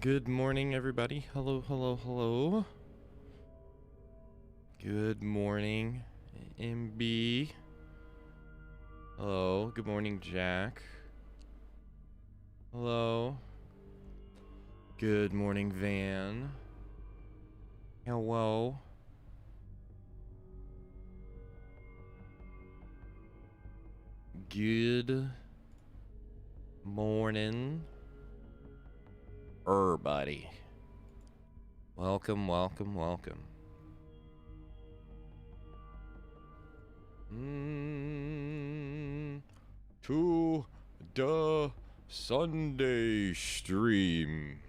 Good morning, everybody. Hello, hello, hello. Good morning, MB. Hello. Good morning, Jack. Hello. Good morning, Van. Hello. Good morning, everybody. Welcome, welcome, welcome. To the Sunday stream.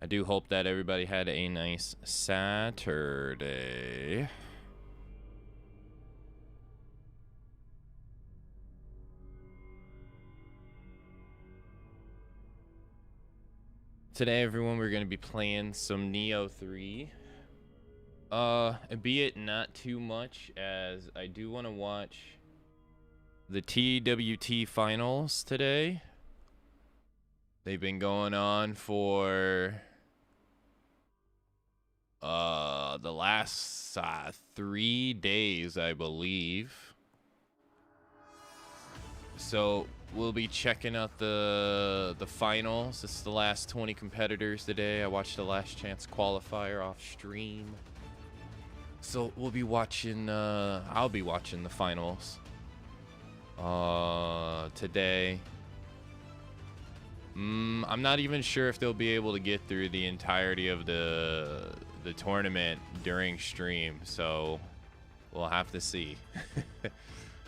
I do hope that everybody had a nice Saturday. Today, everyone, we're going to be playing some Nioh 3. Be it not too much, as I do want to watch the TWT finals today. They've been going on for the last 3 days, I believe. So we'll be checking out the finals. This is the last 20 competitors today. I watched the last chance qualifier off stream. So we'll be watching, I'll be watching the finals today. I'm not even sure if they'll be able to get through the entirety of the tournament during stream, so we'll have to see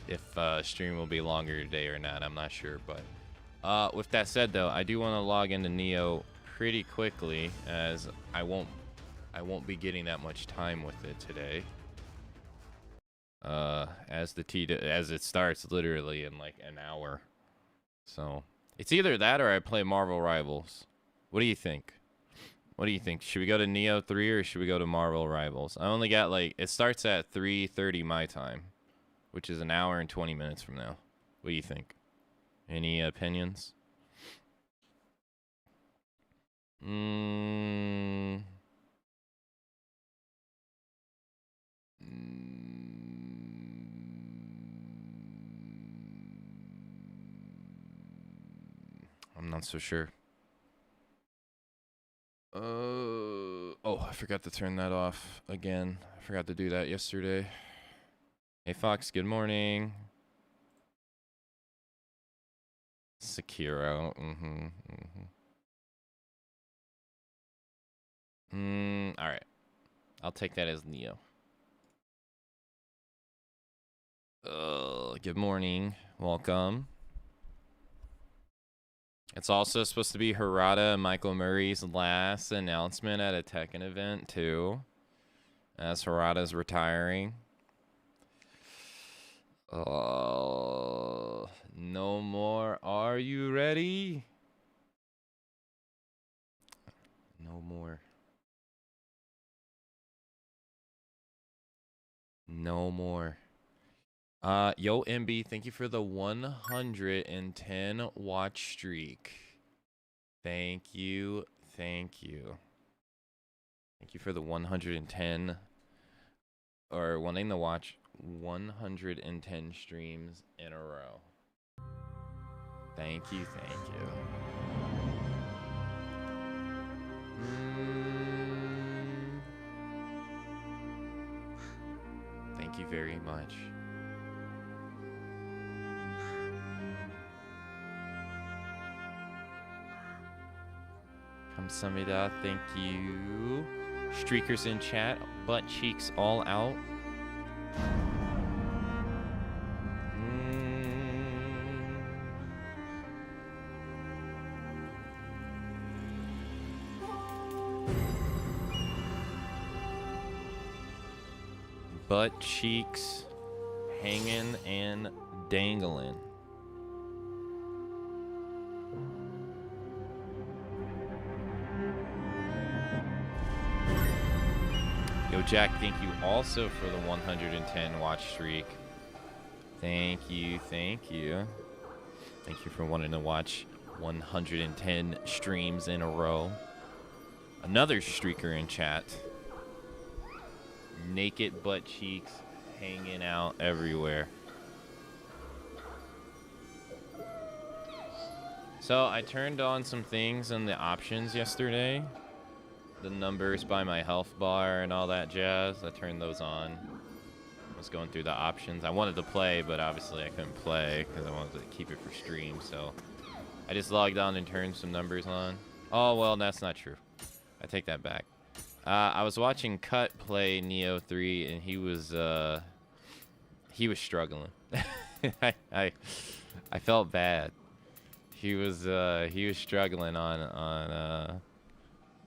if stream will be longer today or not. I'm not sure, but with that said, though, I do want to log into Nioh pretty quickly, as I won't be getting that much time with it today. As it starts literally in like an hour, so it's either that or I play Marvel Rivals. What do you think? What do you think? Should we go to Nioh 3 or should we go to Marvel Rivals? I only got it starts at 3:30 my time, which is an hour and 20 minutes from now. What do you think? Any opinions? I'm not so sure. Oh, I forgot to turn that off again. I forgot to do that yesterday. Hey, Fox, good morning. Sekiro. All right. I'll take that as Nioh. Good morning. Welcome. It's also supposed to be Harada and Michael Murray's last announcement at a Tekken event, too, as Harada's retiring. No more. Are you ready? No more. No more. Yo, MB, thank you for the 110 watch streak. Thank you. Thank you. Thank you for the 110, or wanting to watch 110 streams in a row. Thank you. Thank you. Thank you very much. Kamsamida, thank you. Streakers in chat, butt cheeks all out. Butt cheeks hanging and dangling. Yo, Jack, thank you also for the 110 watch streak. Thank you, thank you. Thank you for wanting to watch 110 streams in a row. Another streaker in chat. Naked butt cheeks hanging out everywhere. So I turned on some things in the options yesterday. The numbers by my health bar and all that jazz. I turned those on. I was going through the options. I wanted to play, but obviously I couldn't play because I wanted to keep it for stream. So I just logged on and turned some numbers on. Oh, well, that's not true. I take that back. I was watching Cut play Nioh 3, and he was struggling. I felt bad. He was struggling on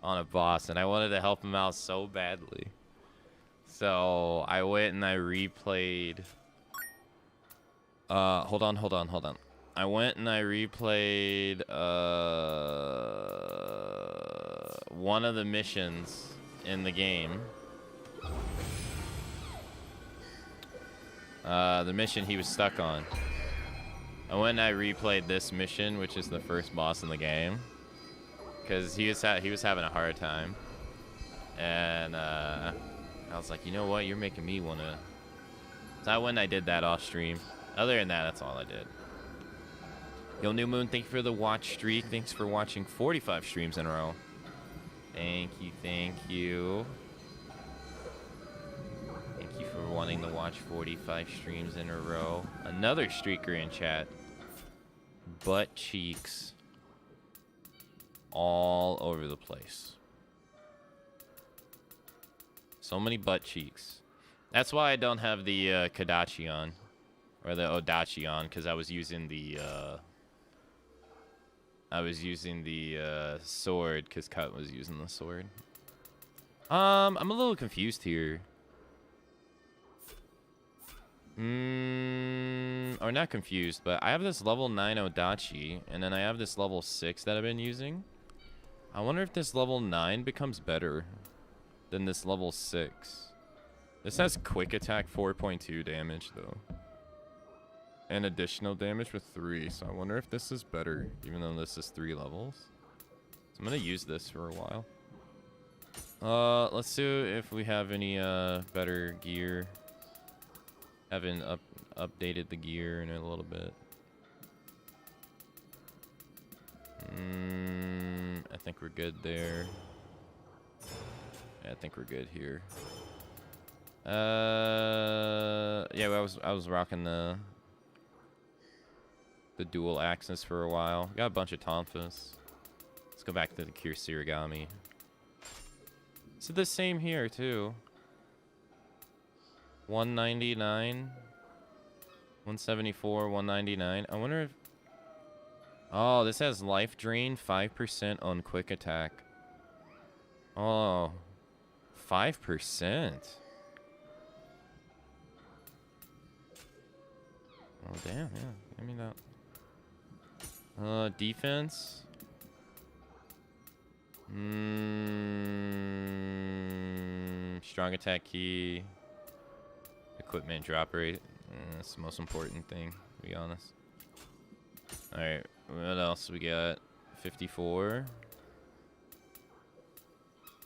a boss, and I wanted to help him out so badly. So I went and I replayed. Hold on. I went and I replayed one of the missions in the game. The mission he was stuck on. I went and I replayed this mission, which is the first boss in the game, because he was having a hard time, and I was like, you know what, you're making me wanna. So I went and I did that off stream. Other than that, that's all I did. Yo, New Moon, thank you for the watch streak. Thanks for watching 45 streams in a row. Thank you, thank you. Thank you for wanting to watch 45 streams in a row. Another streaker in chat. Butt cheeks all over the place. So many butt cheeks. That's why I don't have the Kadachi on. Or the Odachi on, because I was using the sword, because Cut was using the sword. I'm a little confused here. Or not confused, but I have this level 9 Odachi, and then I have this level 6 that I've been using. I wonder if this level 9 becomes better than this level 6. This has quick attack 4.2 damage, though. And additional damage with 3, so I wonder if this is better, even though this is 3 levels. So I'm gonna use this for a while. Let's see if we have any better gear. Haven't updated the gear in a little bit. I think we're good there. Yeah, I think we're good here. Yeah, I was rocking the dual axis for a while. Got a bunch of Tonfas. Let's go back to the Kir Sirigami. It's the same here too. 199, 174, 199. I wonder if... Oh, this has life drain 5% on quick attack. Oh, 5%. Oh, damn, yeah. Give me that. Defense. Strong attack key. Equipment drop rate. That's the most important thing, to be honest. Alright, what else we got? 54.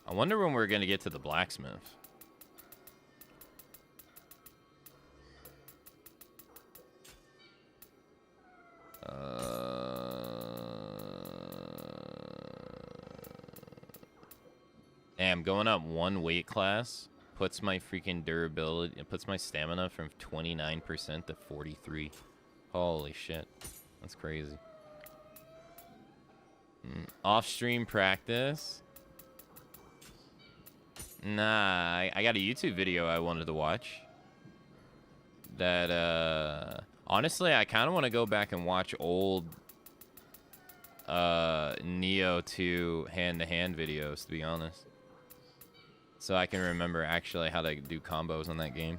I wonder when we're gonna get to the blacksmith. Damn, going up one weight class puts my freaking durability, it puts my stamina from 29% to 43. Holy shit. That's crazy. Off-stream practice? Nah, I got a YouTube video I wanted to watch. That, honestly, I kind of want to go back and watch old Nioh 2 hand-to-hand videos, to be honest. So I can remember actually how to do combos on that game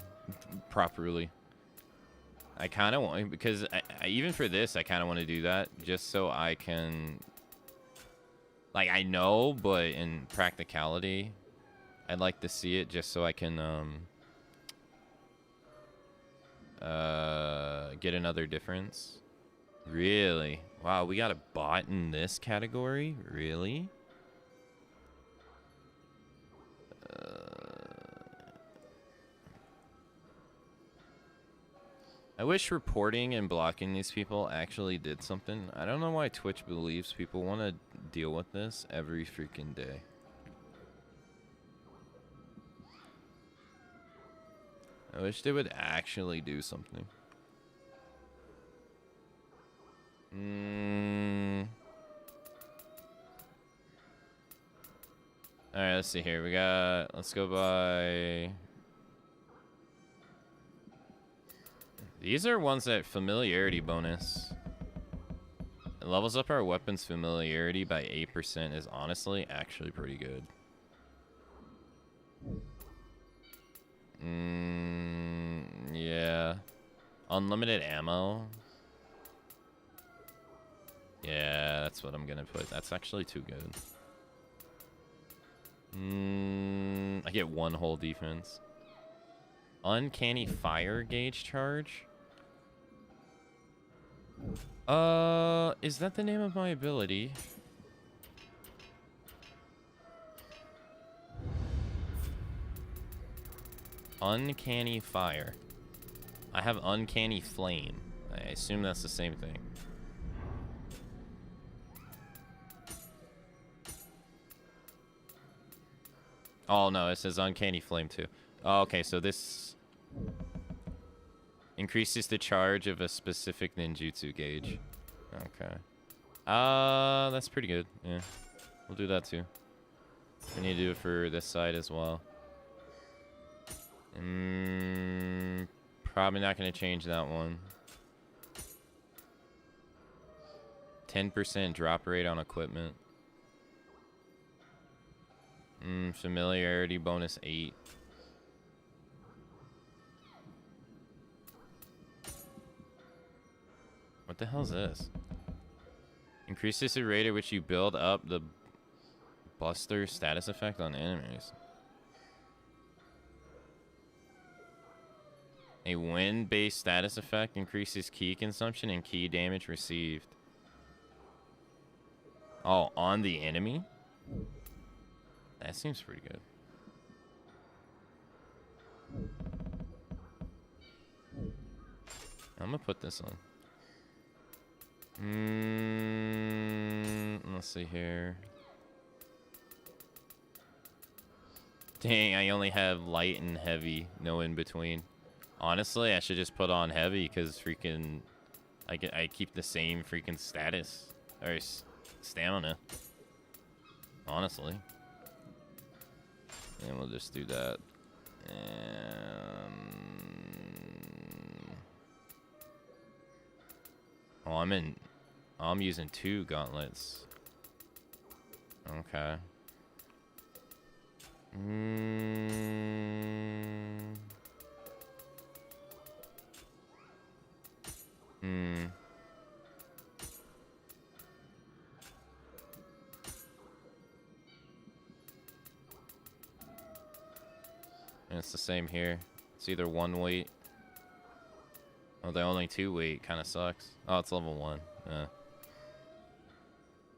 properly. I kind of want, because even for this, I kind of want to do that just so I can, like, I know, but in practicality, I'd like to see it just so I can, Get another difference. Really? Wow, we got a bot in this category? Really? I wish reporting and blocking these people actually did something. I don't know why Twitch believes people want to deal with this every freaking day. I wish they would actually do something. Alright, let's see here. Let's go by... These are ones that familiarity bonus. It levels up our weapon's familiarity by 8% is honestly actually pretty good. Yeah. Unlimited ammo. Yeah, that's what I'm gonna put. That's actually too good. I get one whole defense. Uncanny fire gauge charge. Is that the name of my ability? Uncanny fire. I have uncanny flame. I assume that's the same thing. Oh no, it says uncanny flame too. Oh, okay, so this increases the charge of a specific ninjutsu gauge. Okay. That's pretty good. Yeah, we'll do that too. We need to do it for this side as well. Probably not going to change that one. 10% drop rate on equipment. Familiarity bonus 8. What the hell is this? Increases the rate at which you build up the Buster status effect on enemies. A wind-based status effect increases key consumption and key damage received. Oh, on the enemy? That seems pretty good. I'm gonna put this on. Let's see here. Dang, I only have light and heavy, no in between. Honestly, I should just put on heavy because freaking I keep the same freaking status or stamina. Honestly. And we'll just do that. Oh, I'm using 2 gauntlets. Okay. And it's the same here. It's either 1 weight. Oh, they're only 2 weight. Kind of sucks. Oh, it's level 1.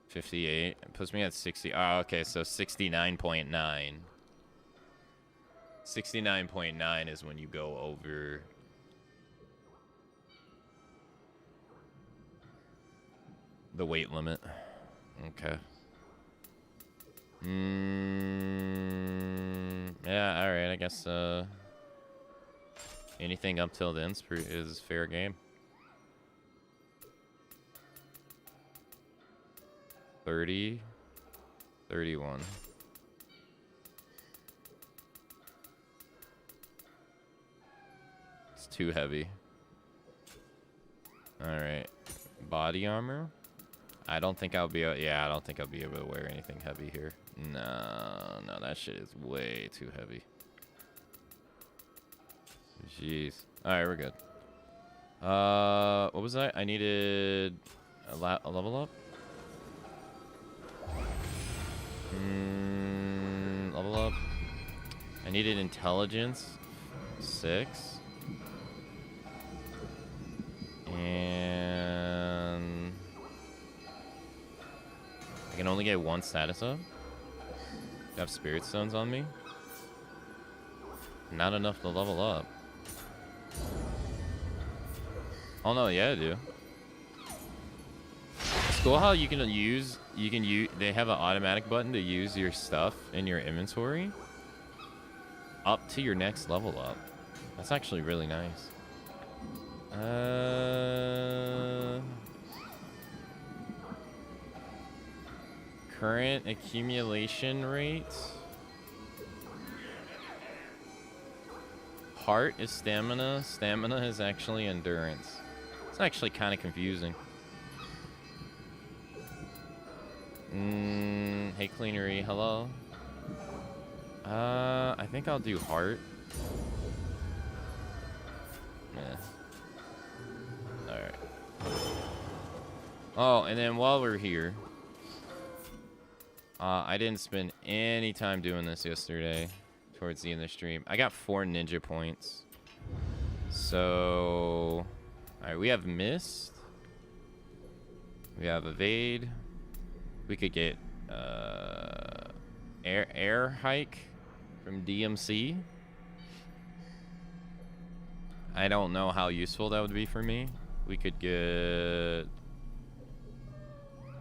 58. It puts me at 60. Oh, okay, so 69.9. 69.9 is when you go over the weight limit. Okay. Yeah, alright, I guess anything up till then is fair game. 30, 31. It's too heavy. Alright. Body armor? I don't think I'll be able to wear anything heavy here. No, that shit is way too heavy. Jeez. Alright, we're good. What was that? I needed a level up? Level up. I needed intelligence 6. And I can only get one status up. I have spirit stones on me. Not enough to level up. Oh no, yeah, I do. It's cool how you can use they have an automatic button to use your stuff in your inventory up to your next level up. That's actually really nice. Current accumulation rate. Heart is stamina. Stamina is actually endurance. It's actually kind of confusing. Hey, Cleanery. Hello. I think I'll do heart. Yeah. Alright. Oh, and then while we're here, I didn't spend any time doing this yesterday towards the end of the stream. I got 4 ninja points. So, alright, we have mist. We have evade. We could get air hike from DMC. I don't know how useful that would be for me. We could get...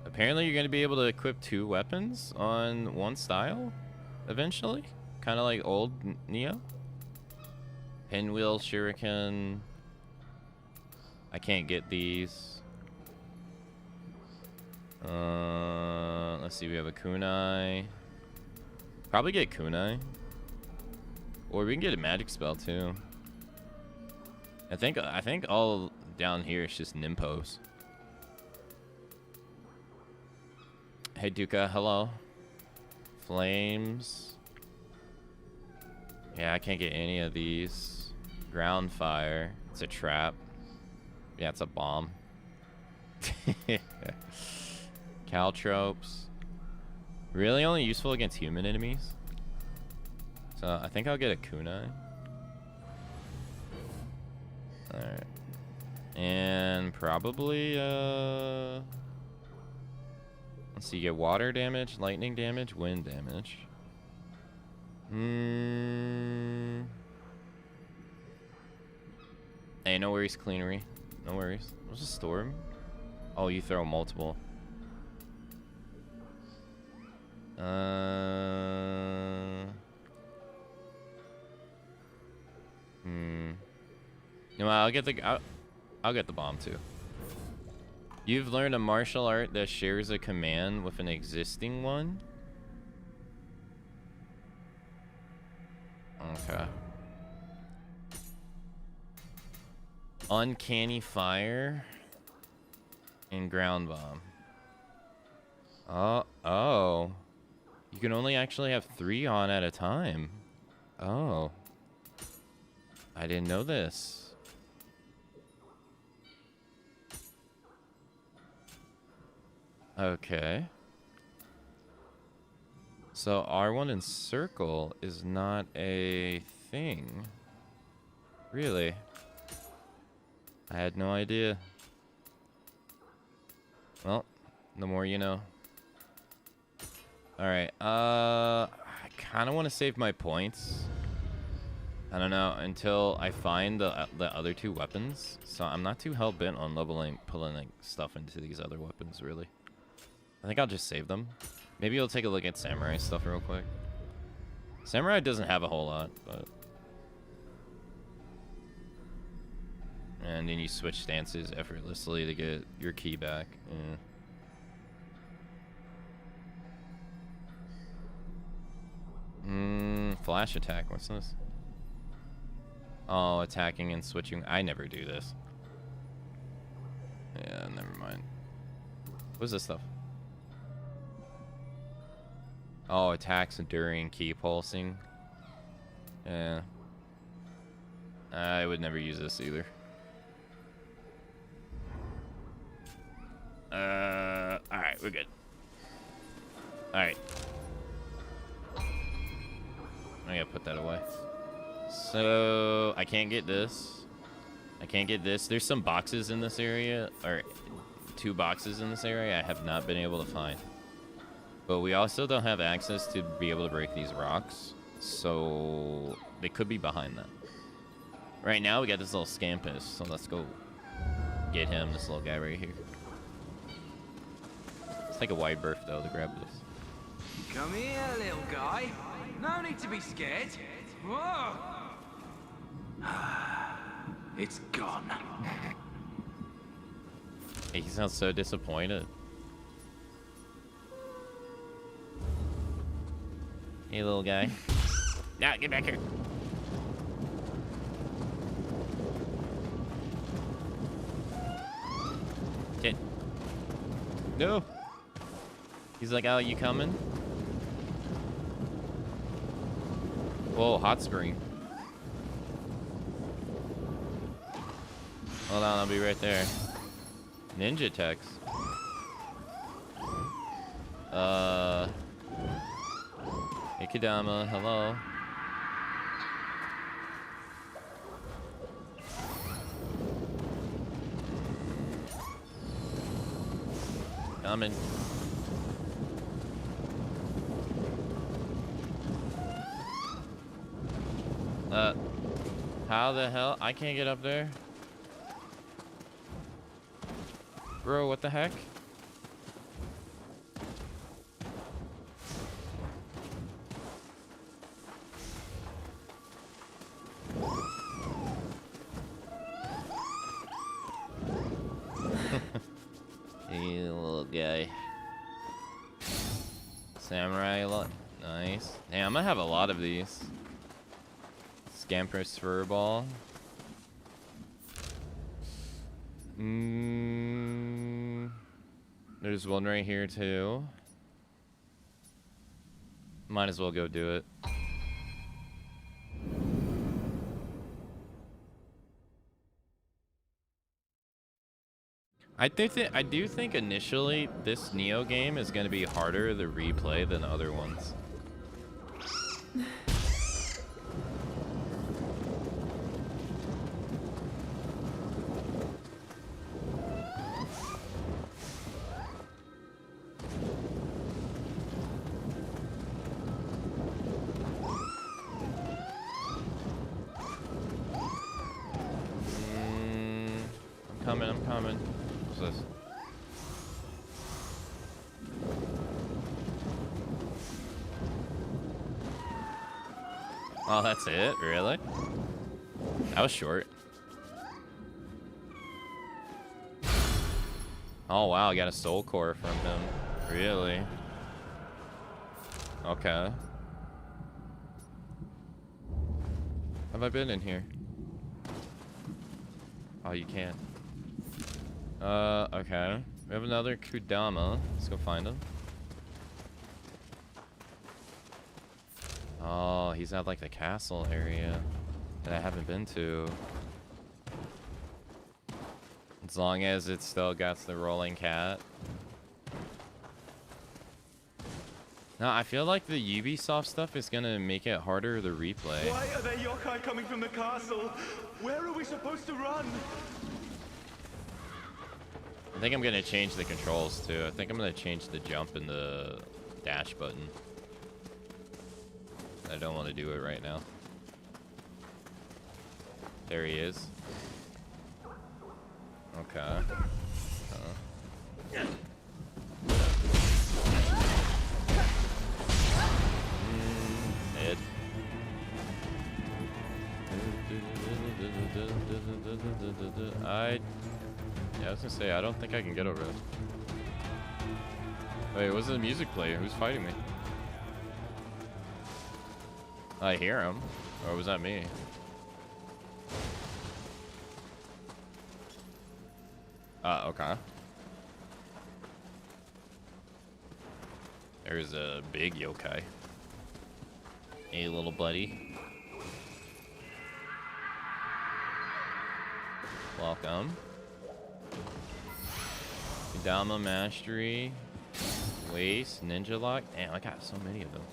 Apparently you're going to be able to equip 2 weapons on one style eventually. Kind of like old Nioh. Pinwheel, shuriken. I can't get these. Let's see, we have a kunai. Probably get kunai. Or we can get a magic spell too. I think all down here is just nimpos. Hey Duka, hello. Flames. Yeah, I can't get any of these. Ground fire. It's a trap. Yeah, it's a bomb. Caltropes. Really only useful against human enemies. So I think I'll get a kunai. Alright. And probably let's see, you get water damage, lightning damage, wind damage. Hey, no worries, Cleanery. No worries. What's a storm? Oh, you throw multiple. No, I'll get the bomb too. You've learned a martial art that shares a command with an existing one. Okay. Uncanny fire and ground bomb. Oh. You can only actually have 3 on at a time. Oh. I didn't know this. Okay. So R1 and circle is not a thing. Really? I had no idea. Well, the more you know. Alright, I kind of want to save my points. I don't know, until I find the other 2 weapons. So I'm not too hell-bent on pulling like, stuff into these other weapons, really. I think I'll just save them. Maybe I'll take a look at Samurai stuff real quick. Samurai doesn't have a whole lot, but... And then you switch stances effortlessly to get your key back. Yeah. Flash attack, what's this? Oh, attacking and switching. I never do this. Yeah, never mind. What's this stuff? Oh, attacks during key pulsing. Yeah. I would never use this either. Alright, we're good. Alright. I gotta put that away. So, I can't get this. I can't get this. There's some boxes in this area, or 2 boxes in this area I have not been able to find. But we also don't have access to be able to break these rocks, so they could be behind that. Right now we got this little scampus, so let's go get him, this little guy right here. Let's take a wide berth though to grab this. Come here, little guy. No need to be scared. Whoa. It's gone. Hey, he sounds so disappointed. Hey, little guy. Now, get back here. Get. No. He's like, oh, you coming? Whoa, hot spring. Hold on, I'll be right there. Ninja text. Hey, Kadama, hello. Coming. How the hell? I can't get up there. Bro, what the heck? Hey, little guy. Samurai lot. Nice. Hey, I'm gonna have a lot of these. Scamper's furball. There's one right here too. Might as well go do it. I do think initially this Nioh game is going to be harder to replay than other ones. I'm coming. What's this? Oh, that's it? Really? That was short. Oh, wow. I got a soul core from him. Really? Okay. Have I been in here? Oh, you can't. Okay. We have another Kudama. Let's go find him. Oh, he's at like the castle area that I haven't been to. As long as it still got the rolling cat. No, I feel like the Ubisoft stuff is gonna make it harder to replay. Why are there yokai coming from the castle? Where are we supposed to run? I think I'm gonna change the controls too. I think I'm gonna change the jump and the dash button. I don't want to do it right now. There he is. Okay. Hit. Yeah, I was gonna say, I don't think I can get over it. Wait, what's the music play? Who's fighting me? I hear him. Or was that me? Okay. There's a big yokai. Hey, little buddy. Welcome. Kudama Mastery. Waste. Ninja Lock. Damn, I got so many of them.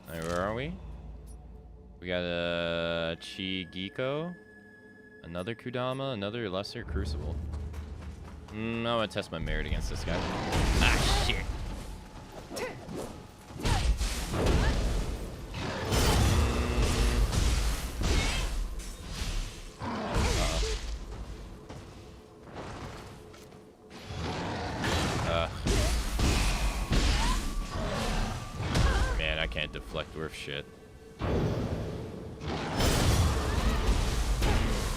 Alright, where are we? We got a Chigiko, another Kudama, another lesser Crucible. I'm gonna test my merit against this guy. Ah, shit. Man, I can't deflect worth shit.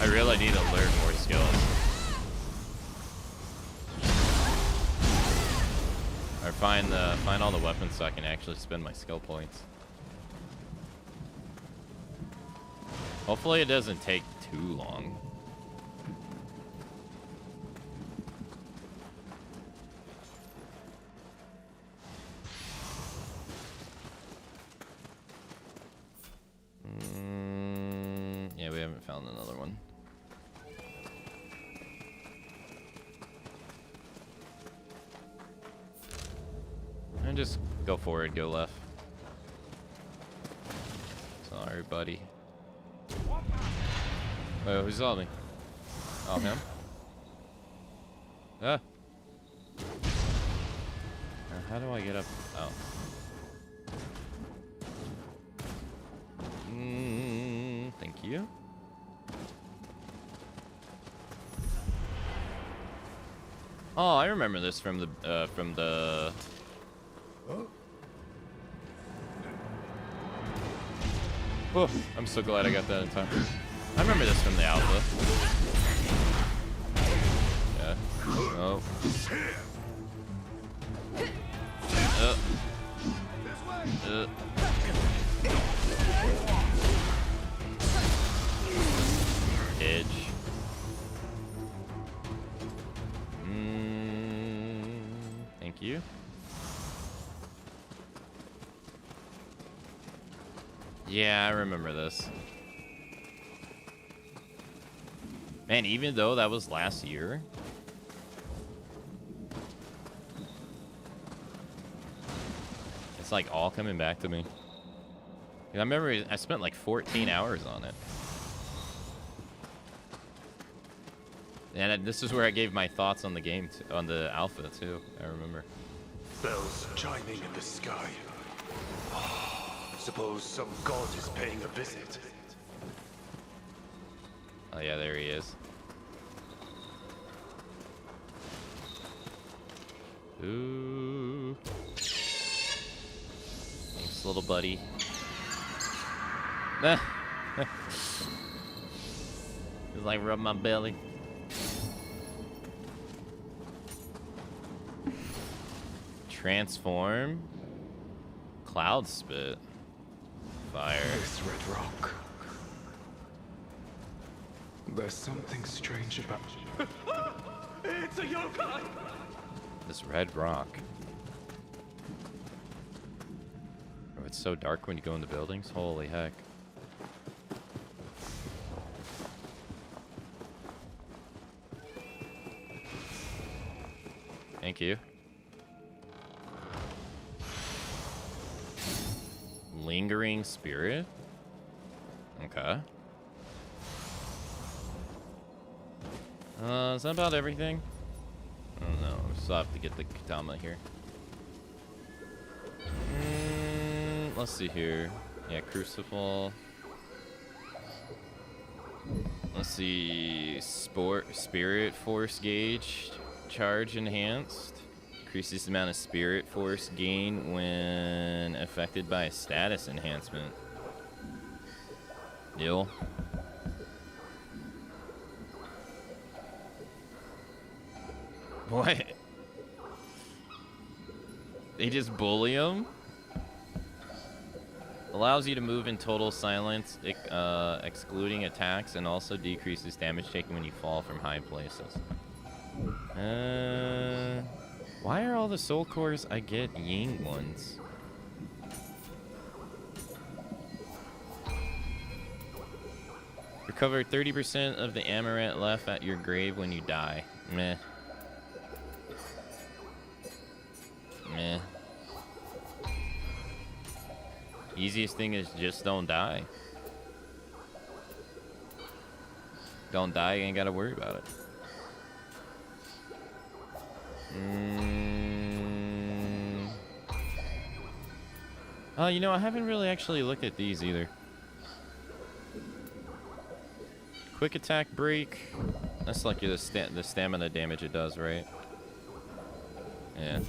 I really need to learn more skills. Or find all the weapons so I can actually spend my skill points. Hopefully it doesn't take too long. Yeah, we haven't found another one. And just go forward, go left. Sorry, buddy. Wait, who saw me? Oh, him? Ah. How do I get up? Oh. Thank you. Oh, I remember this from the. Oh, I'm so glad I got that in time. I remember this from the alpha. Yeah. Oh. Edge. Thank you. Yeah, I remember this. Man, even though that was last year. It's like all coming back to me. I remember I spent like 14 hours on it. And this is where I gave my thoughts on the game, on the alpha too, I remember. Bells chiming in the sky. Suppose some god is paying a visit. Oh yeah, there he is. Ooh. Thanks, little buddy. Just like rub my belly. Transform. Cloud spit. Fire. This red rock. There's something strange about. It's a yokai! This red rock. Oh, it's so dark when you go in the buildings. Holy heck. Thank you. Lingering spirit? Okay. Is that about everything? I don't know. I still have to get the katana here. Let's see here. Yeah, crucible. Let's see. Spirit force gauge. Charge enhanced. Increases the amount of spirit force gain when affected by a status enhancement. Ill. What? They just bully him? Allows you to move in total silence, excluding attacks, and also decreases damage taken when you fall from high places. Why are all the soul cores I get Ying ones? Recover 30% of the amaranth left at your grave when you die. Meh. Meh. Easiest thing is just don't die. Don't die, you ain't gotta worry about it. Oh, you know, I haven't really actually looked at these either. Quick attack break. That's like the stamina damage it does, right? Yeah.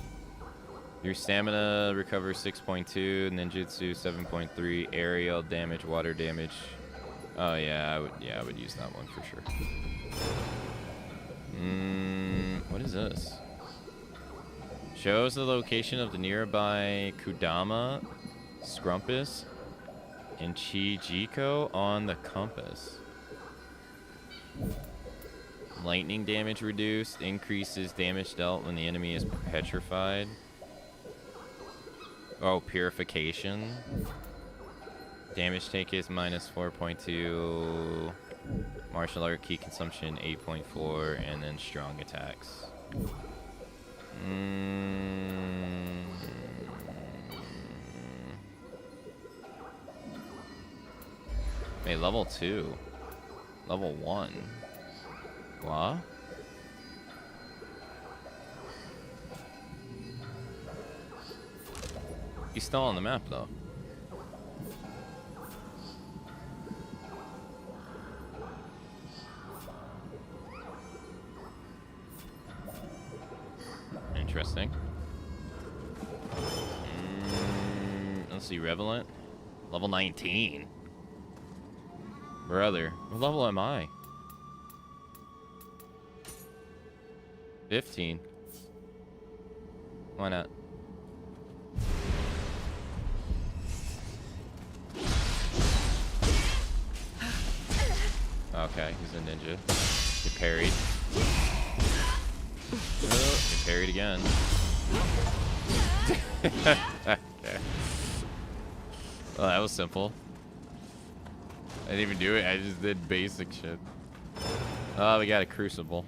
Your stamina recovers 6.2, ninjutsu 7.3, aerial damage, water damage. Oh yeah, I would use that one for sure. What is this? Shows the location of the nearby Kudama, Scrumpus, and Chijiko on the compass. Lightning damage reduced, increases damage dealt when the enemy is petrified. Oh, purification. Damage take is minus 4.2. Martial art key consumption 8.4, and then strong attacks. Wait, level 2. Level 1. What? He's still on the map, though. Interesting. Let's see, Revelant. Level 19. Brother, what level am I? 15. Why not? Okay, he's a ninja. Get parried. Oh, get parried again. Okay. Well, that was simple. I didn't even do it. I just did basic shit. Oh, we got a crucible.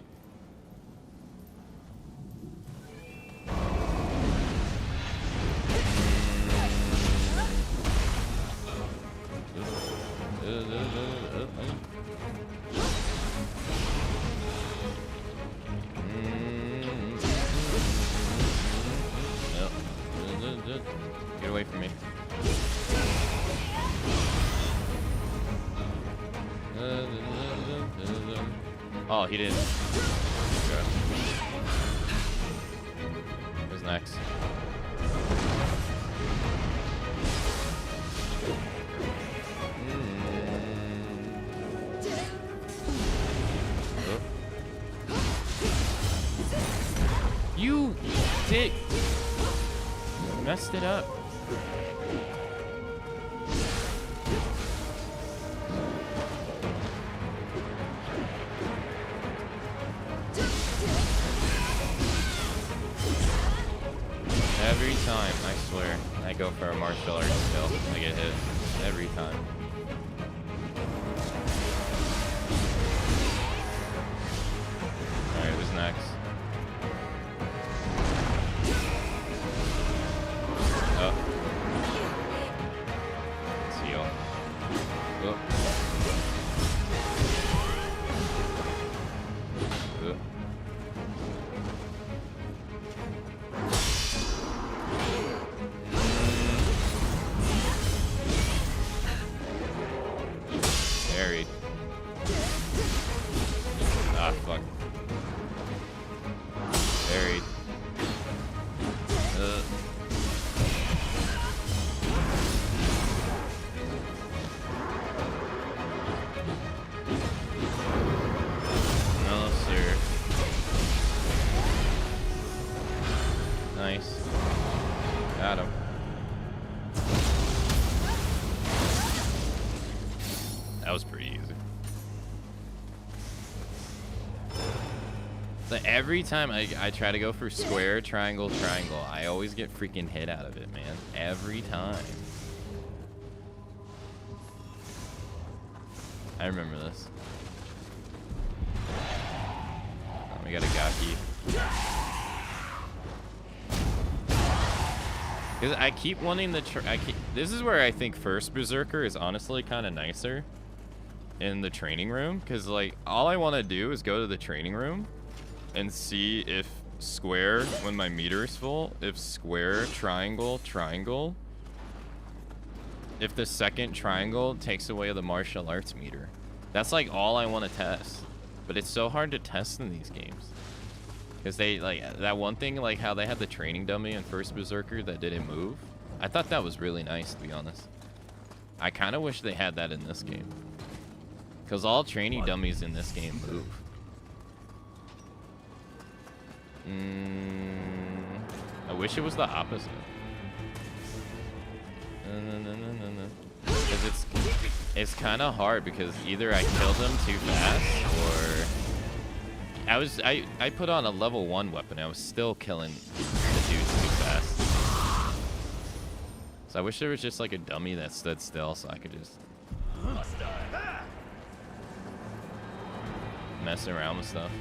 Get away from me. Oh, he didn't. Okay. Who's next? Oh. You dick! Messed it up. Every time, I swear, I go for a martial arts skill, I get hit. Every time. Alright, who's next? Oh. Seal. Oh. Oh. Buried. Ah, fuck. Buried. No, sir. Nice. Got him. That was pretty easy. So every time I try to go for square, triangle, triangle, I always get freaking hit out of it, man. Every time. I remember this. Oh, we got a Gaki. Because I keep wanting the... this is where I think first Berserker is honestly kind of nicer. in the training room, because like all I want to do is go to the training room and see if square, when my meter is full, if square, triangle, triangle, if the second triangle takes away the martial arts meter. That's like all I want to test. But it's so hard to test in these games. Because they, like, that one thing, like how they had the training dummy in First Berserker that didn't move. I thought that was really nice, to be honest. I kind of wish they had that in this game. Because all training dummies in this game move. I wish it was the opposite. Because it's kind of hard, because either I killed them too fast, or I put on a level 1 weapon. I was still killing the dudes too fast. So I wish there was just like a dummy that stood still, so I could just mess around with stuff.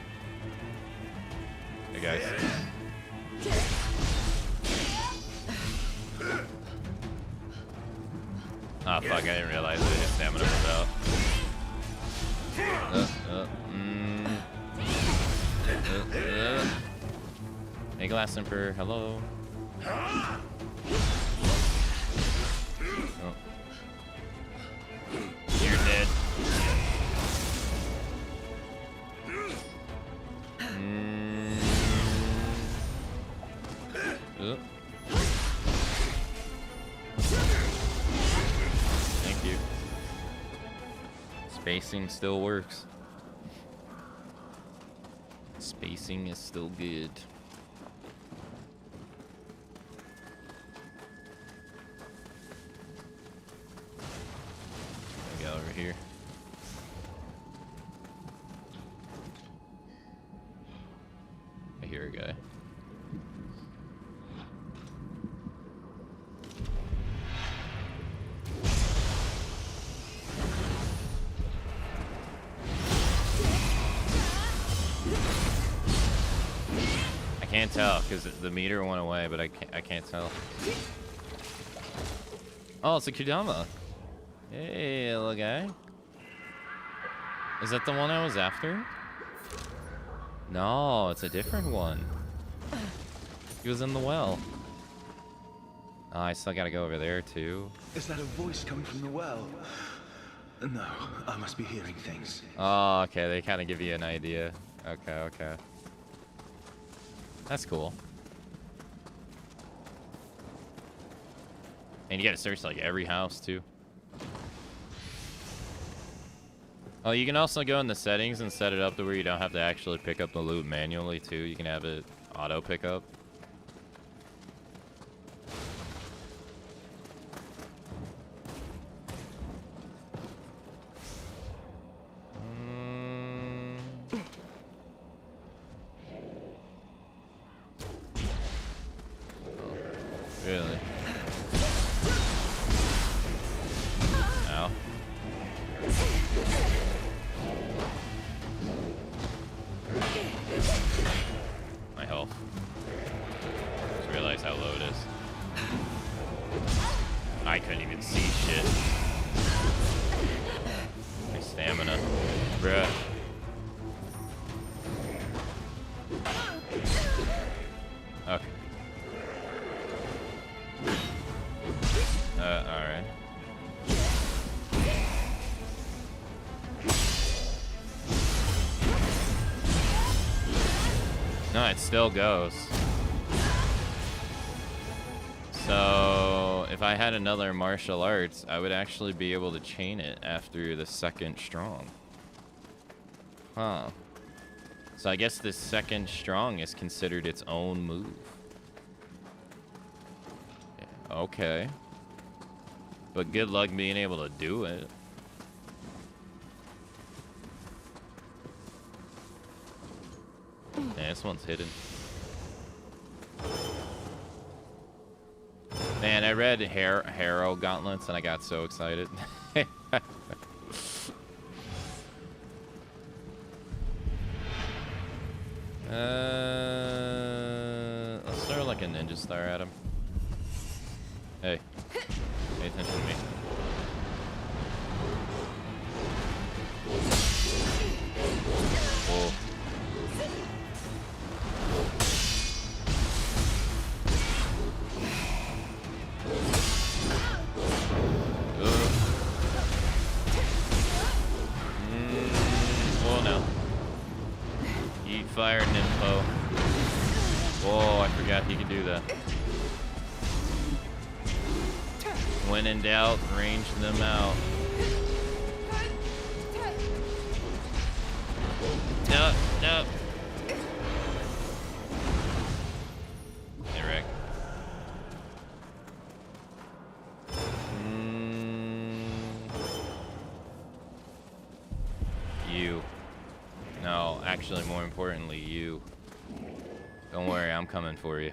Hey guys. Ah, fuck, I didn't realize that his stamina was out. Hey, Glass Emperor, hello. Oh. You're dead. Thank you. Spacing still works. Spacing is still good. I got over here. I hear a guy. I can't tell because the meter went away, but I can't tell. Oh, it's a Kudama. Hey, little guy. Is that the one I was after? No, it's a different one. He was in the well. Oh, I still gotta go over there too. Is that a voice coming from the well? No, I must be hearing things. Oh, okay. They kind of give you an idea. Okay, okay. That's cool. And you gotta search like every house too. Oh, you can also go in the settings and set it up to where you don't have to actually pick up the loot manually too. You can have it auto pick up. Really? Ow. My health. Just realized how low it is. I couldn't even see shit. My stamina. Bruh. Okay. Alright. No, it still goes. So, if I had another martial arts, I would actually be able to chain it after the second strong. Huh. So I guess the second strong is considered its own move. Okay. But good luck being able to do it. Yeah, this one's hidden. Man, I read Harrow Gauntlets and I got so excited. Let's throw like a ninja star at him. Hey, pay attention to me. forgot he could do that. When in doubt, range them out. No, no. Hey, Rick. You. No, actually, more importantly, you. Don't worry, I'm coming for you.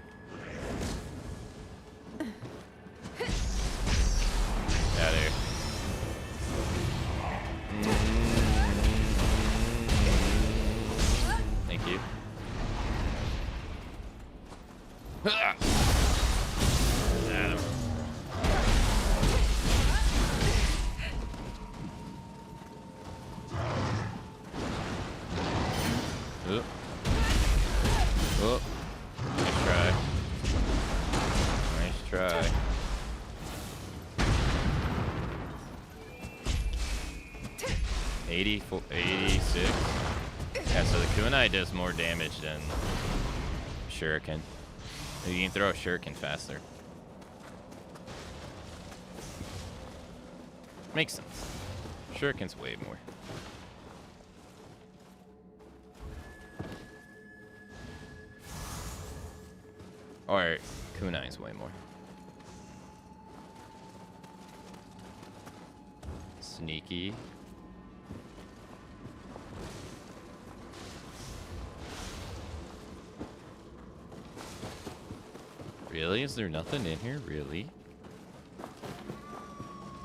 Out of here. Thank you. Adam. Oh. Oh. Nice try. Nice try. $84, $86. Yeah, so the kunai does more damage than shuriken. You can throw a shuriken faster. Makes sense. Shuriken's way more. Or kunai's way more. Sneaky. Really? Is there nothing in here? Really?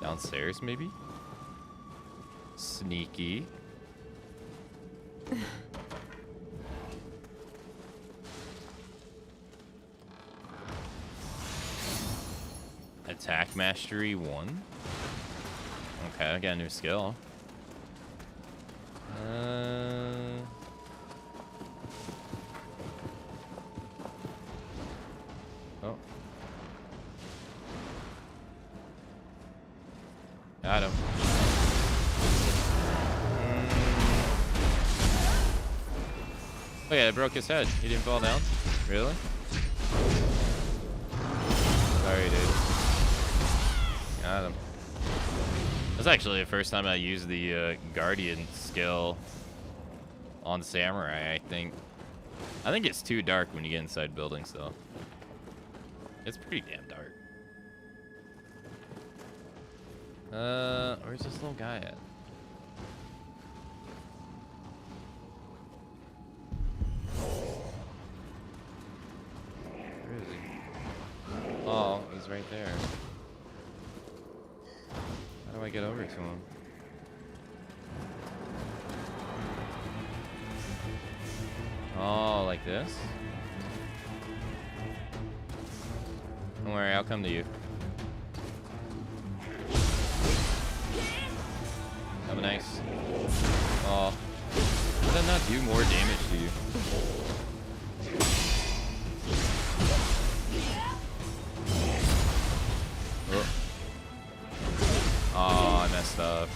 Downstairs, maybe? Sneaky. Attack Mastery 1. Okay, I got a new skill. Oh. Got him. Oh yeah, I broke his head. He didn't fall down? Really? Sorry, dude. Got him. That's actually the first time I used the Guardian skill on Samurai, I think. I think it's too dark when you get inside buildings, though. It's pretty damn dark. Where's this little guy at? Where is he? Oh, he's right there. How do I get over to him? Oh, like this? Don't worry, I'll come to you. Have a nice. Oh. Does that not do more damage to you? Oh, oh I messed up.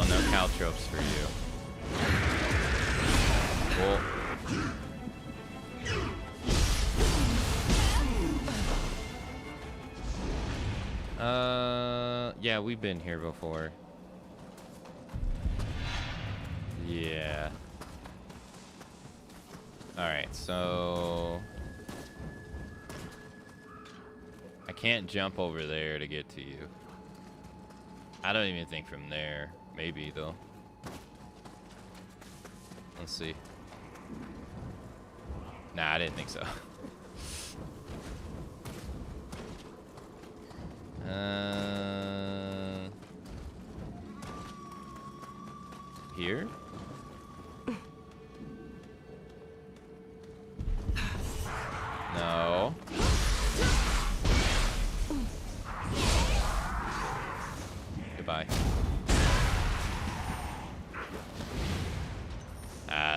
No caltropes for you. Cool. Yeah, we've been here before. Yeah. Alright, so... I can't jump over there to get to you. I don't even think from there. Maybe, though. Let's see. Nah, I didn't think so. Here? No. Goodbye.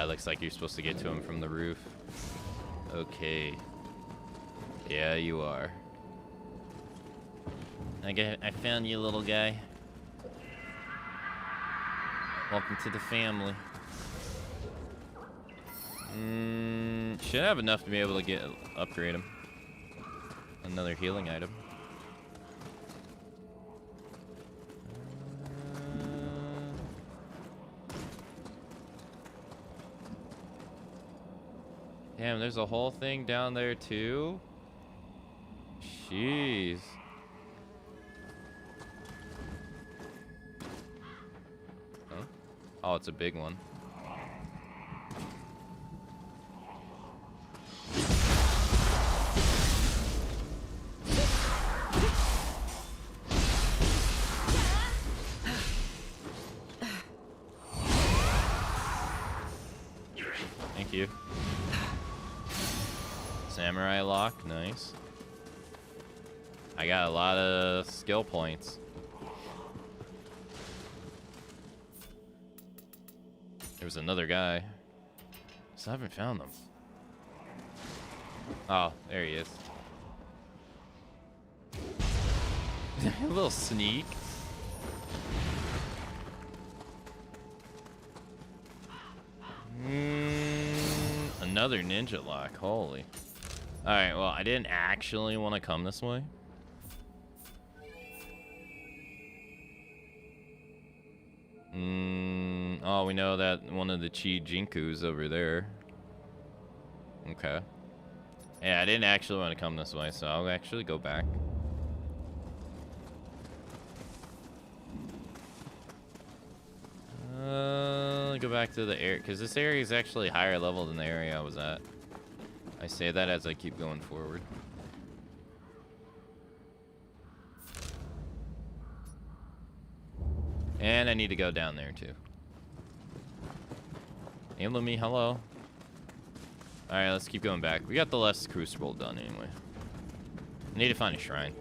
Looks like you're supposed to get to him from the roof. Okay. Yeah, you are. I found you, little guy. Welcome to the family. Should have enough to be able to upgrade him. Another healing item. Damn, there's a whole thing down there too. Jeez. Huh? Oh, it's a big one. Thank you. Samurai lock, nice. I got a lot of skill points. There was another guy. Still haven't found them. Oh, there he is. A little sneak. Another ninja lock, holy. Alright, well, I didn't actually want to come this way. Oh, we know that one of the Chi Jinku's over there. Okay. Yeah, I didn't actually want to come this way, so I'll actually go back. Go back to the area, because this area is actually higher level than the area I was at. I say that as I keep going forward. And I need to go down there too. Hello me, hello. Alright, let's keep going back. We got the last crucible done anyway. I need to find a shrine.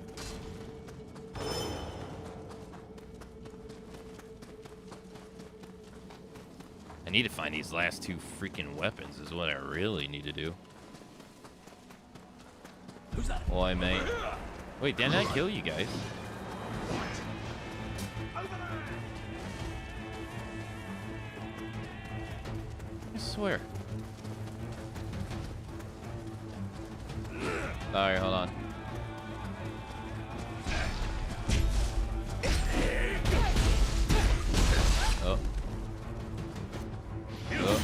I need to find these last two freaking weapons is what I really need to do. Who's that? Well, I may... Wait, didn't I kill you guys? I swear. Alright, hold on. Oh. Oh.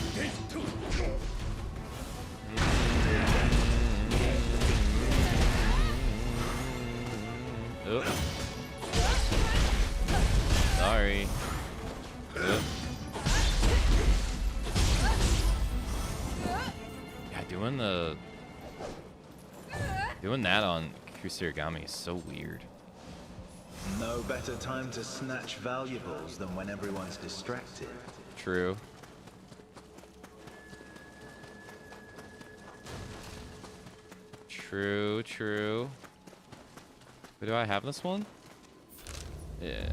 Oh. Sorry. Oh. Yeah, doing that on Kusarigami is so weird. No better time to snatch valuables than when everyone's distracted. True. True, true. But do I have this one? Yeah.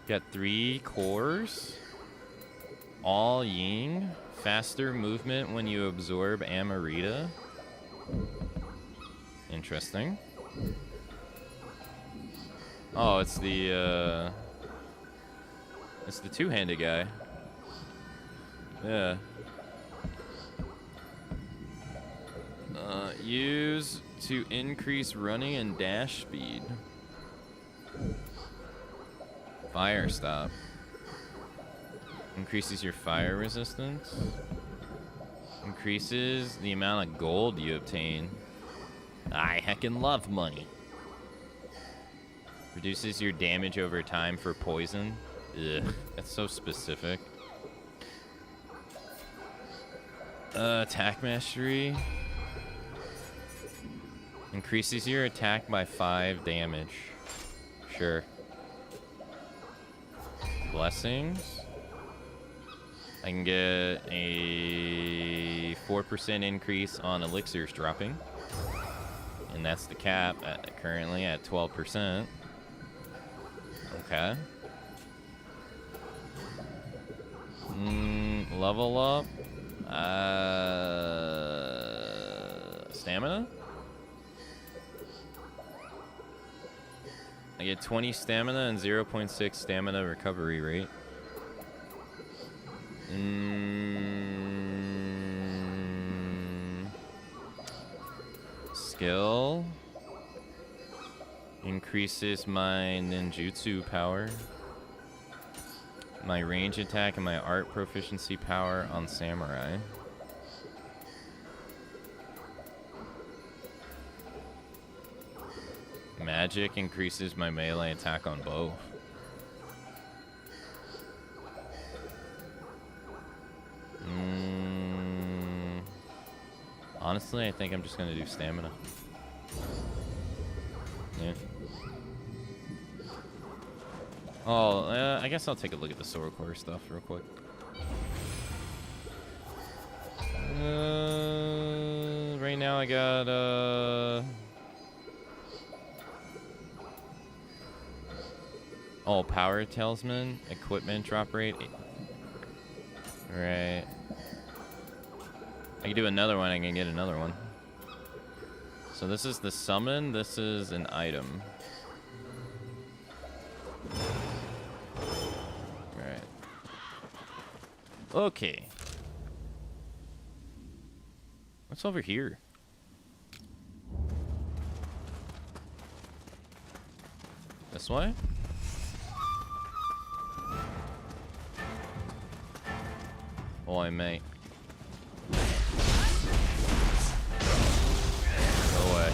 Got 3 cores. All Ying. Faster movement when you absorb Amarita. Interesting. Oh, it's the two-handed guy. Yeah. Use to increase running and dash speed. Fire stop. Increases your fire resistance. Increases the amount of gold you obtain. I heckin' love money. Reduces your damage over time for poison. Ugh, that's so specific. Attack mastery. Increases your attack by 5 damage. Sure. Blessings. I can get a 4% increase on elixirs dropping. And that's the cap currently at 12%. Okay. Level up. Stamina? I get 20 stamina and 0.6 stamina recovery rate. Skill increases my ninjutsu power, my range attack, and my art proficiency power on samurai. Magic increases my melee attack on bow. Honestly, I think I'm just gonna do stamina. Yeah. Oh, I guess I'll take a look at the sword core stuff real quick. Right now I got oh, power talisman, equipment drop rate. Right. I can do another one. I can get another one. So this is the summon. This is an item. Right. Okay. What's over here? This way? Boy, mate. Go away.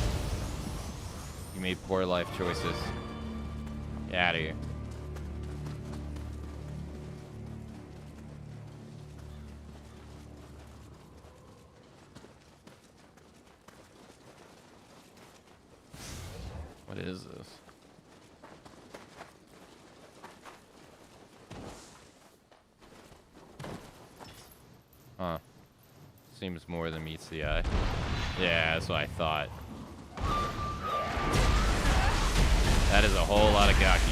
You made poor life choices. Get out of here. What is this? Huh. Seems more than meets the eye. Yeah, that's what I thought. That is a whole lot of gaki.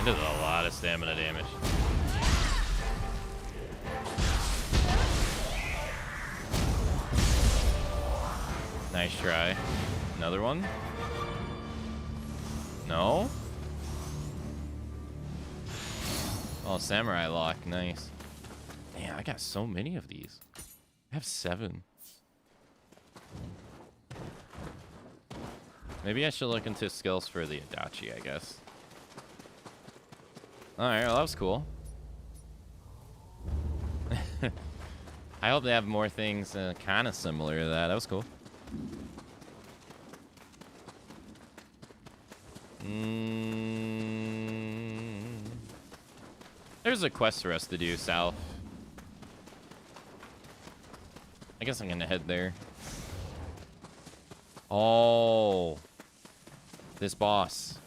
It does a lot of stamina damage. Nice try. Another one? No? Oh, samurai lock. Nice. Damn, I got so many of these. I have 7. Maybe I should look into skills for the Adachi, I guess. Alright, well, that was cool. I hope they have more things kind of similar to that. That was cool. There's a quest for us to do south. I guess I'm gonna head there. Oh, this boss.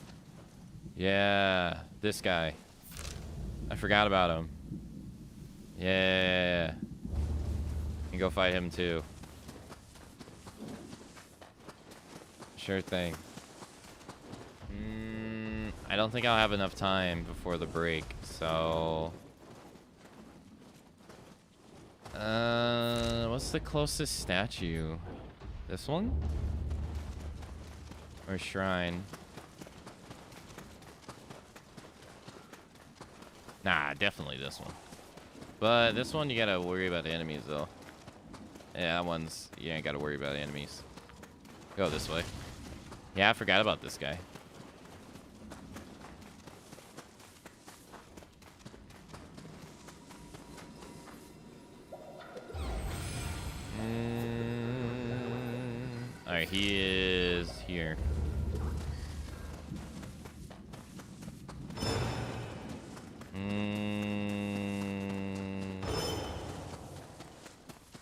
Yeah, this guy. I forgot about him. Yeah. You can go fight him too. Sure thing. I don't think I'll have enough time before the break, so... what's the closest statue? This one? Or shrine? Nah, definitely this one. But this one, you gotta worry about the enemies, though. Yeah, that one's... You ain't gotta worry about the enemies. Go this way. Yeah, I forgot about this guy. Alright, he is here.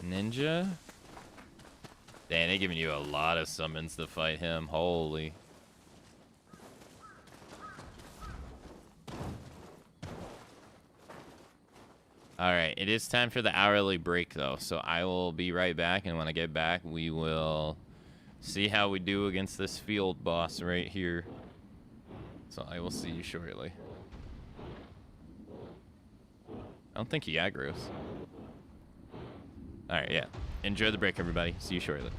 Ninja? Dang, they're giving you a lot of summons to fight him. Holy. Alright, it is time for the hourly break, though. So I will be right back, and when I get back, we will see how we do against this field boss right here. So I will see you shortly. I don't think he aggroes. Alright, yeah. Enjoy the break, everybody. See you shortly.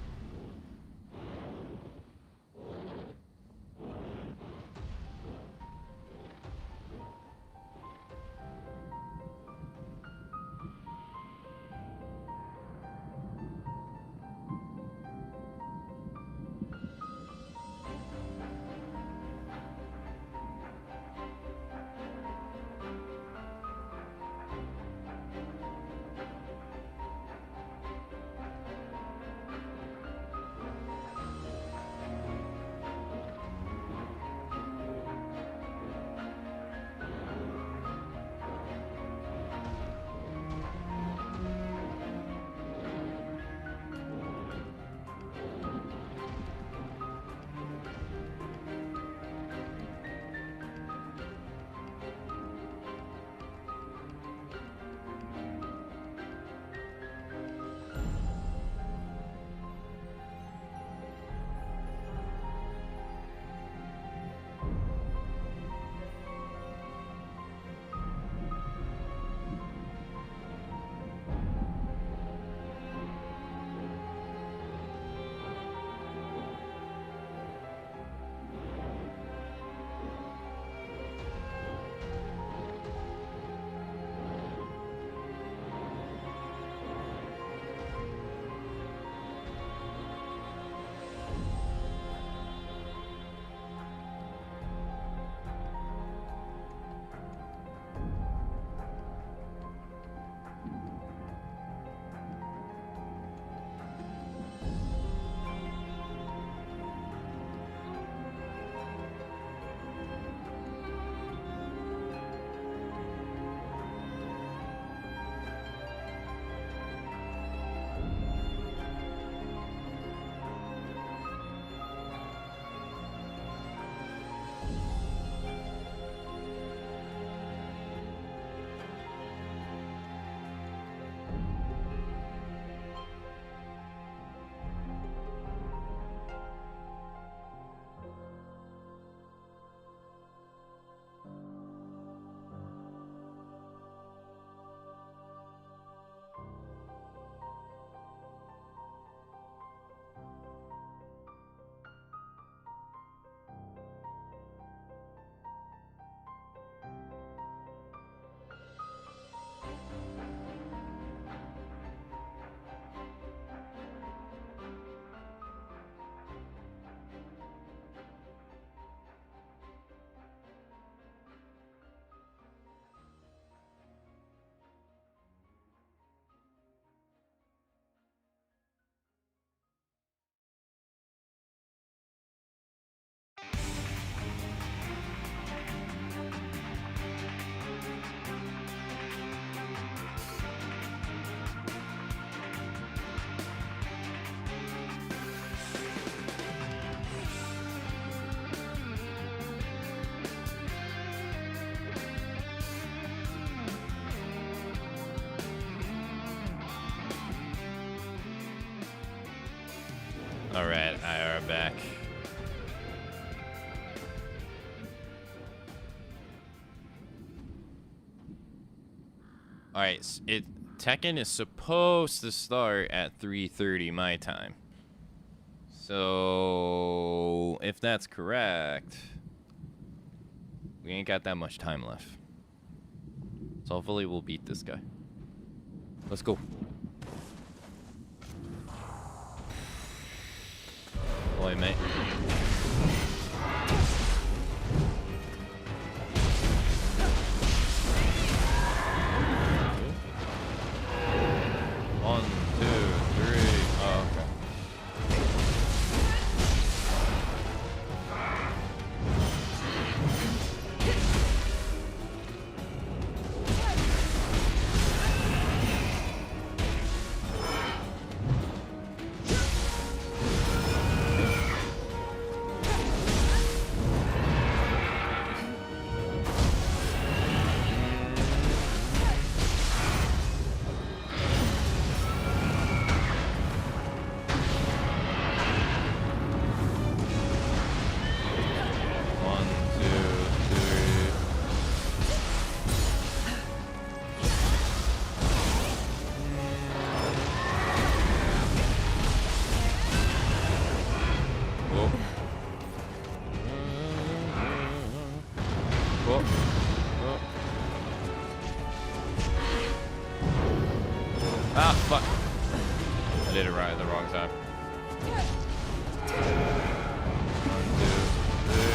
All right, I are back. All right, Tekken is supposed to start at 3:30 my time. So if that's correct, we ain't got that much time left. So hopefully we'll beat this guy. Let's go. Boy, mate. One, two, three. Oh, okay. Ah, fuck. I did it right at the wrong time. 1, 2, 3.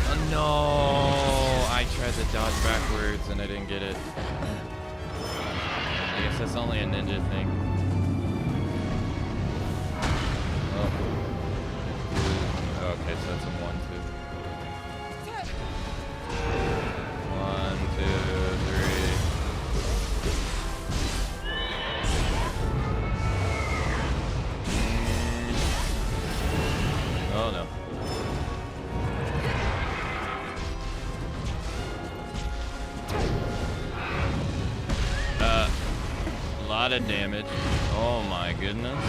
Oh, no. I tried to dodge backwards and I didn't get it. I guess that's only a ninja thing. Oh. Okay, so that's a 1, 2. 1, 2, 3. Oh no. A lot of damage. Oh my goodness.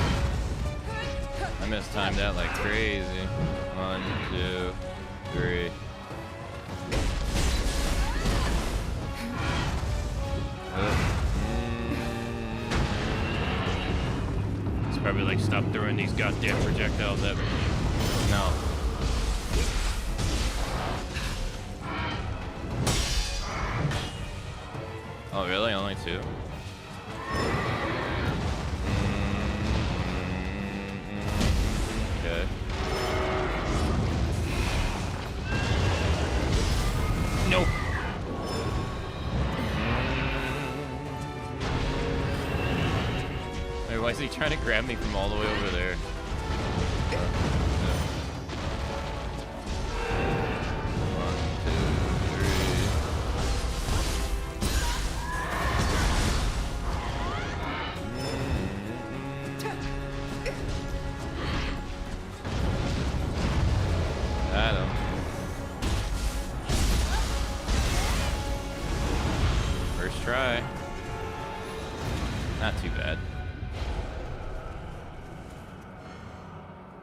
I mistimed that like crazy. 1, 2, 3. It's probably like, stop throwing these goddamn projectiles at me. No. Oh really? Only 2? Okay. Nope. Wait, why is he trying to grab me from all the way over there? Try. Not too bad.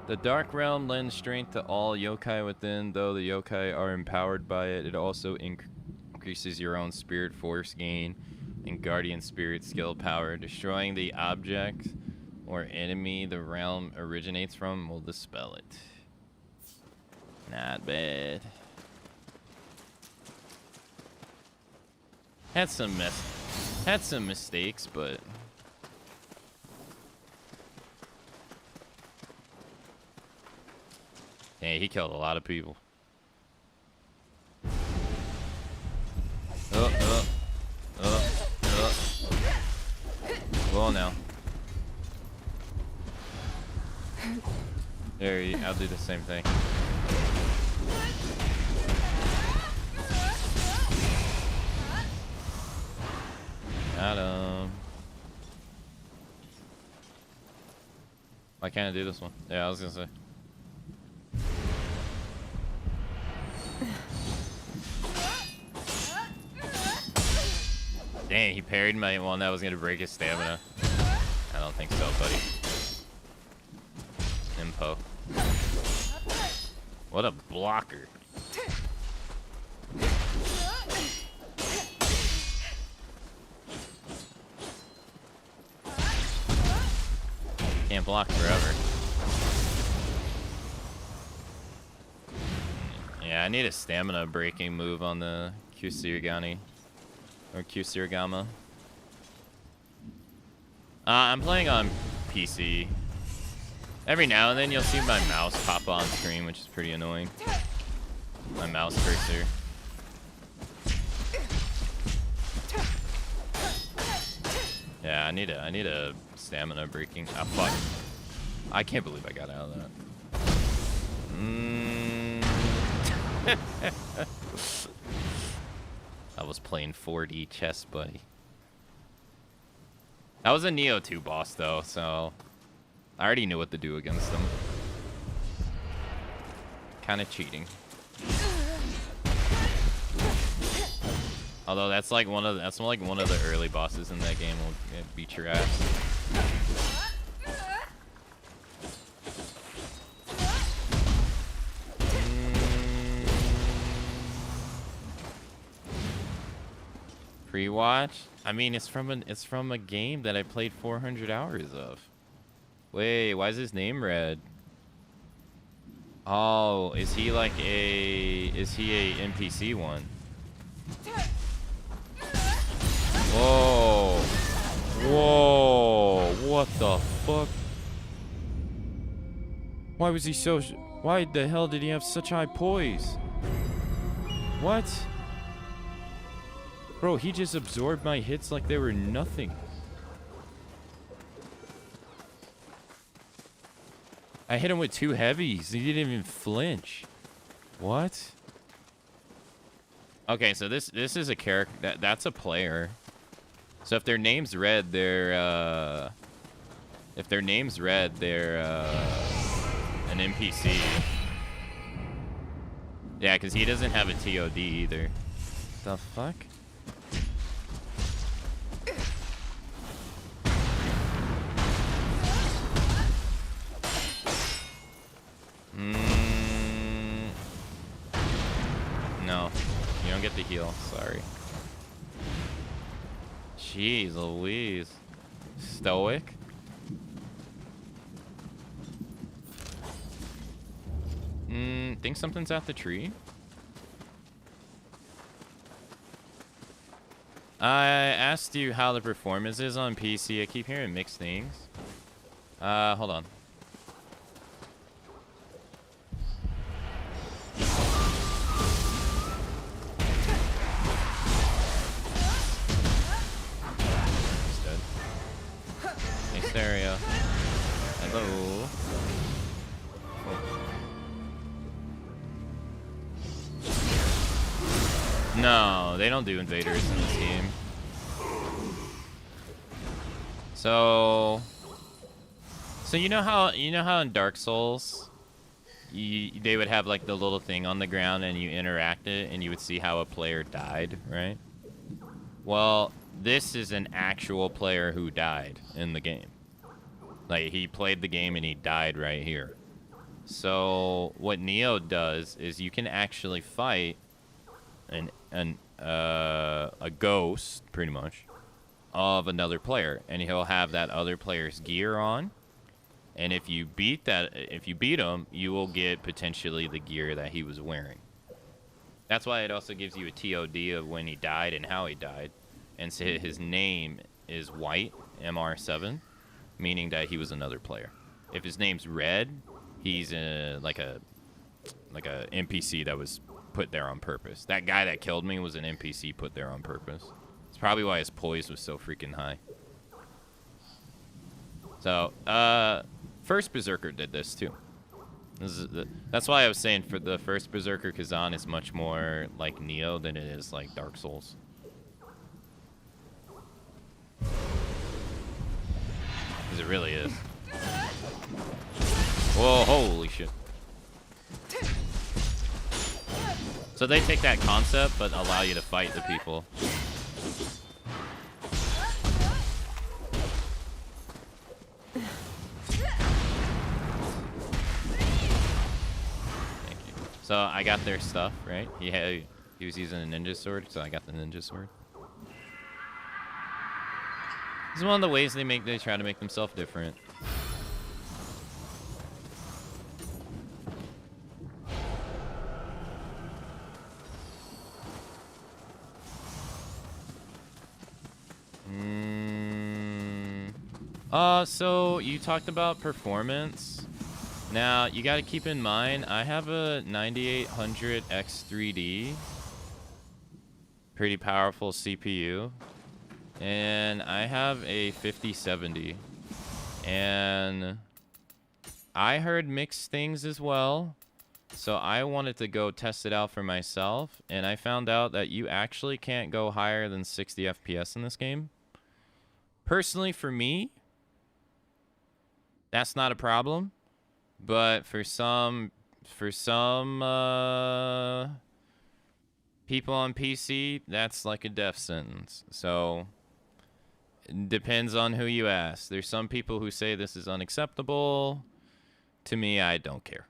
The Dark Realm lends strength to all yokai within. Though the yokai are empowered by it, it also increases your own spirit force gain and guardian spirit skill power. Destroying the object or enemy the realm originates from will dispel it. Not bad. Had some mistakes, but hey, he killed a lot of people. Well, now. There, I'll do the same thing. Got him. Why can't I do this one? Yeah, I was gonna say. Dang, he parried my one that was gonna break his stamina. I don't think so, buddy. Impo. What a blocker. Can't block forever. Yeah, I need a stamina breaking move on the Kusirigami. Or Kusirigama. I'm playing on PC. Every now and then you'll see my mouse pop on screen, which is pretty annoying. My mouse cursor. Yeah, I need a stamina breaking. Ah, fuck. I can't believe I got out of that. I was playing 4D chess, buddy. That was a Nioh 2 boss, though, so I already knew what to do against them. Kind of cheating. Although that's like one of the early bosses in that game will beat your ass. Pre-watch? I mean, it's from a game that I played 400 hours of. Wait, why is his name red? Oh, is he like a... Is he a NPC one? Whoa. Whoa. What the fuck? Why was he so... Why the hell did he have such high poise? What? Bro, he just absorbed my hits like they were nothing. I hit him with 2 heavies. He didn't even flinch. What? Okay, so this is a character. That's a player. So if their name's red, they're if their name's red, they're an NPC. Yeah, because he doesn't have a TOD either. The fuck? No, you don't get the heal. Sorry. Jeez Louise. Stoic? Think something's at the tree? I asked you how the performance is on PC. I keep hearing mixed things. Hold on. Stereo. Hello. No, they don't do invaders in this game. So you know how in Dark Souls they would have like the little thing on the ground and you interact it and you would see how a player died, right? Well, this is an actual player who died in the game. Like, he played the game and he died right here. So what Nioh does is you can actually fight a ghost, pretty much, of another player, and he'll have that other player's gear on. And if you beat him, you will get potentially the gear that he was wearing. That's why it also gives you a TOD of when he died and how he died. And so his name is White, MR7, meaning that he was another player. If his name's Red, he's like a NPC that was put there on purpose. That guy that killed me was an NPC put there on purpose. It's probably why his poise was so freaking high. So, first Berserker did this too. That's why I was saying for the first Berserker, Kazan is much more like Nioh than it is like Dark Souls. Because it really is. Whoa, holy shit. So they take that concept, but allow you to fight the people. Thank you. So I got their stuff, right? He was using a ninja sword, so I got the ninja sword. This is one of the ways they try to make themselves different. So you talked about performance. Now, you got to keep in mind, I have a 9800 X3D. Pretty powerful CPU. And I have a 5070. And I heard mixed things as well. So I wanted to go test it out for myself. And I found out that you actually can't go higher than 60 FPS in this game. Personally, for me, that's not a problem. But for some people on PC, that's like a death sentence. So it depends on who you ask. There's some people who say this is unacceptable. To me, I don't care.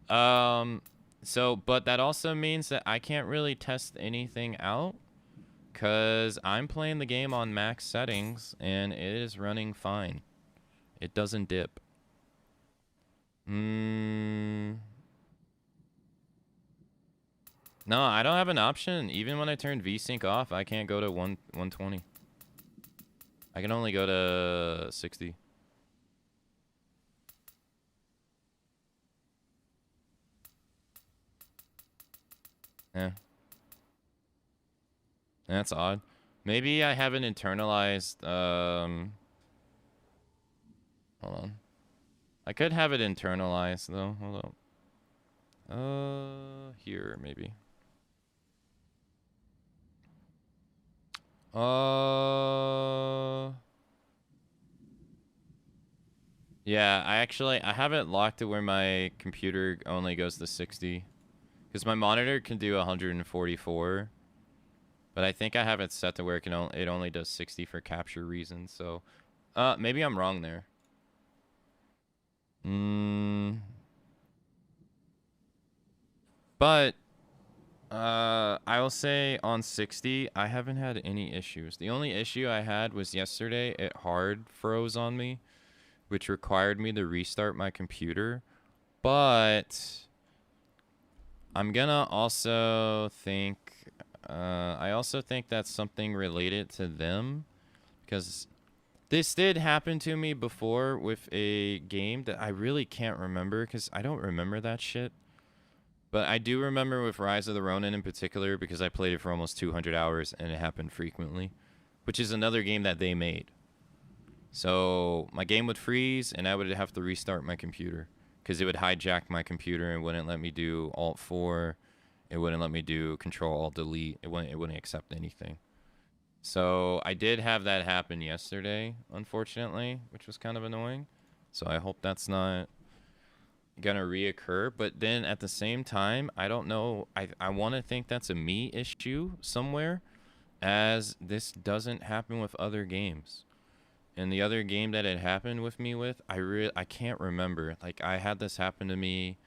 But that also means that I can't really test anything out because I'm playing the game on max settings and it is running fine. It doesn't dip. No, I don't have an option. Even when I turn VSync off, I can't go to 120. I can only go to 60. Yeah. That's odd. Maybe I haven't internalized, hold on. I could have it internalized, though. Hold on. Here, maybe. Yeah, I have it locked to where my computer only goes to 60. Because my monitor can do 144. But I think I have it set to where it only does 60 for capture reasons, so... maybe I'm wrong there. But... I will say on 60, I haven't had any issues. The only issue I had was yesterday, it hard froze on me, which required me to restart my computer. But I'm gonna also think, I also think that's something related to them, because this did happen to me before with a game that I really can't remember, because I don't remember that shit. But I do remember with Rise of the Ronin in particular, because I played it for almost 200 hours and it happened frequently, which is another game that they made. So my game would freeze and I would have to restart my computer because it would hijack my computer and wouldn't let me do Alt-4. It wouldn't let me do Control-Alt-Delete. It wouldn't accept anything. So I did have that happen yesterday, unfortunately, which was kind of annoying. So I hope that's not gonna reoccur. But then at the same time, I don't know. I want to think that's a me issue somewhere, as this doesn't happen with other games. And the other game that it happened with me with, I can't remember. Like, I had this happen to me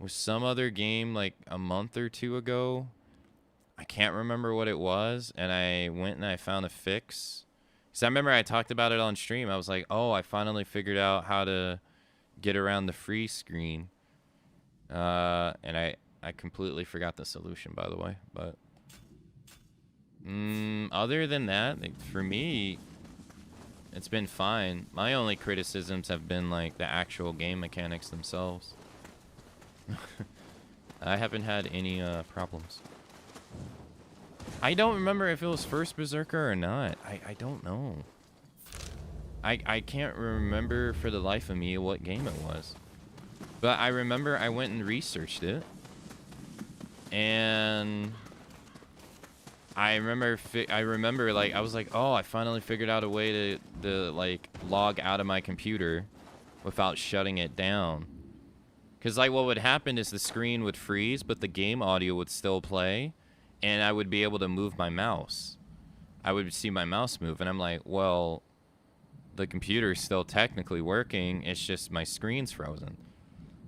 with some other game like a month or two ago. I can't remember what it was, and I went and I found a fix. Because I remember I talked about it on stream. I was like, oh, I finally figured out how to get around the freeze screen. And I completely forgot the solution, by the way. But other than that, like, for me, it's been fine. My only criticisms have been like the actual game mechanics themselves. I haven't had any problems. I don't remember if it was first Berserker or not. I don't know. I can't remember for the life of me what game it was. But I remember I went and researched it. And I remember like I was like, oh, I finally figured out a way to like log out of my computer without shutting it down. Cause like what would happen is the screen would freeze, but the game audio would still play, and I would be able to move my mouse. I would see my mouse move, and I'm like, well, the computer's still technically working. It's just my screen's frozen,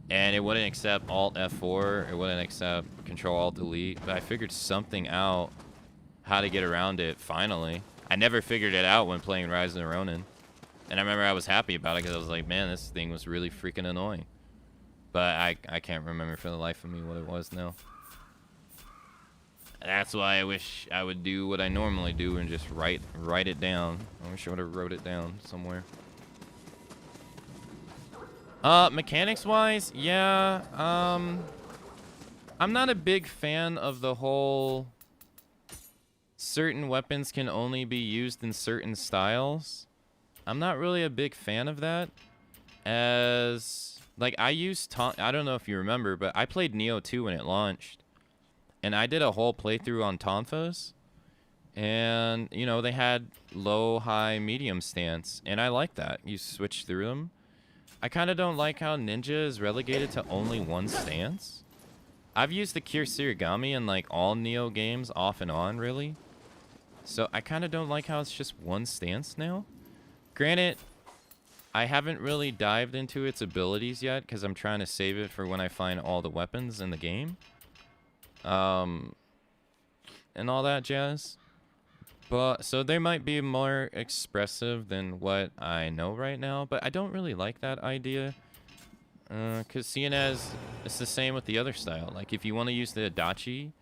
and it wouldn't accept Alt F4. It wouldn't accept Control Alt Delete. But I figured something out, how to get around it. Finally, I never figured it out when playing Rise of the Ronin, and I remember I was happy about it because I was like, man, this thing was really freaking annoying. But I can't remember for the life of me what it was now. That's why I wish I would do what I normally do and just write it down. I wish I would have wrote it down somewhere. Mechanics wise, yeah. I'm not a big fan of the whole certain weapons can only be used in certain styles. I'm not really a big fan of that. As like I used I don't know if you remember, but I played Nioh 2 when it launched. And I did a whole playthrough on Tonfas. And, you know, they had low, high, medium stance. And I like that. You switch through them. I kind of don't like how Ninja is relegated to only one stance. I've used the Kir Surigami in, like, all Nioh games off and on, really. So I kind of don't like how it's just one stance now. Granted, I haven't really dived into its abilities yet because I'm trying to save it for when I find all the weapons in the game. And all that jazz. But so they might be more expressive than what I know right now, but I don't really like that idea. Because seeing as it's the same with the other style. Like if you want to use the Adachi,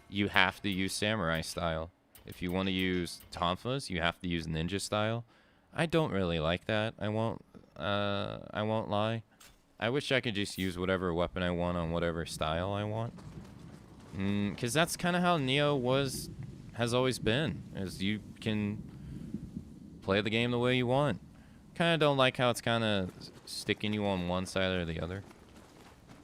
you have to use samurai style. If you want to use tonfas, you have to use ninja style. I don't really like that. I won't lie. I wish I could just use whatever weapon I want on whatever style I want. Because that's kind of how Nioh has always been, is you can play the game the way you want. Kind of don't like how it's kind of sticking you on one side or the other.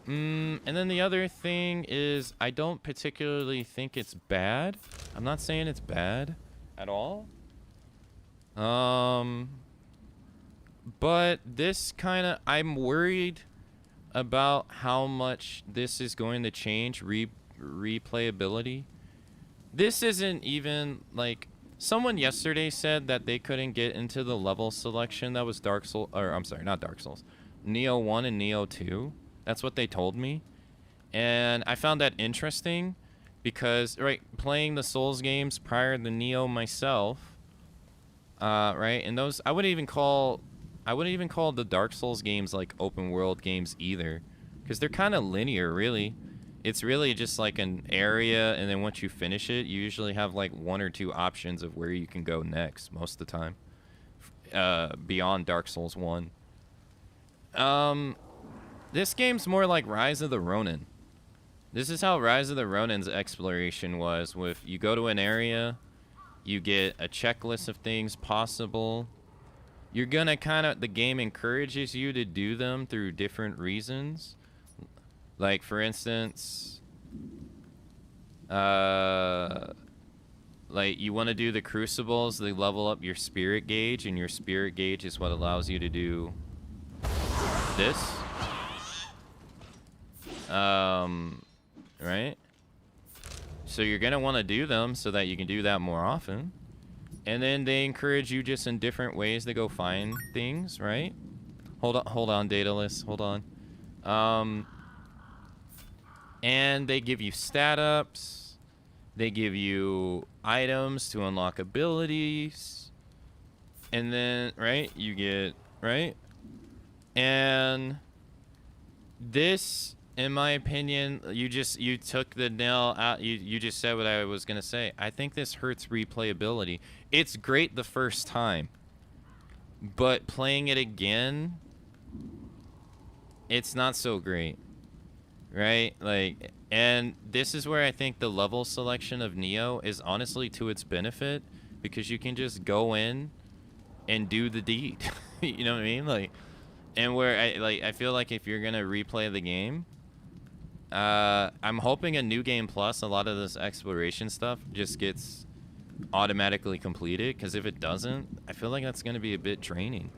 And then the other thing is, I don't particularly think it's bad. I'm not saying it's bad at all. But this kind of, I'm worried about how much this is going to change replayability. This isn't even like, someone yesterday said that they couldn't get into the level selection that was Dark Souls, or I'm sorry, not Dark Souls, Nioh 1 and Nioh 2. That's what they told me. And I found that interesting because, right, playing the Souls games prior to Nioh myself, right, and those, I wouldn't even call the Dark Souls games like open world games either, because they're kind of linear, really. It's really just like an area, and then once you finish it, you usually have like 1 or 2 options of where you can go next most of the time, beyond Dark Souls 1. This game's more like Rise of the Ronin. This is how Rise of the Ronin's exploration was, with you go to an area, you get a checklist of things possible. You're gonna the game encourages you to do them through different reasons. Like, for instance, like, you want to do the crucibles, they level up your spirit gauge, and your spirit gauge is what allows you to do this. Right? So you're going to want to do them so that you can do that more often. And then they encourage you just in different ways to go find things, right? Hold on, Daedalus, hold on. And they give you stat ups. They give you items to unlock abilities. And then, right, you get, right? And this, in my opinion, you took the nail out. You just said what I was gonna say. I think this hurts replayability. It's great the first time, but playing it again, it's not so great, right? Like, and this is where I think the level selection of Nioh is honestly to its benefit, because you can just go in and do the deed. You know what I mean? Like, and where I feel like if you're gonna replay the game, I'm hoping a New Game Plus, a lot of this exploration stuff just gets automatically completed, because if it doesn't, I feel like that's gonna be a bit draining.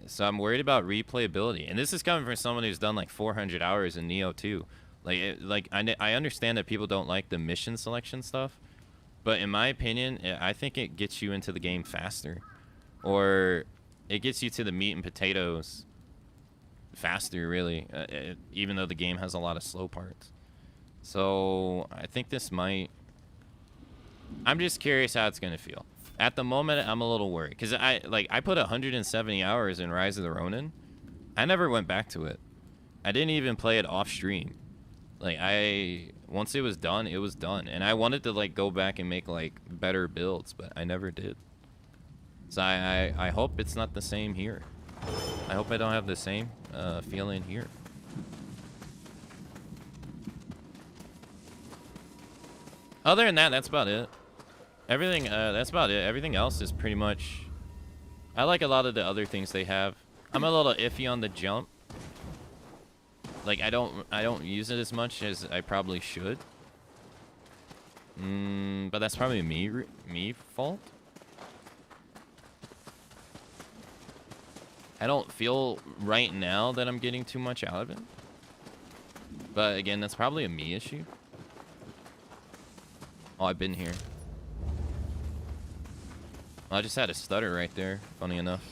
So I'm worried about replayability, and this is coming from someone who's done like 400 hours in Nioh 2. I understand that people don't like the mission selection stuff, but in my opinion, I think it gets you into the game faster, or it gets you to the meat and potatoes faster, really, even though the game has a lot of slow parts. So I think this might, I'm just curious how it's gonna feel. At the moment, I'm a little worried, because I put 170 hours in Rise of the Ronin. I never went back to it. I didn't even play it off stream. Like, once it was done, it was done. And I wanted to like go back and make like better builds, but I never did. So I hope it's not the same here. I hope I don't have the same feeling here. Other than that, that's about it. Everything, that's about it. Everything else is pretty much, I like a lot of the other things they have. I'm a little iffy on the jump. Like, I don't use it as much as I probably should. But that's probably me fault. I don't feel right now that I'm getting too much out of it. But again, that's probably a me issue. Oh, I've been here. I just had a stutter right there, funny enough.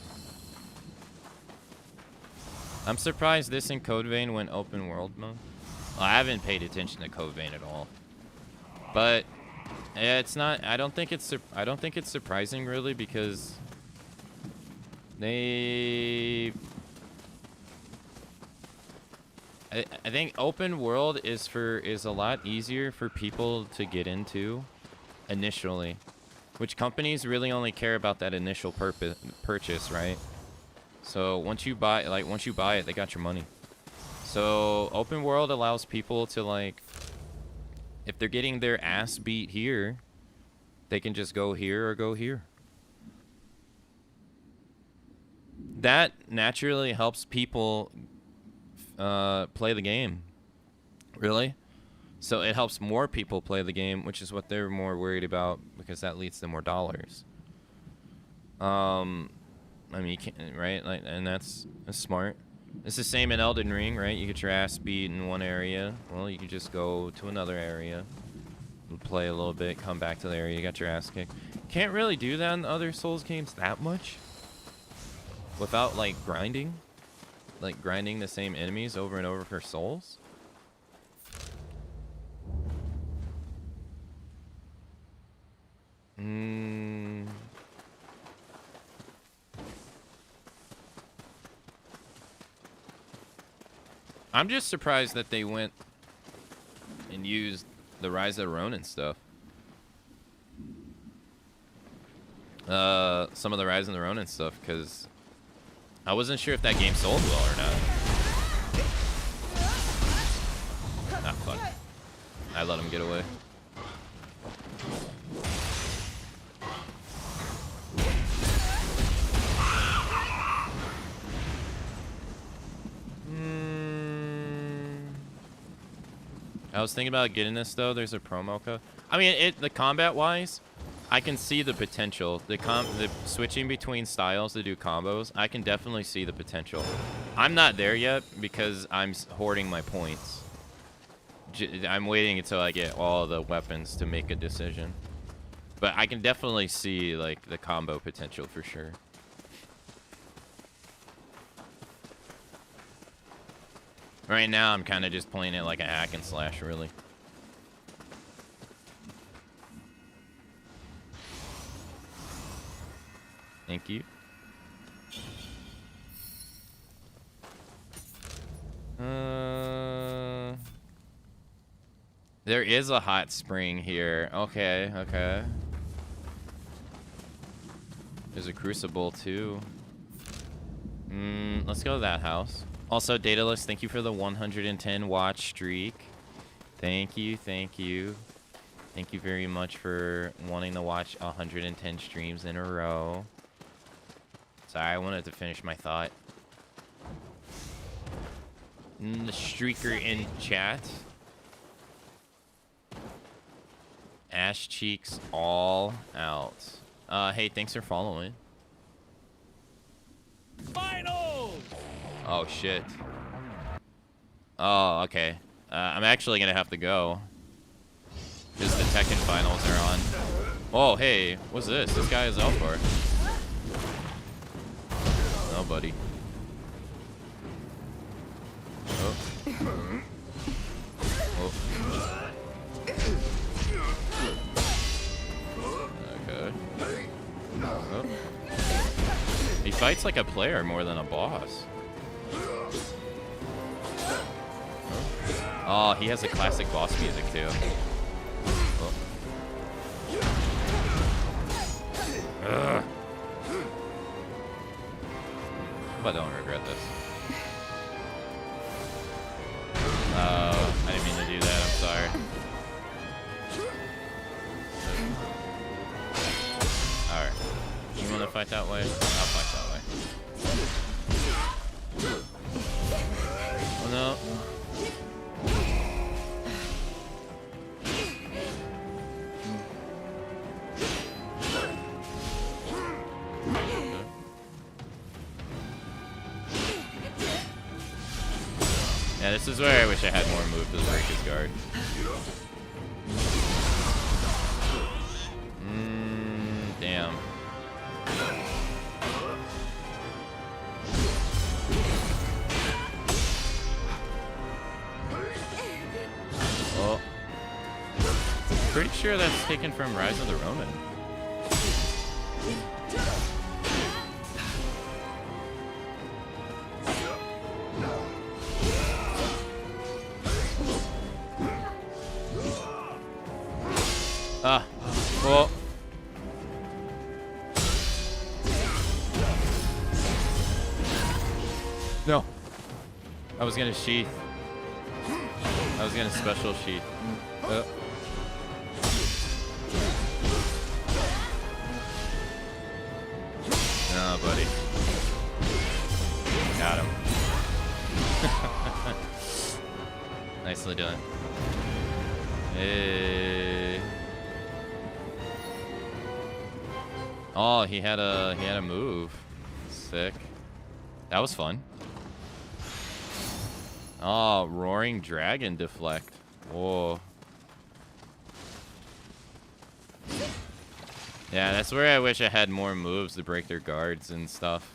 I'm surprised this in Code Vein went open world mode. Well, I haven't paid attention to Code Vein at all. But yeah, it's not, I don't think it's surprising really, because I think open world is a lot easier for people to get into initially, which companies really only care about that initial purchase, right? So once you buy it, they got your money. So open world allows people to, like, if they're getting their ass beat here, they can just go here or go here. That naturally helps people play the game, really. So it helps more people play the game, which is what they're more worried about, because that leads to more dollars. I mean, you can't, right? Like, and that's smart. It's the same in Elden Ring, right? You get your ass beat in one area. Well, you can just go to another area, play a little bit, come back to the area you got your ass kicked. Can't really do that in other Souls games that much without, like, grinding. Like, grinding the same enemies over and over for souls. I'm just surprised that they went and used the Rise of the Ronin stuff. Some of the Rise of the Ronin stuff, because I wasn't sure if that game sold well or not. Ah, fuck. I let him get away. I was thinking about getting this, though. There's a promo code. I mean, the combat-wise, I can see the potential. The switching between styles to do combos, I can definitely see the potential. I'm not there yet because I'm hoarding my points. I'm waiting until I get all the weapons to make a decision. But I can definitely see, like, the combo potential for sure. Right now, I'm kind of just playing it like a hack and slash, really. Thank you. There is a hot spring here. Okay, okay. There's a crucible, too. Let's go to that house. Also, Daedalus, thank you for the 110 watch streak. Thank you, thank you. Thank you very much for wanting to watch 110 streams in a row. Sorry, I wanted to finish my thought. The streaker in chat. Ash cheeks all out. Hey, thanks for following. Finals! Oh, shit. Oh, okay. I'm actually gonna have to go. Because the Tekken finals are on. Oh, hey. What's this? This guy is Elfar. Oh, buddy. Oh. Oh. Okay. Oh. He fights like a player more than a boss. Oh, he has a classic boss music too. Oh. Ugh. But don't regret this. Oh, I didn't mean to do that. I'm sorry. Alright. You want to fight that way? I'll fight that way. Oh no. Yeah, this is where I wish I had more move to break his guard. Damn. Oh. Pretty sure that's taken from Rise of the Ronin. was gonna sheath. I was gonna special sheath. Oh, buddy. Got him. Nicely done. Hey. Oh, he had a move. Sick. That was fun. Oh, roaring dragon deflect. Whoa. Yeah, that's where I wish I had more moves to break their guards and stuff.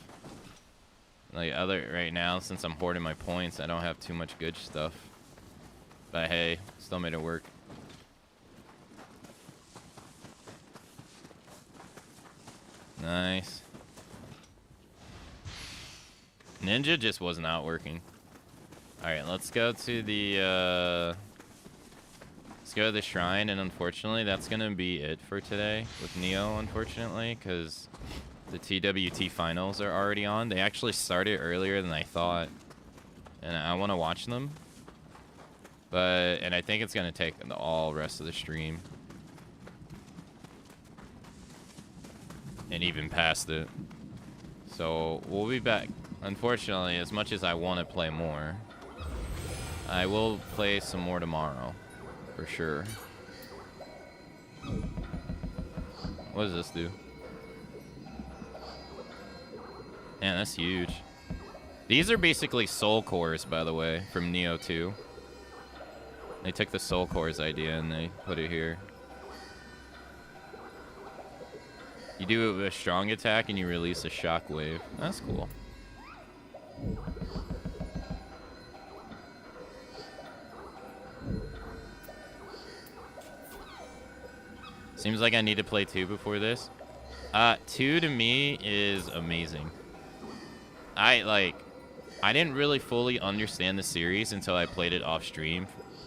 Like right now, since I'm hoarding my points, I don't have too much good stuff. But hey, still made it work. Nice. Ninja just was not working. Alright, let's go to the shrine, and unfortunately that's gonna be it for today with Nioh, unfortunately, because the TWT finals are already on. They actually started earlier than I thought, and I want to watch them. And I think it's gonna take all rest of the stream. And even past it. So we'll be back. Unfortunately, as much as I want to play more, I will play some more tomorrow, for sure. What does this do? Man, that's huge. These are basically soul cores, by the way, from Nioh 2. They took the soul cores idea and they put it here. You do it with a strong attack and you release a shockwave. That's cool. Seems like I need to play 2 before this. 2 to me is amazing. I didn't really fully understand the series until I played it off stream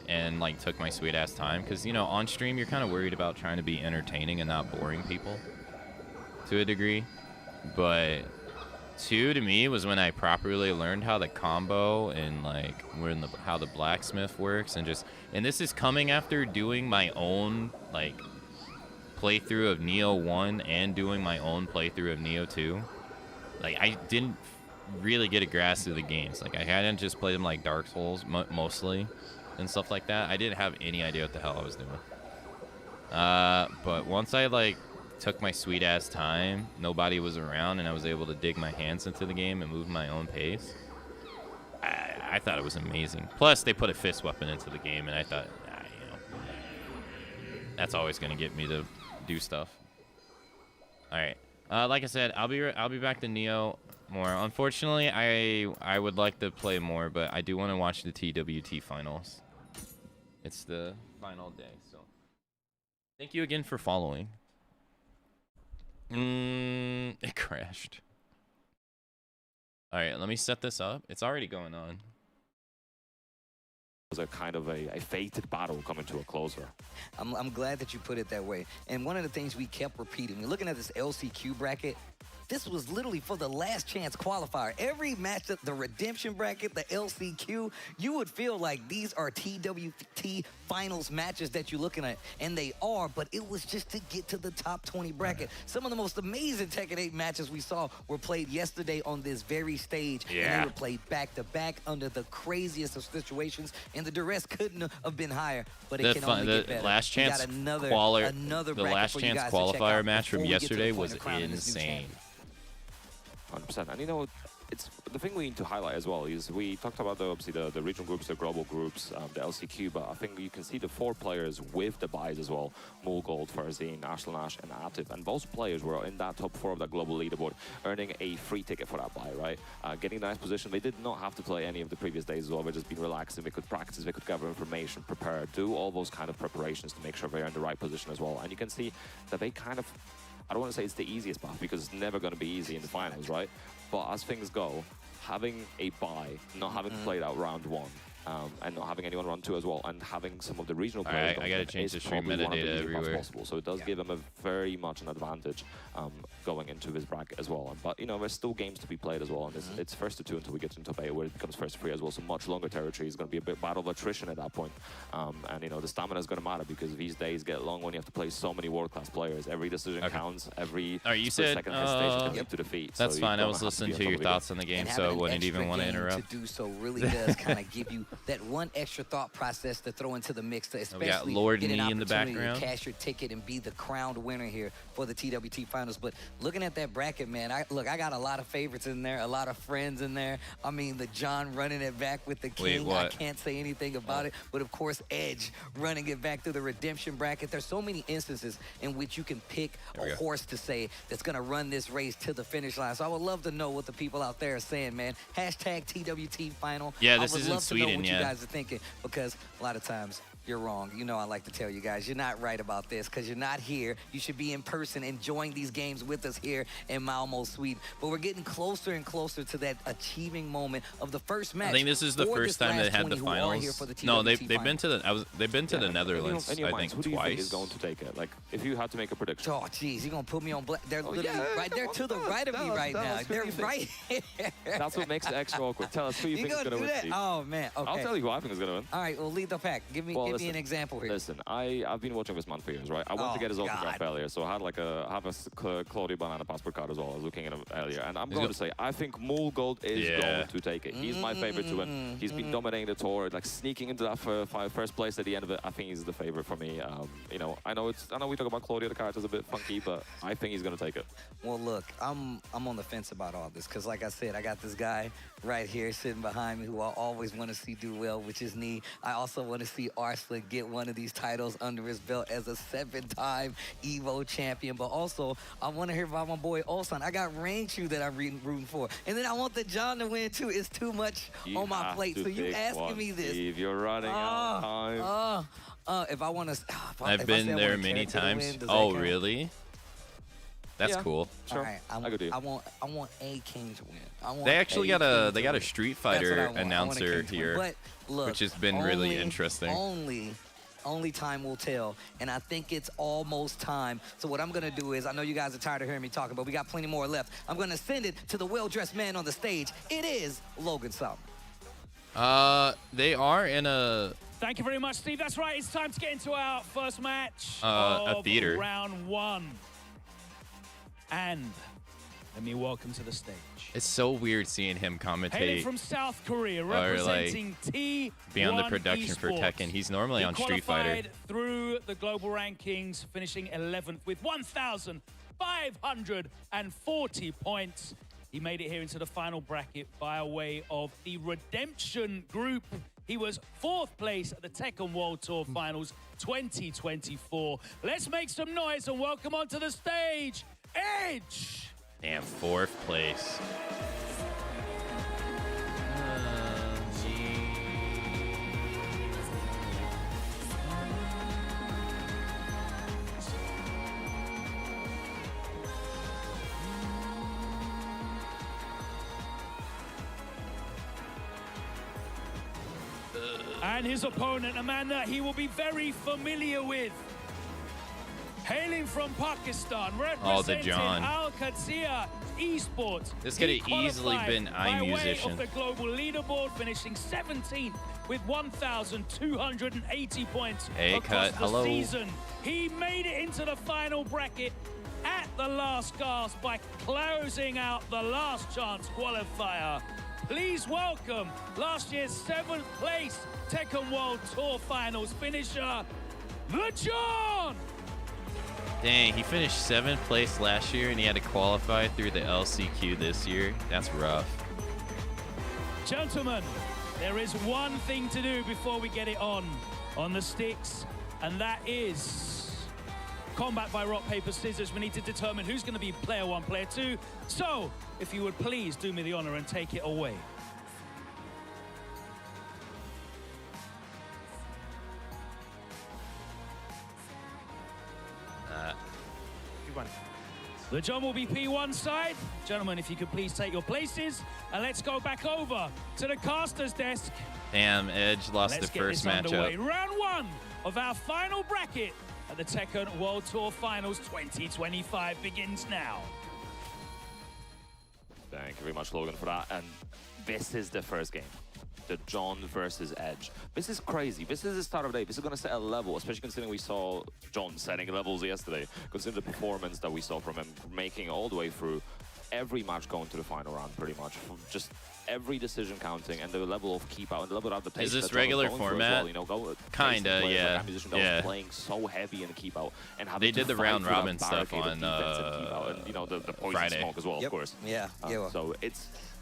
and like took my sweet ass time, because you know, on stream you're kind of worried about trying to be entertaining and not boring people to a degree. But 2 to me was when I properly learned how the combo and like how the blacksmith works, and this is coming after doing my own like playthrough of Nioh 1 and doing my own playthrough of Nioh 2. Like, I didn't really get a grasp of the games. Like, I hadn't just played them like Dark Souls mostly and stuff like that. I didn't have any idea what the hell I was doing. But once I like took my sweet ass time, nobody was around, and I was able to dig my hands into the game and move my own pace, I thought it was amazing. Plus, they put a fist weapon into the game, and I thought, you know, that's always going to get me to do stuff. All right. Like I said, I'll be back to Nioh more. Unfortunately, I would like to play more, but I do want to watch the TWT finals. It's the final day, so thank you again for following. It crashed. All right, let me set this up. It's already going on. Was a kind of a fated battle coming to a closer. I'm glad that you put it that way. And one of the things we kept repeating, we're looking at this LCQ bracket. This was literally for the last chance qualifier. Every match, the redemption bracket, the LCQ, you would feel like these are TWT finals matches that you're looking at. And they are, but it was just to get to the top 20 bracket. Some of the most amazing Tekken 8 matches we saw were played yesterday on this very stage. Yeah. And they were played back to back under the craziest of situations. And the duress couldn't have been higher, but it can only get better. The last chance qualifier match from yesterday was insane. 100%. And you know, it's the thing we need to highlight as well is we talked about obviously the regional groups, the global groups, the LCQ, but I think you can see the 4 players with the buys as well: Mulgold, Farzine, Ashlanash, and Atif. And those players were in that top 4 of that global leaderboard, earning a free ticket for that buy, right? Getting a nice position. They did not have to play any of the previous days as well. They've just been relaxing. They could practice, they could gather information, prepare, do all those kind of preparations to make sure they're in the right position as well. And you can see that they kind of, I don't want to say it's the easiest path because it's never going to be easy in the finals, right? But as things go, having a bye, not having played out round 1, and not having anyone round 2 as well, and having some of the regional players, I gotta change the stream metadata everywhere. Possible. So it does give them a very much an advantage going into this bracket as well. But you know, there's still games to be played as well, and it's first to 2 until we get into top 8, where it becomes first to 3 as well. So much longer territory. It's going to be a bit battle of attrition at that point. And you know, the stamina is going to matter because these days get long when you have to play so many world-class players. Every decision counts. Every you said second hesitation can lead to defeat. That's so fine. I was listening to your thoughts on the game, so I wouldn't even want to interrupt. To do so really does kind of give you that one extra thought process to throw into the mix, to especially we got Lord get an Knee in the opportunity background. to cash your ticket and be the crowned winner here for the TWT finals. But looking at that bracket, man, I got a lot of favorites in there, a lot of friends in there. I mean, the John running it back with the King. I can't say anything about it, but of course, Edge running it back through the redemption bracket. There's so many instances in which you can pick a horse to say that's going to run this race to the finish line. So I would love to know what the people out there are saying, man. Hashtag TWT final. Yeah, this I would is in love Sweden, to know what yeah. you guys are thinking, because a lot of times you're wrong. You know I like to tell you guys, you're not right about this because you're not here. You should be in person enjoying these games with us here in Malmo, Sweden. But we're getting closer and closer to that achieving moment of the first match. I think this is the first time they had the finals. No, they've been to the Netherlands. In your I minds, think who do you think is twice. going to take it? Like, if you had to make a prediction. Oh, jeez, you're going to put me on black. They're literally right there to the right of me right now. They're right here. That's what makes it extra awkward. Tell us who you think is going to win. Steve. Oh, man. Okay. I'll tell you who I think is going to win. All right, well, lead the pack. Give me an example here. Listen, I've been watching this man for years, right? I wanted to get his autograph earlier, so I had like a Claudio Banana passport card as well. I was looking at him earlier, and I'm going to say I think Mulgold is going to take it. He's my favorite to win. He's been dominating the tour, like sneaking into that first place at the end of it. I think he's the favorite for me. You know, I know we talk about Claudio, the character's a bit funky, but I think he's going to take it. Well, look, I'm on the fence about all this because, like I said, I got this guy right here sitting behind me who I always want to see do well, which is Nioh. I also want to see Arslan get one of these titles under his belt as a 7-time EVO champion. But also, I want to hear about my boy Ulsan. I got Rainchu that I'm rooting for. And then I want the John to win, too. It's too much on my plate. So you asking me this. Steve, you're running out of time. If I want to... I've been there many times. Oh, really? That's cool. Sure. All right, I want a king to win. They actually got a Street Fighter announcer here, but look, which has been really interesting. Only time will tell, and I think it's almost time. So what I'm gonna do is, I know you guys are tired of hearing me talking, but we got plenty more left. I'm gonna send it to the well-dressed man on the stage. It is Logan Solomon. They are in a... Thank you very much, Steve. That's right. It's time to get into our first match a theater. Round 1. And let me welcome to the stage. It's so weird seeing him commentate. Hailing from South Korea, representing T1 be on the production for Esports. Tekken. He's normally on Street Fighter. Qualified through the global rankings, finishing 11th with 1,540 points. He made it here into the final bracket by way of the Redemption Group. He was 4th place at the Tekken World Tour Finals 2024. Let's make some noise and welcome onto the stage, Edge! Damn, 4th place. And his opponent, a man that he will be very familiar with. Hailing from Pakistan, representing Akamatzu Esports. This could have easily been iMusician. Of the global leaderboard, finishing 17th with 1,280 points across the season. He made it into the final bracket at the last gasp by closing out the last chance qualifier. Please welcome last year's 7th place Tekken World Tour Finals finisher, the John! Dang, he finished 7th place last year and he had to qualify through the LCQ this year. That's rough. Gentlemen, there is one thing to do before we get it on the sticks, and that is combat by rock, paper, scissors. We need to determine who's going to be player 1, player 2. So, if you would please do me the honor and take it away. The John will be P1 side. Gentlemen, if you could please take your places, and let's go back over to the caster's desk. Damn, Edge lost the first matchup. Round 1 of our final bracket at the Tekken World Tour Finals 2025 begins now. Thank you very much, Logan, for that. And this is the first game. The John versus Edge. This is crazy. This is the start of the day. This is going to set a level, especially considering we saw John setting levels yesterday. Consider the performance that we saw from him, making all the way through every match going to the final round, pretty much. Just every decision counting, and the level of keep out, and the level of the pace. Is this that regular John was going format? through as well, you know, Kinda, yeah. Like Ambition that was playing so heavy in the keep out, and They did the round robin stuff on and, you know, the poison Friday. smoke as well, Yep. of course. Yeah. So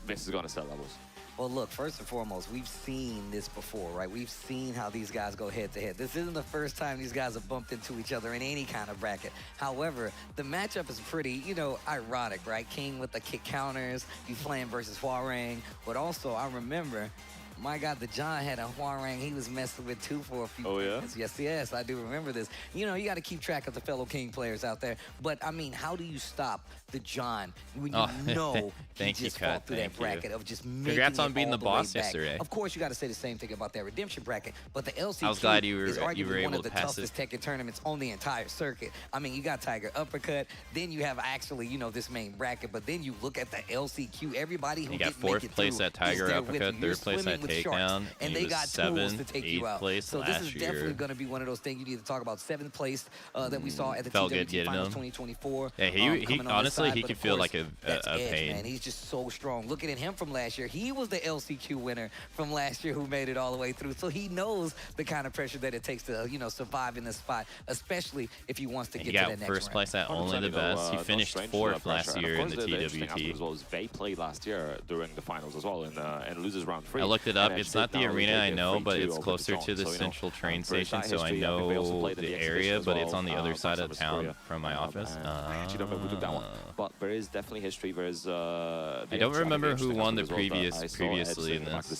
this is going to set levels. Well, look, first and foremost, we've seen this before, right? We've seen how these guys go head-to-head. This isn't the first time these guys have bumped into each other in any kind of bracket. However, the matchup is pretty, you know, ironic, right? King with the kick counters, you playing versus Hwarang. But also, I remember, my God, the John had a Hwarang he was messing with too for a few minutes. Yes, I do remember this. You know, you got to keep track of the fellow King players out there. But, I mean, how do you stop the John when you know he just fought through that bracket of just making Congrats on it beating all the way boss back. yesterday. Of course, you got to say the same thing about that redemption bracket. But the LCQ I was glad you is were arguably one able of the to pass toughest it. Tekken tournaments on the entire circuit. I mean, you got Tiger Uppercut, then you have actually, you know, this main bracket, but then you look at the LCQ. Everybody who You got didn't make it fourth place through at Tiger is there with Uppercut, you. You're third place swimming at with sharks, Takedown, and he they was got tools to 7th, take you 8th out. place So this is last definitely year. going to be one of those things you need to talk about. 7th place that we saw at the Felt good TWT getting Finals him. 2024. Yeah, he coming on this honestly, side, he but could of feel course, like that's a Edge, pain. man. He's just so strong. Looking at him from last year, he was the LCQ winner from last year who made it all the way through. So he knows the kind of pressure that it takes to, you know, survive in this spot, especially if he wants to And get he to got that next first round. place at only the best. He finished 4th last year in the TWT. As well as they played last year during the finals as well, and loses round 3. I looked it up. And It's Edge not did the now arena I take a know, but 3-2 it's over closer John. to the So, you know, central train for his station, so I history, think they also know played in the exhibition area, as but it's well, on the other back side in of South town Korea. from my office. I actually don't know who took that one, but there is definitely history. There's I don't remember who won the previously in this.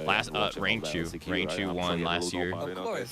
Last Rangchu won last year. Of course.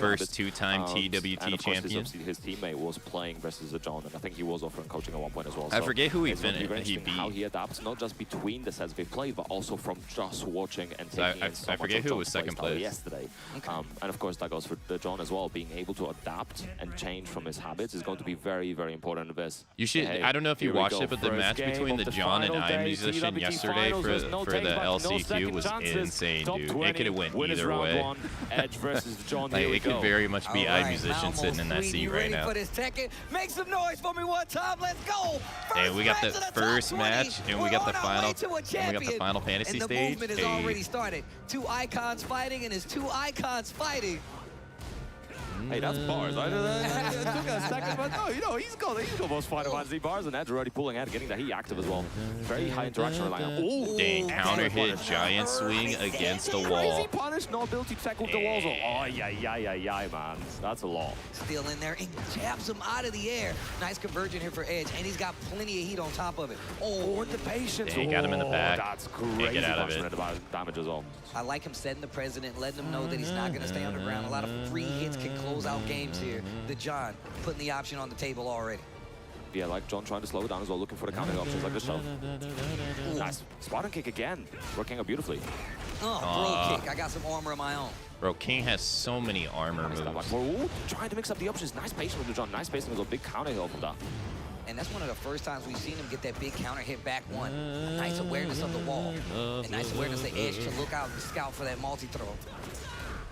First two-time TWT champion. His teammate was playing versus John, and I think he was offering coaching at one point as well. I forget who he it's going to be very he interesting how beat. he adapts, not just between the sets they played, but also from just watching and So taking in so I much forget of who John's was second playstyle place. yesterday. And of course, that goes for the John as well. Being able to adapt and change from his habits is going to be very, very important in this. You should. Hey, I don't know if you here we watched go. it, but the First match game between of the John and final I day, musician TWT yesterday finals, no for the take back, no LCQ second was chances. insane, Top dude. 20, It could have went winners either round way. 1, Edge versus John. Like, Here we it could go. very much be All I right, musician Malmo sitting in that Sweet, seat you right ready now. for this Tekken? Make some noise for me one time. Let's go. Hey, we got the First match of first top match, 20. and we got the We're on our way final, to a and we got the champion. final fantasy And the stage. movement has Hey. already started. 2 icons fighting, and it's 2 icons fighting. Hey, that's bars. It took a second, but no, you know, he's got most Final Fantasy bars, and Edge already pulling ahead, getting the heat active as well. Very high interaction reliant. Oh, Dang, counter hit, giant swing against the wall. Crazy punish, no ability to tackle the walls. Oh, yeah, man. That's a lot. Still in there and jabs him out of the air. Nice conversion here for Edge, and he's got plenty of heat on top of it. Oh, and the patience. Dang, got him in the back. That's Can't crazy. get out of it. Damage as well. I like him setting the precedent, letting him know that he's not going to stay on the ground. A lot of free hits can close out games here. The John putting the option on the table already. Yeah, like John trying to slow it down as well, looking for the counter options like this shove. Nice. Spartan kick again. Working out beautifully. Throw kick. I got some armor of my own. Bro, King has so many armor Nice moves. Ooh, trying to mix up the options. Nice patience with the John. Nice patience with a big counter hill from that. And that's one of the first times we've seen him get that big counter hit back one. A nice awareness of the wall. A nice awareness of the Edge to look out and scout for that multi-throw.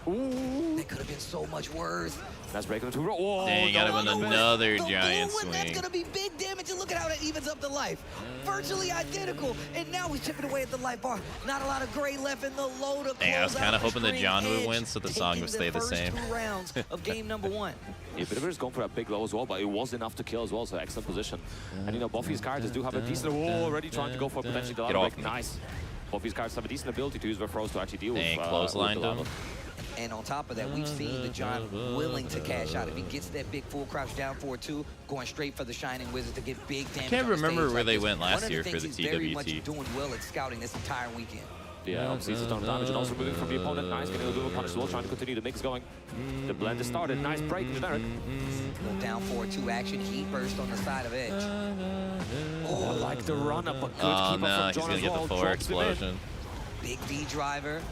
Ooh. That could have been so much worse. That's breaking the 2. Oh, Dang, got him with another The giant blue one, that's swing. going to be big damage, and look at how that evens up the life. Virtually identical, and now he's chipping away at the life bar. Not a lot of gray left in the low to Dang, I was close kind out of hoping that string. John would Edge win, so the song would stay the same. First 2 rounds of game number 1. Yeah, but is going for that big low as well, but it was enough to kill as well, so excellent position. And you know, Buffy's characters do have a decent... Oh, already trying to go for potentially the Get off break. me. Nice. Buffy's characters have a decent ability to use their throws to actually deal Dang, with... clotheslined with the him. lava. And on top of that, we've seen the John willing to cash out. If he gets that big full crouch down 4-2, going straight for the Shining Wizard to get big damage. can't on the remember stage where like they this. went last One of year the for things the he's very much TWT. doing well at scouting this entire weekend. Yeah, obviously it's on damage and also moving from the opponent. Nice, getting a little punish as well, trying to continue the mix going. The blend is started. Nice break, generic. Little down 4-2 action, heat burst on the side of Edge. Oh, I like the run up, but good Oh keep no, up he's from John gonna as get well. the 4 Drops him in. Big explosion. V driver.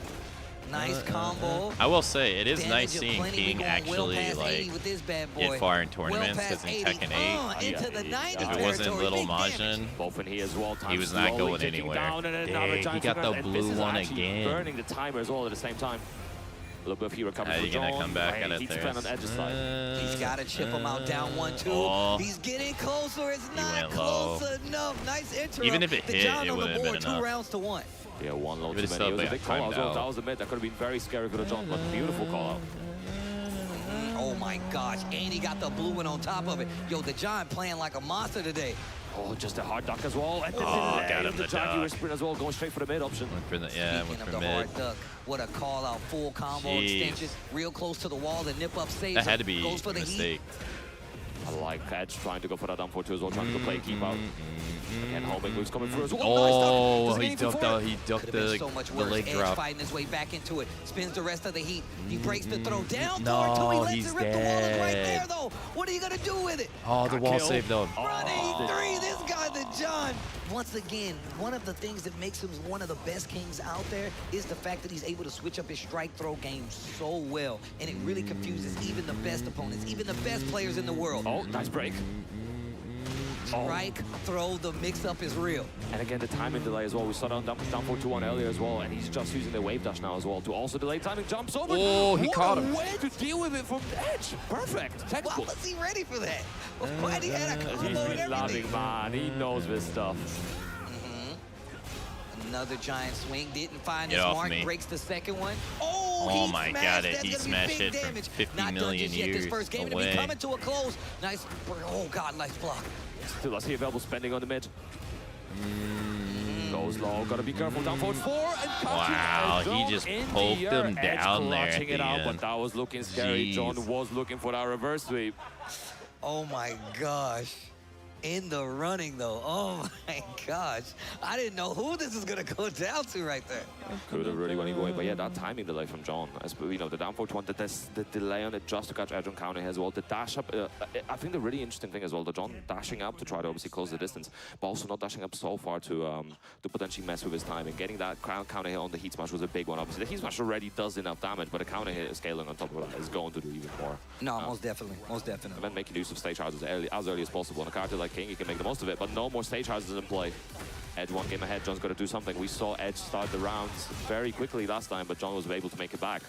Nice combo. I will say, it is Damage nice of seeing plenty. We King going actually well past 80 like with this bad boy. get far in tournaments, Well because past in 80. Tekken 8, Into the 90 if it wasn't territory. Little Big damage. Majin, Both in here as well. he was not going anywhere. Dang, he got the blue one again. Burning the timer as well at the same time. A little bit of hero coverage. How are you gonna come back out of He's there? playing on Edge's side. He's got to chip him out down 1-2. Oh. He's getting closer. It's not went low. close enough. Nice interrupt. Even if it The hit, John it on the wouldn't have board, been 2 enough. rounds to 1. Yeah, one low If too it's many. still It was a been big call out as well. timed That out. was a mid. That could have been very scary for the John, but beautiful call out. Oh my gosh, and he got the blue one on top of it. Yo, the John playing like a monster today. Oh, just a hard duck as well. And got him the the Jaguar duck. sprint as well, going straight for the mid option. Went for the, yeah, Speaking went of for the mid. hard duck, what a call out, full combo Jeez. extension, real close to the wall, the nip up saves That him, had to be goes for a the mistake. I like Edge trying to go for that down 4-2 as well, trying to play keep out. And homing moves coming through as well. Oh, Nice duck. he ducked out. He ducked Could have been the, so much the worse. leg Edge drop. fighting his way back into it, spins the rest of the heat. He breaks the throw down. No, 4-2, he lets he's it rip the wall. It's right dead. there though. What are you gonna do with it? Oh, the wall kill. saved them. Running 3, this guy, the John. Once again, one of the things that makes him one of the best kings out there is the fact that he's able to switch up his strike throw game so well. And it really confuses even the best opponents, even the best players in the world. Oh, nice break. Strike, throw, the mix-up is real. And again, the timing delay as well. We saw down 4-2-1 earlier as well, and he's just using the wave dash now as well to also delay timing. Jumps over. Oh, he What caught a him. way to deal with it from Edge. Perfect. Why Textbook. was he ready for that? Why he had a He's combo and been everything? loving, man. He knows this stuff. Another giant swing, didn't find Get his off mark, me. breaks the second one. Oh, Oh he my smashed. God, That's he gonna be smashed big it from damage. 50 Not done million just yet. This years first game to away. be coming to a close. Nice, oh God, nice block. Still, I see available spending on the mid. Goes low, gotta be careful. Down forward 4 and catching Wow, Edge he on just in poked the air. him Edge down there at clutching it the out, end. but that was looking scary. Jeez. John was looking for that reverse sweep. Oh my gosh. In the running though. Oh my gosh. I didn't know who this is gonna go down to right there. Could have really went either way, but yeah, that timing delay from John, you know, the down forward one, the delay on it just to catch Edge on counter as well, the dash up, I think the really interesting thing as well, the John dashing up to try to obviously close the distance, but also not dashing up so far to potentially mess with his timing. Getting that counter hit on the heat smash was a big one, obviously. The heat smash already does enough damage, but a counter hit scaling on top of that is going to do even more. No, most definitely, most And definitely. then making use of stage houses as early as possible. On a character like King, you can make the most of it, but no more stage houses in play. Edge one game ahead, John's got to do something. We saw Edge start the rounds very quickly last time, but John was able to make it back.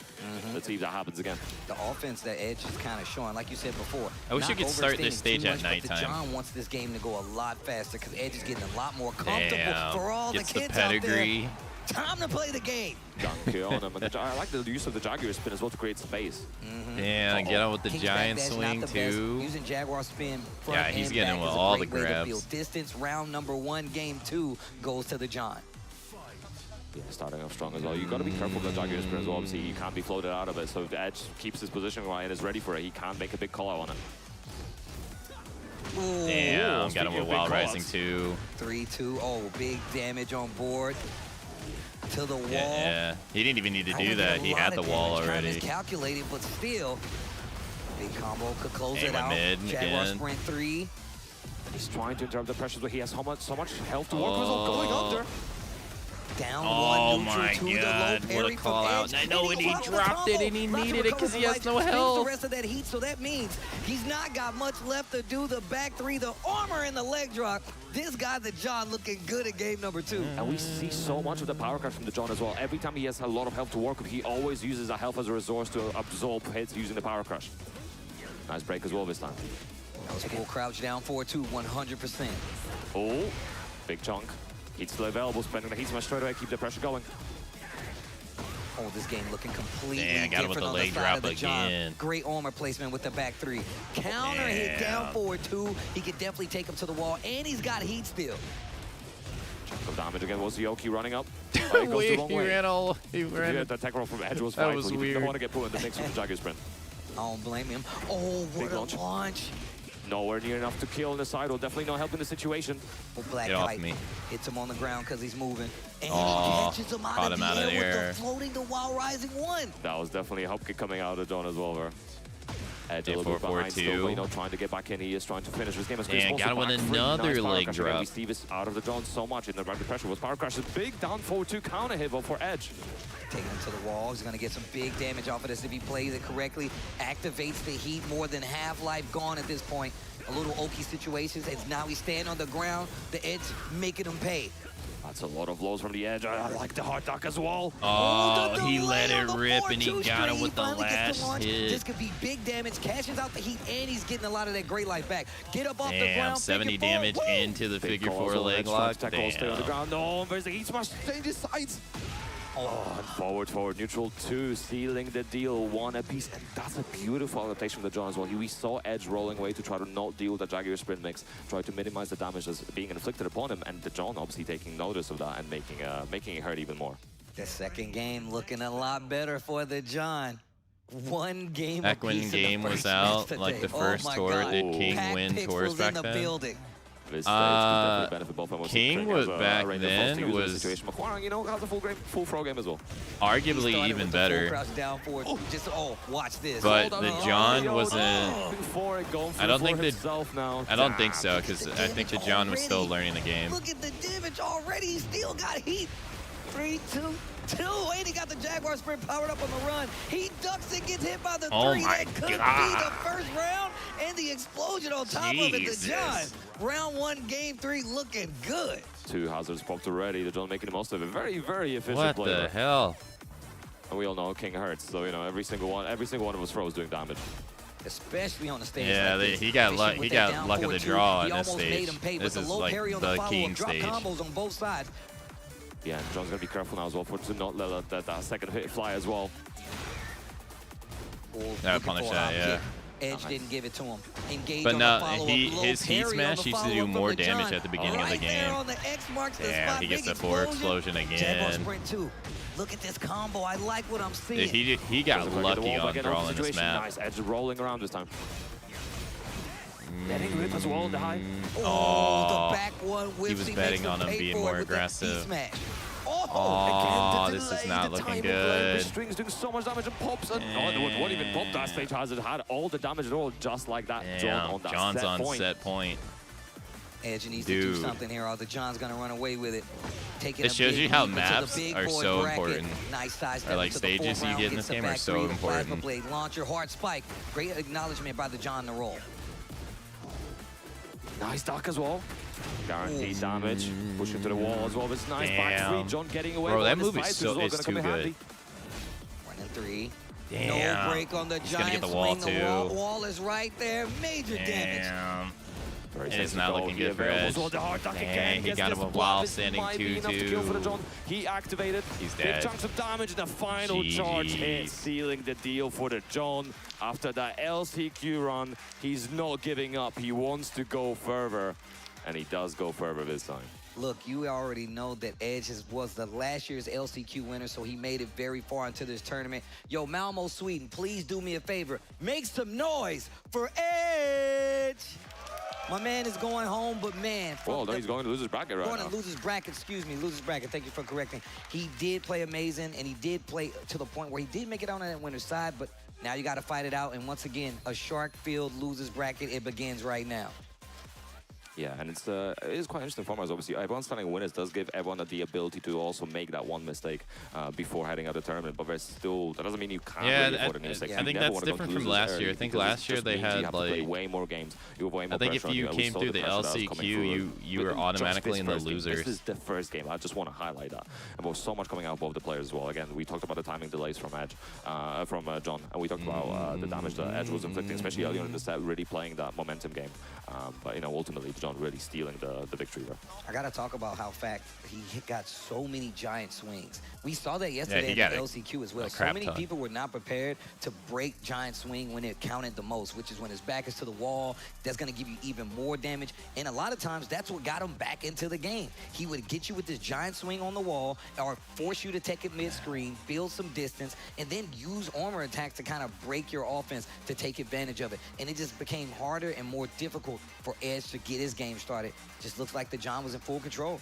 Let's see if that happens again. The offense that Edge is kind of showing, like you said before. I wish not you could start this overextending stage too at much, but nighttime. John wants this game to go a lot faster because Edge is getting a lot more comfortable Damn, for all the gets the kids out there. pedigree. Time to play the game. Dunk on him. And I like the use of the Jaguar spin as well to create space. Yeah, get on with the King's giant back dash, swing not the best. too. Using Jaguar spin front Yeah, he's and getting back with is a all the great way to grabs. build distance. Round number 1, game 2 goes to the John. Yeah, starting off strong as well. You got to be careful with the Jaguar spin as well. Obviously, you can't be floated out of it. So if Edge keeps his position right and is ready for it, he can't make a big call out on it. Ooh, Damn, got speaking him of with big Wild calls. Rising too. 3-2. Oh, big damage on board. To the wall. Yeah, he didn't even need to That do would that. be a He lot had of the wall damage. Kind of already. miscalculated, but still, big combo could close Hey, it went out. mid Jaguar again. sprint 3. He's trying to interrupt the pressures, but he has so much health to work with. Going under. Down Oh 1, neutral my 2, the low God, parry what a from call out. Edge. I know, And and he goes out with a dropped it combo. and he Lots of needed it 'cause he recovery has from no Light. Spins health. the rest of that heat, so that means he's not got much left to do the back 3, the armor and the leg drop. This guy, the John, looking good at game number 2. And we see so much of the power crush from the John as well. Every time he has a lot of health to work with, he always uses that health as a resource to absorb hits using the power crush. Nice break as well this time. That was full crouch down 4-2, 100%. Oh, big chunk. He's still available, spending the heat smash straight away, keep the pressure going. Oh, this game looking completely Damn, got him different with the on leg the side drop of the John. again. Great armor placement with the back 3. Counter hit down Damn. 4-2. He could definitely take him to the wall, and he's got heat still. Chunk of damage again. Was Yoki running up? Oh, he goes the Wait, wrong he way. ran all. He Yeah, ran. the attack roll from Edge was That fine, was but he weird. didn't want to get put in the mix with the Jaguar sprint. I don't blame him. Oh, what Big a launch. launch. Nowhere near enough to kill on the side, or definitely not helping the situation. Oh, Black Get off Knight me. hits him on the ground because he's moving. And Oh, he catches him out caught of him out the of air the with air. the floating the Wild Rising 1. That was definitely a hop kick coming out of John as well, bro. Edge a little bit behind still, but, you know, trying to get back in. He is trying to finish this game as quick as possible. And got with another leg drop. We see this out of the John so much in the rapid pressure. Was Power Crash a big down forward 2 counter hit for Edge. Taking him to the wall. He's going to get some big damage off of this if he plays it correctly. Activates the heat. More than half life gone at this point. A little Oki situations, and now he's standing on the ground. The Edge making him pay. That's a lot of blows from the Edge. I like the hard duck as well. Oh, he let it rip, and he got him with the last hit. This could be big damage. Cashes out the heat, and he's getting a lot of that great life back. Get up off the ground. 70 damage into the figure 4 leg lock. Stay on the ground. No, there's the heat smash. Changes sides. Oh, and forward, neutral 2, sealing the deal, 1 apiece. And that's a beautiful adaptation from the John as well. We saw Edge rolling away to try to not deal with the Jaguar sprint mix, try to minimize the damage that's being inflicted upon him, and the John obviously taking notice of that and making it hurt even more. The second game looking a lot better for the John. 1 game back when game was out, like the first tour, did King win tours back then? King was back then was, you know, has a full throw game as well. Arguably even better. Watch this. But the John wasn't. I don't think so, because I think the John was still learning the game. Look at the damage already. He still got heat. 3, 2, 2. And he got the Jaguar sprint powered up on the run. He ducks and gets hit by the 3. That could be the first round. And the explosion on top of it. The John. Round 1, game 3 looking good. 2 hazards popped already. The John making the most of it. Very, very efficient player. What the hell? And we all know King hurts. So, you know, every single one of his throws doing damage. Especially on the stage. Yeah, like he got luck. He got luck of the draw in this stage. This is like the King stage. Combos on both sides. Yeah, and John's gonna be careful now as well to not let that second hit fly as well. Punish that, yeah. Edge didn't give it to him. Engage but on no, the his heat smash used to do more damage at the beginning of the game. Damn, he gets the 4 explosion again. Look at this combo. I like what I'm seeing. He got lucky on drawing this map. Nice Edge rolling around this time. Betting rip as well in the high. Oh, the back one with he was betting on him being more aggressive. Oh, again, this is not looking good. Strings doing so much damage and pops. And it won't even pop that stage has it had all the damage at all, just like that. John's on set point. Edge needs to do something here, or the John's gonna run away with it. It shows you how maps are so important. Nice size or like stages you get in this game are so important. Blade launcher, hard spike. Great acknowledgement by the John to roll. Nice duck as well. Guaranteed damage. Pushing to the wall as well. This nice back 3. John getting away. Bro, that move is too good. 1 and 3. Damn. No break on the giant wall swing. Too. The wall is right there. Major damage. And it's not looking good for Edge. Dang, he got him while standing 2-2. He activated. He's dead. Big chunks of damage in the final charge hit, sealing the deal for the John. After that LCQ run, he's not giving up. He wants to go further, and he does go further this time. Look, you already know that Edge was the last year's LCQ winner, so he made it very far into this tournament. Yo, Malmo Sweden, please do me a favor. Make some noise for Edge! My man is going home, but man. Well, no, he's going to lose his bracket right now. Going to lose his bracket, excuse me, lose his bracket. Thank you for correcting. He did play amazing, and he did play to the point where he did make it on that winner's side, but now you got to fight it out. And once again, a Shark-filled losers bracket. It begins right now. Yeah, and it is quite interesting for us. Obviously, everyone starting winners does give everyone the ability to also make that one mistake before heading out the tournament. But there's still, that doesn't mean you can't really afford any mistakes. I think that's different from last year. I think last year they had like play way more games. You have way more I think if you came through the LCQ, you were automatically in the losers. This is the first game. I just want to highlight that. And there was so much coming out of both the players as well. Again, we talked about the timing delays from Edge, from John, and we talked about the damage that Edge was inflicting, especially early on in the set, really playing that momentum game. But you know, ultimately, John really stealing the victory there. I gotta talk about how he got so many giant swings. We saw that yesterday at the LCQ as well. So many people were not prepared to break giant swing when it counted the most, which is when his back is to the wall. That's gonna give you even more damage. And a lot of times that's what got him back into the game. He would get you with this giant swing on the wall or force you to take it mid-screen, build some distance, and then use armor attacks to kind of break your offense to take advantage of it. And it just became harder and more difficult for Edge to get his game started. Just looks like the John was in full control.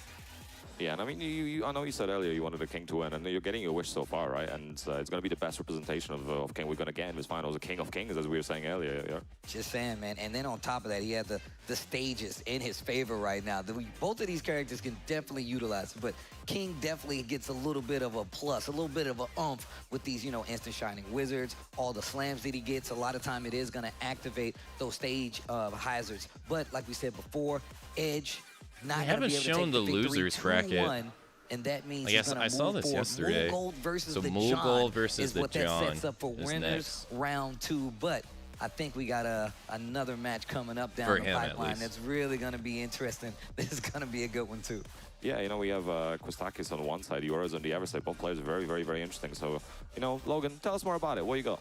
Yeah, and I mean, I know you said earlier you wanted a king to win, and you're getting your wish so far, right? And it's going to be the best representation of king we're going to get in this finals, a king of kings, as we were saying earlier. Yeah. Just saying, man. And then on top of that, he had the stages in his favor right now. Both of these characters can definitely utilize it, but King definitely gets a little bit of a plus, a little bit of a oomph with these, you know, instant shining wizards, all the slams that he gets. A lot of time it is going to activate those stage hazards. But like we said before, Edge, not going to be able to take the losers bracket. And that means I guess I saw this yesterday. Gold versus so the Gold versus is the what John that sets up for winners round 2. But I think we got another match coming up down the pipeline that's really going to be interesting. This is going to be a good one too. Yeah, you know, we have Kostakis on one side, Yours on the other side. Both players are very, very, very interesting. So, you know, Logan, tell us more about it. What you got?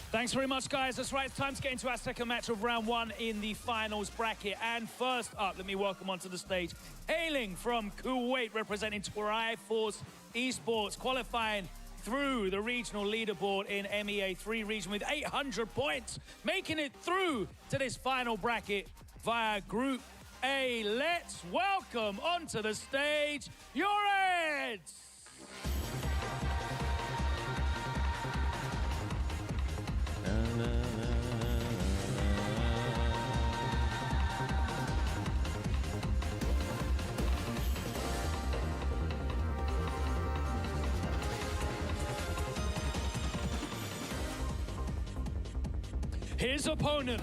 Thanks very much, guys. That's right. It's time to get into our second match of round 1 in the finals bracket. And first up, let me welcome onto the stage, hailing from Kuwait, representing Triforce Esports, qualifying through the regional leaderboard in MEA3 region with 800 points, making it through to this final bracket via Group A. Let's welcome onto the stage, Yours! His opponent,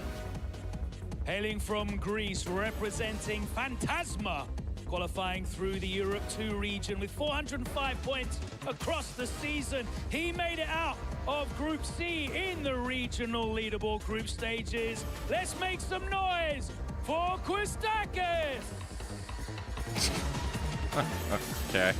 hailing from Greece, representing Phantasma, qualifying through the Europe 2 region with 405 points across the season. He made it out of Group C in the regional leaderboard group stages. Let's make some noise for Kostakis! Okay.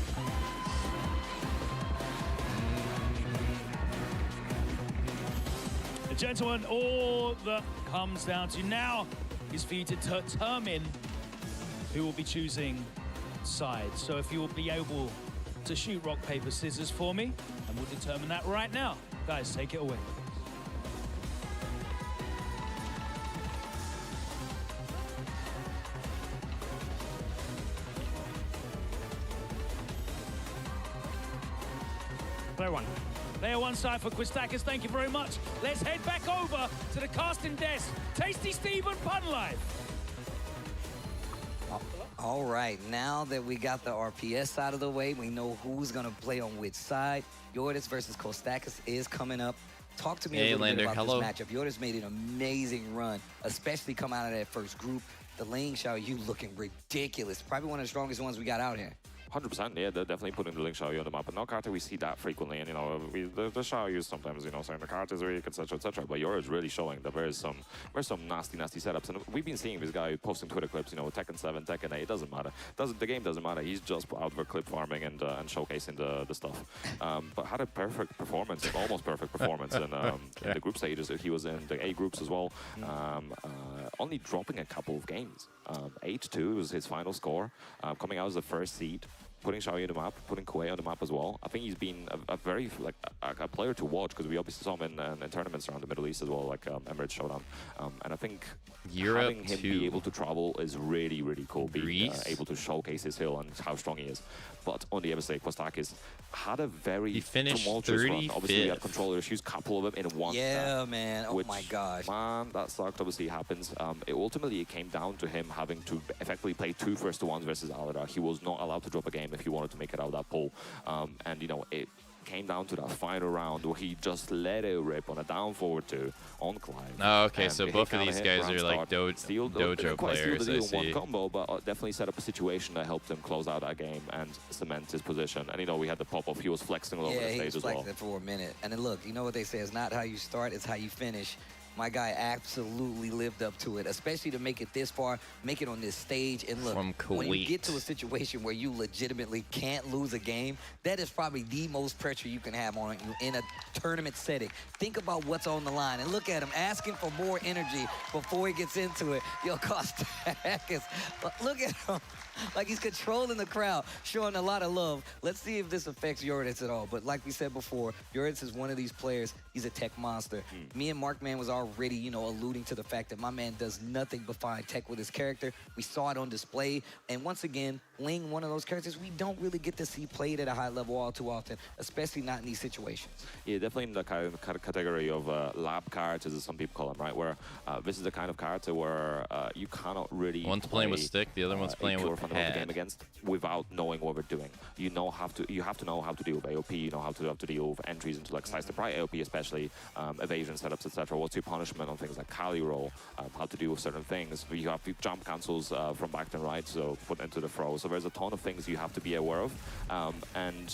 Gentlemen, all that comes down to now is for you to determine who will be choosing sides. So if you will be able to shoot rock, paper, scissors for me, and we'll determine that right now. Guys, take it away. Player 1. Player 1 side for Kostakis, thank you very much. Let's head back over to the casting desk. Tasty Steve and Pun Life. All right, now that we got the RPS side of the way, we know who's going to play on which side. Yoris versus Kostakis is coming up. Talk to me a little bit about this matchup. Yoris made an amazing run, especially coming out of that first group. The Ling Xiaoyu looking ridiculous. Probably one of the strongest ones we got out here. 100%, yeah, they're definitely putting the Ling Xiaoyu on the map. But now Carter, we see that frequently, and you know, the Xiaoyu sometimes, you know, saying the Carter is weak, etc., etc. But Yoris really showing that there's some nasty setups, and we've been seeing this guy posting Twitter clips, you know, Tekken 7, Tekken 8, it doesn't matter. The game doesn't matter. He's just out there clip farming and showcasing the stuff. But had a perfect performance, almost perfect performance in the group stages. He was in the A groups as well, only dropping a couple of games. 8-2 was his final score, coming out as the first seed. Putting Xiaoyu on the map, putting Kuwait on the map as well. I think he's been a very, like, a player to watch, because we obviously saw him in tournaments around the Middle East as well, like Emirates Showdown. And I think having him be able to travel is really, really cool, being able to showcase his skill and how strong he is. But on the other side, Kostakis had a very tumultuous run. Obviously, he had controller issues, couple of them in one. Yeah, man. Oh my gosh. Man, that sucked. Obviously, it happens. Ultimately, it came down to him having to effectively play 2 1-1s versus Aladar. He was not allowed to drop a game if he wanted to make it out of that pool. And, you know, it came down to that final round where he just let it rip on a down forward 2 on Clive. Oh, okay, so both of these guys are like dojo players, I see. One combo, but definitely set up a situation that helped him close out that game and cement his position. And, you know, we had the pop-off. He was flexing all over the stage as well. Yeah, he was flexing for a minute. And then look, you know what they say, it's not how you start, it's how you finish. My guy absolutely lived up to it, especially to make it this far, make it on this stage. And look, when you get to a situation where you legitimately can't lose a game, that is probably the most pressure you can have on you in a tournament setting. Think about what's on the line. And look at him asking for more energy before he gets into it. Yo, Kostakis, look at him. Like he's controlling the crowd, showing a lot of love. Let's see if this affects Rudeness at all. But like we said before, Rudeness is one of these players. He's a tech monster. Me and Markman was already, you know, alluding to the fact that my man does nothing but find tech with his character. We saw it on display. And once again, Ling, one of those characters we don't really get to see played at a high level all too often, especially not in these situations. Yeah, definitely in the kind of category of lab characters, as some people call them, right? Where this is the kind of character where you cannot really One's playing with stick, the other one's playing with fundamental game against without knowing what we're doing. You have to know how to deal with AOP. You know how to deal with entries into like slice the right AOP, especially evasion setups, etc. What's your punishment on things like Kali roll? How to deal with certain things. You have jump cancels from back and right, so put into the throw. So there's a ton of things you have to be aware of, and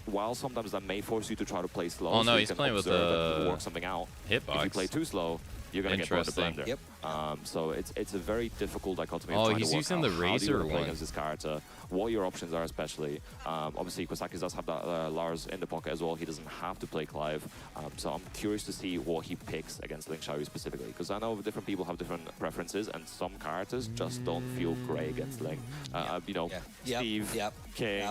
while sometimes that may force you to try to play slow, oh no, so he's playing with the work something out. Hitbox. If you play too slow, you're gonna get burned the blender. Yep. So it's a very difficult dichotomy. Oh, of he's to work using out the how do you razor play one. against this character, what your options are, especially. Obviously, Kostakis does have that Lars in the pocket as well. He doesn't have to play Clive. So I'm curious to see what he picks against Ling Xiaoyu specifically, because I know different people have different preferences, and some characters just don't feel great against Ling. You know, Steve, King,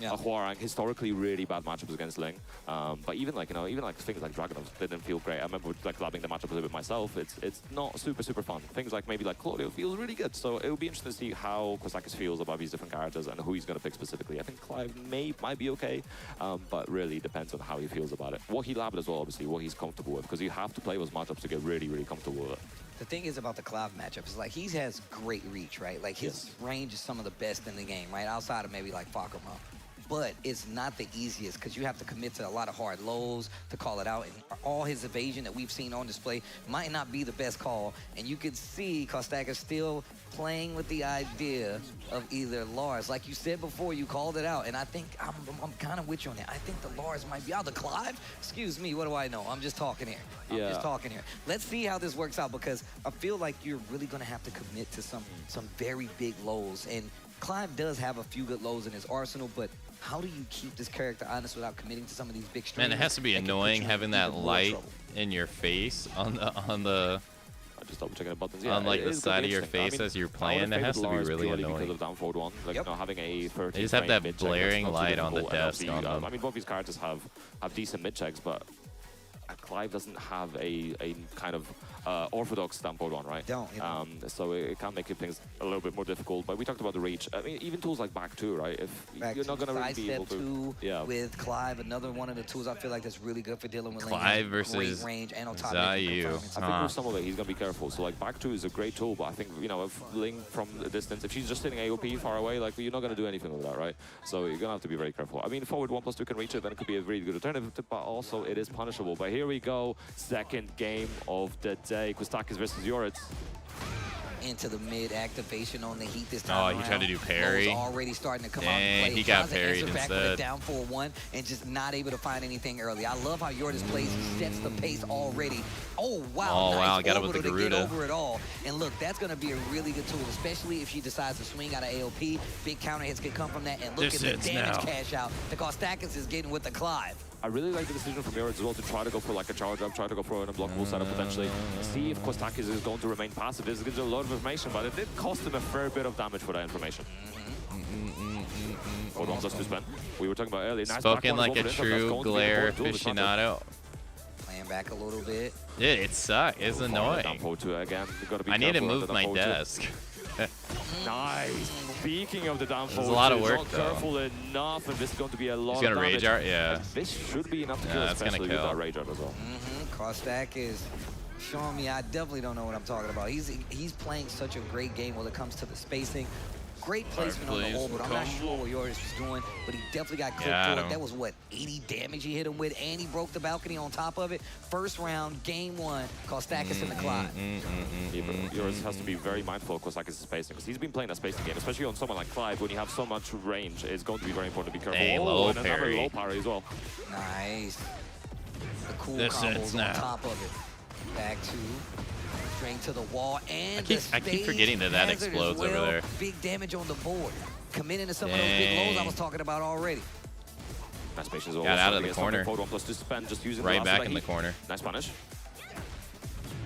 Huarang, historically really bad matchups against Ling. But even like things like Dragunov didn't feel great. I remember like labbing the matchup a little bit myself. It's not super fun. Things like maybe like Claudio feels really good. So it will be interesting to see how Kostakis feels about these different characters and who he's going to pick specifically. I think Clive might be okay, but really depends on how he feels about it. What he labbed as well, obviously, what he's comfortable with, because you have to play those matchups to get really comfortable with it. The thing is about the Clive matchup is like he has great reach, right? Like his range is some of the best in the game, right? Outside of maybe like Fakuma. But it's not the easiest because you have to commit to a lot of hard lows to call it out. And all his evasion that we've seen on display might not be the best call. And you could see Kostakis still playing with the idea of either Lars. Like you said before, you called it out. And I think I'm kind of with you on that. I think the Lars might be out. The Clive? Excuse me, what do I know? I'm just talking here. I'm just talking here. Let's see how this works out because I feel like you're really going to have to commit to some very big lows. And Clive does have a few good lows in his arsenal, but how do you keep this character honest without committing to some of these big streams? Man, it has to be annoying having that light in your face on the just double checking the buttons. on like the side of your face as you're playing. It has to be really annoying. Because of down forward one, like you know, having a 13 they just have that mid blaring light on the desk. I mean, both these characters have decent mid checks, but Clive doesn't have a kind of orthodox down forward one, right? So it can make things a little bit more difficult. But we talked about the reach. I mean, even tools like back two, right? If you're not gonna really be able to, with Clive, another one of the tools I feel like that's really good for dealing with Clive versus range and on top Zayu. of I think with some of it, he's gonna be careful. So like back two is a great tool, but I think if Ling from a distance, if she's just hitting AOP far away, like you're not gonna do anything with that, right? So you're gonna have to be very careful. I mean, forward 1+2 can reach it, then it could be a really good alternative, but also it is punishable. But here we go, second game of the day. Kostakis versus Yoritz. Into the mid activation on the Heat this time. Oh, he tried to do parry. Already starting to come out and play. He got parried instead. Down 4-1 and just not able to find anything early. I love how Yoritz plays. He sets the pace already. Oh wow! Oh nice wow! Got it with the to get Garuda. over it all. And look, that's going to be a really good tool, especially if she decides to swing out of AOP. Big counter hits can come from that. And look at the damage cash out that Kostakis is getting with the Clive. I really like the decision from Yoritz as well to try to go for like a charge up, try to go for an unblockable setup potentially. See if Kostakis is going to remain passive. This gives you a lot of information, but it did cost him a fair bit of damage for that information. Hold on, let's just spend. We were talking about earlier. Nice Spoken like a true glare aficionado. Playing back a little bit. Yeah, it sucks. It's annoying. Again. I need to move my desk. Nice. Speaking of the downfall, there's a lot of work though. Careful enough, and this is going to be a lot. He's gonna of damage. rage art, yeah. And this should be enough to kill, especially with that rage art as well. Kostak is showing me I definitely don't know what I'm talking about. He's playing such a great game when it comes to the spacing. Great placement on the hole, but I'm not sure what Yoris was doing, but he definitely got cooked for it. That was, what, 80 damage he hit him with, and he broke the balcony on top of it. First round, game one, Kostakis in the Clive. Yoris has to be very mindful of Kostakis' spacing, because he's been playing a spacing game, especially on someone like Clive, when you have so much range, it's going to be very important to be careful. And low another low parry as well. Nice. The cool combos on top of it. Back to... straight to the wall, and I keep forgetting that explodes over there. Big damage on the board. Committing to some of those big lows I was talking about already. Nice patience. Got out of the corner. Just using right back in the corner. Nice punish.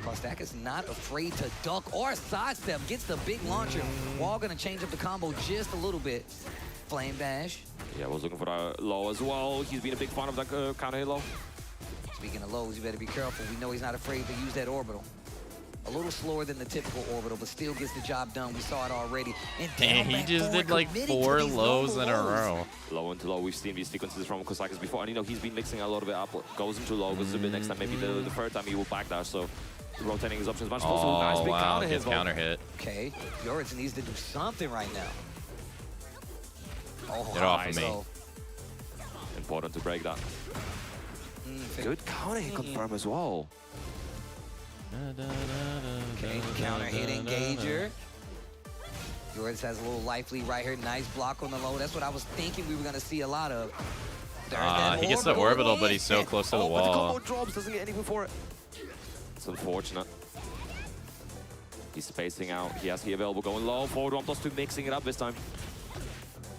Kostakis not afraid to duck or sidestep. Gets the big launcher. Wall gonna change up the combo just a little bit. Flame dash. Yeah, was looking for that low as well. He's been a big fan of that counter hit low. Speaking of lows, you better be careful. We know he's not afraid to use that orbital. A little slower than the typical orbital, but still gets the job done. We saw it already. And he just did like 4 lows in a row. Low into low. We've seen these sequences from Kostakis before, and you know he's been mixing a lot of it up. Goes into low, goes a bit next time. Maybe the third time he will backdash. So rotating his options much closer. Oh, Nice big wow, counter hit. gets counter hit. Okay, Yoritz needs to do something right now. Oh, Get off of me. so important to break that. Good counter hit confirm as well. Okay, counter hit engager. Yoritz has a little life lead right here. Nice block on the low. That's what I was thinking we were going to see a lot of. He gets the orbital, but he's so close to the But the wall. combo drops, doesn't get anything for it. It's unfortunate. He's spacing out. He has the available going low. Forward 1+2, mixing it up this time.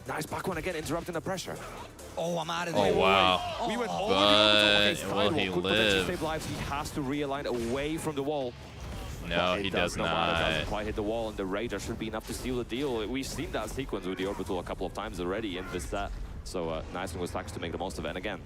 Nice back one again, interrupting the pressure. Oh, I'm out of there. Oh, wow. We went over But the will he could potentially live? save lives. He has to realign away from the wall. No, he does not. Doesn't quite hit the wall, and the Rager should be enough to seal the deal. We've seen that sequence with the orbital a couple of times already in this set. So nice one with Stacks to make the most of it. And again,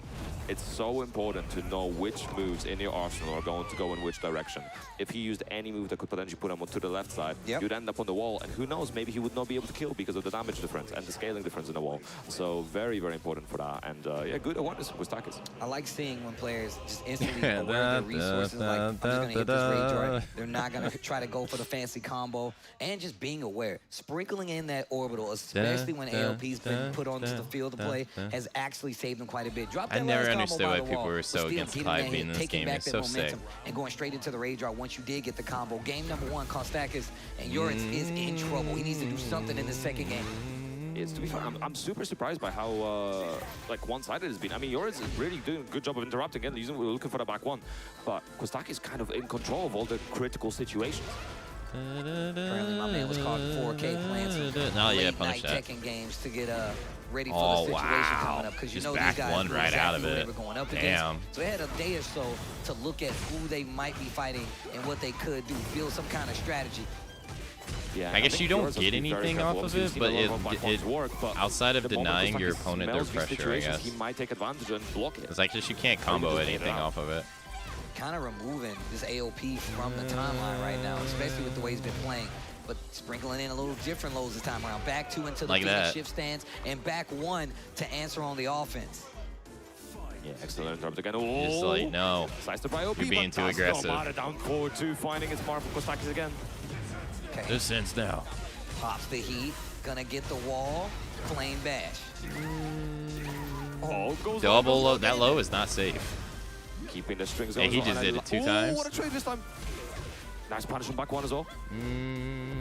it's so important to know which moves in your arsenal are going to go in which direction. If he used any move that could potentially put him to the left side, you'd end up on the wall, and who knows, maybe he would not be able to kill because of the damage difference and the scaling difference in the wall. So very, very important for that. And yeah, good awareness with Stacks. I like seeing when players just instantly aware of their resources, like, I'm just gonna hit this rage right. They're not gonna try to go for the fancy combo, and just being aware. Sprinkling in that orbital, especially when AOP's been put onto the field of play, has actually saved them quite a bit. Drop that I never last combo understood by why the people wall, were but so still against getting Clive that being hit, in this taking game. back It's that so momentum, sick. and going straight into the rage art once you did get the combo. Game number 1, Kostakis, and Yoritz is in trouble. He needs to do something in the second game. It's, to be fair, I'm super surprised by how like one-sided it's been. I mean, Yoritz is really doing a good job of interrupting it. We're looking for the back one, but Kostakis is kind of in control of all the critical situations. Apparently, my man was caught 4K playing some late night checking games to get ready for the situation coming up, because you know these guys knew exactly who they were going up against. So they had a day or so to look at who they might be fighting and what they could do, build some kind of strategy. Yeah, I guess you don't get anything off of it, but it outside of denying your opponent their pressure, I guess. He might take advantage and block it. It's like just you can't combo anything off of it. Kind of removing this AOP from the timeline right now, especially with the way he's been playing. But sprinkling in a little different lows this time around. Back 2 into the shift stance, and back 1 to answer on the offense. Yeah, excellent interrupt again. Just like, no, you're being too aggressive. Down forward 2, finding his mark for Kostakis again. Okay. This sense now. Pops the heat, gonna get the wall, flame bash. Oh, goes double low. That low is not safe. Keeping the strings on. He just did it 2 times. What a trade this time. Nice punish from back 1 as well.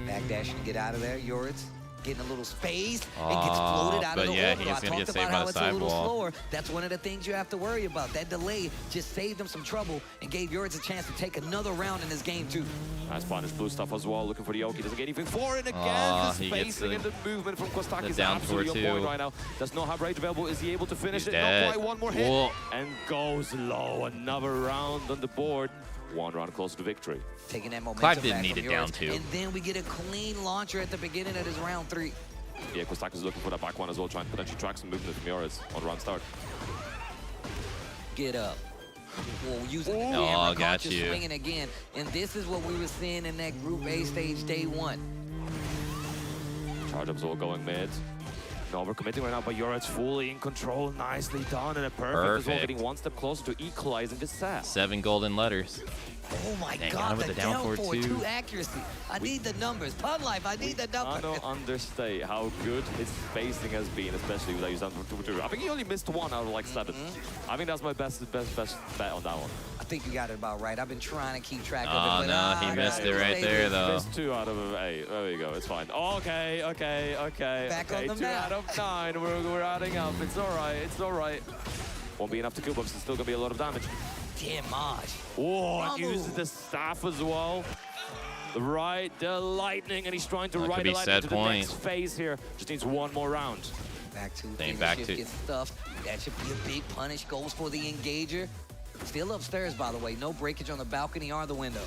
Backdash to get out of there. Yoritz getting a little space and gets floated out of the orbital. I talked about how it's a little slower. That's one of the things you have to worry about. That delay just saved him some trouble and gave Yoritz a chance to take another round in this game too. Nice punish, blue stuff as well. Looking for the Oki. Doesn't get anything for it again. The spacing and the movement from Kostakis is absolutely on point right now. Does not have rage available. Is he able to finish it? Not quite. One more hit. And goes low. Another round on the board. 1 round close to victory. Taking that momentum Clive didn't back need from it Yoritz, down 2. and then we get a clean launcher at the beginning of this round 3. Yeah, Kostakis is looking for that back 1 as well, trying to potentially track some movement from Yoritz on round start. Get up. Well, using the camera, conscious swinging again. And this is what we were seeing in that Group A stage day 1. Charge ups all going mid. No, we're committing right now, but Yoritz fully in control. Nicely done, and a perfect as well, getting 1 step closer to equalizing this set. 7 golden letters. Oh my God, the down forward 2 accuracy. I need the numbers. Pun Life, I need the numbers. I don't understate how good his spacing has been, especially with that he's done for 2. I think he only missed 1 out of like 7. I think that's my best bet on that one. I think you got it about right. I've been trying to keep track of it. Oh, no, he missed it right there, though. Missed 2 out of 8. There we go. It's fine. Okay. Back on the 2 map. out of 9. We're adding up. It's all right. It's all right. Won't be enough to kill, but it's still going to be a lot of damage. Damage. Oh, uses the staff as well. Right, the lightning, and he's trying to ride the lightning to the next phase here. Just needs 1 more round. Back 2. Back 2. Gets stuffed. That should be a big punish. Goes for the engager. Still upstairs, by the way. No breakage on the balcony or the window.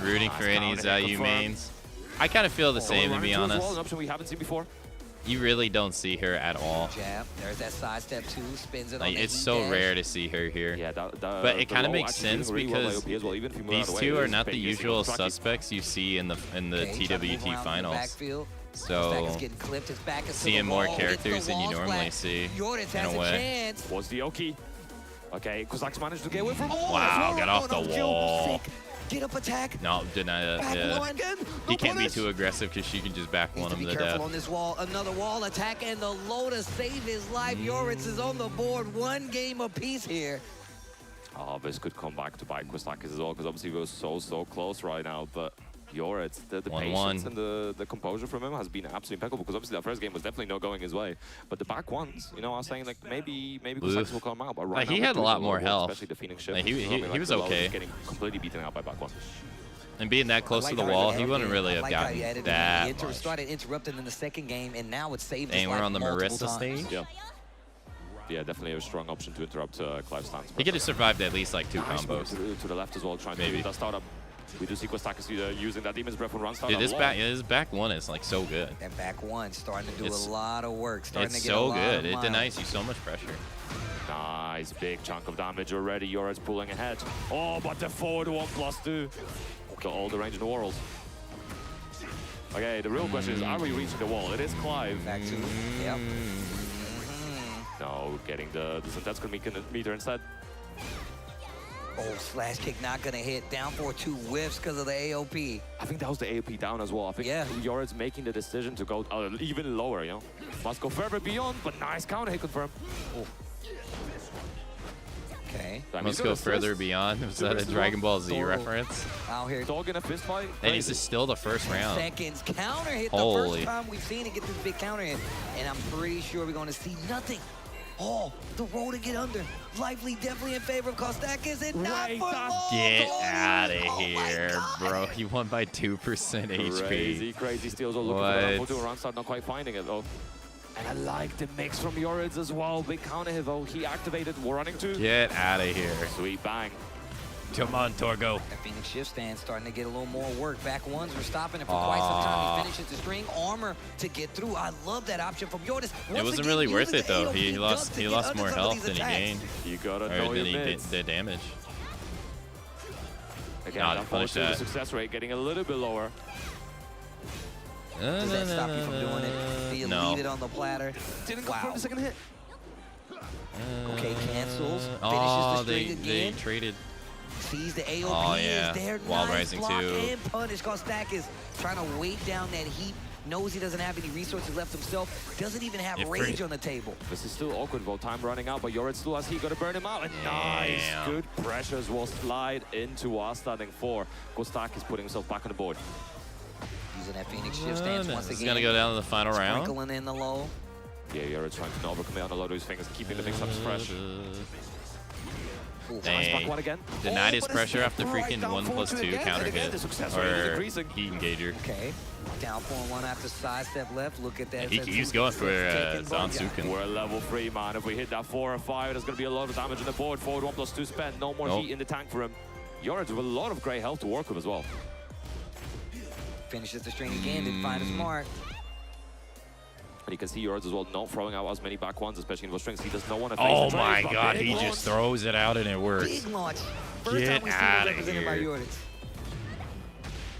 Rooting for any Zayu mains. I kind of feel the same, to be honest. An option we haven't seen before. You really don't see her at all. Jab. There's that side step too. Spins it Like, on it's so rare to see her here. Yeah, but it kind of makes sense because well, even if you move these out of the two way, are not the Spain is usual trucky. suspects you see in the TWT finals. So seeing more characters than you normally see in a way. Was the Oki. Okay, Kozak's managed to get away from. Wow, got off the wall. Get up attack. No, deny that. Yeah. He can't be too aggressive because she can just back one him to death. On this wall, another wall attack, and the Lotus save his life. Yoritz is on the board, 1 game apiece here. Oh, this could come back to bite Kozak as well, because obviously we're so close right now, but Yoritz, the patience and the composure from him has been absolutely impeccable, because obviously that first game was definitely not going his way. But the back ones, you know, I was saying like maybe Kozak will come out, but right now he had a lot more health. Especially the Phoenix shift. Like, he was okay. Getting completely beaten out by back one. And being that close to the wall, he wouldn't really have gotten that much. Started interrupting in the second game, and now it's saved. And we're on the Marissa stage. Yeah, definitely a strong option to interrupt Clive's stance. He could have survived at least like 2 combos. To the left as well, trying to do that startup. We do see Kostakis using that Demon's Breath when run startup. Dude, this back one is like so good. That back one starting to do a lot of work. It's so good. It denies you so much pressure. Nice, big chunk of damage already. Yoritz pulling ahead. Oh, but the forward 1+2. Got all the range in the world. Okay, the real question is, are we reaching the wall? It is Clive. Back to, yep. No, getting the Synthetical meter instead. Oh, slash kick not gonna hit. Down for 2 whiffs because of the AOP. I think that was the AOP down as well. I think Yoritz making the decision to go even lower, you know. Must go further beyond, but nice counter hit confirmed. Oh. Okay. Must go further beyond. Was that a Dragon Ball Z reference? Out here. Dog in a fist fight. And this is still the first round. Seconds. Counter hit. The first time we've seen it get this big counter hit. And I'm pretty sure we're going to see nothing. Oh, the roll to get under. Lively definitely in favor of Kostakis, and not for long. Get out of here, bro. He won by 2% HP. Crazy steals all looking for the run start, not quite finding it though. And I like the mix from Yoritz as well. Big counter hit though. He activated. We're running too. Get out of here. Sweet bang. Come on, Torgo. That Phoenix shift stand starting to get a little more work. Back ones were stopping it for quite some time. He finishes the string armor to get through. I love that option from Yoritz. It wasn't really worth it though. He lost more health than he gained. You gotta know your mids. The damage. Again, that punish that. The success rate getting a little bit lower. Does that stop you from doing it? Do you leave it on the platter? Didn't confirm the second hit. Okay, cancels. Finishes Oh, the string again. they traded. Sees the AOP is there. Wall nice rising block too. and punish. Kostakis trying to weight down that heat. Knows he doesn't have any resources left himself. Doesn't even have rage on the table. This is still awkward though. Time running out, but Yoritz still has heat. Got to burn him out. And nice. Good pressures will slide into our starting 4. Kostakis putting himself back on the board. Using that Phoenix shift stance once again. He's going to go down to the final round. Sprinkling in the low. Yeah, Yoritz trying to not overcommit on a lot of his fingers, keeping the mix-ups fresh. Dang. One again. Denied his pressure after freaking 1+2 counter hit. Or heat engager. Okay. Down 4-1 after side step left. Look at that. He's going for Zansuken. We're level 3, man. If we hit that 4 or 5, there's going to be a lot of damage on the board. Forward 1+2 spent. No more heat in the tank for him. Yoritz with a lot of great health to work with as well. Finishes the string again. Didn't find his mark. And you can see Yoritz as well not throwing out as many back ones, especially in those strings. He does not want to face Oh the my god, he just throws it out and it works. Big launch. First Get time we see out it of represented by here. Yoritz.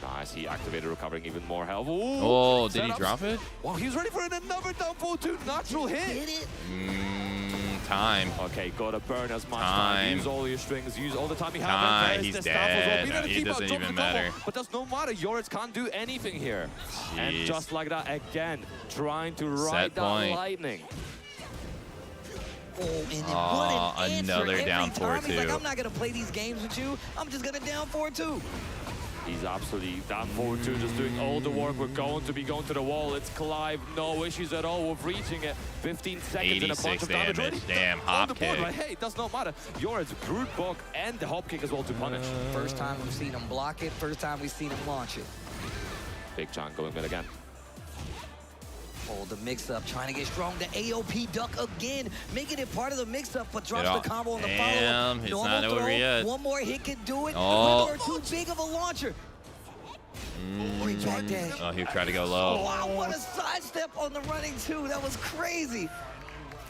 Nice, he activated, recovering even more health. Ooh, oh, did he drop it? Wow, he's ready for another down 4-2 natural hit. Hit it. Time. Okay, gotta burn as much time. Use all your strings, use all the time you have. Time. He's dead. Well. It doesn't even matter. But does no matter. Yoritz can't do anything here. Jeez. And just like that, again, trying to ride that lightning. Oh, and then what an another answer down every time. 4-2. He's like, I'm not gonna play these games with you. I'm just gonna down 4-2. He's absolutely down 4-2, just doing all the work. We're going to be going to the wall. It's Clive, no issues at all with reaching it. 15 seconds and a bunch of damage. Damn, hop kick. Right? Hey, it does not matter. Yoritz, brute bug, and the hop kick as well to punish. First time we've seen him block it. First time we've seen him launch it. Big chunk going mid again. Oh, the mix-up, trying to get strong. The AOP duck again, making it part of the mix-up, but drops the combo on the follow-up. Damn, it's not over yet. One more hit can do it. Oh. Or too big of a launcher. Great backdash. Oh, he tried to go low. Oh, wow, what a sidestep on the running two. That was crazy.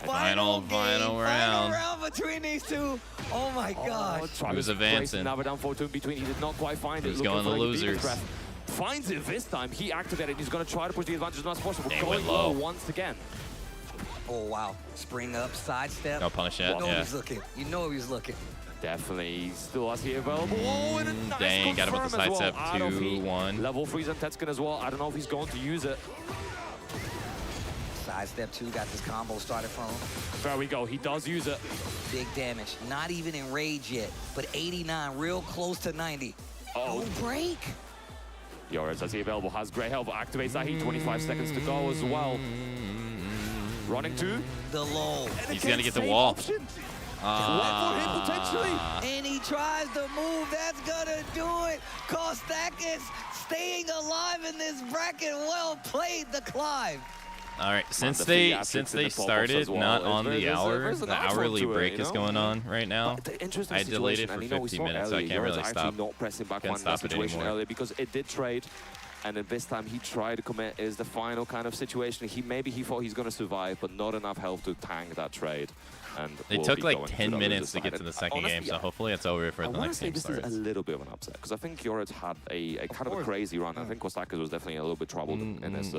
Final round between these two. Oh my gosh. He was advancing. Now down 4-2 in between. He did not quite find it. He was going the losers. Finds it this time. He activated. He's going to try to push the advantage as much as possible. They Going went low once again. Oh wow. Spring up, sidestep. No punish yet. You know he was looking. You know he was looking. Definitely still has he available. Oh, and a nice dang, got him with the sidestep. Well. 2-1. Level 3's on Tetskin as well. I don't know if he's going to use it. Sidestep 2 got this combo started from him. There we go. He does use it. Big damage. Not even in rage yet, but 89, real close to 90. Oh, break. Yoris, as he available, has great help. Activates that heat. 25 seconds to go as well. Running to the low. He's going to get the wall. Potentially. And he tries to move. That's gonna do it. Kostakis staying alive in this bracket. Well played, the Clive. All right, since they started not on the hour, the hourly break is going on right now. I delayed it for 15 minutes, so I can't really stop. Not pressing back Can't one stop it situation anymore. earlier because it did trade. And then this time he tried to commit is the final kind of situation. Maybe he thought he's going to survive, but not enough health to tank that trade. And It took like 10 minutes to get to the second game, so hopefully it's over before the next game starts. This is a little bit of an upset because I think Yoritz had a kind of a crazy run. I think Kostakis was definitely a little bit troubled in his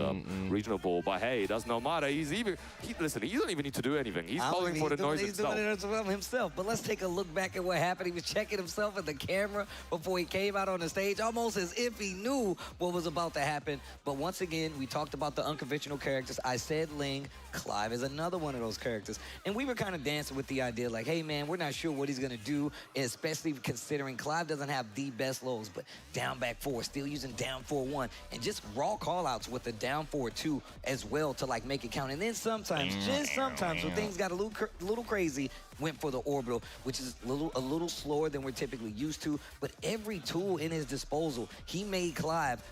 regional ball, but hey, it does not matter. Listen, he doesn't even need to do anything. He's calling for the noise himself. He's doing it himself. But let's take a look back at what happened. He was checking himself at the camera before he came out on the stage, almost as if he knew what was about to happen. But once again, we talked about the unconventional characters. I said Ling. Clive is another one of those characters. And we were kind of dancing with the idea like, hey, man, we're not sure what he's going to do, especially considering Clive doesn't have the best lows, but down back 4, still using down 4-1, and just raw callouts with the down 4-2 as well to, like, make it count. And then sometimes, just sometimes, when things got a little crazy, went for the orbital, which is a little slower than we're typically used to. But every tool in his disposal, he made Clive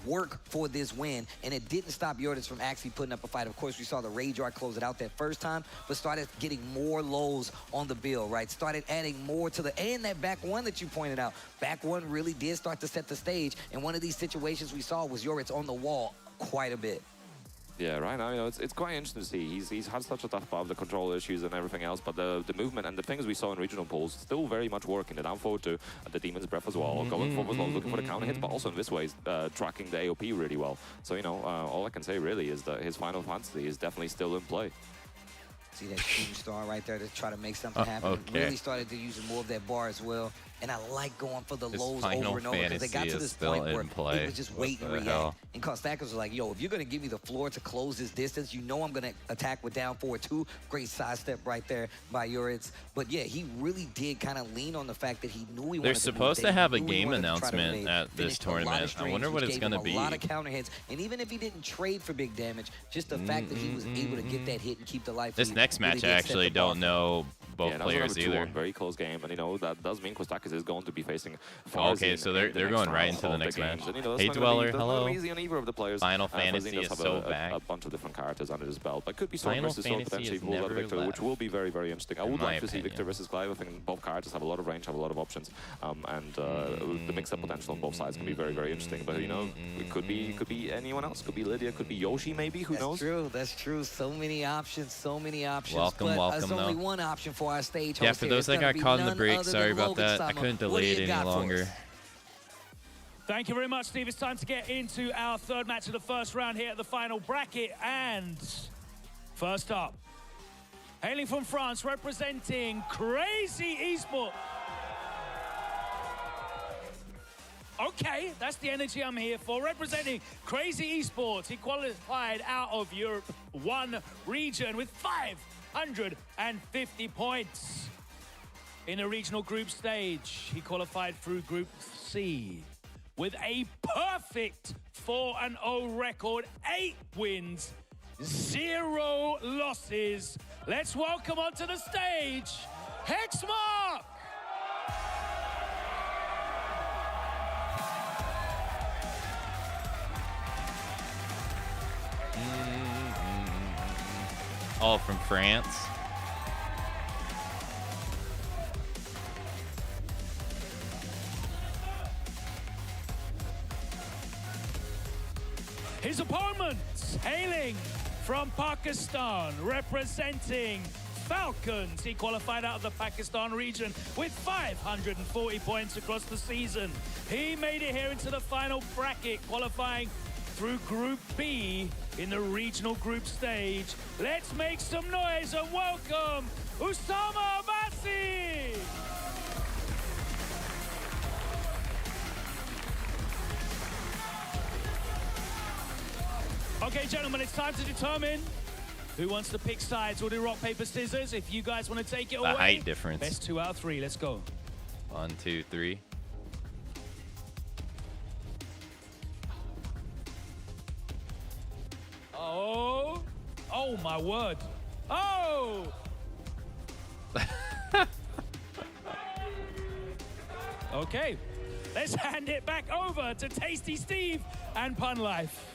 work for this win, and it didn't stop Yoritz from actually putting up a fight. Of course, we saw the Rage Art close it out that first time, but started getting more lows on the bill, right? Started adding more to and that back one that you pointed out. Back one really did start to set the stage, and one of these situations we saw was Yoritz on the wall quite a bit. Yeah, right now, it's quite interesting to see. He's had such a tough part of the control issues and everything else, but the movement and the things we saw in regional pools still very much working. The down forward to the Demon's Breath as well, going forward as well, looking for the counter hits, but also in this way, he's tracking the AOP really well. So, all I can say really is that his Final Fantasy is definitely still in play. See that shooting star right there to try to make something happen. Okay. Really started to use more of that bar as well. And I like going for the His lows Final over and over because they got to Fantasy this is still point where in play. it was just What wait and the react. hell? And Kostakis was like, yo, if you're going to give me the floor to close this distance, you know I'm going to attack with down 4-2. Great sidestep right there by Yoritz. But yeah, he really did kind of lean on the fact that he knew he wanted They're to supposed move to have a He knew he game wanted to try to announcement evade. at this Finished a lot of tournament. I streams, wonder what which it's gave going to him be. a lot of counter hits. And even if he didn't trade for big damage, just the fact that he was able to get that hit and keep the life This lead next really match, did I set actually the bar don't know both Yeah, players either. Very close game, and that does mean Kostakis is going to be facing. Okay, so they're going right into the next match. Hey, Dweller, hello. Easy on either of the players. Final Fantasy is so back. A bunch of different characters under his belt, but could be Storm Final versus Storm Fantasy potentially is pull out never Victor, which left, will be very, very interesting. I in would my like to see opinion. Victor versus Clive. I think both characters have a lot of range, have a lot of options, and the mix-up potential on both sides can be very, very interesting. But it could be anyone else. Could be Lydia. Could be Yoshi. Maybe. Who knows? That's true. So many options. So many options. Welcome, but welcome, there's only though. one option for our stage Yeah, host for here. those It's that gonna got be caught in the none break, other sorry than about that. I Logan couldn't Sama. What do delay you it got any for longer. us? Thank you very much, Steve. It's time to get into our third match of the first round here at the final bracket. And first up, hailing from France, representing Crazy Esport. Okay, that's the energy I'm here for. Representing Crazy Esports, he qualified out of Europe 1 region with 550 points. In a regional group stage, he qualified through Group C with a perfect 4-0 record, 8 wins, 0 losses. Let's welcome onto the stage, Hexmark! All from France. His opponents hailing from Pakistan, representing Falcons. He qualified out of the Pakistan region with 540 points across the season. He made it here into the final bracket, qualifying through Group B in the regional group stage. Let's make some noise and welcome Usama Abbasi! Okay, gentlemen, it's time to determine who wants to pick sides. We'll do rock, paper, scissors. If you guys want to take it away. The height difference. Best 2 out of 3. Let's go. 1, 2, 3. Oh. Oh, my word. Oh! Okay. Let's hand it back over to Tasty Steve and Pun Life.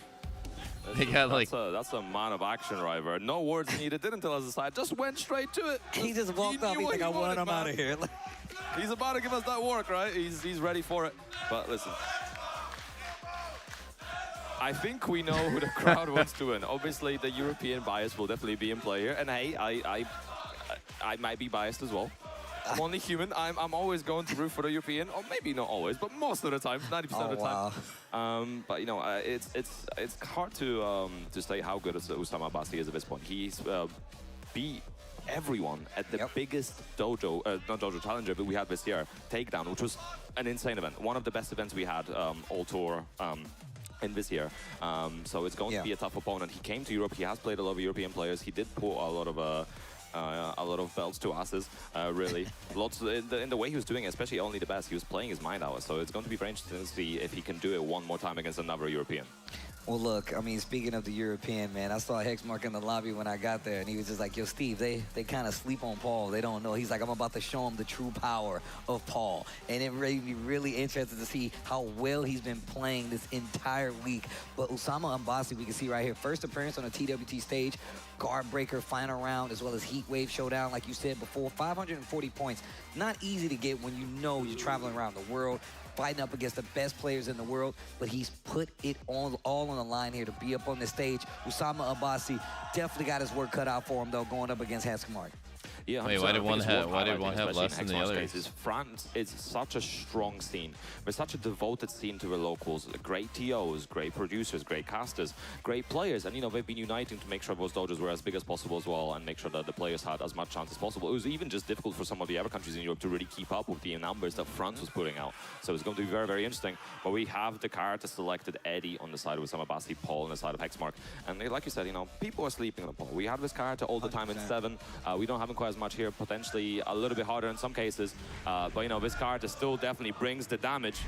They got like That's a man of action, River. No words needed. Didn't tell us the side. Just went straight to it. He just walked off. knew He's what like, I he want wanted, him out man. of here. He's about to give us that work, right? He's ready for it. But listen, I think we know who the crowd wants to win. Obviously, the European bias will definitely be in play here. And hey, I might be biased as well. I'm only human. I'm always going to root for the European, or maybe not always, but most of the time, 90% of the time. But you know, it's hard to say how good Usama Abbasi is at this point. He's beat everyone at the biggest dojo, not dojo challenger, but we had this year, Takedown, which was an insane event. One of the best events we had all tour. In this year, so it's going to be a tough opponent. He came to Europe. He has played a lot of European players. He did pull a lot of belts to asses, really. Lots in the way he was doing it, especially only the best. He was playing his mind out. So it's going to be very interesting to see if he can do it one more time against another European. Well, look, I mean, speaking of the European, man, I saw Hexmark in the lobby when I got there, and he was just like, yo, Steve, they kind of sleep on Paul. They don't know. He's like, I'm about to show him the true power of Paul. And it made me really interested to see how well he's been playing this entire week. But Usama Abbasi, we can see right here, first appearance on a TWT stage, guard breaker, final round, as well as heat wave showdown, like you said before, 540 points. Not easy to get when you know you're traveling around the world, fighting up against the best players in the world, but he's put it all on the line here to be up on the stage. Usama Abbasi definitely got his work cut out for him, though, going up against Hexmark. Yeah, wait, why did one have less than the other? France is such a strong scene. We're such a devoted scene to the locals. Great TOs, great producers, great casters, great players. And, you know, they've been uniting to make sure those dojos were as big as possible as well and make sure that the players had as much chance as possible. It was even just difficult for some of the other countries in Europe to really keep up with the numbers that France was putting out. So it's going to be very, very interesting. But we have the card selected Eddie on the side of Usama Abbasi, Paul on the side of Hexmark. And like you said, you know, people are sleeping on Paul. We have this card all the time in 7. We don't have him quite as much here, potentially a little bit harder in some cases, but you know, this card still definitely brings the damage,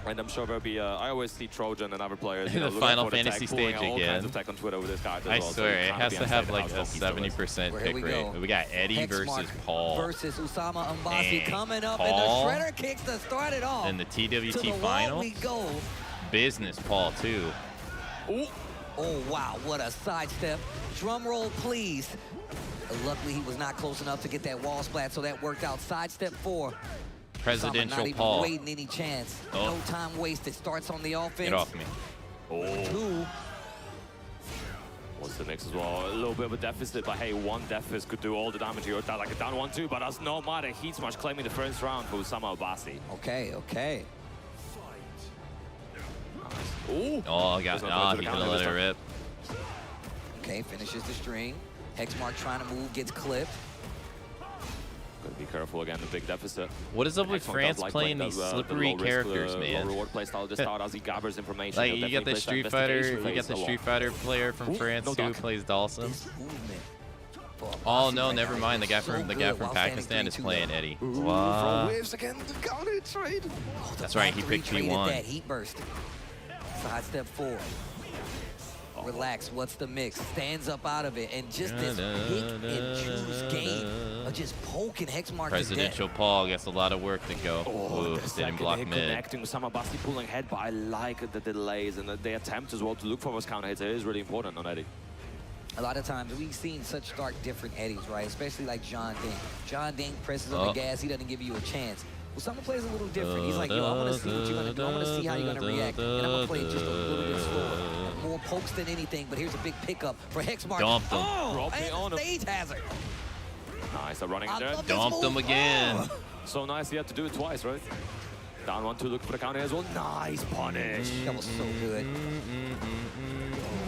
and I'm sure there'll be I always see Trojan and other players, you know, the Final the Fantasy tech, stage all again. kinds of tech on Twitter with this card as I well, swear, so it has to have like a 70% pick rate. We got Eddie Hexmark versus Paul. Versus Usama Abbasi And coming up, Paul, and the shredder kicks to start it off. in the To TWT the wall final. we go. Business Paul too. Ooh. Oh, wow, what a sidestep. Drum roll, please. Luckily, he was not close enough to get that wall splat, so that worked out. Sidestep 4. Presidential not even Paul. waiting any chance. Oh. No time wasted. Starts on the offense. Get off me. Oh. 2. What's the mix as well? A little bit of a deficit, but hey, one deficit could do all the damage here. Like a down 1-2, but that's no matter. Heat Smash claiming the first round for Usama Abbasi. Okay, okay. Ooh. Oh, he gonna let it rip. Okay, finishes the string. Hexmark trying to move, gets clipped. Gotta be careful again, the big deficit. What is up with France playing these slippery characters, man? Low reward play style just start as he gathers information. Like you got the Street Fighter, player from France who plays Dalsum. Oh no, never mind. The guy from Pakistan is playing Eddie. Wow. That's right. He picked P1. That heat burst. Sidestep 4. Relax, what's the mix? Stands up out of it, and just this pick and choose game of just poking Hexmark. Presidential Paul gets a lot of work to go. Oh, didn't block mid. Connecting with Usama Abbasi pulling head, but I like the delays and the attempt as well to look for those counter hits. It is really important on Eddie. a lot of times we've seen such stark different eddies, right? Especially like John Dink. John Dink presses on the gas, he doesn't give you a chance. Well, someone plays a little different. He's like, yo, I want to see what you're going to do. I want to see how you're going to react. And I'm going to play just a little bit slower. More pokes than anything, but here's a big pickup for Hexmark. Dumped him. Oh, and a stage hazard. Nice, they're running there. Dumped him again. Oh. So nice, he had to do it twice, right? Down 1-2, look for the counter as well. Nice punish. That was so good.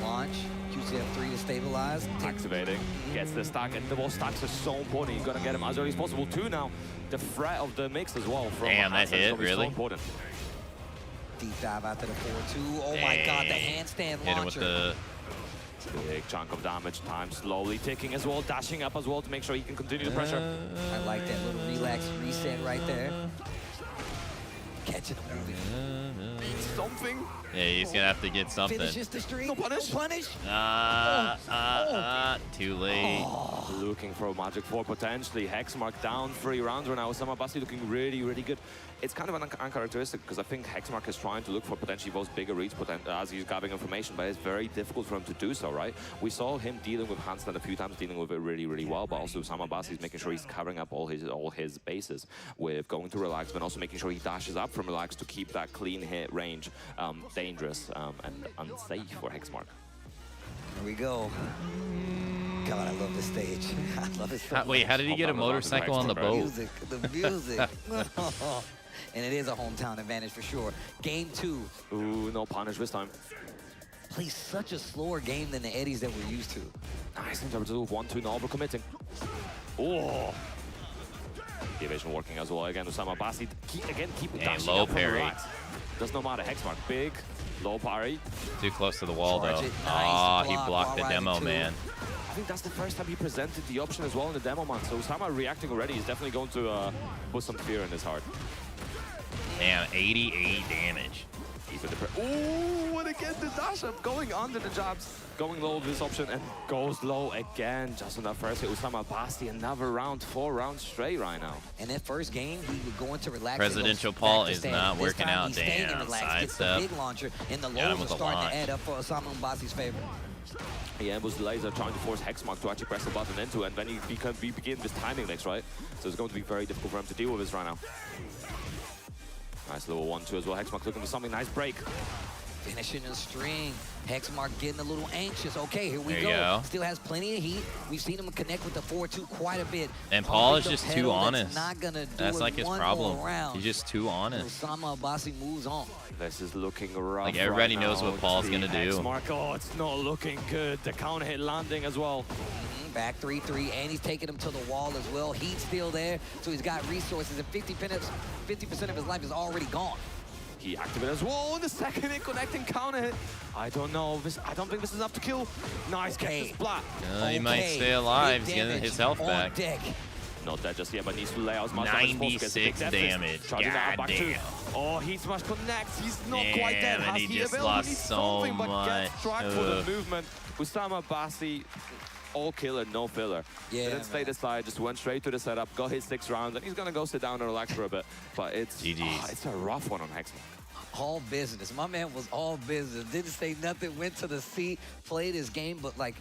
Launch. QCF3 to stabilize. Activating, gets the stack, and the wall stacks are so important. You've got to get him as early as possible too now. The threat of the mix as well from Damn, that hit, really? So important. Deep dive out to the 4-2. Oh my god, the handstand Hit him with launcher. the... Big chunk of damage, time slowly ticking as well, dashing up as well to make sure he can continue the pressure. I like that little relax reset right there. Catching him moving. Something. Yeah, he's gonna have to get something. Finishes the streak. No punish. No punish. Too late. Oh. Looking for a Magic 4 potentially. Hexmark down 3 rounds right now. Samabasi looking really, really good. It's kind of an uncharacteristic because I think Hexmark is trying to look for potentially those bigger reads as he's gathering information, but it's very difficult for him to do so, right? We saw him dealing with handstand a few times, dealing with it really, really well, but also Samabasi is making sure he's covering up all his bases with going to relax, but also making sure he dashes up from relax to keep that clean hit range dangerous and unsafe for Hexmark. Here we go. God, I love this stage. I love it so Wait, how did he get a motorcycle on the boat? The music. And it is a hometown advantage for sure. Game 2. Ooh, no punish this time. Plays such a slower game than the eddies that we're used to. Nice in terms of 1-2, no overcommitting. Oh. The evasion working as well again. Usama Basi keep dashing low up from parry. relax. Does not matter. Hexmark, big, low parry. Too close to the wall, Charge though. it. Oh, Nice he block blocked the while demo, rising man. I think that's the first time he presented the option as well in the demo, man. So Usama reacting already is definitely going to put some fear in his heart. Damn, 88 damage. Ooh, and again the dash up, going under the jabs, going low with this option, and goes low again. Just on that first hit, Usama Basti, another round, 4 rounds straight right now. And that first game, he would go into relax. Presidential Paul is not working out. Damn, Gets the big launcher, and the lows are starting to add up for Usama Basi's favor. Yeah, Ambus Laser trying to force Hexmark to actually press the button into it, and then we begin this timing mix, right? So it's going to be very difficult for him to deal with this right now. Nice little 1-2 as well. Hexmark looking for something nice break. Finishing a string. Hexmark getting a little anxious. Okay, here we There you go. go. Still has plenty of heat. We've seen him connect with the 4-2 quite a bit. And Paul is just too honest. Not gonna do That's it like his one problem. more round. He's just too honest. Osama Abasi moves on. This is looking rough. Like, everybody right knows now. what Paul's gonna do. Hexmark, oh, it's not looking good. The counter hit landing as well. Back 3-3, and he's taking him to the wall as well. Heat's still there, so he's got resources, and 50% of his life is already gone. He activated as well, and the second hit connecting counter hit. I don't know. I don't think this is enough to kill. Nice catch the splat. He might stay alive. He's getting his health back. Deck. Not dead just yet, but needs to lay out as much as possible. 96 damage. God damn. Oh, heat smash connects. He's not quite dead. And Has he he just available? lost Needs so something, but gets much. tracked for the movement. Usama Basi, all killer, no filler. Yeah, Didn't stay aside, just went straight to the setup, got his 6 rounds, and he's gonna go sit down and relax for a bit. But it's it's a rough one on Hexmark. All business. My man was all business. Didn't say nothing, went to the seat, played his game, but like,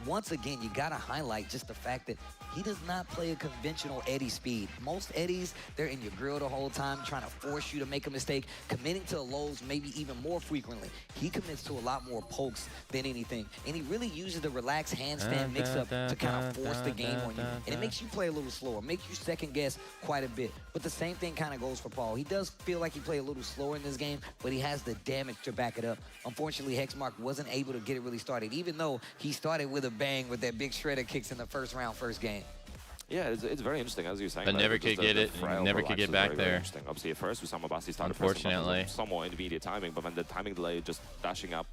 once again, you gotta highlight just the fact that he does not play a conventional Eddie speed. Most Eddies, they're in your grill the whole time, trying to force you to make a mistake, committing to the lows maybe even more frequently. He commits to a lot more pokes than anything. And he really uses the relaxed handstand mix-up to kind of force the game on you. And it makes you play a little slower, makes you second guess quite a bit. But the same thing kind of goes for Paul. He does feel like he played a little slower in this game, but he has the damage to back it up. Unfortunately, Hexmark wasn't able to get it really started, even though he started with a bang with that big shredder kicks in the first game. Yeah, it's very interesting, as you're saying. But never could get it, never could get back there. Obviously, at first, Usama Basi started unfortunately somewhat intermediate timing, but then the timing delay, just dashing up,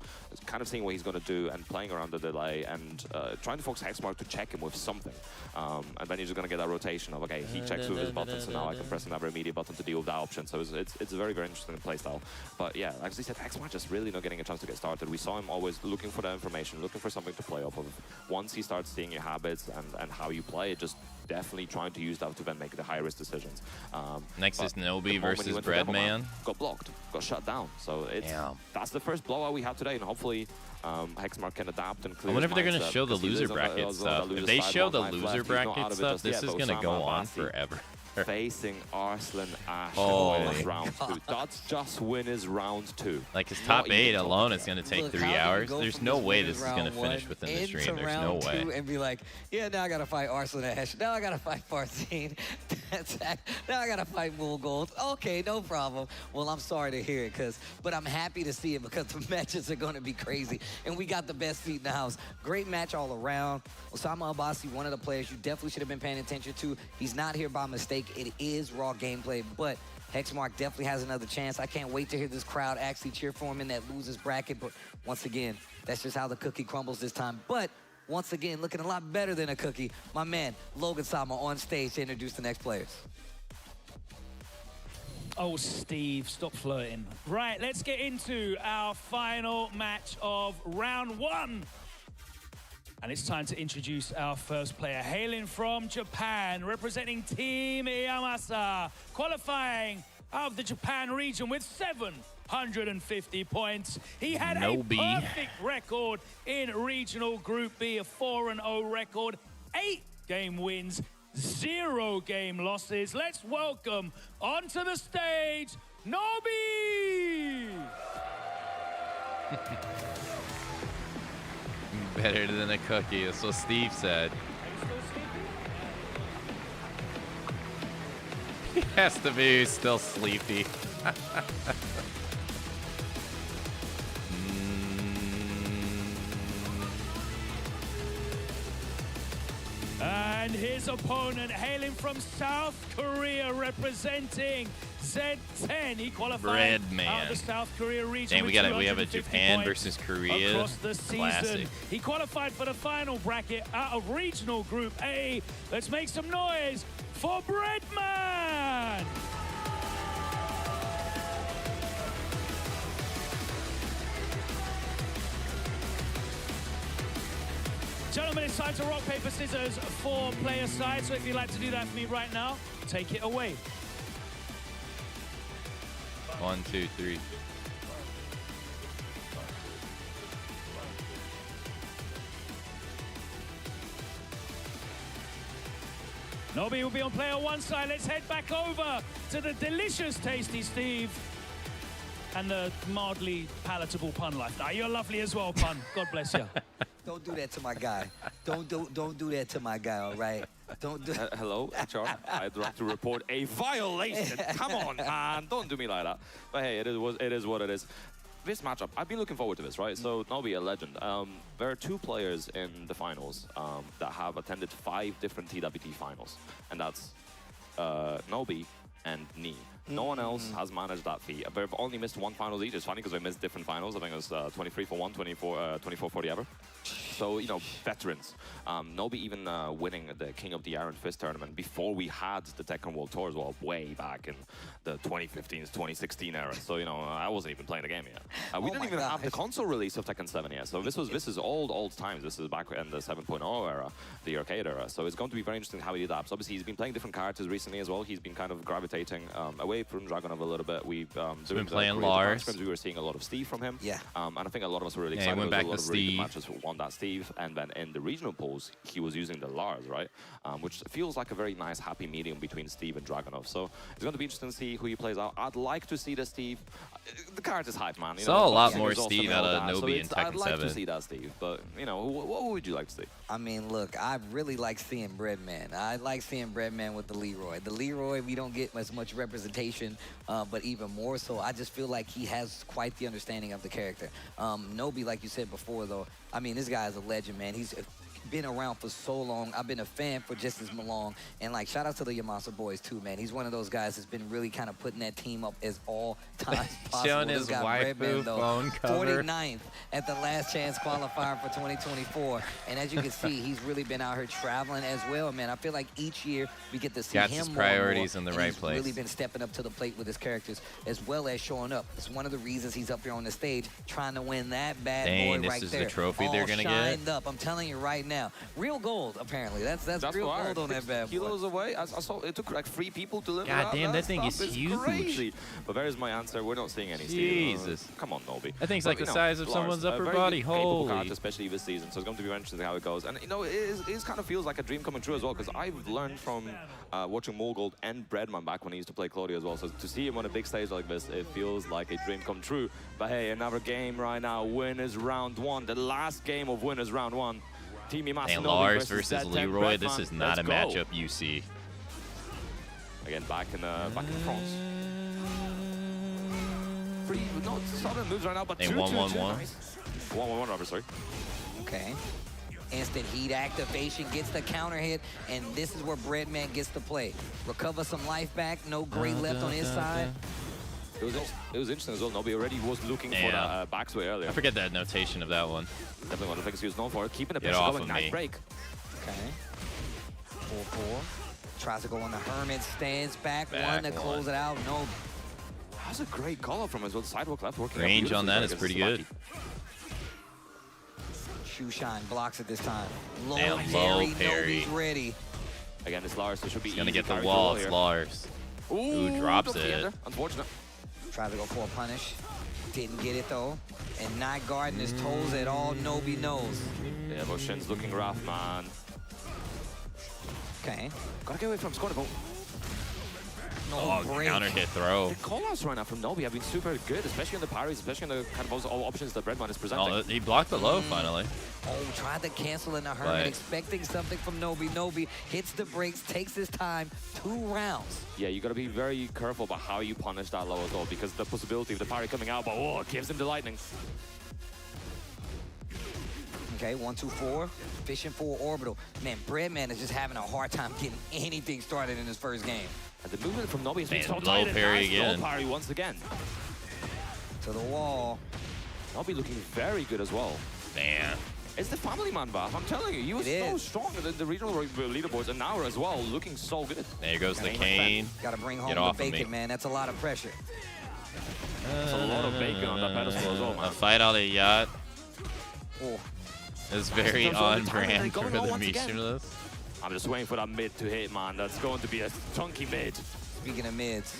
kind of seeing what he's going to do and playing around the delay and trying to force Hexmark to check him with something. And then you're just going to get that rotation of, okay, he checks with his button, so now I can press another immediate button to deal with that option. So it's a very, very interesting playstyle. But yeah, like I said, Hexmark just really not getting a chance to get started. We saw him always looking for that information, looking for something to play off of. Once he starts seeing your habits and how you play, it just definitely trying to use that to then make the high-risk decisions. Next is Nobi versus Breadman. Breadman. Got blocked, got shut down. So that's the first blowout we have today, and hopefully Hexmark can adapt and clear. I wonder if they're going to show the loser bracket stuff. If they show the loser bracket stuff, this is going to go on forever. Facing Arslan Ash in his round 2. That's just win his round 2. Like his top 8 alone is going to take 3 hours. There's no way this is going to finish within the stream. There's no way. And be like, yeah, now I got to fight Arslan Ash. Now I got to fight Farzine. Now I got to fight Mool Gold. Okay, no problem. Well, I'm sorry to hear it, but I'm happy to see it because the matches are going to be crazy. And we got the best seat in the house. Great match all around. Osama Abbasi, one of the players you definitely should have been paying attention to. He's not here by mistake. It is raw gameplay, but Hexmark definitely has another chance. I can't wait to hear this crowd actually cheer for him in that losers bracket, but once again, that's just how the cookie crumbles this time. But once again, looking a lot better than a cookie, my man, Logan Sama on stage to introduce the next players. Oh, Steve, stop flirting. Right, let's get into our final match of round 1. And it's time to introduce our first player, hailing from Japan, representing Team Yamasa, qualifying out of the Japan region with 750 points. He had a perfect record in Regional Group B, a 4-0 record, 8 game wins, 0 game losses. Let's welcome onto the stage, Nobi! Better than a cookie, that's what Steve said. He has to be still sleepy. And his opponent, hailing from South Korea, representing Z10. He qualified out of the South Korea region. Dang, we have a Japan versus Korea across the season. Classic. He qualified for the final bracket out of Regional Group A. Let's make some noise for Breadman! Gentlemen, it's time to rock, paper, scissors for player side. So if you'd like to do that for me right now, take it away. 1, 2, 3. Nobi will be on player 1 side. Let's head back over to the delicious, tasty Steve and the mildly palatable Pun Life. Now, you're lovely as well, Pun. God bless you. Don't do that to my guy. Don't do that to my guy, all right? Don't do Hello, HR. I'd like to report a violation. Come on, man. Don't do me like that. But hey, it is what it is. This matchup, I've been looking forward to this, right? So, Nobi, a legend. There are 2 players in the finals that have attended 5 different TWT finals. And that's Nobi and Nioh. No one else has managed that feat. They've only missed 1 finals each. It's funny because they missed different finals. I think it was 23 for 1, 24 for the other. So, you know, veterans. Nobi even winning the King of the Iron Fist tournament before we had the Tekken World Tour as well, way back in the 2015, 2016 era. So, you know, I wasn't even playing the game yet. We didn't even have the console release of Tekken 7 yet. So this is old times. This is back in the 7.0 era, the arcade era. So it's going to be very interesting how he adapts. Obviously, he's been playing different characters recently as well. He's been kind of gravitating away from Dragunov a little bit. We've been playing Lars. We were seeing a lot of Steve from him. Yeah. And I think a lot of us were really excited. He went back a lot to of really good Steve. matches won that Steve, and then in the regional polls, he was using the Lars, right? Which feels like a very nice, happy medium between Steve and Dragunov. So it's going to be interesting to see who he plays out. I'd like to see the Steve. The card is hype, man. You Saw know, a lot more Steve out of Nobi in Tekken 7. I'd like to see that Steve, but you know, what would you like to see? I mean, look, I really like seeing Breadman. I like seeing Breadman with the Leroy. The Leroy, we don't get as much representation, but even more so, I just feel like he has quite the understanding of the character. Nobi, like you said before, though, I mean, this guy is a legend, man. He's been around for so long. I've been a fan for just as long. And, like, shout out to the Yamasa boys, too, man. He's one of those guys that's been really kind of putting that team up as all times possible. Showing his waifu phone cover. 49th at the last chance qualifier for 2024. And as you can see, he's really been out here traveling as well, man. I feel like each year we get to see Got him his more priorities and more, in the right he's place. really been stepping up to the plate with his characters as well as showing up. It's one of the reasons he's up here on the stage trying to win that bad Dang, boy this right is there. the trophy all they're gonna get? shined up. I'm telling you right now. Real gold, apparently. That's real gold on that bad boy. Kilos away. I saw it took like 3 people to live. God damn, that thing is huge. Crazy. But there's my answer. We're not seeing any steal. Jesus. Come on, Nobi. That thing's like the size of someone's upper very body. capable Holy. card, especially this season. So it's going to be very interesting how it goes. And you know, it kind of feels like a dream coming true as well, because I've learned from watching Morgold and Breadman back when he used to play Claudio as well. So to see him on a big stage like this, it feels like a dream come true. But hey, another game right now. Winners round 1. The last game of winners round 1. Team Imasa And Lars versus Leroy. This is not a matchup you see. Again, back in France. Pretty not sudden moves right now, but 2-2-2. 1-1-1, Robert, sorry. Okay. Instant heat activation, gets the counter hit, and this is where Breadman gets to play. Recover some life back, no great left on his side. It was interesting as well. Nobi already was looking for the backsway earlier. I forget that notation of that one. Definitely one of the things he was known for. Keeping the Get pressure off going, of nice me. break. Okay. 4-4. Tries to go on the Hermit, stands back one to close it out. No. That's a great call out from as well. Sidewalk left working. Range on that is pretty good. Shoe shine blocks it this time. Low Damn, parry, Nobi's ready. Again, it's Lars. It should be Gonna easy get the carry wall. here. It's Lars. Ooh, drops the it. under. Unfortunate. Tried to go for a punish. Didn't get it though. And not guarding his toes at all. Nobi knows. Yeah, but Shin's looking rough, man. Okay. Gotta get away from Scornable. No break. Counter hit throw. The call-outs right now from Nobi have been super good, especially on the parries, especially on the kind of all options that Breadman is presenting. Oh, he blocked the low finally. Oh, tried to cancel in the Hermit, But expecting something from Nobi. Nobi hits the brakes, takes his time, 2 rounds. Yeah, you gotta be very careful about how you punish that low as well, because the possibility of the parry coming out, but oh, it gives him the lightning. Okay, 1-2-4, fishing for orbital. Man, Breadman is just having a hard time getting anything started in his first game. And the movement from Nobi has been Man, so low tight. parry Nice again. low parry once again. To the wall. Nobi looking very good as well. Man. It's the family man, Vav. I'm telling you, he was so strong in the regional leaderboards, and now as well, looking so good. There goes the cane. Got to bring home Get the off of bacon, me. man. That's a lot of pressure. That's a lot of bacon on that pedestal as well, man. A fight on a yacht Oh. is very on brand for going the on once again. Mishinas. I'm just waiting for that mid to hit, man. That's going to be a chunky mid. Speaking of mids.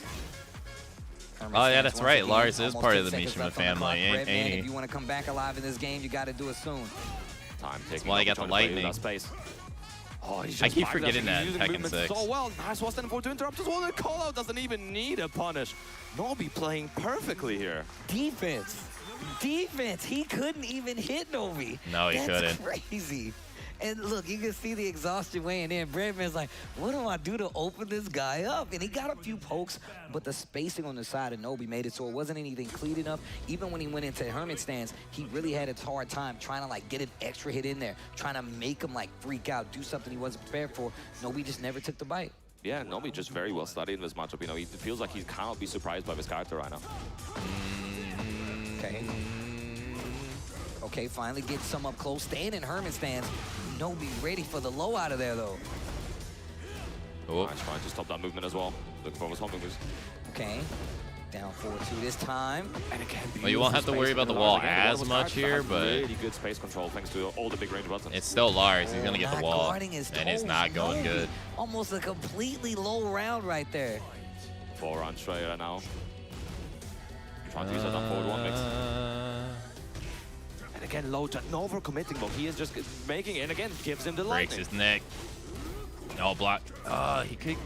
Oh, yeah, that's right. Lars is part of the Mishima family, ain't Breadman, he? if you want to come back alive in this game, you got to do it soon. Time taking. why he got the lightning. That space. Oh, he's I just keep back forgetting there. that He's in using Tekken movement 6. so well. Nice was for to interrupt as well. The call out doesn't even need a punish. Nobi playing perfectly here. Defense. Defense. He couldn't even hit Nobi. No, he couldn't. That's crazy. And look, you can see the exhaustion weighing in. Breadman's like, what do I do to open this guy up? And he got a few pokes, but the spacing on the side of Nobi made it so it wasn't anything clean enough. Even when he went into Hermit stance, he really had a hard time trying to like get an extra hit in there, trying to make him like freak out, do something he wasn't prepared for. Nobi just never took the bite. Yeah, Nobi just very well studied in this matchup. You know, he feels like he cannot be surprised by this character right now. Okay. Okay, finally gets some up close, staying in Hermit stance. Nobi ready for the low out of there, though. Oh. Nice, trying to stop that movement as well. Looking for his homing moves. Okay. Down 4-2 this time. And again, Well, you won't have to worry about the wall as much here, but really good space control thanks to all the big range buttons. it's still Lars. He's gonna get the Not wall, guarding his and it's toes. not going Nobi. good. Almost a completely low round right there. 4 rounds straight right now. Trying to use that on forward 1 mix. And again, low to no overcommitting, but he is just making it, and again, gives him the Breaks lightning. his neck. No block. He could.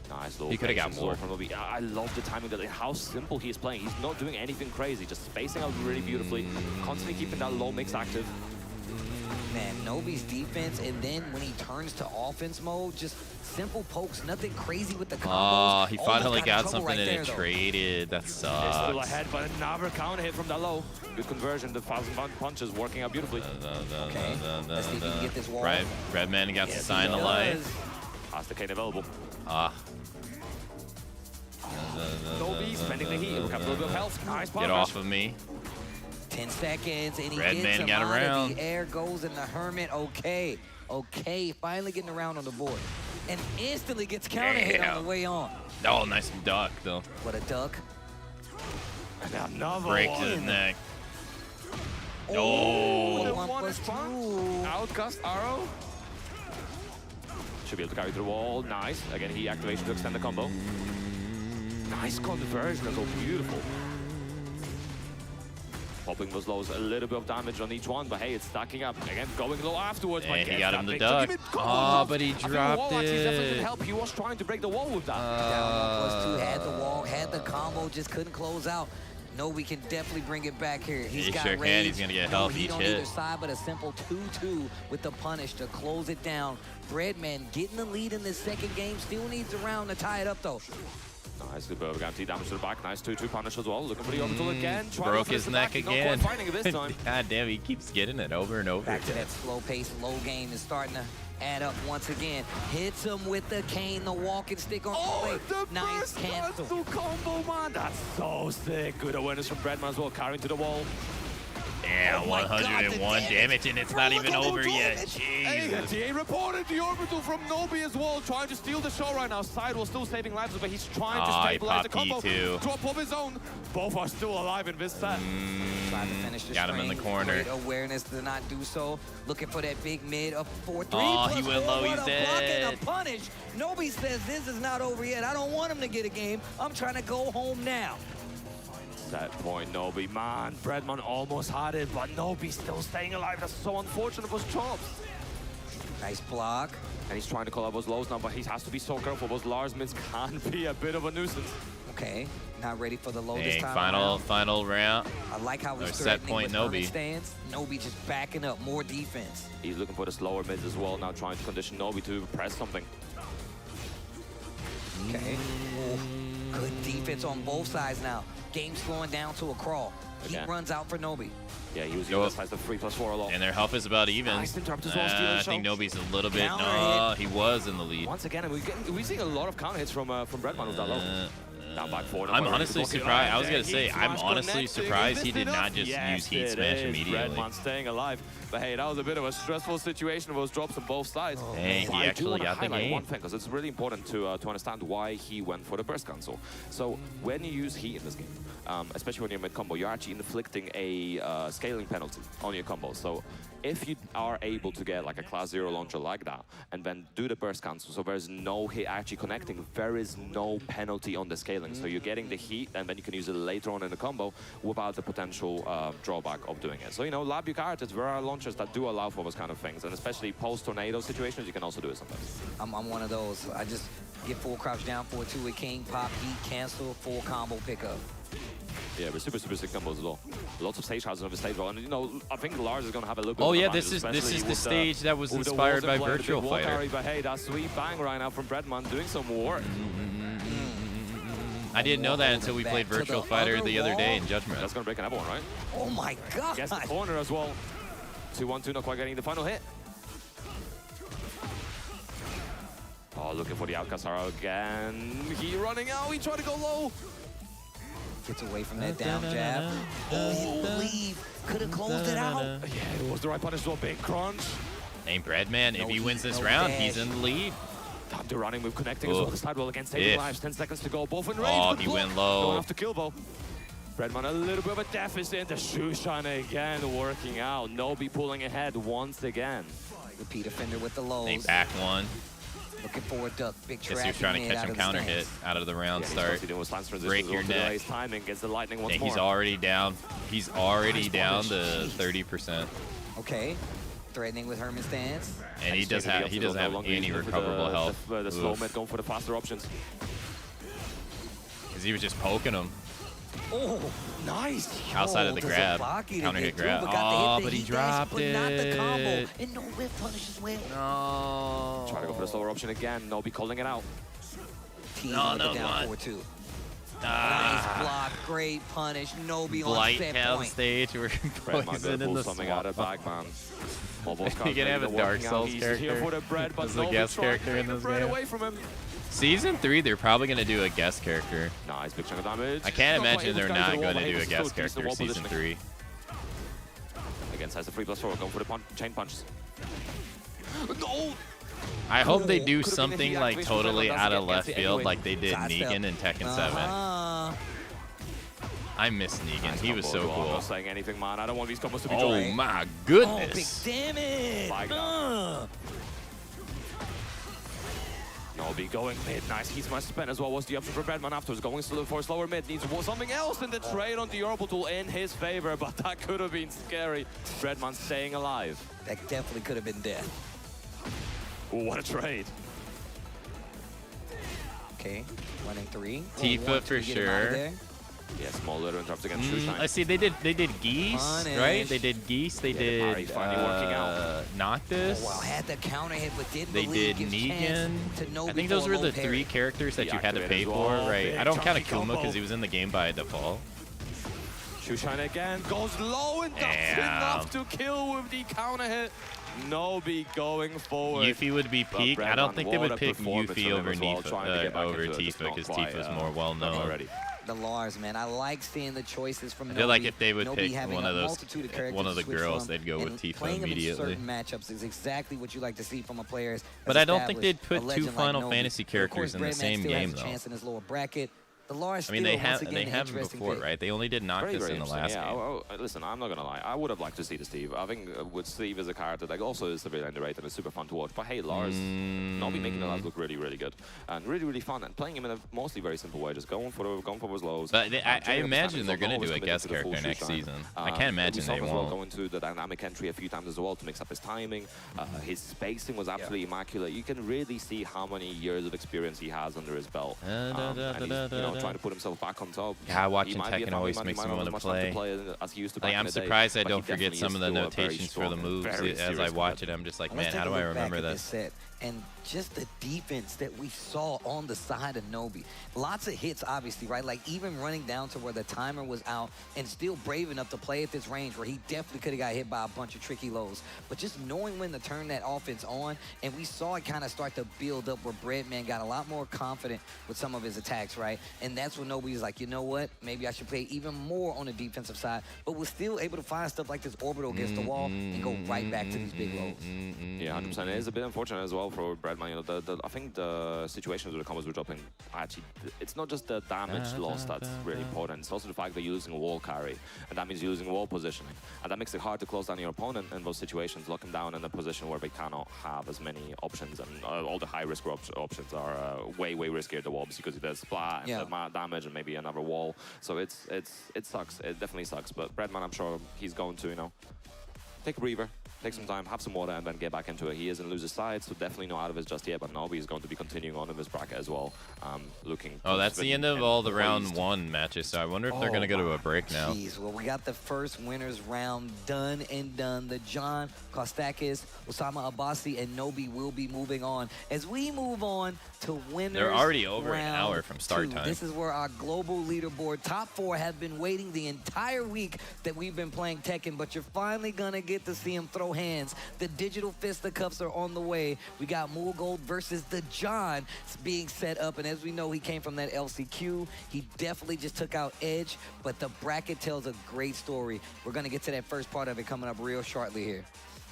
Nice little He coulda got patience more. from Nobi. I love the timing, that how simple he is playing. He's not doing anything crazy, just spacing out really beautifully, constantly keeping that low mix active. Man, Nobi's defense, and then when he turns to offense mode, just simple pokes, nothing crazy with the combos. Oh, he Almost finally in got trouble something right and there, it though. traded. That They're still sucks. ahead, but another counter hit from that low. Good conversion, the 1,000 punches working out beautifully. Okay, let's see if he can get this wall. Right, Redman got Yes, the sign he of life. does. Has the cane available. Nobi Nobi spending the heat. We'll have a little bit of health. Nice Get off of me. 10 seconds, and he Red gets man him got out around. of the air, goes in the Hermit. Okay, okay, finally getting around on the board. And instantly gets counter hit on the way on. Oh, nice duck, though. What a duck. And another Breaks one. his neck. Oh, the one one plus response. two. Outcast arrow. Should be able to carry through the wall. Nice. Again, he activation to extend the combo. Nice conversion as well. Beautiful. Popping those lows, a little bit of damage on each one, but hey, it's stacking up. Again, going low afterwards. And he got him the big duck. chunk. Oh, but he I think the dropped wall actually definitely it. didn't help. He was trying to break the wall with that. Down 1+2, had the wall, had the combo, just couldn't close out. Nobi can definitely bring it back here. He got sure can. rage, He's gonna get no help heat each on hit. either side, but a simple 2-2 with the punish to close it down. Breadman getting the lead in this second game. Still needs a round to tie it up, though. Nice, good bow guarantee damage to the back. Nice 2-2 punish as well. Looking for the orbital again. Broke his neck again. Not quite finding it this time. God damn, he keeps getting it over and over Back to again. that slow pace, low game is starting to add up once again. Hits him with the cane, the walking stick on Oh, play. the Nice burst cancel. cancel combo, man. That's so sick. Good awareness from Breadman as well, carrying to the wall. Yeah, Oh my God, the 101 damage, and it's Bro, not look even at the over yet. damage. Hey, Jesus. TA reported the orbital from Nobi as well, trying to steal the show right now. Sidewall still saving lives, but he's trying to Oh, he stabilize the popped combo. E2. Drop of his own. Both are still alive in this set. Trying to finish the Got him in the string. corner. Great awareness to not do so. Looking for that big mid of 4-3. Oh, he plus went four. low, What he's a block dead. and a punish. Nobi says this is not over yet. I don't want him to get a game. I'm trying to go home now. Set point, Nobi. Man, Breadman almost had it, but Nobi still staying alive. That's so unfortunate for Chops. Nice block. And he's trying to call out those lows now, but he has to be so careful. Those Lars mids can be a bit of a nuisance. Okay, not ready for the low this Dang, time final round. I like how he's Or set threatening point with Herman Nobi. stance. Nobi just backing up, more defense. He's looking for the slower mids as well, now trying to condition Nobi to press something. Okay. Oh, good defense on both sides now. Game slowing down to a crawl. He Okay. runs out for Nobi. Yeah, he was Go using up. this as the 3+4 a lot. And their health is about even. Nice interrupt as well, stealing I think show. Nobi's a little bit. Counter No, hit. he was in the lead. Once again, we're seeing a lot of counter hits from Breadman with that low. Now back forward. I'm honestly surprised. I was gonna say, I'm Heat honestly connecting. surprised Is he this did not enough? just Yes, use Heat it Smash is. immediately. Breadman staying alive. But hey, that was a bit of a stressful situation. Those drops on both sides. Dang, So he I do actually wanna got the highlight game. one thing, because it's really important to understand why he went for the burst cancel. So when you use Heat in this game, especially when you're mid-combo, you're actually inflicting a scaling penalty on your combo. So if you are able to get like a class 0 launcher like that, and then do the burst cancel, so there's no hit actually connecting, there is no penalty on the scaling. So you're getting the heat, and then you can use it later on in the combo without the potential drawback of doing it. So, you know, lab your cards, there are launchers that do allow for those kind of things, and especially post-tornado situations, you can also do it sometimes. I'm one of those. I just get full crouch down 4-2 with King, pop, heat, cancel, full combo pickup. Yeah, but super sick combos as well. Lots of stage houses on the stage, well, and you know, I think Lars is going to have a little bit. Oh of an yeah, advantage, this is especially the with stage that was with the inspired walls by in play, the Virtual big wall Fighter. carry, but hey, that sweet bang right now from Breadman doing some work. I didn't know that until we Back played to the Virtual Fighter other the other day wall. in Judgment. That's going to break another one, right? Oh my God! Gets the corner as well. 2-1-2, not quite getting the final hit. Oh, looking for the outcast arrow again. He running out, he tried to go low. Gets away from that down jab. Holy, could have closed it out. Yeah, it was the right punish as well. Big crunch. Hey, Breadman, if No he heat, wins this no round, dash. he's in the lead. Time to running move connecting as Oh. well. The sidewall against saving If. lives. 10 seconds to go. Both in range. Oh, Good he block. went low. Going off the kill bow. Breadman a little bit of a deficit. The Shushan again working out. Nobi pulling ahead once again. Repeat offender with the Hey, lows. back one. Looking for a duck. Big Guess trap. he was trying to catch him counter hit out of the round Yeah, start. he's doing with stance transitions Break as your well to neck. delay his timing. Gets the lightning once Dang, more. he's already down. He's already Nice down punish. to 30%. Okay. Threatening with Herman stance. And he doesn't have any recoverable health. The slow Oof. mid going for the faster options. Because he was just poking him Oh, nice. outside of the Does a grab. blocky to Counter get hit through, grab. but got the Oh, hit, the but he heat dash, dropped but not the combo. it. And no whip punish as well. No. Try to go for the slower option again. Nobi calling it out. Team No, on the no, down what? 4-2. Ah. Nice block, great punish. Nobi on Blight set down point. stage. We're Breadman poison gonna in pull the something swamp. out of back, man. Mobile You can have a Dark Souls He's character here for the bread, but as a Nobi guest trying to character in take the this bread game. away from him. Season 3, they're probably going to do a guest character. Nice, big chunk of damage. I can't Not quite imagine able they're to carry not the wall, going to but do a it's guest still decent character wall Season positioning. 3. Against has the 3+4, going for the chain punches. No! I hope they Oh, do could've been something the like deactivation totally from Breadman, out of doesn't left get field anyway. like they did Sidestep. Negan in Tekken 7. I miss Negan. Nice He was so combo as well. I'm cool. not saying anything, man. I don't want these combos to be Oh joined. my Oh, goodness. big damage. Like Nobi going mid. Nice. He's much spent as well. What's the option for Breadman afterwards? Going for slower mid. Needs something else in the trade on the orbital in his favor, but that could have been scary. Breadman staying alive. That definitely could have been death. Ooh, what a trade. Okay, running 3. Tifa for sure. Yeah, small little interrupts against Shoeshine. Let's see, they did geese, Punish. right? They did geese. They did parry finally working out. Noctis. Oh, wow, had the counter hit, but didn't They believe did gives chance Negan. to Nobi I think for those a were low the parry. 3 characters that you had to Deactivated pay as for, well. right? Big I don't count chunky Akuma combo. because he was in the game by default. Shoeshine again goes low and does Damn. enough to kill with the counter hit. Nobi going forward. Yuffie would be But peak. I don't Breadman, think they what would a pick performance Yuffie from him over as well, trying to get back into it, just Tifa not because quite, Tifa's more well known. already. The Lars, man, I like seeing the choices from I feel like Nobi. if they would Nobi pick having one a of those, multitude of characters one of to the switch girls, from, they'd go with and Tifa playing them in immediately. certain matchups is exactly what you like to see from a player. But I don't think they'd established, put a 2 legend like Final Nobi. Fantasy Of characters course, in the Breadman same still game, has a though. chance in his lower bracket. The Lars I mean, still, they have once again, an them interesting before, pick. right? They only did Noctis in the last game. Listen, I'm not gonna lie. I would have liked to see the Steve. I think with Steve as a character that also is severely underrated and is super fun to watch. But hey, Lars, Nobi making the Lars look really, really good and really, really fun and playing him in a mostly very simple way, just going for his lows. But I imagine they're going to do a guest character next season. I can't imagine they won't. Going to the dynamic entry a few times as well to mix up his timing. His spacing was absolutely immaculate. You can really see how many years of experience he has under his belt. And he's, trying to put himself back on top. Yeah, watching Tekken always makes me want to play. Like, I'm surprised I don't forget some of the notations for the moves as I watch it. I'm just like, man, how do I remember this? And just the defense that we saw on the side of Nobi. Lots of hits, obviously, right? Like, even running down to where the timer was out and still brave enough to play at this range where he definitely could have got hit by a bunch of tricky lows. But just knowing when to turn that offense on, and we saw it kind of start to build up where Breadman got a lot more confident with some of his attacks, right? And that's when Nobi's like, you know what? Maybe I should play even more on the defensive side, but was still able to find stuff like this orbital against the wall and go right back to these big lows. Yeah, 100%. It is a bit unfortunate as well for Breadman. I think the situations with the combos we're dropping, actually, it's not just the damage loss that's really important. It's also the fact that you're losing a wall carry, and that means you're losing wall positioning. And that makes it hard to close down your opponent in those situations, lock him down in a position where they cannot have as many options, and all the high-risk options are way, way riskier the walls because there's splat and the damage and maybe another wall. So it sucks. It definitely sucks. But Breadman, I'm sure he's going to, take a breather, take some time, have some water, and then get back into it. He is in loser's side, so definitely not out of it just yet, but Nobi is going to be continuing on in this bracket as well. Looking. Oh, that's the end of all the round 1 matches, so I wonder if they're going to go to a break now. Jeez, well, we got the first winners round done and done. The John Kostakis, Osama Abbasi, and Nobi will be moving on. As we move on to winners They're already over an round hour from start 2. time. This is where our global leaderboard top 4 have been waiting the entire week that we've been playing Tekken, but you're finally going to get to see him throw hands. The digital fisticuffs are on the way. We got Mulgold versus the John being set up, and as we know, he came from that LCQ. He definitely just took out Edge, but the bracket tells a great story. We're going to get to that first part of it coming up real shortly here.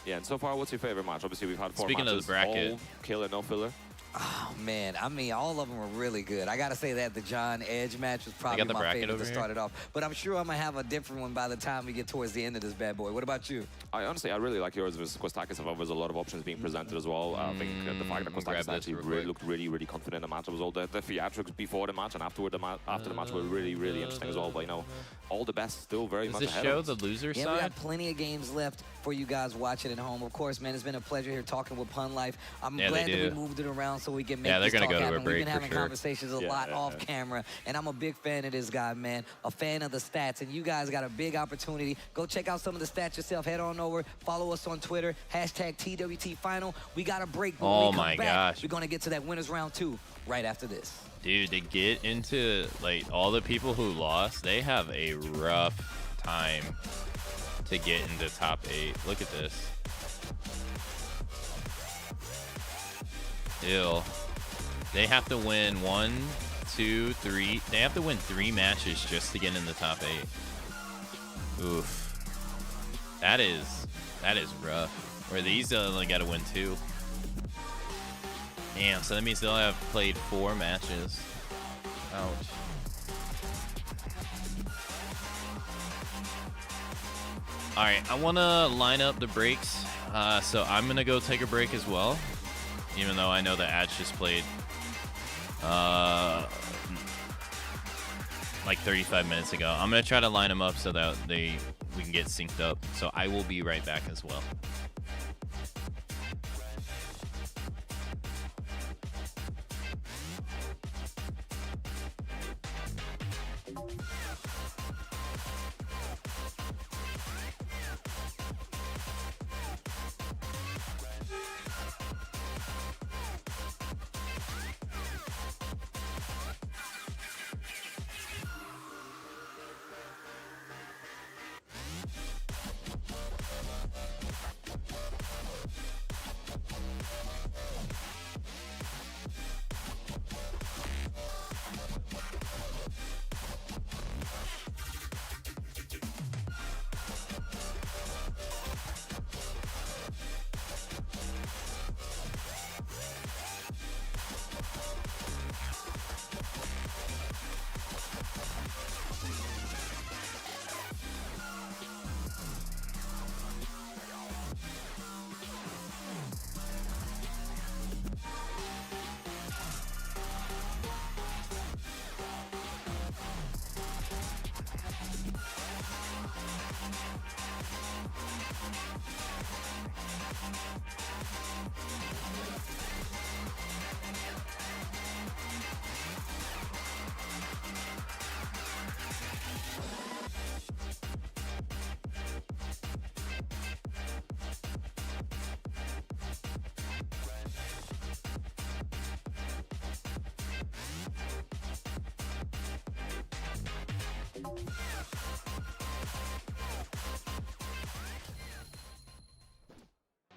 Yeah, and so far, what's your favorite match? Obviously, we've had 4 Speaking matches. of the bracket, all killer, no filler. Oh, man. I mean, all of them were really good. I got to say that the John Edge match was probably my favorite to start it off. But I'm sure I'm going to have a different one by the time we get towards the end of this bad boy. What about you? I really like yours with Kostakis. I thought there was a lot of options being presented as well. I think the fact that Kostakis actually looked really, really confident in the match. It was all the theatrics before the match and after the match were really, really interesting as well. But, all the best still very much ahead of us. Does this show the loser side? Yeah, we got plenty of games left for you guys watching at home. Of course, man, it's been a pleasure here talking with Pun Life. I'm glad that we moved it around so we can make this talk happen. We've been having conversations a lot off camera, and I'm a big fan of this guy, man. A fan of the stats, and you guys got a big opportunity. Go check out some of the stats yourself. Head on over, follow us on Twitter, hashtag TWT Final. We got a break. When we come back, we're going to get to that winners round 2 right after this. Dude, to get into, like, all the people who lost, they have a rough time to get into top 8. Look at this. Ew. They have to win 1, 2, 3. They have to win 3 matches just to get in the top 8. Oof. That is rough. Where these only got to win 2. Damn, so that means they'll have played 4 matches. Ouch. All right, I want to line up the breaks, so I'm going to go take a break as well, even though I know that Ads just played like 35 minutes ago. I'm going to try to line them up so that we can get synced up, so I will be right back as well.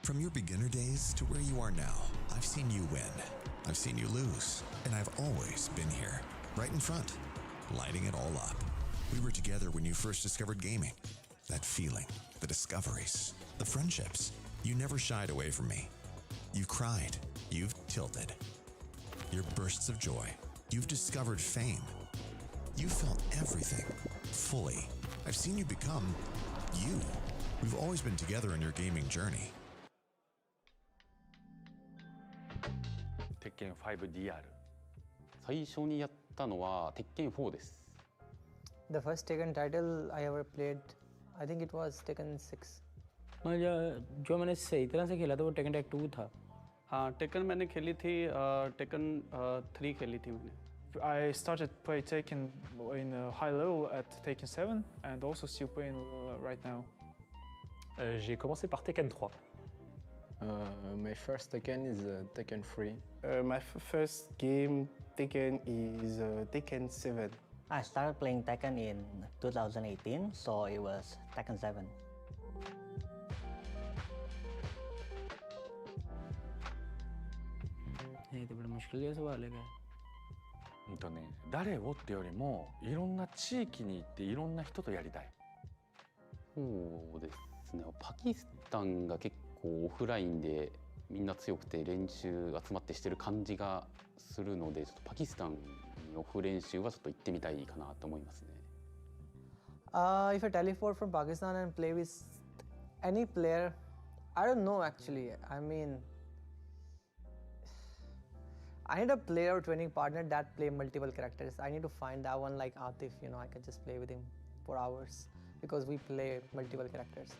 From your beginner days to where you are now, I've seen you win. I've seen you lose. And I've always been here, right in front, lighting it all up. We were together when you first discovered gaming. That feeling, the discoveries, the friendships. You never shied away from me. You cried. You've tilted. Your bursts of joy. You've discovered fame. You felt everything, fully. I've seen you become you. We've always been together in your gaming journey. Tekken 5DR 最初にやったのは Tekken 4です。 The first Tekken title I ever played, I think it was Tekken 6. जो मैंने सही तरह से खेला था वो taken tag 2 था। हाँ टेकन मैंने खेली थी टेकन 3 खेली थी मैंने। I started play Tekken in a high level at Tekken 7 and also still playing right now. J'ai commencé par Tekken 3. My first Tekken is Tekken 3. My first game Tekken is Tekken 7. I started playing Tekken in 2018, so it was Tekken 7. ये तो बड़ा मुश्किल है सवाल है क्या? 誰をってよりもいろんな地域に行っていろんな人とやりたい。そうですね。パキスタンが結構オフラインでみんな強くて練習集まってしてる感じがするので、ちょっとパキスタンにオフ練習はちょっと行ってみたいかなと思いますね。If I teleport from Pakistan and play with any player, I don't know actually. I mean, I need a player or training partner that play multiple characters. I need to find that one like Atif, you know, I can just play with him for hours because we play multiple characters.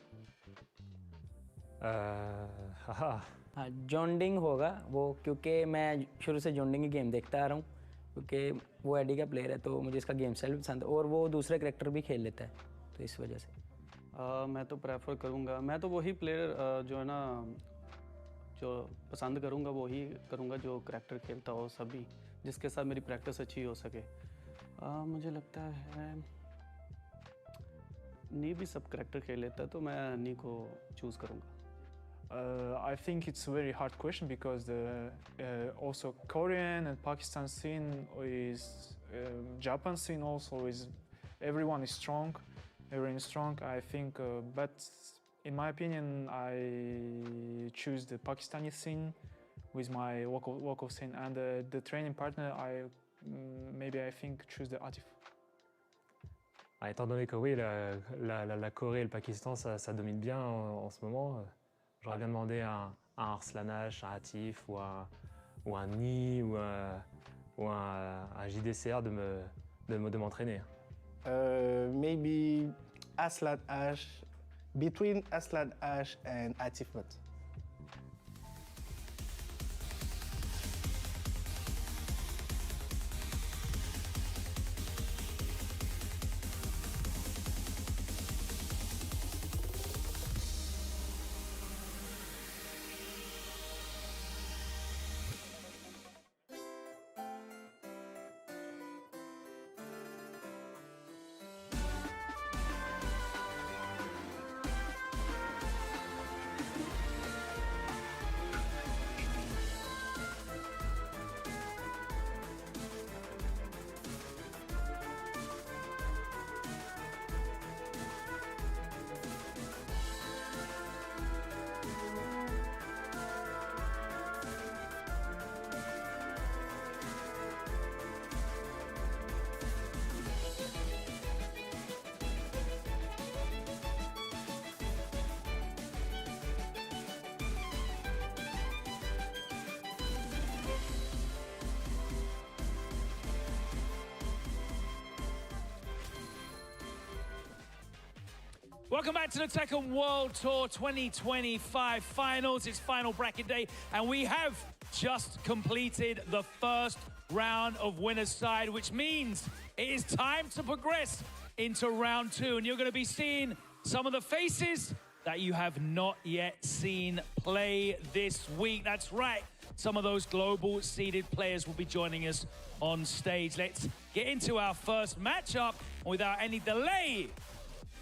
हाँ जॉन्डिंग होगा वो क्योंकि मैं शुरू से जॉन्डिंग की game देखता आ रहा हूँ क्योंकि वो एडी का प्लेयर है तो मुझे इसका गेम स्टाइल भी पसंद है और वो दूसरे करैक्टर भी खेल लेता है तो इस वजह से मैं तो प्रेफर करूँगा मैं तो वही प्लेयर जो है ना जो पसंद करूँगा वही करूँगा जो करैक्टर खेलता हो सभी जिसके साथ मेरी प्रैक्टिस अच्छी हो सके मुझे लगता है नी भी सब करैक्टर खेल लेता है तो मैं नी को चूज़ करूँगा I think it's a very hard question because also Korean and Pakistan scene is Japan scene also is everyone is strong. I think, but in my opinion, I choose the Pakistani scene with my local scene, and the training partner I think choose the Atif. Étant donné que oui, la Corée et le Pakistan, ça domine bien en ce moment, j'aurais bien demandé à un Arslanach, un Atif ou un Nioh ou un JDCR de m'entraîner. Maybe Aslan Ash, between Aslan Ash and Atifmat. Welcome back to the Tekken World Tour 2025 Finals. It's final bracket day, and we have just completed the first round of winner's side, which means it is time to progress into round 2. And you're going to be seeing some of the faces that you have not yet seen play this week. That's right. Some of those global seeded players will be joining us on stage. Let's get into our first matchup. Without any delay,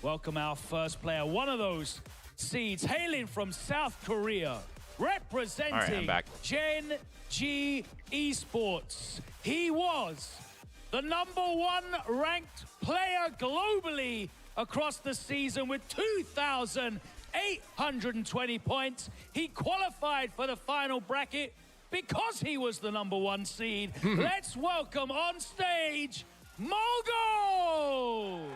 welcome our first player, one of those seeds hailing from South Korea, representing Gen G Esports. He was the #1 ranked player globally across the season with 2,820 points. He qualified for the final bracket because he was the #1 seed. Let's welcome on stage, Mogo!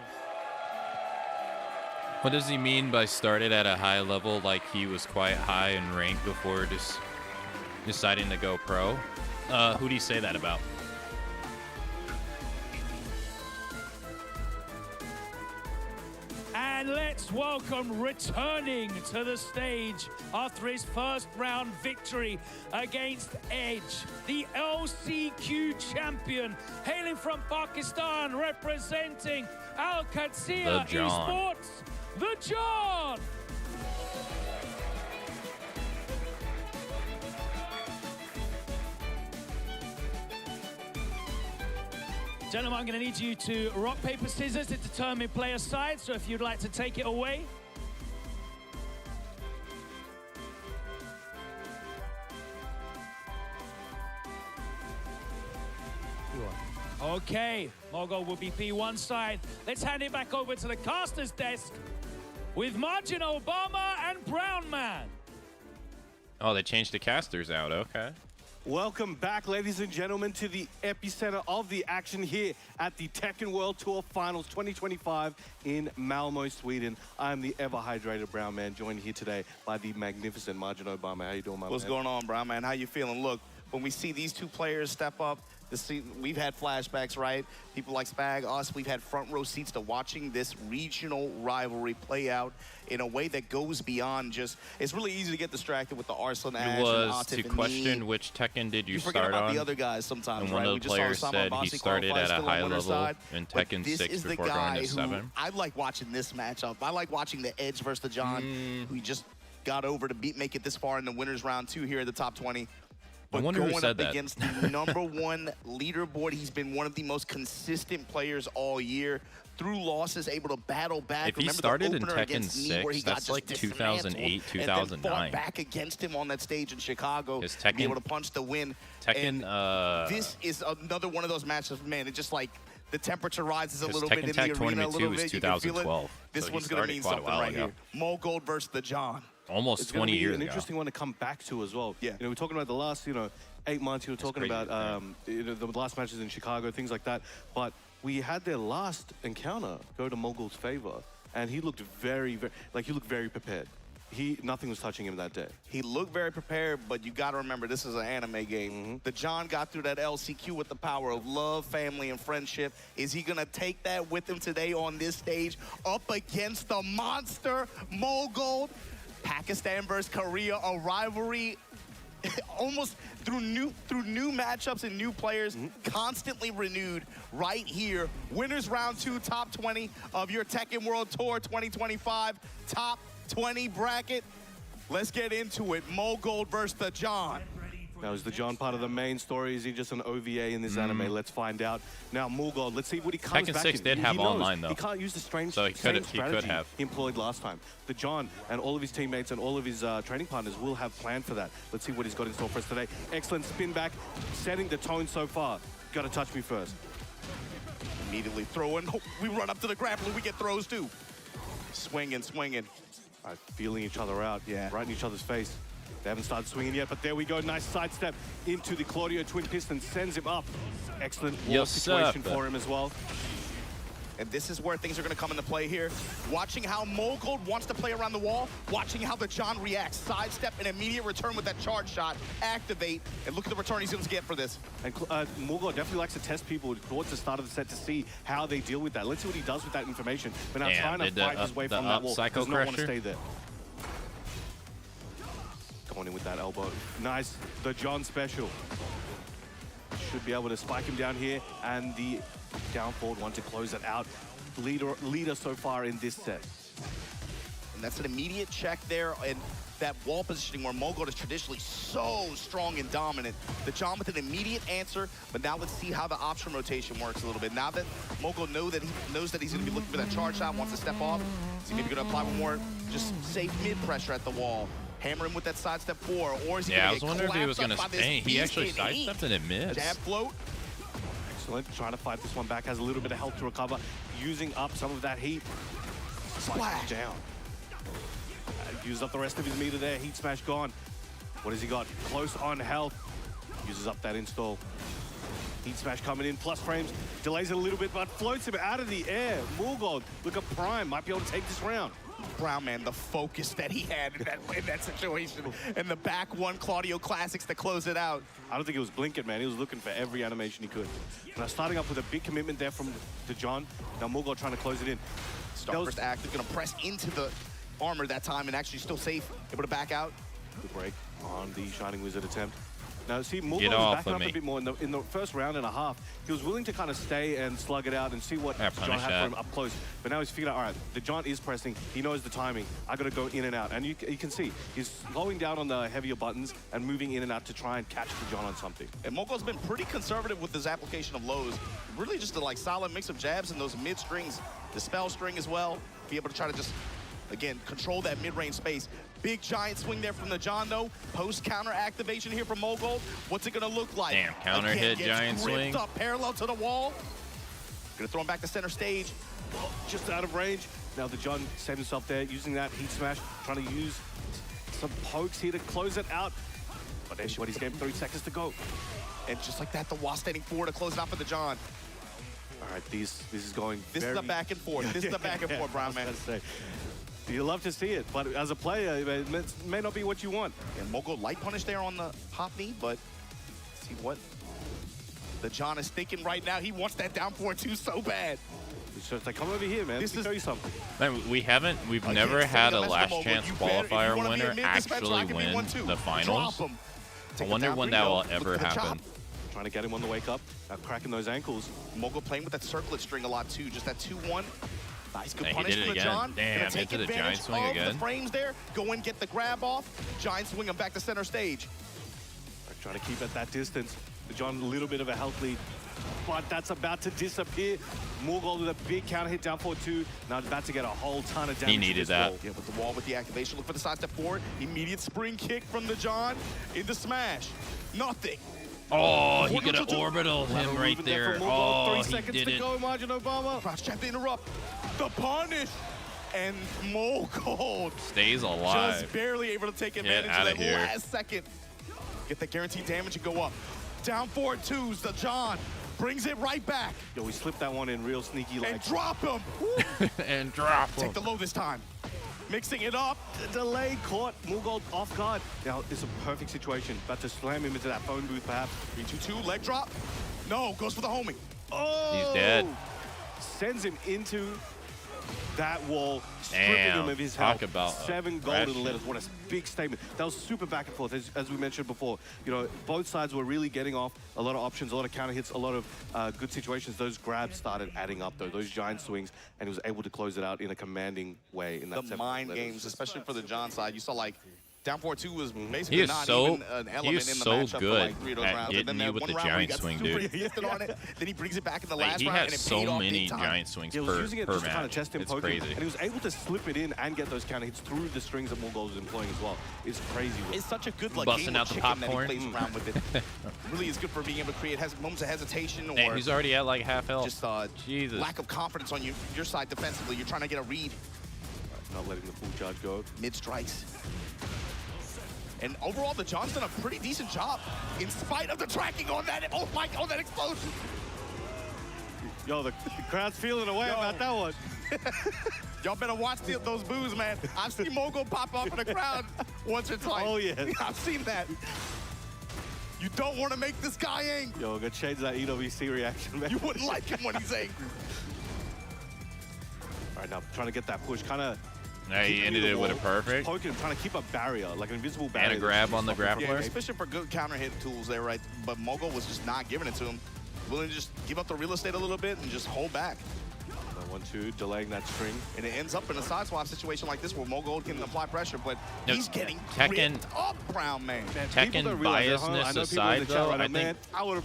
What does he mean by started at a high level, like he was quite high in rank before just deciding to go pro? Who do you say that about? And let's welcome, returning to the stage after his first round victory against Edge, the LCQ champion, hailing from Pakistan, representing Akamatzu Esports, the John. Gentlemen, I'm going to need you to rock, paper, scissors to determine player side. So if you'd like to take it away. Okay, Mogo will be P1 side. Let's hand it back over to the caster's desk with Margin Obama and Brown Man. Oh, they changed the casters out. Okay. Welcome back, ladies and gentlemen, to the epicenter of the action here at the Tekken World Tour Finals 2025 in Malmö, Sweden. I'm the ever-hydrated Brown Man, joined here today by the magnificent Margin Obama. How you doing, my man? What's going on, Brown Man? How you feeling? Look, when we see these two players step up, we've had flashbacks, right? People like Spag, us, we've had front row seats to watching this regional rivalry play out in a way that goes beyond just, it's really easy to get distracted with the Arslan Ash It was and to Atif question and which Tekken did you forget start about on. the other guys sometimes, and right? one of the players said he started at a high level in Tekken 6 before going to 7. I like watching this matchup. I like watching the Edge versus the John, who just got over to make it this far in the winners round 2 here at the top 20. But I wonder who going said up that. against the #1 leaderboard, he's been one of the most consistent players all year. Through losses, able to battle back. If he started in Tekken 6, that's like 2008, 2009. And then fought back against him on that stage in Chicago. His to be Tekken- able to punch the win. Tekken, this is another one of those matches, man. It just like the temperature rises a His little Tekken bit in Tag the arena a Tournament little 2 bit. is You can feel it. 2012. This So he one's going to started mean quite a something while right ago. here. Mo Gold versus the John. Almost It's gonna 20 be years an ago. interesting one to come back to as well. Yeah. You know, we're talking about the last, 8 months. You were talking crazy, about, the last matches in Chicago, things like that. But we had their last encounter go to Mogul's favor, and he looked very prepared. Nothing was touching him that day. He looked very prepared, but you got to remember, this is an anime game. The John got through that LCQ with the power of love, family, and friendship. Is he going to take that with him today on this stage up against the monster Mogul? Pakistan versus Korea, a rivalry almost through new matchups and new players, constantly renewed right here. Winners round 2, top 20 of your Tekken World Tour 2025, top 20 bracket. Let's get into it. Mogul versus the John. Now, is the John part of the main story? Is he just an OVA in this anime? Let's find out. Now, Mogul, let's see what he comes back in. Tekken 6 did have online, though. He can't use the strange strategy he employed last time. The John and all of his teammates and all of his training partners will have planned for that. Let's see what he's got in store for us today. Excellent spin back, setting the tone so far. Got to touch me first. Immediately throwing. We run up to the grappler. We get throws, too. Swinging. Feeling each other out. Yeah. Right in each other's face. They haven't started swinging yet, but there we go. Nice sidestep into the Claudio twin piston. Sends him up. Excellent wall situation for him as well. And this is where things are going to come into play here. Watching how Mogul wants to play around the wall. Watching how the John reacts. Sidestep and immediate return with that charge shot. Activate. And look at the return he's going to get for this. And Mogul definitely likes to test people towards the start of the set to see how they deal with that. Let's see what he does with that information. But now trying to fight his way from that wall. Does not want to stay there. Going in with that elbow. Nice. The John special. Should be able to spike him down here. And the down forward one to close it out. Leader so far in this set. And that's an immediate check there. And that wall positioning where Mogul is traditionally so strong and dominant. The John with an immediate answer. But now let's see how the option rotation works a little bit. Now that Mogul knows that he's going to be looking for that charge shot, wants to step off. Is he maybe going to apply one more just safe mid pressure at the wall? Hammer him with that sidestep 4, or is he I was wondering if he was going to stay. He actually sidestepped and it missed. Jab float. Excellent. Trying to fight this one back. Has a little bit of health to recover. Using up some of that heat. Splash down. Uses up the rest of his meter there. Heat smash gone. What has he got? Close on health. Uses up that install. Heat smash coming in. Plus frames. Delays it a little bit, but floats him out of the air. Mogul, look at Prime. Might be able to take this round. Brown man, the focus that he had in that situation, and the back one Claudio classics to close it out. I don't think it was blinking, man. He was looking for every animation he could. Now starting up with a big commitment there from the John. Now Mogul trying to close it in. First active, gonna press into the armor that time and actually still safe, able to back out. Good break on the Shining Wizard attempt. Now, see, Mogul was backing up a bit more in the first round and a half. He was willing to kind of stay and slug it out and see what John had for him up close. But now he's figured out, all right, the John is pressing. He knows the timing. I got to go in and out. And you can see he's slowing down on the heavier buttons and moving in and out to try and catch the John on something. And Mogul's been pretty conservative with his application of lows. Really just a solid mix of jabs and those mid strings, the spell string as well. Be able to try to just, again, control that mid-range space. Big giant swing there from the John, though. Post-counter activation here from Mogul. What's it going to look like? Damn, counter hit, giant swing. Up parallel to the wall. Going to throw him back to center stage. Just out of range. Now the John saved himself there, using that heat smash, trying to use some pokes here to close it out. But everybody's game, 30 seconds to go. And just like that, the wall standing forward to close it out for the John. All right, this is going This is a back and forth. This is a back and forth, Brown man. You love to see it, but as a player, it may not be what you want. And Mogul light punish there on the hop knee, but see what the John is thinking right now. He wants that down forward too so bad. So they come over here, man. Let me tell you something. Man, we've never had a last chance qualifier winner actually win the finals. I wonder when that will ever happen. Trying to get him on the wake up, cracking those ankles. Mogul playing with that circlet string a lot too, just that 2-1. Nice, good He punish did it from the again. John. Damn, take into the giant swing of again. The frames there, go and get the grab off. Giant swing him back to center stage. Trying to keep at that distance. The John, a little bit of a health lead, but that's about to disappear. Mogul with a big counter hit down forward 2. Now about to get a whole ton of damage. He needed that. Yeah, with the wall with the activation. Look for the side step forward. Immediate spring kick from the John into smash. Nothing. Oh, he could have orbital him right there. Oh, 3 he seconds did to it. go, Margin Obama. Crouch jab to interrupt. The punish. And Mogul stays alive. Just barely able to take advantage of that last second. Get that guaranteed damage and go up. Down forward 2s, the John. Brings it right back. Yo, we slipped that one in real sneaky like. And drop him. And drop him. Take the low this time. Mixing it up. The delay caught Morgold off guard. Now, it's a perfect situation. About to slam him into that phone booth, perhaps. 3-2-2, leg drop. No, goes for the homing. Oh! He's dead. Sends him into that wall, stripping Damn, him of his talk health. about 7 golden letters. What a big statement. That was super back and forth, as we mentioned before. You know, both sides were really getting off a lot of options, a lot of counter hits, a lot of good situations. Those grabs started adding up, though. Those giant swings, and he was able to close it out in a commanding way. In that The mind games, especially for the John side, you saw like down 4-2 was basically He is not so even an element in the matchup for good like 3 of those at rounds. getting And then you with one the round where he giant got swing, super dude. hit on it, then he brings it back in the Like, last he round, has and it so paid off many big time. giant swings He was using it per just to kind of match. test him, It's poke him, crazy. and he was able to slip it in and get those counter hits through the strings that Morgold was employing as well. It's crazy. It's such a good like Busting game out of the chicken popcorn. that he plays around with it. Really is good for being able to create moments of hesitation or And he's already at like half health. just Jesus. lack of confidence on your side defensively. You're trying to get a read. Not letting the full charge go. Mid strikes. And overall, the John's done a pretty decent job in spite of the tracking on that. Oh my, on that explosion. Yo, the crowd's feeling away about that one. Y'all better watch those boos, man. I've seen Mogo pop off in the crowd once or twice. Oh, yeah. I've seen that. You don't want to make this guy angry. Yo, go change that EWC reaction, man. You wouldn't like him when he's angry. All right, now trying to get that push, kind of. Yeah, he ended it with a perfect. Poking him, trying to keep a barrier, like an invisible barrier. And a grab on the grappler. Yeah, especially for good counter hit tools there, right? But Mogul was just not giving it to him. Willing to just give up the real estate a little bit and just hold back. 1-2, delaying that string. And it ends up in a side swap situation like this where Mogul can apply pressure, but No, he's getting Tekken- ripped up, Brown Man. Tekken biasness aside, though, I think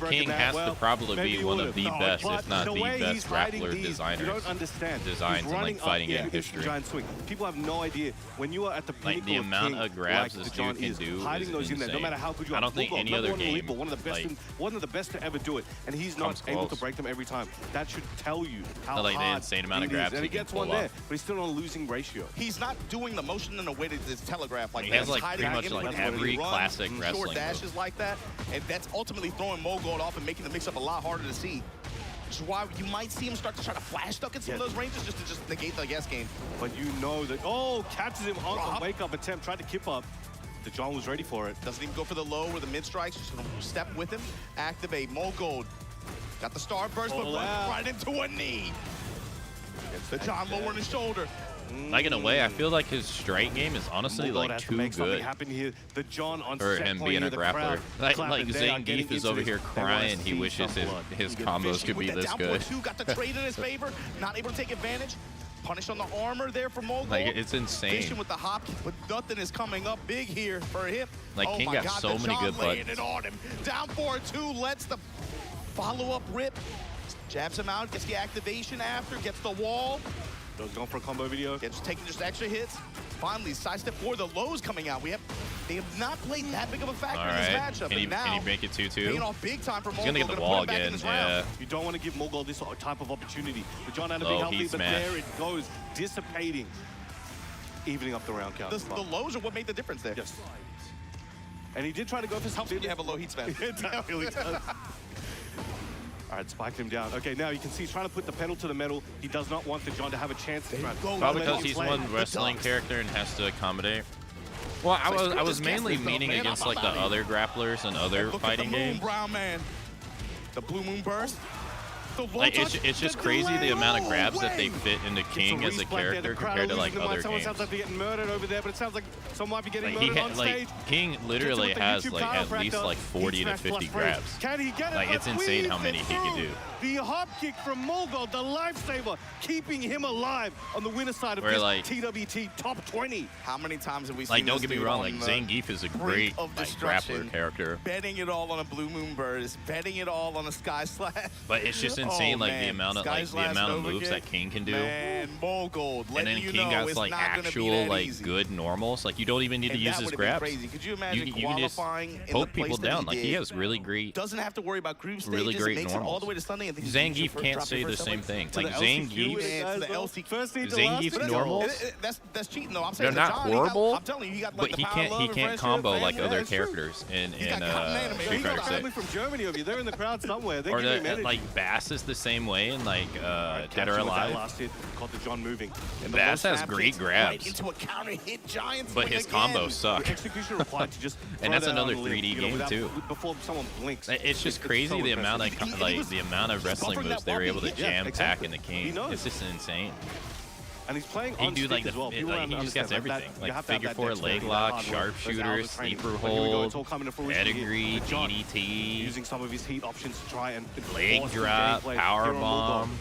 King has to probably be one of the best, if not the best, grappler designers. You don't understand. Designs in like fighting game history. Giant swing. People have no idea when you are at the pinnacle Like the amount of of grabs King, this like dude can do hiding is those in there, no insane. matter how good you are. I don't think Bulldog, any number other one in the league, game, but one of the best, like- one of the best to ever do it, and he's not Comes able to close. break them every time. That should tell you how Like the hard insane amount of it is. grabs And he he can gets one pull there, off. but he's still on a losing ratio. He's not doing the motion in a way that is telegraphed like He that. has, like, He's hiding pretty much, in like, when every he runs, classic short wrestling dashes move. like that, and that's ultimately throwing Mogul off and making the mix-up a lot harder to see. Which is why you might see him start to try to flash duck in some of those ranges just to negate the guess game. But you know that, catches him on the wake-up attempt, tried to kip up. The John was ready for it. Doesn't even go for the low or the mid strikes, just gonna step with him, activate Mogul. Got the star burst, but Pull runs out. right into a knee. The John lowering his shoulder. Like in a way, I feel like his strike game is honestly Mogul like has to too make something good happen here. The John on for set him point being here, a the grappler. crowd Like clapping. They are Zangief getting is into over this. here They wanna crying. He see wishes some blood. his Get combos fishy could with be that this down good. 4-2, got the trade in his favor, not able to take advantage. Punish on the armor there for Mogul. Like, it's insane. Fishing with the hop, but nothing is coming up big here for him. Like, oh King my got God, so the many John good laying buttons. it on him. Down 4-2, lets the follow-up rip. Jabs him out, gets the activation after, gets the wall. Going for a combo video. Taking just extra hits. Finally, sidestep 4, the lows coming out. They have not played that big of a factor All in this right. matchup. Can he and now, make it 2-2? paying off big time for Mogul. He's gonna get the put wall him back in again. this round. Yeah. You don't want to give Mogul this type of opportunity. The John had to be Low healthy, heat but smash. there it goes, dissipating, evening up the round count. The lows are what made the difference there. Yes. And he did try to go for Helps something. when you have a low heat span. It definitely does. All right, spiked him down. Okay, now you can see he's trying to put the pedal to the metal. He does not want the John to have a chance to try. Probably because he's one wrestling character and has to accommodate. Well, I was mainly meaning against like the other grapplers and other Look fighting at the moon, games. Brown Man. The blue moon burst. The low Like touch, it's just the crazy delay. the amount of No grabs that way. they fit into King as a character compared to like other Someone games. sounds like they're getting murdered over there, but it sounds like someone might be getting Like murdered on stage. King literally has like at least like 40 to 50 grabs. Can he get it? Like it's insane how many he can do. The hop kick from Mogul, the lifesaver, keeping him alive on the winner side of Where, this like- TWT top 20. How many times have we seen Like don't this get me dude wrong, on like the Zangief is a brink great of like destruction, grappler character, betting it all on a blue moon burst, betting it all on a sky slash. but it's just insane insane, like man. the amount of moves that King can do. Man, Mogold, And then King has like actual like good normals. Like you don't even need to use his grabs. Crazy. Could you imagine You can just qualifying poke people down. Like he has really great. Doesn't have to worry about group stages. Really great It makes normals. it all the way to Sunday. And Zangief can't say the same thing. Like Zangief's normal. That's cheating though. I'm They're saying not horrible. I'm telling you, he got like But the he can't combo like other characters in Street Fighter 6. From Germany over here. They're in the crowd somewhere. They're Or giving him energy. like Bass is the same way in like Dead or Alive. Last hit caught the John moving. And Bass has great grabs, into a counter hit giant but his combos suck. Execution replied to just And that's throw that another on the 3D limb, game too. Before someone blinks. It's just crazy so the amount impressive. of the amount of wrestling moves they were able to jam pack in the He King. knows. It's just insane. And he's playing He on do like stick as well. People like don't he just gets understand, everything. you Like have to have figure that four, dexterity, leg that lock, hard work. sharpshooter, Those hours of sleeper training. But here we go, it's all hold, coming to fruition here. pedigree, But John DDT, using some of his heat options to try and leg force the drop, gameplay power here on Bulldog. bomb,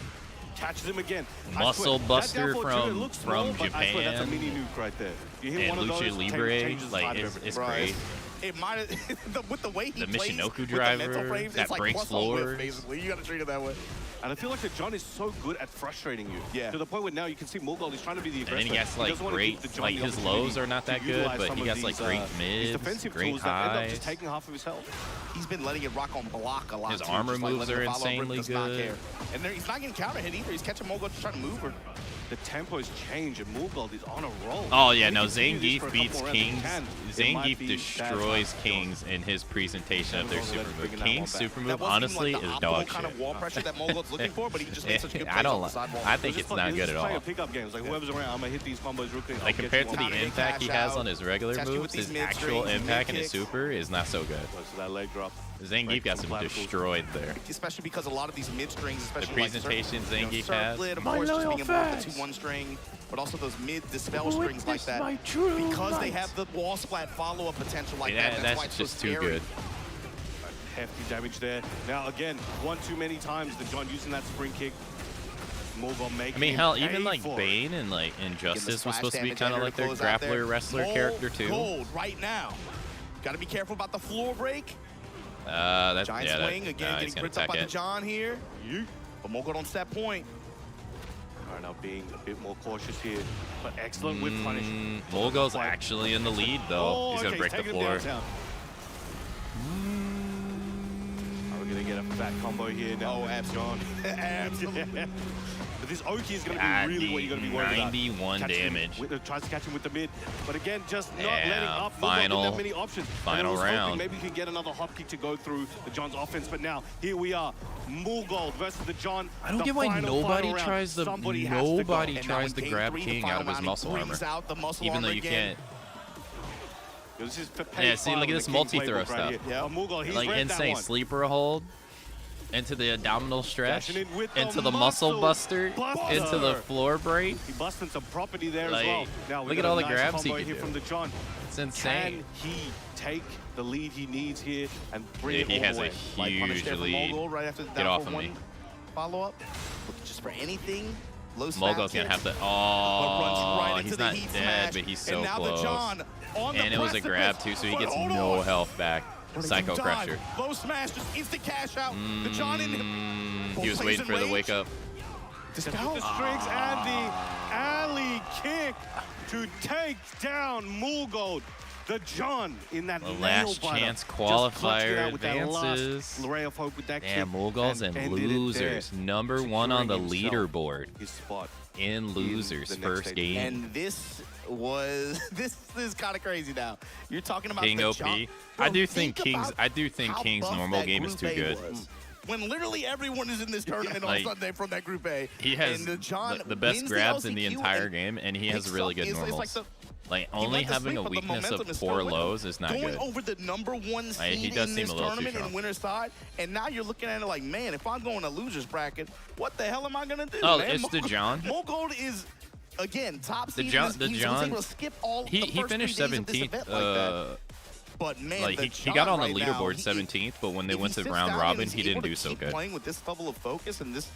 Catches him again. muscle buster from from Japan. That's a Japan, mini nuke right there. You hit and one of Lucha those, Libre. changes the Like vibe of it's everything. great. It might have with the way he The plays Michinoku with driver the mental frames, that it's like breaks plus on whip, floors. basically. You got to treat it that way. And I feel like that John is so good at frustrating you. Yeah. To the point where now you can see Mogold, he's trying to be the aggressor. And then he has like doesn't want to give great, the John like the his opportunity lows are not that to good, utilize but some he of has like these, great these mids, defensive great tools that end up just highs. taking half of his health. He's been letting it rock on block a lot. His too, armor just like moves letting are the follow-up insanely does not good. care. And he's not getting counter hit either. He's catching Mogold just trying to move her. The tempos change and Mogold is on a roll. Oh yeah, If no, he continues this for Zangief a beats couple rounds, he Kings. can. It might Zangief be destroys bad. Kings in his presentation of their Mogold's super bringing move. that one King's back. super That move, wasn't honestly, even, is like, the dog optimal kind shit. of wall pressure that Mogold's looking for, but he just made such a good I plays don't on the like. sidewall. I think it's not good at all. Pickup games, like whoever's around, I'm gonna hit these combos real quick. Like compared to the impact he has on his regular Catch you with moves, these his mid actual strings, impact mid and his kicks. super is not so good. So that leg drop. Zangief got some destroyed there. Especially because a lot of these mid strings, The especially presentation Zangief has. Circlet, of course, just being able to work the 2-1 string, but also those mid dispel strings like that. Because they have the wall splat follow-up potential like that. That's why it's just so too scary. good. Hefty damage there. Now again, one too many times. The John using that spring kick. Mogold making I mean, hell, him even pay like for it. Bane and like Injustice was supposed to be damage kind of ender like to their close out there. grappler wrestler character too. Gold right now. Got to be careful about the floor break. That's Giant yeah, swing again, he's getting gonna gripped up attack by the it. John here. But Mogold on set point. All right, now being a bit more cautious here, but excellent whip punish. Mogold's actually in the lead though. Oh, He's gonna okay, break the taking him floor. downtown. We're gonna get a fat combo here now. Oh, absolutely. Absolutely. But this Oki is gonna be really what you're gonna be worried about. 91 Catch him damage. Tries to catch him with the mid, but again, just not Yeah, letting up. final- Not that many options. final And I was hoping round. maybe you can get another hop kick to go through the John's offense, but now here we are, Mogold versus the John. I don't the get why final nobody round. tries to Somebody has to go. And now tries in to game grab 3, the King final out of his round, he muscle armor, brings out the muscle even though armor you again. can't. This is for Yeah, see, look at this multi-throw right stuff. here. Mogold, he's Like read that insane one. sleeper hold into the abdominal stretch, Dashing in with the into the muscle buster, buster. into the floor break. He busting some property there Like, as well. Now we look at got all a the nice grabs he combo can here do. from the John. It's insane. Can he take the lead he needs here and bring Yeah, it he all has the a way? Like punish huge there from lead. Mogold right after the Get down off for of me. one follow-up. Looking just for anything. Low snap Mogold's gonna kicks, have to. but runs right Oh, into he's the not heat dead, smash. but he's so and now close. the John on the And it was a grab too, so he gets no health back. Psycho Crusher. Low smash, just instant cash out. The John in him. He was waiting for the wake up. With the strings and the alley kick to take down Mogold. The John in that The nail last biter. chance Just clutched it qualifier out with that last advances. ray of hope with that Damn, kick Mogold's and and ended it there. losers. Number 1 on the Securing himself leaderboard his spot in losers the next first stage. game. And this is kind of crazy now. You're talking about King the OP. John. I Bro, do think King's how King's buff normal that game is Group too A good. was. When literally everyone is in this tournament Like, on Sunday from that Group A. He has and the, John the best wins grabs in the LCQ entire and game, and he has picks really up- good it's normals. like the- Like he only went to having sleep, a but the weakness momentum of is still 4 with him. lows is not Going good. over the number 1 seed He does in seem this a little too tournament strong. and winner's side, and now you're looking at it like, man, if I'm going to losers bracket, what the hell am I gonna do? Oh, man? it's the John. Mogold is again top The seed. John, in the this, John, he was able to skip all the he first finished 3 days of this 17th. event like that. But man, like the he got John on the right leaderboard now, 17th, but when they if went he to sits round down and robin, is he didn't able to do so keep good. Playing with this level of focus and this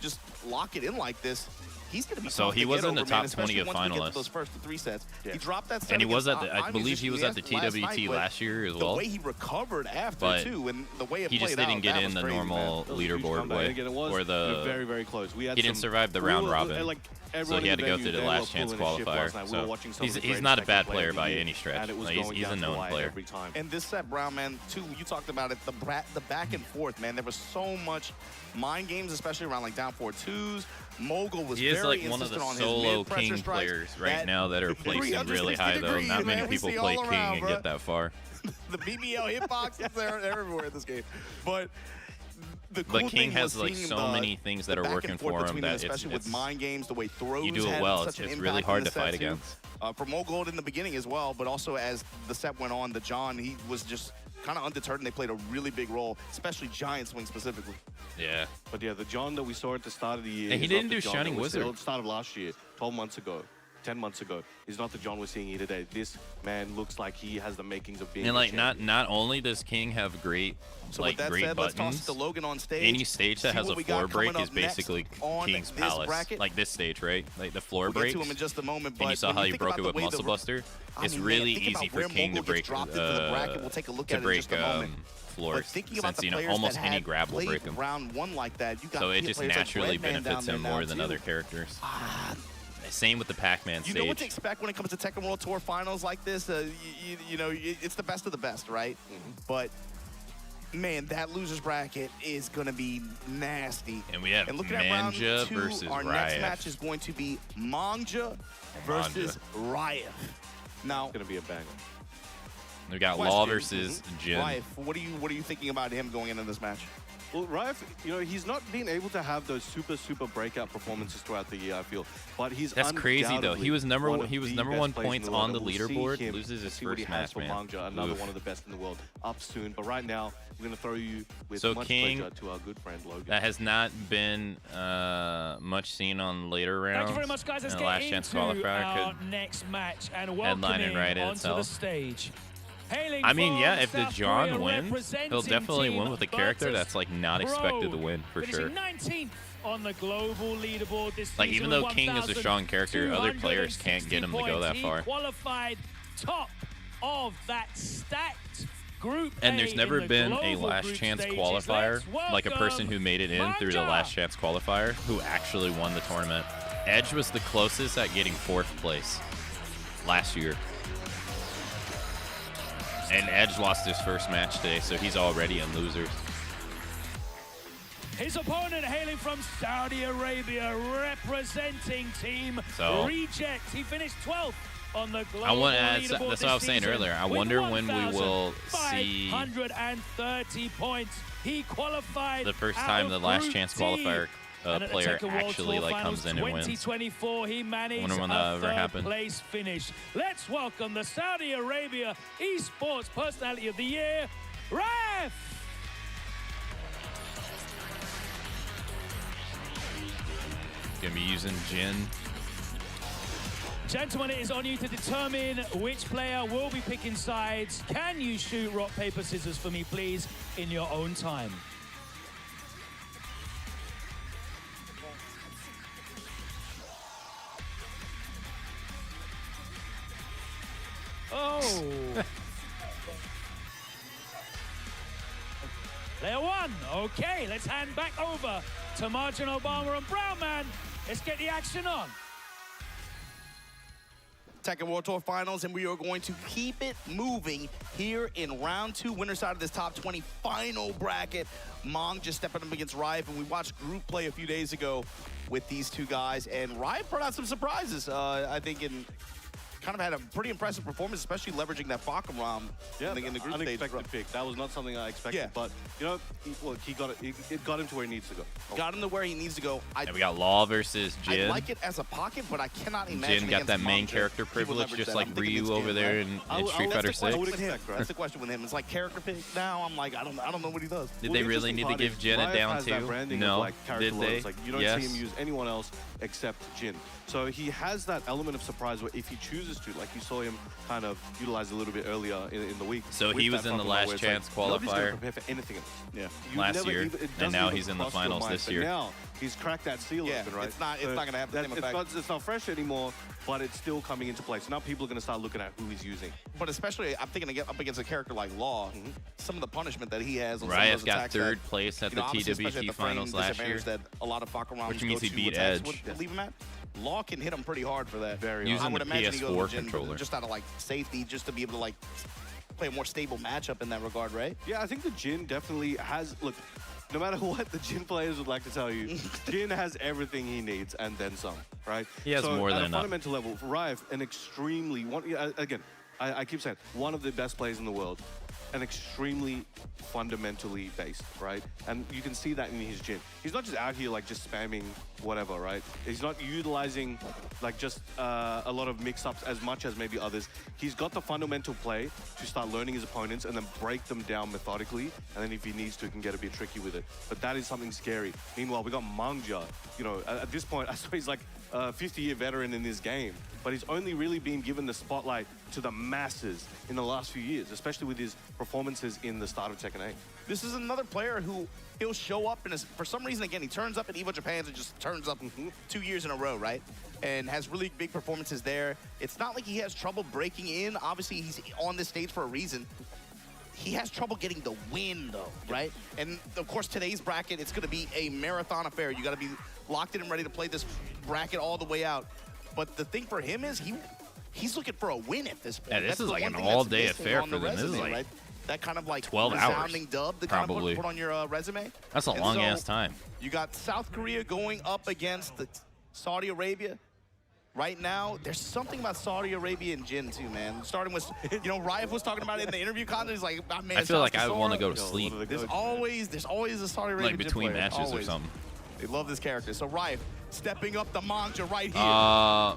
just lock it in like this, he's going to be So tough he to was get in the over, top man, especially 20 of once we get to finalists. those first 3 sets. He dropped that set And he was at against the, I believe he was at the last TWT night, but last year as well. The way he recovered after, But too, and the way it he played just didn't out, get that in was the crazy, normal man. leaderboard way. Again, it was Or the very, very close. We had he didn't some- survive the we round were- robin. like, So everyone he had in to the go venue, through the they last were chance pulling his shit qualifier. last night. We were So watching some of the he's greatest not a Tekken bad players player in the by league, any stretch. and it was Like, going he's a down to the known wire player. every time. And this set, Brown, man, too, you talked about it, the back and forth, man. There was so much mind games, especially around like down 4-2s. Mogul was He is very like one of the insistent on his solo mid-pressure king strikes. players right now that are placing 360 really high, though. degrees, Not many man. We people see play all king around, and bro. get that far. The BBL hitboxes, they're everywhere in this game. But the cool But King thing has was like seeing so the- many things that the are back working and forth for him between that them, it's, especially with mind games, the way throws you do it had well. such an It's impact really in hard the to fight set, too. against. For Mogul in the beginning as well, but also as the set went on, the John, he was just kind of undeterred, and they played a really big role, especially Giant Swing specifically. Yeah. But yeah, the John that we saw at the start of the year. And he is not didn't the do John Shining that we saw Wizard. at the start of last year, 12 months ago, 10 months ago. He's not the John we're seeing here today. This man looks like he has the makings of being. And a like champion. not only does King have great So like with that great said, let's buttons, toss it to Logan on stage. any stage that see has what a we floor got coming break is up next basically on King's this Palace. bracket. Like this stage, right? Like the floor We'll breaks. get to him in just a moment, And you but saw when how you he think broke about it the with way the- Muscle Buster. I It's mean, really think about easy for where King to Mogul gets break dropped into the bracket. We'll take a look to at it in break just a moment. floors. But thinking about Since the you know players almost that any had grab will played break him. round one like that, you got So it just players like naturally Redman down benefits there him now, more than too. other characters. Same with the Pac-Man You stage. know what to expect when it comes to Tekken World Tour finals like this. You know, it's the best of the best, right? But man, that losers bracket is going to be nasty. And we have looking at round Manja 2, versus our next Riot. match is going to be Manja versus Riot. Now, it's going to be a banger. We got question. Law versus Jin. Riot, what are you thinking about him going into this match? Well, Rife, you know, he's not been able to have those super breakout performances throughout the year, I feel. But he's That's crazy though. He was number one one. of He was the number best one players in points the world, on the and we'll see leaderboard. him, Loses his see what he first has match, for man. Manja, another Oof. one of the best in the world, up soon. But right now, we're going to throw you with So much King, pleasure to our good friend Logan. that has not been much seen on later rounds. Thank you very much, guys. Let's And get the last chance into qualifier our could next match and headlining welcoming Riot onto itself. the stage. Hailing I mean, yeah, from if the South John Korea, wins, he'll representing definitely Team win with a character Virtus that's like not expected to Pro, win for sure. finishing 19th on the global leaderboard this Like season even though with King is a strong character, other players 1,260 can't get him to go that points. far. He qualified top of that stacked group And A there's in never the been a global last group chance stages. qualifier, Let's like a person who made it in through the Manja. last chance qualifier, who actually won the tournament. Edge was the closest at getting 4th place last year. And Edge lost his first match today, so he's already in losers. His opponent hailing from Saudi Arabia, representing Team So- Reject. He finished 12th on the global I want to add, leaderboard that's what this I was saying season earlier. I with wonder when we will see 1,530 points. He qualified the first out time of the last Group chance D. qualifier And at the player Tekken World actually Tour like Finals comes in and wins. 2024, he managed Wonder when a that ever third happened. place finish. Let's welcome the Saudi Arabia Esports Personality of the Year, Raf. Gonna be using Jin. Gentlemen, it is on you to determine which player will be picking sides. Can you shoot rock, paper, scissors for me, please, in your own time? Oh. Player 1. Okay, let's hand back over to Margin Obama and Brown Man. Let's get the action on. Tekken World Tour Finals, and we are going to keep it moving here in round 2, winner side of this top 20 final bracket. Mong just stepping up against Riot, and we watched group play a few days ago with these two guys, and Riot brought out some surprises, I think, in kind of had a pretty impressive performance, especially leveraging that Fakum ROM in the group stage. Unexpected pick. That was not something I expected, Yeah. but you know, look, he got it. It got him to where he needs to go. Got him to where he needs to go. And we got Law versus Jin. I like it as a pocket, but I cannot imagine Jin got that against main Mong character he would privilege, leverage just that. like I'm thinking Ryu mid-scan, over there right? in Street Fighter 6. That's the question with him. It's like character pick now. I'm like, I don't know what he does. Did they really need to give Jin a down too? No. Did they? Like, you don't Yes. see him use anyone else except Jin. So he has that element of surprise where if he chooses to, like you saw him kind of utilize a little bit earlier in the week. So he with was that in the front row last where it's chance like, nobody's gonna qualifier. prepare for anything else. Yeah. You Last never year, even- it and doesn't now even he's in the cross your finals mind. this But year. now He's cracked that seal open, right? It's not gonna have the same effect. It's not fresh anymore, but it's still coming into play. So now people are gonna start looking at who he's using. But especially, I'm thinking up against a character like Law, some of the punishment that he has on Riot some of those got attacks third that, place at you know, the obviously, especially TWT at the frame finals last year. disadvantage that a lot of Fakaroms Which means he go-to beat attacks Edge. would leave him at. Law can him pretty hard for that. Very Using I would the imagine he goes PS4 with Jin controller. just out of like safety, just to be able to like play a more stable matchup in that regard, right? Yeah, I think the Jin definitely has, look, no matter what the Jin players would like to tell you, Jin has everything he needs and then some, right? He has more than at a enough. fundamental level, Riot, an extremely, again, I keep saying, one of the best players in the world, and extremely fundamentally based, right? And you can see that in his Jin. He's not just out here like just spamming whatever, right? He's not utilizing like just a lot of mix-ups as much as maybe others. He's got the fundamental play to start learning his opponents and then break them down methodically. And then if he needs to, he can get a bit tricky with it. But that is something scary. Meanwhile, we got Mangja. You know, at this point, I saw he's like a 50-year veteran in this game. But he's only really been given the spotlight to the masses in the last few years, especially with his performances in the start of Tekken 8. This is another player who he'll show up and for some reason, again, he turns up in EVO Japan and just turns up 2 years in a row, right? And has really big performances there. It's not like he has trouble breaking in. Obviously, he's on this stage for a reason. He has trouble getting the win, though, right? And, of course, today's bracket, it's going to be a marathon affair. You got to be locked in and ready to play this bracket all the way out. But the thing for him is he's looking for a win at this point. Yeah, this That's is the like one an thing that's all-day missing affair on for the them. This is resume, like right? That kind of like 12 hours, resounding dub to kind probably. of put on your resume. That's a And long-ass so time. You got South Korea going up against Saudi Arabia. Right now, there's something about Saudi Arabia and Jin too, man. Starting with, you know, Riot was talking about it in the interview content. He's like, oh, man, I feel like I would want to go to sleep. There's always a Saudi Arabia Like between player. matches Always. or something. They love this character. So Riot stepping up the Mangja right here. I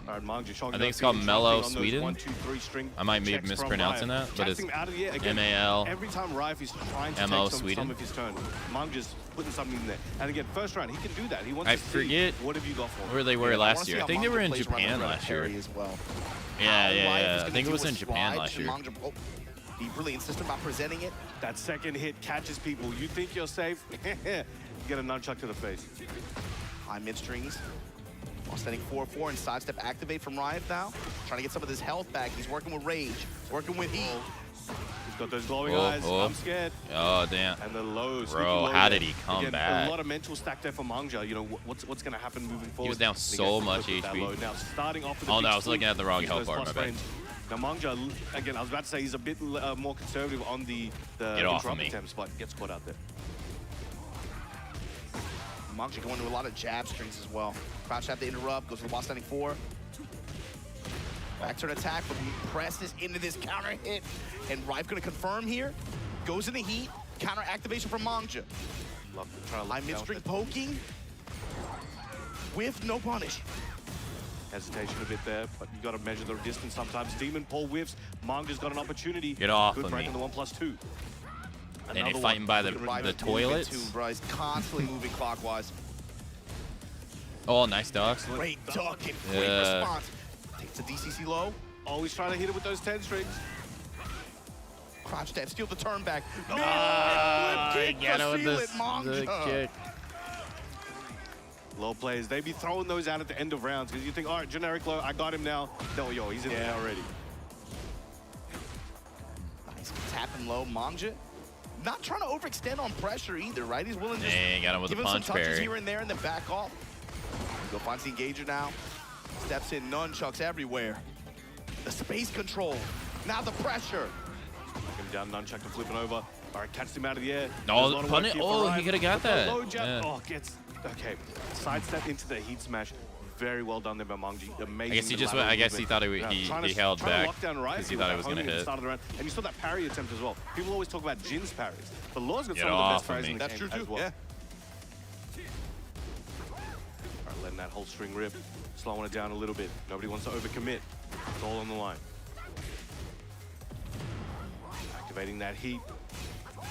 think it's called Mellow Sweden. 1, 2, 3 string I might be checks from mispronouncing Riot. that, but it's Checks him out of the air again. M-A-L. Every time Riot is trying to M-O take Sweden. some of his turn, Mangja's putting something in there. And again, first round, he can do that. He wants I to see forget what have you got for him. where they were I last wanna see year. I how think they were Mangja in plays around Japan the last year. parry as well. Yeah. I think it was in Japan last year. He really insisted about presenting it. That second hit catches people. You think you're safe? You get a nunchuck to the face. High mid-strings. While standing 4-4 and sidestep activate from Riot now. Trying to get some of this health back. He's working with Rage, working with Heat. He's got those glowing eyes. I'm scared. Oh, damn. And the lows. Bro, how did he come Again, back? A lot of mental stack there for Mangja. You know, what's going to happen moving forward? He was down And he so gets much with that HP. low. Now, starting off with Oh, a no, big I was looking sweep, at the wrong he's health those bar, plus my bad. frames. Now, Mangja, again, I was about to say he's a bit more conservative on the Get off of drop me. attempts, but gets caught out there. Mangja going to a lot of jab strings as well. Crouch have to interrupt, goes to the wall standing 4. Back turn attack, but he presses into this counter hit. And Rife gonna confirm here. Goes in the heat, counter activation from Mangja. High mid-string poking. With no punish. Hesitation a bit there, but you got to measure the distance sometimes. Demon Paul whiffs. Manga's got an opportunity. Get off Good of break me. in the 1+2. And Another he's fighting one. by the Rife toilets. Too, bro. He's constantly moving clockwise. Oh, nice ducks. Great duck and quick Yeah. response. Takes the DCC low. Always trying to hit it with those 10 strings. Crouch stab, steal the turn back. I got it with seal this, it, Mangja. the kick. Low players, they be throwing those out at the end of rounds because you think, all right, generic low, I got him now. No, yo, he's in there already. Nice tap him low, Mangja. Not trying to overextend on pressure either, right? He's willing to Dang, got him with give a him some punch touches parry. here and there and then back off. Go finds the engager now. Steps in, nunchucks everywhere. The space control. Now the pressure. Him down, nunchuck to flipping over. All right, catches him out of the air. No, There's a lot of work pun it. here for Oh, Ryan. he could have got With the that. low jab. Yeah. Oh, gets, okay. Sidestep into the heat smash. Very well done there by Mangji. Amazing. I guess he just went, I guess he thought he held back lock down Riot because he thought it was going to at the hit. start of the round. And you saw that parry attempt as well. People always talk about Jin's parries, but Law's got Get some of the off best of parries me. in the That's game true as too, well. yeah. All right, letting that whole string rip, slowing it down a little bit. Nobody wants to overcommit. It's all on the line. Activating that heat.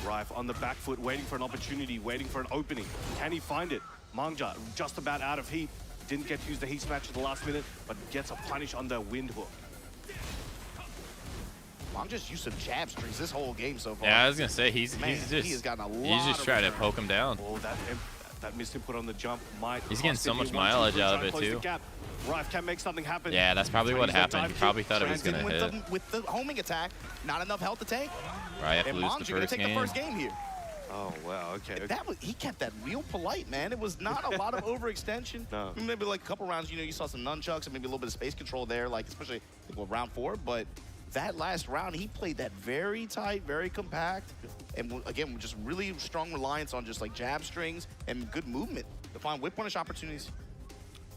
Rife on the back foot, waiting for an opportunity, waiting for an opening. Can he find it? Mangja just about out of heat. Didn't get to use the heat smash at the last minute, but gets a punish on the wind hook. Mangja's used some jab strings this whole game so far. Yeah, I was going to say, Man, he's just he has gotten a lot he's just of trying to return. poke him down. Oh, That missed input on the jump might. He's getting cost so him much here. 1, 2, mileage 3, out try of and it, close the too. gap. Rife can make something happen. Yeah, that's probably what Chinese happened. He dive probably kick. thought it was Transiting going to hit. with the homing attack, not enough health to take. Rife And lose Mong's the gonna first take game. the first game here. Oh, wow, okay. He kept that real polite, man. It was not a lot of overextension. No. Maybe like a couple rounds, you know, you saw some nunchucks and maybe a little bit of space control there, like especially round 4. But that last round, he played that very tight, very compact, and again, just really strong reliance on just like jab strings and good movement to find whip punish opportunities.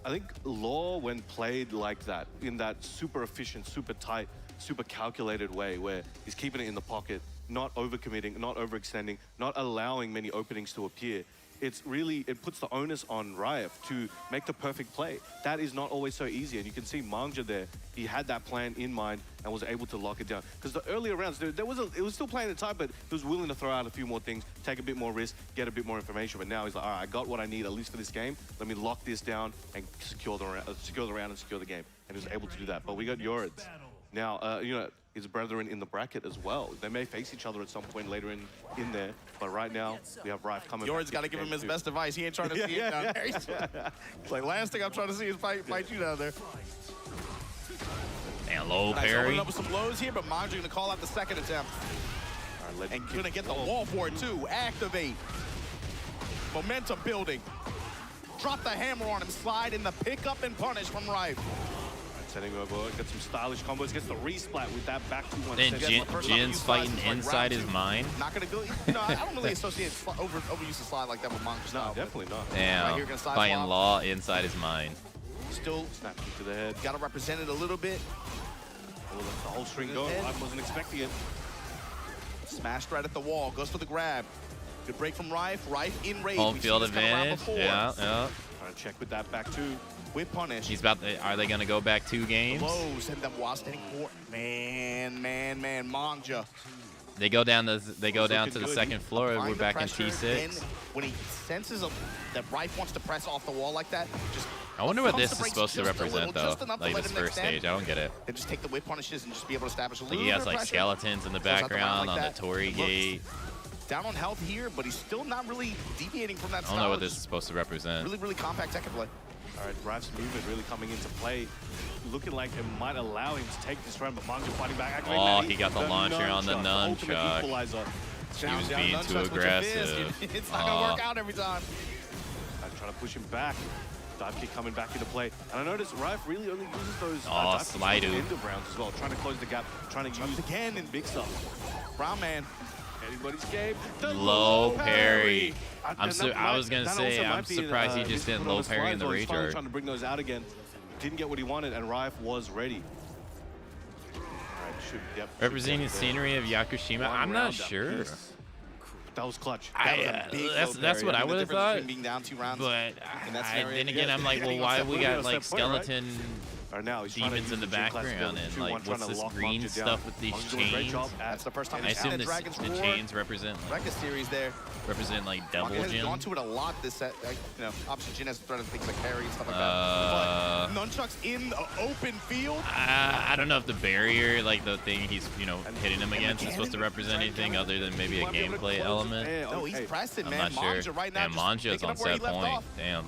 I think Law, when played like that, in that super efficient, super tight, super calculated way, where he's keeping it in the pocket, not overcommitting, not overextending, not allowing many openings to appear, it puts the onus on Riot to make the perfect play. That is not always so easy, and you can see Mangja there. He had that plan in mind and was able to lock it down. Because the earlier rounds, it was still playing it tight, but he was willing to throw out a few more things, take a bit more risk, get a bit more information. But now he's like, all right, I got what I need, at least for this game. Let me lock this down and secure the round and secure the game. And he was able to do that. But we got Yorids. Now, you know, his brethren in the bracket as well. They may face each other at some point later in there, but right now we have Rife coming. Yored's got to give him his best advice. He ain't trying to see it down there. It's like, last thing I'm trying to see is fight you down there. And low Nice, parry. opening up with some lows here, but Mangja gonna call out the second attempt. And gonna get the wall for it too. Activate. Momentum building. Drop the hammer on him. Slide in the pickup and punish from Rife. Setting over, get some stylish combos, gets the resplat with that back 2-1. Then Jin's fighting inside his mind. Not gonna go. You know, I don't really associate overuse of slide like that with Mangja style. No, definitely not. Damn, Right here, gonna side fighting swap. Law inside his mind. Still snap kick to the head. Gotta represent it a little bit. Oh, that's the whole string going. I wasn't expecting it. Smashed right at the wall. Goes for the grab. Good break from Rife. Rife in rage. Home We've seen field this kind of round advantage. before. Yeah. All right, check with that back two. With punish. He's about. Are they going to go back 2 games? Blows and then while standing for man, Mangja. They go down to the second floor. Applying We're the back in pressure, T6. then when he senses that Rife wants to press off the wall like that, just I wonder what pumps this the is brakes supposed to just a represent, little, though. just enough to Like let this him first extend. stage, I don't get it. And just take the whip punishes and just be able to establish a Like little he bit has of like pressure. skeletons in the Close out the round background like on that. the Torii Looks gate. Down on health here, but he's still not really deviating from that I don't know what this is supposed to represent. Really, really compact second play. All right, Rife's movement really coming into play. Looking like it might allow him to take this round, but Mangja fighting back. Oh, he got the launcher on the ultimate nunchuck. equalizer. He was being too aggressive. It's not going to work out every time. I'm trying to push him back. Dive kick coming back into play. And I noticed Rife really only uses those dive kicks at the end of rounds as well. Trying to close the gap, trying to use again in big stuff. Brown man. Anybody's game. The Low parry. And I was gonna say, I'm surprised he just didn't low parry in the He's finally recharge. trying to bring those out again. Didn't get what he wanted, and Rife was ready. All right, Representing the scenery of Yakushima, I'm not sure. That was clutch. That's what I would have thought. Being down 2 rounds. But then again, I'm like, well, why we got like skeleton demons in the background and like what's this green stuff with these chains? That's the first time I he's assume had the Dragon's Roar. chains represent Record series there. like double Mangja has gym. gone to it a lot this set. You know, opposite Jin has threat of things like parry and stuff like that. But nunchucks in the open field. I don't know if the barrier, like the thing he's hitting him against, is supposed to represent anything other than maybe a gameplay element. No, he's pressing, I'm man. not sure. Mangja right now And just Manja's picking on up where he set left point. off. Damn.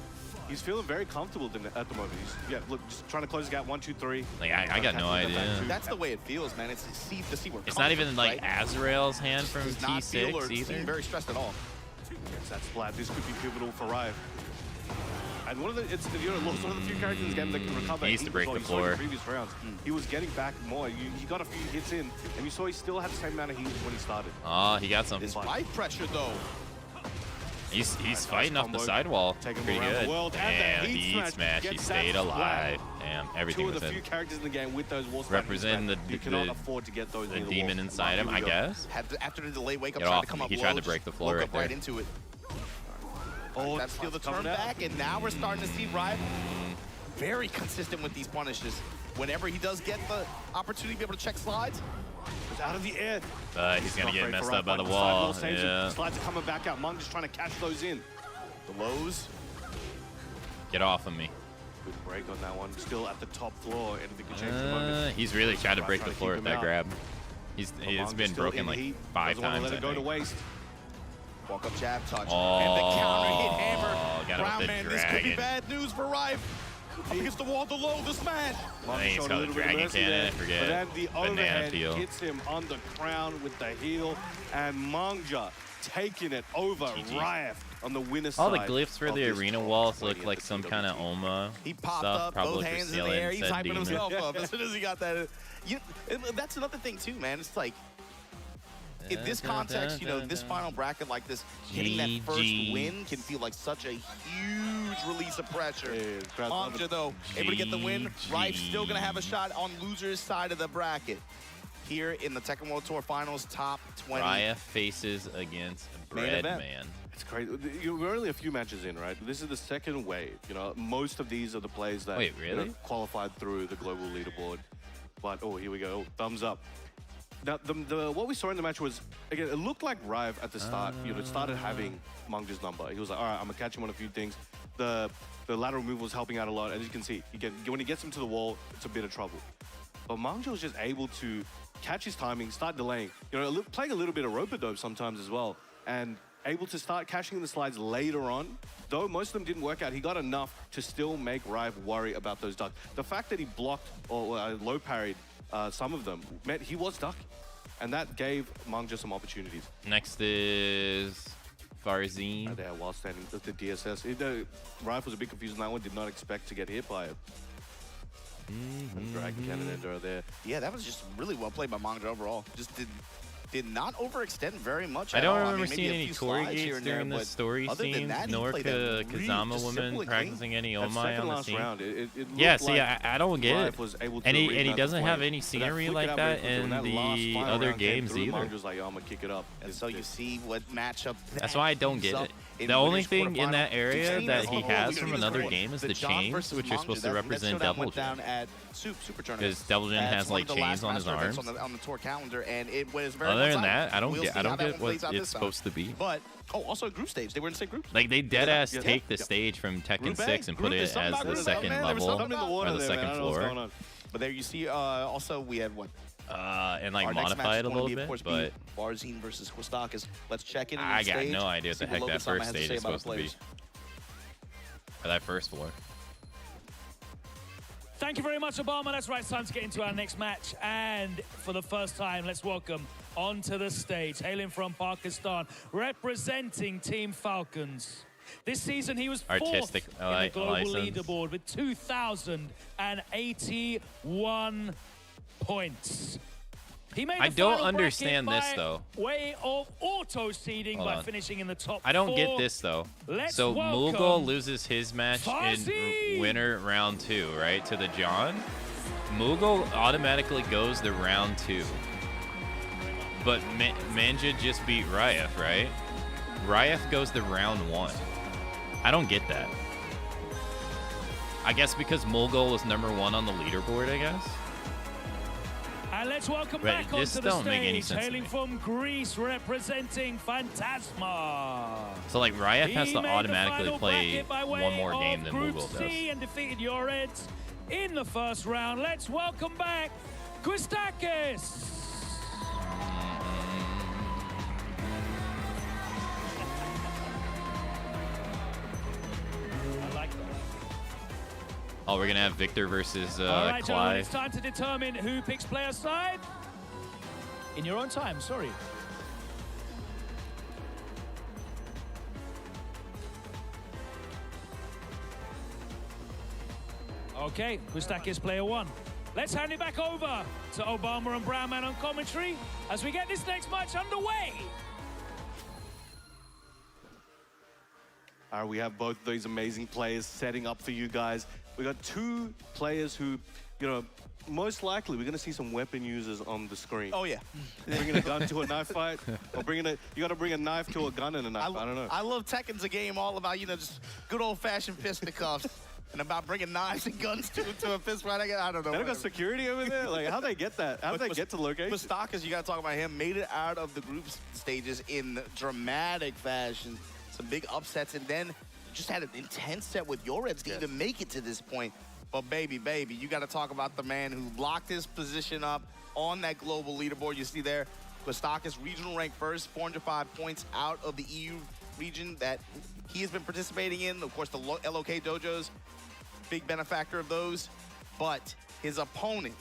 He's feeling very comfortable at the moment. He's look, just trying to close the gap. 1, 2, 3. Like I got no idea. That's the way it feels, man. It's to see where It's not even like Azrael's hand from does not feel or T6 seem either. very stressed at all. Yes, that splat. This could be pivotal for Rife. And one of the one of the few characters in this game that can recover. He needs to break well. the You saw in floor. previous rounds, he was getting back more. He got a few hits in, and you saw he still had the same amount of heat when he started. Oh, he got some. This life pressure, though. He's fighting off the sidewall Taking him pretty around the good. world. And Damn, the the heat heat smash smash. He gets that stayed flag. alive. Damn, everything Two of was the in. few characters in the game with those wall Representing you cannot afford to get those the near the demon wall. inside him, I guess. After the delay wake up, Get tried off to come me. up He low, tried to just break the floor woke right up there. right into it. Oh, That's still the turn coming out. back, and now we're starting to see Rife very consistent with these punishes. Whenever he does get the opportunity to be able to check slides, It's out of the air. He's gonna get Great messed for up by Rife. the Sidewall wall. saves him. Yeah. Slides are coming back out. Monk just trying to catch those in. the lows. Get off of me. Good break on that one. Still at the top floor. Anything could change in the moment. He's really trying to Rife break trying the to floor keep with him that out. grab. It's Monk been still broken in like heat. 5 Doesn't want times. to let it go to I think. waste. Walk up jab touch. Oh. And the counter hit hammer. got him Brown with man, the this could be dragon. bad news for Rife. He gets the wall to low the smash. I think he's called the dragon cannon, I forget. But then the Banana overhead peel. hits him on the crown with the heel, and Mangja taking it over Rife on the winner's All the side glyphs for of the this arena walls look like some kind of Oma He popped stuff. up, Probably both for hands in the stealing air. He's said hyping demon. himself up as soon as he got that. That's another thing too, man. It's like, in this context, you know, this final bracket like this, getting that first win can feel like such a huge release of pressure. Mangja, though, able to get the win. Rife's still going to have a shot on loser's side of the bracket. Here in the Tekken World Tour Finals, top 20. Raya faces against Breadman. It's crazy. We're only a few matches in, right? This is the second wave. You know, most of these are the players that Wait, really? you know, qualified through the global leaderboard. But, oh, here we go. Thumbs up. Now, what we saw in the match was, again, it looked like Rive at the start, you know, started having Mangja's number. He was like, all right, I'm going to catch him on a few things. The lateral move was helping out a lot. As you can see, when he gets him to the wall, it's a bit of trouble. But Mangja was just able to catch his timing, start delaying, you know, playing a little bit of rope-a-dope sometimes as well, and able to start catching the slides later on. Though most of them didn't work out, he got enough to still make Rive worry about those ducks. The fact that he blocked or low parried some of them meant he was ducking, and that gave Mangja some opportunities. Next is Farzine. There, while standing with the DSS. Rive was a bit confused on that one, did not expect to get hit by it. Dragon Cannon Ender there. Yeah, that was just really well played by Mangja overall. Just did not overextend very much. I at don't all. remember I mean, seeing maybe a any few Torii slides here gates and there, during the but story other than scenes, that, he nor played a really Kazama just simple woman game. practicing any That Omai second on the last scene. round, it Yeah, looked see, like I don't get Rive it. was able to And read he that doesn't have flame. any But that scenery flick like out very that quickly. When in that last the final other round came games through, either. Mangja was like, I'm gonna kick it up. And so you see what matchup. That's why I don't get it. The only thing in that area that he has from another game is the chains, which are supposed to represent Devil Jin. Down at Super Tournament. Because Devil Jin has like chains on his arms. On the tour calendar, and it was very Other than one-sided. that, I don't We'll get see how that what one plays out it's this time. supposed to be. But also group stage. They were in the same group. Like they dead ass take the stage from Tekken Group A, 6 and put Group A, it something as about the Group A, second man. There was level something in the or water the there, second man. I don't know what's floor. going on. But there you see, also we had what? And like Our next modify match it a is going to little be, of bit, course, but Barzine versus Quistakis. Let's check in on I the got stage, no idea what see the heck what that Logan-sama first has to stage say is about the supposed to be. players. Or that first floor. Thank you very much, Obama. That's right, it's time to get into our next match. And for the first time, let's welcome onto the stage, hailing from Pakistan, representing Team Falcons. This season, he was fourth Artistic in the global license. leaderboard with 2,081 points. He made the I don't final understand bracket this, by though. way of auto-seeding Hold by on. finishing in the top I don't 4. get this though. Let's So welcome Mughal loses his match Farzine. in winner round 2, right? To the John. Mughal automatically goes to round 2. But Mangja just beat Ryef, right? Ryef goes to round 1. I don't get that. I guess because Mughal was #1 on the leaderboard, I guess. And let's welcome Right, back this onto the don't make any stage, sense to hailing me. from Greece, representing Phantasma. So like Ryef has He to made the automatically final play bracket by way one more game of than Group Mughal does. C and defeated Yoreds in the first round. Let's welcome back Quistakis. I like that. Oh, we're gonna have Victor versus All right, gentlemen, Clive. it's time to determine who picks player side. In your own time, sorry. Okay, Quistakis player 1. Let's hand it back over to Obama and Brownman on commentary as we get this next match underway. All right, we have both of these amazing players setting up for you guys. We got two players who, you know, most likely we're going to see some weapon users on the screen. Oh, yeah. Bringing a gun to a knife fight, or you got to bring a knife to a gun and a knife. I don't know. I love Tekken's a game all about, you know, just good old-fashioned fisticuffs and about bringing knives and guns to a fist fight. I don't know. They got security over there? Like, how'd they get that? How'd they get to the location? Quistakis, you got to talk about him, made it out of the group stages in dramatic fashion. Some big upsets, and then just had an intense set with Yoreds to even make it to this point. But baby, you got to talk about the man who locked his position up on that global leaderboard. You see there, Quistakis regional rank first, 405 points out of the EU region. That he has been participating in. Of course, the LOK dojos, big benefactor of those. But his opponent,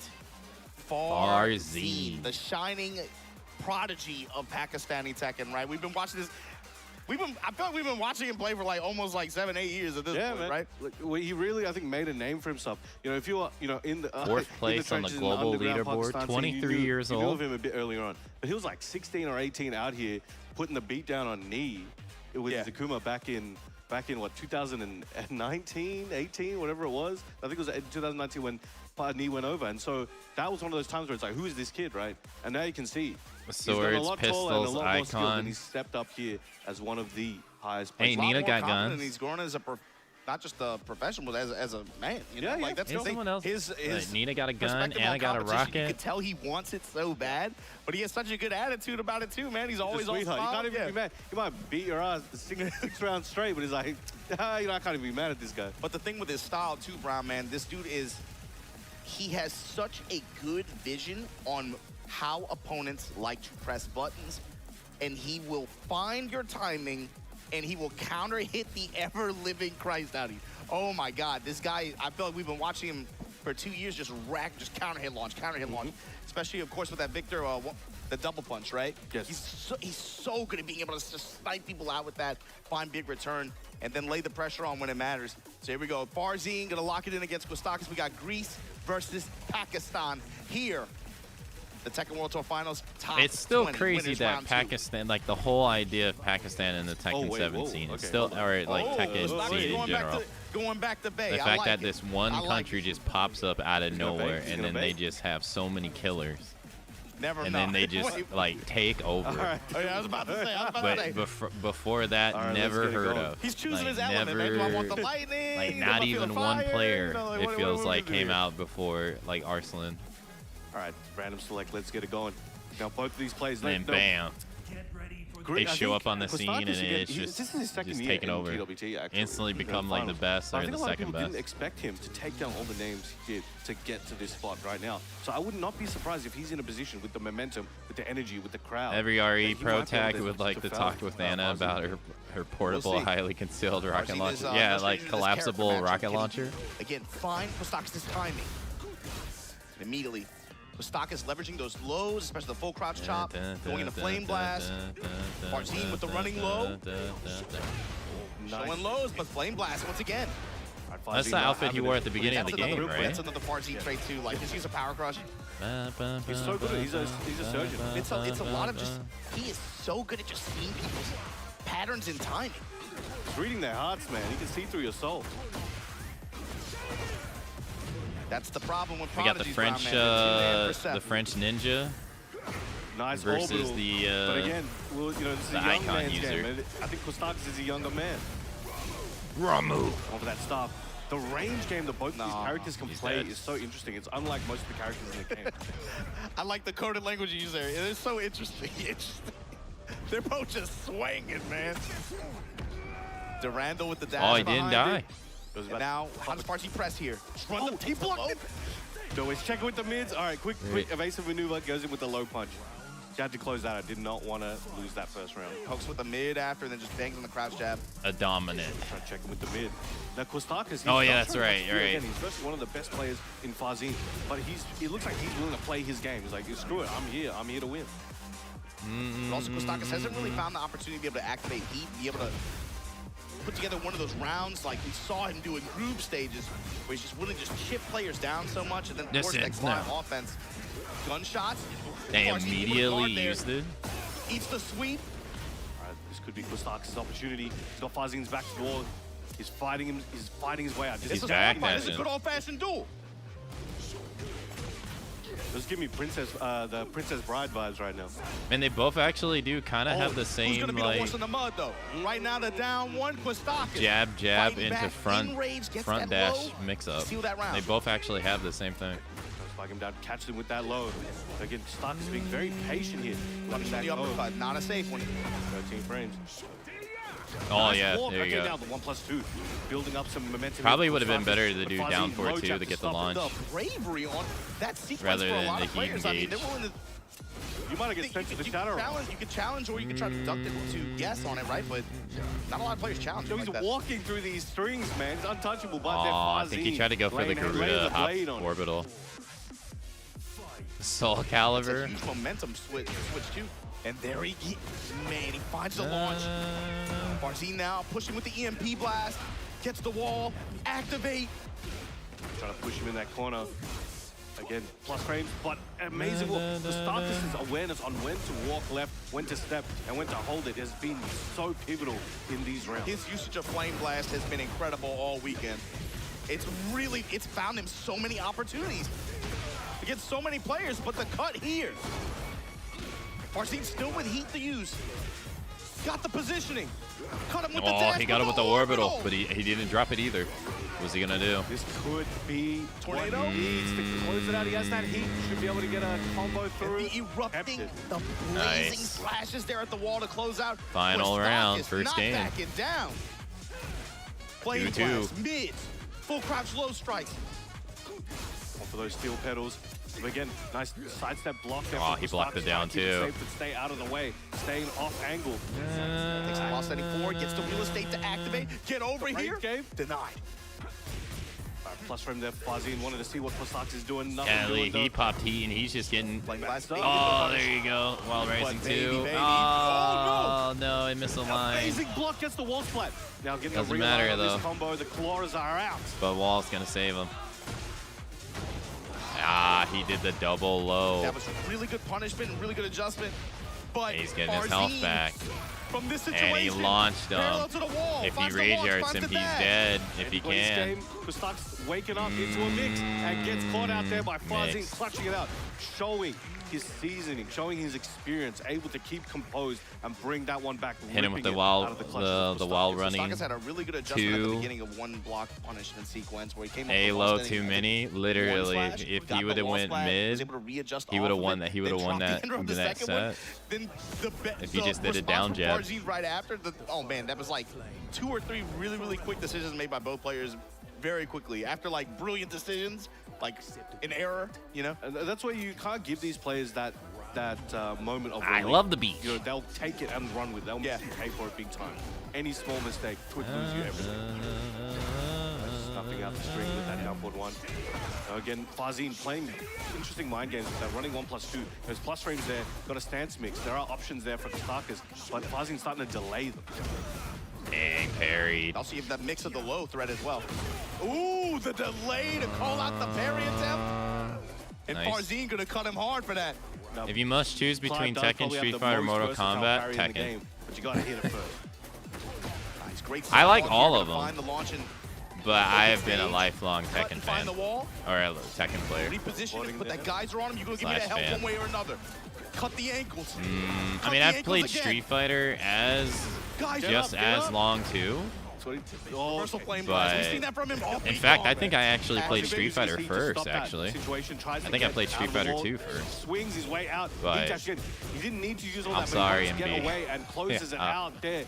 Farzeen, the shining prodigy of Pakistani Tekken, right? We've been watching this. I feel like we've been watching him play for like almost like 7-8 years at this point, man. right? Look, he really, I think, made a name for himself. You know, if you are, you know, in the fourth place on the global leaderboard, 23 years old. You knew of him a bit earlier on, but he was like 16 or 18 out here putting the beat down on Nioh with Zakuma back in what 2019, 18, whatever it was. I think it was 2019 when Nioh went over, and so that was one of those times where it's like, who is this kid, right? And now you can see. Swords, pistols, icon. And he's stepped up here as one of the highest. Hey, Nina got guns. He's growing as not just a professional, but as a man. You know, like that's someone else. His Nina got a gun, Anna got a rocket. You can tell he wants it so bad, but he has such a good attitude about it too, man. He's always on You can't even be mad. He might beat your ass 6 rounds straight, but he's like, you know, I can't even be mad at this guy. But the thing with his style too, Brown man, this dude he has such a good vision on how opponents like to press buttons, and he will find your timing, and he will counter hit the ever-living Christ out of you. Oh my God, this guy, I feel like we've been watching him for 2 years just counter hit launch, especially, of course, with that Victor, the double punch, right? Yes. He's so good at being able to just snipe people out with that, find big return, and then lay the pressure on when it matters. So here we go. Farzeen gonna lock it in against Kostakis. We got Greece versus Pakistan here. The Tekken World Tour Finals top It's still 20, crazy that Pakistan, like the whole idea of Pakistan in the Tekken 17 is still, or like Tekken scene in general. Going back to Bay. The fact that this one country just pops up out of nowhere and then they just have so many killers. And then they just like take over. Right. Oh, yeah, I was about to say. Before that, never heard of. He's choosing like, his element, man. Do I want the lightning? Like not even one player, it feels like, came out before like Arslan. All right, random select. Let's get it going. Now both of these plays. And bam. They show up on the scene and it's just taken over. TWT, instantly become like the best or the second best. Didn't expect him to take down all the names he did to get to this spot right now. So I would not be surprised if he's in a position with the momentum, with the energy, with the crowd. Every RE pro tag would like to talk with Anna about her portable, highly concealed rocket launcher. Yeah, like collapsible rocket launcher. Again, find Kostakis' timing. And immediately. Kostakis leveraging those lows, especially the full crouch chop, going into flame blast. Farzeen with the running low. Showing lows, but flame blast once again. That's the outfit he wore at the beginning of the game, right? That's another Farzeen trait too. Like just use a power crush. He's so good. He's a surgeon. It's a lot of just. He is so good at just seeing people's patterns and timing. He's reading their hearts, man. He can see through your soul. That's the problem with we got the French ninja nice versus orbital. the but again, well, you know, this is the a young icon man's user. Game, and I think Kostakis is a younger man. Ramu over that stop. The range game that both these characters can play is so interesting. It's unlike most of the characters in the game. I like the coded language you use there. It is so interesting. They're both just swinging, man. Durandal with the dash. Oh, he didn't die. And now, how does Farzeen press here? Oh, he blocked it! So he's checking with the mids. All right, quick evasive maneuver, goes in with the low punch. He had to close that. I did not want to lose that first round. Pokes with the mid after, and then just bangs on the crouch jab. A dominant. Try to check him with the mid. Now, Kostakis, oh, yeah, that's right. You're right. Again, he's versus one of the best players in Farzeen, but it looks like he's willing to play his game. He's like, screw it, I'm here to win. But also, Kostakis hasn't really found the opportunity to be able to activate heat, be able to put together one of those rounds like we saw him do in group stages, where he's just willing to just chip players down so much, and then force next line offense. Gunshots. They immediately used it. Eats the sweep. All right, this could be Kostakis' opportunity. He's got Farzeen's back to the wall. He's fighting him. He's fighting his way out. This is a good old-fashioned duel. Just give me the Princess Bride vibes right now. And they both actually do kind of have the same, who's gonna be like, the horse in the mud, though? Right now, the down one, Kostakis. jab into front dash mix-up. Round. They both actually have the same thing. Spike him down, catch him with that low. Again, Kostakis being very patient here. The uppercut, not a safe one. 13 frames. Oh, yeah, there you go. Now the 1+2, building up some momentum. Probably would have been better to do down forward 2 to get the launch. The bravery on that sequence rather for a than lot the of heat players. I mean, engage. they're willing to You might get sent to the shadow. You could challenge, or you could try to duck it to guess on it, right? But not a lot of players challenge. So he's like walking through these strings, man. He's untouchable, but they're I think he tried to go for the Garuda hop orbital. Soul Calibur. Huge momentum switch too. And there he man, he finds the launch. Farzine now pushing with the EMP blast. Gets the wall. Activate. Trying to push him in that corner. Again, plus frames, but amazing. The Stark's awareness on when to walk left, when to step, and when to hold it has been so pivotal in these rounds. His usage of Flame Blast has been incredible all weekend. It's found him so many opportunities against so many players, but the cut here. Farzine still with heat to use. Got the positioning. Cut him with the dash. He got him with the orbital, but he didn't drop it either. What's he gonna do? This could be Tornado. He needs to close it out. He has that heat. Should be able to get a combo through. The erupting, the blazing splashes there at the wall to close out. Final round, first game. Not backing down. Flame blast, mid, full crouch, low strikes. For those steel pedals. Again, nice sidestep block there. He blocked it down too. Safe, but stay out of the way, staying off angle. Takes the loss 94, gets the real estate to activate. Get over here. Game. Denied. Plus from there, Farzine wanted to see what Posaks is doing. Kelly, he popped heat and he's just getting. There you go. While rising too. Oh no, it missed the line. Amazing block gets the wall splat. Now getting Doesn't a matter on though. This combo, the claws are out. But Wall's gonna save him. He did the double low. That was really good punishment and really good adjustment. But he's getting his health back. From this situation, and he launched him. If he rage yards him, he's dead. If he can. Posaks waking up into a mix and gets caught out there by Farzine, clutching it out, showing his seasoning, showing his experience, able to keep composed and bring that one back. Hit him with the wall, the wall running. Posaks had a really good adjustment at the beginning of one block punishment sequence where he came A low too many. Literally, if he would have went mid, he would have won that. He would have won that set. If he just did a down jab. Right after oh man, that was like 2 or 3 really quick decisions made by both players very quickly after like brilliant decisions, like an error, you know. And that's why you can't give these players that moment of. I love the beat. You know, they'll take it and run with it. They'll pay for it big time. Any small mistake could lose you everything. Stuffing out the string with that downward one. Again, Farzine playing interesting mind games with that, running 1+2. There's plus frames there, got a stance mix. There are options there for the Starkers, but Farzine's starting to delay them. Dang, parried. Also, you have that mix of the low threat as well. Ooh, the delay to call out the parry attempt. And Farzine gonna cut him hard for that. If you must choose between Tekken, Street Fighter, Mortal Kombat, Tekken. But you gotta hit it first. Nice, great I like all of them. Find the launch and but I have been a lifelong Tekken fan. The wall. Or a Tekken player. Reposition it, put that geyser on him, you're gonna give me that help one way or another. Cut the ankles. I mean, I've played Street Fighter just as long too. But in fact, I think I actually played Street Fighter first, actually. I think I played Street Fighter 2 first. Swings his way out. But he didn't need to use all I'm that, sorry, but he MB. get away and closes it out there.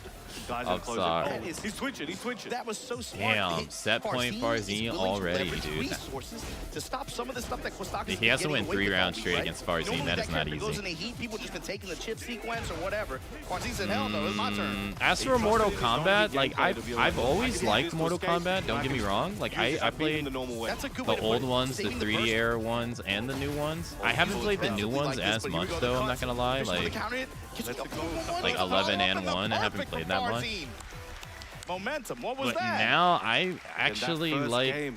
Guys I'm sorry. He's twitching, he's twitching. That was so smart. Damn, set point Farzine already, dude. Resources to stop some of the stuff that Kostaka's He has to win 3 rounds straight against Farzine. That is not easy. Goes in the heat, people just been taking the chip sequence or whatever. Farzine said, hell no, it's my turn. As for Mortal Kombat, like I've always liked Mortal Kombat. Don't get me wrong. Like I played the old ones, the 3D era ones, and the new ones. I haven't played the new ones as much though. I'm not gonna lie. Like 11 and 1, I haven't played that much. Momentum. What was but that? now I actually like like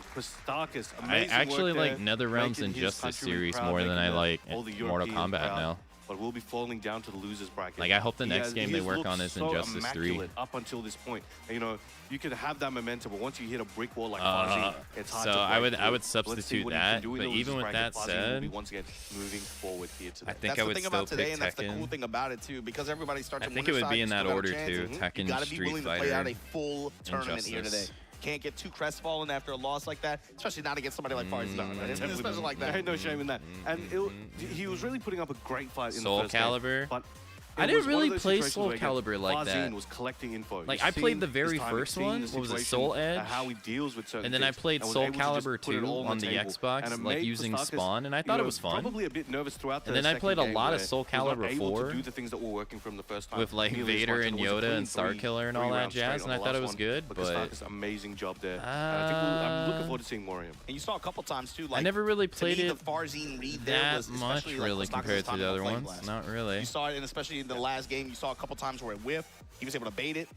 NetherRealm's Injustice series more than I like Mortal Kombat now. But we'll be falling down to the losers bracket. Like I hope the next game they work on is Injustice 3. Up until this point, and, you know, you can have that momentum, but once you hit a brick wall like Farzine, it's hard to break. I would substitute that. But even with that said, once again moving forward here today. I think I would still pick Tekken. And that's the cool thing about it too, because everybody starts. I think it would be in that order too. Tekken, Street Fighter, to play out a full tournament here today. Can't get too crestfallen after a loss like that, especially not against somebody like Farzine. Especially like that. No shame in that. And he was really putting up a great fight in Soul the first Calibur. game, but I It didn't was one of really those play situations Soul where, again, Calibur like that. Farzin was collecting info. Like, You've I played seen the his very time, first you've seen one. the What was it, situation, Soul Edge? how he deals with certain And then I things, played and was Soul able to just Calibur put it 2 all on the table. Xbox, And it like made using Kostakis, Spawn, and I you thought it know, was fun. Probably a bit nervous throughout the And then I second played a game lot of where Soul he was not Calibur able 4 to do the things that were working from the first time. with like nearly as Vader much, and it was a Yoda and clean Starkiller and all that three-round jazz, straight and I on the thought it last was one. good, but Kostakis, amazing job there. And I think I'm looking forward to seeing more of him. And you saw a couple times too. Like, I never really to played me, it the Farzin read there that was much, especially, like, really, Kostakis' compared to time the on other Flame ones. Blast. Not really. You saw it, and especially in the last game, you saw a couple times where it whiffed. He was able to bait it.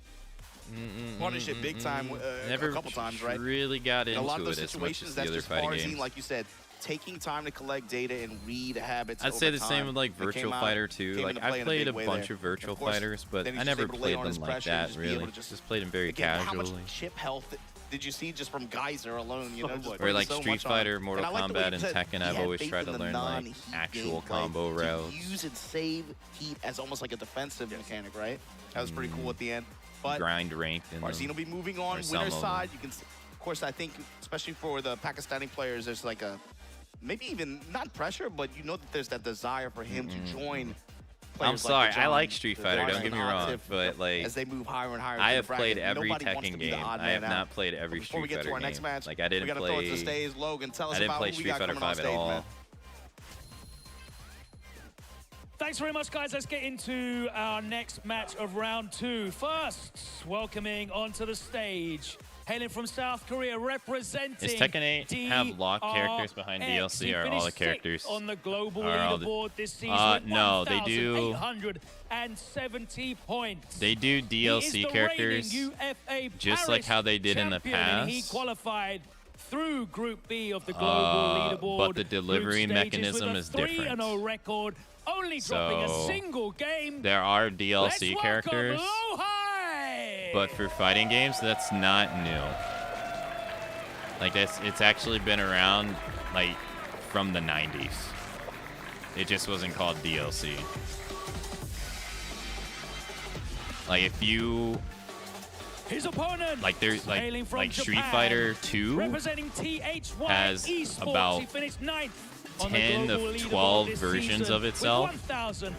Punish it big time Never a couple times, right? really got In into a lot of those it as much situations, as the that's other just fighting Farzin, games. like you said, taking time to collect data and read habits. I'd say over the same time. with like It came Virtual out- Fighter 2. came Like into play I in played big a way bunch there. of Virtual Of course, Fighters, but then he's I just never able to lay played on his them like pressure and that just be able really. to Just played them very Again, how casually. much chip health did you see just from Geyser alone? You know, just Or putting like so Street much on Fighter, him. Mortal And I like the way Kombat, you and said Tekken, he I've had always faith tried in to the learn like non-heat actual gameplay combo to routes. use and save heat as almost like a defensive mechanic, right? That was pretty cool at the end. But Grind ranked in Farzin will be moving on. or some Winner's of them. side, you can, of course, I think, especially for the Pakistani players, there's like a, maybe even not pressure, but you know that there's that desire for him to join. I'm players sorry, like the I like John, Street the Fighter, Dart, don't get me and wrong, Atif, but like as they move higher and higher. I through have the played bracket, every nobody wants to Tekken be the game. odd I have man out. not played every Before we Street get to Fighter our next game. match, Like I we didn't gotta throw it to the play. stage. Logan, tell us I didn't about play who we Street got Fighter coming on 5 at stage, all. man. Thanks very much, guys. Let's get into our next match of round 2. First, welcoming onto the stage, hailing from South Korea, representing Is Tekken 8 have locked characters behind DRX. DLC, He or all the finished characters? sixth on the global are all the- leaderboard this season with no, they do. 1,870 points. They do He is DLC the characters, reigning UFA just like Paris how they did in the champion, and he past. qualified through Group B of the global leaderboard. But the delivery group stages mechanism with a is different. 3-0 record, only dropping a So, single game. There are Let's DLC welcome characters, Lohai! but for fighting games, that's not new. Like it's actually been around like from the 90s. It just wasn't called DLC. Like if you His opponent, like there's hailing like from Street Japan, Fighter 2 representing THY has Esports. about He finished 9th on the 10 global of leaderboard 12 this versions season of with itself,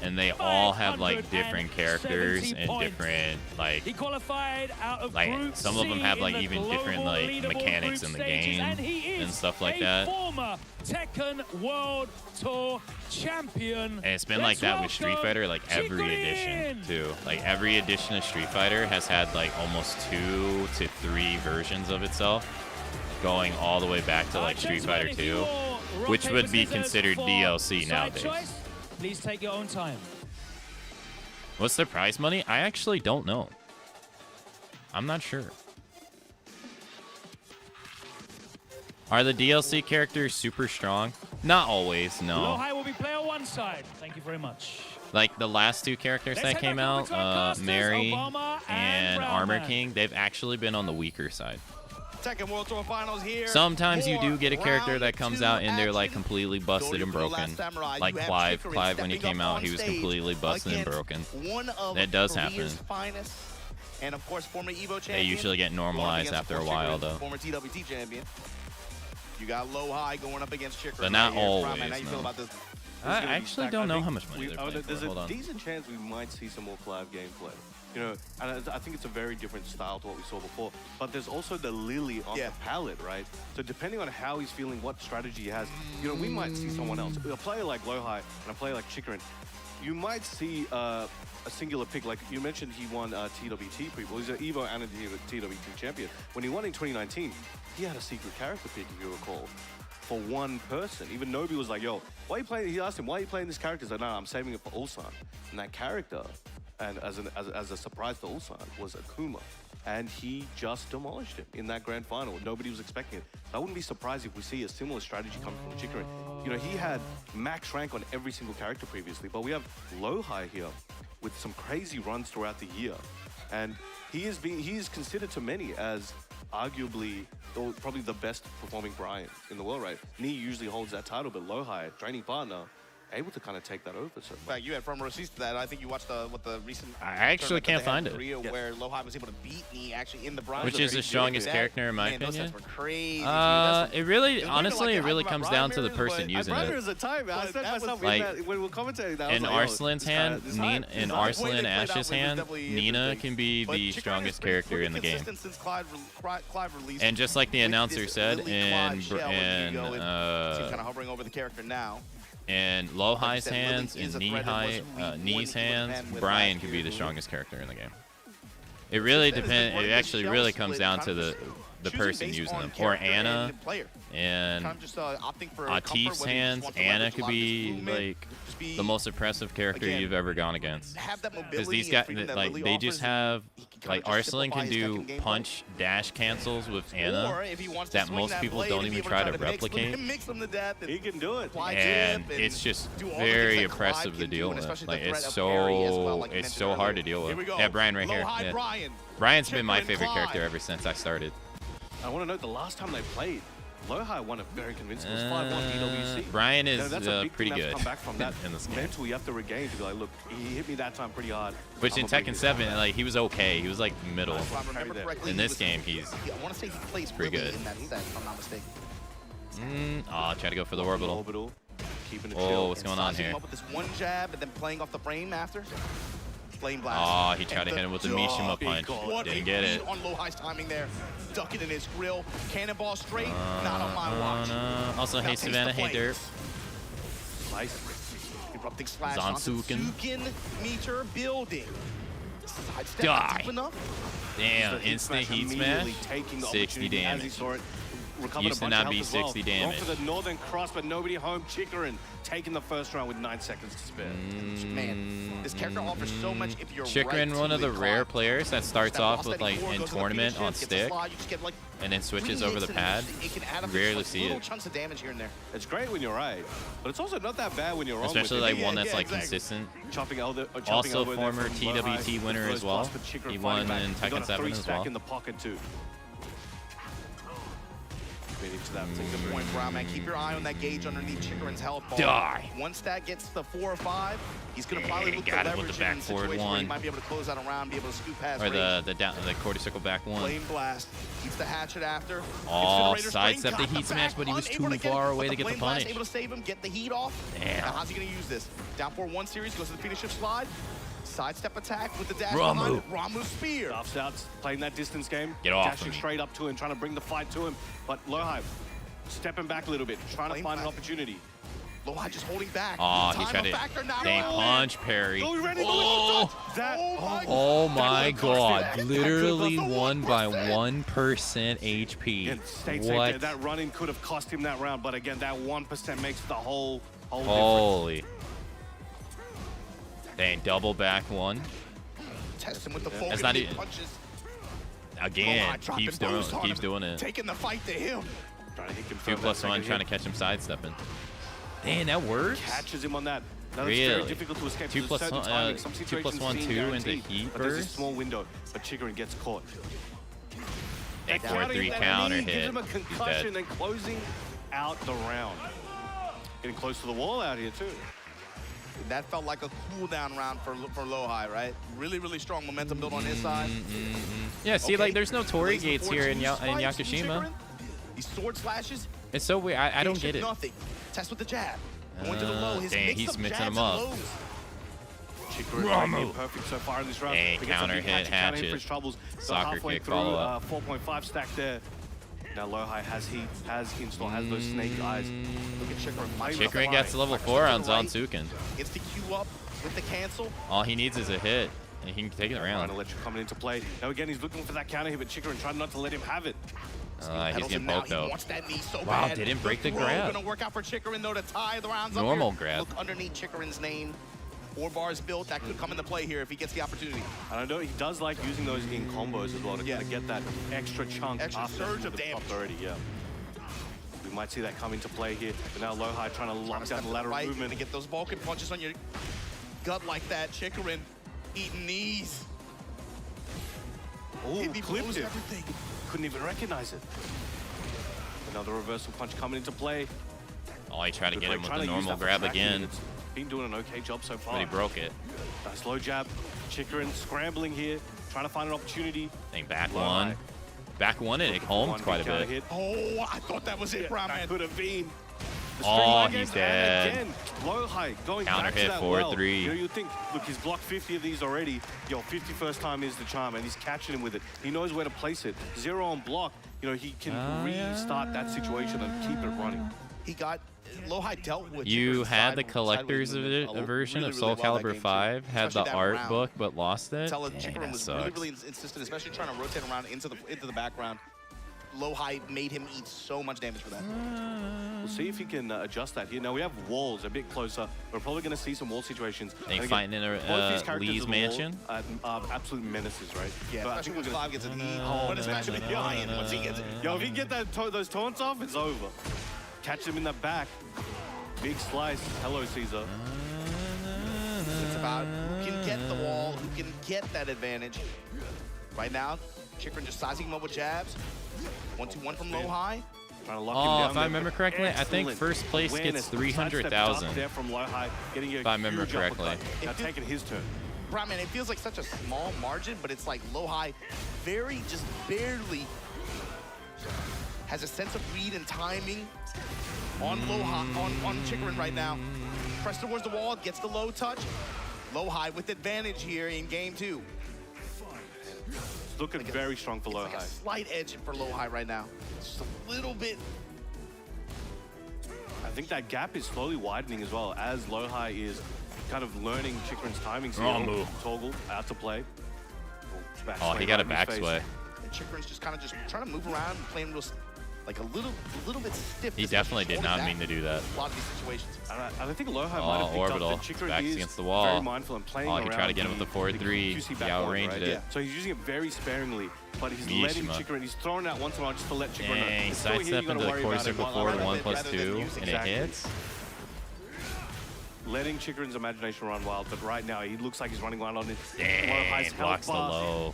and they all have like different characters 1,070 and points. different like He qualified out of like Group some of them C have in like the even different global like leaderboard mechanics group in the stages, game and he is and stuff like a that. former Tekken World Tour champion. And it's been like that with Street Fighter, like every edition too. Like every edition of Street Fighter has had like almost 2 to 3 versions of itself, going all the way back to like Street Fighter 2, which would be considered DLC nowadays. Choice, please take your own time. What's the prize money? I actually don't know. I'm not sure. Are the DLC characters super strong? Not always, no. Lohai will be player 1 side. Thank you very much. Like the last 2 characters Let's that head came back over out, to our casters, Mary Obama and Brown Armor Man. King, they've actually been on the weaker side. Tekken World Tour Finals here. Sometimes you do More get a character round that comes 2 out and they're like action. completely busted and broken. Last Samurai, Like you have Clive. Chicory Clive, when he stepping came up out, on he was stage completely busted and against broken. One of That does Korea's happen. finest, and of course former Evo champion. They usually get going up normalized against, after of a course, while, Chicory, though. Former TWT champion. You got Lohai going up against Chicory. But not right here. always, Prime Man, how you feel no. about this? I actually don't know how much money they're playing There's for. Hold a on. decent chance we might see some more collab gameplay. You know, and I think it's a very different style to what we saw before. But there's also the Lily on the palette, right? So depending on how he's feeling, what strategy he has, you know, we might see someone else. A player like Lohai and a player like Chikarin, you might see a singular pick. Like you mentioned, he won TWT well, he's an Evo and a TWT champion. When he won in 2019, he had a secret character pick, if you recall, for one person. Even Nobi was like, yo, why are you playing? He asked him, why are you playing this character? He's like, no, I'm saving it for Ulsan. And that character, and as a surprise to Ulsan, was Akuma. And he just demolished him in that grand final. Nobody was expecting it. I wouldn't be surprised if we see a similar strategy coming from Chikarin. You know, he had max rank on every single character previously, but we have Lohai here with some crazy runs throughout the year. And he is considered to many as arguably, or probably the best performing Brian in the world, right? Nioh usually holds that title, but Lohai, training partner, able to kind of take that over. So In fact, you had front row seats to that. I think you watched what the recent. I actually can't find it. Korea, where Lohai was able to beat me actually in the bronze. Which is the strongest character in my opinion. Those sets were crazy. It really, honestly, it really comes down to the person using it. Is a time, man. I said myself like, when we were commentating that. In Arslan's hand, in Arslan Ash's hand, Nina can be the strongest character in the game. And just like the announcer said, in kind of hovering over the character now. In Lohai's hands, in Ni's hands, Brian could be the strongest character in the game. It really depends. It actually really comes down to the person using them. Or Anna. And Atif's hands, Anna could be like the most impressive character you've ever gone against. Because these guys, like, they just have, like, Arslan can do punch dash cancels with Anna that most people don't even try to replicate. He can do it. And it's just very impressive to deal with. Like, it's so hard to deal with. Yeah, Brian right here. Yeah. Brian's been my favorite character ever since I started. I want to note the last time they played, Lohai won a very convincing. It was 5-1 BWC. Brian is that's a big pretty good come back from that in this game. Mental you have to regain to be like, look, he hit me that time pretty hard. Which in Tekken 7, like, he was okay. He was like middle. In this game, he's I want to say he plays pretty good. in that set, if I'm not mistaken. Try to go for the orbital. Keeping it Oh, what's going on Sizing here? him up with this one jab and then playing off the frame after. Flame blast. Oh, he tried to hit him with the Mishima punch. Didn't get it. On Lohai's timing there. Duck it in his grill. Cannonball straight. Not on my watch. Also, hey Savannah, hey Dirt. Nice. Erupting slash Zansuken. Meter building. Die. Damn, instant heat smash. 60 damage. Used to not be 60 damage. Going for the Northern Cross, but nobody home. Chikarin taking the first round with 9 seconds to spare. Man, this character offers so much if you're Chikarin, right one of the to rare players that starts off with, like, in tournament on stick and then switches over the pad. Rarely see it. Chunks of damage here and there. It's great when you're right, but it's also not that bad when you're wrong. Especially like one that's like consistent. Also former TWT winner as well. He won in Tekken 7 as well. In the pocket too. To that particular point, Brown man. Keep your eye on that gauge underneath Chikarin's health bar. Die. Once that gets to 4 or 5, he's gonna probably look to got it leverage with the in back a forward situation where he one. might be able to close out a round, be able to scoop past. Or the quarter circle back one. Flame blast. Keeps the hatchet after. Oh, sidestep the heat smash, but he was too far away to get the punish. Able to save him, get the heat off. Damn. Now how's he gonna use this? Down 4-1 series, goes to the Phoenix Shift slide. Sidestep attack with the dash behind it. Ramu spear. Stuffs out, playing that distance game. Get off Dashing of me. straight up to him, trying to bring the fight to him. But Lohai stepping back a little bit, trying to find an opportunity. Lohai just holding back. Oh, he tried to dang punch parry. Oh, oh my god. Literally won by 1% HP. What? That running could have cost him that round, but again, that 1% makes the whole difference. Holy. Dang, double back one. Test him with the That's not even punches. Again, keeps doing it. Taking the fight to him. Trying to hit him 2+1, trying to catch him sidestepping. Dang, that works. Catches him on that. Now really? It's very difficult to escape. 2+1, 2 into heat but there's a burst. small window, but Chikarin gets caught. That 4-3 counter hit. Gives him a He's concussion dead. and closing out the round. Getting close to the wall out here too. That felt like a cooldown round for Lohai, right? Really, really strong momentum built on his side. Yeah, see, like, there's no Tori gates here in Yakushima. These sword slashes. It's so weird. I don't get it. Nothing. Test with the jab. Going to the low. His Dang, he's mixing them up. Chikarin perfect so far in this round. Dang, counter hit, hatchet. Soccer kick, follow up. 4.5 stack there. Now Lohai has heat, has install, has those snake eyes. Look at Chikarin. Chikarin gets to level 4 on Zansuken. Gets the Q up with the cancel. All he needs is a hit, and he can take it around. Trying to let you coming into play. Now again, he's looking for that counter hit, but Chikarin trying not to let him have it. He's getting poked though. So wow, bad. didn't break the grab. grab. Gonna work out for Chikarin though to tie the rounds Normal up grab. Look underneath Chikarin's name. 4 bars built. That could come into play here if he gets the opportunity. And I know he does like using those in combos as well to kind of get that extra chunk. Extra surge of damage. Already, yeah. We might see that come into play here. But now Lohai trying to lock down the lateral movement. To get those Vulcan punches on your gut like that. Chikarin eating knees. Oh, clipped it. Everything. Couldn't even recognize it. Another reversal punch coming into play. Oh, he tried to get him with the normal grab again. been doing an okay job so far. But he broke it. Nice low jab. Chikrin scrambling here, trying to find an opportunity. Think back one. Back one and it homed quite a bit. Hit. Oh, I thought that was it, Brown Man. That could have been. Oh, he's dead. Again, low high going Counter back to hit that 4-3. You know, you think, look, he's blocked 50 of these already. Yo, 51st time is the charm, and he's catching him with it. He knows where to place it. 0 on block. You know, he can restart that situation and keep it running. He got low high dealt with. You had the collector's version of Soul Calibur 5, had the art book, but lost it. Chikrin was really insistent, especially trying to rotate around into the background. Low high made him eat so much damage for that. We'll see if he can adjust that here. Now we have walls a bit closer. We're probably going to see some wall situations. They fighting in a Lee's mansion. Absolute menaces, right? Yeah, but especially when 5 gets an E. Oh, But especially Ryan once he gets it. Yo, if he can get that those taunts off, it's over. Catch him in the back. Big slice. Hello, Caesar. It's about who can get the wall, who can get that advantage. Right now, Chikrin just sizing him up with jabs. 1-2-1 from low high. Oh, if I remember correctly, I think first place gets 300,000. If I remember correctly. Now taking his turn. Brown Man, it feels like such a small margin, but it's like low high, very just barely has a sense of read and timing on low high on Chikrin right now. Press towards the wall, gets the low touch. Low high with advantage here in game 2. Looking very strong for low high. A slight edge for low high right now. Just a little bit. I think that gap is slowly widening as well as low high is kind of learning Chikrin's timing. Toggle out to play. Oh, he got a back sway. And Chikrin's just trying to move around and playing real, like a little bit stiff. He definitely did not mean to do that. A lot of these situations. I think low high might have picked orbital. up that Chikrin Backs is against the wall. very mindful and playing around. He tried to get him with the 4-3. He outranged it. Yeah. So he's using it very sparingly, but he's letting Chikrin. He's throwing it out once in a while just to let Chikrin know. He sidestepped into the quarter circle forward 1+2, and it hits. Letting Chikrin's imagination run wild, but right now he looks like he's running wild on it. Dang, blocks the low.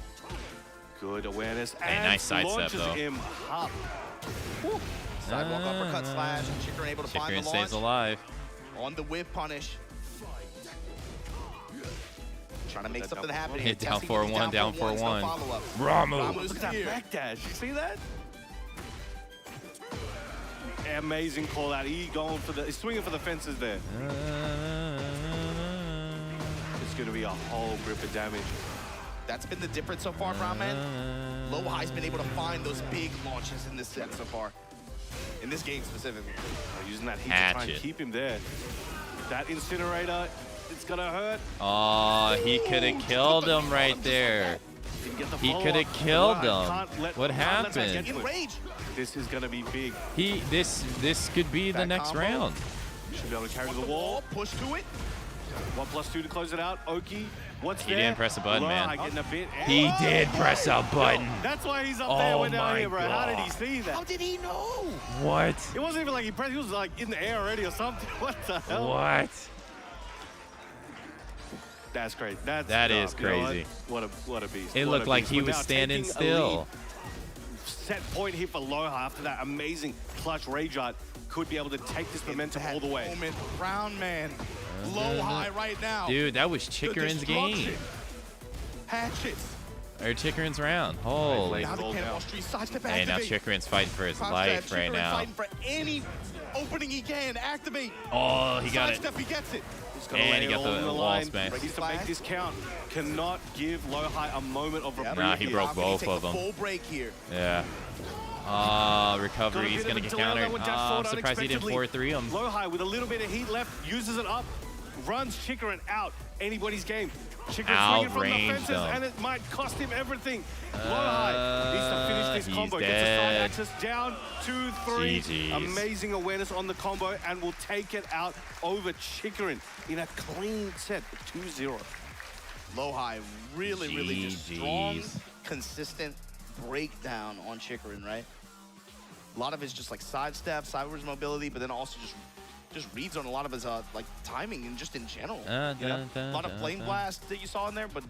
Good awareness. Hey, nice sidestep though. Him up. Sidewalk uppercut slash, and Chikrin able to find the launch. Stays alive. On the whip punish. Trying to make something happen. Hit down 4-1, down 4-1. Ramu. Look at that backdash. You see that? Amazing call out. He's swinging for the fences there. It's going to be a whole grip of damage. That's been the difference so far, Brown Man. Low high's been able to find those big launches in this set so far. In this game specifically. Using that heat to try and keep him there. That incinerator, it's gonna hurt. Oh, he could have killed him right there. He could have killed him. What happened? This is gonna be big. This could be the next round. Should be able to carry the wall. Push to it. 1+2 to close it out. Oki, what's He there? didn't press a button, man. Getting a bit. He did press a button. That's why he's up there. We're down here, bro. How did he see that? How did he know? What? It wasn't even like he pressed. He was like in the air already or something. What the hell? What? That's crazy. That is crazy. What a beast. It looked like he was standing still. Set point here for Loha after that amazing clutch rage art. Could be able to take this momentum all the way. Moment, Brown Man, low high right now. Dude, that was Chikrin's game. Hatchets. Or Chikrin's round. Holy. Now the Cannonball Street sidestep Hey, now activate. Chikrin's fighting for his life right Chikrin now. fighting for any opening he can. Activate. Oh, he got it. Sidestep, he gets it. And he got the wall smash. Needs to make this count. Cannot give Loha a moment of reprieve. Nah, he broke both of them. Full break here. Yeah. Recovery. He's going to get countered. I'm surprised he didn't 4-3 him. Loha with a little bit of heat left, uses it up, runs Chikrin out. Anybody's game. Chikrin swinging from the fences, and it might cost him everything. Loha needs to finish this combo. Gets a side access down, 2-3. Amazing awareness on the combo, and will take it out over Chikrin in a clean set, 2-0. Loha really just strong, consistent breakdown on Chikrin, right? A lot of his just like sidestep, sideways mobility, but then also just reads on a lot of his like timing and just in general. A lot of flame blast that you saw in there, but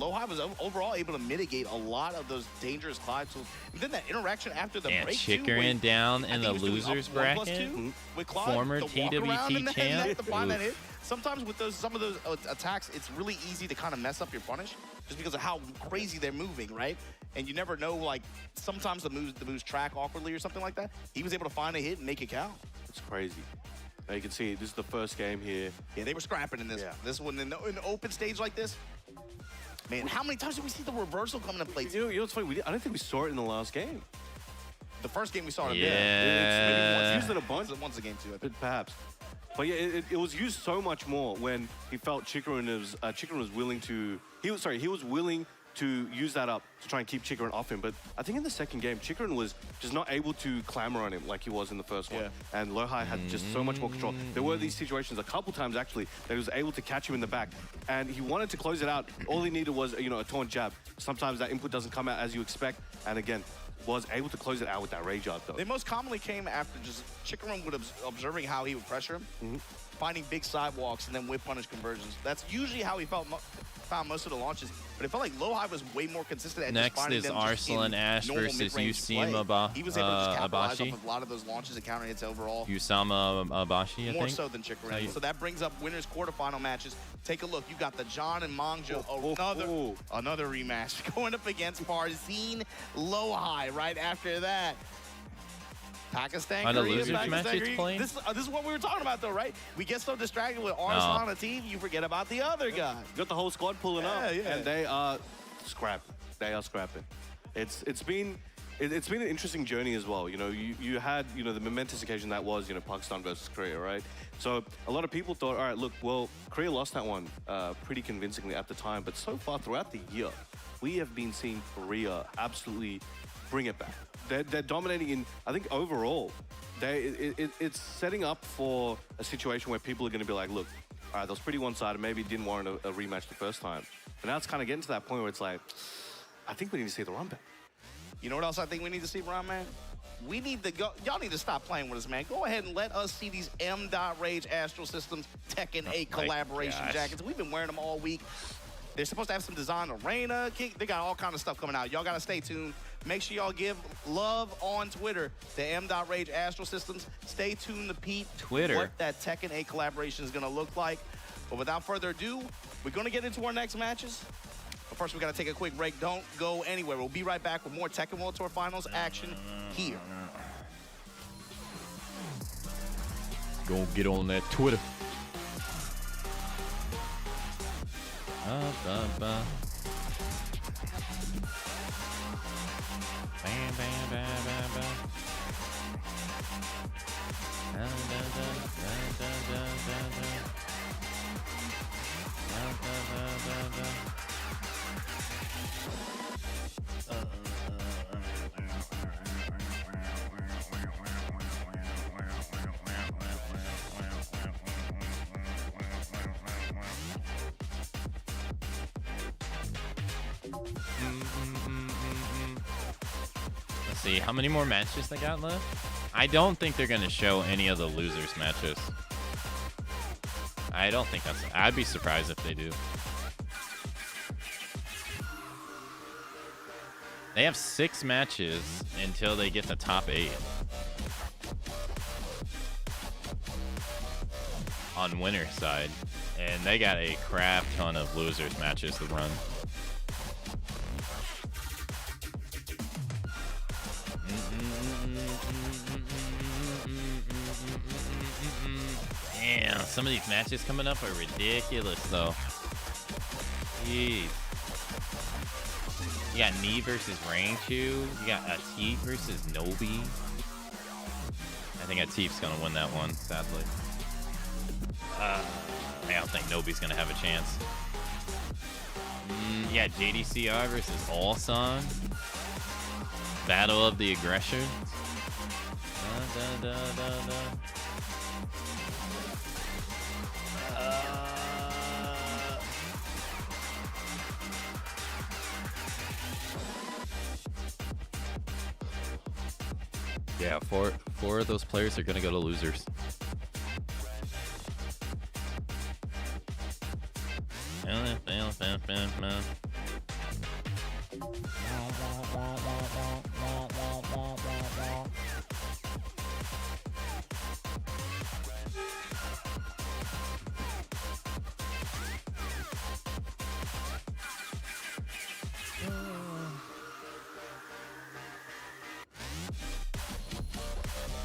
Lowhigh was overall able to mitigate a lot of those dangerous Clyde tools. And then that interaction after the break, Chickering down in the losers bracket. With Clyde, Former the walk around in TWT the champ. net to find that hit. Sometimes with some of those attacks, it's really easy to kind of mess up your punish just because of how crazy they're moving, right? And you never know, like, sometimes the moves track awkwardly or something like that. He was able to find a hit and make it count. It's crazy. Now you can see this is the first game here. Yeah, they were scrapping in this. Yeah. This one in an open stage like this. Man, how many times did we see the reversal come into play? You know what's funny? I don't think we saw it in the last game. The first game we saw it. Yeah. It's used it a bunch. Once a game too, I think. Perhaps. But yeah, it was used so much more when he felt Chikarin was willing to. He was willing to use that up to try and keep Chikarin off him. But I think in the second game, Chikarin was just not able to clamor on him like he was in the first one. And Lowhigh had just so much more control. There were these situations a couple times actually that he was able to catch him in the back, and he wanted to close it out. All he needed was a taunt jab. Sometimes that input doesn't come out as you expect, and again, was able to close it out with that rage art though. They most commonly came after just Chikarin would observing how he would pressure him, finding big sidewalks, and then whip punish conversions. That's usually how he found most of the launches. But it felt like Lowhigh was way more consistent at Next just finding is them Arslan Ash versus Usama He was able to just capitalize Abashi. off of a lot of those launches and counter hits overall. Usama Abashi, I More think. so than Chikarin. So that brings up winners quarterfinal matches. Take a look. You got the John and Mongjo. Another rematch going up against Farzine Lowhigh right after that. Pakistan, Are the Korea, losers Pakistan, matches Korea. playing? This is what we were talking about, though, right? We get so distracted with Arslan on the team, you forget about the other guy. Got the whole squad pulling up, Yeah. and they are scrapping. They are scrapping. It's been an interesting journey as well. You had the momentous occasion that was Pakistan versus Korea, right? So a lot of people thought, all right, look, well, Korea lost that one pretty convincingly at the time, but so far throughout the year, we have been seeing Korea absolutely bring it back. They're dominating in, I think overall, it's setting up for a situation where people are going to be like, look, all right, that was pretty one-sided, maybe it didn't warrant a rematch the first time. But now it's kind of getting to that point where it's like, I think we need to see the run back. You know what else I think we need to see, Ron, man? We need to go. Y'all need to stop playing with us, man. Go ahead and let us see these M.Rage Astral Systems Tekken 8 collaboration jackets. We've been wearing them all week. They're supposed to have some design arena. They got all kind of stuff coming out. Y'all got to stay tuned. Make sure y'all give love on Twitter to M.Rage Astral Systems. Stay tuned to Pete. Twitter. What that Tekken 8 collaboration is going to look like. But without further ado, we're going to get into our next matches. But first, we got to take a quick break. Don't go anywhere. We'll be right back with more Tekken World Tour Finals action here. Go get on that Twitter. Let's see, how many more matches they got left? I don't think they're going to show any of the losers matches. I don't think I'd be surprised if they do. They have 6 matches until they get the top 8. On winner's side. And they got a crap ton of losers matches to run. Damn, some of these matches coming up are ridiculous, though. Jeez. You got Nioh versus Rangchu. You got Atif versus Nobi. I think Atif's going to win that one, sadly. I don't think Nobi's going to have a chance. Yeah, JDCR versus Allsong. Battle of the Aggression. Yeah, four of those players are going to go to losers.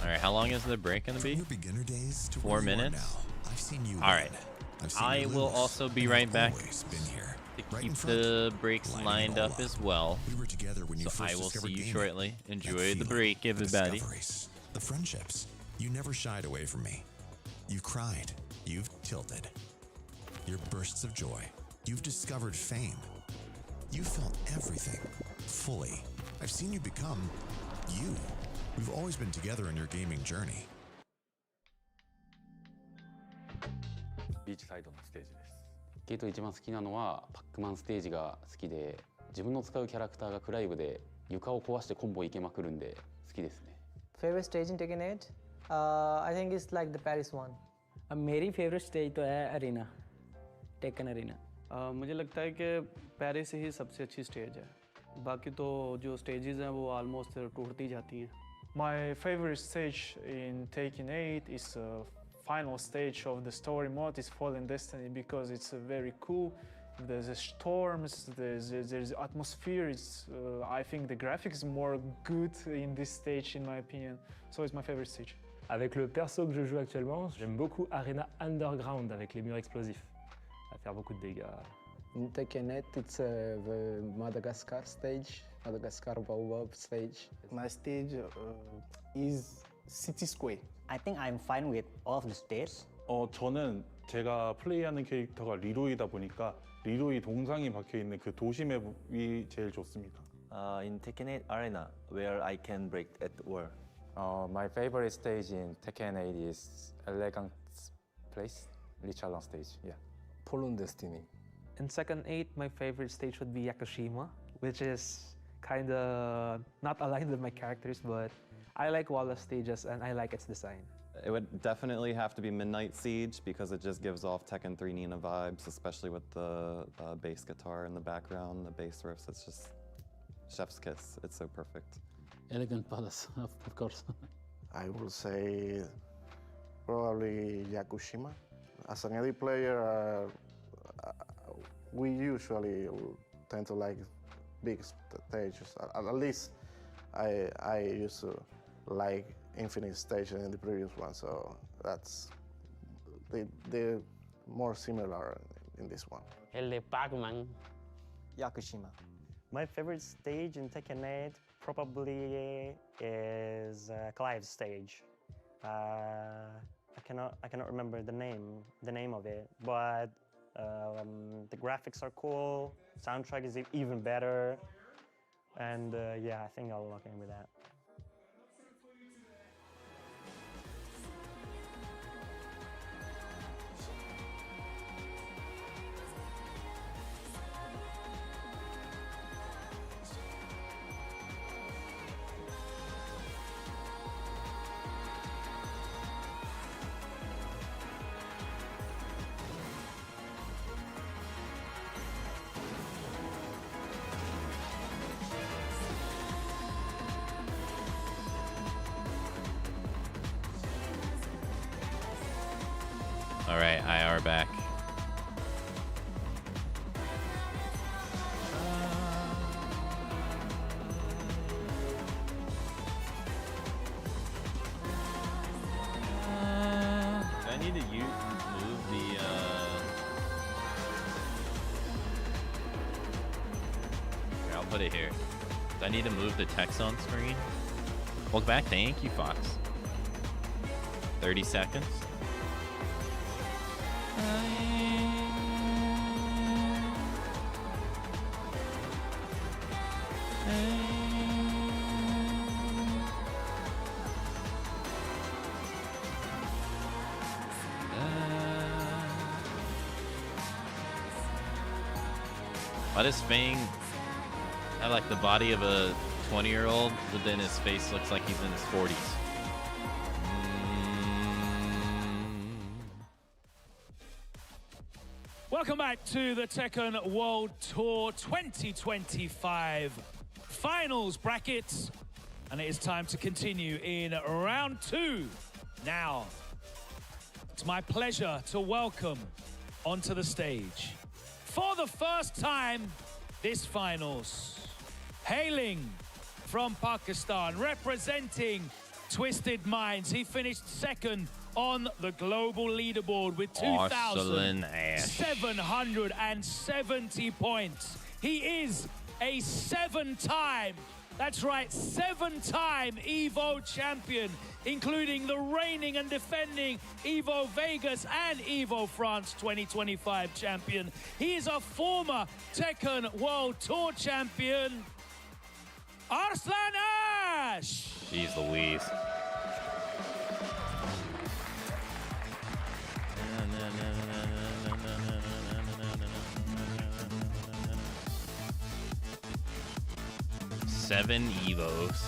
All right, how long is the break going to be? 4 minutes? I've seen you All right. I've seen I you will lose, also be and right I've back always been here, to right keep in front, the breaks lighting it lined all up as well. We were together when you So first I will discovered see you gaming. shortly. That Enjoy the feeling, break, the everybody. discoveries, the friendships. You never shied away from me. You've cried. You've tilted. Your bursts of joy. You've discovered fame. You felt everything fully. I've seen you become you. We've always been together in your gaming journey. ビーチサイドのステージです。ゲート一番好きなのはパックマンステージが好きで、自分の使うキャラクターがクライブで床を壊してコンボいけまくるんで好きですね。Favorite stage in Tekken 8? I think it's like the Paris one. मेरी favourite stage तो है arena, taken arena. मुझे लगता है कि Paris ही सबसे अच्छी stage है, बाकी तो जो स्टेजेस हैं वो ऑलमोस्ट टूटती जाती हैं। My favorite stage in Taken 8 is the final stage of the story mode, is Fallen Destiny, because it's very cool. There's storms, there's atmosphere. It's, I think the graphics is more good in this stage in my opinion. So it's my favorite stage. Avec le perso que je joue actuellement, j'aime beaucoup Arena Underground avec les murs explosifs, à faire beaucoup de dégâts. In Tekken 8, it's the Madagascar stage, Madagascar Baobab stage. My stage is City Square. I think I'm fine with all of the stages. 저는 제가 플레이하는 캐릭터가 리로이다 보니까 리로이 동상이 박혀 있는 그 도시 맵이 제일 좋습니다. In Tekken 8 Arena, where I can break at war. My favorite stage in Tekken 8 is Elegant Place, Richalon stage. Yeah. Fallen Destiny. In Tekken 8, my favorite stage would be Yakushima, which is kind of not aligned with my characters, but I like Wallace stages and I like its design. It would definitely have to be Midnight Siege because it just gives off Tekken 3 Nina vibes, especially with the bass guitar in the background, the bass riffs. It's just chef's kiss. It's so perfect. Elegant Palace, of course. I would say probably Yakushima. As an early player, we usually tend to like big stages. At least I used to like Infinite Stage in the previous one, so that's they're more similar in this one. El de Pac-Man. Yakushima. My favorite stage in Tekken 8 probably is Clive's stage. I cannot remember the name of it, but the graphics are cool, soundtrack is even better, and yeah, I think I'll lock in with that. All right, IR back. Do I need to move the here, I'll put it here. Do I need to move the text on screen? Welcome back. Thank you, Fox. 30 seconds. Why does Fang have like the body of a 20-year-old, but then his face looks like he's in his 40s? Welcome back to the Tekken World Tour 2025 finals bracket. And it is time to continue in round 2. Now, it's my pleasure to welcome onto the stage, for the first time this finals, hailing from Pakistan, representing Twisted Minds. He finished second on the global leaderboard with 2,770 points. He is a 7-time, that's right, 7-time EVO champion, including the reigning and defending EVO Vegas and EVO France 2025 champion. He is a former Tekken World Tour champion, Arslan Ash! Jeez Louise. Seven Evos.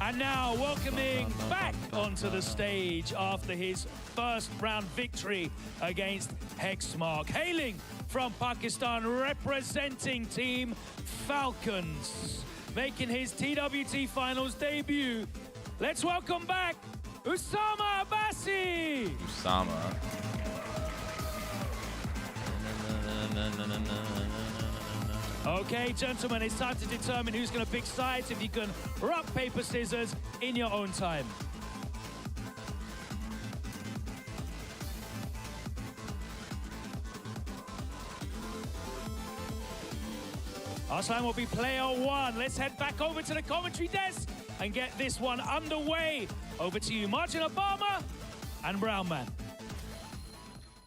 And now welcoming back onto the stage after his first round victory against Hexmark, hailing from Pakistan, representing Team Falcons, making his TWT finals debut. Let's welcome back Usama Abbasi. Usama. Okay, gentlemen, it's time to determine who's going to pick sides. If you can rock, paper, scissors in your own time. Arslan will be player 1. Let's head back over to the commentary desk and get this one underway. Over to you, Martin Obama and Brown Man.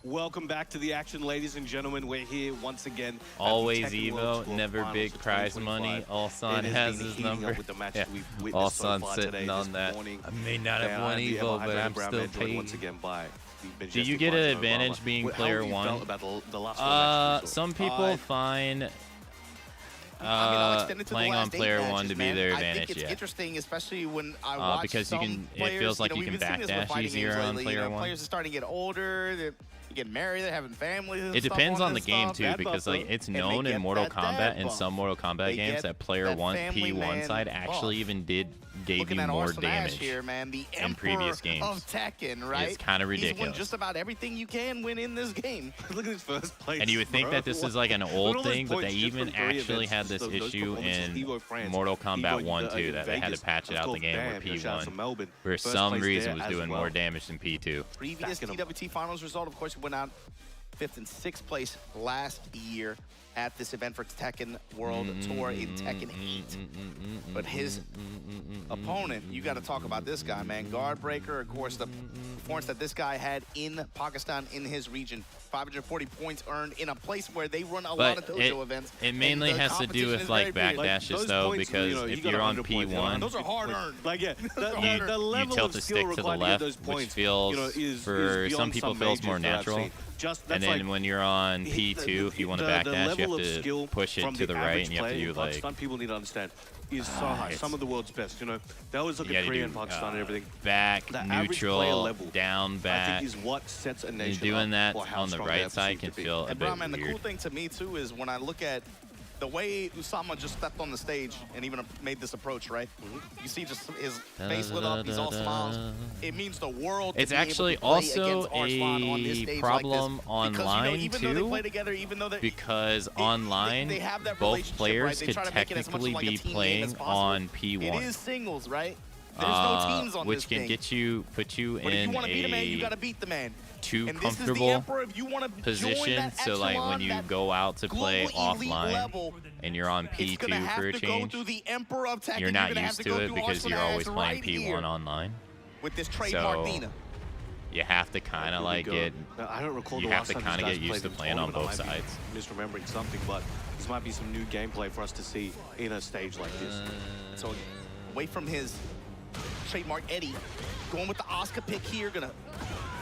Welcome back to the action, ladies and gentlemen. We're here once again. Always Evo, never big prize money. Alsan has his number. Yeah. Alsan sitting on that. I may not have won Evo, but I'm still paid. Do you get an advantage being player 1? Some people find playing on player 1 to be their advantage. I think it's interesting, especially when I watch because some you can. players, it feels like you can backdash easier on player 1. Players are starting to get older. They're getting married. They're having families. It depends on the game too, because like it's known in Mortal Kombat and some Mortal Kombat games that player 1 P1 side actually even gave you more damage here, man. The in previous games. Of Tekken, right? It's kind of ridiculous. He's won just about everything you can win in this game. Look at his first place. And you would think that this is like an old thing, but they even actually had this issue in Mortal Kombat 1 too, that they had to patch it out the game with P1, for some reason was doing more damage than P2. Previous TWT finals result, of course, went out 5th and 6th place last year at this event for Tekken World Tour in Tekken 8. But his opponent, you got to talk about this guy, man. Guard breaker, of course, the performance that this guy had in Pakistan, in his region. 540 points earned in a place where they run a lot of dojo events. It mainly has to do with like backdashes though, points, because if you're on P1, those are hard earned. Like the you tilt the stick to the left, which feels for some people feels more natural. And then when you're on P2, if you want to backdash, you have to push it to the right, and you have to do like. People need to understand is so high. Some of the world's best. You know, they always look at Korea and Pakistan and everything. Back, neutral, down, back. I think is what sets a nation doing that up on the right side can feel a bit weird. weird. The cool thing to me too is when I look at the way Usama just stepped on the stage and even made this approach, right? You see just his face lit up, he's all smiles. It means the world. It's actually also a problem online too, because online both players could technically be playing on P1. It is singles, right? There's no teams on which this can thing. put you But if in you want to beat a man, you got to beat the man. Too and comfortable position, so like when you go out to play offline and you're on P2 for a change, you're not used to it because you're always playing P1 online. With this so you have to kind of like get, I don't recall you have to kind of get used to playing on both sides. Misremembering something, but this might be some new gameplay for us to see in a stage like this. So away from his trademark Eddie, going with the Oscar pick here, gonna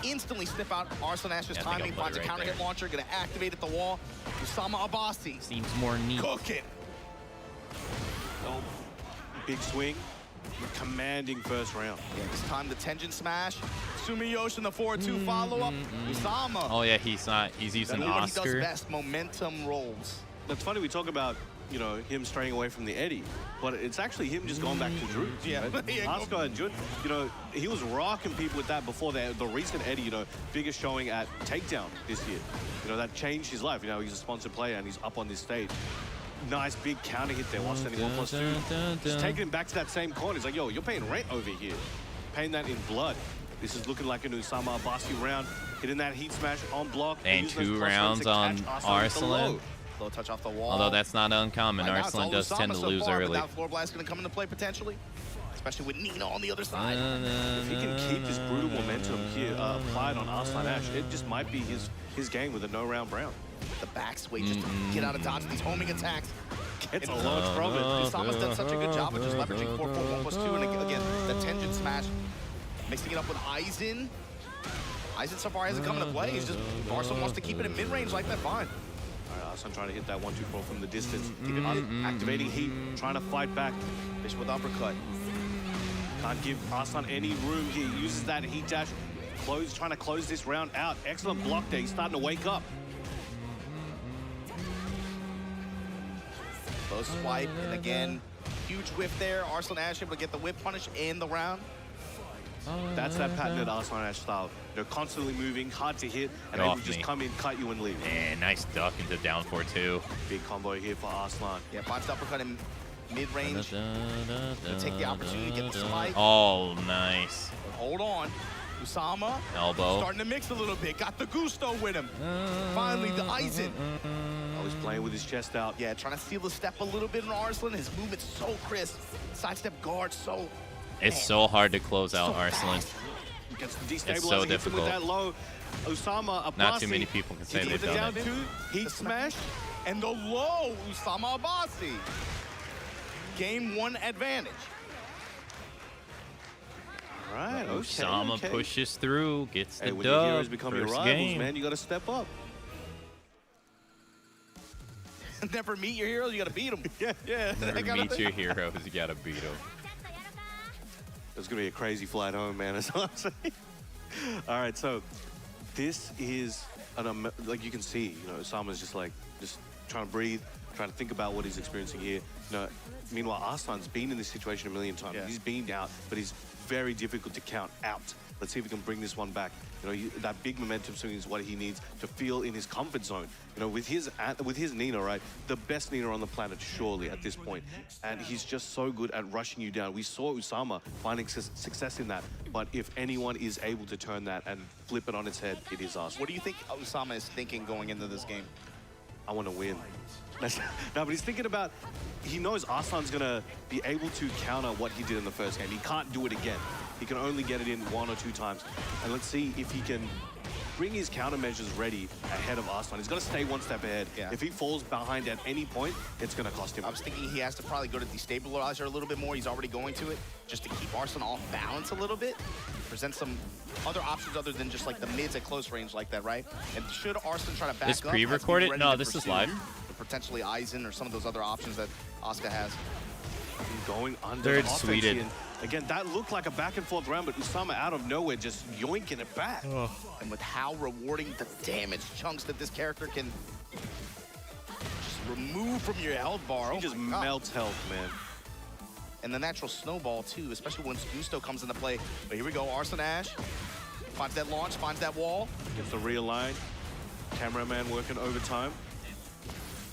instantly snip out Arslan Ash's timing, finds a counter hit launcher, gonna activate at the wall. Usama Abbasi. Seems more neat. Cook it. Oh, big swing. Commanding first round. Yeah, this time the Tenjin smash. Sumiyoshi in the 4-2 follow-up. Usama. Oh yeah, he's using Oscar. He does best, momentum rolls. It's funny we talk about you know, him straying away from the Eddie, but it's actually him just going back to Drew. Yeah. Right? Asuka and Jun, you know, he was rocking people with that before the recent Eddie, you know, biggest showing at Takedown this year. You know, that changed his life. You know, he's a sponsored player and he's up on this stage. Nice big counter hit there while standing 1+2. Just taking him back to that same corner. He's like, yo, you're paying rent over here. Paying that in blood. This is looking like an Usama Abasi round. Hitting that heat smash on block. And 2 rounds on Arslan. Low touch off the wall. Although that's not uncommon. Right, Arslan does tend to lose far, early. But that floor blast going to come into play potentially, especially with Nioh on the other side. If he can keep this brutal momentum here applied on Arslan Ash, it just might be his game with a no-round Brown. The back sway just to get out of dodge these homing attacks. Gets a launch from it. Usama's done such a good job of just leveraging 4-4, 1+2, and again, the tension smash, mixing it up with Aizen. Aizen so far hasn't come into play. He's just, Arslan wants to keep it in mid-range like that, fine. All right, Arslan trying to hit that 1-2-4 from the distance. Activating heat, trying to fight back. Fish with uppercut. Can't give Arslan any room. He uses that heat dash. Trying to close this round out. Excellent block there. He's starting to wake up. Low swipe, and again, huge whip there. Arslan Ash able to get the whip punish in the round. That's that patented Arslan Ash style. They're constantly moving, hard to hit, and they will just come in, cut you, and leave. And nice duck into down 4-2. Big combo here for Arslan. Yeah, botched uppercut in mid-range. Gonna take the opportunity to get the spike. Oh, nice. But hold on. Usama elbow starting to mix a little bit. Got the gusto with him. Finally, the Aizen. He's playing with his chest out. Yeah, trying to steal the step a little bit on Arslan. His movement's so crisp. Sidestep guard so... It's so hard to close out Arslan. Gets it's so difficult. With that low. Usama Abasi. Not too many people can say they've done it. Heat smash and the low Usama Abasi. Game 1 advantage. All right, Usama pushes through, gets the when dub. your heroes become your First rivals, game. man, you got to step up. Never meet your heroes, you got to beat them. yeah. Never meet your heroes, you got to beat them. It's going to be a crazy flight home, man, that's what I'm saying. All right, so this is, like you can see, you know, Usama's just trying to breathe, trying to think about what he's experiencing here. You know, meanwhile, Arslan's been in this situation a million times. Yeah. He's been out, but he's very difficult to count out. Let's see if we can bring this one back. You know, that big momentum swing is what he needs to feel in his comfort zone. You know, with his Nioh, right? The best Nioh on the planet, surely, at this point. And he's just so good at rushing you down. We saw Usama finding success in that. But if anyone is able to turn that and flip it on its head, it is us. What do you think Usama is thinking going into this game? I want to win. No, but he's thinking about, he knows Arslan's going to be able to counter what he did in the first game. He can't do it again. He can only get it in 1 or 2 times. And let's see if he can bring his countermeasures ready ahead of Arslan. He's got to stay one step ahead. Yeah. If he falls behind at any point, it's going to cost him. I was thinking he has to probably go to destabilizer a little bit more. He's already going to it, just to keep Arslan off balance a little bit. Present some other options other than just like the mids at close range like that, right? And should Arslan try to back This up? pre-recorded? No, this is live. Potentially Aizen or some of those other options that Asuka has. Going under Third the offense sweeted. here. Again, that looked like a back and forth round, but Usama out of nowhere just yoinking it back. And with how rewarding the damage chunks that this character can just remove from your health bar. He just melts health, man. And the natural snowball too, especially once Gusto comes into play. But here we go, Arslan Ash finds that launch, finds that wall. Gets the realign. Cameraman working overtime.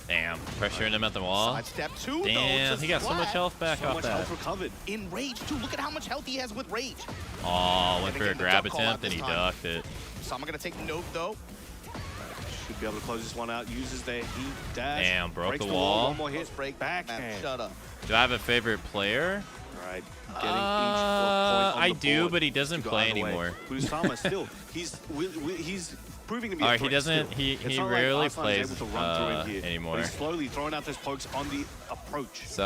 Damn, pressuring him at the wall. Side step 2, damn, he got so much health back so off much that. health recovered. In rage too, look at how much health he has with rage. Oh, went And for a again, the grab duck call out attempt and this he time. ducked it. So I'm gonna take note though. Should be able to close this one out. Uses their heat dash. Damn, broke breaks the wall. One more hit. Break backhand. Shut up. Do I have a favorite player? All right, getting each point on I the do, board but he doesn't to go play either way. anymore. But Usama still, he's proving to be a Alright, threat he doesn't. still. He It's not like rarely Arslan's plays able to run through him here, anymore. But he's slowly throwing out those pokes on the approach. So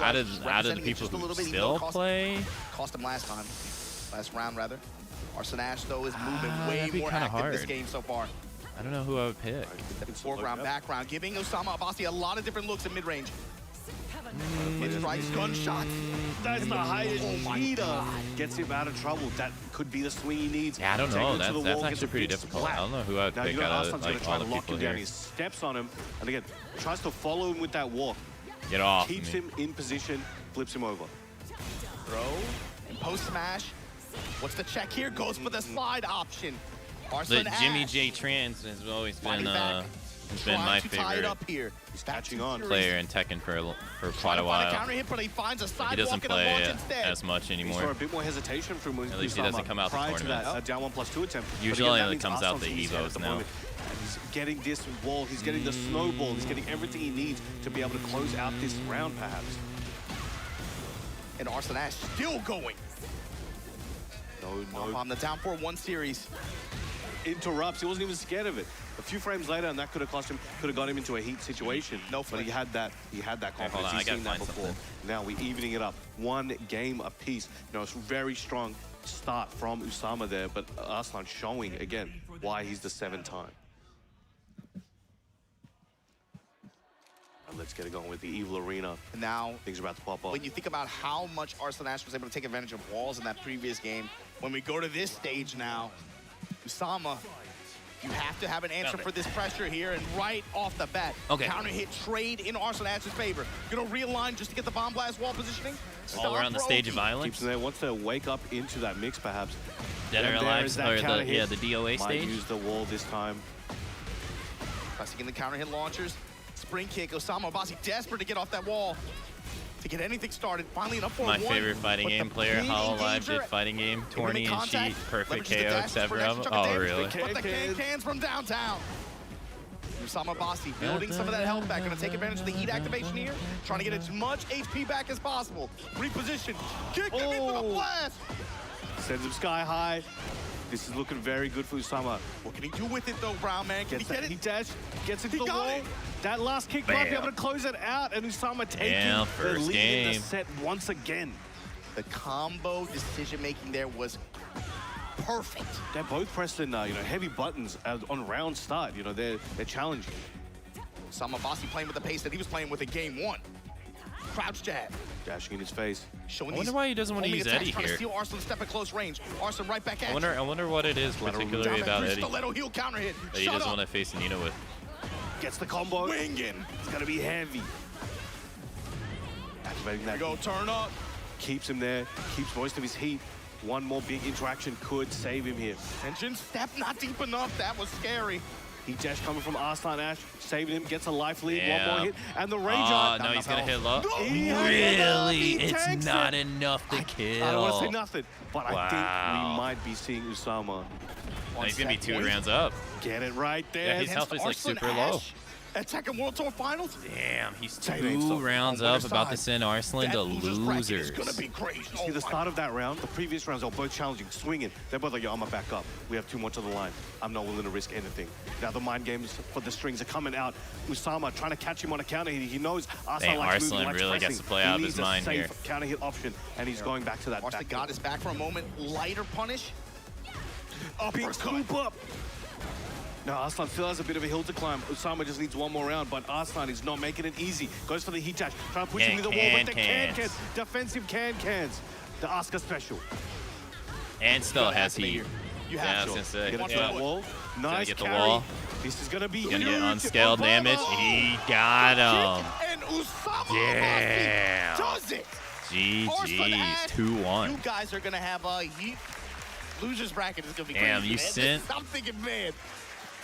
out of the people who still play, cost him last round rather. Arslan Ash though is moving way that'd be more kinda active this hard. game so far. I don't know who I would pick. Foreground, background, giving Usama Abasi a lot of different looks in mid-range. Mid-strike gunshot. That's the highest heater. Gets him out of trouble. That could be the swing he needs. Yeah, I don't Take know. him to the That's wall, actually gets a pretty big difficult. splat. I don't know who I'd Now, pick you know, out Arslan's of gonna like try all to the lock people him down. here. He steps on him, and again, tries to follow him with that walk. Get off Keeps me. him in position, flips him over. Throw and post smash. What's the check here? Goes for the slide option. The Jimmy J Trans has always been my favorite here. He's catching on. player in Tekken for quite a while. Counter hit, but he finds a He doesn't play instead. as much We anymore. saw a bit more hesitation from At least he doesn't come out the prior to that tournaments. down 1+2 attempt. But Usually again, that only means comes out the Arslan's easy at Evos the now. moment. And he's getting this wall, he's getting the snowball, he's getting everything he needs to be able to close out this round, perhaps. And Arslan Ash still going. No. On the down 4-1 series. Interrupts. He wasn't even scared of it. A few frames later, and that could have cost him, could have got him into a heat situation. No, but he had that confidence. hold on, He's I gotta seen that find before. something. Now we're evening it up. One game apiece. You know, it's a very strong start from Usama there, but Arslan showing again why he's the 7th time. And let's get it going with the Evil Arena. And now things are about to pop up. When you think about how much Arslan Ash was able to take advantage of walls in that previous game, when we go to this stage now, Usama, you have to have an answer for this pressure here, and right off the bat, counter hit trade in Arslan Ash's favor. Gonna realign just to get the bomb blast wall positioning. While we're on the stage of violence. Keeps him there, wants to wake up into that mix, perhaps. Dead or And Alive, there is that or counter the hit. the DOA Might stage. use the wall this time. Pressing in the counter hit launchers. Spring kick. Osama Abasi desperate to get off that wall to get anything started. Finally an up 4-1. My favorite fighting But game the player, big Hololive, did engager, fighting game, giving him tourney and contact, cheat, perfect leverages the KO, dash for etc. an extra chunk of Oh, damage, really? But the cans from downtown. Usama Abasi building some of that health back. Gonna take advantage of the heat activation here. Trying to get as much HP back as possible. Reposition. Kick him into the blast. Sends him sky high. This is looking very good for Usama. What can he do with it though, Brown man? Can he get it? He dash, gets into the got wall. it. That last kick might be able to close it out, and Usama taking the first lead in game. the set once again. The combo decision making there was perfect. They're both pressing, heavy buttons on round start. You know, they're challenging. Usama Abasi playing with the pace that he was playing with in game 1. Crouch jab. Dashing in his face. Showing I wonder why he doesn't want to use Eddie trying here. to steal Arslan step at close range. Arslan right back at I wonder what it is particularly about Eddie Stiletto heel counter hit. that he doesn't want to face Nioh with. Gets the combo. Winging. It's gonna be heavy. Activating that. Go turn up. Keeps him there. Keeps most of his heat. One more big interaction could save him here. Tension step not deep enough. That was scary. Heat dash coming from Arslan Ash, saving him, gets a life lead, Yeah. one more hit, and the range Oh, art. no, he's gonna hit low. No, Really? he It's tanks not it. enough to kill. I don't want to say nothing, but I think Wow. we might be seeing Usama. No, he's gonna be 2 rounds up. Get it right there. Yeah, his health is like Arslan super low. Ash at Tekken World Tour Finals. Damn, he's Tight 2 rounds on up, about to send Arslan to losers. Gonna be crazy. See the start of that round, the previous rounds are both challenging, swinging. They're both like, yo, I'm gonna back up. We have too much on the line. I'm not willing to risk anything. Now the mind games for the strings are coming out. Usama trying to catch him on a counter hit. He knows Arslan Dang, likes Arslan moving, likes really pressing. gets to play He out of needs his mind a safe here. counter hit option, and he's going back to that. Arslan got his back for a moment. Lighter punish. Big scoop up. No, Arslan still has a bit of a hill to climb. Usama just needs one more round, but Arslan is not making it easy. Goes for the heat dash, trying to push him to the wall, but the can-cans, defensive can-cans. The Oscar special. And still Gotta has activate heat. here. You Yeah, have I to. was gonna say. Get it to Yeah. that wall. Nice get the carry. wall. This is gonna be Gonna huge. get unscaled damage. He got him. And Usama Damn. does it. Arslan Ash, GG's 2-1. You guys are gonna have a heat. Losers bracket is gonna be Damn, crazy. you man. sent I'm thinking, man.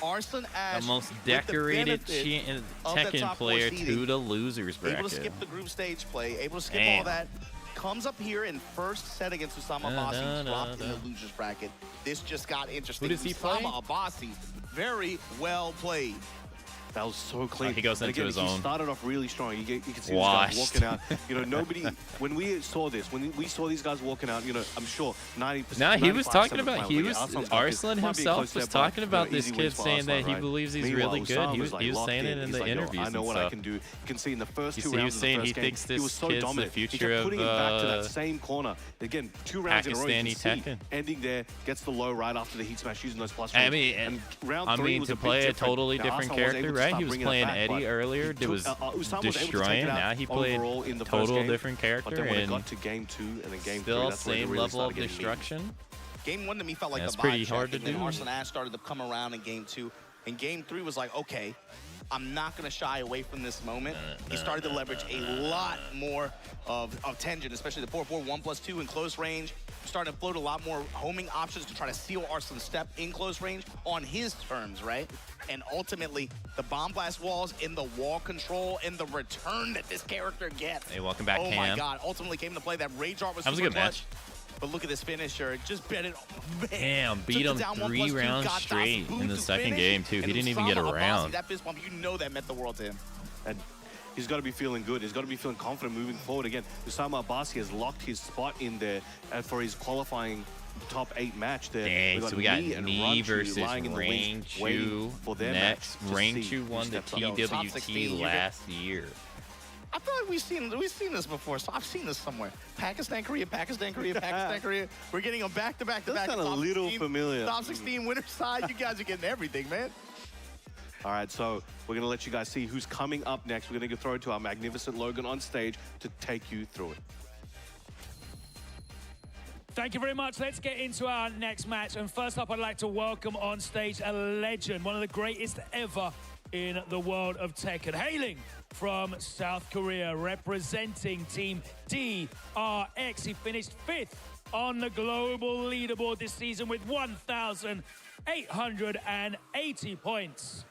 Arslan Ash, The most with the decorated benefit of the Tekken top four player seeding, to the losers bracket. able to skip the group stage play, able to skip Damn. all that. Comes up here in first set against Usama Abasi, dropped in the losers bracket. This just got interesting. Who does he play? Usama Abasi, very well played. That was so clean. he goes And into again, his he own. started off really strong. You can see these Washed. guys walking out. Nobody, when we saw this, when we saw these guys walking out, I'm sure 90%. Nah, he was 95% talking of the about, plan he will was, be Arslan's Arslan might be a himself close was step, but, talking about this easy kid wins for saying Arslan, that he right? believes he's Meanwhile, really good. Usama He was, was locked saying it in He's the like, yo, interviews I know and what I stuff. can do. You can see in the first You two see, he rounds was of saying the he first thinks game, he this was so kid's the dominant. He future kept putting him back to of, that same corner. Again, 2 rounds in a row. You can Pakistani see Tekken. ending there, gets the low right after the heat smash using those plus I range. mean, and round I 3 mean, was to a bit play a different. totally Now, different Arslan was character, able to right? start He was bringing it playing back, Eddie but earlier. It was Usama was able to take destroying. it out Now he played overall in the first total game, different character. But then when it and got to game 2 and then game 3, still that's where it same really level of started getting mean. destruction. Game 1 to me felt like That's a pretty vibe hard check, to and then do. Arslan Ash started to come around in Game 2. And Game 3 was like, okay, I'm not going to shy away from this moment. He started to leverage a lot more of Tenjin, especially the 4-4, 1+2 in close range. Starting to float a lot more homing options to try to seal Arslan's step in close range on his terms, right? And ultimately, the bomb blast walls in the wall control and the return that this character gets. Hey, welcome back, Oh Cam. my God, ultimately came into play. That Rage Art was That was a super good clutch. match. But look at this finisher. Just bet it. Man. Damn, beat Took him it down 3 1+2, rounds got straight Dasu in the to second finish, game, too. and He didn't even get Usama around. Abbasi, that fist bump, you know that meant the world to him. And he's got to be feeling good. He's got to be feeling confident moving forward. Again, Usama Abbasi has locked his spot in there for his qualifying top 8 match there. Dang, so we got Nioh and Nioh Ranchu versus lying in the wings, Ranchu waiting for their next. match to see Ranchu who won the steps up. Top 16, TWT you're last year. I feel like we've seen this before, so I've seen this somewhere. Pakistan, Korea, Pakistan, Korea, Pakistan, Korea. We're getting them back to back to back. That's kinda a little familiar. Top 16 winner side. You guys are getting everything, man. All right, so we're going to let you guys see who's coming up next. We're going to throw it to our magnificent Logan on stage to take you through it. Thank you very much. Let's get into our next match. And first up, I'd like to welcome on stage a legend, one of the greatest ever in the world of Tekken, hailing from South Korea, representing Team DRX. He finished 5th on the global leaderboard this season with 1,880 points.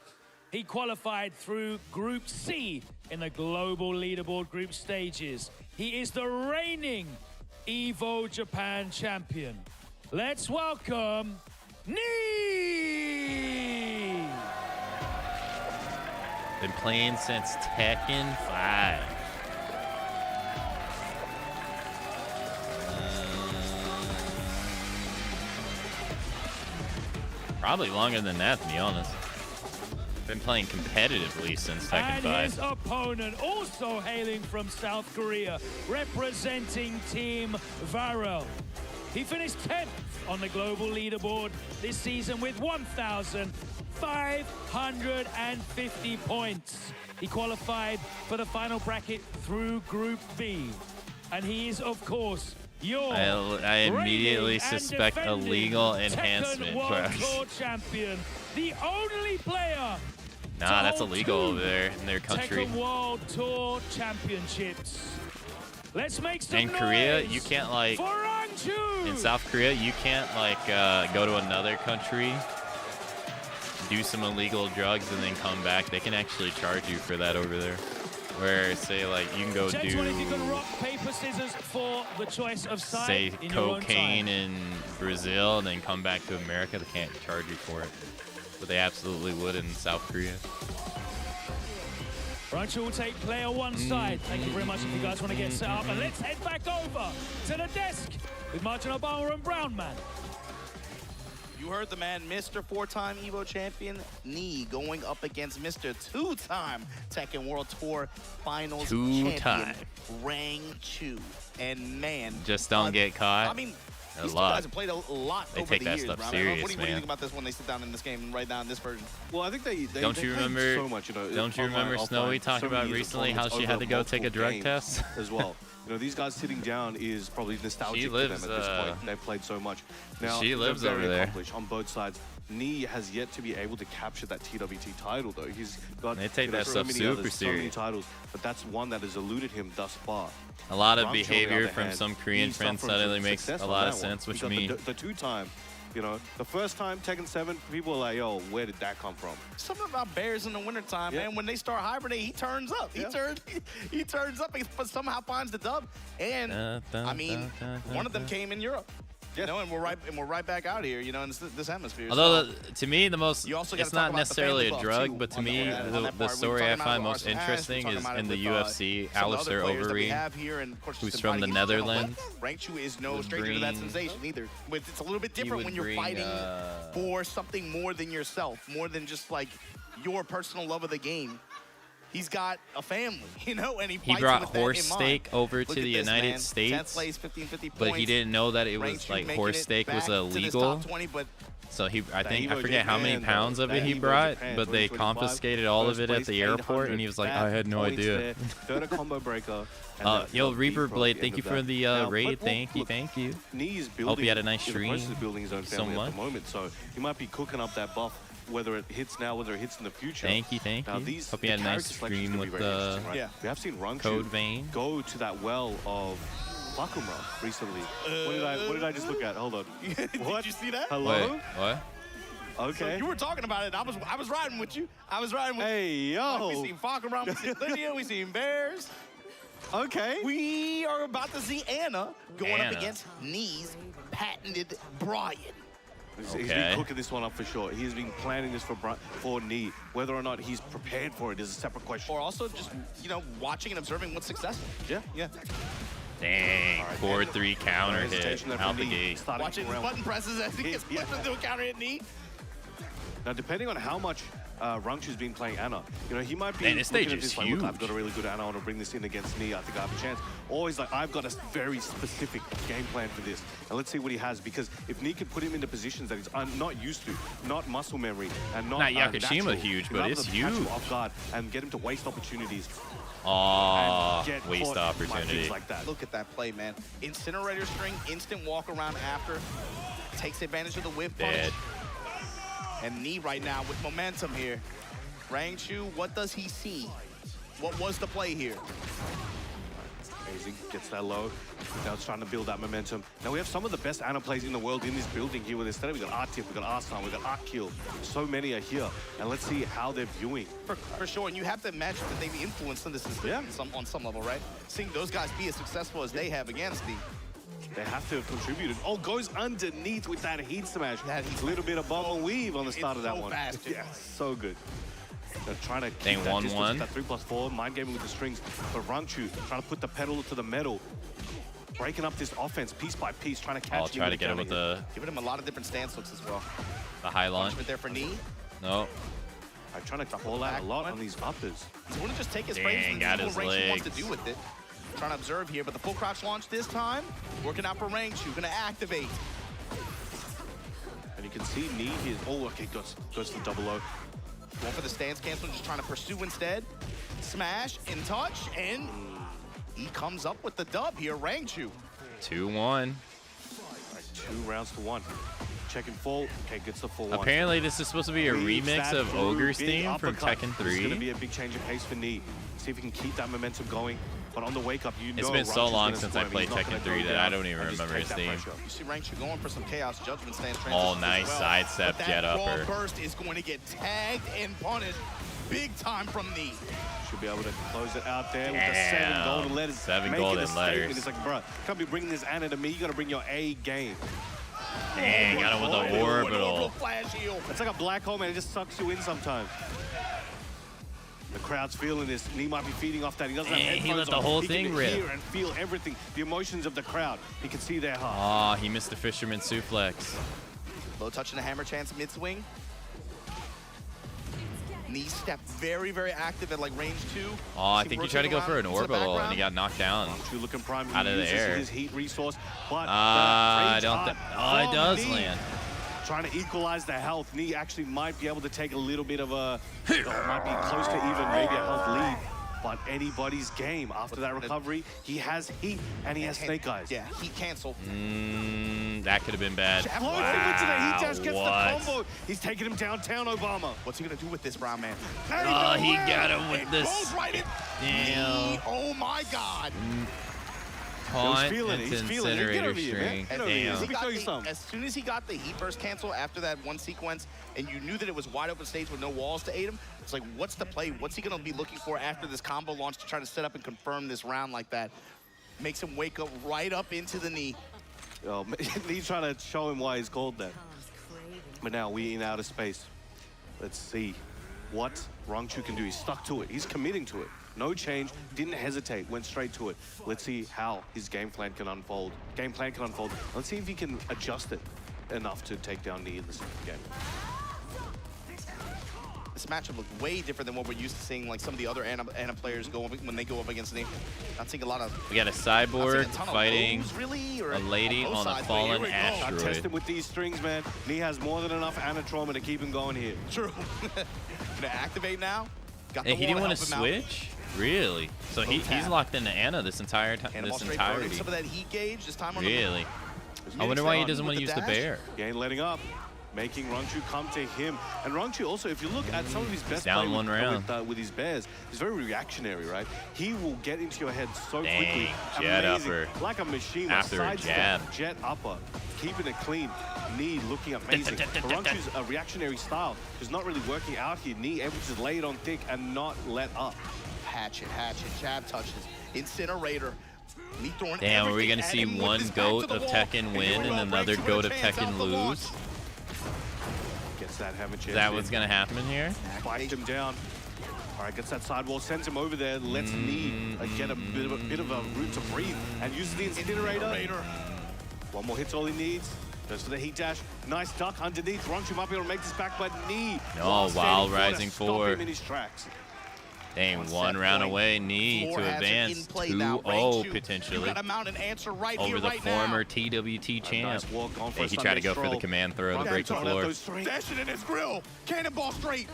He qualified through Group C in the global leaderboard group stages. He is the reigning Evo Japan champion. Let's welcome Nioh! Been playing since Tekken 5. Probably longer than that, to be honest. Been playing competitively since Tekken 5. And his opponent, also hailing from South Korea, representing Team Varel. He finished 10th on the global leaderboard this season with 1,550 points. He qualified for the final bracket through Group B. And he is, of course, your I immediately reigning and suspect defending illegal Tekken enhancement. World Tour champion, the only player Nah, that's to illegal hold over there in their country. Tekken World Tour Championships. Let's make some In Korea, noise you can't like. for Ranchu! In South Korea, you can't like go to another country, do some illegal drugs, and then come back. They can actually charge you for that over there. Where say like you can go Gentlemen, if you can do rock, paper, scissors for the choice of side say in your own cocaine time. in Brazil and then come back to America. They can't charge you for it, but they absolutely would in South Korea. Ranchu will take player one side. Thank you very much if you guys want to get set up. And let's head back over to the desk with Martin Obama and Brown Man. You heard the man, Mr. 4-time Evo champion, Nioh, going up against Mr. 2-time Tekken World Tour Finals Two-time. champion, Ranchu. And man, Just don't get caught. I mean, a these two lot. guys have played a lot They over take the that years, stuff bro. serious, What do you man. think about this when they sit down in this game and write down this version? Well, I think they Don't you played remember? so much, you know, Don't you online, remember offline, Snowy so talking many about years of recently how tournaments she had over to go take a multiple drug games test? as well. You know, these guys sitting down is probably nostalgic She to lives, them at this point. They've played so much. Now, she they're lives very over there. accomplished on both sides. Nioh has yet to be able to capture that TWT title, though. He's got They take you know, that so stuff many super others, so many serious. titles, but that's one that has eluded him thus far. A lot of Ranchu, on the behavior other from hand, some Korean he's friends suffering suddenly from makes success a on lot of that one. sense, which He got means the two-time. You know, the first time Tekken 7, people were like, yo, where did that come from? Something about bears in the wintertime, man. When they start hibernating, he turns up. He turns up, but somehow finds the dub. And I mean, one of them came in Europe. You know, and we're right back out here, you know, in this hemisphere. although so, to me the most, you also gotta it's talk not about the necessarily a family drug, buff, but to too, me on the that part. story We're I talking find about most Arslan Ash, interesting we're is talking in about the it with, UFC, some of the Alistair other players that we Overeem, have here, and of course, who's just from the inviting him to Netherlands. Ranchu is no would stranger to that bring- sensation either. But it's a little bit different would when you're bring, fighting for something more than yourself, more than just like your personal love of the game. He's got a family, you know, and he fights brought with that horse in mind. steak over to Look the at this, United man. States, 10th place, 1550 but he points. didn't know that it was Ranchu like making horse it steak was back to this illegal. top 20, but So I think, I Nioh forget how many Japan, pounds though. of it he Nioh brought, Japan, but they 2025. confiscated all of First it at place, the airport, and he was like, I had no points idea. there. Third a combo breaker. and then Yo, the Reaper deep Blade, at thank the you end for of the that. Now, raid. but, Thank you, look, thank you. Nee is building. Hope you had a nice in the process stream. of building his own family So at the moment, so he might be cooking up that buff. Whether it hits now, whether it hits in the future. Thank you, thank now, you. These, Hope you had a nice character selection's stream gonna be with very the interesting, right? We have seen Rangchu Code Vein. go to that well of Bakumra recently. What did I just look at? Hold on. What? Did you see that? Hello? Wait, what? So Okay. you were talking about it. I was riding with you. I was riding with Hey, you. yo. We seen Falconron, we seen Lydia, we seen Bears. Okay. We are about to see Anna going up Anna. against Nee's patented Brian. He's been cooking this one up for sure. He's been planning this for Nee. Whether or not he's prepared for it is a separate question. Or also just, watching and observing what's successful. Yeah. Dang, 4-3 counter hit hesitation there out the from Nee. gate. Starting Watching his around- button presses as he gets pushed into a counter hit knee. Now, depending on how much Rangchu's been playing Anna, he might be Man, this stage looking at is this like, look, I've huge. got a really good Anna, I want to bring this in against Nee, I think I have a chance. Or he's like, I've got a very specific game plan for this. And let's see what he has, because if Nee can put him into positions that he's not used to, not muscle memory, and not Yakushima natural, huge, you're but able it's to catch him huge. off guard and get him to waste opportunities. Aw, and get waste caught by opportunity. things like that. Look at that play, man. Incinerator string, instant walk around after. Takes advantage of the whip punish. Dead. And Nee right now with momentum here. Rangchu, what does he see? What was the play here? Amazing, gets that low. Now it's trying to build that momentum. Now we have some of the best Ana plays in the world in this building here with this. Today we got Artif, we got Arsan, we got Arkil. So many are here. And let's see how they're viewing. For sure, and you have to imagine that they've influenced this on some level, right? Seeing those guys be as successful as they have against Nee. They have to have contributed. Oh, goes underneath with that heat smash. A little bit of bubble weave on the start of that one. Fast, yeah, so good. They're trying to Dang, keep that 1-1. distance, that 3+4, mind gaming with the strings. But Rangchu trying to put the pedal to the metal, breaking up this offense piece by piece, trying to catch. I'll try to get him with the Giving him a lot of different stance looks as well. high launch. Punishment there for Nee. No. I'm trying to call out a lot on these uppers. He's going to just take his Dang, frames and got see his what Rangchu wants to legs. do with it. Trying to observe here, but the full crouch launch this time, working out for Rangchu, gonna activate. And you can see Nee here. Oh, okay, goes for double O. Going for the stance cancel, just trying to pursue instead. Smash, in touch, and he comes up with the dub here, Rangchu. 2-1. 2 rounds to 1. Checking full. Okay, gets the full one. Apparently, this is supposed to be a Leaves remix that of through, Ogre's big theme from uppercut. Tekken This is going to 3. be a big change of pace for Nee. See if he can keep that momentum going. But on the wake up, It's been so long since I played Tekken 3 that I don't even remember his theme. You see Rangchu going for some Chaos Judgment stance Oh, transitions nice as well. sidestep But jet that raw upper. burst is going to get tagged and punished big time from Nee. Should be able to close it out there with the 7 Damn. golden letters. 7 Making golden a statement. letters. It's like, bro, you can't be bringing this Ana to me. You got to bring your A game. Dang, got him with the orbital. Flash heal. It's like a black hole, man. It just sucks you in sometimes. The crowd's feeling this. Nee might be feeding off that. He doesn't have Dang, headphones he let the on. whole He thing can rip. hear and feel everything. The emotions of the crowd. He can see their heart. Aw, he missed the fisherman suplex. Low touch and a hammer chance mid-swing. Nee step very, very active at like range 2. Aw, I think he tried to go for an orbital and he got knocked down Rangchu looking prime. out of the uses air. his heat resource, but I rage don't art think. Oh, it from does Nee. land. Trying to equalize the health. Nee actually might be able to take a little bit of a, might be close to even maybe a health lead. But anybody's game. After that recovery, he has heat and he has snake eyes. Yeah, heat cancel. That could have been bad. Floats him into the heat dash, gets what? the combo. He's taking him downtown, Obama. What's he gonna do with this, Brown Man? Oh, he got him with It this. goes right in. Damn. Nee, oh my God. Taunt feeling it. into He's feeling it. Get incinerator over here, man. string. Get over here. Damn. Let me show you something. As soon as he got the heat burst cancel after that one sequence, and you knew that it was wide open stage with no walls to aid him, it's like, what's the play? What's he gonna be looking for after this combo launch to try to set up and confirm this round like that? Makes him wake up right up into the knee. Oh, he's trying to show him why he's called that. But now we in outer space. Let's see what Rangchu can do. He's stuck to it. He's committing to it. No change, didn't hesitate, went straight to it. Let's see how his game plan can unfold. Let's see if he can adjust it enough to take down Nee in the second game. this matchup looked way different than what we're used to seeing, like some of the other Ana players go up, when they go up against Nioh. Not seeing a lot of. We got a cyborg fighting really, a lady on a fallen asteroid. Test him with these strings, man. Nioh has more than enough Ana trauma to keep him going here. True. Gonna activate now. Hey, he didn't want to switch? Really? So he's locked into Ana this entire time. This entirety. Some of that heat gauge this time on really? I wonder why he doesn't want to use the bear. He ain't letting up. Making Rangchu come to him. And Rangchu also, if you look at some of his best down play one round. With his bears, he's very reactionary, right? He will get into your head so quickly. Jet amazing. upper. Like a machine. After a jab. Jet upper. Keeping it clean. Knee looking amazing. Rangchu's a reactionary style. Is not really working out here. Knee able to lay it on thick and not let up. Hatchet, jab touches. Incinerator. Damn, are we going to see one GOAT of Tekken win and another GOAT of Tekken lose? Gets that hammer chance. Is that what's going to happen here? Spiked him down. All right, gets that sidewall, sends him over there, lets Knee get a bit of a room to breathe, and uses the incinerator. One more hit's all he needs. Goes for the heat dash. Nice duck underneath. Rangchu might be able to make this back, but Knee. Oh, wild rising forward. Stop him in his tracks. Dang, one round away, Knee to advance 2-0 potentially over the former TWT champ. Hey, he tried to go for the command throw to break the floor. Dash it in his grill. Cannonball straight.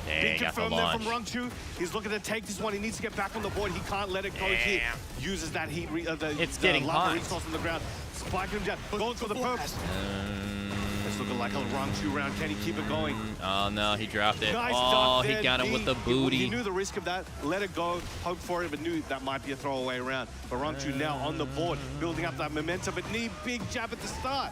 Dang, got the launch. From Rangchu. He's looking to take this one. He needs to get back on the board. He can't let it go here. Uses that heat. It's getting hot. Resource on the ground. Spiking him down. Going for the purpose. It's looking like a Rangchu round. Can he keep it going? Oh no, he dropped it. Nice oh, duck he got him with the booty. He knew the risk of that. Let it go. Hope for it, but knew that might be a throwaway round. But Rangchu now on the board, building up that momentum. But Knee, big jab at the start.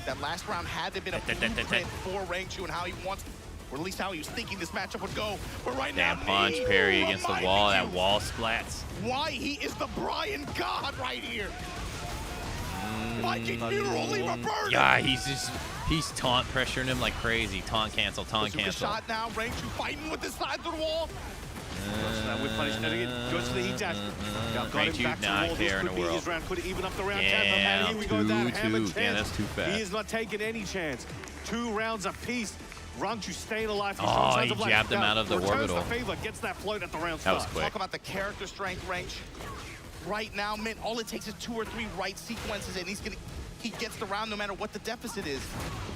That last round had to have been a blueprint for Rangchu and how he wants, or at least how he was thinking this matchup would go. But right now, punch parry against the wall. That wall splats. Why he is the Brian God right here. Yeah, he's taunt pressuring him like crazy. Taunt cancel, taunt cancel. Shot now, Rangchu fighting with the side of the wall. That would punish. Goes to the heat dash. Rangchu not care in the world. Could even up the round. Yeah, here we go. That hammer chance. Yeah, that's too fast. He is not taking any chance. 2 rounds apiece. Rangchu staying alive. Oh, he jabbed him out of the orbital. The favor, gets that float at the round start. That was quick. Talk about the character strength range. Right now, Mint, all it takes is 2 or 3 right sequences, and he gets the round no matter what the deficit is.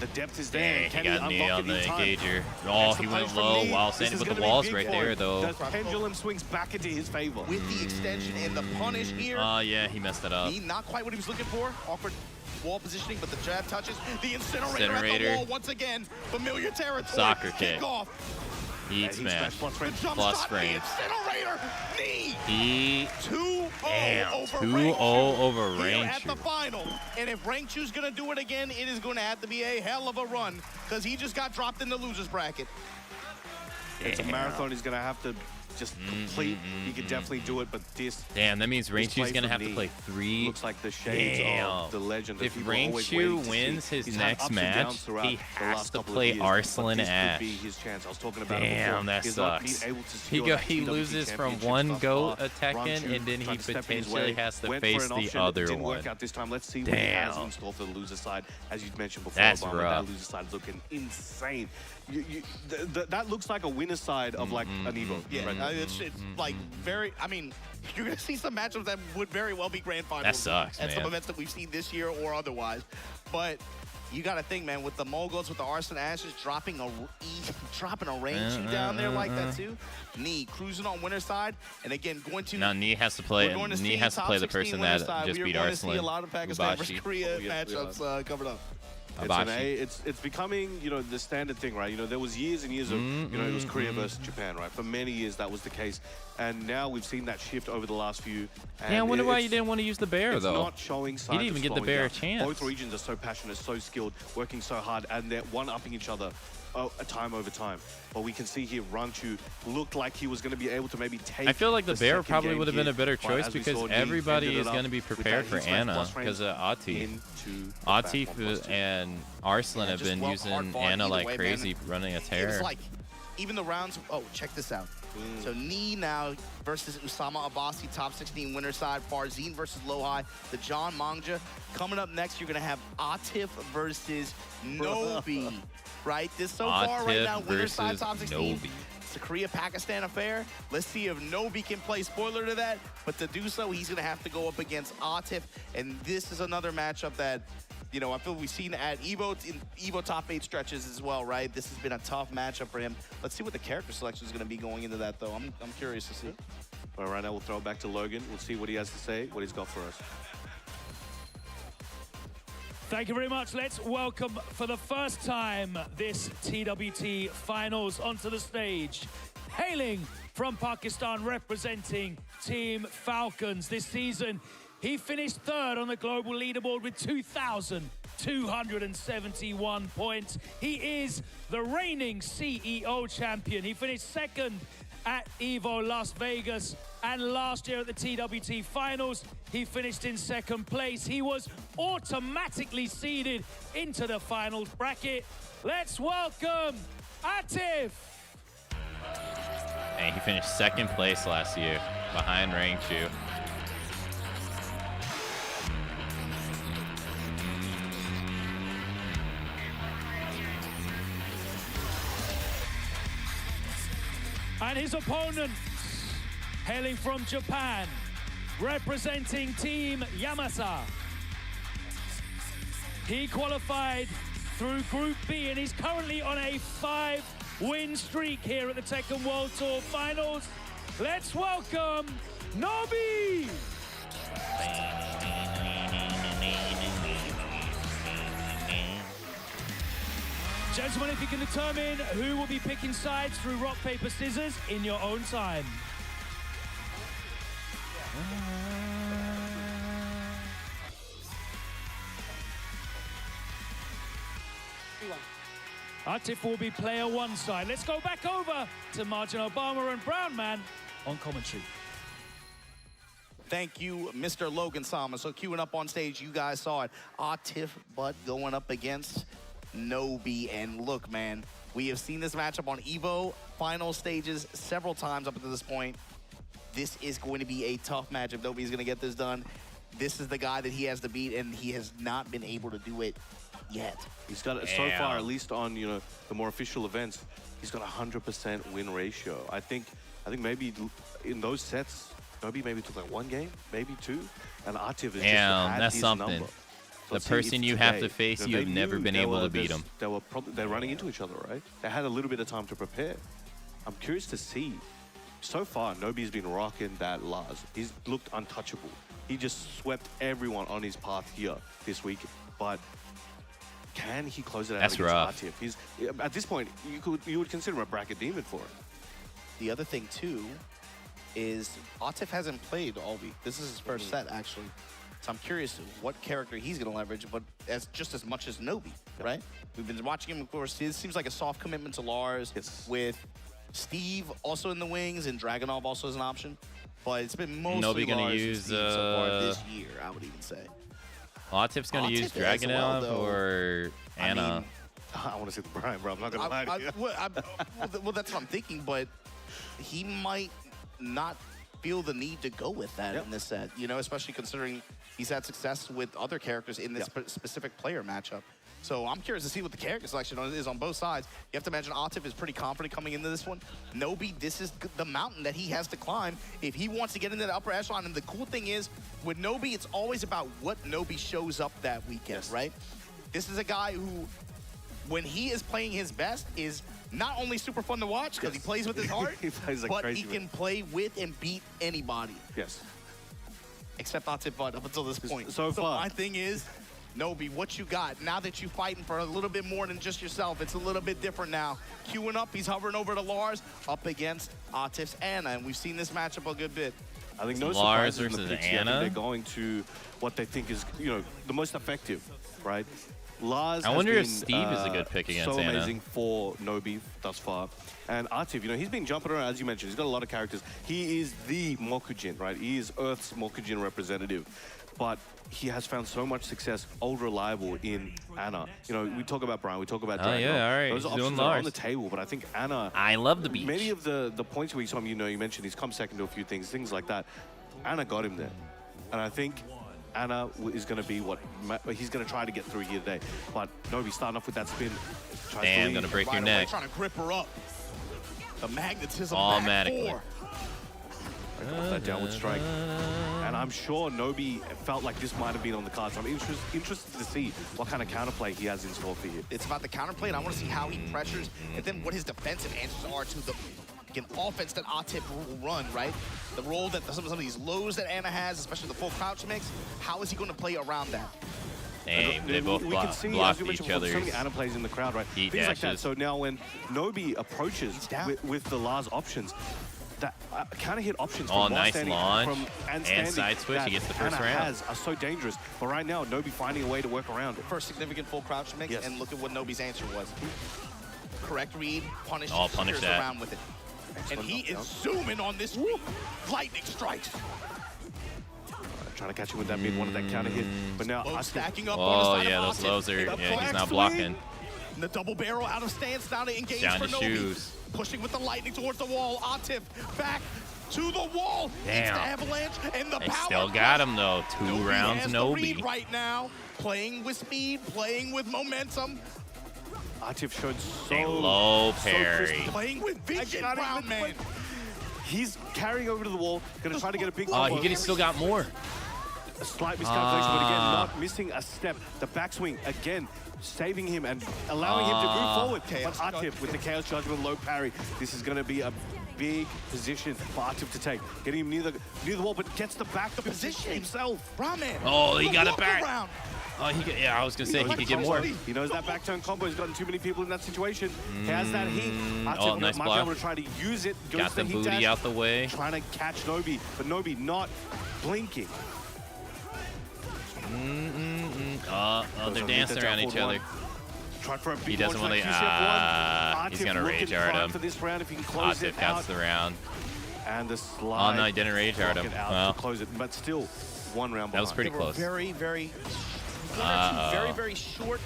The depth is there. He got Nioh on the engager. Oh, he went low while standing with the walls right there, though. The pendulum swings back into his favor. With the extension and the punish here. Oh, yeah, he messed it up. Not quite what he was looking for. Awkward wall positioning, but the jab touches. The incinerator at the wall once again. Familiar territory. Soccer kick. Off. Heat smash. Plus frame. Incinerator. Knee. He 2-0 over 2-0 over Rangchu. At the final. And if Rangchu's going to do it again, it is going to have to be a hell of a run because he just got dropped in the loser's bracket. It's a marathon. He's going to have to just complete. He could definitely do it, but this. Damn, that means Rangchu's going to have to play 3. Looks like the shades of the legend. If Rangchu wins his next match, he has to play Arslan Ash. Damn, that sucks. He loses from one GOAT of Tekken, and then he potentially has to face the other one. Didn't work out this time. Let's see what he has in store for the loser side. As you mentioned before, that's Obama, rough. that loser side is looking insane. That looks like a winner side of like an Evo. Yeah, right? it's like very. I mean, you're gonna see some matchups that would very well be grand finals. That sucks, and some events that we've seen this year or otherwise. But you got to think, man, with the Moguls, with the Arslan Ashes dropping a Rangchu down there like that too. Knee cruising on winner side, and again going to. Now Knee has to play. Knee has to play the person that just beat Arslan. See a lot of Pakistan versus Korea matchups covered up. It's becoming, you know, the standard thing, right? You know, there was years and years of, you know, it was Korea versus Japan, right? For many years, that was the case. And now we've seen that shift over the last few. Yeah, I wonder why you didn't want to use the bear, though. It's not showing signs He didn't even get the bear a chance. Both regions are so passionate, so skilled, working so hard, and they're one-upping each other time over time. But we can see here, Rangchu looked like he was going to be able to maybe take. I feel like the bear probably would have been a better choice because everybody is going to be prepared for Ana because of Atif. Atif and Arslan have been using Ana like crazy, running a terror. It's like, even the rounds. Oh, check this out. So Nioh now versus Usama Abbasi, top 16 winner side. Farzine versus Lohai. The John Mangja. Coming up next, you're going to have Atif versus Nobi. Right? This so far right now, winner side, top 16. Nobi. It's a Korea-Pakistan affair. Let's see if Nobi can play spoiler to that. But to do so, he's going to have to go up against Atif. And this is another matchup that, you know, I feel we've seen at Evo, in Evo top 8 stretches as well, right? This has been a tough matchup for him. Let's see what the character selection is going to be going into that, though. I'm curious to see. All right, now we'll throw it back to Logan. We'll see what he has to say, what he's got for us. Thank you very much. Let's welcome for the first time this TWT finals onto the stage. Hailing from Pakistan, representing Team Falcons this season. He finished third on the global leaderboard with 2,271 points. He is the reigning CEO champion. He finished second at Evo Las Vegas, and last year at the TWT finals, he finished in second place. He was automatically seeded into the finals bracket. Let's welcome Atif. And he finished second place last year behind Rangchu. And his opponent, hailing from Japan, representing Team Yamasa. He qualified through Group B and he's currently on a 5-win streak here at the Tekken World Tour Finals. Let's welcome Nobi! Gentlemen, if you can determine who will be picking sides through rock, paper, scissors in your own time. Atif will be player one side. Let's go back over to Martin Obama and Brown Man on commentary. Thank you, Mr. Logan Sama. So queuing up on stage, you guys saw it. Atif Butt going up against Nobi. And look, man, we have seen this matchup on Evo final stages several times up to this point. This is going to be a tough matchup. Nobi's going to get this done. This is the guy that he has to beat, and he has not been able to do it yet. He's got, so far, at least on, you know, the more official events, he's got a 100% win ratio. I think maybe in those sets, Nobi maybe took like 1 game, maybe 2, and Atif is just had that's his something. number. So The person you have to face, you have never been able to beat him. They're running into each other, right? They had a little bit of time to prepare. I'm curious to see. So far, Nobi's been rocking that Lars. He's looked untouchable. He just swept everyone on his path here this week. But can he close it out That's against rough. Atif? He's, at this point, you would consider him a bracket demon for him. The other thing, too, is Atif hasn't played all week. This is his first set, actually. So I'm curious what character he's going to leverage, but just as much as Nobi, right? We've been watching him, of course. It seems like a soft commitment to Lars with Steve also in the wings and Dragunov also as an option. But it's been mostly Nobi Lars use, and Steve so far this year, I would even say. Atif's going to use Dragunov or Anna. I want to see the Brian, bro. I'm not going to lie to you. Well, that's what I'm thinking, but he might not feel the need to go with that in this set, you know, especially considering he's had success with other characters in this specific player matchup. So I'm curious to see what the character selection is on both sides. You have to imagine Atif is pretty confident coming into this one. Nobi, this is the mountain that he has to climb if he wants to get into the upper echelon. And the cool thing is, with Nobi, it's always about what Nobi shows up that weekend, right? This is a guy who, when he is playing his best, is not only super fun to watch because he plays with his heart, he plays like but crazy, he can play with and beat anybody. Yes. Except Atif Butt up until this point. So far. My thing is, Nobi, what you got? Now that you're fighting for a little bit more than just yourself, it's a little bit different now. Queuing up, he's hovering over to Lars, up against Atif's Anna, and we've seen this matchup a good bit. I think no Lars surprises in the versus picks. Anna? I think they're going to what they think is, you know, the most effective, right? Lars I wonder if has been, Steve is a good pick against so Anna. amazing for Nobi thus far. And Atif, you know, he's been jumping around, as you mentioned. He's got a lot of characters. He is the Mokujin, right? He is Earth's Mokujin representative. but he has found so much success, old reliable in Ana. You know, we talk about Brian, we talk about Oh, Dragon. yeah, all right. Those He's options doing are on Lars. the table, but I think Ana... I love the beach. Many of the points where you saw him, you know, you mentioned he's come second to a few things like that. Ana got him there. And I think Ana is going to be what he's going to try to get through here today. But Nobi starting off with that spin. Damn, gonna break your neck. Trying to grip her up. The magnetism Automatically. back four. That downward strike. And I'm sure Nobi felt like this might have been on the cards. I'm interested to see what kind of counterplay he has in store for you. It's about the counterplay, and I want to see how he pressures, and then what his defensive answers are to the offense that Atif will run, right? The role that some of these lows that Ana has, especially the full crouch mix, how is he going to play around that? Damn, they both we can see, blocked as you mentioned, each other's so many Ana plays in the crowd, right? heat Things like that. dashes. So now when Nobi approaches with the Lars options, that counter hit options Oh, from while nice standing, launch. and Side switch, that he gets the first Ana round. has are so dangerous. But right now, Nobi finding a way to work around it. First significant full crouch mix, Yes. and look at what Nobi's answer was. Correct read, punish, Oh, punish steers that. around with it. And he is zooming on this lightning strikes. Trying to catch him with that big one of that counter hit. But now stacking up Oh, on the side yeah, of those Atif. lows are, The yeah, he's flag not swing. blocking. And the double barrel out of stance, now to engage Down for to Nobi. shoes. Pushing with the lightning towards the wall. Atif back to the wall. It's Damn. the avalanche and the They power. still got him, though. Two rounds, has the read Nobi. right now, playing with speed, playing with momentum. Atif showed Dang, so low so parry. crispy. Playing with vision, Brown man. He's carrying over to the wall, gonna try to get a big Oh, combo. he still got more. A slight miscalculation, but again, not missing a step. The backswing, again, saving him and allowing him to move forward. But Atif with the Chaos Judgment low parry, this is gonna be a big position for Atif to take. Getting him near the wall, but gets the position himself. Brahman. Oh, he got it back. Around. Oh, yeah, I was gonna say he could get more. He knows that back turn combo. He's gotten too many people in that situation. He has that heat. Oh, nice might block. be able to try to use it. Goes Got to the heat booty dash, out the way. Trying to catch Nobi, but Nobi not blinking. Oh, they're dancing around each other. Tried for a big He doesn't launch want like to. QCF1. He's Atif gonna looking rage art prime him. for this round if he can close Atif it counts out. the round. And the slide. Oh no, he didn't rage art him. Block it out Well, to close it, but still 1 round. That was behind. pretty They were close. very, very, very short,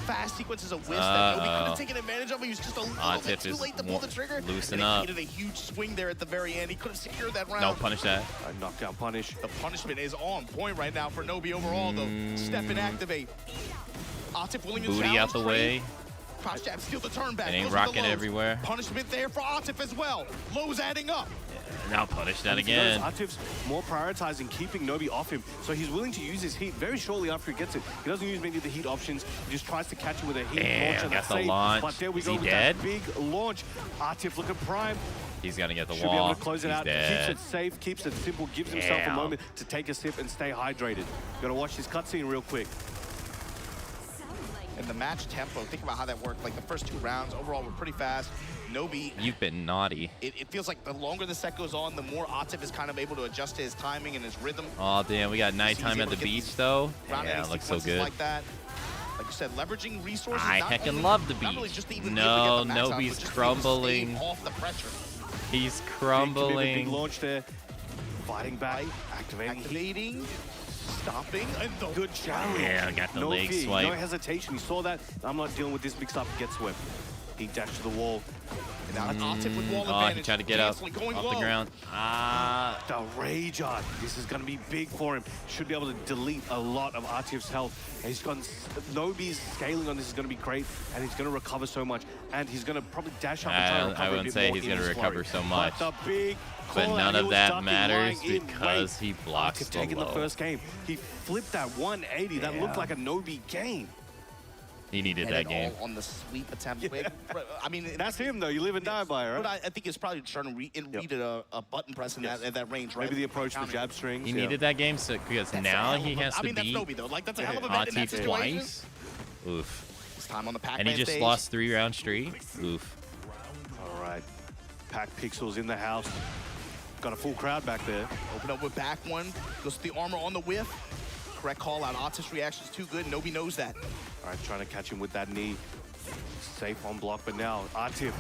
fast sequences of whiffs that Nobi could have taken advantage of. He was just a little bit too late to pull the trigger. Loosen and up. He needed a huge swing there at the very end. He could have secured that round. No, punish that. A knockdown punish. The punishment is on point right now for Nobi overall, though. Step and activate. Atif willing to Booty challenge out the way. Crouch jab, steal the turn back. It ain't goes with the rocking lows. everywhere. Punishment there for Atif as well. Lows adding up. Now punish that And again. Atif's more prioritizing keeping Nobi off him, so he's willing to use his heat very shortly after he gets it. He doesn't use many of the heat options. He just tries to catch him with a heat Damn, launch. got That's the safe. launch. But there we Is go he with dead? that big launch. Atif looking prime. He's gonna get the Should be wall. able to close it He's out. dead. Keeps it safe, keeps it simple, gives himself a Damn. moment to take a sip and stay hydrated. Gotta watch this cutscene real quick. And the match tempo, think about how that worked. Like the first 2 rounds overall were pretty fast. Nobi, You've been naughty. it feels like the longer the set goes on, the more Atif is kind of able to adjust to his timing and his rhythm. Oh damn, we got nighttime at the beach though. Round Yeah, ending it looks so sequences good. Like that. Like you said, leveraging resources. I not heckin' only- love the not really beach. just to even No, get the max out, Nobi's but just to be able to crumbling. stave off the pressure. He's Big crumbling. launch there. Fighting back, activating. Stopping, and the good challenge. Yeah, got the no leg fear, swipe. no hesitation. He saw that. I'm not dealing with this mixed up. Get swept. He dashed to the wall. And now Atif with wall Oh, advantage. he tried to get up Canceling, going off low. the ground. Ah. The rage art. This is going to be big for him. Should be able to delete a lot of Atif's health. And he's gone. Nobi's scaling on this is going to be great, and he's going to recover so much. And he's going to probably dash up and try to recover I a wouldn't bit say more he's in going to his recover flurry. so much. But the big But call none out, he of was that ducking, matters lying in because wait. he blocks Atif the taking the low. first game. He flipped that 180. That looked like a Nobi game. He needed And that it game. all on the sweep attempt. I mean, That's him though. You live and die by, right? But I think it's probably trying to read a button press in that range, right? Maybe the approach to jab strings. He needed that game because now he has to I mean, that's beat Nobi though. Like that's a hell of a bet in that Atif situation. twice. Oof. It's time on the Pac-Man And he just stage. lost 3 rounds straight. Oof. All right. Pac Pixels in the house. Got a full crowd back there. Open up with back one. Goes to the armor on the whiff. Correct call out. Atif's reaction's too good. Nobi knows that. All right, trying to catch him with that knee. Safe on block, but now Atif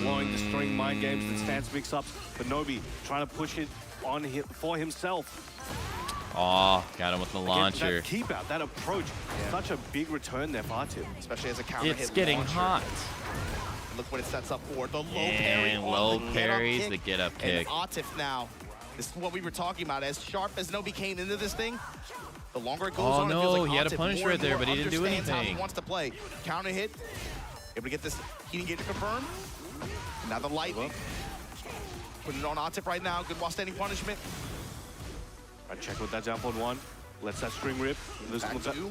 blowing the string mind games and stance mix-ups. But Nobi trying to push it on him for himself. Oh, got him with the launcher. That keep out, that approach, such a big return there for Atif. Especially as a counter hit It's getting launcher. hot. Look what it sets up for. The low And parry low on parries, the get up kick. And Atif now. This is what we were talking about. As sharp as Nobi came into this thing, the longer it goes on, it feels like he had a Atif punish more right and there, more but he didn't do understands how he anything. wants to play. Counter hit, able to get this heating gate to confirm. And now the lightning. Putting it on Atif right now. Good while standing punishment. Right, check with that jump on one. Lets that string rip. This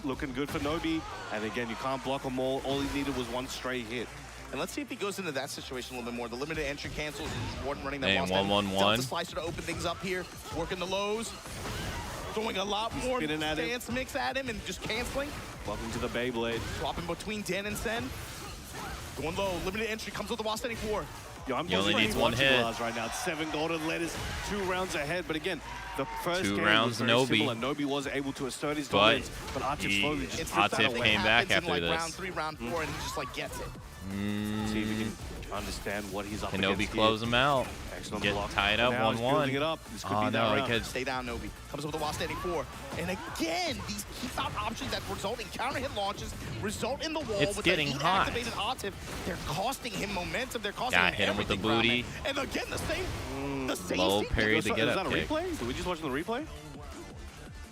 looking good for Nobi. And again, you can't block them all. All he needed was one stray hit. And let's see if he goes into that situation a little bit more. The limited entry cancels. Warden running that Hey, lost 1-1-1. Delta slicer to open things up here. Working the lows. Throwing a lot more dance mix at him and just canceling. Welcome to the Beyblade. Swapping between Den and Sen. Going low. Limited entry comes with the while standing 4. Yo, I'm He only needs one hit. right now. It's 7 golden letters, 2 rounds ahead. But again, the first 2 game rounds, was very Nobi. similar. Nobi was able to assert his But dominance, but Atif slowly just Atif came back after like this. round 3, round 4, and he just like gets it. See if he can understand what he's up Can against Nobi here. close him out? Excellent Get block. tied up, Now he's 1-1. building it up. This could be that no, he round. could. Stay down, Nobi. Comes with a while standing 4. And again, these keep out options that result in counter hit launches, result in the wall It's with getting the heat hot. activated Atif. They're costing him momentum. They're costing Got him hit him with the everything around booty. it. And again, the same Low sequence. parry to get Is up that a kick. replay? Did we just watch the replay?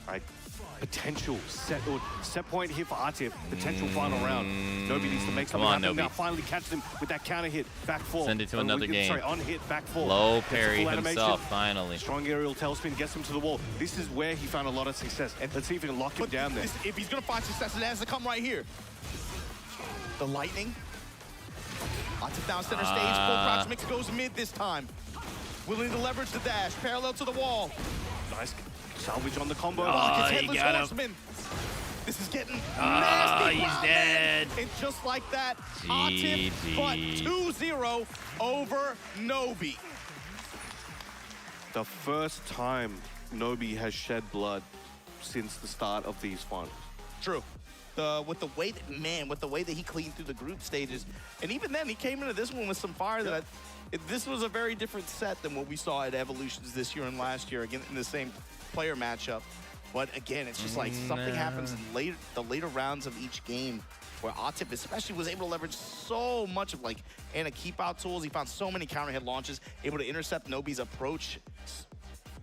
Right. Potential set point here for Atif. Potential final round. Nobi needs to make Come something on, happen. Nobi. Now finally catch him with that counter hit. Back 4. Send it to another game. Sorry, on hit, back 4. Low Gets a parry full animation. himself, finally. Strong aerial tailspin gets him to the wall. This is where he found a lot of success. And let's see if he can lock him down there. If he's going to find success, it has to come right here. The lightning. Atif down center stage. Full crouch mix goes mid this time. Willing to leverage the dash. Parallel to the wall. Nice salvage on the combo. Oh, His he headless got him. horseman. This is getting Oh, nasty. he's dead. And just like that, Atif put 2-0 over Nobi. The first time Nobi has shed blood since the start of these finals. True. With the way that he cleaned through the group stages, and even then he came into this one with some fire. This was a very different set than what we saw at Evolutions this year and last year, again in the same player matchup. But again, it's just like something happens in the later rounds of each game where Atif especially was able to leverage so much of like keep out tools. He found so many counter hit launches, able to intercept Nobi's approach.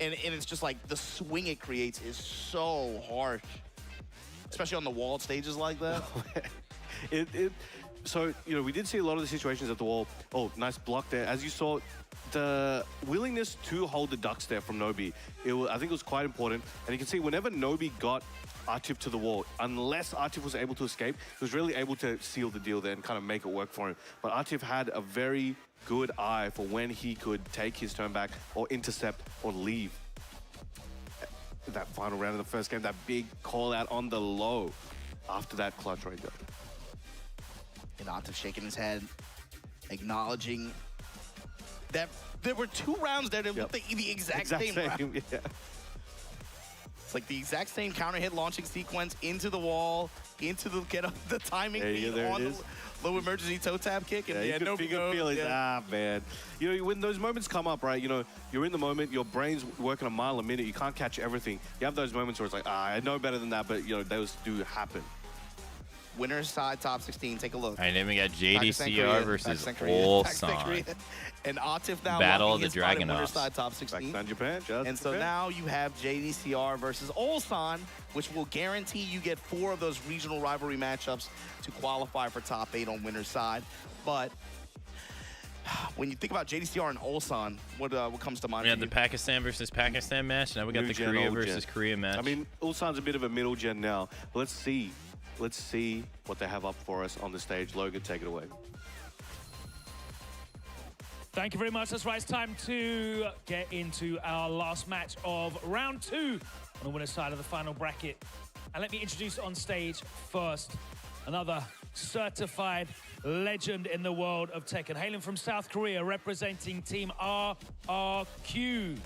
And it's just like the swing it creates is so harsh. Especially on the wall stages like that. So, you know, we did see a lot of the situations at the wall. Oh, nice block there. As you saw, the willingness to hold the ducks there from Nobi, I think it was quite important. And you can see whenever Nobi got Atif to the wall, unless Atif was able to escape, he was really able to seal the deal there and kind of make it work for him. But Atif had a very good eye for when he could take his turn back or intercept or leave. That final round of the first game, that big call out on the low after that clutch right there. And Atif shaking his head, acknowledging that there were 2 rounds there that looked like the exact same round. Yeah. It's like the exact same counter hit launching sequence into the wall, into the the timing on the low emergency toe tap kick. And you can feel it. Ah, man. You know, when those moments come up, right, you know, you're in the moment, your brain's working a mile a minute, you can't catch everything. You have those moments where it's like, I know better than that, but, you know, those do happen. Winner's side top 16, take a look. All right, then we got JDCR versus Pakistan, Ulsan. And Atif now Battle of the winner's Dragonovs. side top 16. Pakistan, Japan, and so now you have JDCR versus Ulsan, which will guarantee you get 4 of those regional rivalry matchups to qualify for top 8 on winner's side. But when you think about JDCR and Ulsan, what comes to mind? We had the Pakistan versus Pakistan match. Now we got the Korea versus Korea match. I mean, Ulsan's a bit of a middle gen now. But let's see what they have up for us on the stage. Logan, take it away. Thank you very much. That's right. It's time to get into our last match of round 2 on the winner's side of the final bracket. And let me introduce on stage first another certified legend in the world of Tekken, hailing from South Korea, representing Team RRQ.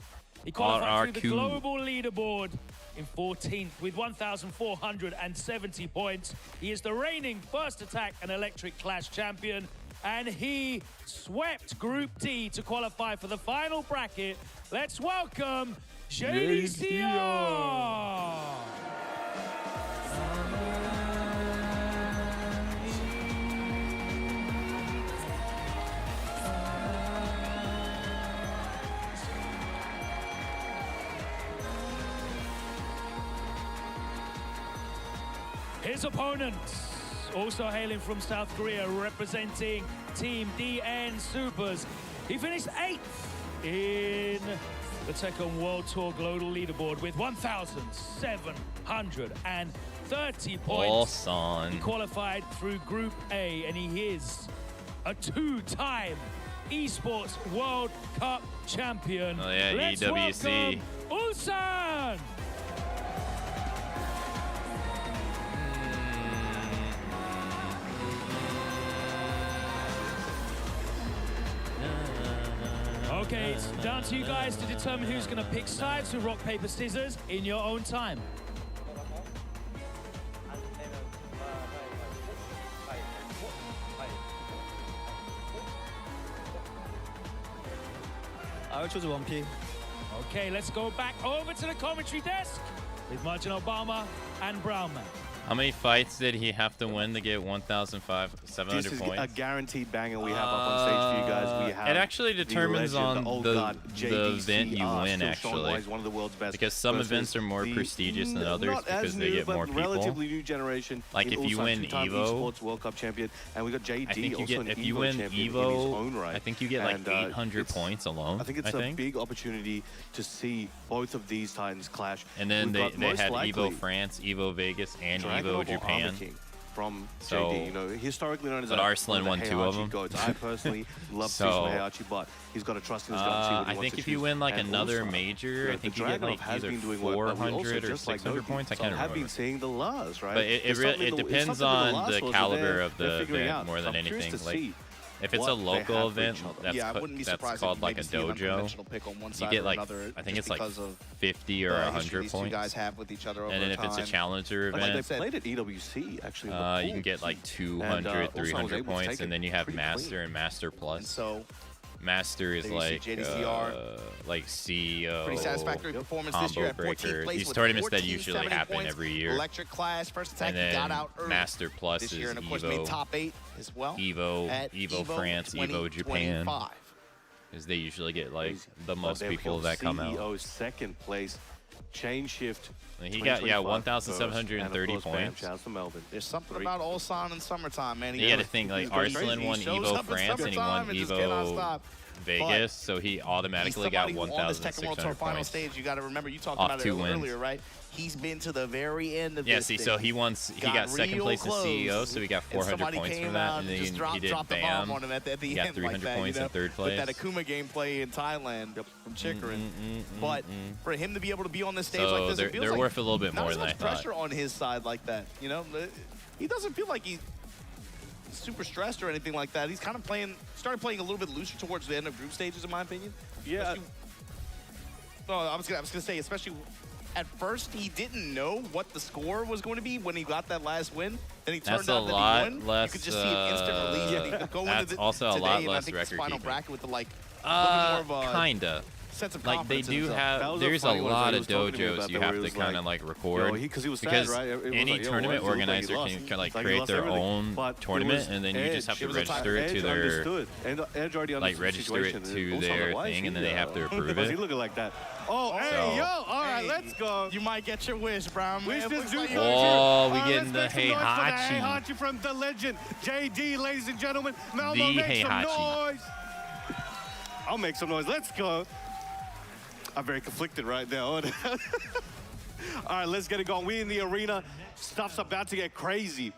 He qualified through the global leaderboard in 14th with 1,470 points. He is the reigning First Attack and Electric Clash champion, and he swept Group D to qualify for the final bracket. Let's welcome JDCR! His opponent, also hailing from South Korea, representing Team DN Supers. He finished 8th in the Tekken World Tour Global Leaderboard with 1,730 points. Awesome. He qualified through Group A, and he is a 2-time Esports World Cup champion. Oh yeah, Let's EWC. welcome Ulsan! Okay, it's down to you guys to determine who's going to pick sides through rock, paper, scissors in your own time. I will choose 1P. Okay, let's go back over to the commentary desk with Martin Obama and Brownman. How many fights did he have to win to get 1,700 This is points? a guaranteed banger we have up on stage for you guys. We have it actually determines legend, on the event you win, still showing actually. why he's one of the world's best because some versus events are more the prestigious than others not as because they new, get more but people. relatively new generation. Like in if you Ulsan, win two-time Evo, Esports World Cup champion, and we got JD I think you also get, an if Evo you win champion in his Evo, own right. I think you get like And, 800 points alone. I think it's a big opportunity to see both of these titans clash. And then We've they got most had likely Evo France, Evo Vegas, and Dragunov Evo or Japan. Armor King from So- JD, you know, historically known as But Arslan one won of the 2 of Heihachi them. goats. I personally love So, Tsushima Heihachi, but he's got to trust in his gut and see what he I wants think to if you choose. win like And another also, major, you know, I think the you get Dragunov like has either been doing work, but we also 400 or just like 600 Noki, points. I can't have remember. been seeing the Lars, right? But it It's something it that- it's depends something that on Lars the was caliber there, of they're the figuring event out. more than I'm curious anything. to Like, see if it's what a they local have for event, each other. that's Yeah, I wouldn't be that's surprised if called you like a maybe see an dojo. unconventional pick on one You side get or like another I think just it's like because of 50 or the 100 history these two points. guys have with each other over And then if it's a time. challenger Like, event, they played at EWC actually. you can get like 200, Ulsan was 300 able to points, take and it then you have pretty Master clean. and Master Plus. So Master is there you see like JDCR. like CEO, Pretty satisfactory performance this combo year at 14th breaker. place These with tournaments that 14 usually 70 happen points. every year. Electric class, first attack, And he got then out early Master Plus this is year, and of course Evo, made top 8 as well. Evo, at Evo France, Evo Japan. 2025. Because they usually get like the But most there we people go, that come out. CEO second place, chain shift. And he got, yeah, 2025 1,730 and of course, Bam, points. shouts to Melbourne. There's something about Ulsan in summertime, man. You got to think like Arslan won Evo France and he won Evo Vegas, so he automatically got on this Tekken World Tour 1,600 final points. stage. You got to remember, you talked Off about it 2 wins. earlier, right? He's been to the very end of Yeah, this see, thing. so he got second real place in CEO, close, so he got and 400 somebody points came from that, out and and then just dropped he did the BAM. bomb on him at the He got end 300 like that, points you know? in third With place. that Akuma gameplay in Thailand from Chikrin. But for him to be able to be on this stage So like this, it feels they're like worth a little bit not more as than I much thought. pressure on his side like that, you know? He doesn't feel like he's super stressed or anything like that. He's kind of started playing a little bit looser towards the end of group stages, in my opinion. Yeah. No, I was gonna say, especially at first, he didn't know what the score was going to be when he got that last win. Then he turned That's a out that lot he won. less. You could just see an instant release. And he could go That's into the, also a today, lot and I less think this record final keeping. bracket with the like a little bit more of a Kinda. sense of Like they confidence in do himself. That have, was there's a funny one, lot he of was talking to me dojos about you that, have where to he was kind of like, like record. because he was sad, because right? It was any like, yo, tournament what? It looked like he organizer lost. can like Like, he create lost their everything. own But it tournament, was and then you just have to Edge. register it to Edge their understood. Edge already like understood register the it situation. to Also, their like, why is thing, he and then they there? have to approve Why is he it. looking like that? Oh, hey, So- yo, all right, let's go. You might get your wish, Brown. Wish Man. this Looks dude like right you- here. Oh, All we right, getting the let's make some noise for the Heihachi. Heihachi from the legend, JD, ladies and gentlemen. Now The make some Heihachi. noise. I'll make some noise. Let's go. I'm very conflicted right now. All right, let's get it going. We in the arena. Stuff's about to get crazy.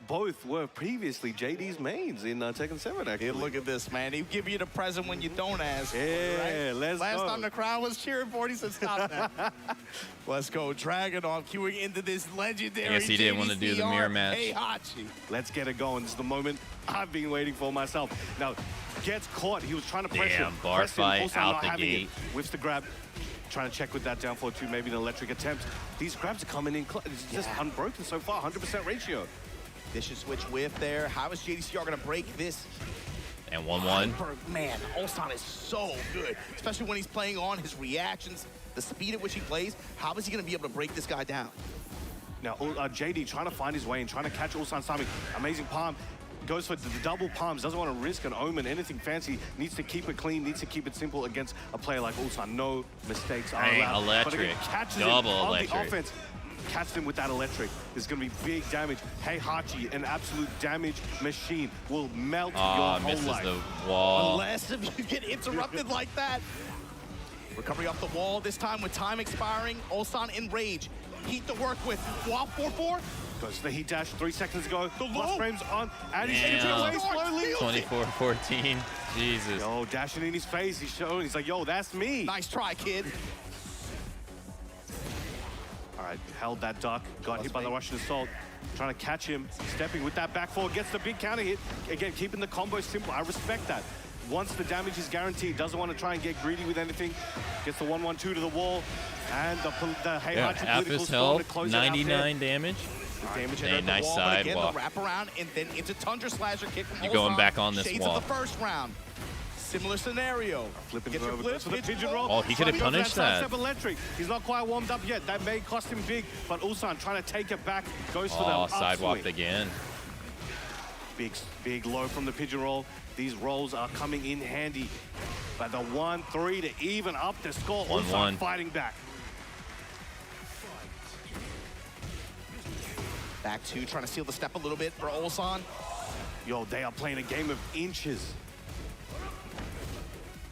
Both were previously JD's mains in Tekken 7, actually. Yeah, look at this, man. He'll give you the present when you don't ask for it, Yeah, right? let's Last go. time the crowd was cheering for it, he said, stop that. Let's go. Dragunov queuing into this legendary I guess he didn't want to do the mirror match. Heihachi. Let's get it going. This is the moment I've been waiting for myself. Now, gets caught. He was trying to press Damn, him. bar Press him, fight also out not the having it. gate. Whiffs the grab. Trying to check with that down 4-2, maybe an electric attempt. These grabs are coming in. It's just unbroken so far, 100% ratio. Vicious switch whiff there. How is JDCR going to break this And 1-1. Man, Ulsan is so good, especially when he's playing on his reactions, the speed at which he plays. How is he going to be able to break this guy down? Now, JD trying to find his way and trying to catch Ulsan's timing. Amazing palm. Goes for the double palms, doesn't want to risk an omen, anything fancy, needs to keep it clean, needs to keep it simple against a player like Ulsan. No mistakes are allowed. Electric. But again, catches Double him electric. on the offense. Catches him with that electric. There's going to be big damage. Heihachi, an absolute damage machine, will melt your whole misses life. the wall. Unless if you get interrupted like that. Recovery off the wall, this time with time expiring. Ulsan in rage. Heat to work with. Wall 4-4. Goes to the heat dash 3 seconds ago. The plus frames on, and he's Damn. entering away slowly. 24-14. Jesus. Yo, dashing in his face. He's showing. He's like, yo, that's me. Nice try, kid. All right, held that duck. Got hit by the Russian assault. Trying to catch him. Stepping with that back four. Gets the big counter hit. Again, keeping the combo simple. I respect that. Once the damage is guaranteed, doesn't want to try and get greedy with anything. Gets the 1-1-2 to the wall. And the Heihachi half his health, 99 damage. Damage Hey, at the nice wall, but side again, walk. the wraparound and then into Tundra Slasher kick from You're going Ulsan. back on this Shades wall. of the first round. Similar scenario. Flipping Get your over, flip, goes for the pigeon pigeon roll. roll. Oh, he could have Trying to go for punished that. Sidestep electric. He's not quite warmed up yet. That may cost him big, but Ulsan trying to take it back. Goes for the sidewalked upswing. again. Big low from the pigeon roll. These rolls are coming in handy. But the 1-3 to even up the score. 1-1. Ulsan fighting back. Back two, trying to seal the step a little bit for Ulsan. Yo, they are playing a game of inches.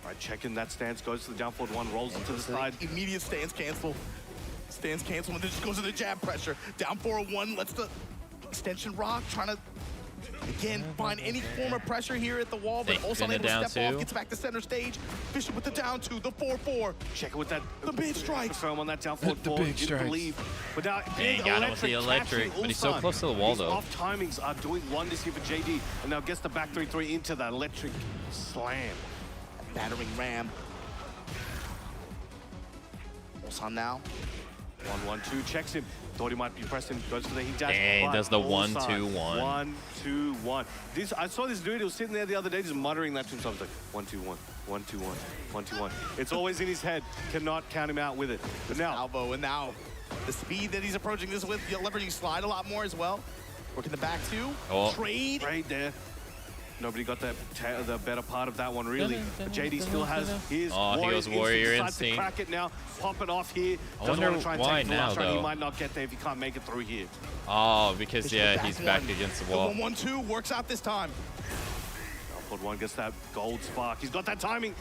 All right, checking that stance, goes to the down forward one, rolls into the side. Immediate stance cancel. Stance cancel, and then just goes to the jab pressure. Down 4-1, lets the extension rock, trying to, again, find any form of pressure here at the wall, but Ulsan able to step off, gets back to center stage. Fisher with the down two, the 4-4. Checking with that. The big strike. Throw him on that down forward The four. big Didn't strikes. believe. But now, Dang, got him with the electric, but he's so Ulsan. close to the wall, These though. off timings are doing wonders here for JD, and now gets the back 3-3 into that electric slam. Battering ram. Ulsan now. 1-1-2, checks him. Thought he might be pressing, goes for the heat dash. Dang, but does the Ulsan, 1-2-1. 1-2-1. I saw this dude, he was sitting there the other day just muttering that to himself. Like, 1-2-1, 1-2-1, 1-2-1. It's always in his head. Cannot count him out with it. But now, Albo, and now the speed that he's approaching this with, leveraging slide a lot more as well. Working the back two. Oh. Trade. Trade there. Nobody got the better part of that one, really. But JD still has his he goes Warrior Decides to Instinct. crack it now, pop it off here. I Doesn't wonder want to try and why take the last now, round. He though. might not get there if he can't make it through here. Oh, because, yeah, Back he's back one. against the The wall. 1-1-2 works out this time. Output one gets that gold spark. He's got that timing.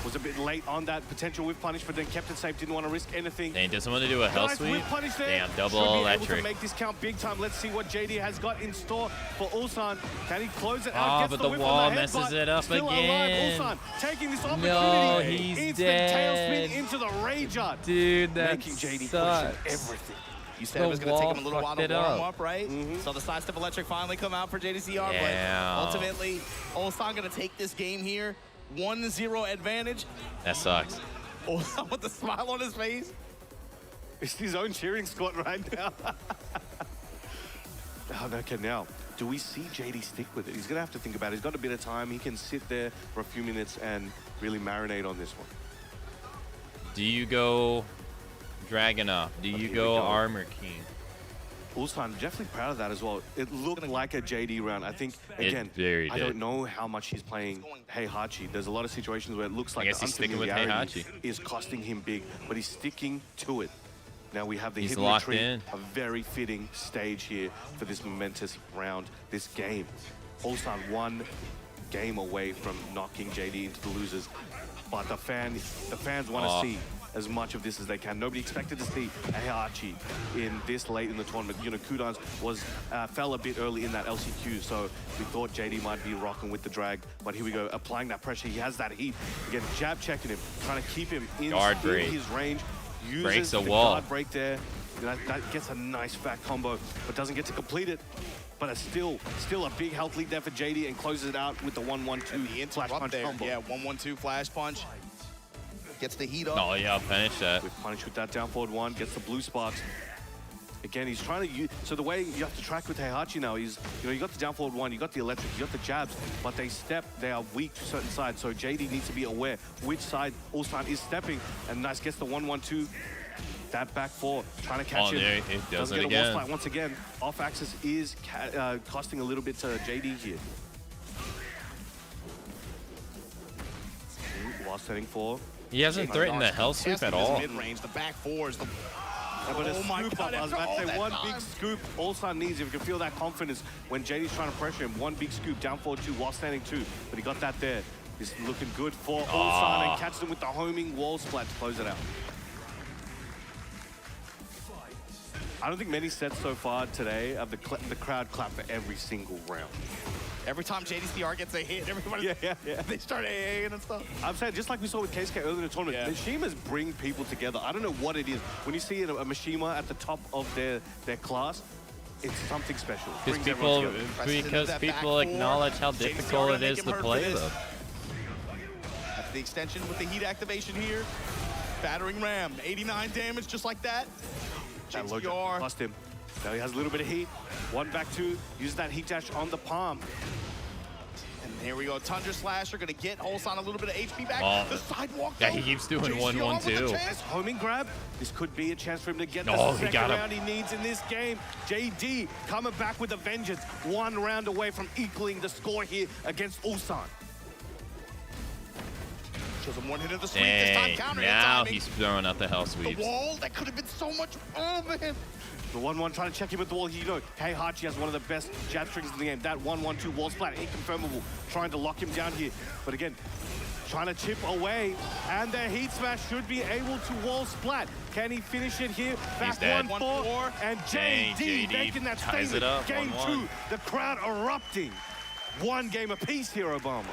Was a bit late on that potential whip punish, but then kept it safe. Didn't want to risk anything. And he doesn't want to do a hell Nice sweep. whip punish there. Damn, Should double be able to electric. make this count big time. Let's see what JD has got in store for Ulsan. Can he close it out? Oh, Gets but the the whip wall on the messes headbutt. it up Still again. alive. Ulsan taking this opportunity. No, he's Instant dead. tailspin into the rage art. Dude, that Making JD sucks. question everything. You said it was going to take him a little while to fucked it warm up. up, right? Saw the sidestep electric finally come out for JDCR, Yeah. but ultimately, Ulsan going to take this game here. 1-0 advantage. That sucks. Ulsan with a smile on his face. It's his own cheering squad right now. Okay, now, do we see JD stick with it? He's going to have to think about it. He's got a bit of time. He can sit there for a few minutes and really marinate on this one. Do you go Dragunov? Do you here we go go. Armor King? Ulsan, definitely proud of that as well. It looked like a JD round. I think, again, very I did. don't know how much he's playing Heihachi. There's a lot of situations where it looks like guess the he's sticking with unfamiliarity Heihachi. is costing him big, but he's sticking to it. Now we have the He's hidden locked retreat, in. a very fitting stage here for this momentous round, this game. Ulsan one game away from knocking JD into the losers, but the fans want to see as much of this as they can. Nobody expected to see Heihachi in this late in the tournament. You know, Kudans fell a bit early in that LCQ, so we thought JD might be rocking with the drag. But here we go, applying that pressure. He has that heat. Again, jab checking him, trying to keep him in his range. Uses Breaks the the wall. guard break there. That gets a nice fat combo, but doesn't get to complete it. But it's still a big health lead there for JD and closes it out with the 1-1-2 flash punch there. combo. Yeah, 1-1-2 flash punch. Gets the heat up. Oh, yeah, I'll finish that. With punish with that down forward one, gets the blue sparks. Again, he's trying to use, so the way you have to track with Heihachi now is, you got the down forward one, you got the electric, you got the jabs, but they are weak to certain sides. So JD needs to be aware which side Ulsan is stepping. And nice gets the 1-1-2. That back four, trying to catch him. There, it does Doesn't it get again. a wall splat once again. Off axis is costing a little bit to JD here. While setting for. He hasn't threatened the hell sweep at all. Mid-range, the back four is the... Yeah, but oh my God, I was about to say one time. big scoop Ulsan needs, if you can feel that confidence when JD's trying to pressure him. One big scoop, down 4-2 while standing 2. But he got that there. He's looking good for Ulsan and catches him with the homing wall splat to close it out. I don't think many sets so far today of the crowd clap for every single round. Every time JDCR gets a hit, everybody they start AAing and stuff. I'm saying, just like we saw with KSK earlier in the tournament, the Mishimas bring people together. I don't know what it is. When you see a Mishima at the top of their class, it's something special. Because people acknowledge how difficult it is to play them. That's the extension with the heat activation here. Battering ram, 89 damage just like that. JDCR lost him. Now he has a little bit of heat. 1 back 2. Uses that heat dash on the palm. And here we go. Tundra Slasher gonna get Ulsan a little bit of HP back. The sidewalk. Yeah, he keeps doing 1-1-2. This homing grab. This could be a chance for him to get the he second got him. round he needs in this game. JD coming back with a vengeance. 1 round away from equaling the score here against Ulsan. Shows him one hit of the sweep. This time counter hit timing. Now he's throwing out the hell sweeps. The wall, that could have been so much. Oh, man. The 1-1 trying to check him with the wall. Heihachi has one of the best jab triggers in the game. That 1-1-2 wall splat, inconfirmable. Trying to lock him down here. But again, trying to chip away. And the heat smash should be able to wall splat. Can he finish it here? Back 1-4. And JD making that statement. Game 2, the crowd erupting. 1 game apiece here, Obama.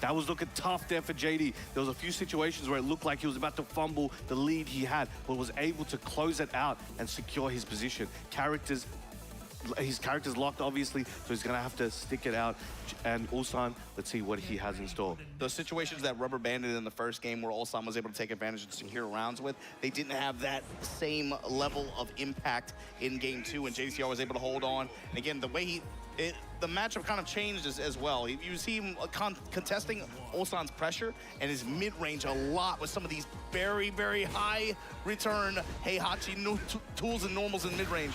That was looking tough there for JD. There was a few situations where it looked like he was about to fumble the lead he had, but was able to close it out and secure his position. His character's locked, obviously, so he's gonna have to stick it out. And Ulsan, let's see what he has in store. Those situations that rubber banded in the first game where Ulsan was able to take advantage and secure rounds with, they didn't have that same level of impact in game 2, and JDCR was able to hold on. And again, the way the matchup kind of changed as well. You see him contesting Ulsan's pressure and his mid-range a lot with some of these very, very high return Heihachi tools and normals in mid-range.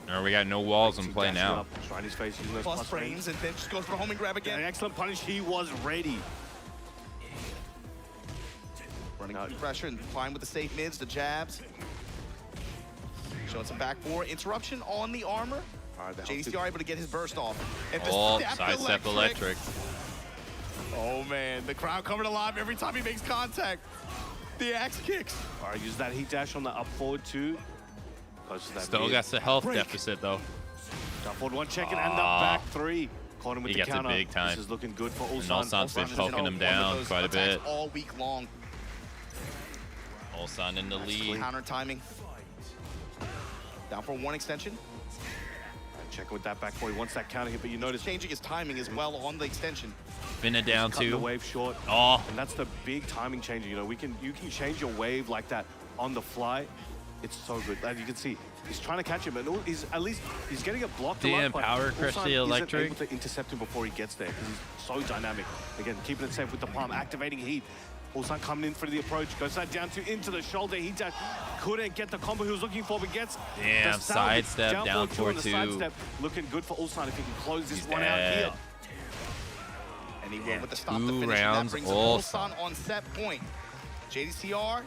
No, we got no walls in play now. Trying his face, using those Plus frames, and then just goes for the homing grab again. An excellent punish. He was ready. Running through pressure and flying with the safe mids, the jabs. Showing some back four. Interruption on the armor. JDCR able to get his burst off. And the sidestep electric. Oh man, the crowd covered alive every time he makes contact. The axe kicks. All right, use that heat dash on the up forward two. Still got the health deficit though. Down forward one checking and the back three. Caught him with the counter. He gets it big time. This is looking good for Ulsan. And Ulsan's been poking him down quite a bit. All week long. Ulsan in the lead. Counter timing. Down for one extension. Checking with that back four. He wants that counter hit, but you notice changing his timing as well on the extension. Finna down two. The wave short. Oh, and that's the big timing changer. You know, you can change your wave like that on the fly. It's so good. As you can see, he's trying to catch him, and he's getting it blocked. Damn, power crush the electric. Able to intercept him before he gets there because he's so dynamic. Again, keeping it safe with the palm, activating heat. Ulsan coming in for the approach, goes that down to into the shoulder. He just couldn't get the combo he was looking for, but gets damn sidestep down 4-2. Looking good for Ulsan if he can close this one out here. And he will with the stop to finish. That brings Ulsan on set point. JDCR.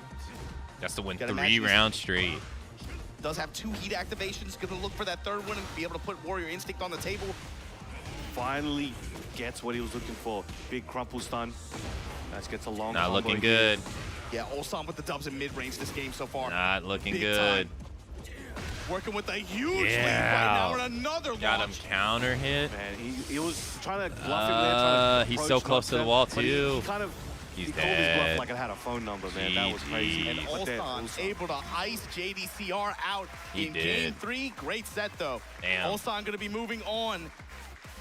That's to win 3 rounds straight. Does have 2 heat activations. Gonna look for that third one and be able to put Warrior Instinct on the table. Finally gets what he was looking for. Big crumple stun. Nice, gets a long Not looking good. Yeah, Ulsan with the dubs in mid-range this game so far. Not looking good. Working with a huge lead right now and another Got him counter hit. Man, he was trying to bluff him there. Trying to he's so close to the wall too. He called his bluff like it had a phone number, man. That was crazy. And Ulsan able to ice JDCR out in game 3. Great set though. Damn. Ulsan gonna be moving on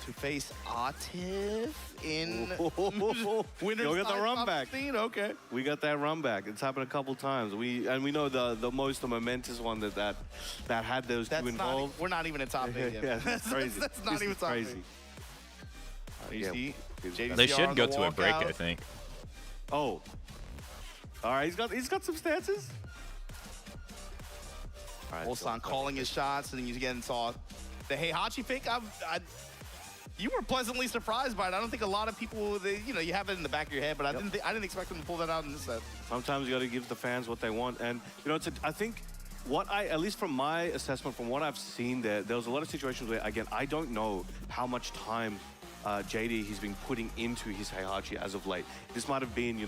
to face Atif in winners You'll get the side run top back. 16? Okay. We got that run back. It's happened a couple times. We know the most momentous one that had those two involved. We're not even in top 8 yet. Yeah, that's crazy. That's not This even is top 8. crazy. You see? They JDCR should on go the to a break, walkout. I think. Oh. All right, he's got some stances. All right, Ulsan calling his shots, and you again saw the Heihachi fake. You were pleasantly surprised by it. I don't think a lot of people, you have it in the back of your head, but I didn't expect them to pull that out in this set. Sometimes you got to give the fans what they want, and I think at least from my assessment, from what I've seen there was a lot of situations where, again, I don't know how much time JD he's been putting into his Heihachi as of late. This might have been,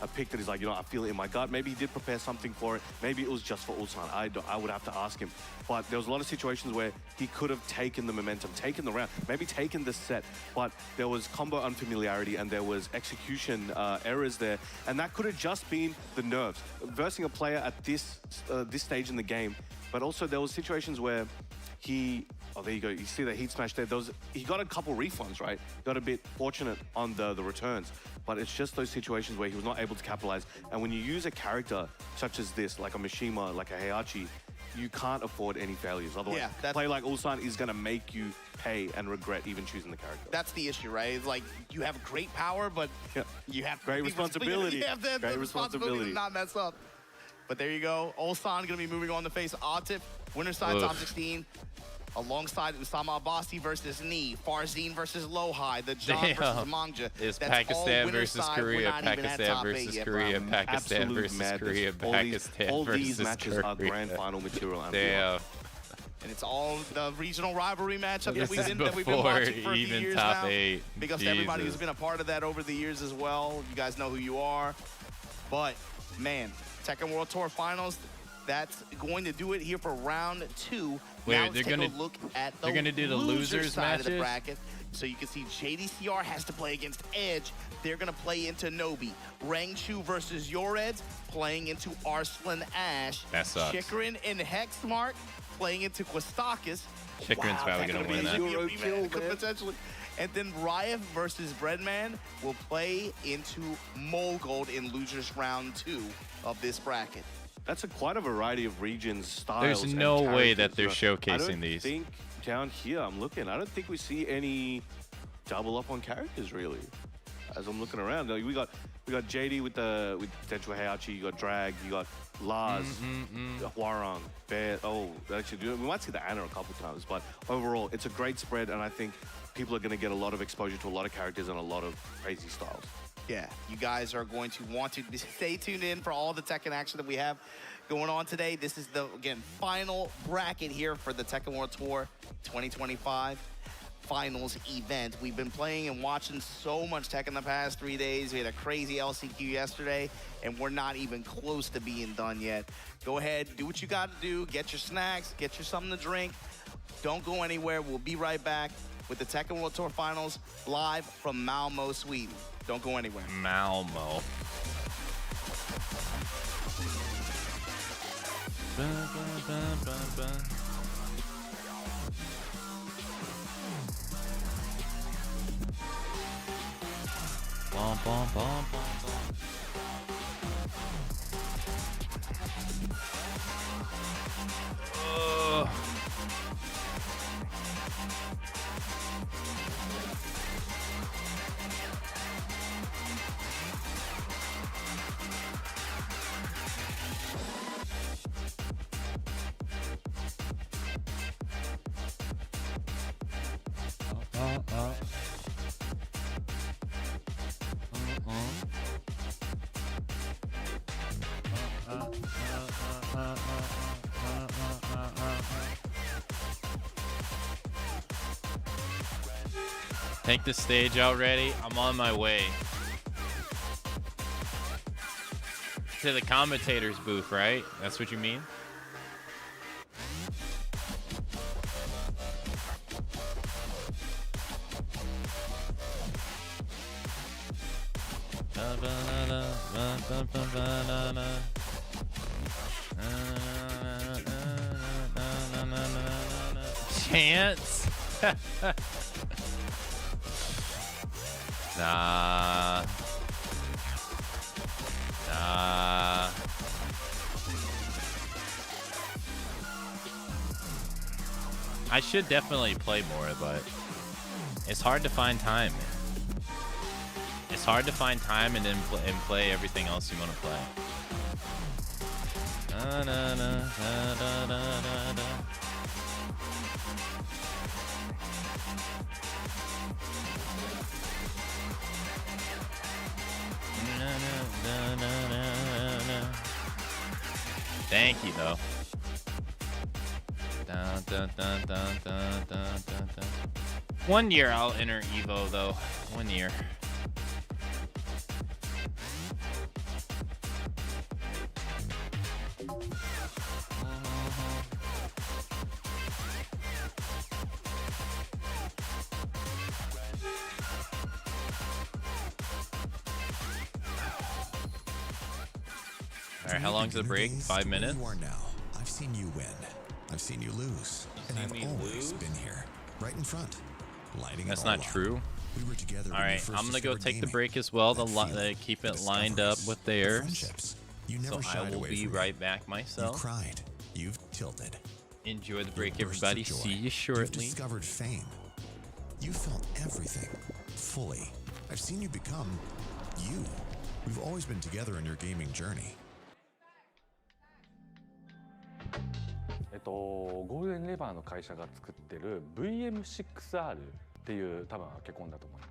a pick that he's like, I feel it in my gut. Maybe he did prepare something for it. Maybe it was just for Ulsan. I would have to ask him. But there was a lot of situations where he could have taken the momentum, taken the round, maybe taken the set, but there was combo unfamiliarity and there was execution errors there. And that could have just been the nerves. Versing a player at this stage in the game, but also there was situations where oh, there you go. You see the heat smash there. He got a couple refunds, right? Got a bit fortunate on the returns. But it's just those situations where he was not able to capitalize. And when you use a character such as this, like a Mishima, like a Heihachi, you can't afford any failures. Otherwise, a play like Ulsan is going to make you pay and regret even choosing the character. That's the issue, right? It's like you have great power, but you have great responsibility. You have the responsibility to not mess up. But there you go. Ulsan going to be moving on to face Atif. Winner side top 16. Alongside Usama Abbasi versus Nioh, Farzine versus Lohai, the John versus Mangja. It's That's Pakistan all versus side. Korea, We're not even at Pakistan top versus 8 yet, Korea, bro. Pakistan Absolute versus madness. Korea, Pakistan all versus these matches Korea. are grand final material. And Damn. And it's all the regional rivalry matchup This that is we've been watching for a few even years top now. 8. Big ups to everybody who's been a part of that over the years as well. You guys know who you are. But, man, Tekken World Tour Finals, that's going to do it here for round 2. Wait, now let's they're take gonna- a look at the they're gonna do the losers side of the matches? bracket. So you can see JDCR has to play against Edge. They're going to play into Nobi. Rangchu versus Yoreds playing into Arslan Ash. That sucks. Chikrin and Hexmark playing into Quistakis. Chikrin's probably gonna win that. Could potentially. And then Ryef versus Breadman will play into Molgold in losers round 2 of this bracket. That's quite a variety of regions, styles. There's and no way that characters. they're I showcasing don't these. think down here, I'm looking, I don't think we see any double up on characters really. As I'm looking around, we got JD with potential Heihachi, you got Drag, you got Laz, Hwarang, Bear. Oh, actually, we might see the Anna a couple times, but overall, it's a great spread, and I think people are going to get a lot of exposure to a lot of characters and a lot of crazy styles. Yeah, you guys are going to want to stay tuned in for all the Tekken action that we have going on today. This is the, again, final bracket here for the Tekken World Tour 2025 finals event. We've been playing and watching so much Tekken the past 3 days. We had a crazy LCQ yesterday, and we're not even close to being done yet. Go ahead, do what you got to do. Get your snacks, get you something to drink. Don't go anywhere. We'll be right back with the Tekken World Tour Finals live from Malmo, Sweden. Don't go anywhere. Malmo. Bum, bum, bum, bum, bum. Take the stage already. I'm on my way to the commentator's booth, right? That's what you mean? Chance. Nah. Nah. I should definitely play more, but it's hard to find time. It's hard to find time and then play everything else you want to play. Da, da, da, da, da, da, da. Thank you, though. Dun, dun, dun, dun, dun, dun, dun, dun. 1 year I'll enter Evo, though. 1 year. All right, how long's the break? 5 minutes? You are now. I've seen you win. I've seen you lose. And I've always been here, right in front, lighting That's it all not up. true. We were together All when we right, first I'm gonna go discovered take the gaming. break as well. That feeling, Keep it the lined up discoveries, with the theirs. friendships. You So never I shied will away be from right it. back myself. You cried. You've tilted. Enjoy the break, Your bursts of everybody. joy. See you You've shortly. discovered fame. You felt everything fully. I've seen you become you. We've always been together in your gaming journey. ゴールデンレバーの会社が作ってる VM6R っていう多分アケコンだと思いま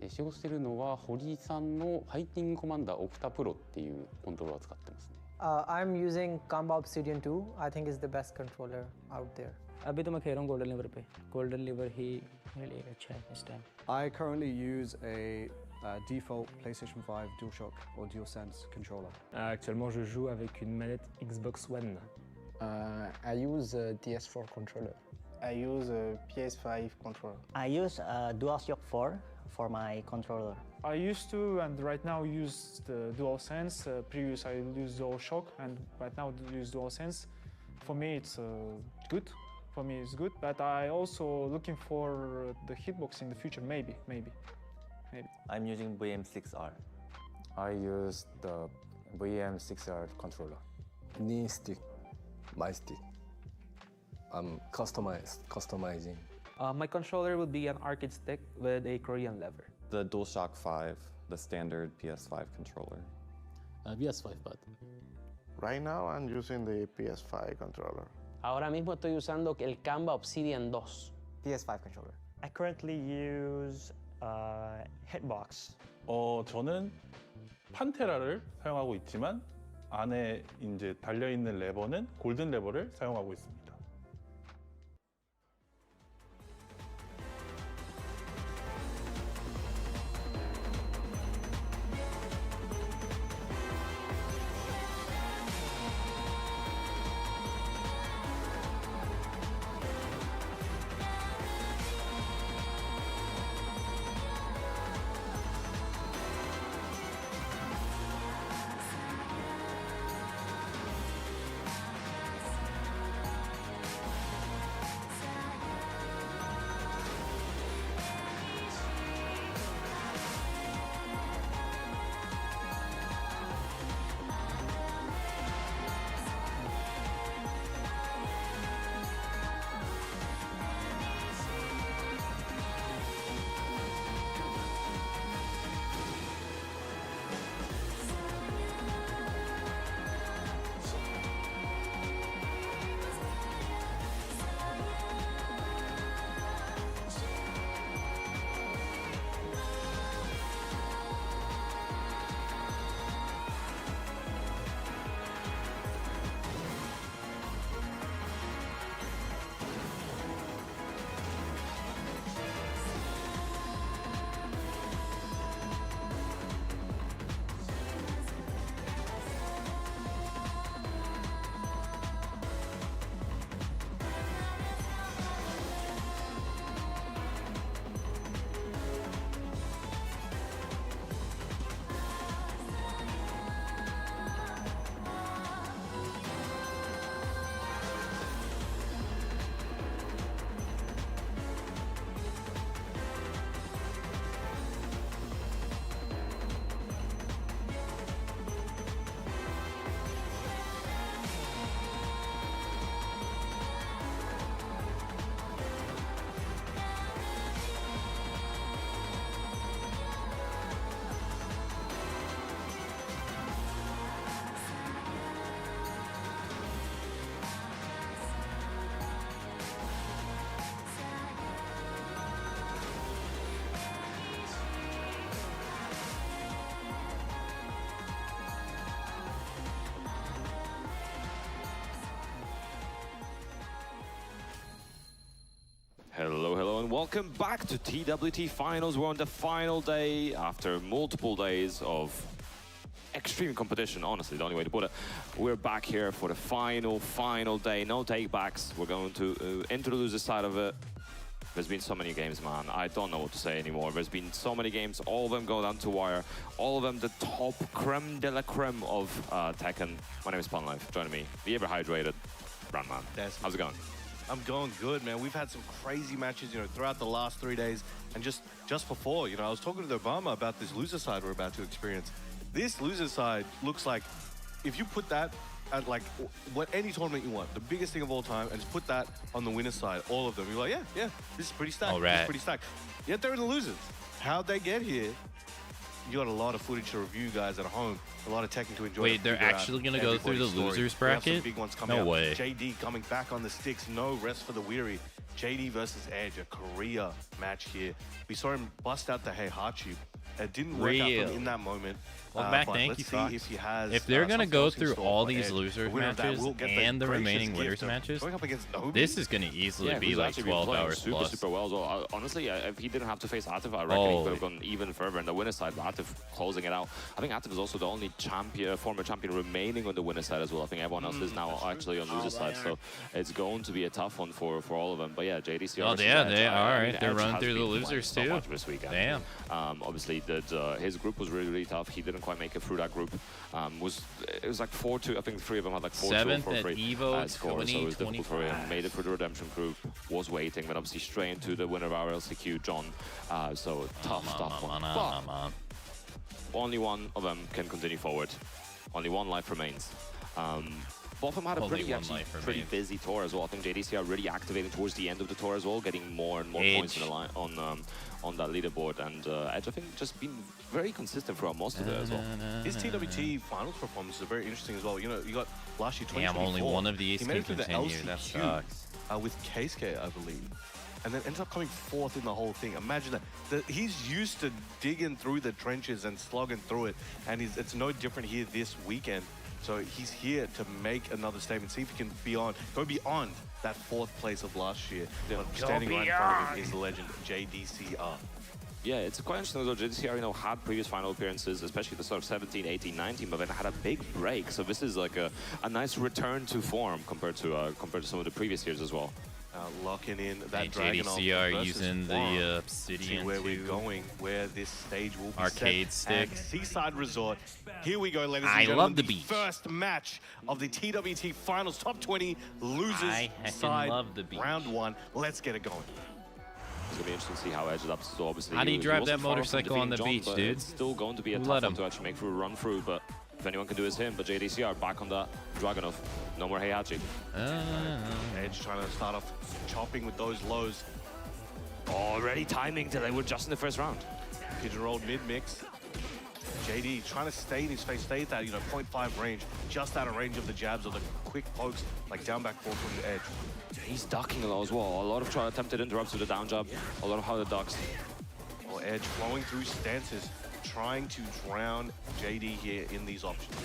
す。使用しているのは堀井さんのファイティングコマンダーオクタプロっていうコントローラーを使ってますね。I'm using Kamba Obsidian 2. I think it's the best controller out there. अभी तो मैं खेल रहा हूँ golden liver पे। Golden liver ही मेरे लिए अच्छा है इस time. I currently use a default PlayStation 5 DualShock or DualSense controller. Actuellement, je joue avec une manette Xbox One. I use a DS4 controller. I use a PS5 controller. I use DualShock 4 for my controller. I used to, and right now use the DualSense. Previous I used DualShock, and right now I use DualSense. For me, it's good. For me, it's good. But I also looking for the hitbox in the future. Maybe. I'm using VM6R. I use the VM6R controller. Knee stick, my stick. I'm customizing. My controller will be an arcade stick with a Korean lever. The DualShock 5, the standard PS5 controller. PS5 pad. Right now I'm using the PS5 controller. Ahora mismo estoy usando el Kamba Obsidian 2. PS5 controller. I currently use Hitbox. 저는 판테라를 사용하고 있지만 안에 이제 달려 있는 레버는 골든 레버를 사용하고 있습니다. welcome back to TWT Finals. We're on the final day after multiple days of extreme competition, honestly, the only way to put it. We're back here for the final day, no take-backs. We're going to introduce this side of it. There's been so many games, man. I don't know what to say anymore. There's been so many games, all of them go down to wire. All of them the top creme de la creme of Tekken. My name is Punlife, joining me, the ever-hydrated Brandman. How's it going? I'm going good, man. We've had some crazy matches, throughout the last 3 days. And just before, I was talking to Obama about this loser side we're about to experience. This loser side looks like if you put that at any tournament you want, the biggest thing of all time, and just put that on the winner's side, all of them, you're like, yeah, this is pretty stacked. All right. This is pretty stacked. Yet they're in the losers. How'd they get here? You got a lot of footage to review, guys, at home. A lot of Tekken to enjoy. Wait, they're actually going to go through the losers bracket? We have some big ones coming no out. way. JD coming back on the sticks. No rest for the weary. JD versus Edge, a career match here. We saw him bust out the Heihachi. It didn't work out for him in that moment. Welcome back, but thank let's you, see Fox. if he has. If they're going to something go else in through store all for these Edge. losers The winner of that matches will get and the gracious remaining gift winners of matches, going up against Nobi. this is going to easily be who's like actually been 12 playing hours super, plus. super well. So, honestly, if he didn't have to face Atif, I reckon he could have gone even further. And the winner's side, Atif closing it out. I think Atif is also the only former champion remaining on the winner's side as well. I think everyone else is now actually on loser's side. So it's going to be a tough one for all of them. But yeah, JDC. Oh yeah, they are. Right. They're running through the losers so too. Much this weekend. Damn. Obviously, his group was really, really tough. He didn't quite make it through that group. It was like 4-2. I think 3 of them had like 4-2 7th or 4-3 at Evo scores, so it was difficult for him. Made it through the redemption group, was waiting, but obviously straight into the winner of our LCQ, John. So tough one. But only one of them can continue forward. Only one life remains. Both of them had a pretty busy tour as well. I think JDC are really activating towards the end of the tour as well, getting more and more points in the line on that leaderboard. And Edge, I think, just been very consistent throughout most of it as well. His TWT finals performance is very interesting as well. You got last year 2024. Damn, only one of these he made can it through the continue. LCQ, That sucks. With Keisuke, I believe. And then ends up coming 4th in the whole thing. Imagine that. He's used to digging through the trenches and slogging through it. And it's no different here this weekend. So he's here to make another statement, see if he can go beyond that 4th place of last year. But standing right in front of him is the legend JDCR. Yeah, it's quite interesting though. JDCR, had previous final appearances, especially the sort of 17, 18, 19, but then had a big break. So this is like a nice return to form compared to some of the previous years as well. Locking in that Dragon JDCR using the Obsidian where we're going, where this stage will be arcade set stick. at Seaside Resort. Here we go, ladies and I gentlemen. love the beach. First match of the TWT Finals Top 20 Losers I heckin' Side love the beach. Round 1. Let's get it going. It's going to be interesting to see how Edge adapts. So obviously, How do you he drive wasn't that far from motorcycle on the defeating beach, John, dude? It's still going to be a Who tough let one him? to actually make through a run through, but if anyone can do is him. But JDCR back on that Dragunov. No more Heihachi. Edge trying to start off chopping with those lows. Already timing till they were just in the first round. Pigeon rolled mid-mix. JD trying to stay in his face, stay at that 0.5 range, just out of range of the jabs or the quick pokes, like down back forward from the Edge. He's ducking a lot as well. A lot of attempted interrupts with the down jab, a lot of how the ducks. Or Edge flowing through stances, trying to drown JD here in these options.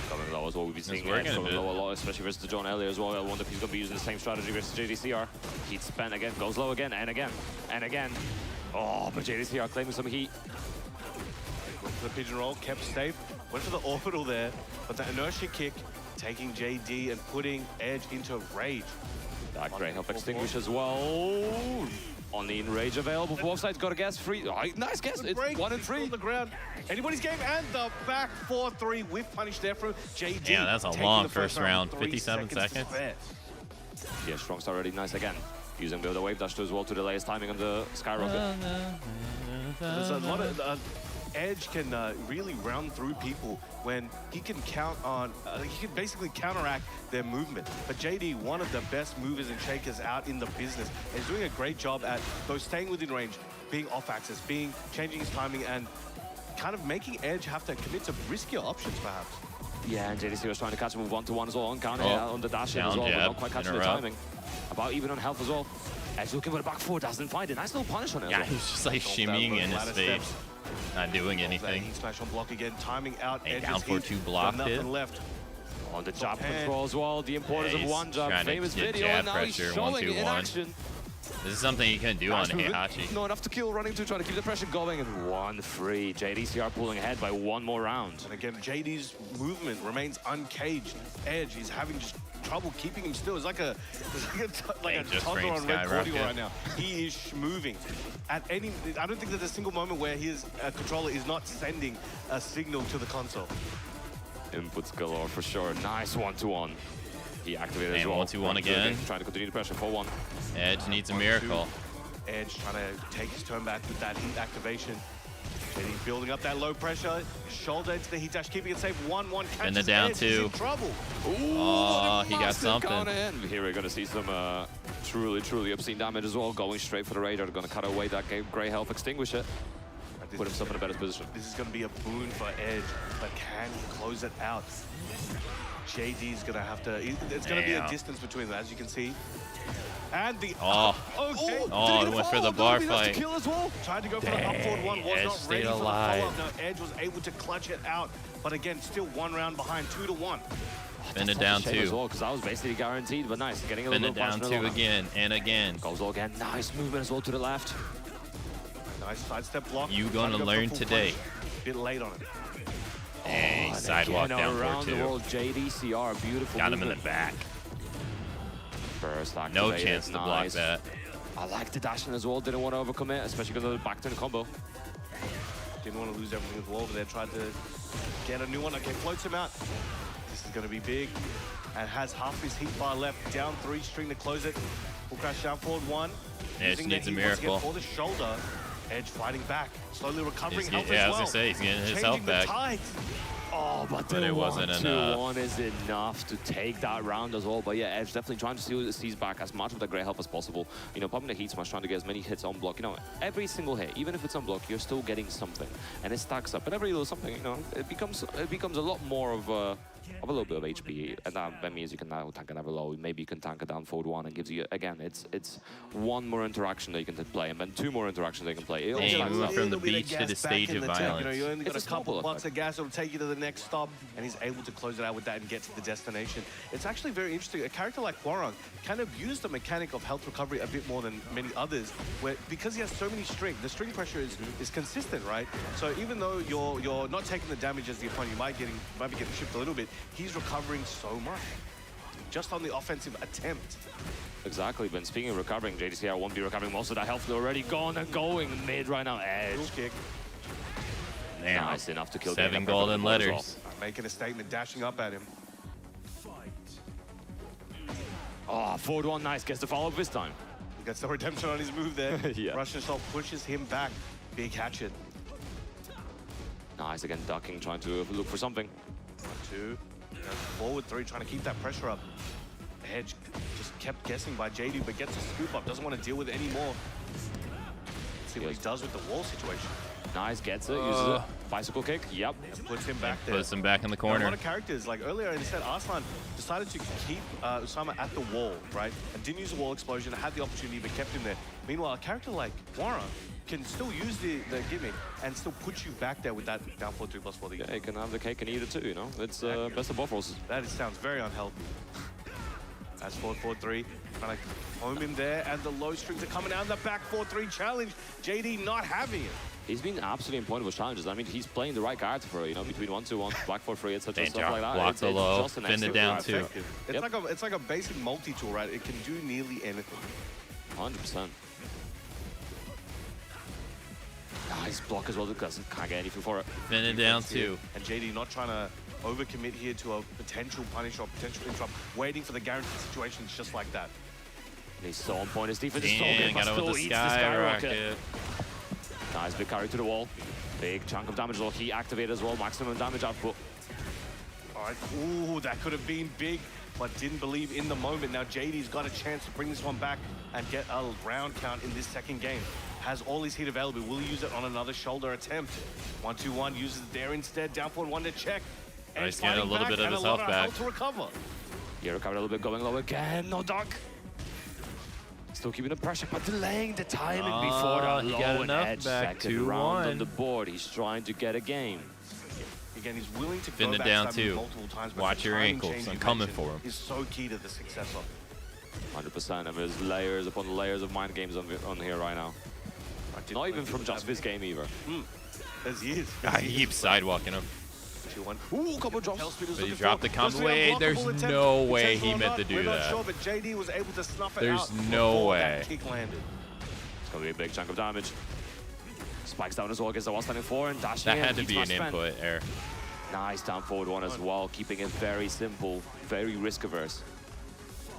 Coming low as well, we've been seeing working Edge a coming bit. low a lot, especially versus John Elliott as well. I wonder if he's going to be using the same strategy versus JDCR. Heat spent again, goes low again, and again, and again. Oh, but JDCR claiming some heat. Went for the pigeon roll, kept safe, went for the orbital there, but the inertia kick taking JD and putting Edge into rage. That great help extinguish as well. Only in rage available for both sides. Got a guess. Free. Oh, nice guess. It's 1 and 3. On the ground. Anybody's game, and the back 4-3 with punish there from JD. Yeah, that's a taking long the first round. 3 57 seconds. seconds. to spare. Yeah, strong start already. Nice again. Using the wave dash as well to delay his timing on the skyrocket. There's a lot of Edge can really round through people when he can count on, he can basically counteract their movement. But JD, one of the best movers and shakers out in the business, is doing a great job at both staying within range, being off axis, changing his timing, and kind of making Edge have to commit to riskier options, perhaps. Yeah, and JDC was trying to catch him with 1-to-1 as well on counter on the dash in as down well, but jab, not quite catching the interrupt. timing. About even on health as well. Edge looking for the back four, doesn't find it. Nice little punish on it. Yeah, as he well. was just like shimmying in his face, not doing anything. Heat smash on block again, timing out Hey, Edge's down for heat, 2 got blocked nothing it. left. On the jab control as well, the importance Yeah, of he's one jab, trying to famous get video, jab and now he's pressure, showing it in 1-2-1. action. This is something you can do on Heihachi. Not enough to kill, running to try to keep the pressure going, and 1-3. JDCR pulling ahead by one more round. And again, JD's movement remains uncaged. Edge is having just trouble keeping him still. It's like a toddler on red cordial right now. He is moving. I don't think there's a single moment where his controller is not sending a signal to the console. Inputs galore for sure. Nice 1-1. He activated as well. 1-2-1 again. Trying to continue the pressure. 4-1. Edge needs a miracle. Edge trying to take his turn back with that heat activation. And he's building up that low pressure. Shoulder into the heat dash, keeping it safe. 1-1 catches Been down Edge. two. He's in trouble. Oh, he got something. Here we're going to see some truly obscene damage as well. Going straight for the radar. Going to cut away that gray health, extinguish it. Put himself in a better position. This is going to be a boon for Edge, but can he close it out? JD's going to have to... It's going to be a distance between them, as you can see. And the... Okay. Oh, it went for the bar fight. Kill as well. Tried to go for the up forward one, was Edge not stayed ready for the alive. follow-up. No, Edge was able to clutch it out, but again, still one round behind, 2-1. Been it down 2. As well, because that was basically guaranteed, but nice. Getting a little bit down 2 again and again. Goes all again. Nice movement as well to the left. Nice sidestep block. You gonna learn today. Bit late on it. Hey, sidewalk down around 4-2. the world, JDCR, beautiful Got him in movement. the back. First activated, No chance to block that. I like the dashing as well. Didn't want to overcommit, especially because of the back turn combo. Didn't want to lose everything as well over there. Tried to get a new one. Okay, floats him out. This is going to be big. And has half his heat bar left. Down 3, string to close it. Full crash down forward 1. Edge needs a miracle. For the shoulder. Edge fighting back. Slowly recovering health as I well. was going to say, he's getting his Changing health back. the tides. Oh, but it wasn't enough. 1 is enough to take that round as well. But yeah, Edge definitely trying to seize back as much of the great help as possible. You know, popping the heat smash, trying to get as many hits on block. You know, every single hit, even if it's on block, you're still getting something, and it stacks up. And every little something, you know, it becomes a lot more of a little bit of HP, and that means you can now tank it ever low. Maybe you can tank it down forward 1, and gives you again. It's 1 more interaction that you can play, and then 2 more interactions they can play. It Hey, move from the beach to the stage of violence. You know, you only got It's a couple snowball bucks of gas. It'll take you to the next stop, and he's able to close it out with that and get to the destination. It's actually very interesting. A character like Hwoarang kind of used the mechanic of health recovery a bit more than many others, where because he has so many string, the string pressure is consistent, right? So even though you're not taking the damage as the opponent, you might be getting chipped a little bit. He's recovering so much just on the offensive attempt. Exactly, but speaking of recovering, JDCR won't be recovering most of that health. They're already gone and going mid right now. Edge. Dual kick. Nice enough to kill 7 golden letters. Making a statement, dashing up at him. Oh, forward 1, nice. Gets the follow-up this time. He gets the redemption on his move there. Yeah. Russian Assault pushes him back. Big hatchet. Nice, again, ducking, trying to look for something. 1-2. Forward 3, trying to keep that pressure up. Edge just kept guessing by JD, but gets a scoop up. Doesn't want to deal with it anymore. Let's see what he does with the wall situation. Nice, gets it, uses it. Bicycle kick, yep. Puts him back there. Puts him back in the corner. A lot of characters, like earlier in the set, Arslan decided to keep Usama at the wall, right? And didn't use the wall explosion, had the opportunity, but kept him there. Meanwhile, a character like Hwoarang can still use the gimmick and still put you back there with that down 4-3+4. Yeah, you can have the cake and eat it too, you know? It's best of both worlds. That sounds very unhealthy. That's 4-4-3. Trying to home him there, and the low strings are coming out in the back 4-3 challenge. JD not having it. He's been absolutely in point of his challenges. I mean, he's playing the right cards for, you know, between 1-2-1, back 4-3, etc. Stuff like that. Block the low, bend it down 2. It's like a basic multi-tool, right? It can do nearly anything. 100%. Nice block as well, because can't get anything for it. Bend it down 2. And JD not trying to overcommit here to a potential punish or potential interrupt, waiting for the guaranteed situations just like that. He's so on point. His defense is so good, but got still with the eats the skyrocket. skyrocket. Nice, big carry to the wall. Big chunk of damage as well. He activated as well, maximum damage output. All right, ooh, that could have been big, but didn't believe in the moment. Now JD's got a chance to bring this one back and get a round count in this second game. Has all his heat available. Will he use it on another shoulder attempt? 1-2-1, uses it there instead. Down forward 1 to check. And he's getting a little bit of his health back. To recover. Yeah, recover a little bit, going low again. No duck. Still keeping the pressure, but delaying the timing before that low and Edge. Second round on the board. He's trying to get a game. Again, he's willing to Bend go it down back 2. multiple times. But Watch the your timing ankles. change I'm you coming mentioned for him. is so key to the success of it. 100%, and there's layers upon layers of mind games on here right now. Not even from just this game either. As he is. He keeps sidewalking him. 2-1. Ooh, combo drops. But he dropped the combo away. There's no way he meant to do We're not that. sure, but JD was able to snuff it There's out no before way. that kick landed. It's gonna be a big chunk of damage. Spikes down as well, gets the wall standing 4 and dashing That in. had to Heats be an must spend. input error. Nice down forward one as well, keeping it very simple, very risk averse.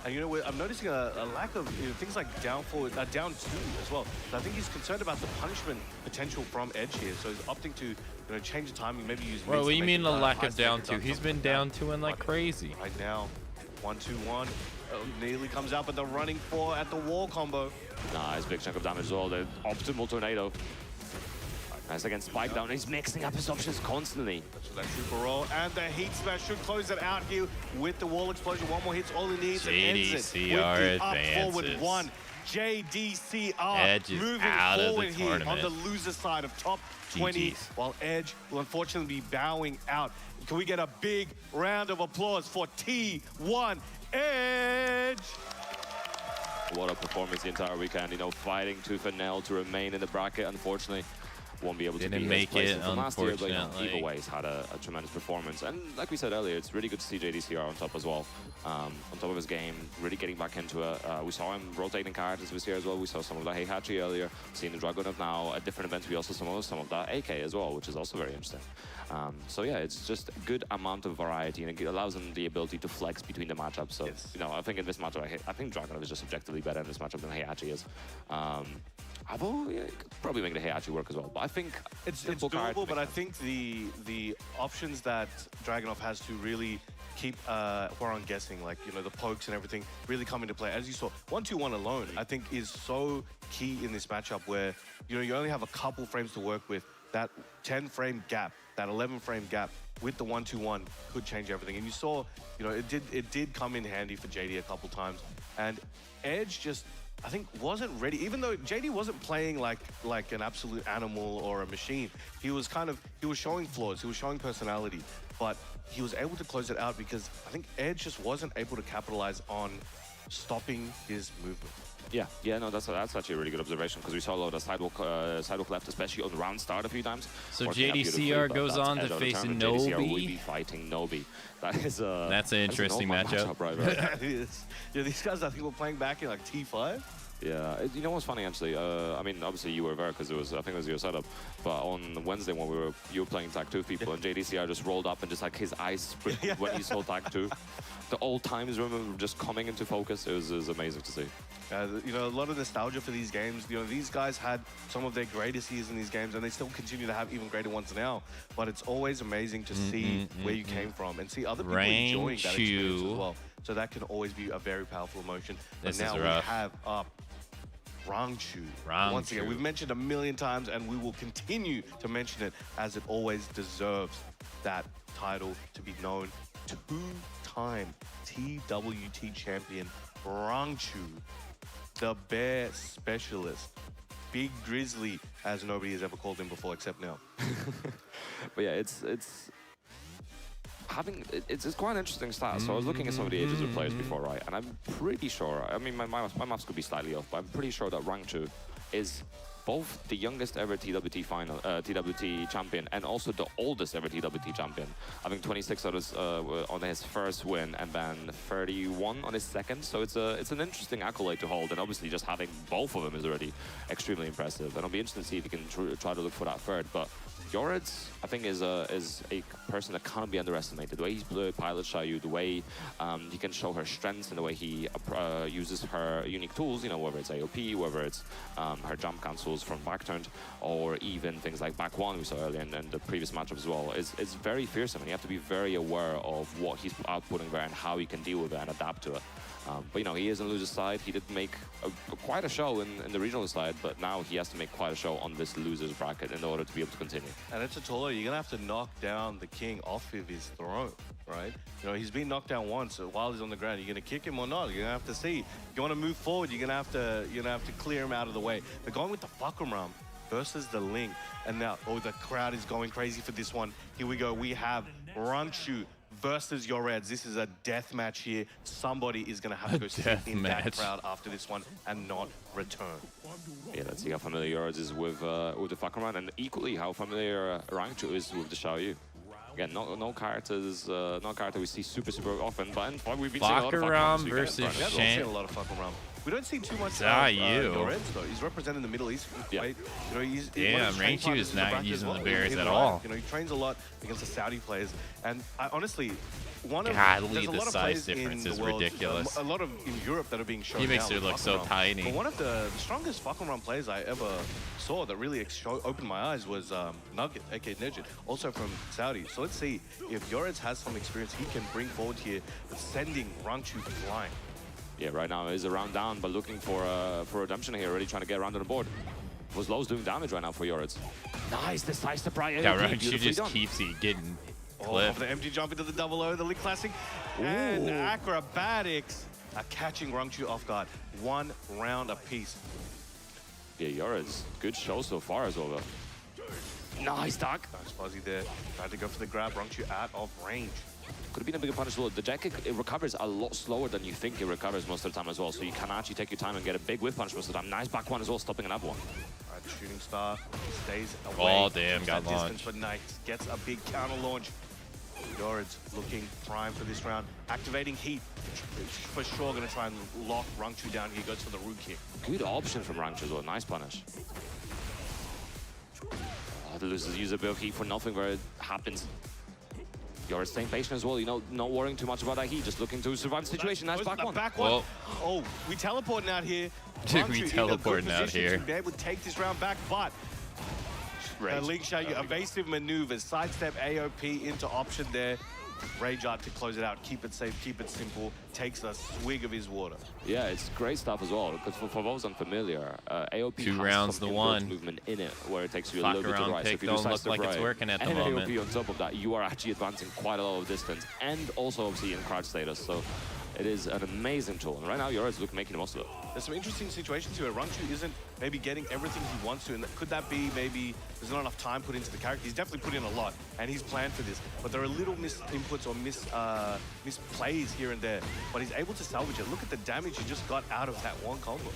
And you know, I'm noticing a lack of things like down forward, down 2 as well. So I think he's concerned about the punishment potential from Edge here. So he's opting to change the timing, maybe use. Well, what do you mean a lack high of down stake 2? He's been down 2-ing like crazy. Right now, 1-2-1. Nearly comes out, but the running 4 at the wall combo. Nice, big chunk of damage as well. The optimal tornado. Nice against Spike down. He's mixing up his options constantly. That's that super roll. And the heat smash should close it out here with the wall explosion. One more hit's all he needs. JDCR Up forward advances. 1. JDCR Edge is moving out of forward the here on tournament. the loser side of top 20, GG's. while Edge will unfortunately be bowing out. Can we get a big round of applause for T1 Edge? What a performance the entire weekend, fighting tooth and nail to remain in the bracket. Unfortunately, won't be able to Didn't be make his it, from last year, but unfortunately. either way, he's had a tremendous performance. And like we said earlier, it's really good to see JDCR on top as well. On top of his game, really getting back into it. We saw him rotating characters this year as well. We saw some of the Heihachi earlier, seeing the Dragunov now. At different events, we also saw some of that AK as well, which is also very interesting. So yeah, it's just a good amount of variety, and it allows him the ability to flex between the matchups. So, I think in this matchup, I think Dragunov is just objectively better in this matchup than Heihachi is. Although, yeah, you could probably make the Heihachi work as well. But I think it's doable, but I think the options that Dragunov has to really keep Huaron guessing, like, the pokes and everything, really come into play. As you saw, 1-2-1 alone, I think, is so key in this matchup where, you only have a couple frames to work with. That 10-frame gap, that 11-frame gap with the 1-2-1 could change everything. And you saw, it did come in handy for JD a couple times. And Edge just, I think, wasn't ready. Even though JD wasn't playing like an absolute animal or a machine, he was showing flaws, he was showing personality, but he was able to close it out because I think Edge just wasn't able to capitalize on stopping his movement. Yeah, no, that's actually a really good observation, because we saw a lot of sidewalk left, especially on round start a few times. So Working out beautifully, JDCR but goes that's on edge to out of face tournament. JDCR will Nobi. be fighting Nobi. That's an interesting matchup. Right? It is. Yeah, these guys, I think, were playing back in like T5. Yeah, you know what's funny actually? I mean, obviously you were there because I think it was your setup. But on Wednesday when you were playing Tag 2 people, and JDCR just rolled up and just like his eyes sprinkled when he saw Tag 2. The old times remember just coming into focus. It was amazing to see. A lot of nostalgia for these games. These guys had some of their greatest years in these games, and they still continue to have even greater ones now. But it's always amazing to see where you came from and see other people enjoying that experience as well. So that can always be a very powerful emotion. But now we have up Rangchu. Once again, we've mentioned a million times, and we will continue to mention it, as it always deserves that title to be known. Two-time TWT champion Rangchu, the bear specialist. Big Grizzly, as nobody has ever called him before except now. But yeah, it's quite an interesting stat. So I was looking at some of the ages of players before, right? And I'm pretty sure, I mean, my maths could be slightly off, but I'm pretty sure that Rangchu is both the youngest ever TWT champion and also the oldest ever TWT champion. I think 26 on his first win, and then 31 on his second. So it's an interesting accolade to hold, and obviously just having both of them is already extremely impressive. And I'll be interested to see if he can try to look for that third. But Yoredz, I think, is a person that can't be underestimated. The way he pilots Xiaoyu, the way he can show her strengths, and the way he uses her unique tools, whether it's AOP, whether it's her jump cancels from back turned, or even things like back one we saw earlier in the previous matchup as well. It's very fearsome, and you have to be very aware of what he's outputting there and how he can deal with it and adapt to it. But he is on loser's side. He did make quite a show in the regional side, but now he has to make quite a show on this loser's bracket in order to be able to continue. And it's a taller, you're gonna have to knock down the king off of his throne, right? He's been knocked down once, so while he's on the ground, you're gonna kick him or not? You're gonna have to see. If you want to move forward, you're gonna have to clear him out of the way. They're going with the Fakumram versus the Ling, and now the crowd is going crazy for this one. Here we go. We have Rangchu versus your Reds. This is a death match here. Somebody is going to have to go sit in that crowd after this one and not return. Yeah, let's see how familiar Yoretz is with the Fakaran, and equally how familiar Rangchu is with the Xiaoyu. Again, no characters, no character we see super often, but in fact, we've been seeing a lot of Fakaram versus We have Shen. seen a lot of Fakaram. We don't see too much of Yoretz, though. He's representing the Middle East. Yeah. You know, he's Damn, Rangchu is not using the bears at all. You know, he trains a lot against the Saudi players, and I honestly, there's Godly, a the lot of size players difference in is the world, ridiculous. A lot of in Europe that are being shown. He makes now it with look so Fakaram. tiny. But one of the strongest Fakaram players I ever saw that really opened my eyes was Nugget, aka Nejid, also from Saudi. So let's see if Yoretz has some experience he can bring forward here with sending Rangchu flying. Yeah, right now is a round down, but looking for redemption here, already trying to get around on the board. Was Low's doing damage right now for Yoretz. Nice, this nice surprise. Yeah, Rangchu just keeps getting clipped. The empty jump into the double O, the League Classic. And Acrobatics are catching Rangchu off guard. 1 round apiece. Yeah, Yoretz, good show so far as well, though. Nice duck. Nice fuzzy there. Tried to go for the grab. Rangchu out of range. Could have been a bigger punish as well. The jack kick, it recovers a lot slower than you think it recovers most of the time as well. So you can actually take your time and get a big whip punch most of the time. Nice back one as well, stopping another one. All right, the shooting star stays away. Oh, damn, got that launched. distance, but Knight gets a big counter launch. Yoretz looking prime for this round. Activating heat. For sure going to try and lock Rangchu down here. Goes for the root kick. Good option from Rangchu as well. Nice punish. Oh, the losers use a bit of heat for nothing where it happens. Yoretz staying patient as well, you know, not worrying too much about that heat, just looking to survive the situation. Nice back one. Back one. Oh, we teleporting out here. We teleporting out here. To be able to take this round back, but Link Xiaoyu, evasive maneuvers, sidestep AOP into option there. Rage Art to close it out, keep it safe, keep it simple, takes a swig of his water. Yeah, it's great stuff as well, because for those unfamiliar, AOP 2 has rounds some to inverted 1. movement in it, where it takes you a Fuck little bit to around the right. pick So if you don't do look sidestep like it's right, working at the and moment. AOP on top of that, you are actually advancing quite a lot of distance, and also obviously in crouch status, so it is an amazing tool. And right now, Yoretz making the most of it. There's some interesting situations here where Rangchu isn't maybe getting everything he wants to, and could that be maybe there's not enough time put into the character? He's definitely put in a lot, and he's planned for this, but there are little mis-inputs or misplays here and there, but he's able to salvage it. Look at the damage he just got out of that one combo.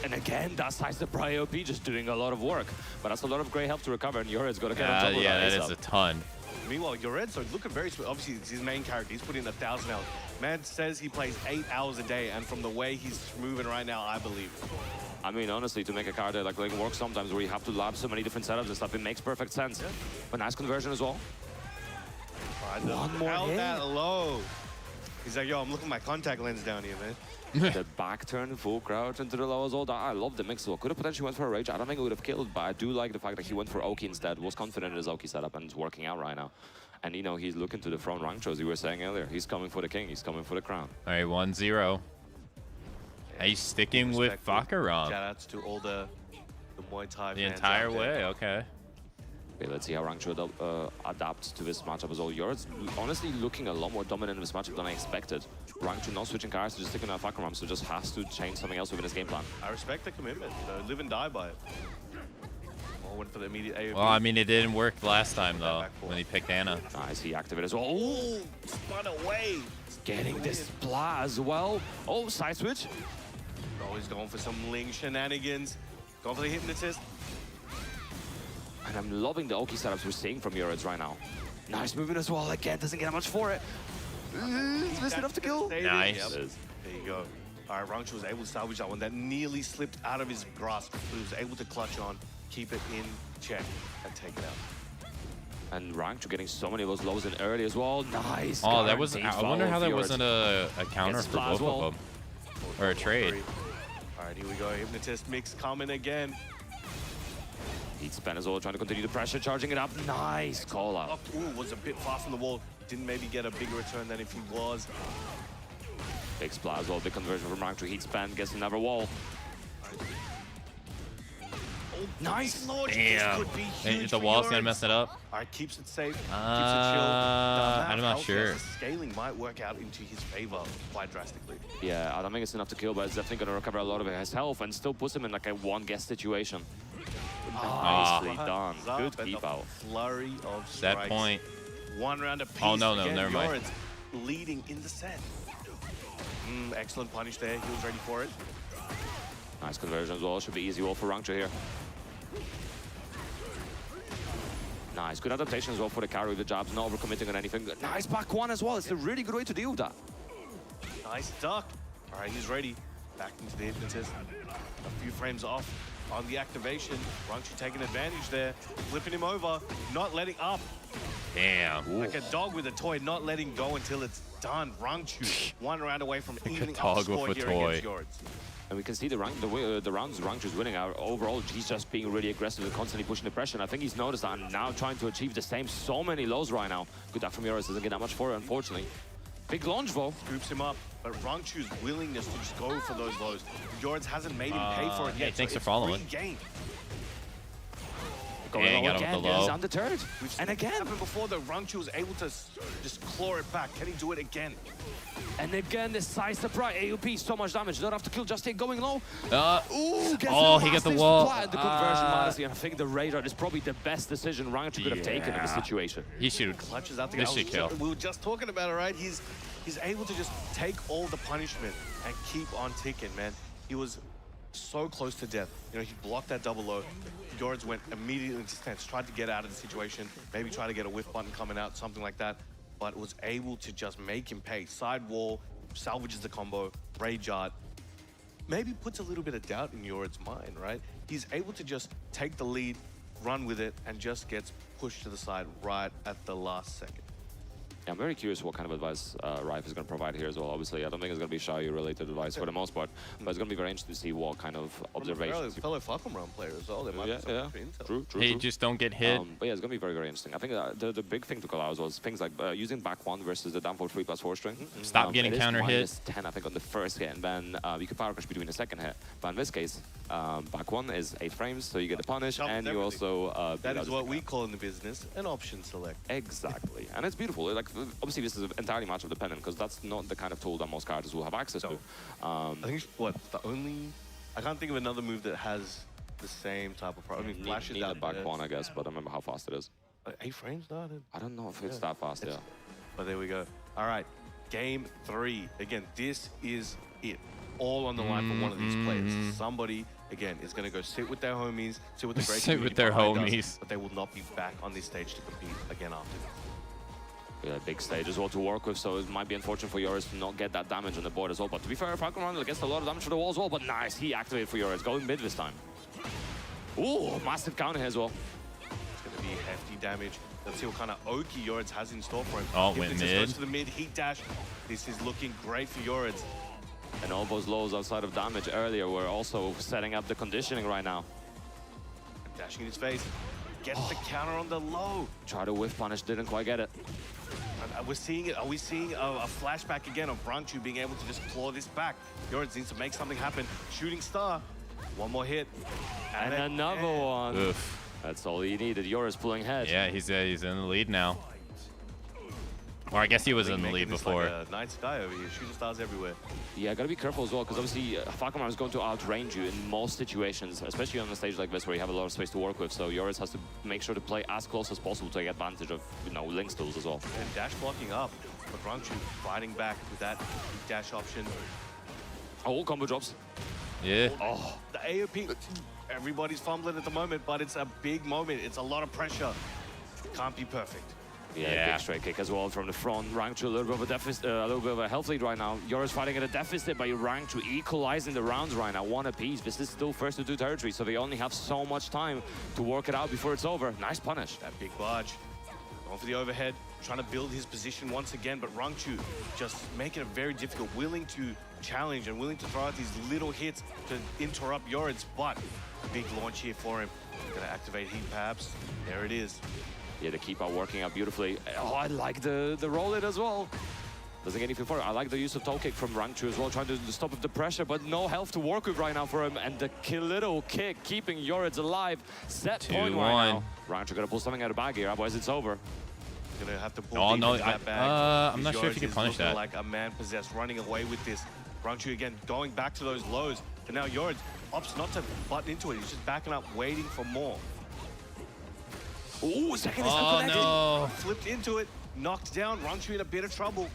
And again, that sidestep AOP just doing a lot of work, but that's a lot of great help to recover, and Yoretz got to get on top of that. Yeah, that is a ton. Meanwhile, Yoretz, so looking very sweet. Obviously, it's his main character. He's put in 1,000 hours. Man says he plays 8 hours a day, and from the way he's moving right now, I believe. I mean, honestly, to make a character like work sometimes where you have to lab so many different setups and stuff, it makes perfect sense. Yeah. But nice conversion as well. One more held hit. that low. He's like, yo, I'm looking at my contact lens down here, man. The back turn, full crouch into the low as well. I love the mix. Could have potentially went for a Rage. I don't think it would have killed, but I do like the fact that he went for Oki instead, was confident in his Oki setup, and it's working out right now. And, you know, he's looking to the front rank, as you were saying earlier. He's coming for the king. He's coming for the crown. All right, 1-0. He's sticking with Fakaram. Shout-outs to all the Muay Thai The fans entire out there. way, okay. Okay, let's see how Rangchu adapts to this matchup as well. Yoretz honestly looking a lot more dominant in this matchup than I expected. Rangchu not switching characters, just sticking on Fakaram, so just has to change something else within his game plan. I respect the commitment. You know, live and die by it. Oh, went for the immediate AOP. Well, I mean, it didn't work last time, though, when he picked Anna. Nice, he activated as well. Ooh, spun away. Getting this splat as well. Oh, side switch. Oh, he's going for some Ling shenanigans. Going for the hypnotist. And I'm loving the Oki setups we're seeing from Yoretz right now. Nice movement as well. Again, doesn't get much for it. It's missed enough to kill. Nice. Yep. There you go. All right, Rangchu was able to salvage that one. That nearly slipped out of his grasp, but he was able to clutch on, keep it in check, and take it out. And Rangchu getting so many of those lows in early as well. Nice. Oh, that was. Guaranteed I wonder follow how that Yoretz. wasn't a counter Gets for splat as both well. of them. Or a trade. All right, here we go. Hypnotist mix coming again. Heat spin as well, trying to continue the pressure, charging it up. Nice call out. Ooh, was a bit far from the wall. Didn't maybe get a bigger return than if he was. Big splat as well, big conversion from Rangchu. Heat span, gets another wall. Oh, nice. Lord, Damn. this could be Hey, huge the for wall's gonna Yoretz. mess it up. All right, keeps it safe, keeps it chill. I'm not Health, sure. yes, the scaling might work out into his favor quite drastically. Yeah, I don't think it's enough to kill, but it's definitely going to recover a lot of his health and still puts him in like a one-guess situation. Nicely done. Good keep out. Flurry of That strikes point. 1 round apiece. Oh, no, Again, never mind. Yored's leading in the set. Excellent punish there. He was ready for it. Nice conversion as well. Should be easy wall for Rangchu here. Nice, good adaptation as well for the carry with the jabs, not overcommitting on anything. Nice back one as well. It's a really good way to deal with that. Nice duck. All right, he's ready. Back into the hypnotist. A few frames off on the activation. Rangchu taking advantage there. Flipping him over. Not letting up. Damn. Like a dog with a toy, not letting go until it's done. Rangchu 1 round away from evening up dog score with a here toy. against Yored's. And we can see the rounds Rangchu's winning are overall. He's just being really aggressive and constantly pushing the pressure. And I think he's noticed that and now trying to achieve the same. So many lows right now. Good duck from Yored's doesn't get that much for it, unfortunately. Big launch though. Scoops him up, but Rangchu's willingness to just go for those lows. Yored's hasn't made him pay for it yet. Hey, thanks so for following. Game. Dang, got him with the low. He's undeterred. And again, happened before though. Rangchu was able to just claw it back. Can he do it again? And again, this side surprise. AUP, so much damage. Not have to kill just take going low. Ooh, he got the wall. The conversion, honestly. I think the radar is probably the best decision Rangchu could have taken in this situation. He should. Clutches out the This should kill. We were just talking about it, right? He's able to just take all the punishment and keep on ticking, man. He was so close to death. You know, he blocked that double low. Yored's went immediately to stance, tried to get out of the situation, maybe try to get a whiff button coming out, something like that, but was able to just make him pay. Side wall, salvages the combo, rage art. Maybe puts a little bit of doubt in Yored's mind, right? He's able to just take the lead, run with it, and just gets pushed to the side right at the last second. Yeah, I'm very curious what kind of advice Rife is going to provide here as well. Obviously, I don't think it's going to be Xiaoyu-related advice for the most part, but it's going to be very interesting to see what kind of observations. Fellow Falcon Run player as well. There might be some intel. True. Hey, just don't get hit. But yeah, it's going to be very, very interesting. I think the big thing to call out was things like using back one versus the down for 3+4 string. Stop getting counter hit. -10, I think, on the first hit, and then you can power crush between the second hit. But in this case, back one is 8 frames, so you get the punish, and you also... that is what we call in the business an option select. Exactly. And it's beautiful. Like, obviously, this is entirely matchup dependent, because that's not the kind of tool that most characters will have access to. I think the only... I can't think of another move that has the same type of problem. I mean, flashes need out the back one, I guess, but I remember how fast it is. 8 frames? No, I don't know if it's that fast, yeah. But there we go. All right, game 3. Again, this is it. All on the line for one of these players. Somebody, again, is going to go sit with their homies, sit with the great Sit with their homies. but they will not be back on this stage to compete again after this. Yeah, big stage as well to work with, so it might be unfortunate for Yored's to not get that damage on the board as well. But to be fair, Falcon Run gets a lot of damage for the wall as well, but nice, he activated for Yored's, going mid this time. Ooh, massive counter here as well. It's going to be hefty damage. Let's see what kind of Oki Yored's has in store for him. Oh, went Hypnotist mid. goes to the mid, heat dash. This is looking great for Yored's. And all those lows outside of damage earlier were also setting up the conditioning right now. Dashing in his face. Gets the counter on the low. Tried to whiff punish, didn't quite get it. And we're seeing it. Are we seeing a flashback again of Rangchu being able to just claw this back? Yored's needs to make something happen. Shooting star. One more hit. And another one. Oof. That's all he needed. Yored's pulling head. Yeah, he's in the lead now. Or I guess he was in the lead before. Like a night sky over here. Shooting stars everywhere. Yeah, gotta be careful as well, because obviously Falcon Run is going to outrange you in most situations, especially on a stage like this where you have a lot of space to work with. So Yored's has to make sure to play as close as possible to take advantage of, you know, Link's tools as well. And dash blocking up. But Rangchu fighting back with that dash option. Oh, combo drops. Yeah. Oh, the AOP. Everybody's fumbling at the moment, but it's a big moment. It's a lot of pressure. Can't be perfect. Yeah, big straight kick as well from the front. Rangchu a little bit of a deficit, a little bit of a health lead right now. Yored's fighting at a deficit, but Rangchu equalizing the rounds right now, 1 apiece. This is still first to 2 territory, so they only have so much time to work it out before it's over. Nice punish. That big barge. Going for the overhead, trying to build his position once again, but Rangchu just making it very difficult, willing to challenge and willing to throw out these little hits to interrupt Yored's, but a big launch here for him. Gonna activate heat perhaps. There it is. Yeah, they keep out working out beautifully. Oh, I like the roll it as well. Doesn't get anything for it. I like the use of toe kick from Rangchu as well, trying to stop the pressure, but no health to work with right now for him. And the little kick keeping Yored's alive. Set point right now. Rangchu gotta pull something out of the bag here, otherwise it's over. Gonna have to pull that bag. I'm not sure if you can punish that. Like a man possessed, running away with this. Rangchu again going back to those lows, but now Yored's opts not to button into it. He's just backing up, waiting for more. Ooh, second is unconnected. No. Flipped into it. knocked down. Rangchu in a bit of trouble.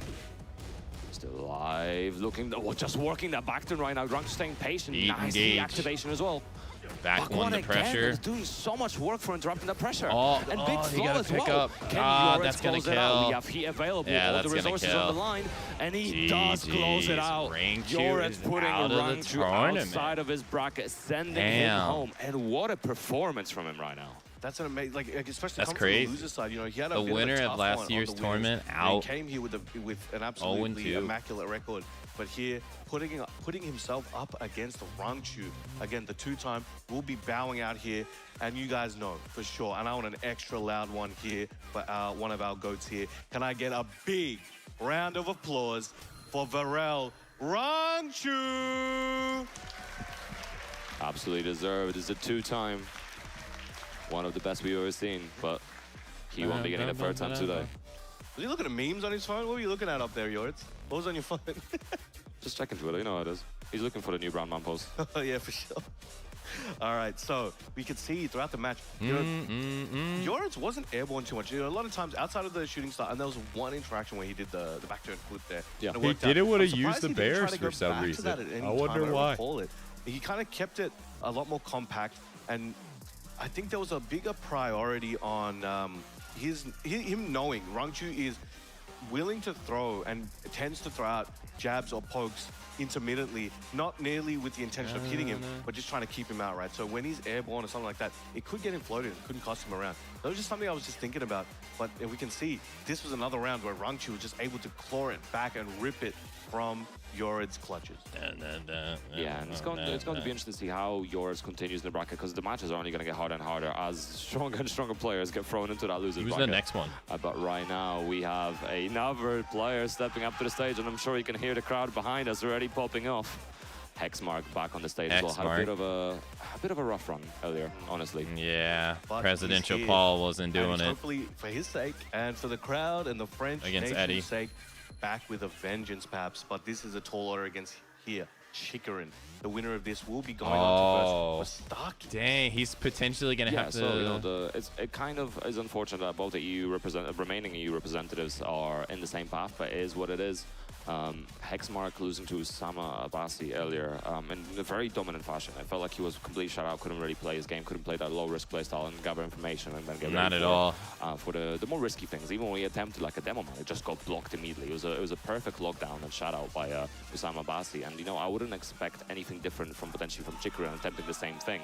Still alive, looking, just working that back turn right now. Rangchu staying patient. Nice engage. activation as well. Back one, the pressure. Is doing so much work for interrupting the pressure. And big he flow gotta as pick well. up. Can That's gonna close it out? kill. We have heat available, Yeah, all that's the gonna resources kill. on the line, and he does close it out. Yored's putting Rangchu outside of his bracket, sending him home. And what a performance from him right now. That's an amazing, like especially That's coming crazy. from the loser side. You know, he had a The bit of a winner tough of last one year's on the tournament winners. out. He came here with an absolutely immaculate record, but here putting himself up against Rangchu, again the two-time, will be bowing out here, and you guys know for sure. And I want an extra loud one here for one of our goats here. Can I get a big round of applause for Varel Rangchu? Absolutely deserved. It's a two-time. One of the best we've ever seen, but he won't be getting the third time today. Was he looking at memes on his phone? What were you looking at up there, Jords? What was on your phone? Just checking Twitter, you know how it is. He's looking for the new Brown Man post. Oh, yeah, for sure. All right, so we could see throughout the match, Jords wasn't airborne too much. You know, a lot of times outside of the shooting star, and there was one interaction where he did the back turn flip there. Yeah, he didn't want to use the bears for some reason. I wonder why. He kind of kept it a lot more compact, and I think there was a bigger priority on him knowing Rangchu is willing to throw and tends to throw out jabs or pokes intermittently, not nearly with the intention of hitting him, but just trying to keep him out, right? So when he's airborne or something like that, it could get him floated, it couldn't cost him a round. That was just something I was just thinking about, but we can see this was another round where Rangchu was just able to claw it back and rip it from Yored's clutches. Yeah, and it's going to be interesting to see how Yored's continues in the bracket, because the matches are only going to get harder and harder as stronger and stronger players get thrown into that loser's bracket. Who's the next one? But right now we have another player stepping up to the stage, and I'm sure you can hear the crowd behind us already popping off. Hexmark back on the stage as well. Had a bit of a rough run earlier, honestly. Yeah, But Presidential he's here, Paul wasn't and doing it. Hopefully, for his sake and for the crowd and the French Against nation's Eddie. sake, back with a vengeance, perhaps. But this is a tall order against here, Chikarin. The winner of this will be going on to first. For Starkey. Dang, he's potentially going to have to... So, you know, it kind of is unfortunate that both the remaining EU representatives are in the same path, but it is what it is. Hexmark losing to Sama Abasi earlier in a very dominant fashion. I felt like he was completely shut out, couldn't really play his game, couldn't play that low-risk playstyle and gather information and then get ready Not at all. For the more risky things. Even when he attempted like a demo man, it just got blocked immediately. It was a perfect lockdown and shut out by Usama Abasi. And, you know, I wouldn't expect anything different from potentially from Chikarin attempting the same thing.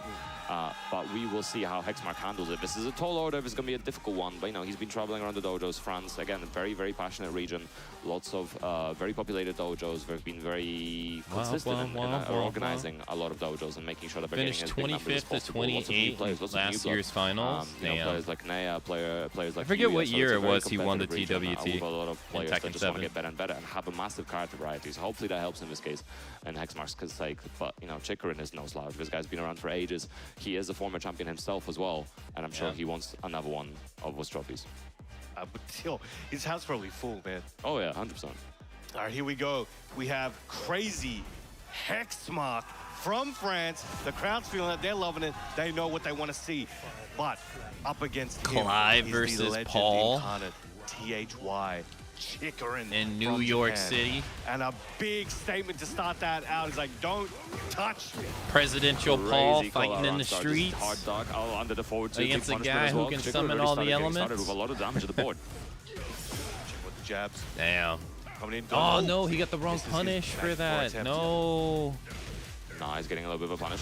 But we will see how Hexmark handles it. This is a tall order. It's going to be a difficult one. But, you know, he's been traveling around the dojos. France, again, a very, very passionate region. Lots of very populated dojos. They've been very consistent in organizing a lot of dojos and making sure that they're Finished getting as big numbers as 25th to possible. Lots of new 28 players, lots of last new year's finals. you know, players like Nioh, players like I forget Nioh, what so year it's a it very was he won the competitive region, TWT with a lot of in players that Tekken just want 7. to get better and better and have a massive character variety. So hopefully that helps in this case, and Hexmark's sake. But, you know, Chikarin is no slouch. This guy's been around for ages. He is a former champion himself as well, and I'm sure he wants another one of those trophies. But still, his house probably full, man. Oh yeah, 100%. All right, here we go. We have crazy Hexmark from France. The crowd's feeling it. They're loving it. They know what they want to see. But up against Clive him versus is the legend Paul. incarnate, THY. Chikarin In New from York Japan. City. And a big statement to start that out. He's like, don't touch me. Presidential Paul Crazy call fighting out in on the start. streets Hard dog under the forward two. against big a punishment guy as well. who can Chikarin summon really all started the getting started elements. with a lot of damage at the board. With the jabs. Damn. Coming in. Oh no, he got the wrong This is punish his for next that. attempt. No. Nah, he's getting a little bit of a punish.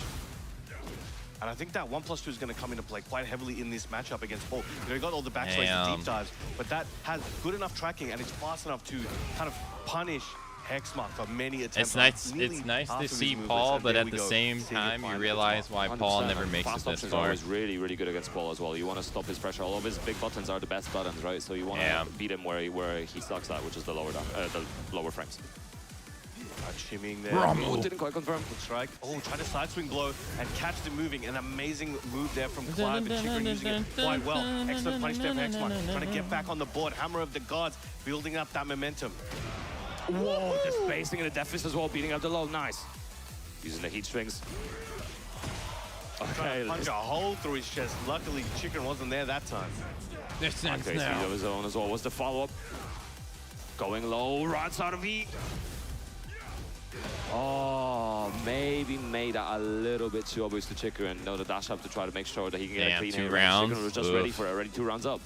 And I think that 1+2 is going to come into play quite heavily in this matchup against Paul. You know, he got all the backslays and deep dives, but that has good enough tracking and it's fast enough to kind of punish Hexmark for many attempts. It's nice to see Paul, but at the same time, you realize why Paul never makes it Fast this options far. are always really, really good against Paul as well. You want to stop his pressure. All of his big buttons are the best buttons, right? So you want to beat him where he sucks at, which is the lower frames. Shimmying there. Oh, didn't quite confirm. Good strike. Oh, trying to side swing blow and catch the moving. An amazing move there from Clive, and Chikarin using it quite well. Excellent punish there from Hexmark. Trying to get back on the board. Hammer of the Gods, building up that momentum. Whoa, just spacing in the deficit as well, beating up the low. Nice. Using the heat strings. Trying to punch a hole through his chest. Luckily, Chicken wasn't there that time. This sense Okay, now. speed of his own as well. Was the follow-up. Going low, right side of E. Oh, maybe made that a little bit too obvious to Chicken. And no, the dash up to try to make sure that he can get a clean 2 hit. rounds. Chicken was just ready for it, already 2 rounds up.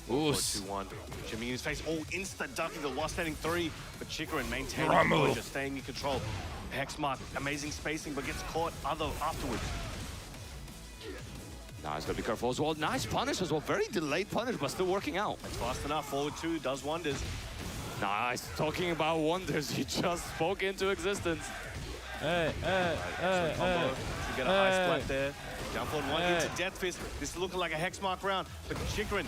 Ooh. 2-1. Jimmy in his face. Oh, insta ducking the last standing 3. But Chikarin maintaining Rumble. composure, staying in control. Hexmark, amazing spacing, but gets caught afterwards. Now he's got to be careful as well. Nice punish as well. Very delayed punish, but still working out. It's fast enough. Forward 2 does wonders. Nice. Talking about wonders, he just spoke into existence. Hey. Combo to get a high splat there. Down forward 1 into Death Fist. This is looking like a Hexmark round, but Chikarin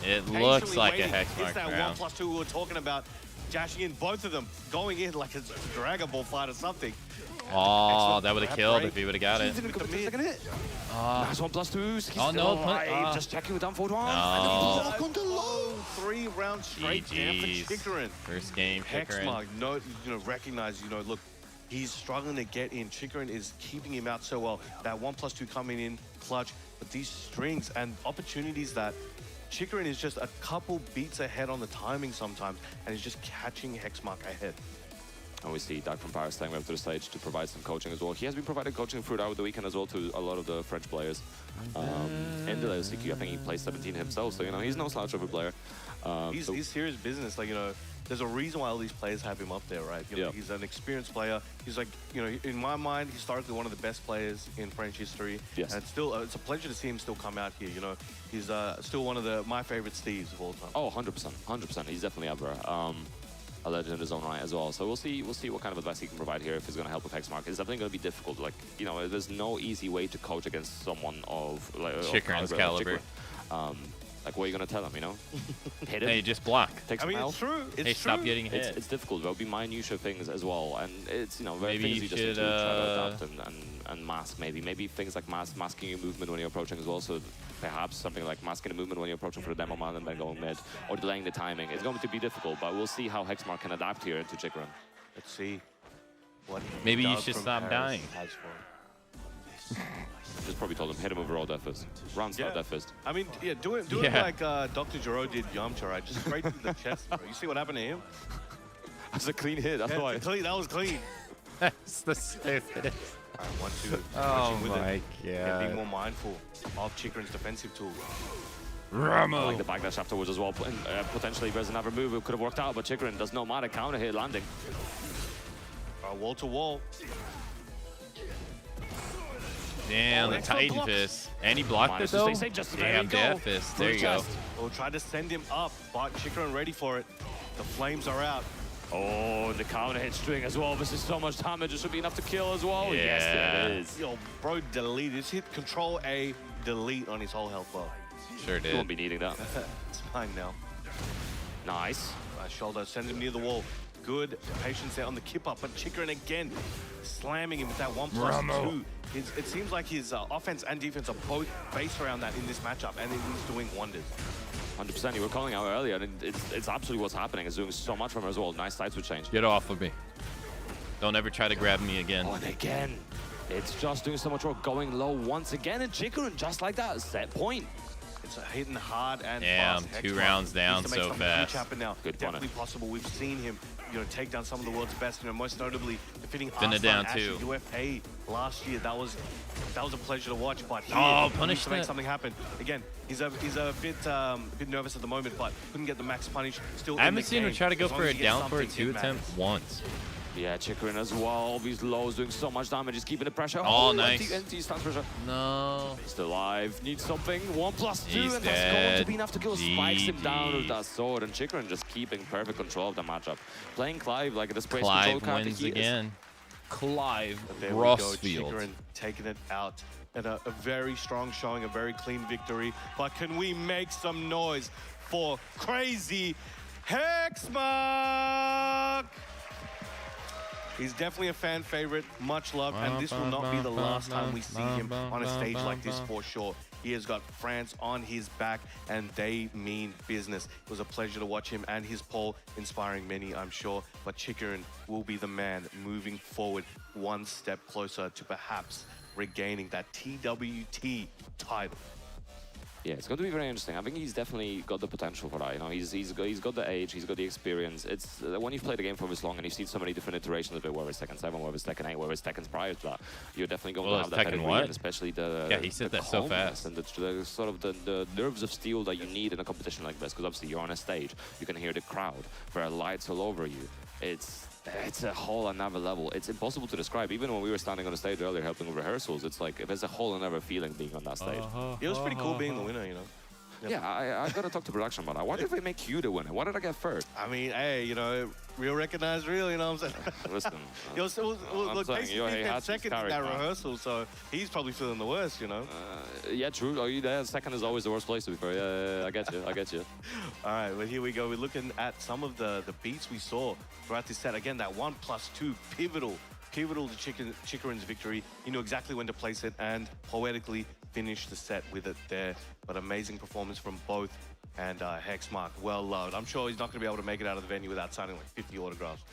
It looks like waiting. a Hexmark It's that round. 1+2 we were talking about. Dashing in, both of them going in like it's a Dragon Ball fight or something. Oh, that would have killed if he would have got it. Second hit. Nice 1+2. He's Oh, still no, alive. Just checking with down forward 1. No. And then he block on the low. 3 rounds straight down for GG's. Chikarin. First game, Chikarin. Hexmark, recognize, look, he's struggling to get in. Chikarin is keeping him out so well. That 1+2 coming in clutch, but these strings and opportunities that Chikarin is just a couple beats ahead on the timing sometimes, and he's just catching Hexmark ahead. And we see Doug from Paris staying up to the stage to provide some coaching as well. He has been providing coaching throughout the weekend as well to a lot of the French players. In the LCQ, I think he plays 17 himself, so he's no slouch of a player. He's serious business. There's a reason why all these players have him up there, right? He's an experienced player. He's in my mind, historically one of the best players in French history. Yes. And it's a pleasure to see him still come out here. He's still one of my favorite Steves of all time. Oh, 100%. 100%. He's definitely up there. A legend in his own right as well. So we'll see what kind of advice he can provide here if he's going to help with Hexmark. It's definitely going to be difficult. There's no easy way to coach against someone of Chikarin's caliber. What are you going to tell him, Hit him. Hey, just block. Take some health. It's true. Hey, stop getting hit. It's difficult. There'll be minutiae things as well. And it's, very Maybe things you you just need should, to try to adapt and mask maybe. Maybe things like masking your movement when you're approaching as well. So perhaps something like masking the movement when you're approaching for the demo man and then going mid, or delaying the timing. It's going to be difficult, but we'll see how Hexmark can adapt here into Chikarin. Let's see what Maybe you Doug should from stop Paris dying. has for him. Just probably told him, hit him over all Death Fist. Round start Death Fist. I mean, do it like Dr. Giro did Yamcha, right? Just straight to the chest, bro. You see what happened to him? That's a clean hit, that's why. That was clean. That's the stupidest. All right, 1-2. Oh Switching with my it. Again, god. being more mindful of Chikarin's defensive tool. I like the backdash afterwards as well. Potentially there's another move it could have worked out, but Chikarin does not matter. Counter hit landing. Wall to wall. Damn, the Titan Fist. And he blocked it though? Damn, Death Fist. There you go. We'll try to send him up, but Chikarin ready for it. The flames are out. Oh, the counter hit string as well. This is so much damage. It should be enough to kill as well. Yeah. Yes, it is. Yo, bro, delete. Just hit Control A, delete on his whole health bar. Sure did. He won't be needing that. It's fine now. Nice. Shoulder, send him near the wall. Good patience there on the kip up, but Chikarin again slamming him with that 1+2. It seems like his offense and defense are both based around that in this matchup, and he's doing wonders. 100%. You were calling out earlier, and it's absolutely what's happening. It's doing so much from him as well. Nice side switch change. Get off of me. Don't ever try to grab me again. Oh, and again. It's just doing so much work. Going low once again, and Chikarin just like that. Set point. It's hitting hard and Damn, fast. 2 Hexmark rounds down needs to make so something fast. huge happen now. Good Definitely corner. possible. We've seen him, take down some of the world's best. Most notably defeating Been it down Arslan too. at UFA last year. That was a pleasure to watch. But here, Oh, he punish needs to make that. something happen. Again, he's a bit nervous at the moment, but couldn't get the max punish. Still, I haven't seen him try to go As long for as a he gets down for a something, 2 it attempt matters. once. Yeah, Chikarin as well. These lows doing so much damage. He's keeping the pressure. Oh, nice. NT stands pressure. No. Still alive. Needs something. 1+2, He's and that's going to dead. be enough to kill. Spikes him down with GG. that sword, and Chikarin just keeping perfect control of the matchup. Playing Clive like the space Clive control card. wins he is- again. Clive But there we go, Rossfield. Chikarin taking it out. And a very strong showing, a very clean victory. But can we make some noise for Crazy Hexmark? He's definitely a fan favorite, much loved, and this will not be the last time we see him on a stage like this for sure. He has got France on his back, and they mean business. It was a pleasure to watch him and his poll, inspiring many, I'm sure. But Chikarin will be the man moving forward, one step closer to perhaps regaining that TWT title. Yeah, it's going to be very interesting. I think he's definitely got the potential for that. You know, he's got the age, he's got the experience. It's when you've played the game for this long and you've seen so many different iterations of it, whether it's Tekken 7, whether it's Tekken 8, whether it's Tekken prior to that, you're definitely going to have that pedigree, and especially the he said that so fast, and the sort of the nerves of steel that you need in a competition like this, because obviously you're on a stage, you can hear the crowd, there are lights all over you. It's a whole another level. It's impossible to describe. Even when we were standing on the stage earlier helping with rehearsals, it's like there's a whole another feeling being on that stage. It was pretty cool being the winner, you know. Yep. Yeah, I got to talk to production about that. Why did they make you the winner? Why did I get third? I mean, hey, you know, real recognize real, you know what I'm saying? Listen. Look, basically had second in that rehearsal, so he's probably feeling the worst, you know? Yeah, true. Are you there? Second is always the worst place to be fair. Yeah, I get you. I get you. All right, well, here we go. We're looking at some of the beats we saw throughout this set. Again, that 1+2 pivotal to Chikarin's victory. He knew exactly when to place it and poetically finished the set with it there. But amazing performance from both. And Hexmark, well loved. I'm sure he's not going to be able to make it out of the venue without signing like 50 autographs.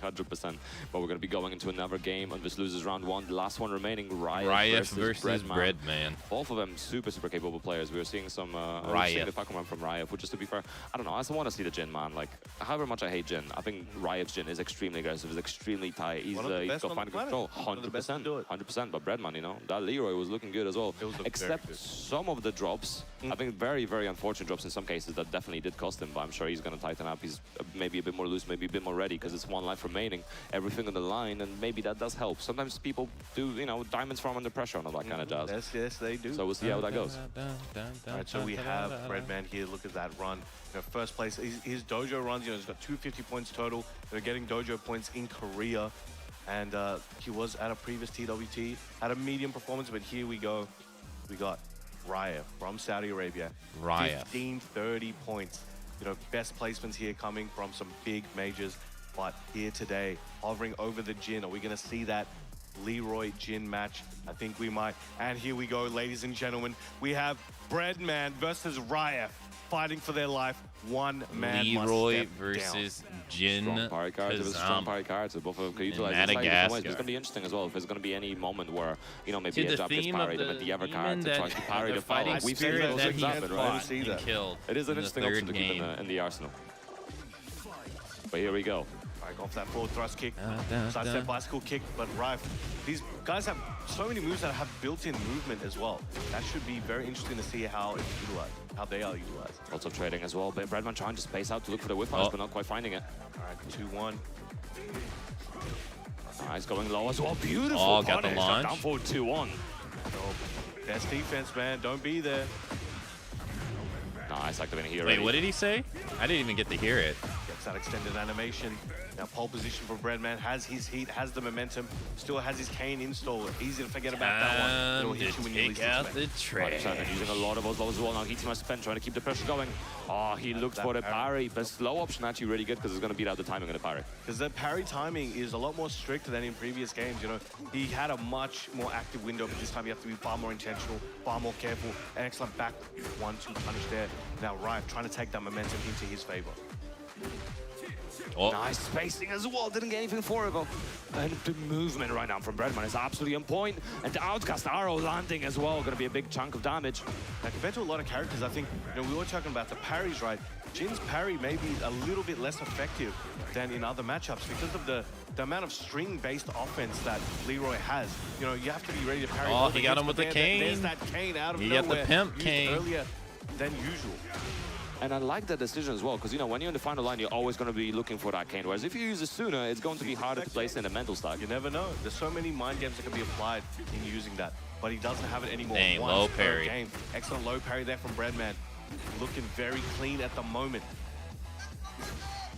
100%. But we're going to be going into another game on this losers round 1. The last one remaining, Riot versus Breadman. Both of them super capable players. We were seeing some seeing the Pokemon from Riot, which is, to be fair, I don't know, I just want to see the Jin, man. Like, however much I hate Jin, I think Riot's Jin is extremely aggressive, is extremely tight. He's got fine control, 100%. But Breadman, you know, that Leroy was looking good as well. Except some of the drops, I think very unfortunate drops in some cases that definitely did cost him, but I'm sure he's going to tighten up. He's maybe a bit more loose, maybe a bit more ready, because it's one life remaining, everything on the line, and maybe that does help. Sometimes people do, you know, diamonds from under pressure and all that kind of jazz. Yes, they do. So we'll see how that goes. All right, so we have Breadman here. Look at that run. You know, first place, his dojo runs, you know, he's got 250 points total. They're getting dojo points in Korea. And he was at a previous TWT, had a medium performance, but here we go. We got Raya from Saudi Arabia. 15-30 points. You know, best placements here coming from some big majors. But here today, hovering over the Jin. Are we going to see that Leroy Jin match? I think we might. And here we go, ladies and gentlemen. We have Breadman versus Raya fighting for their life. One man Leroy versus Jin. Strong parry cards. Strong parry cards. So both of them could utilize Madagascar. It's going to be interesting as well. If there's going to be any moment where, you know, maybe a jab gets parried and the other card to try to parry the follow. We've seen those things happen, right? It is an interesting option to keep in the arsenal. But here we go. Off that forward thrust kick, side step bicycle kick, but Rife, these guys have so many moves that have built-in movement as well. That should be very interesting to see how it's utilized, how they are utilized. Also trading as well, but Breadman trying to space out to look for the whip punch, but not quite finding it. All right, 2-1. Nice, going low as well. Beautiful. Oh, got the launch. Down forward 2-1. Best defense, man. Don't be there. Nice, activating here. Wait, what did he say? I didn't even get to hear it. Gets that extended animation. Now pole position for Breadman, has his heat, has the momentum, still has his cane install. Easy to forget about that one. It'll hit you when you least expect. The trash. Using a lot of those lows as well. Now Heaty must spend trying to keep the pressure going. Oh, he looked for the parry. The slow option actually really good because it's going to beat out the timing of the parry. Because the parry timing is a lot more strict than in previous games. You know, he had a much more active window, but this time you have to be far more intentional, far more careful. An excellent back 1-2 punish there. Now Rife trying to take that momentum into his favor. Oh. Nice spacing as well, didn't get anything for it though. And the movement right now from Breadman is absolutely on point. And the outcast arrow landing as well, gonna be a big chunk of damage. Now compared to a lot of characters, I think, you know, we were talking about the parries, right? Jin's parry may be a little bit less effective than in other matchups because of the amount of string-based offense that Leroy has. You know, you have to be ready to parry. Oh, he got him with the cane. There's that cane out of nowhere. He got the pimp cane. Earlier than usual. And I like that decision as well, because, you know, when you're in the final line, you're always going to be looking for that cane. Whereas if you use it sooner, it's going to be harder to place in a mental stack. You never know. There's so many mind games that can be applied in using that. But he doesn't have it anymore. Dang, low parry. Game. Excellent low parry there from Breadman. Looking very clean at the moment.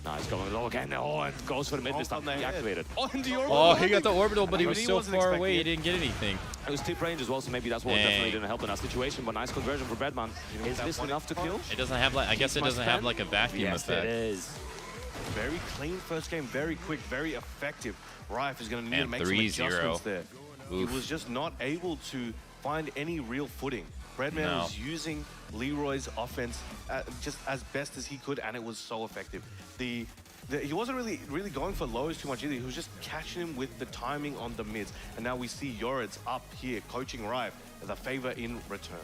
Nice, going low again. Oh, and goes for the mid this time. He activated. Oh, and the orbital. Oh, he got the orbital, but he was so far away, he didn't get anything. It was tip range as well, so maybe that's what definitely didn't help in that situation. But nice conversion for Breadman. Is this enough to kill? It doesn't have like, I guess it doesn't have like a vacuum effect. Yes, it is. Very clean first game, very quick, very effective. Rife is going to need to make some adjustments there. Oof. He was just not able to find any real footing. Breadman was using Leroy's offense just as best as he could, and it was so effective. The he wasn't really going for lows too much either. He was just catching him with the timing on the mids. And now we see Yored's up here coaching Rive as a favor in return.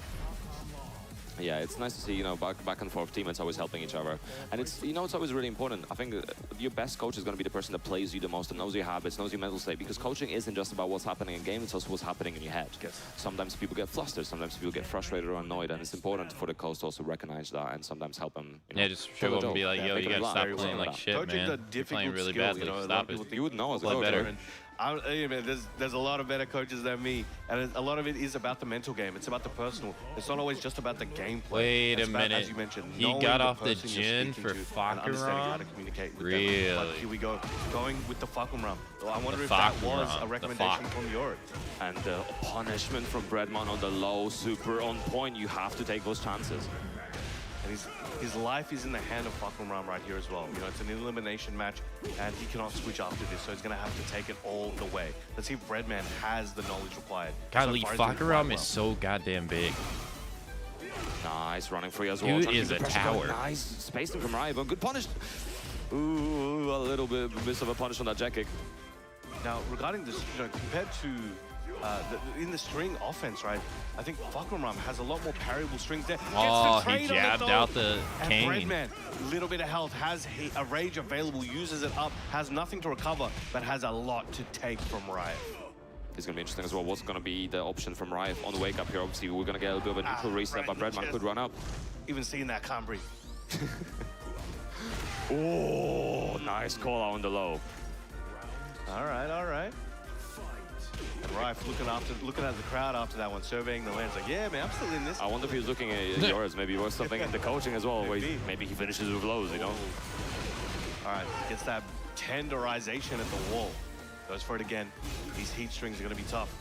Yeah, it's nice to see, back and forth teammates always helping each other. And it's, it's always really important. I think your best coach is going to be the person that plays you the most and knows your habits, knows your mental state, because coaching isn't just about what's happening in game, it's also what's happening in your head. Yes. Sometimes people get flustered, sometimes people get frustrated or annoyed, and it's important for the coach to also recognize that and sometimes help them, just show up and be like, yo, you gotta stop playing like shit, Coaching's man. a You're playing really skill, badly, stop it. You would know as a Play coach. better. There's a lot of better coaches than me, and a lot of it is about the mental game. It's about the personal. It's not always just about the gameplay. Wait it's a about, minute. as you mentioned, He knowing got the off the person you're Jin speaking for to and understanding how to Fakuram? communicate with Really? them. But here we go, going with the Fakuram. I wonder The if that was Fakuram, a the recommendation from Yored. And the punishment from Breadman on the low, super on point. You have to take those chances. And his life is in the hand of Fakuram right here as well. It's an elimination match, and he cannot switch after this, so he's going to have to take it all the way. Let's see if Breadman has the knowledge required. Golly, So far, he's doing Fakuram quite is so goddamn big. Nice running free as well. Dude Trying to is keep a the pressure going. tower. Nice spacing from Rive. Good punish. Ooh, a little bit miss of a punish on that jet kick. Now, regarding this, compared to in the string offense, right? I think Fakuram has a lot more parryable strings there. Oh, Gets the he trade on jabbed the out the and cane. Breadman, little bit of health, has a rage available, uses it up, has nothing to recover, but has a lot to take from Rive. It's going to be interesting as well. What's going to be the option from Rive on the wake up here? Obviously, we're going to get a little bit of a neutral reset, but Breadman could run up. Even seeing that, can't breathe. Oh, nice call out on the low. All right. And Rife looking at the crowd after that one, surveying the lands, like, yeah, man, I'm still in this. I wonder if he's looking at yours. Maybe it was something in the coaching as well, where maybe he finishes with lows, All right, gets that tenderization at the wall. Goes for it again. These heat strings are going to be tough.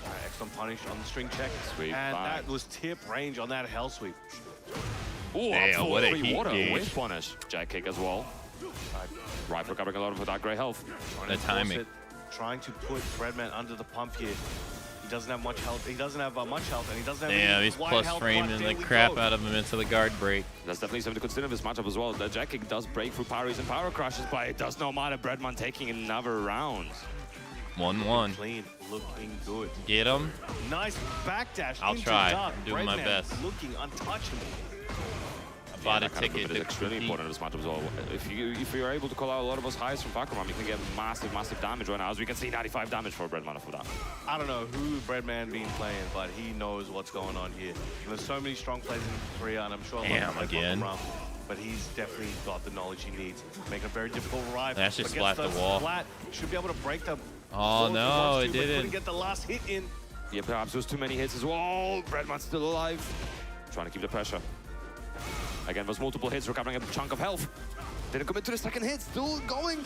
All right, excellent punish on the string check. Sweep, and bang. that was tip range on that hell sweep. Ooh, Damn, what a free heat water gauge. with punish. Jack kick as well. Rive recovering a lot of that great health. The timing. Trying to put Breadman under the pump here. He doesn't have much health. He doesn't have much health, and he doesn't have Damn, any he's wide plus health, framing but the there we crap go. out of him into the guard break. That's definitely something to consider in this matchup as well. The Jack kick does break through parries and power crashes, but it does not matter. Breadman taking another round. 1-1. Clean, looking good. Get him. Nice backdash. I'll into try. Dark. I'm doing my Breadman best. Looking untouchable. I bought a That kind of ticket movement is to extremely compete. important in this matchup as well. If you're able to call out a lot of those highs from Fakuram, you can get massive damage right now. As we can see, 95 damage for Breadman off of that. I don't know who Breadman been playing, but he knows what's going on here. And there's so many strong players in Korea, and I'm sure a lot Damn, of them again. around. But he's definitely got the knowledge he needs. Making a very difficult ride. That should but splat gets the wall. Flat. Should be able to break them. Oh, no, it But didn't. couldn't get the last hit in. Yeah, perhaps it was too many hits as well. Breadman's still alive. Trying to keep the pressure. Again, those multiple hits, recovering a chunk of health. Didn't commit to the second hit, still going.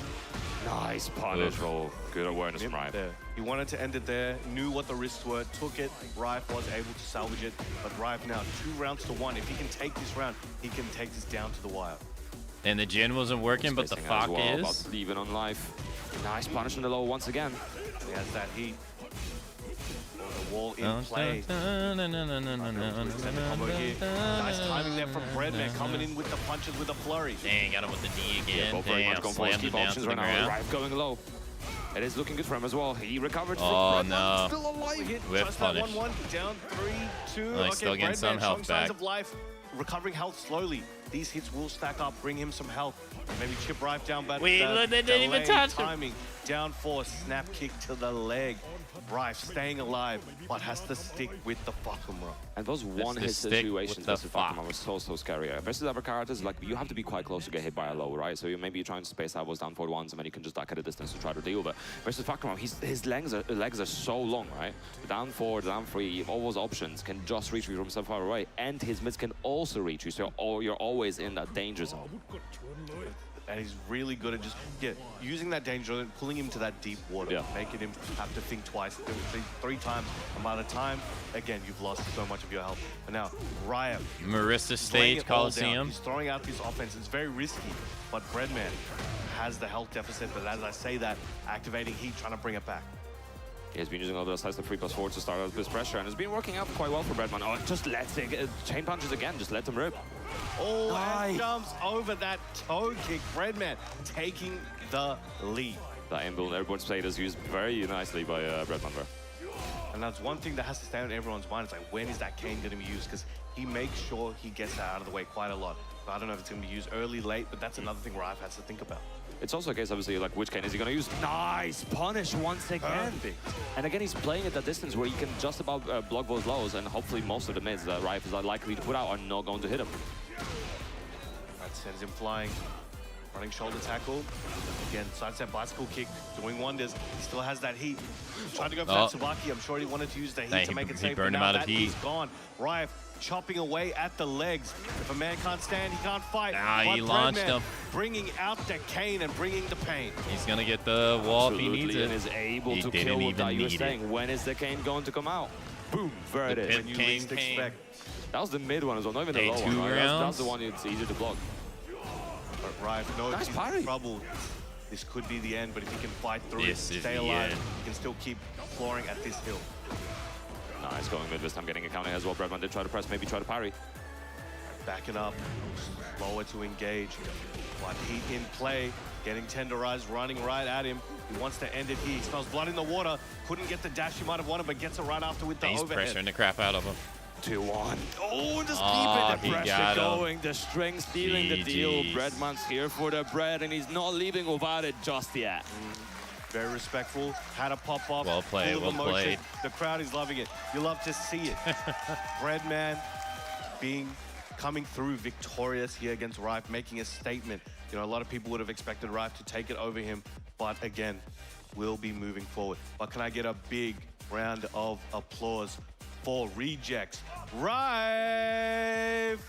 Nice punish roll. Good awareness from Rive. There. He wanted to end it there, knew what the risks were, took it. Rive was able to salvage it, but Rive now 2 rounds to 1. If he can take this round, he can take this down to the wire. And the Jin wasn't working, but the Spacing as Fak well, is. about even on life. Nice punish on the low once again. He has that heat. The wall in play. Combo here. Nice timing there from Breadman, coming in with the punches with a flurry. Dang, got him with the knee again. Yeah, both very Damn, much going for slammed keep him down to options the right now. ground. Rive going low. It is looking good for him as well. He recovered from Oh, Breadman, no. Still alive. Hit. Whip Just that punish. 1-1, down 3-2. Oh, he's still getting some Breadman health showing signs back. of life, recovering health slowly. These hits will stack up, bring him some health. Maybe chip Rive down, but Wait, look, they didn't even delayed touch him. timing. Down 4, snap kick to the leg. Rive staying alive, but has to stick with the Fakuram. And those one-hit situations versus Fakuram were so scary. Versus other characters, like, you have to be quite close to get hit by a low, right? So maybe you're trying to space out those down forward ones, and then you can just duck at a distance to try to deal. But versus Fakuram, his legs are so long, right? Down 4, down 3, all those options can just reach you from so far away, and his mids can also reach you, so you're always in that danger zone. And he's really good at just using that danger zone, pulling him to that deep water, making him have to think twice, think 3 times. And by the time, again, you've lost so much of your health. And now, Riot. Marissa Stage Coliseum. He's throwing out this offense. It's very risky, but Breadman has the health deficit. But as I say that, activating heat, trying to bring it back. He's been using all those sides of 3+4 to start out this pressure, and it's been working out quite well for Breadman. Oh, just lets it chain punches again, just let them rip. Oh, and jumps over that toe kick. Breadman taking the lead. That inbuilt airborne state is used very nicely by Breadman there. And that's one thing that has to stay on everyone's mind. It's like, when is that cane going to be used? Because he makes sure he gets that out of the way quite a lot. I don't know if it's going to be used early, late, but that's another thing Rife has to think about. It's also a case, obviously, like, which cane is he going to use? Nice punish once again. Perfect. And again, he's playing at that distance where he can just about block those lows, and hopefully most of the mids that Rife is likely to put out are not going to hit him. That sends him flying. Running shoulder tackle. Again, sidestep bicycle kick, doing wonders. He still has that heat. Tried to go for that Tsubaki. I'm sure he wanted to use the heat to make it safe. He burned him now out of that heat. He's gone. Rife chopping away at the legs. If a man can't stand, he can't fight. He launched him. Bringing out the cane and bringing the pain. He's gonna get the wall if he needs it. And is able to kill what that you were saying. When is the cane going to come out? Boom, there it is. When you least expect. That was the mid one as well, not even the low one. Right? That's the one it's easier to block. But Rife knows he's in trouble. This could be the end, but if he can fight through it, stay alive, he can still keep flooring at this hill. Nice going mid this time, getting a counter as well. Breadman did try to press, maybe try to parry. Backing up, slower to engage. But heat in play, getting tenderized, running right at him. He wants to end it here. He smells blood in the water. Couldn't get the dash he might have wanted, but gets it right after with the overhead. He's pressuring the crap out of him. 2-1. Oh, just keeping the pressure going. The string stealing the deal. Breadman's here for the bread, and he's not leaving without it just yet. Very respectful. Had a pop off. Well played, full of well emotion. played. The crowd is loving it. You love to see it. Breadman coming through victorious here against Rife, making a statement. You know, a lot of people would have expected Rife to take it over him, but again, will be moving forward. But can I get a big round of applause for Rejects? Rife!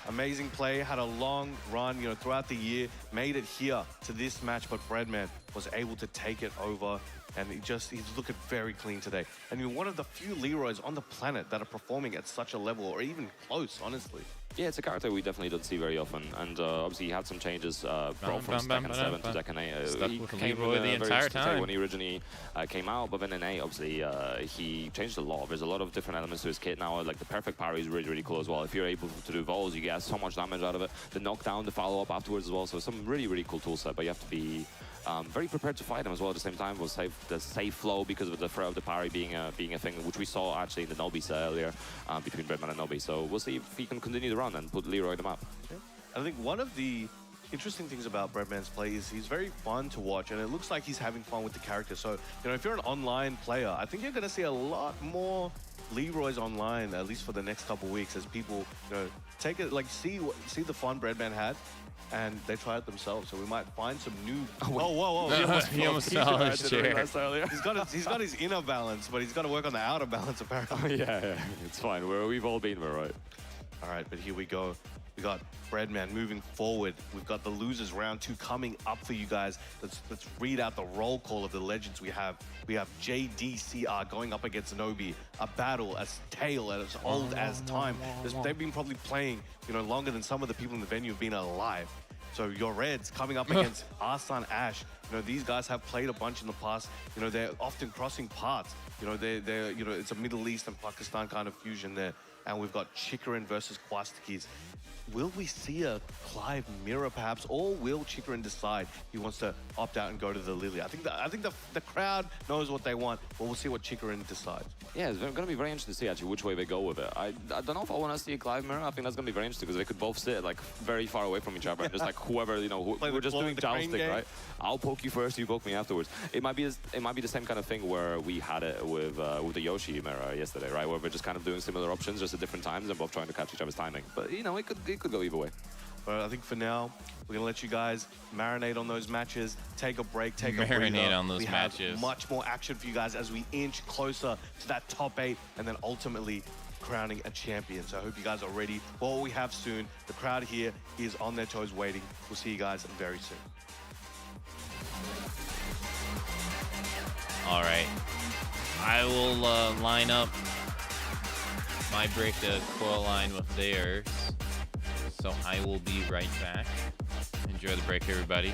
Amazing play, had a long run, you know, throughout the year, made it here to this match, but Breadman was able to take it over, and he's looking very clean today. And you're one of the few Leroys on the planet that are performing at such a level, or even close, honestly. Yeah, it's a character we definitely don't see very often, and obviously he had some changes from Tekken 7 to Tekken 8. He came with the entire time when he originally came out, but then in 8, obviously, he changed a lot. There's a lot of different elements to his kit now, like the perfect parry is really, really cool as well. If you're able to do vols, you get so much damage out of it. The knockdown, the follow-up afterwards as well, so some really, really cool tool set, but you have to be very prepared to fight him as well at the same time. Was the safe flow because of the threat of the parry being a thing, which we saw actually in the Nobi set earlier between Breadman and Nobi. So we'll see if he can continue the run and put Leroy on the map. Yeah. I think one of the interesting things about Breadman's play is he's very fun to watch, and it looks like he's having fun with the character. So, you know, if you're an online player, I think you're going to see a lot more Leroy's online, at least for the next couple of weeks, as people, you know, take it, like, see the fun Breadman had, and they try it themselves. So we might find some new. Whoa! He almost fell on his chair. He's got his inner balance, but he's got to work on the outer balance apparently. Yeah, it's fine. We've all been there, right? All right, but here we go. We got Breadman moving forward. We've got the losers round 2 coming up for you guys. Let's read out the roll call of the legends we have. We have JDCR going up against Nobi. A battle as tale as old as time. They've been probably playing, you know, longer than some of the people in the venue have been alive. So your Reds coming up against Arslan Ash. You know, these guys have played a bunch in the past. You know, they're often crossing paths. You know, they're you know, it's a Middle East and Pakistan kind of fusion there. And we've got Chikarin versus Kwastikis. Will we see a Clive mirror perhaps, or will Chikarin decide he wants to opt out and go to the Lily? I think the crowd knows what they want, but we'll see what Chikarin decides. Yeah, it's going to be very interesting to see actually which way they go with it. I don't know if I want to see a Clive mirror. I think that's going to be very interesting because they could both sit like very far away from each other and just like whoever, you know, we're just doing jousting, right? I'll poke you first, you poke me afterwards. It might be the same kind of thing where we had it with the Yoshi mirror yesterday, right? Where we're just kind of doing similar options just at different times and both trying to catch each other's timing. But you know, it could go either way. But I think for now, we're gonna let you guys marinate on those matches, take a break, take a breather. Marinate on those matches. We have much more action for you guys as we inch closer to that top 8 and then ultimately crowning a champion. So I hope you guys are ready for what we have soon. The crowd here is on their toes waiting. We'll see you guys very soon. All right. I will line up my break to co-align with theirs. So I will be right back. Enjoy the break, everybody.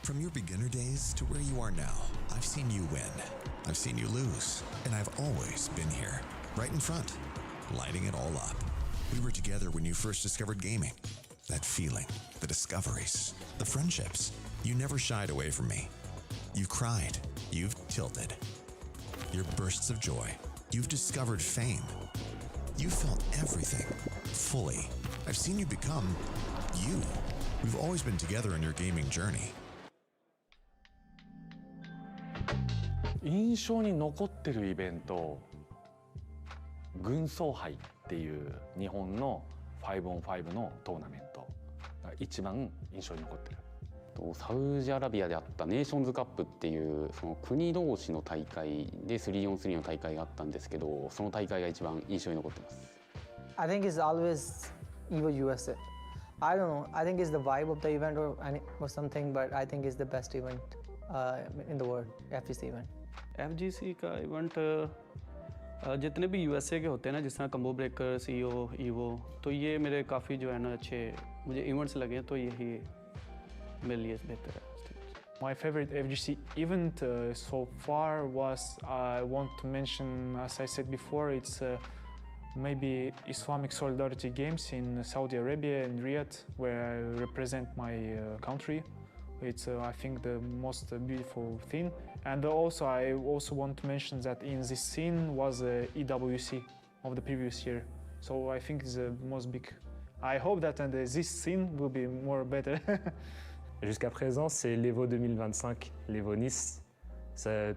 From your beginner days to where you are now, I've seen you win. I've seen you lose. And I've always been here, right in front, lighting it all up. We were together when you first discovered gaming. That feeling, the discoveries, the friendships. You never shied away from me. You've cried. You've tilted. Your bursts of joy. You've discovered fame. You felt everything, fully. I've seen you become you. We've always been together in your gaming journey. 印象に残ってるイベント、軍曹杯っていう日本の 5on5 のトーナメントが一番印象に残ってる。サウジアラビアであったネーションズカップっていうその国同士の大会で 3on3 の大会があったんですけど、その大会が一番印象に残ってます。I think it's always EVO USA. I don't know. I think it's the vibe of the event or something, but I think it's the best event in the world, FGC event. FGC का event जितने भी USA के होते हैं ना, जिस तरह combo breaker, CEO, EVO, तो ये मेरे काफ़ी जो है ना अच्छे मुझे इवेंट्स लगे, तो यही मेरे लिए बेहतर है. My favorite FGC event so far was, I want to mention, as I said before, it's maybe Islamic Solidarity Games in Saudi Arabia, in Riyadh, where I represent my country. It's, I think, the most beautiful thing. And also, I also want to mention that in this scene was EWC of the previous year. So I think it's the most big. I hope that this scene will be more better. Jusqu'à présent, c'est l'Evo 2025, l'Evo Nice.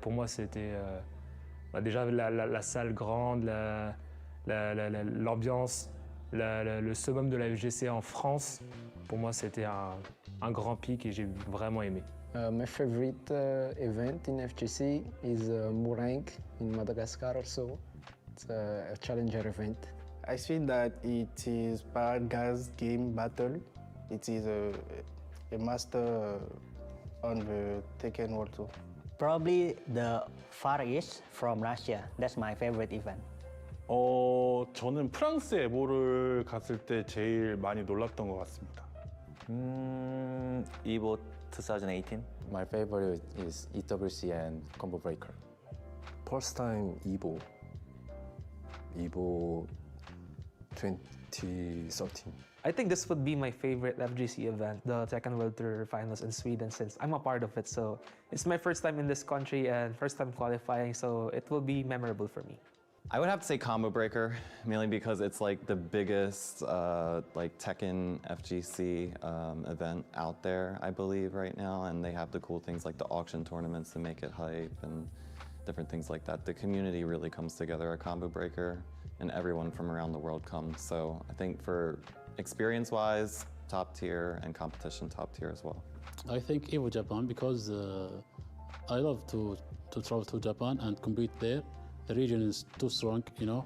Pour moi, c'était déjà la salle grande, l'ambiance, le summum de la FGC en France. Pour moi, c'était un grand pic et j'ai vraiment aimé. My favorite event in FGC is Murang in Madagascar also. It's a challenger event. I see that it is Pargas game battle. It is a master on the Tekken World Tour. Probably the Far East from Russia. That's my favorite event. 저는 프랑스 에보를 갔을 때 제일 많이 놀랐던 것 같습니다. EVO 2018. My favorite is EWC and Combo Breaker. First time EVO 2013. I think this would be my favorite FGC event, the Tekken World Tour Finals in Sweden, since I'm a part of it. So it's my first time in this country and first time qualifying, so it will be memorable for me. I would have to say Combo Breaker, mainly because it's like the biggest like Tekken FGC event out there, I believe, right now. And they have the cool things like the auction tournaments to make it hype and different things like that. The community really comes together at Combo Breaker and everyone from around the world comes. So I think for experience-wise, top tier, and competition top tier as well. I think EVO Japan because I love to travel to Japan and compete there. The region is too strong, you know.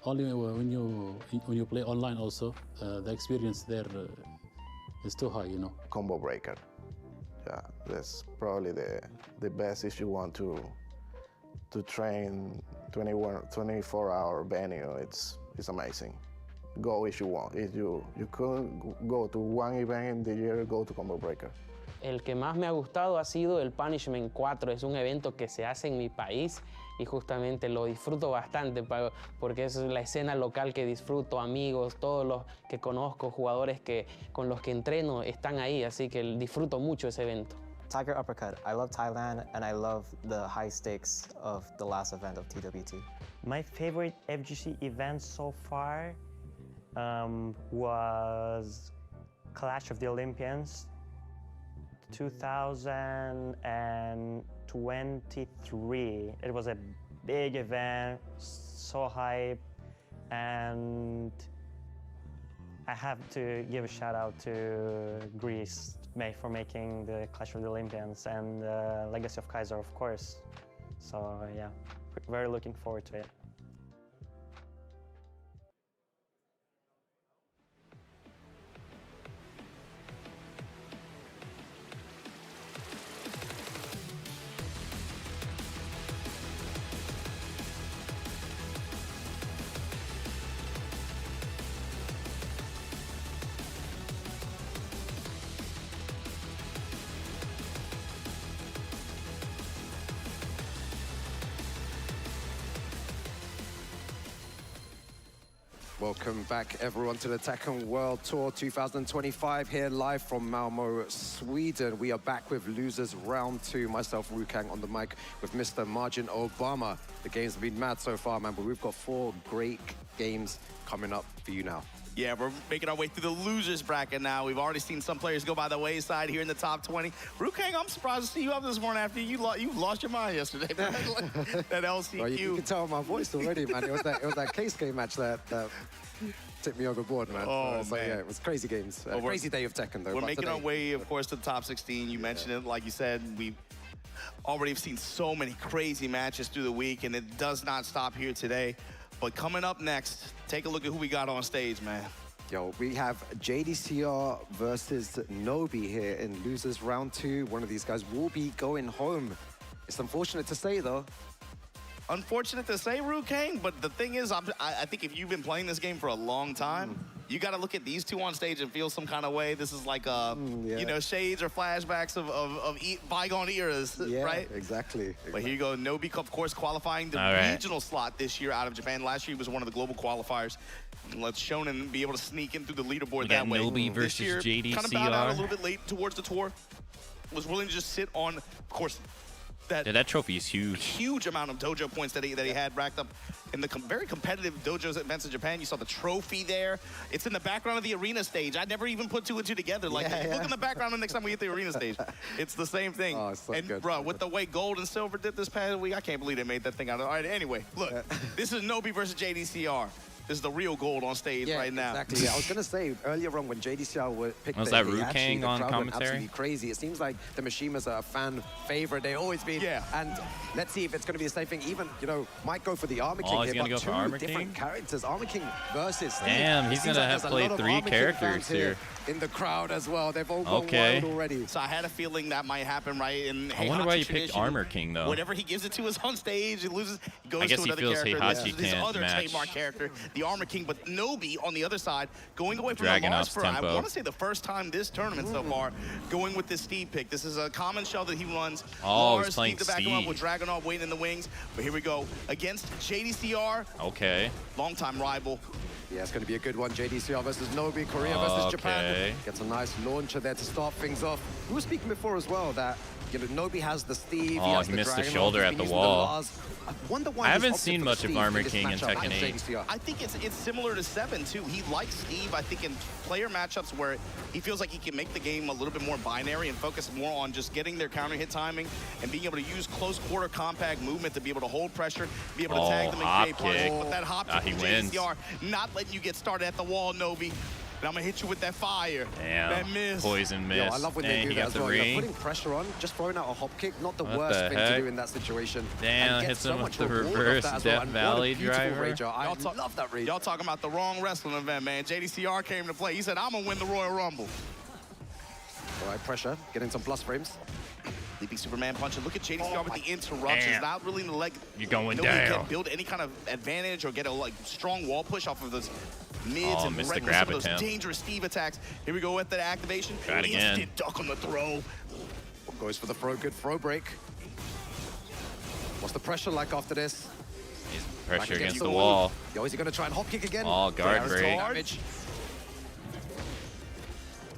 Only when you play online also, the experience there is too high, you know. Combo Breaker. Yeah, that's probably the best if you want to train 24-hour venue. It's amazing. Go if you want. If you couldn't go to one event in the year, go to Combo Breaker. El que más me ha gustado ha sido el Punishment 4. Es un evento que se hace en mi país y justamente lo disfruto bastante porque es la escena local que disfruto, amigos, todos los que conozco, jugadores con los que entreno están ahí, así que disfruto mucho ese evento. Tiger Uppercut. I love Thailand and I love the high stakes of the last event of TWT. My favorite FGC event so far was Clash of the Olympians 2023. It was a big event, so hype, and I have to give a shout out to Greece for making the Clash of the Olympians and Legacy of Kaiser, of course. So yeah, very looking forward to it. Welcome back, everyone, to the Tekken World Tour 2025, here live from Malmö, Sweden. We are back with losers round 2. Myself, Rukang, on the mic with Mr. Margin Obama. The games have been mad so far, man, but we've got 4 great games coming up for you now. Yeah, we're making our way through the losers bracket now. We've already seen some players go by the wayside here in the top 20. Rukang, I'm surprised to see you up this morning after you lost your mind yesterday. That LCQ. Well, you can tell my voice already, man. It was that case game match that tipped me overboard, man. Oh, so man. Yeah, it was crazy games. Crazy day of Tekken, though. We're making our way, of course, to the top 16. You mentioned it, like you said, we already have seen so many crazy matches through the week, and it does not stop here today. But coming up next, take a look at who we got on stage, man. Yo, we have JDCR versus Nobi here in losers round 2. One of these guys will be going home. It's unfortunate to say, though. Unfortunate to say, Rukang, but the thing is, I think if you've been playing this game for a long time, you got to look at these two on stage and feel some kind of way. This is like, you know, shades or flashbacks of bygone eras, right? Exactly. But here you go, Nobi, of course, qualifying the regional slot this year out of Japan. Last year he was one of the global qualifiers. Let Shonen be able to sneak in through the leaderboard that way. Nobi versus this year, JDCR. kind of bowed out a little bit late towards the tour. Was willing to just sit on, of course, that trophy is huge. Huge amount of dojo points that he had racked up in the very competitive dojos events in Japan. You saw the trophy there. It's in the background of the arena stage. I never even put 2 and 2 together. Like, look in the background the next time we hit the arena stage. It's the same thing. Oh, it's so and good. bro, with the way gold and silver did this past week, I can't believe they made that thing out of it. All right, anyway, look, this is Nobi versus JDCR. This is the real gold on stage right now. Exactly. Yeah, I was going to say earlier on when JDCR picked Was the that Heihachi, Rukang the on crowd went commentary? absolutely crazy. It seems like the Mishimas are a fan favorite. They've always been. Yeah. And let's see if it's going to be the same thing. Even, you know, might go for the Armor King Oh, he's here, gonna but go for 2 Armor different King? characters. Armor King versus Steve. Damn, he's It seems gonna like have there's a played lot of 3 Armor King characters fans here. in the crowd as well. They've all gone Okay. wild already. So I had a feeling that might happen, right? And I wonder why you picked Armor King, though. Whenever he gives it to us on stage, he loses, he goes I guess to he another feels character. Heihachi This is his can't other match. trademark character, the Armor King. But Nobi, on the other side, going away from Dragon the Ops Lars for, I tempo. want to say, the first time this tournament so far, going with this Steve pick. This is a common shell that he runs. Oh, Lars, he's playing Steve to back him up Steve. with Dragunov waiting in the wings. But here we go, against JDCR, Okay. longtime rival. Yeah, it's going to be a good one. JDCR versus Nobi, Korea versus Japan. Gets a nice launcher there to start things off. We were speaking before as well that, you know, Nobi has the Steve. Oh, has he the missed the Dragunov, shoulder he's at been the using wall. Lars. I wonder why I he's haven't opted seen for much of Steve Armor in this King in matchup Tekken against 8. JDCR. I think it's similar to 7 too. He likes Steve, I think, in player matchups where he feels like he can make the game a little bit more binary and focus more on just getting their counter hit timing and being able to use close quarter compact movement to be able to hold pressure, be able to tag them and hop create punch. kick. But that hop Ah, kick he from wins. JDCR not letting you get started at the wall, Nobi. And I'm gonna hit you with that fire. Damn. That miss. Poison miss. Yo, I love when Dang, they do he that got as the well. You know, ring. putting pressure on, just throwing out a hop kick, not the What worst the thing heck? to do in that situation. Damn, And hits get so him much with the reward off reverse that as Death well. And what a Valley beautiful driver. rager. I love that rage. Y'all talking about the wrong wrestling event, man. JDCR came to play. He said, I'm gonna win the Royal Rumble. All right, pressure, getting some plus frames. Leaping Superman punch. And look at JDCR with the interruptions. Damn. Not really in the leg. You're going Nobody down. can build any kind of advantage or get a strong wall push off of those mids Oh, and missed the right with grab some of those attempt. dangerous Steve attacks. Here we go with that activation. Try it again. Instant duck on the throw. Goes for the throw, good throw break. What's the pressure like after this? Back Pressure against the wall. Yo, is he going to try and hop kick again? Oh, guard There's break. damage.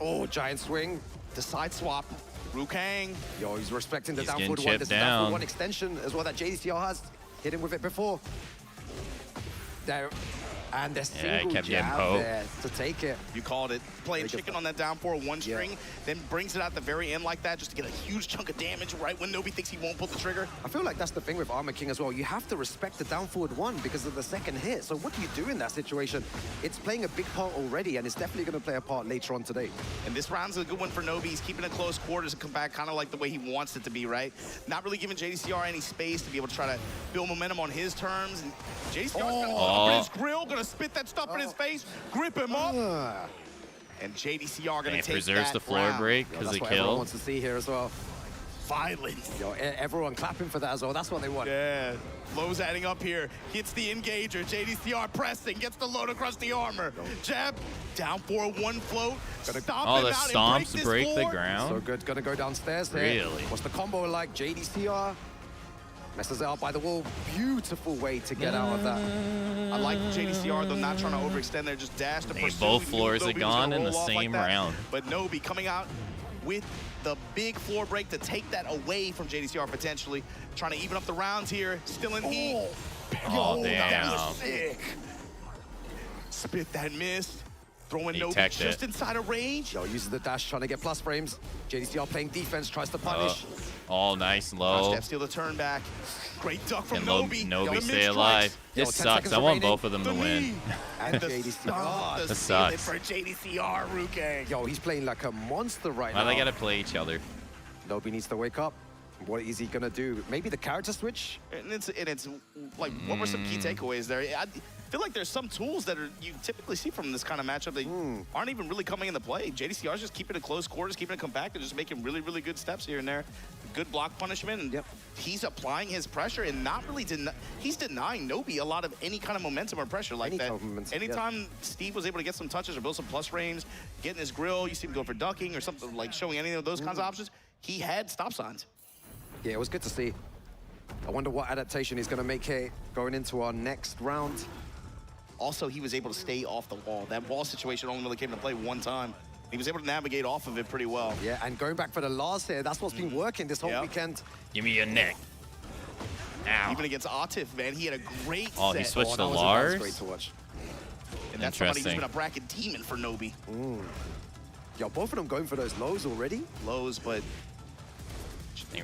Oh, giant swing. The side swap. Rukang. Yo, he's respecting the He's down getting forward one. chipped This is down forward down. one extension as well that JDCR has. Hit him with it before. There. And the single kept getting jab poked. there to take it. You called it. Playing chicken on that down 4-1 string, then brings it out the very end like that just to get a huge chunk of damage right when Nobi thinks he won't pull the trigger. I feel like that's the thing with Armor King as well. You have to respect the down forward one because of the second hit. So what do you do in that situation? It's playing a big part already, and it's definitely going to play a part later on today. And this round's a good one for Nobi. He's keeping it close quarters and come back kind of like the way he wants it to be, right? Not really giving JDCR any space to be able to try to build momentum on his terms. And JDCR's gonna open his grill, gonna spit that stuff in his face, grip him up. And JDCR gonna take preserves that the floor round. break Yo, because that's of what everyone kill. wants to see here as well. Violence. Yo, everyone clapping for that as well. That's what they want. Yeah, Lowe's adding up here. Hits the engager. JDCR pressing. Gets the load across the armor. Jab. Down 4-1 float. Stomp Oh, him the out stomps and break this the floor. ground. So good. Gonna go downstairs there. Really? What's the combo like? JDCR. Messes it up by the wall. Beautiful way to get out of that. I like JDCR, though, not trying to overextend there. Just dash to pursue. Both floors are gone in the same round. But Nobi coming out with the big floor break to take that away from JDCR potentially. Trying to even up the rounds here. Still in heat. Oh, damn. That was sick. Spit that missed. Throwing Nobi just inside of range. Yo, uses the dash, trying to get plus frames. JDCR playing defense, tries to punish. Oh, nice low. Step steal the turn back. Great duck from Can Nobi. Nobi stay alive? This sucks. I want both of them to win. And JDCR. This sucks. For JDCR, Ruke. Yo, he's playing like a monster right Why now. they gotta play each other? Nobi needs to wake up. What is he gonna do? Maybe the character switch? And it's like, what were some key takeaways there? I feel like there's some tools that you typically see from this kind of matchup that aren't even really coming into play. JDCR's just keeping it close quarters, keeping it compact, and just making really, really good steps here and there. Good block punishment, and he's applying his pressure and not really he's denying Nobi a lot of any kind of momentum or pressure like that. Anytime Steve was able to get some touches or build some plus frames, getting his grill, you see him go for ducking or something, like showing any of those kinds of options, he had stop signs. Yeah, it was good to see. I wonder what adaptation he's going to make here going into our next round. Also, he was able to stay off the wall. That wall situation only really came into play one time. He was able to navigate off of it pretty well. Yeah, and going back for the Lars here, that's what's been working this whole weekend. Give me your neck. Ow. Even against Atif, man, he had a great set. Oh, he switched to Lars? That was great to watch. And that's somebody who's been a bracket demon for Nobi. Yo, both of them going for those lows already? Lows, but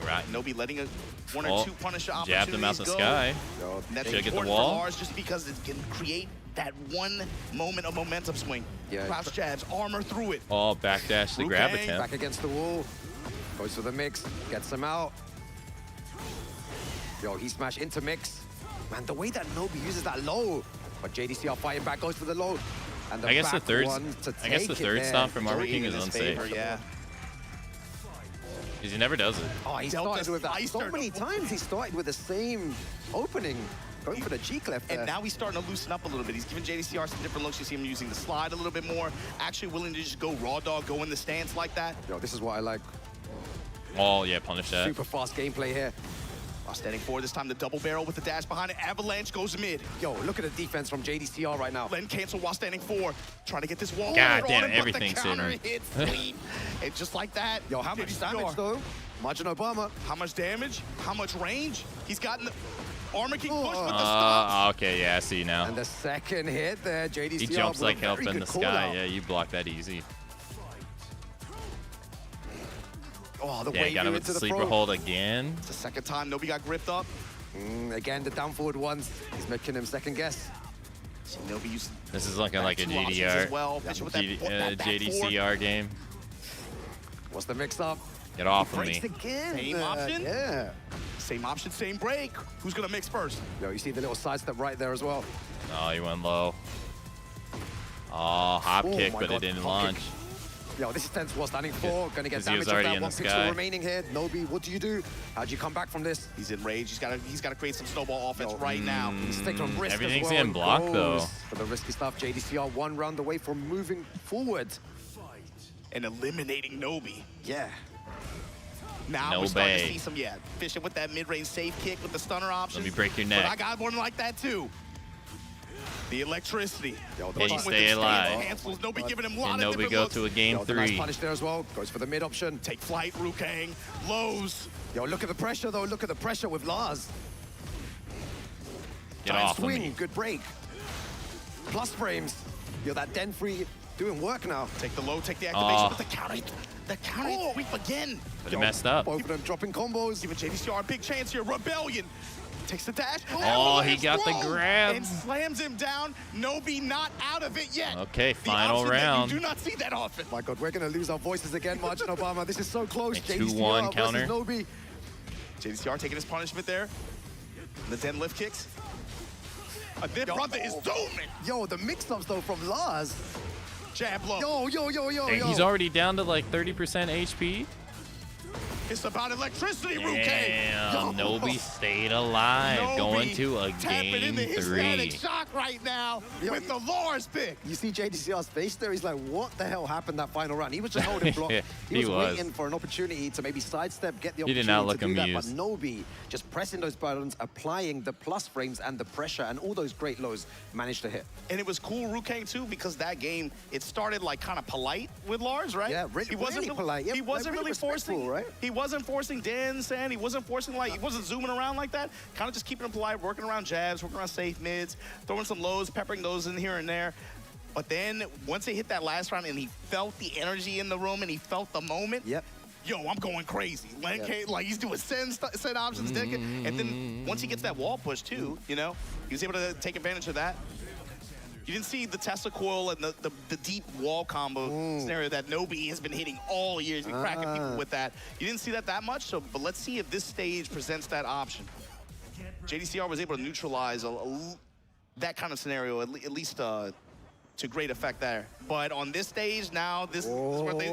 right. Nobi letting one or two punish opportunities jabbed him out the go. sky. And that's Should I get the important wall? for Lars just because it can create that one moment of momentum swing. Yeah. Crouch jabs, armor through it. Oh, backdash to grab attempt. Back against the wall. Goes for the mix, gets him out. Yo, he smashed into mix. Man, the way that Nobi uses that low. But JDCR fighting back, goes for the low. And the I guess the third stop from Armor King is unsafe. Yeah. Because he never does it. Oh, he started with that so many times. He started with the same opening, going for the G-clef there. And now he's starting to loosen up a little bit. He's giving JDCR some different looks. You see him using the slide a little bit more. Actually willing to just go raw dog, go in the stance like that. Yo, this is what I like. Oh, yeah, punish that. Super fast gameplay here. Standing forward this time, the double barrel with the dash behind it. Avalanche goes mid. Yo, look at the defense from JDCR right now. Len cancel while standing forward. Trying to get this wall. God damn, everything's counter in. hits clean. And just like that. Yo, how much damage though? Margin Obama. How much damage? How much range? He's gotten the Armor King push with the stops. Okay, yeah, I see now. And the second hit there, JDCR. He jumps like up in the sky. Yeah, you block that easy. Oh, the yeah, way got him with the sleeper hold again. It's the second time Nobi got gripped up. Again, the down forward ones. He's making him second guess. So Nobi used this is looking like a GDR, JDCR game. What's the mix-up? Get off of me. Again. Same option? Yeah. Same option, same break. Who's going to mix first? Yo, you see the little sidestep right there as well. Oh, he went low. Oh, hop kick, but it didn't launch. Yo, this is tense. What's standing for? Gonna get damage with that 1 pixel remaining here. Nobi, what do you do? How'd you come back from this? He's in rage. He's got to create some snowball offense right now. He's taking on risk Everything's as well. in block though. For the risky stuff, JDCR 1 round away from moving forward and eliminating Nobi. Yeah. Now we're starting to see some fishing with that mid-range safe kick with the stunner option. Let me break your neck. But I got one like that too. The electricity. Yo, can he stay alive? Nobi giving him a lot and of Nobi go to a game 3. Nice punish there as well. Goes for the mid option. Take flight, Rukang. Lows. Yo, look at the pressure though. Look at the pressure with Lars. Get off swing. of me. Good break. Plus frames. Yo, that den free doing work now. Take the low, take the activation, but the counter sweep again. But it messed up. Both of them dropping combos. Giving JDCR a big chance here. Rebellion. Takes the dash. Oh, he got the grab. And slams him down. Nobi not out of it yet. Okay, final round. You do not see that often. My God, we're going to lose our voices again, Margin Obama. This is so close. 2-1 counter. Nobi. JDCR taking his punishment there. The 10 lift kicks. Their brother is dooming. Yo, the mix-ups though from Lars. Jab low. Yo. He's already down to like 30% HP. It's about electricity, Ruke. Damn, Nobi stayed alive, going to a game 3. right now with the Lars pick. You see JDCR's face there? He's like, what the hell happened that final round? He was just holding block. He was waiting for an opportunity to maybe sidestep, get the opportunity did not look to do that. amused. But Nobi just pressing those buttons, applying the plus frames and the pressure and all those great lows managed to hit. And it was cool, Rukang, too, because that game, it started like kind of polite with Lars, right? Yeah, really, really polite. Yeah, he wasn't really really forcing, right? He wasn't forcing dance, and he wasn't forcing, like, he wasn't zooming around like that. Kind of just keeping it polite, working around jabs, working around safe mids, throwing some lows, peppering those in here and there. But then once they hit that last round and he felt the energy in the room and he felt the moment, yo, I'm going crazy. Like he's doing send options, and then once he gets that wall push too, you know, he was able to take advantage of that. You didn't see the Tesla coil and the deep wall combo scenario that Nobi has been hitting all year. He's been cracking people with that. You didn't see that much, so but let's see if this stage presents that option. JDCR was able to neutralize that kind of scenario, at least to great effect there. But on this stage now, this is what they...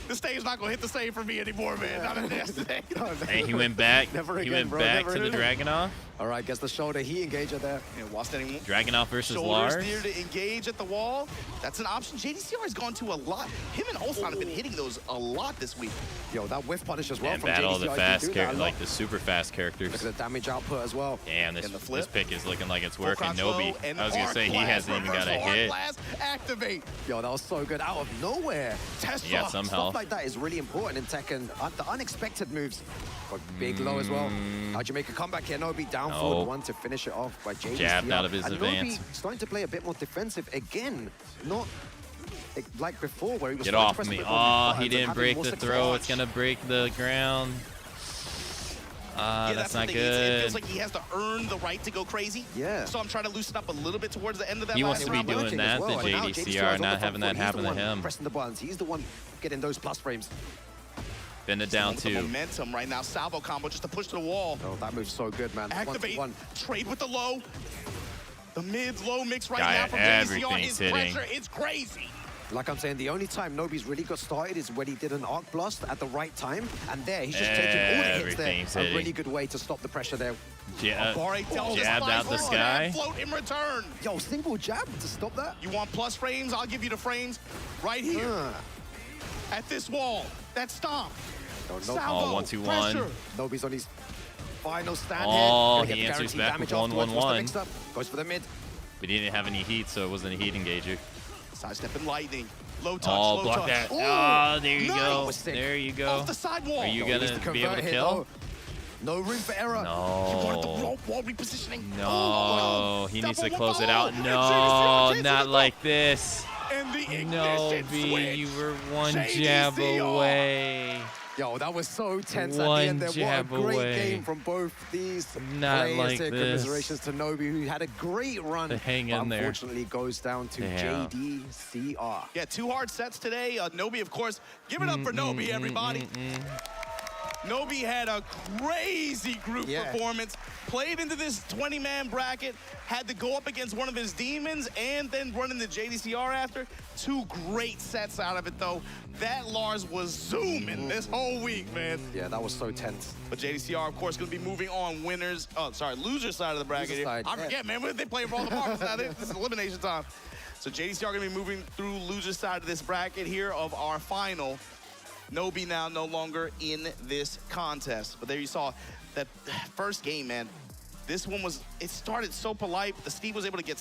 This stage not gonna hit the same for me anymore, man. Not in yesterday. Hey, he went back. Never he again, went back to the again. Dragunov. All right, gets the shoulder heat engager there. Yeah, while standing Dragunov versus shoulders Lars. near to engage at the wall. That's an option. JDCR has gone to a lot. Him and Holstein have been hitting those a lot this week. Yo, that whiff punish as well And from battle JDCR. the fast characters, like the super fast characters. Look at the damage output as well. Damn, this pick is looking like it's working. crouch Nobi, low, and I was gonna say he hasn't even got a hit. Activate. Yo, that was so good. Out of nowhere. Tesla. He got some Stuff health. like that is really important in Tekken. The unexpected moves. Got big low as well. How'd you make a comeback here? Nobi down forward one to finish it off by JDCR. Jabbed out of his and advance. Nobi starting to play a bit more defensive again. Not like before where he was Get trying to off press me. the Oh, buttons he and didn't having break more the success. throw. It's gonna break the ground. Yeah, That's the not thing. good. It feels like he has to earn the right to go crazy. Yeah. So I'm trying to loosen up a little bit towards the end of that He last wants to be round. doing that to And now JDCR, JDCR is on not the having front that foot. He's the happen to one him. Pressing the buttons. He's the one getting those plus frames. Bend it down The too. momentum right now. Salvo combo just to push to the wall. Oh, that move's so good, man. Activate. 1-1. Trade with the low. The mid-low mix right Guy, now from JDCR. everything's His hitting. pressure, it's crazy. Like I'm saying, the only time Nobi's really got started is when he did an arc blast at the right time. And there, he's just taking all the hits there. Everything's A hitting. really good way to stop the pressure there. Jabbed Jabbed out the sky. Float in return. Yo, single jab to stop that? You want plus frames? I'll give you the frames right here. At this wall. That stomp. Salvo, 1-2-1. pressure. Nobi's on his final stand Oh, here. he answers Guaranteed back damage with 1-1-1. afterwards. What's the mix-up? Goes for the mid. But he didn't have any heat, so it wasn't a heat engager. Sidestepping lightning. Low touch, Oh, low block touch. that. Ooh, Oh, there you go. was sick. There you go. Off the sidewall. Are you Yo, he needs gonna to be able to convert here, kill? though. No room for error. You wanted the No. wall repositioning. No, he needs to Double close it wall. out. And No, JDCR not like this. And the ignition No, B, switch. you were one JDCR. jab away. Yo, that was so tense at One the end there. What a jab great away. game from both these Not players like here. this. Commiserations to Nobi, who had a great run. To hang but in there. unfortunately goes down to Damn. JDCR. Yeah, 2 hard sets today. Nobi, of course. Give it up for Nobi, everybody. Nobi had a crazy group performance, played into this 20-man bracket, had to go up against one of his demons, and then run into JDCR after. 2 great sets out of it, though. That Lars was zooming this whole week, man. Yeah, that was so tense. But JDCR, of course, going to be moving on loser side of the bracket Loser here. side, I forget, man, they playing for all the marbles now. This is elimination time. So JDCR going to be moving through loser side of this bracket here of our final. Nobi now no longer in this contest. But there you saw that first game, man. This one it started so polite. The Steve was able to get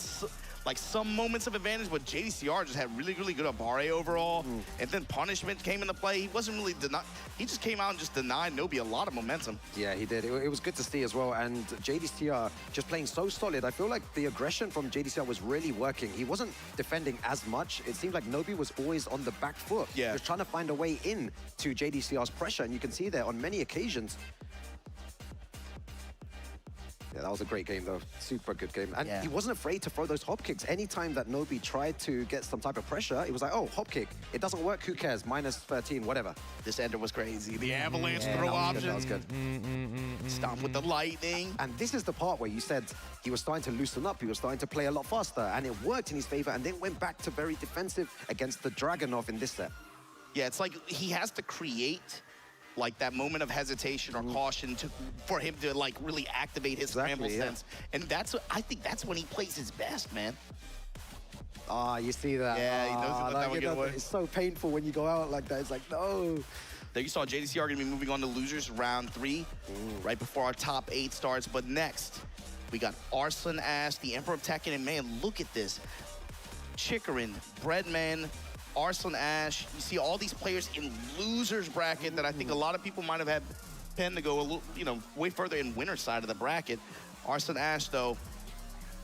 some moments of advantage, but JDCR just had really, really good Abare overall. And then punishment came into play. He wasn't really he just came out and just denied Nobi a lot of momentum. Yeah, he did. It was good to see as well. And JDCR just playing so solid. I feel like the aggression from JDCR was really working. He wasn't defending as much. It seemed like Nobi was always on the back foot. Yeah. Just trying to find a way in to JDCR's pressure. And you can see there on many occasions. Yeah, that was a great game, though. Super good game. And he wasn't afraid to throw those hop kicks. Anytime that Nobi tried to get some type of pressure, it was like, oh, hop kick. It doesn't work. Who cares? -13, whatever. This ender was crazy. The avalanche throw that option. was good. Stomp with the lightning. And this is the part where you said he was starting to loosen up. He was starting to play a lot faster. And it worked in his favor. And then went back to very defensive against the Dragunov in this set. Yeah, it's like he has to create like that moment of hesitation or caution for him to like really activate his scramble sense. And that's I think that's when he plays his best, man. Ah, you see that? Yeah, he knows he let that one get away. It's so painful when you go out like that. It's like, no. There you saw JDCR going to be moving on to losers round 3 right before our top 8 starts. But next, we got Arslan Ash, the Emperor of Tekken, and man, look at this. Chikarin, Breadman, Arslan Ash. You see all these players in losers bracket that I think a lot of people might have had pen to go a little, you know, way further in winner side of the bracket. Arslan Ash, though,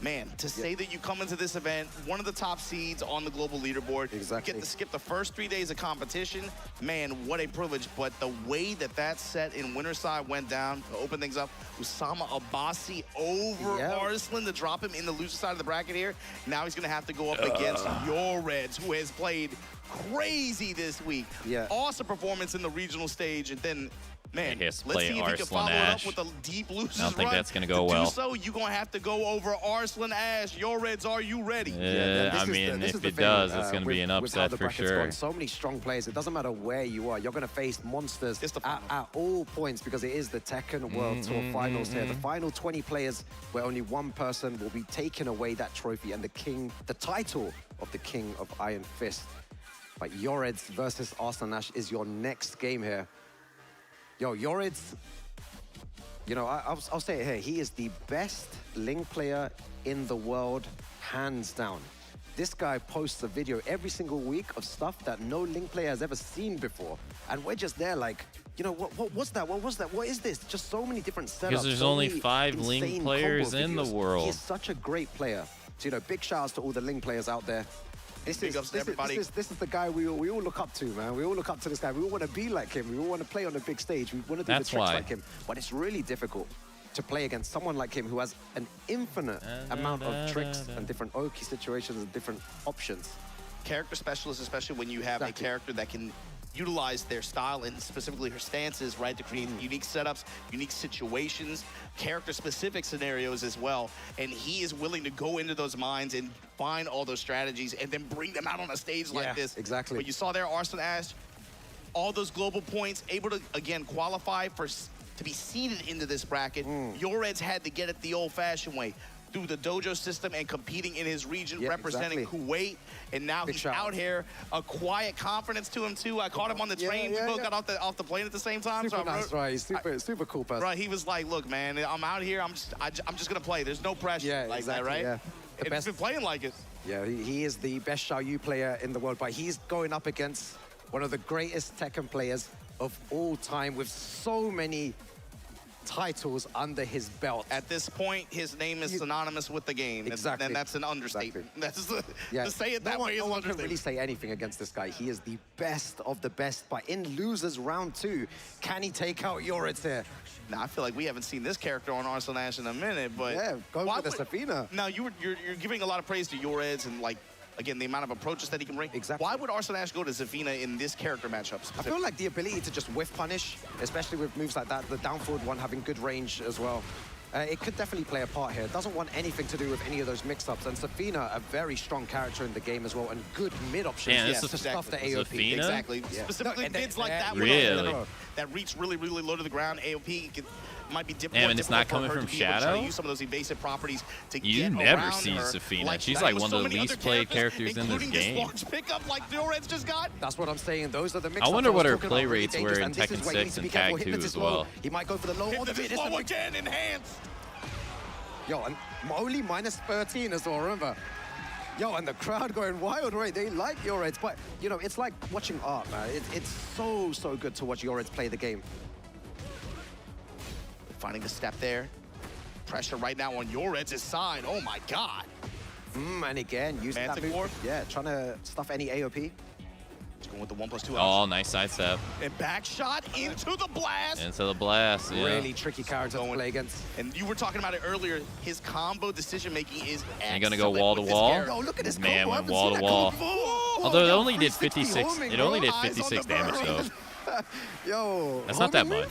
man, to say that you come into this event, one of the top seeds on the global leaderboard, get to skip the first 3 days of competition, man, what a privilege. But the way that that set in winner side went down to open things up, Usama Abbasi over Arslan to drop him in the loser side of the bracket here. Now he's going to have to go up against your Reds, who has played crazy this week. Awesome performance in the regional stage, and then man, let's see if he can follow it up with a deep losers I don't think run. that's going to go well. Do so, you're going to have to go over Arslan Ash. Your Reds, are you ready? I mean, if it does, it's going to be an upset for sure. So many strong players. It doesn't matter where you are. You're going to face monsters at all points because it is the Tekken World Tour Finals here. The final 20 players where only one person will be taking away that trophy and the title of the King of Iron Fist. But Yoreds versus Arslan Ash is your next game here. Yo, Yoreds, you know, I'll say it here. He is the best Ling player in the world, hands down. This guy posts a video every single week of stuff that no Ling player has ever seen before. And we're just there like, you know, what's that? What was that? What is this? Just so many different setups. Because there's only 5 Ling players in the world. He's such a great player. So, you know, big shouts to all the Ling players out there. This is the guy we all look up to, man. We all look up to this guy. We all want to be like him. We all want to play on the big stage. We want to do the tricks like him. But it's really difficult to play against someone like him who has an infinite amount of tricks and different Oki situations and different options. Character specialists, especially when you have a character that can utilize their style and specifically her stances, right, to create unique setups, unique situations, character-specific scenarios as well. And he is willing to go into those minds and find all those strategies and then bring them out on a stage like this. Exactly. But you saw there, Arslan Ash, all those global points, able to, again, qualify to be seeded into this bracket. Your Reds had to get it the old-fashioned way, through the dojo system and competing in his region, representing Kuwait. And now he's out here, a quiet confidence to him too. I caught him on the train. We both got off the plane at the same time. Super nice, right? He's super cool person. Right, he was like, look, man, I'm out here. I'm just gonna play. There's no pressure like that, right? Yeah. And he's been playing like it. Yeah, he is the best Xiaoyu player in the world, but he's going up against one of the greatest Tekken players of all time with so many titles under his belt. At this point, his name is synonymous with the game. Exactly. And that's an understatement. That's to say it that way is an No one can understatement. really say anything against this guy. He is the best of the best. But in losers round 2, can he take out Yoreds here? Now, I feel like we haven't seen this character on Arslan Ash in a minute, but yeah, go with the Safina. Now, you're giving a lot of praise to Yoreds and like, again, the amount of approaches that he can bring. Exactly. Why would Arslan Ash go to Zafina in this character matchup? I feel like the ability to just whiff punish, especially with moves like that, the down forward one having good range as well. It could definitely play a part here. It doesn't want anything to do with any of those mix-ups. And Safina, a very strong character in the game as well, and good mid options to stuff the AOP. Safina? Exactly. Specifically mids like that. Really? That reach really, really low to the ground. AOP might be different. Damn, and it's not coming from Shadow? To use some of those evasive properties to You get never around see her. Safina. She's like one of the least played characters in this game. Launch pickup like Yoreds just got. That's what I'm saying. Those are the mix-ups. I wonder what her talking play about, really rates were in dangerous. And this Tekken is where you need 6 to and be careful. Tag 2 Hypnotist as low. well. He might go for the low. Hypnotist low again, enhanced. Yo, and only minus 13 as well, remember? Yo, and the crowd going wild, right? They like Yoreds, but, you know, it's like watching art, man. It's so good to watch Yoreds play the game. Finding the step there. Pressure right now on Yoreds' side. Oh, my God. And again, using that move. Yeah, trying to stuff any AOP. Just going with the 1+2. Oh, nice sidestep. And back shot into the blast. Into the blast, yeah. Really tricky character to play against. And you were talking about it earlier. His combo decision-making is excellent. You're gonna go wall to wall? Yo, look at this Man combo. went wall to wall. Although it only did 56. homing, It only bro. did 56 damage though. Yo. That's not that homing much.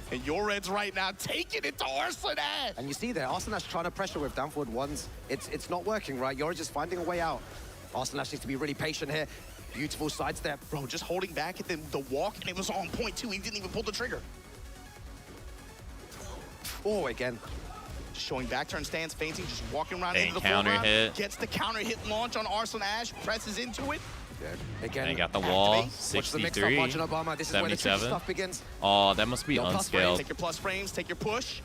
And Yoreds right now taking it to Arslan Ash. And you see there, Arslan Ash trying to pressure with down forward ones. It's not working, right? You're just finding a way out. Arslan Ash needs to be really patient here. Beautiful sidestep. Bro, just holding back at the walk, and it was on point too. He didn't even pull the trigger. Oh, again. Just showing back turn stance, fainting, just walking around Hey, into the counter foreground. hit. Gets the counter hit launch on Arslan Ash, presses into it. Yeah. Again, And he got the wall. activate. Watch the mix-up, 63. Margin Obama. This is where the tricky 77. stuff begins. Oh, that must be Yo, plus frames. unscaled. Take your plus frames, take your push.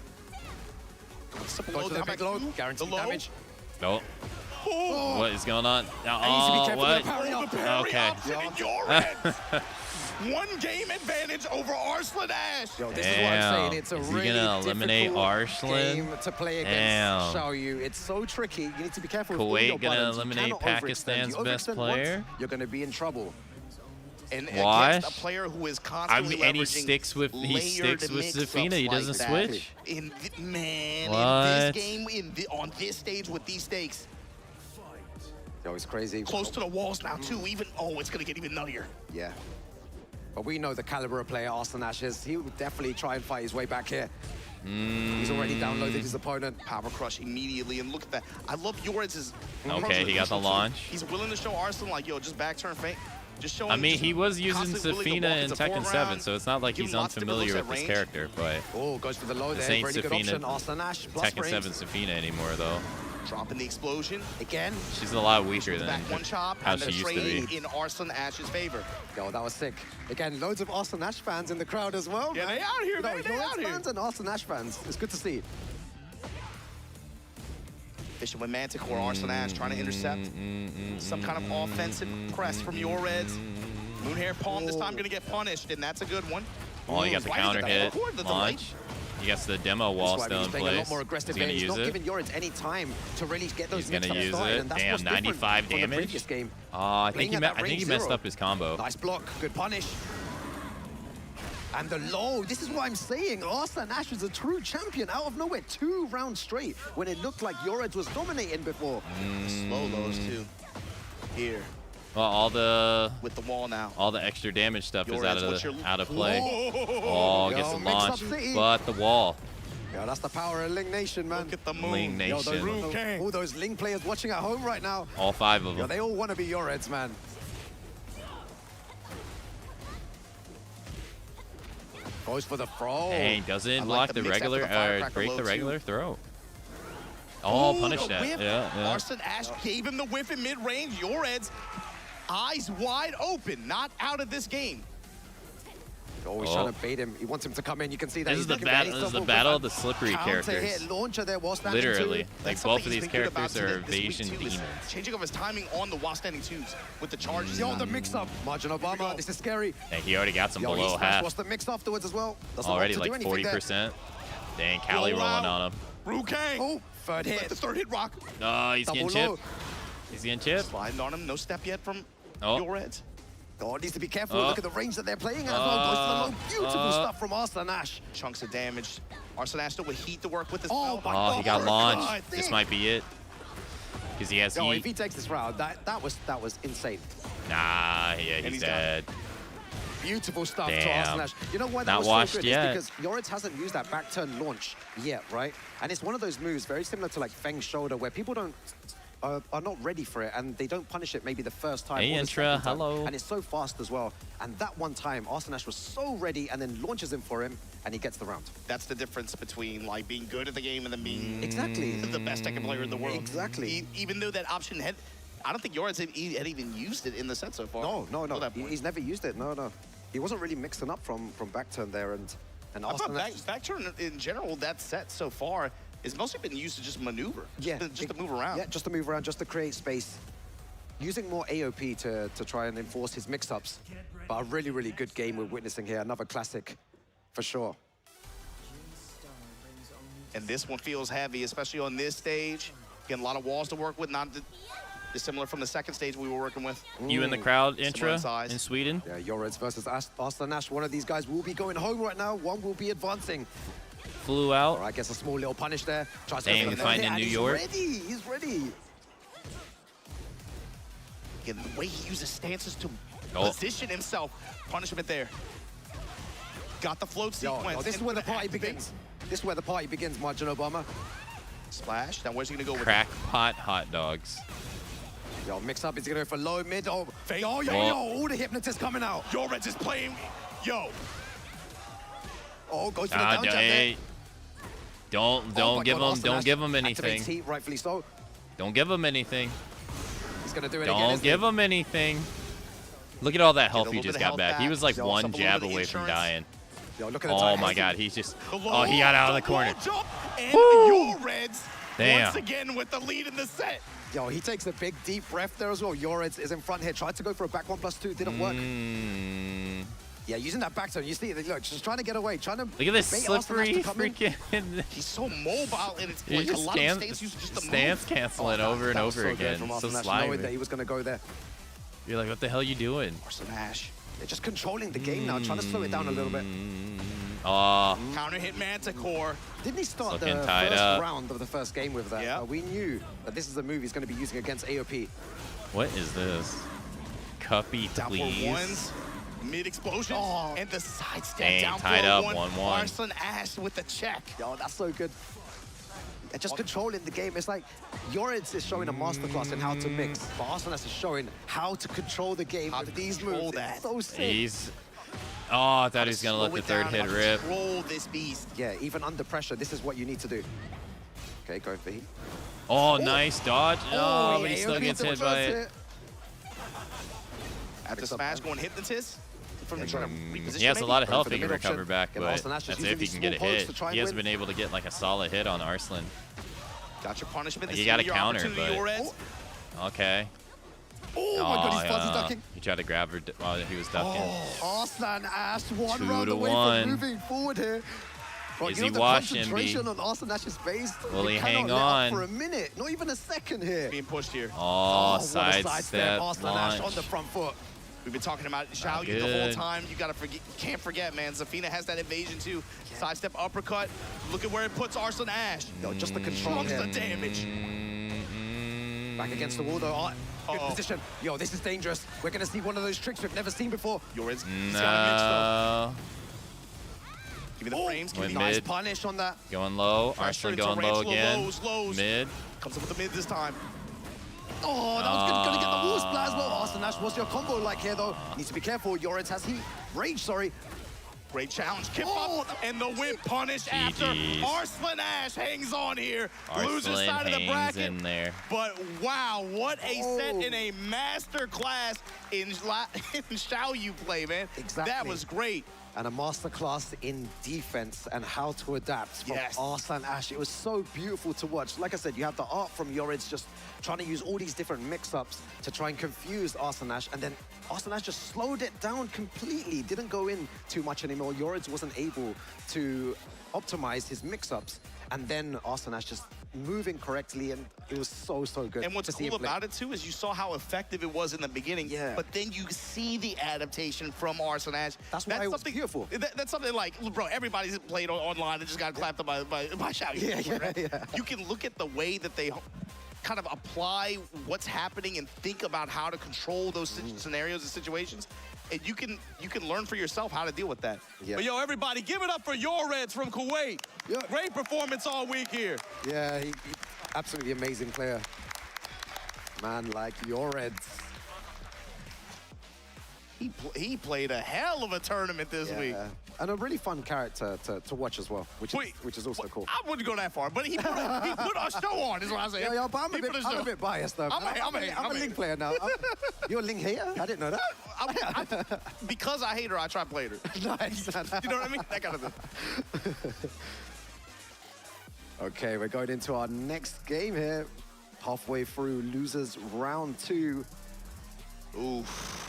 Simple Go low, for the down big back low. two. Guaranteed The low. damage. Nope. Oh. What is going on? And you need to be Oh, careful what? with the parry up. The parry Okay. option in your head. One game advantage over Arslan Ash. Yo, this is what I'm saying. It's a Is he really gonna eliminate difficult Arslan? game to play against Damn. Xiaoyu. It's so tricky. You need to be careful with all Kuwait your gonna buttons. You eliminate cannot overextend. Pakistan's You best overextend player? once, you're going to be in trouble. And Wash? against a player who is I constantly mean, and he leveraging sticks with layered Zafina. He mix-ups doesn't like that. switch. Man, What? in this game, on this stage with these stakes, Yo, it's crazy. close to the walls now too. Even it's gonna get even nuttier. Yeah. But we know the caliber of player Arslan Ash is. He would definitely try and fight his way back here. He's already downloaded his opponent. Power crush immediately, and look at that. I love Yored's. Okay, he got the launch. He's willing to show Arslan like, yo, just back turn feint. Just showing. I mean, just he was using constantly willing to Zafina walk in into Tekken 7, foreground, so it's not like give he's him lots of different unfamiliar looks with at this range. character, but Oh, goes for the low this there. ain't Very good option. Zafina, Arslan Ash plus Tekken frames. 7 Zafina anymore, though. Dropping the explosion. Again. She's a lot weaker than Back one chop, how and she the used to trade be. in Arslan Ash's favor. Yo, that was sick. Again, loads of Arslan Ash fans in the crowd as well. Yeah, man. they out here, No, man. They Yored's out here. fans and Arslan Ash fans. It's good to see. Fishing with Manticore, Arslan Ash trying to intercept some kind of offensive press from Yoreds. Moonhair Palm this time gonna get punished, and that's a good one. Oh, you got the Why is it counter the hit, forward that's launch. He gets the demo wall That's why still he's in playing a lot place. more aggressive He's here. gonna He's use not it. giving Yoreds any time to really get those He's gonna mix-ups use started, it. and that's Damn, what's different 95 from the damage. previous game. I think Playing he, at that range messed zero. up his combo. Nice block, good punish. And the low, this is what I'm saying. Arslan Ash is a true champion out of nowhere. 2 rounds straight when it looked like Yoreds was dominating before. Slow lows too. Here. Well, all the with the wall now. All the extra damage stuff is Yoreds, what's your- out of play. Whoa. Oh, Yo, gets the mix-up launch, city. but the wall. Yo, that's the power of Ling Nation, man. Look at the moon. Ling Yo, Nation. all those Ling players watching at home right now. All 5 of Yo, them. they all want to be Yoreds, man. Goes for the throw. Dang, doesn't I block like the mix after regular, the firecracker break low, the too. regular throw. Oh, Ooh, punish the that. whiff. Yeah. Arslan Ash gave him the whiff in mid-range. Yoreds, eyes wide open, not out of this game. Always Oh. trying to bait him. He wants him to come in. You can see that. This he's is the looking for any battle. This is the sort battle of of the slippery counter characters. hit launcher there while standing Literally, two. like That's both something of he's these been good about characters are this week, evasion too, is demons. changing up his timing on the while standing twos with the charges. Yo, the mix-up. Margin Obama, this is scary. And he already got some Yo, below he smashed half. what's the mix afterwards as well. Doesn't Already want to like do anything there. 40%. Dang, Cali Roll rolling out. on him. Rukang. Oh, third hit. The third hit rock. Oh, he's Double getting low. chipped. He's getting chipped. Sliding on him. No step yet from Oh. Yoreds. Oh, needs to be careful. Oh. Look at the range that they're playing at as well. Goes to the low. Beautiful stuff from Arslan Ash. Chunks of damage. Arslan Ash still with heat to work with as Oh, well. my Oh, he got God. launched. God, This thick. might be it. Because he has Yo, if heat. he takes this round, that was insane. Nah, yeah, And he's he's got dead. Beautiful stuff to Damn. Arslan Ash. You know why that Not was washed so good? yet. It's because Yoreds hasn't used that back turn launch yet, right? And it's one of those moves very similar to like Feng's shoulder where people don't are not ready for it and they don't punish it maybe the first time. Hey, or the Intra, second time. hello. And it's so fast as well. And that one time, Arslan Ash was so ready and then launches him for him and he gets the round. That's the difference between like being good at the game and then being Exactly. the best Tekken player in the world. Exactly. Even though that option had, I don't think Yoreds had even used it in the set so far. No. Till that point. He's never used it. No. He wasn't really mixing up from back turn there and I thought Arslan Ash. back turn in general, that set so far has mostly been used to just maneuver. Just to move around. Yeah, just to move around, just to create space. Using more AOP to try and enforce his mix-ups. But a really, really good game we're witnessing here. Another classic, for sure. And this one feels heavy, especially on this stage. Getting a lot of walls to work with, not dissimilar from the second stage we were working with. You in the crowd, Similar Intra, size. in Sweden? Yeah, Yoreds versus Arslan Ash. One of these guys will be going home right now. One will be advancing. Flew out. All right, gets a small little punish there. Tries Dang, to go for the finding hit, and New he's York. ready. He's ready. Again, the way he uses stances to Oh. position himself. Punishment there. Got the float Yo, sequence. this is and where the gonna party activate. begins. This is where the party begins, Margin Obama. Splash. Now where's he gonna go with Crackpot hot dogs. Yo, mix up. Is he going to go for low, mid? Oh, Fake. yo, all the hypnotists coming out. Yoreds is playing. Yo. Oh, goes for the down jab there. Don't give him anything. Activates heat, rightfully so. Don't give him anything. He's going to do it again. Don't give him anything. Look at all that health he just got back. He was like Yo, one jab away from dying. Yo, look at the Oh my god, he's just... Oh, he got out of the corner. And Yoreds Damn. once again with the lead in the set. Yo, he takes a big, deep breath there as well. Yoreds is in front here. Tried to go for a back 1+2. Didn't work. Yeah, using that back turn. You see, look, just trying to get away. Trying to Look at this slippery freaking... He's so mobile, and it's He like a just lot of states use just the stance canceling over and over again. So slimy. Knowing that he was going to go there. You're like, what the hell are you doing? Arslan Ash. They're just controlling the game now, trying to slow it down a little bit. Counter hit Manticore. Didn't he start the Looking first tied up. round of the first game with that? Yeah. We knew that this is a move he's going to be using against AOP. What is this? Cuppy, Down please. for ones. Mid explosion. And the side step Dang, down tied for up, 1. 1-1. Arslan Ash with the check. Yo, that's so good. They're just controlling the game. It's like Yoreds is showing a masterclass in how to mix, but Arslan is showing how to control the game with these moves. It's so sick. He's... Oh, I thought he was going to let the third hit rip. Control this beast. Yeah, even under pressure, this is what you need to do. Okay, go for heat. Oh, nice dodge. Oh, but he yeah, still gets hit by it. At the smash, going hypnotist. From trying to reposition He has a maybe? lot of health for he the can mid recover option. back, Yeah, but Arslan Ash that's just if he using can these get a small hit. pokes to try and He hasn't win. been able to get like a solid hit on Arslan. Got your punishment. Like, This he got a is your counter, opportunity, but... Yoreds. Okay. Oh my god, he's fuzzy ducking. He tried to grab her while he was ducking. Arslan Ash, one 2 round to away 1. from moving forward here. Bro, Is you know he the washing, concentration B? on Arslan Ash's face? Will he hang cannot let up on? for a minute, not even a second here. Being pushed here. Oh, what a side sidestep. step Arslan Ash launch. on the front foot. We've been talking about Xiao Yu the whole good. time. You gotta forget, can't forget, man. Zafina has that evasion too. Sidestep uppercut. Look at where it puts Arslan Ash. Yo, just the control Trunks here. the damage. Back against the wall though. Good position. Yo, this is dangerous. We're gonna see one of those tricks we've never seen before. Yoreds. No. Give me the frames. Went Nice mid. punish on that. Going low. Pressure Arslan into going low Tarantula, again. lows. Mid. Comes up with the mid this time. Oh, that was gonna get the wall splat as well. Arslan Ash, what's your combo like here though? Needs to be careful. Yoreds has heat. Rage, sorry. Great challenge. Kip up and the whip punish after. Arslan Ash hangs on here. Loses Arslan side of the hangs bracket. in there. But wow, what a set in a master class in Xiao Yu play, man. Exactly. That was great. And a masterclass in defense and how to adapt from Arslan Ash. It was so beautiful to watch. Like I said, you have the art from Yoreds just trying to use all these different mix-ups to try and confuse Arslan Ash, and then Arslan Ash just slowed it down completely. Didn't go in too much anymore. Yoreds wasn't able to optimize his mix-ups, and then Arslan Ash just moving correctly, and it was so good. And what's to see cool him play. about it too is you saw how effective it was in the beginning. Yeah. But then you see the adaptation from Arslan Ash. That's why it was beautiful. That's something like, bro, everybody's played online and just got clapped up by Xiao Yu. Yeah. You can look at the way that they kind of apply what's happening and think about how to control those scenarios and situations. And you can learn for yourself how to deal with that. Yeah. But yo, everybody, give it up for Yoreds from Kuwait. Yeah. Great performance all week here. Yeah, he absolutely amazing player. Man like Yoreds. He played a hell of a tournament this week. And a really fun character to watch as well, which is also cool. I wouldn't go that far, but he put our show on, is what I'm saying. Yeah, but I'm a bit biased though. I'm a Ling player now. You're a Ling hater? I didn't know that. Because I hate her, I try to play her. Nice. You know what I mean? That kind of thing. Okay, we're going into our next game here. Halfway through losers round 2. Oof.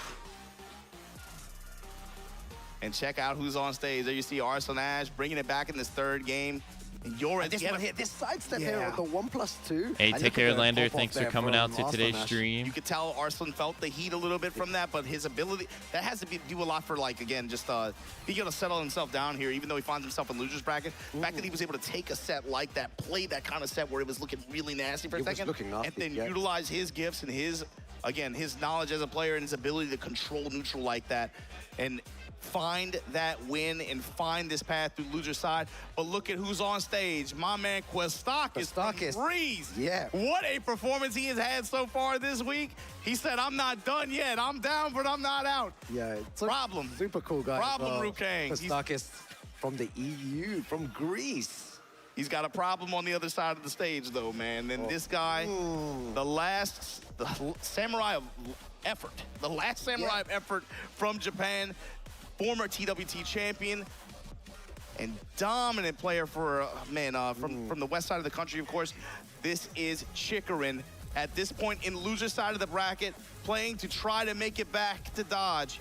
And check out who's on stage. There you see Arslan Ash bringing it back in this third game. And Yoreds this one here, this sidestep here on the 1+2. Hey, take care, Lander. Thanks for coming out to today's stream. You could tell Arslan felt the heat a little bit from that, but his ability, that has to do a lot for, like, again, just being able to settle himself down here, even though he finds himself in loser's bracket. The fact that he was able to take a set like that, play that kind of set where it was looking really nasty for a second, and then utilize his gifts and his, again, his knowledge as a player and his ability to control neutral like that. And find that win and find this path through loser side. But look at who's on stage. My man Questakis from Greece. Yeah. What a performance he has had so far this week. He said, I'm not done yet. I'm down, but I'm not out. Yeah. Problem. Super cool guy. Problem, Rukang. Questakis from the EU, from Greece. He's got a problem on the other side of the stage, though, man. And this guy, the samurai of effort, the last samurai of effort from Japan, former TWT champion, and dominant player for, from the west side of the country, of course. This is Chikarin at this point in loser side of the bracket, playing to try to make it back to Dodge.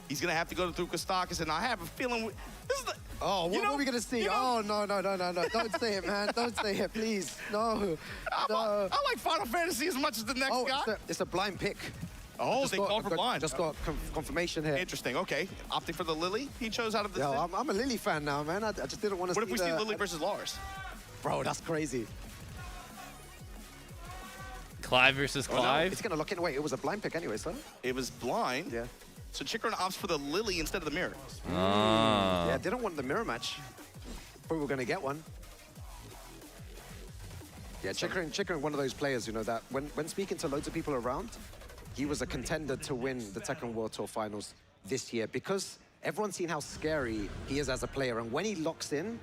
He's going to have to go through Questakis, and I have a feeling this is the... Oh, what are we going to see? Oh, no. Don't say it, man. Don't say it, please. No. I like Final Fantasy as much as the next guy. It's a blind pick. Oh, they called for blind. Just got confirmation here. Interesting, okay. Opting for the Lily he chose out of the... Yeah, I'm a Lily fan now, man. I just didn't want to see What if we see Lily versus Lars? Bro, that's crazy. Clive versus Clive? It's going to lock in. Wait, it was a blind pick anyway, so? It was blind. Yeah. So Chikarin opts for the Lily instead of the mirror. Yeah, they don't want the mirror match. But we're going to get one. Yeah, Chikarin, one of those players, you know, that when speaking to loads of people around, he was a contender to win the Tekken World Tour Finals this year because everyone's seen how scary he is as a player. And when he locks in,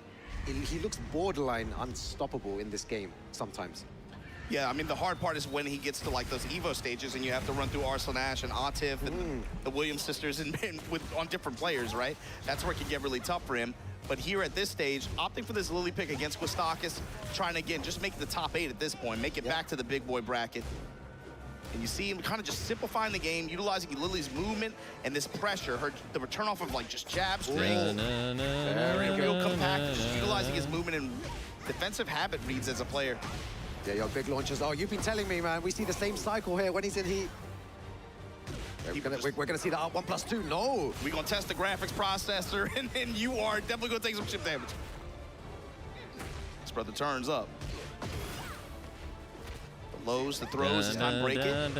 he looks borderline unstoppable in this game sometimes. Yeah, I mean, the hard part is when he gets to like those Evo stages and you have to run through Arslan Ash and Atif and the Williams sisters and on different players, right? That's where it can get really tough for him. But here at this stage, opting for this Lily pick against Questakis, trying to, again, just make the top 8 at this point, make it back to the big boy bracket. And you see him kind of just simplifying the game, utilizing Lily's movement and this pressure, the return off of like just jab strings, real compact, just utilizing his movement and defensive habit reads as a player. Yeah, your big launches. Oh, you've been telling me, man. We see the same cycle here when he's in heat. We're gonna see the up 1+2. No. We're gonna test the graphics processor, and then you are definitely gonna take some chip damage. This brother turns up. The lows, the throws, this time break it.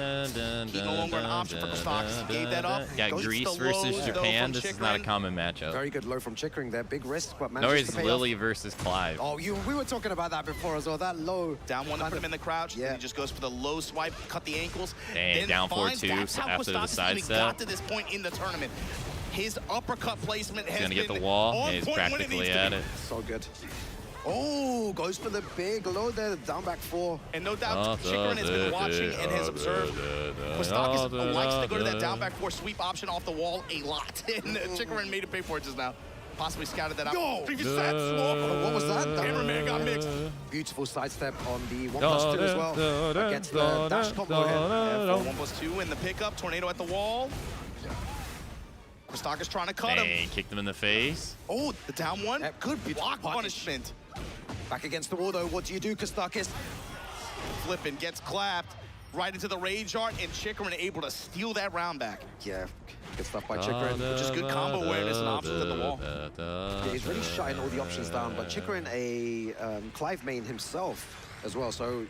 He's no longer an option for Questakis. He gave that up. Yeah, Greece versus Japan. This is not a common matchup. Very good low from Chikarin there. Big risk, but no, manages it's to pay Lily off. versus Clive. Oh, we were talking about that before as well. That low. Down one to put him in the crouch. Yeah. He just goes for the low swipe, cut the ankles. Dang, down 4-2 after the side step. Got to this point in the tournament. His uppercut placement has been gonna get the wall. He's practically at it. So good. Oh, goes for the big low there, down back 4. And no doubt, Chikarin has been watching and has observed. Questakis likes to go to that down back 4 sweep option off the wall a lot. And Chikarin made it pay for it just now. Possibly scouted that out. Previous set, what was that? Cameraman got mixed. Beautiful sidestep on the 1+2 as well. Against the dash combo here. 1+2 in the pickup, tornado at the wall. Questakis trying to cut him. Kicked him in the face. Oh, the down one. That could be block punishment. Back against the wall though, what do you do, Questakis? Flipping, gets clapped right into the rage art, and Chikarin able to steal that round back. Yeah, good stuff by Chikarin. Which is good combo awareness and options at the wall. Yeah, he's really shutting all the options down, but Chikarin a Clive main himself as well, so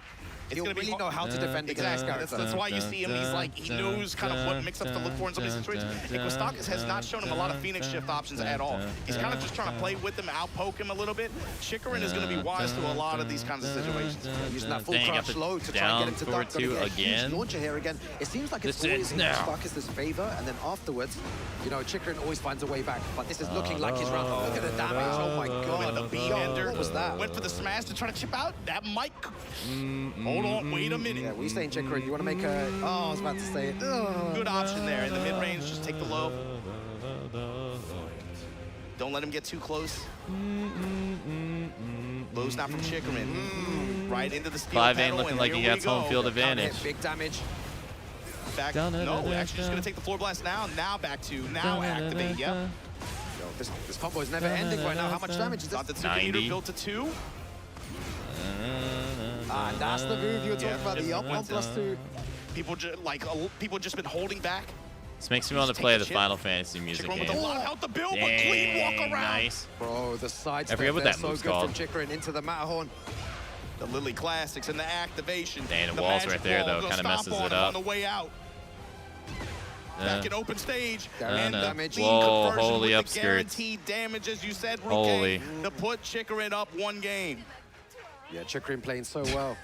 he'll really know how to defend against this character. That's why you see him, he knows kind of what mix-ups to look for in some of these situations. And Questakis has not shown him a lot of Phoenix shift options at all. He's kind of just trying to play with him, out-poke him a little bit. Chikarin is going to be wise to a lot of these kinds of situations. Using that full crouch low to try and get him to duck. Gonna get a huge launcher here again. It seems like it's always in Questakis' favor, and then afterwards, you know, Chikarin always finds a way back. But this is looking like his round. Look at the damage. Oh my god. The B-ender. What was that? Went for the smash to try to chip out. That might... Hold on, wait a minute. Yeah, what are you saying, Chikarin? You want to make a... Oh, I was about to say it. Good option there. In the mid-range, just take the low. Don't let him get too close. Low's not from Chikarin. Right into the steel Clive ain't pedal, looking like he gets home field advantage. Big damage. Back, no, actually just going to take the floor blast now. Now back to, now activate, yep. Yo, this combo is never ending right now. How much damage is this? Got the super meter built to 2. That's the move you were talking about, the up 1+2. People just been holding back. This makes me want to play the Final Fantasy music game. game. With a lot of health to build, but clean walk around. Nice. Bro, the side step I forget what that so move's good called. from Chikarin into the Matterhorn. The Lily Classics and the activation. Dang, the wall's right there, though. Kind of messes it up. On the way out. Back in open stage. And damage. Whoa, Conversion holy with up the skirts. guaranteed damage, as you said, Ruke, Holy. to put Chikarin up 1 game. Yeah, Chikarin playing so well.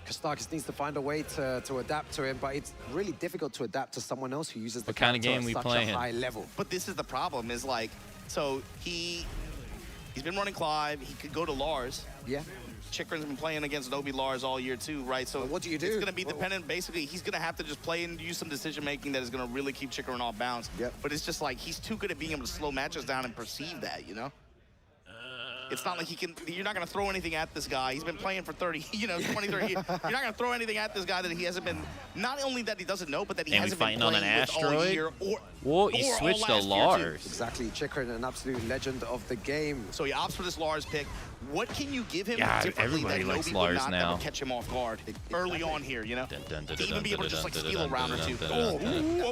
Kostakis needs to find a way to adapt to him, but it's really difficult to adapt to someone else who uses the What kind of character game we at such playing? a high level. But this is the problem, is like, so he's been running Clive, he could go to Lars. Yeah. Chikarin's been playing against Nobi Lars all year too, right? So what do you do? It's gonna be dependent, basically, he's gonna have to just play and use some decision making that is gonna really keep Chikarin off balance. Yep. But it's just like, he's too good at being able to slow matches down and perceive that, you know? It's not like you're not gonna throw anything at this guy. He's been playing for 20, 30 years. You're not gonna throw anything at this guy that he hasn't been, not only that he doesn't know, but that he And we hasn't been fighting on an playing with all asteroid? year Whoa, he or all switched to last year, too. Lars. Exactly, Chikarin, an absolute legend of the game. So he opts for this Lars pick. What can you give him God, differently everybody that likes Nobi Lars would not now. ever catch him off guard early on here, you know? To even be able to just like steal a round or two.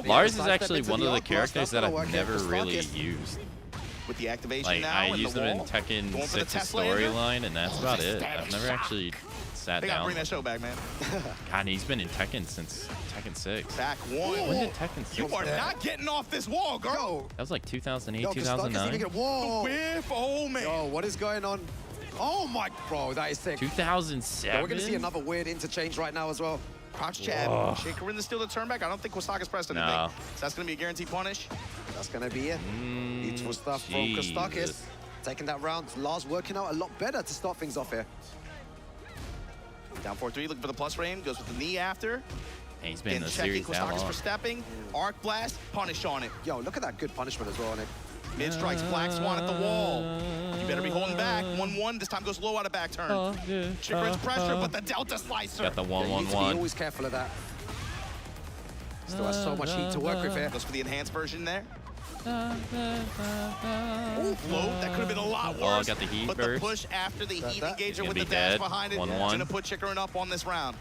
Lars is actually one of the characters that I've never really used. With the activation Like, now I and used the him in wall. Tekken Going for the 6's Tesla engine. storyline, and that's about it. I've never actually sat They gotta down. bring that show back, man. God, he's been in Tekken since Tekken 6. Back one. When did Tekken 6 You are come out? not getting off this wall, girl. That was like 2008, Yo, Kostakis 2009. even get- Whoa! Whiff, oh man. Yo, what is going on? Oh my, bro, that is sick. 2007? Yeah, we're gonna see another weird interchange right now as well. Crouch jab. Whoa. Chikarin to steal the turn back. I don't think Kostakis pressed anything. No. So that's gonna be a guaranteed punish. That's gonna be it. Beautiful stuff from Kostakis. Jesus. Taking that round. Lars working out a lot better to start things off here. Down 4-3, looking for the plus frame. Goes with the knee after. And he's been in And the checking series that Kostakis long. for stepping. Arc blast, punish on it. Yo, look at that good punishment as well, Nick. Mid strikes, Black Swan at the wall. You better be holding back. 1-1, this time goes low out of back turn. Chikarin's pressure, but the Delta Slicer. Got the Yeah, you need to be 1-1-1. always careful of that. Still has so much heat to work with here. Goes for the enhanced version there. Low, that could have been a lot worse. Oh, got the heat but burst. the push after the heat engagement gonna with be the dash dead. behind it is 1-1. going to put Chikarin up on this round.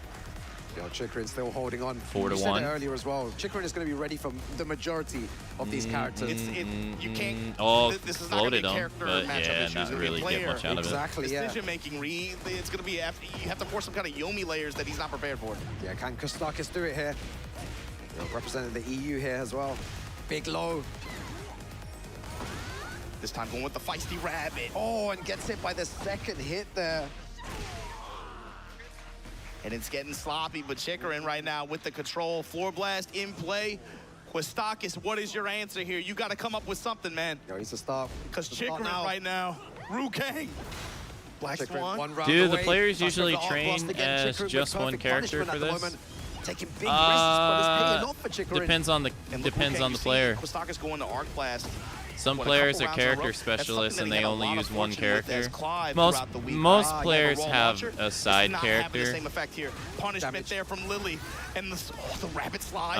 Yo, Chikarin still holding on. 4-1. You said it earlier as well. Chikarin is going to be ready for the majority of these characters. You can't. Oh, this is not going to floated be him, character but matchup yeah, issues. not It's gonna really be get player. much out of it. Exactly, yeah. Decision making. It's going to be. You have to force some kind of Yomi layers that he's not prepared for. Yeah, can Kostakis do it here? Yo, representing the EU here as well. Big low. This time going with the feisty rabbit. Oh, and gets hit by the second hit there. And it's getting sloppy, but Chikarin right now with the control. Floor blast in play. Kostakis, what is your answer here? You got to come up with something, man. Yo, he's a stop. Because Chikarin right now, Rukang. Black Swan. One round Dude, the away. players That's usually the arc blast train again. as Chikarin with just one perfect character punishment for at the this. moment. Taking big risks, but it's paying off for Chikarin. Depends on the player. Kostakis going to arc blast. Some What, a players couple are rounds in a row? character That's something specialists that and he they had a only lot of use one fortune with character. as Clive Most throughout the week. players Raw have launcher. a side It's not having the character. same effect here. Punishment there from Lily, and the rabbit slide.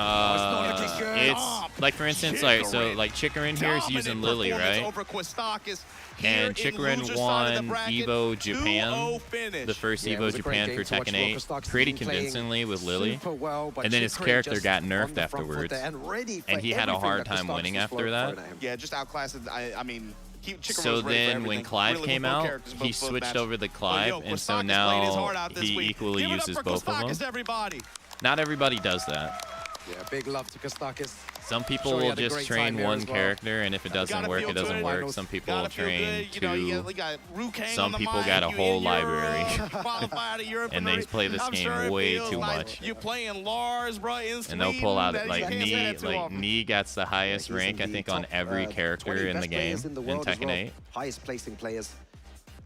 It's like, for instance, like Chikarin here is using Lily, right? Over Kostakis. And Chikarin won Evo Japan, the first Yeah, it Evo was a great Japan game for to watch. Tekken Well, 8 Kostakis pretty been playing convincingly with Lily. super well, but And then his Chikarin character just got on nerfed the front foot afterwards. there and ready for And he had a everything hard that time Kostakis winning was after throwing that. at him. Yeah, just outclassed. I mean, Chikarin So was ready for then when everything. Clive Really came with both out, characters, he both switched matches. over to But Clive, yo, and so Kostakis played his heart now out this he week. equally Give it up uses for both of Kostakis, them. everybody. Not everybody does that. Yeah, big love to Kostakis. Some people Sure, he will had a just great train time here one as well. character, and if it doesn't work, it doesn't work. Some people will train two. Some people got a whole library, and they play this game way too much. You're playing Lars, bro, And they'll pull out like Nioh gets the highest rank I think on every character in the game in Tekken 8. Highest placing players.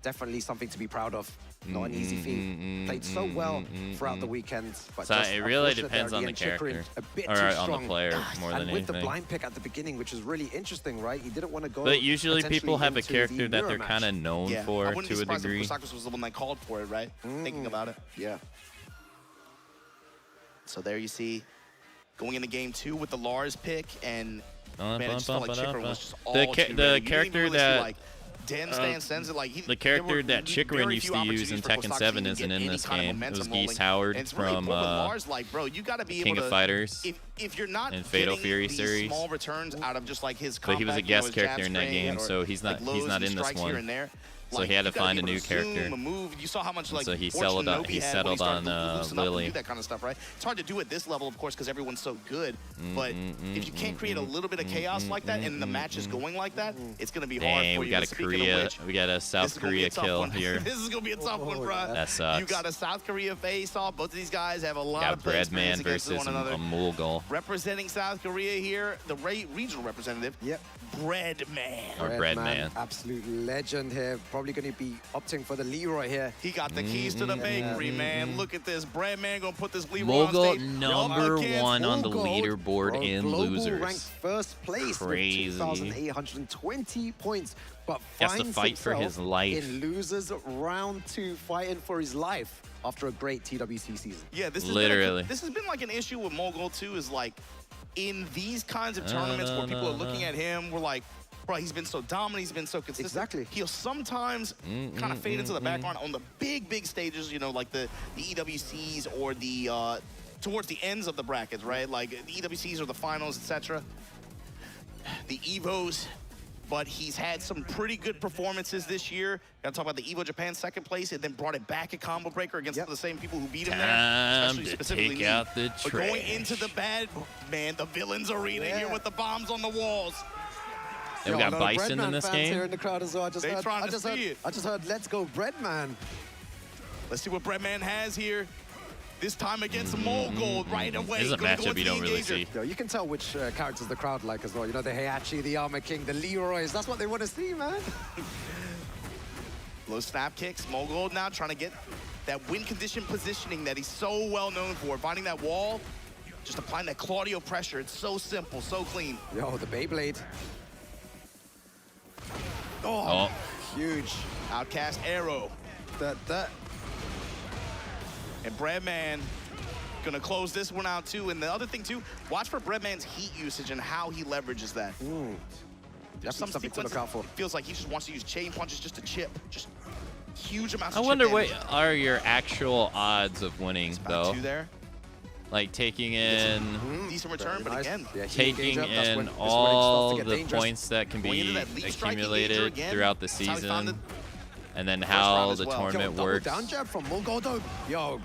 Definitely something to be proud of. Not an easy feat. Played so well throughout the weekend. But So just it really unfortunate depends there on at the end, Chikarin character, a bit or too on strong. the player more than And with the anything. blind pick at the beginning, which is really interesting, right? He didn't want to go. But usually people have a potentially into character the that they're Euro kind of match. known Yeah, I for wouldn't be to a surprised degree. if Kostakis was the one that called for it, right? Thinking about it. Yeah. So there you see, going into game 2 with the Lars pick, and man, it just felt like Chikarin was just all The too ready. You didn't character really see, that like, Dan sends it like the character that Chikarin used to use in Tekken 7 isn't in this game. It was Geese Howard from Lars, like, bro, you gotta be King able of to, Fighters. if you're not in Fatal getting Fury these series. small returns out of just like his But he was a comeback, you know, guest his character jab in that string game, or, so he's not like, lows and in this strikes here one. and there. So Like, he had you to gotta find be a able new to character. zoom, a move. You saw how much like So he fortune settled on Nobi had when he started on loosen up and Lily. do that kind of stuff, right? It's hard to do at this level, of course, because everyone's so good. But if you can't create a little bit of chaos like that, and the match is going like that, it's gonna be hard Dang, for we you. got But a speaking of Korea, which, we got a South Korea kill here. This is gonna be a tough one, bro. That sucks. You got a South Korea face-off. Both of these guys have a lot Got of play experience Breadman against versus one another. a Mogul. Representing South Korea here, the regional representative. Yep. Breadman. Or Breadman. Absolute legend here. Probably going to be opting for the Leroy here. He got the keys to the bakery, man. Look at this. Breadman gonna put this Leroy Mogul on stage. number one on the leaderboard in Global losers. ranked first place Crazy. with 2,820 points, but He has to finds fight for himself his life. in losers round 2, fighting for his life after a great TWT season. Yeah, this Literally. this has been like an issue with Mogul too. Is like in these kinds of tournaments where people are looking at him, we're like, bro, he's been so dominant, he's been so consistent. Exactly. He'll sometimes kind of fade into the background on the big stages, you know, like the EWCs or the towards the ends of the brackets, right? Like the EWCs or the finals, etc. The Evos. But he's had some pretty good performances this year. Gotta talk about the Evo Japan second place, and then brought it back at Combo Breaker against the same people who beat him there. Time Especially to specifically take out the But going trash. into the bad, man, the villains arena here with the bombs on the walls. And we got Bison in this game. Here in the crowd as well. I just They heard, trying I to just see heard, it. I just heard, let's go Breadman. Let's see what Breadman has here. This time against Mogul right away. This is a Gonna go matchup into you the don't really engager. see. Yo, you can tell which characters the crowd like as well. You know, the Heihachi, the Armor King, the Leroys. That's what they want to see, man. Low snap kicks. Mogul now trying to get that win condition positioning that he's so well known for. Finding that wall, just applying that Claudio pressure. It's so simple, so clean. Yo, the Beyblade. Oh. Huge. Outcast arrow. That. And Breadman gonna close this one out too. And the other thing too, watch for Breadman's heat usage and how he leverages that. There's some something to look out for. It feels like he just wants to use chain punches just to chip. Just huge amounts I of wonder chip what damage. are your actual odds of winning, though. Two there. Like taking in, Decent return, but again, taking That's in when it all starts to get the dangerous. points that can Going into be that leap strike engager accumulated again. throughout the That's how he found season, it. and then round how as the well. tournament Double works. down jab from Mogul, though. Yo.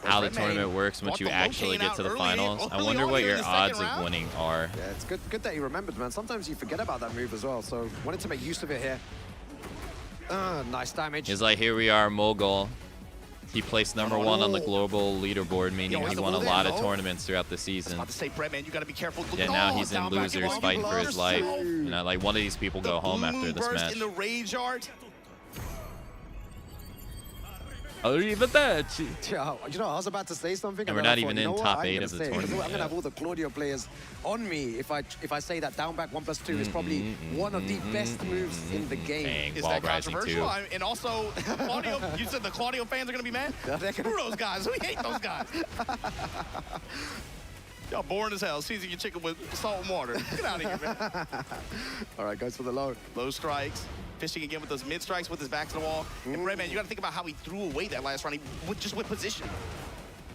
How the Breadman tournament works once bought you the actually Locaine get out to the early- finals. I early wonder on what here in your the second odds of round. winning are. Yeah, it's good that you remembered, man. Sometimes you forget about that move as well. So wanted to make use of it here. Nice damage. It's like, here we are, Mogul. He placed number one on the global leaderboard, meaning Yo, he he's a won a little lot there, of no? tournaments throughout the season. About to say, Breadman, you got to be careful. Yeah, now he's in Down back and losers one fighting for his burst. life. You know, like one of these people go home after Blue this burst match. in the rage art. Yeah, you know, I was about to say something. And we're then I not thought, even you in know what? top I ain't 8 gonna of the say it, 'cause tournament I'm gonna yet. have all the Claudio players on me if I say that down back 1+2 is probably one of the best moves in the game. Dang, Is wall that rising controversial? too. And also, Claudio, you said the Claudio fans are going to be mad? Screw those guys. We hate those guys. Y'all boring as hell. Seasoning your chicken with salt and water. Get out of here, man. All right, goes for the low. Low strikes. Fishing again with those mid strikes with his back to the wall. And Breadman, you got to think about how he threw away that last round. He just with position.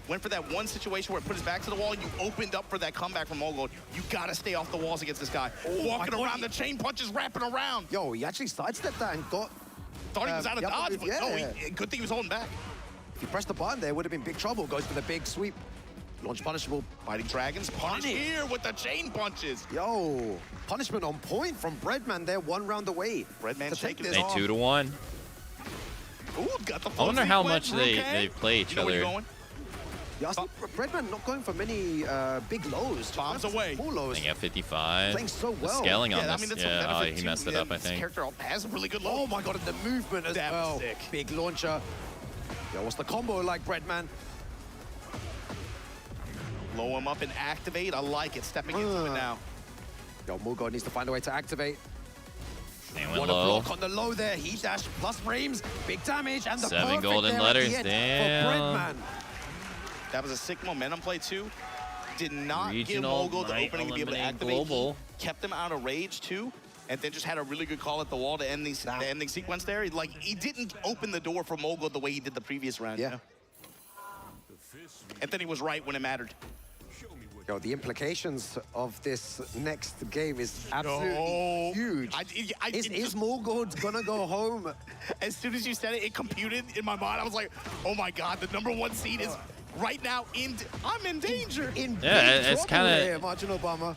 Went for that one situation where it put his back to the wall. You opened up for that comeback from Mogul. You got to stay off the walls against this guy. Walking my God. around the chain punches, wrapping around. Yo, he actually sidestepped that and got. Thought he was out of the other dodge, move, but yeah. no, good thing he was holding back. If he pressed the button there, would have been big trouble. Goes for the big sweep. Launch punishable. Fighting Dragons, punish here with the chain punches. Yo, punishment on point from Breadman there, 1 round away. Breadman to take shaking this it They off. 2-1. Ooh, got the I wonder how full much sequence, they play each You know where other. you're going? Yeah, I see Breadman not going for many big lows. Bombs away. Full lows. I think at 55. Playing so The well. scaling on Yeah, I this. mean, that's a Yeah, benefit he too. messed it up, I This think. character has a really good low. Oh my God, and the movement as That well. was sick. Big launcher. Yo, what's the combo like, Breadman? Blow him up and activate. I like it. Stepping into it now. Yo, Mogul needs to find a way to activate. They went What a low. block on the low there. Heat dash plus frames. Big damage and the 7 perfect golden there letters, at the damn. end for Breadman. That was a sick momentum play too. Did not Regional give Mogul the might opening to be able to eliminate activate. global. He kept him out of rage too. And then just had a really good call at the wall to end the ending sequence there. Like, he didn't open the door for Mogul the way he did the previous round. Yeah. You know? And then he was right when it mattered. Yo, the implications of this next game is absolutely huge. Is Morgold gonna go home? As soon as you said it, it computed in my mind. I was like, oh my God, the #1 seed is right now I'm in danger. Yeah, it's kind of Margin Obama.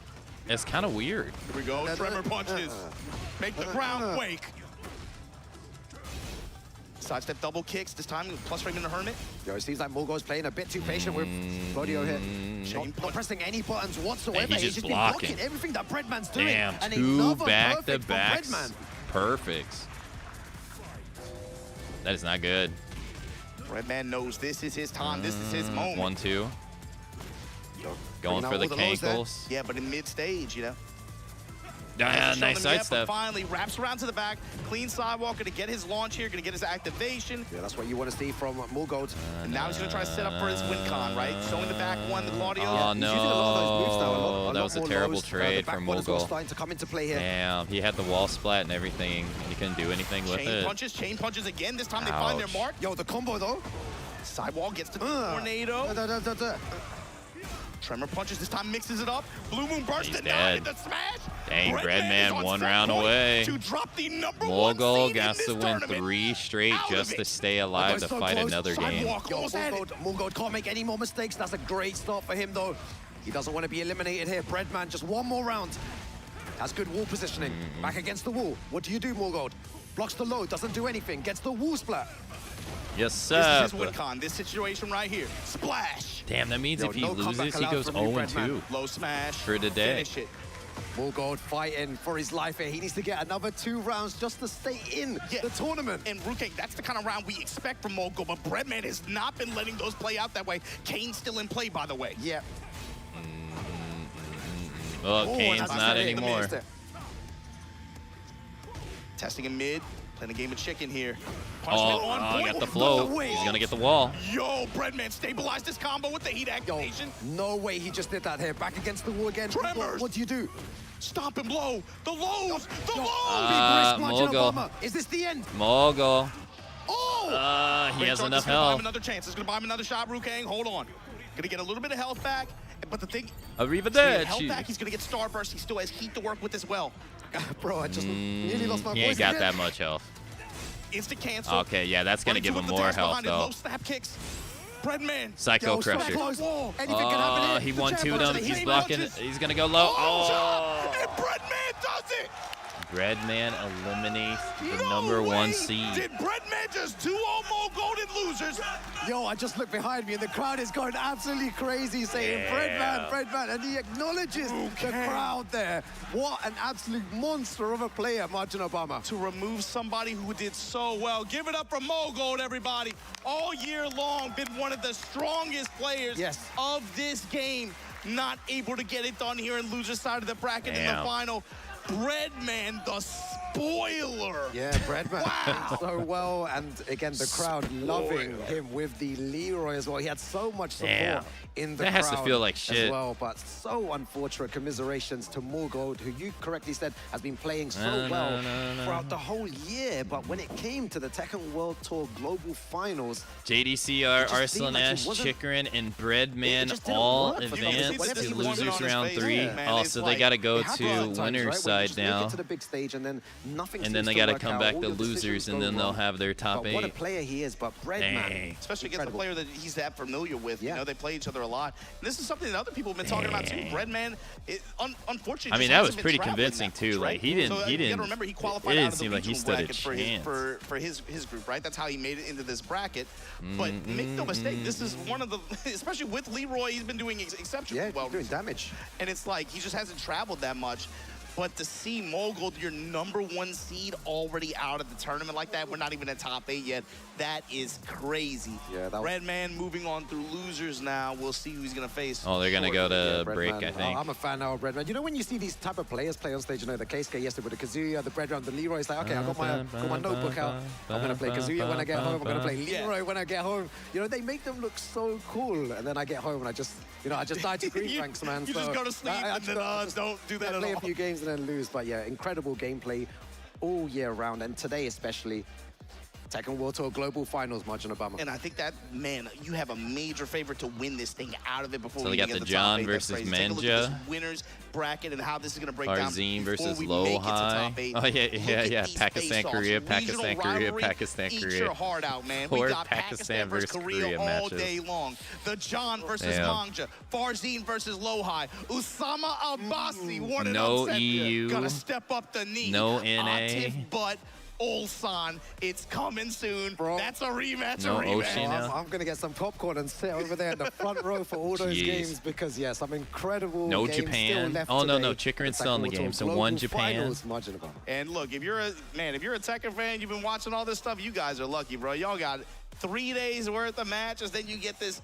It's kind of weird. Here we go. Tremor punches. Make the ground quake. Sidestep double kicks. This time, plus frame in the Hermit. Yo, it seems like Morgold's playing a bit too patient with Claudio here. Not pressing any buttons whatsoever. And he's just blocking. Been blocking everything that Breadman's doing. Damn, and 2 back-to-backs. Perfects. That is not good. Breadman knows this is his time. This is his moment. 1-2. Going for the cankles. Yeah, but in mid-stage, you know. Nice sidestep. Finally wraps around to the back. Clean sidewalk, gonna get his launch here, gonna get his activation. Yeah, that's what you want to see from Morgold. And now he's gonna try to set up for his win con, right? Showing the back one, the Claudio. Oh, He's using a lot of those moves now. that was a terrible trade from Mogul. Starting to come into play here. Damn, he had the wall splat and everything, and he couldn't do anything with it. Chain punches again. This time they find their mark. Yo, the combo though. Sidewall gets to the tornado. Tremor punches, this time mixes it up. Blue Moon burst denied the smash. Dang, Breadman 1 round away. To drop the Mogul got to win 3 straight just to stay alive to fight another game. Morgold can't make any more mistakes. That's a great start for him though. He doesn't want to be eliminated here. Breadman, just 1 more round. Has good wall positioning. Back against the wall. What do you do, Morgold? Blocks the low, doesn't do anything. Gets the wall splat. Yes, sir. This is his win con. This situation right here. Splash. Damn, that means if he loses, he goes 0-2. Low smash. For today. Finish it. Morgold fighting for his life here. He needs to get another 2 rounds just to stay in the tournament. And Rudeness, that's the kind of round we expect from Mogul, but Breadman has not been letting those play out that way. Kane's still in play, by the way. Yeah. Well, Kane's not anymore. Testing in mid. Playing a game of chicken here. Got the flow. He's gonna get the wall. Yo, Breadman stabilized this combo with the heat activation. No way he just did that here. Back against the wall again. Tremors. What do you do? Stop and blow. The lows. The lows. Mogul. Is this the end? Mogul. Oh! He has enough Buy him health. another chance. It's gonna buy him another shot, Rudeness. Hold on. Gonna get a little bit of health back. But the thing, health back, he's gonna get Starburst. He still has heat to work with as well. Bro, I just nearly lost my voice. He ain't got again. that much health. Instant cancel. Okay, yeah, that's gonna give him more health though. Low snap kicks. Breadman. Psycho Crusher. He 1-2'd him. He's blocking. He's gonna go low. And Breadman does it. Breadman eliminates the #1 seed. Did Breadman just 2-0 Golden losers? Yo, I just look behind me and the crowd is going absolutely crazy saying, Breadman, and he acknowledges the crowd there. What an absolute monster of a player, Margin Obama. To remove somebody who did so well. Give it up for Mogold, everybody. All year long, been one of the strongest players of this game. Not able to get it done here in loser side of the bracket in the final. Breadman, the spoiler. Yeah, Breadman. Wow. So well, and again, the crowd loving him with the Leroy as well. He had so much support in the crowd. That has to feel like shit. As well, but so unfortunate. Commiserations to Morgold, who you correctly said has been playing so well throughout the whole year. But when it came to the Tekken World Tour Global Finals, JDCR, Arslan, Chikrin, and Breadman all advanced to losers round 3. Also, they got to go to winner's side now. To the big stage, and then nothing. And then they got to come back to losers, and then they'll have their top 8. What a player he is, but Breadman, especially against a player that he's that familiar with. You know, they play each other a lot. And this is something that other people have been talking about too. Breadman, unfortunately, I mean, that was pretty convincing too. Like he didn't. You gotta remember, he qualified out of the like he stood a chance for his group, right? That's how he made it into this bracket. But make no mistake, this is one of the, especially with Leroy, he's been doing exceptionally well. Doing damage. And it's like he just hasn't traveled that much. But to see Mogul, your #1 seed, already out of the tournament like that, we're not even in top 8 yet. That is crazy. Yeah, Breadman moving on through losers now. We'll see who he's going to face. Oh, they're going to go to break, I think. I'm a fan now of Breadman. You know, when you see these type of players play on stage, you know, the Keisuke yesterday with the Kazuya, the Breadman, the Leroy, it's like, okay, I got my notebook out. I'm going to play Kazuya when I get home. I'm going to play Leroy when I get home. You know, they make them look so cool. And then I get home and I just, you know, I just die to green ranks, man. You just go to sleep and then don't do that at all. Play a few games and then lose. But yeah, incredible gameplay all year round, and today especially. Tekken World Tour Global Finals, Margin Obama. And I think that, man, you have a major favorite to win this thing out of it before so we got get the the John top 8. versus Take a look at this Manja. winners bracket and how this is going to break Farzin down versus before we make it to top Low 8. Oh, yeah. These Pakistan, face-offs. Korea, Regional Pakistan, Korea, rivalry, Pakistan, eat Korea. your heart out, man. Poor We got Pakistan versus Korea all matches. day long. The John versus Manja. Farzin versus Lohai. Usama Abbasi, what an No upset. EU. Gotta step up the knee. No NA. Atif Butt. Ulsan, it's coming soon. Bro, that's a rematch. No a rematch. Oshina. I'm going to get some popcorn and sit over there in the front row for all those games because, yeah, some incredible No games Japan. still left Oh, no, today. no. Chikrin's still in the game. So one Japan. Finals, Margin Obama. And look, if you're a Tekken fan, you've been watching all this stuff, you guys are lucky, bro. Y'all got 3 days worth of matches, then you get this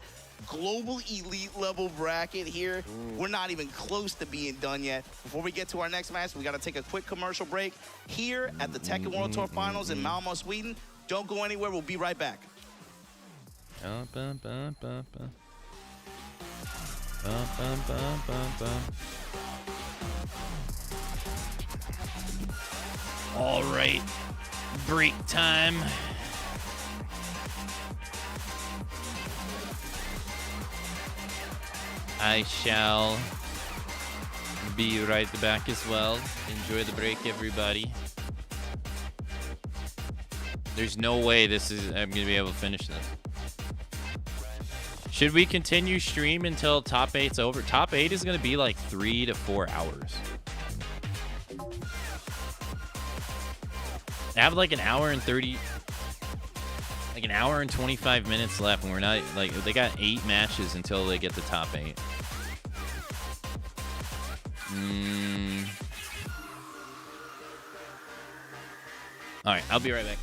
global elite level bracket here. We're not even close to being done yet. Before we get to our next match, we got to take a quick commercial break here at the Tekken World Tour Finals in Malmo, Sweden. Don't go anywhere. We'll be right back. All right, break time. I shall be right back as well. Enjoy the break, everybody. There's no way I'm gonna be able to finish this. Should we continue stream until top 8's over? Top 8 is gonna be like 3 to 4 hours. I have like an hour and 25 minutes left, and we're not like they got 8 matches until they get the top 8. All right, I'll be right back.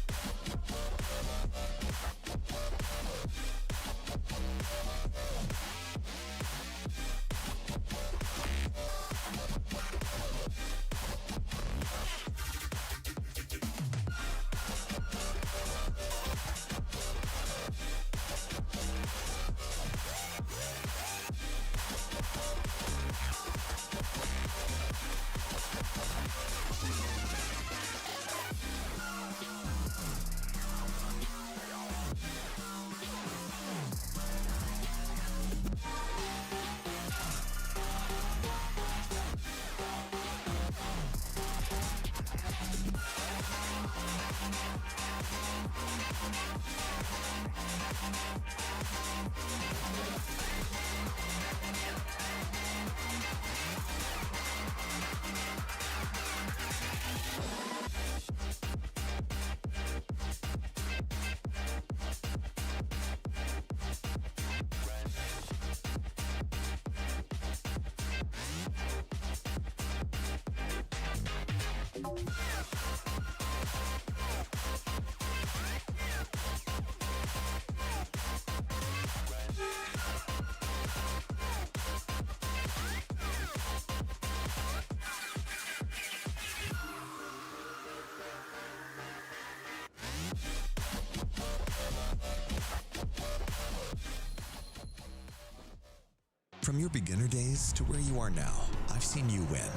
From your beginner days to where you are now, I've seen you win.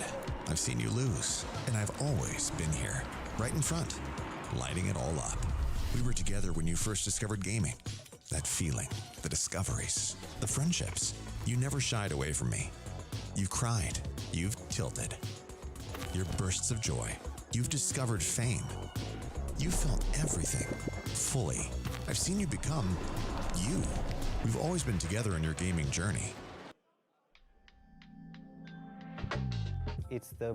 I've seen you lose. And I've always been here, right in front, lighting it all up. We were together when you first discovered gaming. That feeling, the discoveries, the friendships. You never shied away from me. You've cried. You've tilted. Your bursts of joy. You've discovered fame. You felt everything, fully. I've seen you become you. We've always been together in your gaming journey. It's the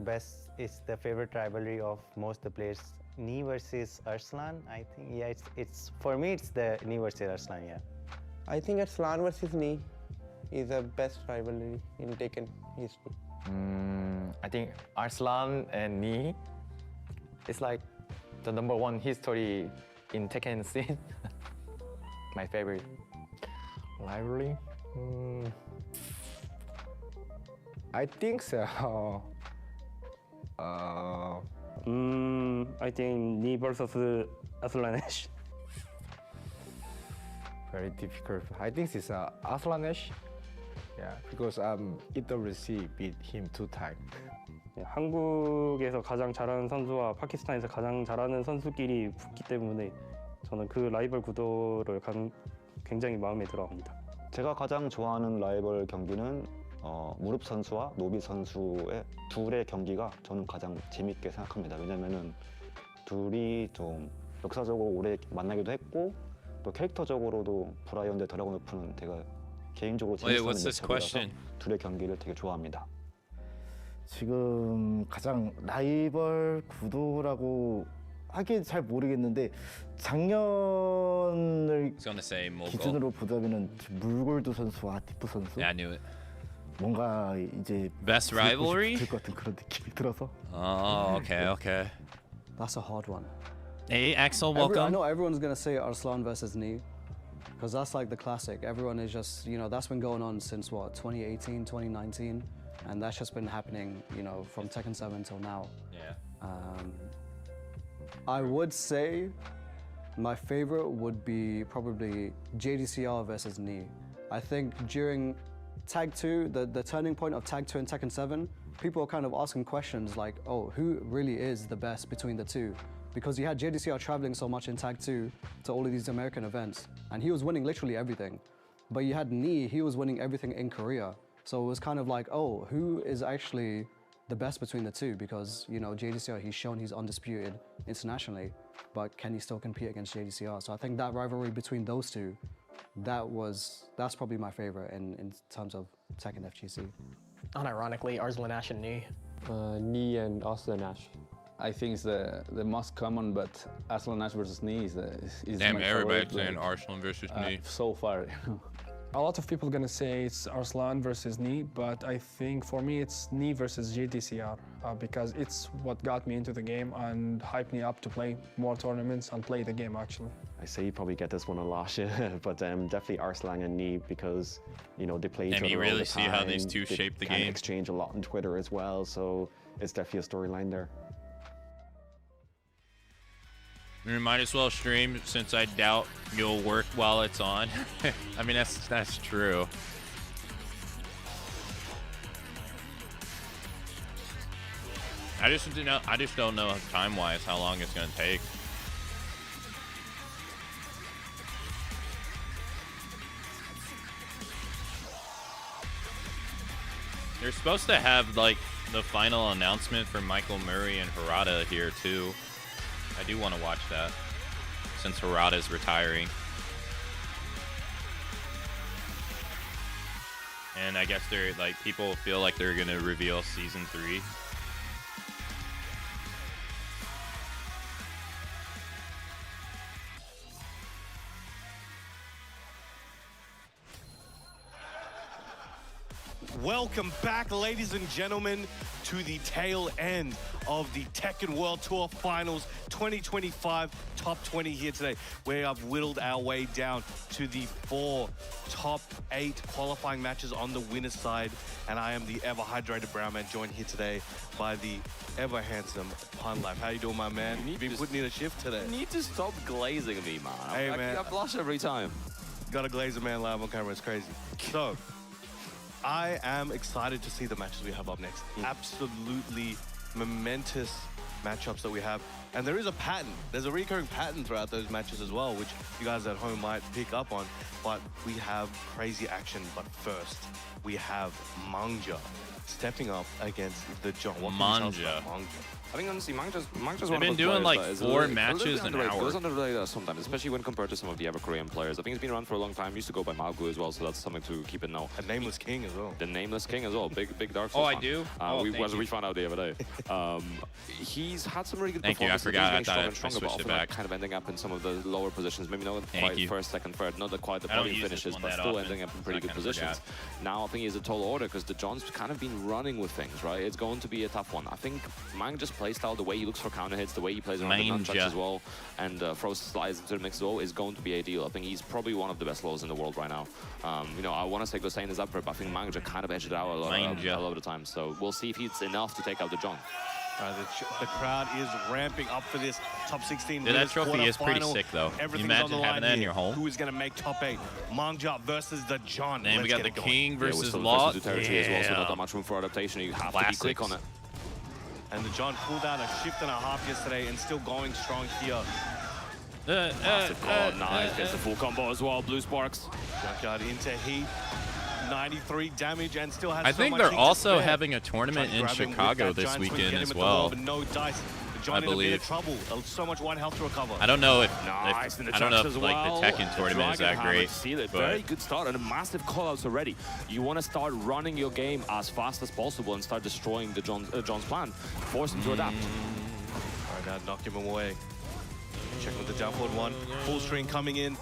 favorite rivalry of most of the players. Nioh versus Arslan, I think. Yeah, it's for me, it's the Nioh versus Arslan, yeah. I think Arslan versus Nioh is the best rivalry in Tekken history. I think Arslan and Nioh is like the #1 history in Tekken scene. My favorite rivalry. I think so. I think Nioh versus Aslanesh. Very difficult. I think it's Aslanesh. Yeah, because EWC beat him 2 times. 한국에서 가장 잘하는 선수와 파키스탄에서 가장 잘하는 선수끼리 붙기 때문에 저는 그 라이벌 구도를 굉장히 마음에 들어합니다. 제가 가장 좋아하는 라이벌 경기는 무릎 선수와 노비 선수의 둘의 경기가 저는 가장 재밌게 생각합니다. 왜냐면은 둘이 좀 역사적으로 오래 만나기도 했고 또 캐릭터적으로도 브라이언 대 드래곤 오프는 제가 개인적으로 재밌어하는 매치업이라서 둘의 경기를 되게 좋아합니다. 지금 가장 라이벌 구도라고 하긴 잘 모르겠는데 작년을 기준으로 보자면은 물골드 선수와 아티프 선수. Yeah, I knew it. 뭔가 이제 Best rivalry? 될 것 같은 그런 느낌이 들어서. Oh, okay, okay. That's a hard one. Hey, Axel, welcome. I know everyone's gonna say Arslan versus Nioh, because that's like the classic. Everyone is just, you know, that's been going on since what, 2018, 2019, and that's just been happening, you know, from Tekken 7 till now. Yeah. I would say my favorite would be probably JDCR versus Nioh. I think during Tag 2, the turning point of Tag 2 and Tekken 7, people are kind of asking questions like, oh, who really is the best between the two? Because you had JDCR traveling so much in Tag 2 to all of these American events, and he was winning literally everything. But you had Nioh, he was winning everything in Korea. So it was kind of like, oh, who is actually the best between the two? Because, you know, JDCR, he's shown he's undisputed internationally, but can he still compete against JDCR? So I think that rivalry between those two, that's probably my favorite in terms of Tekken FGC. Unironically, Arslan Ash and Nioh. Nioh and Arslan Ash. I think it's the most common, but Arslan Ash versus Nioh is Damn, my everybody's favorite, saying Arslan versus Nioh. So far. A lot of people are gonna say it's Arslan versus Nioh, but I think for me it's Nioh versus JDCR because it's what got me into the game and hyped me up to play more tournaments and play the game actually. I say you probably get this one a lot, but definitely Arslan and Nioh because, you know, they play each other all the time. And you really see how these two shape the game. Exchange a lot on Twitter as well, so it's definitely a storyline there. We might as well stream since I doubt you'll work while it's on. I mean, that's true. I just don't know time-wise how long it's gonna take. They're supposed to have like the final announcement for Michael Murray and Harada here too. I do want to watch that since Harada's retiring. And I guess they're like, people feel like they're gonna reveal season 3. Welcome back, ladies and gentlemen, to the tail end of the Tekken World Tour Finals 2025 Top 20 here today. We have whittled our way down to the 4 top 8 qualifying matches on the winner's side, and I am the ever-hydrated brown man, joined here today by the ever-handsome Pun Life. How you doing, my man? You've been putting in a shift today. You need to stop glazing me, man. Hey, man. I blush every time. Got to glaze a man live on camera. It's crazy. So, I am excited to see the matches we have up next. Absolutely momentous matchups that we have. And there is a pattern. There's a recurring pattern throughout those matches as well, which you guys at home might pick up on. But we have crazy action. But first, we have Mangja stepping up against the John. What can you tell us about Mangja? I think honestly, Mangja's one They've of been those doing like players 4 matches an hour. Goes under the radar sometimes, especially when compared to some of the other Korean players. I think he's been around for a long time. Used to go by Malgu as well, so that's something to keep in know. A Nameless King as well. The Nameless King as well. Big Dark Souls Oh, I fan. do? We found out the other day. He's had some really good Thank you, I performances. forgot. He's getting stronger, I but switched often it back. kind of ending up in some of the lower positions. Maybe not quite first, second, third. Not quite the I don't podium use this finishes, one but that still often, ending up in so pretty I good kinda positions. forgot. Now I think he's a tall order because the John's kind of been running with things, right? It's going to be a tough one. I think Mangja's playstyle, the way he looks for counter hits, the way he plays around the nunchucks as well, and throws slides into the mix as well, is going to be ideal. I think he's probably one of the best lows in the world right now. You know, I want to say Gosain is up for it, but I think Mangja kind of edged it out a lot of the time. So we'll see if it's enough to take out the John. The crowd is ramping up for this top 16. Yeah, that trophy is pretty sick, though. You imagine having that in your home. Who is going to make top 8? Mangja versus the John. And we got the King versus Law. Law. Territory as well, so not that much room for adaptation. You have to be quick on it. And the John pulled out a shift and a half yesterday and still going strong here. Massive call, nice. Gets the full combo as well. Blue Sparks. Junkyard into heat. 93 damage and still has I so think much they're heat to also spare. having a tournament in Chicago this weekend as well. No dice. I believe. Trouble. So much white health to recover. I don't know if, nice in the I don't know if as like well. the Tekken tournament is that great. Very good start and a massive callouts already. You want to start running your game as fast as possible and start destroying the John's plan. Force him to adapt. All right, now knock him away. Check with the down forward one. Full string coming in.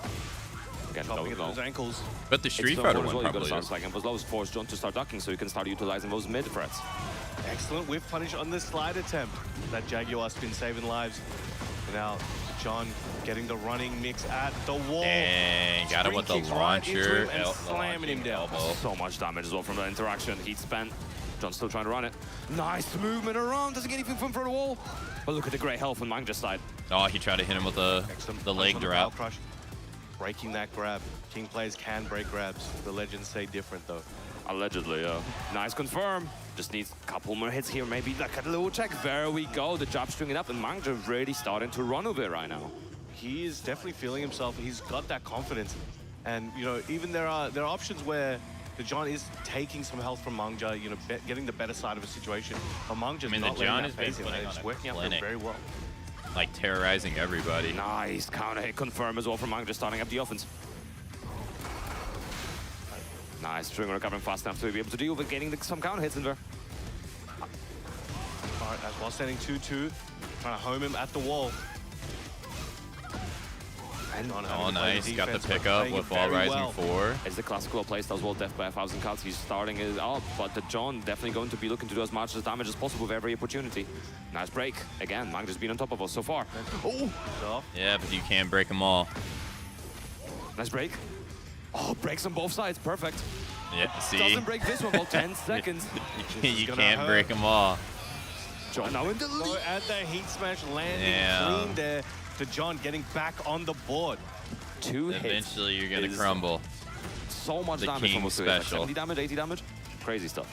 Again, chopping at those ankles. But the Street Fighter one probably probably is. Like Empos force John to start ducking so you can start utilizing those mid threats. Excellent whiff punish on the slide attempt. That Jaguar spin saving lives. Now, John getting the running mix at the wall. Dang, got him with the launcher. Right and slamming him down. So much damage as well from the interaction. Heat spent. John's still trying to run it. Nice movement around. Doesn't get anything from the wall. But look at the great health on Mang just side. Oh, he tried to hit him with the leg drop. Breaking that grab. King players can break grabs. The legends say different though. Allegedly, yeah. Nice confirm. Just needs a couple more hits here, maybe like a little check. There we go. The jab stringing up, and Mangja really starting to run with it right now. He is definitely feeling himself. He's got that confidence, and you know, even there are options where the John is taking some health from Mangja, you know, getting the better side of a situation. But Mangja's not letting that phase him. It's working out for him very well. Like terrorizing everybody. Nice counter hit confirm as well from Mangja, starting up the offense. Nice, Stringer recovering fast enough to be able to deal with getting some counter hits in there. All right, as well standing 2-2, trying to home him at the wall. And oh, nice, got the pickup with Wall Rising 4. It's the classical playstyle as well, death by 1,000 cuts. He's starting it up, but the John definitely going to be looking to do as much damage as possible with every opportunity. Nice break. Again, Mang just been on top of us so far. Oh! Yeah, but you can't break them all. Nice break. Oh, breaks on both sides. Perfect. Yeah, see? Doesn't break this one, about 10 seconds. You can't break them all. John now in the lead. And the heat smash landing clean there. To John getting back on the board. 2 hits. Eventually, you're going to crumble. So much the damage King from special. 70 damage, 80 damage. Crazy stuff.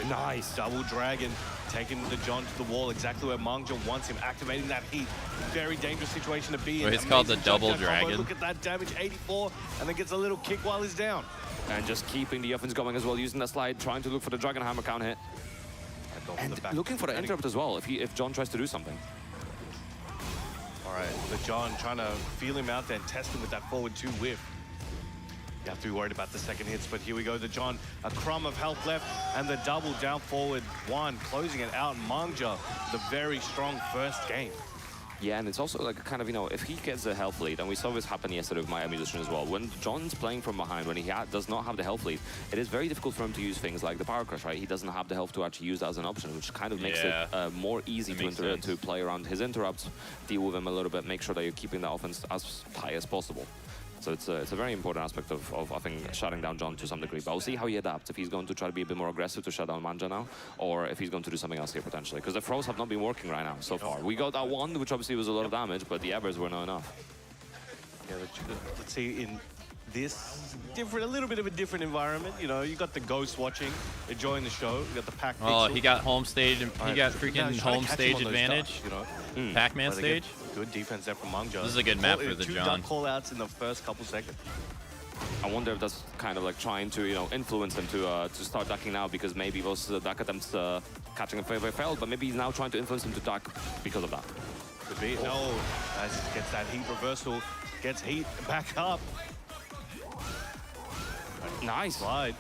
Nice. Double dragon. Taking the John to the wall exactly where Mangja wants him. Activating that heat. Very dangerous situation to be in. It's called the double dragon. Look at that damage. 84. And then gets a little kick while he's down. And just keeping the offense going as well. Using that slide. Trying to look for the Dragon Hammer counter hit. And looking for the interrupt as well if John tries to do something. All right, the John trying to feel him out there and test him with that forward 2 whip. You have to be worried about the second hits, but here we go. The John, a crumb of health left, and the double down forward 1, closing it out. Mangja, the very strong first game. Yeah, and it's also like kind of, you know, if he gets a health lead, and we saw this happen yesterday with Miami Illusion as well, when John's playing from behind, when he does not have the health lead, it is very difficult for him to use things like the Power Crush, right? He doesn't have the health to actually use that as an option, which kind of makes it more easy to play around his interrupts, deal with him a little bit, make sure that you're keeping the offense as high as possible. So it's a very important aspect of I think, shutting down John to some degree. But we'll see how he adapts, if he's going to try to be a bit more aggressive to shut down Mangja now, or if he's going to do something else here potentially. Because the throws have not been working right now so far. We got that one, which obviously was a lot of damage, but the evers were not enough. Yeah, let's see, in this a little bit of a different environment, you know, you got the Ghost watching, enjoying the show, you got the Pac. Oh, he got home stage, he got freaking home stage advantage. You know? Pac-Man stage. Good defense there from Mangja. This is a good map for the John. 2 call outs in the first couple seconds. I wonder if that's kind of like trying to, you know, influence him to start ducking now, because maybe those duck attempts catching him failed, but maybe he's now trying to influence him to duck because of that. Could be. No, gets that heat reversal, gets heat back up. Nice. Slide.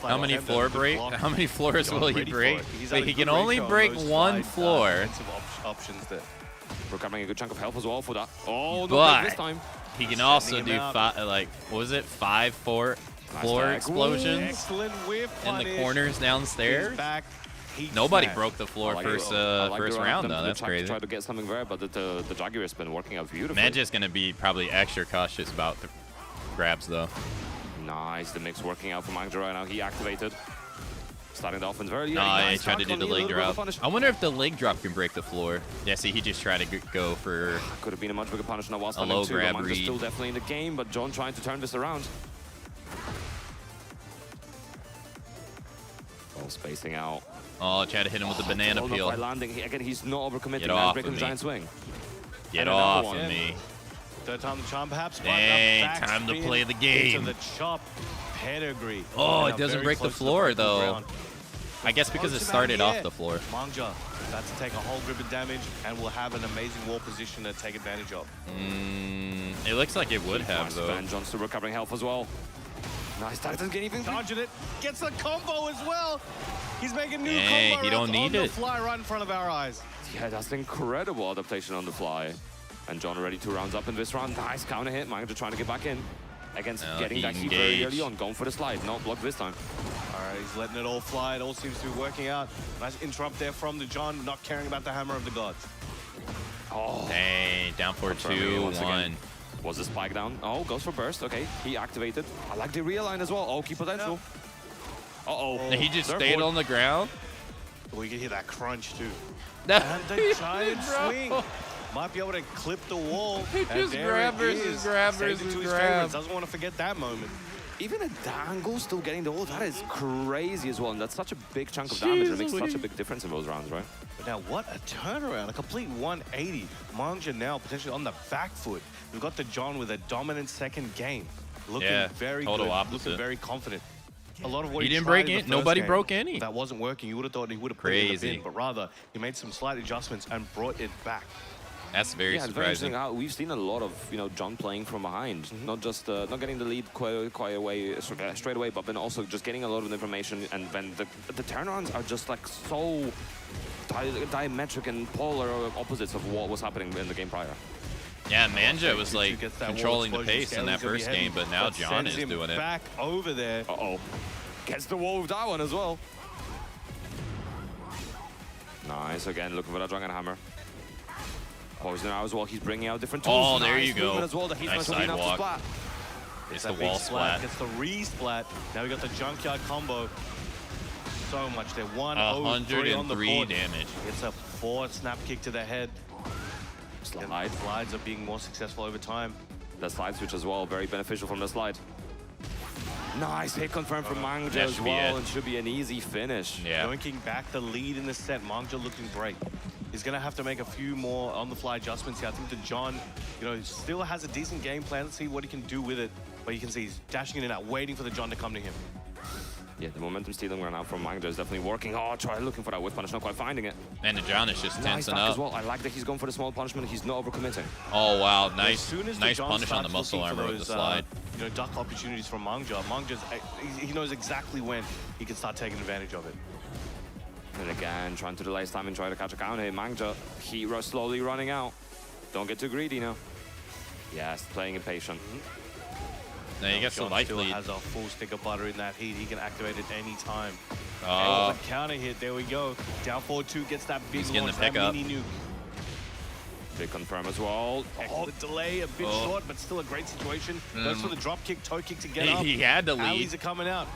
How many How many floors will he break? Wait, he can only break 1 floor. Options there. Recovering a good chunk of health as well for that. Oh, but this time. He can also do 5, like, what was it? 5 floor explosions Excellent whiff in the corners downstairs. Nobody broke the floor first round though. That's crazy. Try to get something there, but the Jaguar has been working out beautifully. Manja's gonna be probably extra cautious about the grabs though. Nice, the mix working out for Mangja right now. He activated. Starting the offense very he tried to do the leg drop. I wonder if the leg drop can break the floor. Yeah, see, he just tried to go for could have been a much bigger punish than it was. A low grab read. Still definitely in the game, but John trying to turn this around. Well, spacing out. Oh, tried to hit him with the banana peel. By landing. Again, he's not overcommitting. Get off breaking the giant swing. Get off of me. Third time the charm, perhaps. Dang, time to play the game. The chop pedigree. Oh, it doesn't break the floor, though. I guess because it started off the floor. Mangja about to take a whole grip of damage and will have an amazing wall position to take advantage of. It looks like it would have, though. And John still recovering health as well. Nice Titan getting even charging it. Gets the combo as well. He's making new combo he don't need on it. the fly right in front of our eyes. Yeah, that's an incredible adaptation on the fly. And John already 2 rounds up in this round. Nice counter hit. Manga trying to get back in. Against getting that heat very early on. Going for the slide. Not blocked this time. All right, he's letting it all fly. It all seems to be working out. Nice interrupt there from the John. Not caring about the hammer of the gods. Oh. Dang, down for 2-1. Was the spike down? Oh, goes for burst. Okay, he activated. I like the realign as well. Oh, key potential. Uh-oh. He just stayed on the ground. We can hear that crunch, too. And the giant swing. Might be able to clip the wall. Just grab versus grab versus grab. Doesn't want to forget that moment. Even a dangle still getting the ult. That is crazy as well. And that's such a big chunk of damage. It makes such a big difference in those rounds, right? But now, what a turnaround. A complete 180. Mangja now potentially on the back foot. We've got the John with a dominant second game. Looking very good. Looking very confident. A lot of what he didn't break in. Nobody broke any. That wasn't working. You would have thought he would have put it in the bin, but rather he made some slight adjustments and brought it back. That's very surprising. We've seen a lot of John playing from behind, not just not getting the lead quite away straight away, but then also just getting a lot of information, and then the turnarounds are just like so diametric and polar opposites of what was happening in the game prior. Yeah, Manja was like controlling the pace in that first game, but now John is doing it. Back over there. Uh-oh. Gets the wall with that one as well. Nice, again, looking for that Dragon Hammer. Poison now as well. He's bringing out different tools. Oh, there you go. As well. Nice sidewalk. It's the wall splat. It's the re-splat. Now we got the Junkyard combo. So much there. 103 on the board. Damage. It's a 4 snap kick to the head. Slides are being more successful over time. The slide switch as well. Very beneficial from the slide. Nice hit confirmed from Mangja as well, and should be an easy finish. Yeah. Yoinking back the lead in the set. Mangja looking great. He's going to have to make a few more on-the-fly adjustments here. I think that John, still has a decent game plan. Let's see what he can do with it. But you can see he's dashing in and out, waiting for the John to come to him. Yeah, the momentum stealing right now from Mangja is definitely working. Oh, try looking for that whip punish, not quite finding it. And the John is just tensing up. up. As well. I like that he's going for the small punishment. He's not overcommitting. Oh, wow. Nice punish on the muscle armor with the slide. Duck opportunities from Mangja. He knows exactly when he can start taking advantage of it. And again, trying to delay time and try to catch a counter here. Mangja, hero slowly running out. Don't get too greedy now. Yes, playing impatient. Now you got some life lead. Has a full stick of butter in that heat. He can activate it any time. Oh. A counter hit. There we go. Down 4-2 gets that big launch, that mini nuke. Big confirm as well. Excellent delay, a bit short, but still a great situation. Goes for the drop kick, toe kick to get up. He had the lead. Alleys are coming out.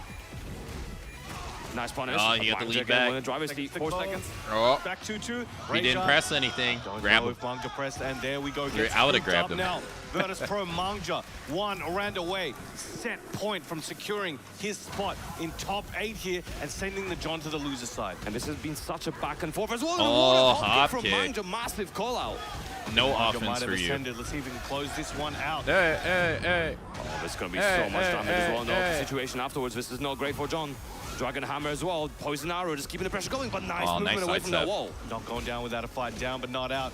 Nice punish. Oh, he got the lead back. Driver's seat, 4 seconds. Oh. Back 2-2. He didn't press anything. Grab him. Mangja pressed, and there we go. I would have grabbed him. Now, Virtus Pro Mangja, 1 round away. Set point from securing his spot in top 8 here and sending the John to the loser side. And this has been such a back and forth as well. Oh, hop kick kick. from Mangja, massive call out. No offense for you. Let's see if we can close this one out. Hey. Oh, there's going to be so much damage as well. No situation afterwards. This is not great for John. Dragon Hammer as well. Poison Arrow just keeping the pressure going, but nice movement away from that wall. Not going down without a fight. Down, but not out.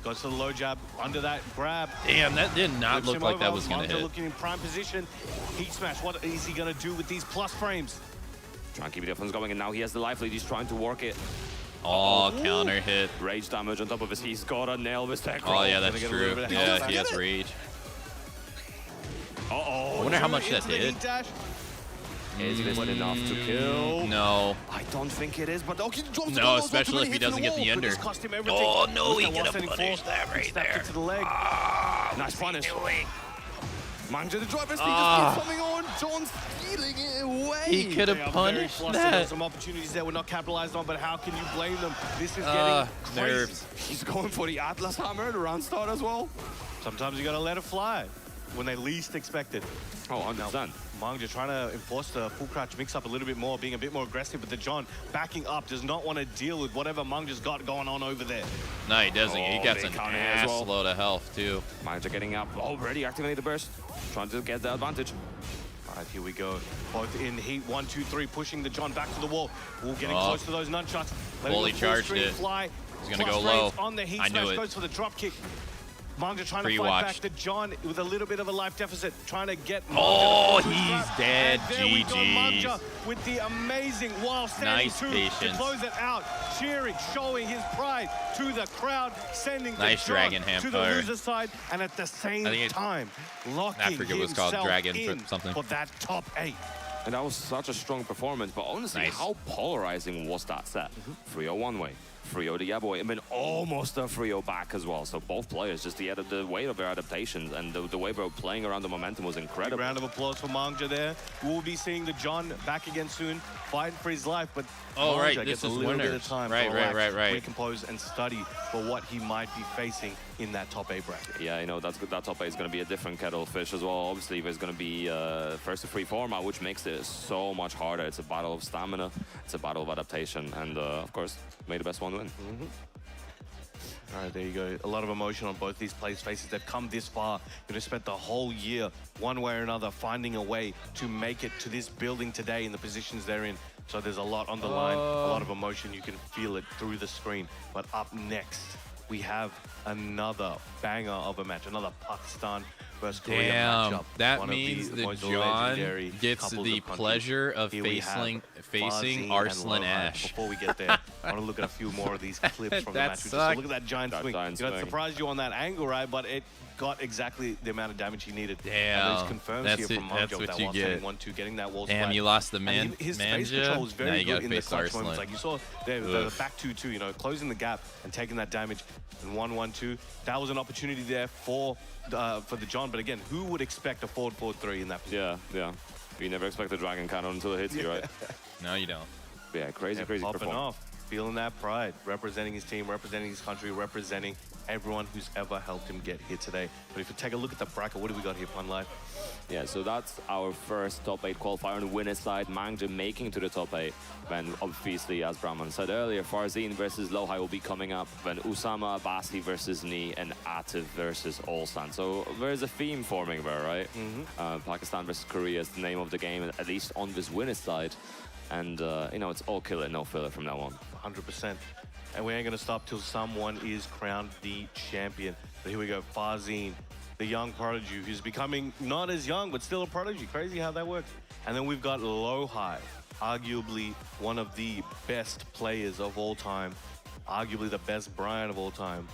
Goes to the low jab. Under that grab. Damn, that did not look like that was going to hit. Looking in prime position. Heat smash. What is he going to do with these plus frames? Trying to keep the offense going, and now he has the life lead. He's trying to work it. Oh, counter hit. Rage damage on top of his. He's got to nail this tech. Oh, yeah, that's true. Yeah, he has rage. Uh-oh. I wonder how much that did. Is this enough to kill? No. I don't think it is, but okay, no, especially if he doesn't get the ender. Oh, no, he get a punish that right there. To the leg. Nice punish. Mangja the driver's seat just keeps coming on. John's stealing it away. He could have punished that. Some opportunities that were not capitalized on, but how can you blame them? This is getting nerves. He's going for the Atlas Hammer, the round start as well. Sometimes you gotta let it fly. when they least expected. Oh, 100%. Mangja trying to enforce the full crouch mix up a little bit more, being a bit more aggressive, but the John backing up, does not want to deal with whatever Mangja's got going on over there. No, he doesn't. He gets big an counter ass as well. load of health, too. Mangja getting up, already activated the burst, trying to get the advantage. All right, here we go. Both in heat, 1, 2, 3, pushing the John back to the wall. We're getting close to those nunchucks. Fully charged it. Fly. He's going to go low. On the heat I knew smash, it. goes for the drop kick. Mangja trying to fight back. The John with a little bit of a life deficit, trying to get Mangja. Oh, he's dead. And there we go, GG's. Mangja with the amazing while standing Nice to patience. close it out, cheering, showing his pride to the crowd, sending Nice the John dragon to the hammer. loser side, and at the same time locking I forget what it's called, himself dragon in something. for that top 8. And that was such a strong performance, but honestly, how polarizing was that set? 3-0 one way, 3-0 the other way, and then almost a 3-0 back as well. So both players, just the way of their adaptations and the way they were playing around the momentum was incredible. Round of applause for Mangja there. We'll be seeing the John back again soon, fighting for his life, but Oh, right, Mangja this gets a is little bit winners. of time Right, to right, relax, right. recompose and study for what he might be facing in that top 8 bracket. Yeah, you know, that top 8 is going to be a different kettle of fish as well. Obviously, there's going to be first to 3 format, which makes it so much harder. It's a battle of stamina, it's a battle of adaptation, and of course, may the best one win. All right, there you go. A lot of emotion on both these players' faces. They've come this far. They've spent the whole year, one way or another, finding a way to make it to this building today in the positions they're in. So there's a lot on the line, a lot of emotion. You can feel it through the screen. But up next, we have another banger of a match, another Pakistan versus Korea matchup. That One means of the that most John legendary gets couples the of countries. pleasure of Here we have facing Farzeen Arslan and Lohai. Ash. Before we get there, I want to look at a few more of these clips from the That match. So sucked. look at that giant swing. It surprised you on that angle, right? But it got exactly the amount of damage he needed. Damn. And this confirms That's here from it. That's Mangja what that you while get. standing 1-2, getting that wall Damn, splat. you lost the And his face Mangja. control was Now very you good gotta in the face clutch Arslan. moments. Like you saw there, the back 2-2, you know, closing the gap and taking that damage. And 1-1-2, that was an opportunity there for the John. But again, who would expect a forward 4-3 in that position? Yeah. You never expect a dragon cannon until it hits you, right? No, you don't. Yeah, crazy Popping performance. off, feeling that pride, representing his team, representing his country, representing everyone who's ever helped him get here today. But if you take a look at the bracket, what do we got here, Fun Life? Yeah, so that's our first top 8 qualifier on the winner's side. Mangja making to the top 8. Then obviously, as Brahman said earlier, Farzeen versus Lohai will be coming up. Then Usama Abbasi versus Nioh and Atif versus Ulsan. So there's a theme forming there, right? Pakistan versus Korea is the name of the game, at least on this winner's side. And, you know, it's all killer, no filler from now on. 100%. And we ain't going to stop till someone is crowned the champion. But here we go, Farzeen, the young prodigy, who's becoming not as young, but still a prodigy. Crazy how that works. And then we've got Lohai, arguably one of the best players of all time, arguably the best Brian of all time.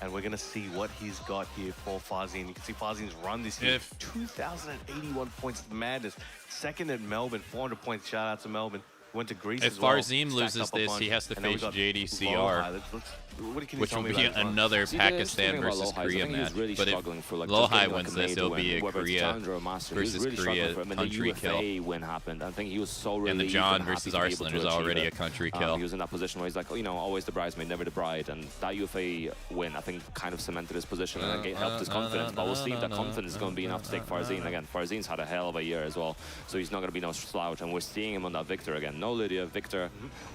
And we're going to see what he's got here for Farzeen. You can see Farzeen's run this year. 2,081 points of madness. Second at Melbourne, 400 points. Shout out to Melbourne. Went to Greece If as well. Farzeen loses this, he has to face JDCR, which will be another Pakistan versus Korea match. But if Lohai wins this, it'll be a Korea versus Korea country kill. Win happened. I think he was so relieved. And the John and happy versus to be able Arslan to is achieve already it. a country kill. He was in that position where he's like, oh, you know, always the bridesmaid, never the bride. And that UFA win, I think, kind of cemented his position and helped his confidence. But we'll see if that confidence is going to be enough to take Farzeen. Again, Farzeen's had a hell of a year as well. So he's not going to be no slouch. And we're seeing him on that Victor again. No Lydia, Victor.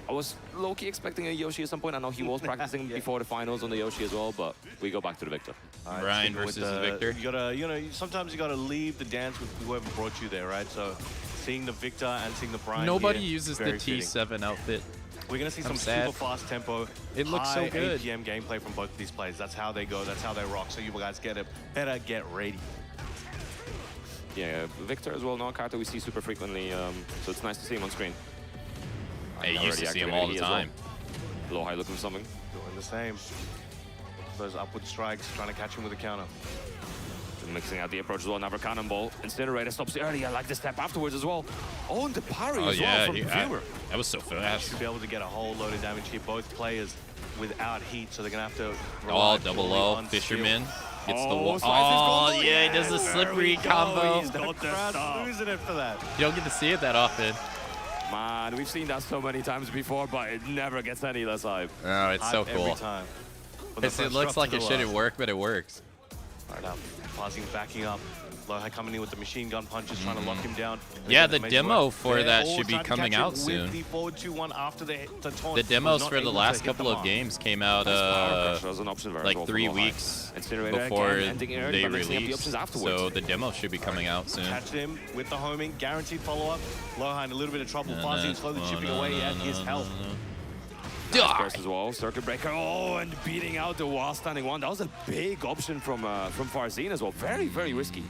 I was low-key expecting a Yoshi at some point. I know he was practicing before the finals on the Yoshi as well, but we go back to the Victor. Brian versus the Victor. You gotta, you know, sometimes you gotta leave the dance with whoever brought you there, right? So seeing the Victor and seeing the Brian. Nobody here, uses the very T7 fitting. outfit. We're gonna see I'm some sad. super fast tempo. It looks so high good. APM gameplay from both of these players. That's how they go. That's how they rock. So you guys better get ready. Yeah, Victor as well, not a character we see super frequently, so it's nice to see him on screen. Hey, you used to see him all the time. Lohai looking for something. Doing the same. Those upward strikes, trying to catch him with a counter. Mixing out the approach as well, another cannonball. Incinerator stops early. I like the step afterwards as well. Oh, and the parry as well from the viewer. That was so fast. Should be able to get a whole load of damage here. Both players without heat, so they're gonna have to. Oh, double low. Fisherman gets the wall. Oh, yeah, he does the slippery combo. He's not losing it for that. You don't get to see it that often. Man, we've seen that so many times before, but it never gets any less hype. Oh, it's so cool. Every time. It looks like it shouldn't work, but it works. Right up. Farzeen backing up. Lohai coming in with the machine gun punches, trying to lock him down. Yeah, the demo for that should be coming out soon. With the forward 2-1 after the taunt. The demos for the last couple of games came out like 3 weeks before they released, so the demo should be coming out soon. Catch him with the homing, guaranteed follow-up. Lohai in a little bit of trouble. Farzine slowly chipping away at his health. Nice burst as well. Circuit breaker. Oh, and beating out the while standing one. That was a big option from Farzine as well. Very, very risky.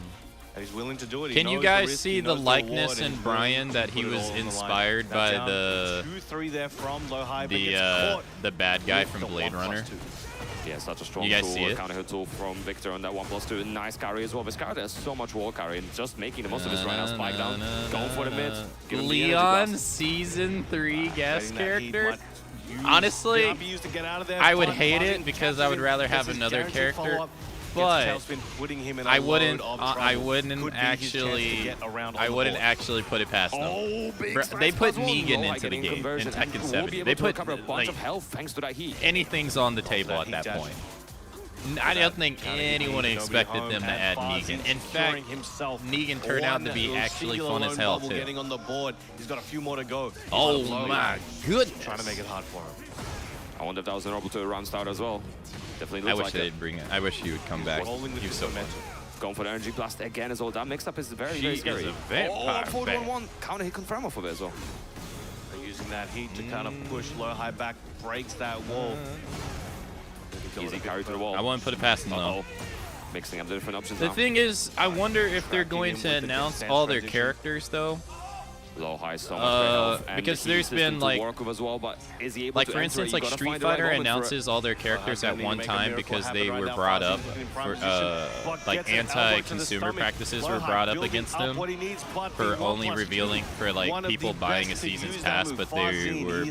And he's willing to do it. Can you guys see the likeness in Brian that he was inspired by the 2-3 there from Lohai, the bad guy from Blade Runner? Yeah, such a strong you guys tool, see it? counter hit tool from Victor on that 1+2. Nice carry as well. Viscardi has so much wall carry and just making the most of this right now. Spike down, going for the mid. Leon Season 3 guest character? Honestly, I would hate it because I would rather have another character, but I wouldn't actually put it past them. They put Negan into the game in Tekken 70. They put anything's on the table at that point. I don't think anyone expected them to add Negan. In fact, Negan turned out to be actually fun as hell too. Getting on the board. He's got a few more to go. Oh my goodness! Trying to make it hard for him. I wonder if that was an orbital to a round start as well. Definitely looks like they'd bring it. I wish he would come back. He was so fun. Going for the energy blast again as well. That mix-up is very, very scary. Oh, forward 1-1. Counter hit confirm off of it as well. They're using that heat to kind of push Lohai back, breaks that wall. Easy carry to the wall. I wouldn't put it past them though. Mixing up the different options The now. thing is, I wonder if they're going to announce all their characters though. Lohai so much because there's been like, as well, but is he able like to for instance, like Street Fighter announces all their characters at one time because they were brought up for like anti-consumer practices were brought up against them for only revealing for like people buying a season's pass, but they were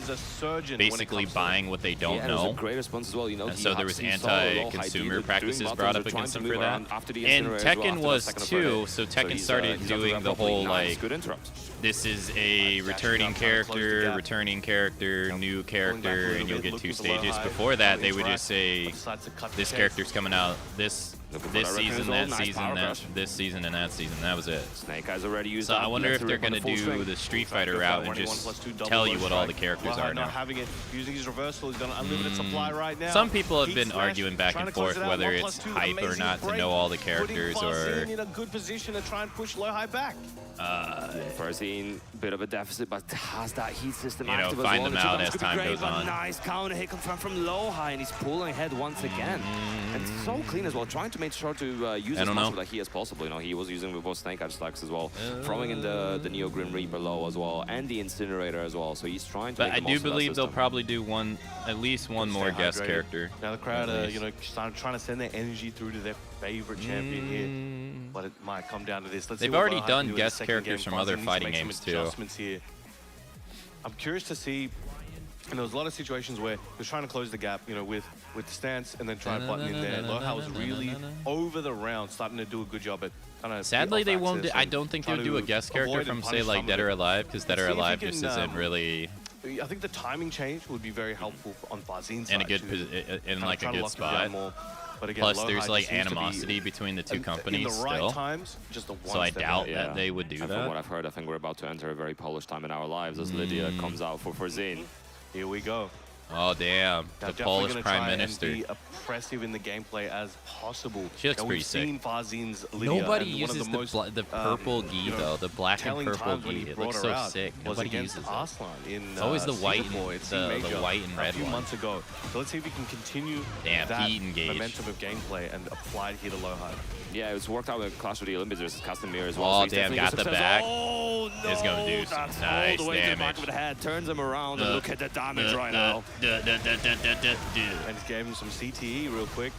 basically buying what they don't know. And so there was anti-consumer practices brought up against them for that. And Tekken was too, so Tekken started doing the whole like, this is a returning character, new character, and you'll get 2 stages. Before that, they would just say, this character's coming out this season, this season, and that season. That was it. Snake Eyes already used. So I wonder if they're going to do the Street Fighter route and just tell you what all the characters are now. Using his reversal, he's got an unlimited supply right now. Some people have been arguing back and forth whether it's hype or not to know all the characters, or in a good position to try and push Lohai back. Farzine, bit of a deficit, but has that heat system active as well. Find them out as time goes on. Nice counter hit confirmed from Lohai, and he's pulling ahead once again. And so clean as well, trying to make sure to use as much of the heat as possible. You know, he was using with both Snake Eyes stacks as well, throwing in the Nioh Grim Reaper low as well, and the Incinerator as well. So he's trying to. But I do believe they'll probably do at least one more guest character. Now the crowd are, trying to send their energy through to their favorite champion here, but it might come down to this. They've already done guest characters from other fighting games too. Here. I'm curious to see. And there was a lot of situations where they're trying to close the gap, with the stance and then try and button in there. Lohai was really over the round, starting to do a good job at kind of. Sadly, they won't. I don't think they'll do a guest character from say like Dead or Alive, because Dead or Alive just isn't really. I think the timing change would be very helpful on Farzine's side. In like a good spot. But again, plus, there's like animosity between the two companies still. So I doubt that they would do that. From what I've heard, I think we're about to enter a very polished time in our lives as Lydia comes out for Farzine. Here we go. Oh damn! The Polish Prime Minister. Be oppressive in the gameplay as possible. She looks pretty sick. Nobody uses the purple gi though. The black and purple gi. It looks so sick. Nobody uses it. It's always the white and the white and red a few months ago. So let's see if we can continue that momentum of gameplay and apply it here to Lohai. Yeah, it was worked out with Clash of the Olympics versus Castamir as well. Oh, so damn, got the back. Oh, no, it's going to do some nice damage. Back of the head, turns him around, and look at the damage right now. And just gave him some CTE real quick.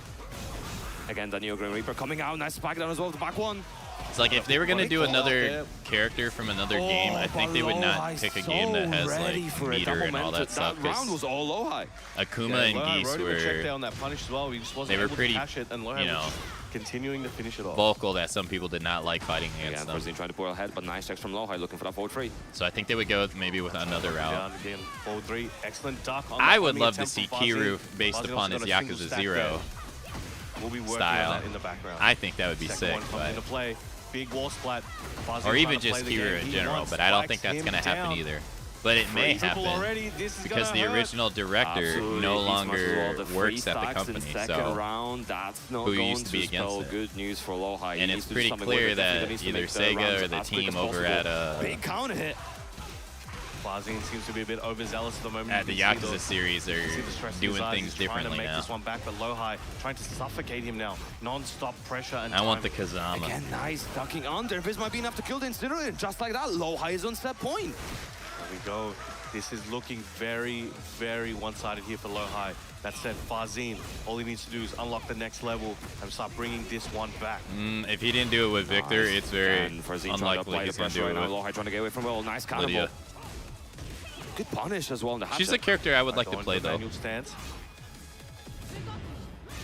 Again, the Nioh Grim Reaper coming out. Nice spike down as well, the back one. It's like if they were going to do another character from another game, I think they would not pick a game that has like meter and all that stuff. That round was all Lohai. Akuma and Geese were, they were pretty, continuing to finish it off. Vocal that some people did not like fighting against them. Farzine trying to pull ahead, but nice checks from Lohai looking for that forward 3. So I think they would go maybe with another route. Forward 3, excellent duck on I would love to see Kiru based upon his Yakuza 0 we'll be style. in the background. I think that would be sick. Into play. big wall splat. Fazin Or even trying to just play the Kira game. in He general, wants but I don't think spikes that's going to him happen down. either. But it may Freezable happen already. This is because gonna the hurt. original director Absolutely. no He smashes all longer the free works at the stacks company, in second so round, that's not who going used to be against spell it. good news for Lowhigh. And He it's needs to do pretty something clear with it. Definitely that needs to either make the Sega rounds or the as quick team as over possible. at Big counter hit. Fazin seems to be a bit overzealous at the moment. at the You can see Yakuza series are see the stress in his doing eyes. things He's trying differently to make now. this one back, but Lowhigh trying to suffocate him now. Non-stop pressure and I want the time. Kazama. Again, nice ducking under. This might be enough to kill the Incinerator. Just like that, Lowhigh is on set point. There we go. This is looking very, very one-sided here for Lowhigh. That said, Fazin, all he needs to do is unlock the next level and start bringing this one back. If he didn't do it with Victor, it's very And Fazin trying to unlikely apply the he's going to pressure do right it now. with Lowhigh trying to get away from well. Nice cannonball. Lydia. Good punish as well in the hatchet. She's a character I would like to Going play, for though. manual stance.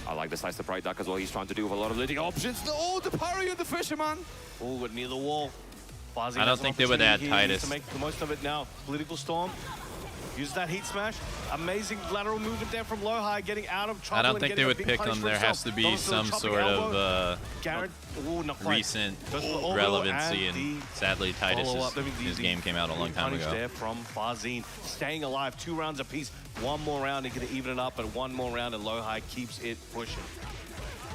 I like the slice to pride duck as well. He's trying to do with a lot of Lydia options. Oh, the parry of the Fisherman. Oh, but near the wall. Fazin I don't has an think they would add opportunity here. He needs Titus. to make the most of it now. Political Storm. Use that heat smash. Amazing lateral movement there from Lowhigh, getting out of trouble. I don't and think getting they a would big pick punish him. for There has himself. to be Goes for the some chopping sort elbow. of Garrett, ooh, not quite. recent Goes for the orbital relevancy, and and the sadly, follow-up. I mean, his game came out a long time punish ago. there from Fazin. Staying alive, 2 rounds apiece. One more round, he can even it up, but one more round, and Lowhigh keeps it pushing.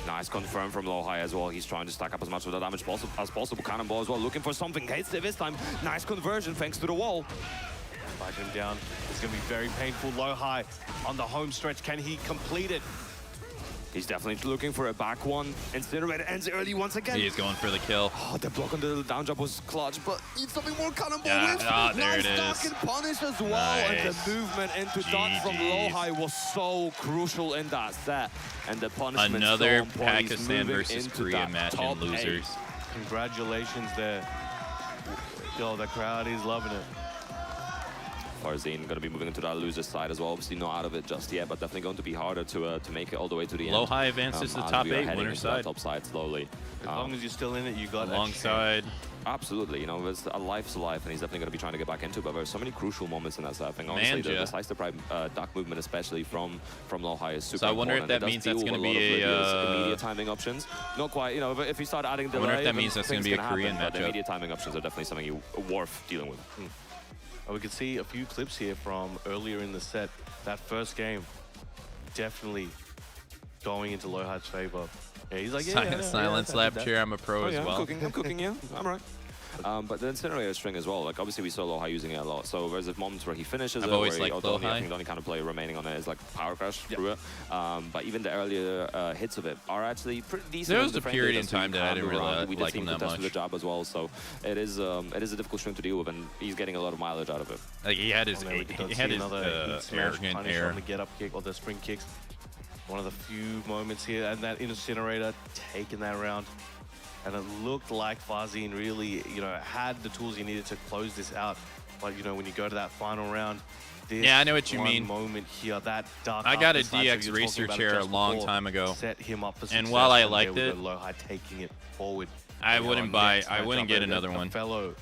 Nice confirm from Lowhigh as well. He's trying to stack up as much of the damage as possible. Cannonball as well, looking for something. Hits it this time. Nice conversion thanks to the wall. Fighting him down. It's going to be very painful. Lowhigh on the home stretch. Can he complete it? He's definitely looking for a back one. Incinerator ends early once again. He is going for the kill. Oh, the block on the down jump was clutch, but needs something more. Cannonball Yeah, with there nice it duck is. and punish as well. Nice. And the movement into dot from GG's. Lowhigh was so crucial in that set. And the punishment Another so on point. He's Pakistan moving versus into Korea that match in top losers. 8. Congratulations there. Yo, the crowd is loving it. Fazin going to be moving into that loser side as well. Obviously not out of it just yet, but definitely going to be harder to make it all the way to the end. Lowhigh advances to as top we are 8, heading winner into that side. top side slowly. As long as you're still in it, you got Alongside. Absolutely, you know, it's a life's a life, and he's definitely going to be trying to get back into it. But there's so many crucial moments in that set. I think honestly, the slice to prime duck movement, especially from Lowhigh, is super So I wonder if important. that It means does that's deal going with to be a lot of Lydia's a immediate timing options. Not quite, you know, but if you start adding delay, I wonder if that then means that's going to things be a can Korean happen, but the matchup. immediate timing options are definitely something worth dealing with. We can see a few clips here from earlier in the set. That first game, definitely going into Lowhigh's favor. Yeah, he's like, yeah, Silent slap cheer, I'm a pro as well. I'm cooking, yeah, I'm right. But the Incinerator string as well, like obviously we saw Lowhigh using it a lot, so there's moments where he finishes I've it, always where he, liked I think Lowhigh. the only kind of play remaining on it is like Power Crash through it. But even the earlier hits of it are actually pretty decent. There was in the a frame period data, in so you time that I can didn't move really around. We did like see him him that contest much. with the jab as well, so it is a difficult string to deal with, and he's getting a lot of mileage out of it. Like he had his, Oh, man, we he had his another heat smash arrogant punish air. on the get up kick or the spring kicks. One of the few moments here, and that Incinerator taking that round. And it looked like Fazin really, you know, had the tools he needed to close this out. But, you know, when you go to that final round, this Yeah, I know what you one mean. moment here, that dark I got a after slice that DX you were talking Racer about chair a just long before time ago. Set him up for And success, while I there liked we it, go, Lowhigh taking it forward. I You know, wouldn't our buy, next I wouldn't matchup, get a another one. fellow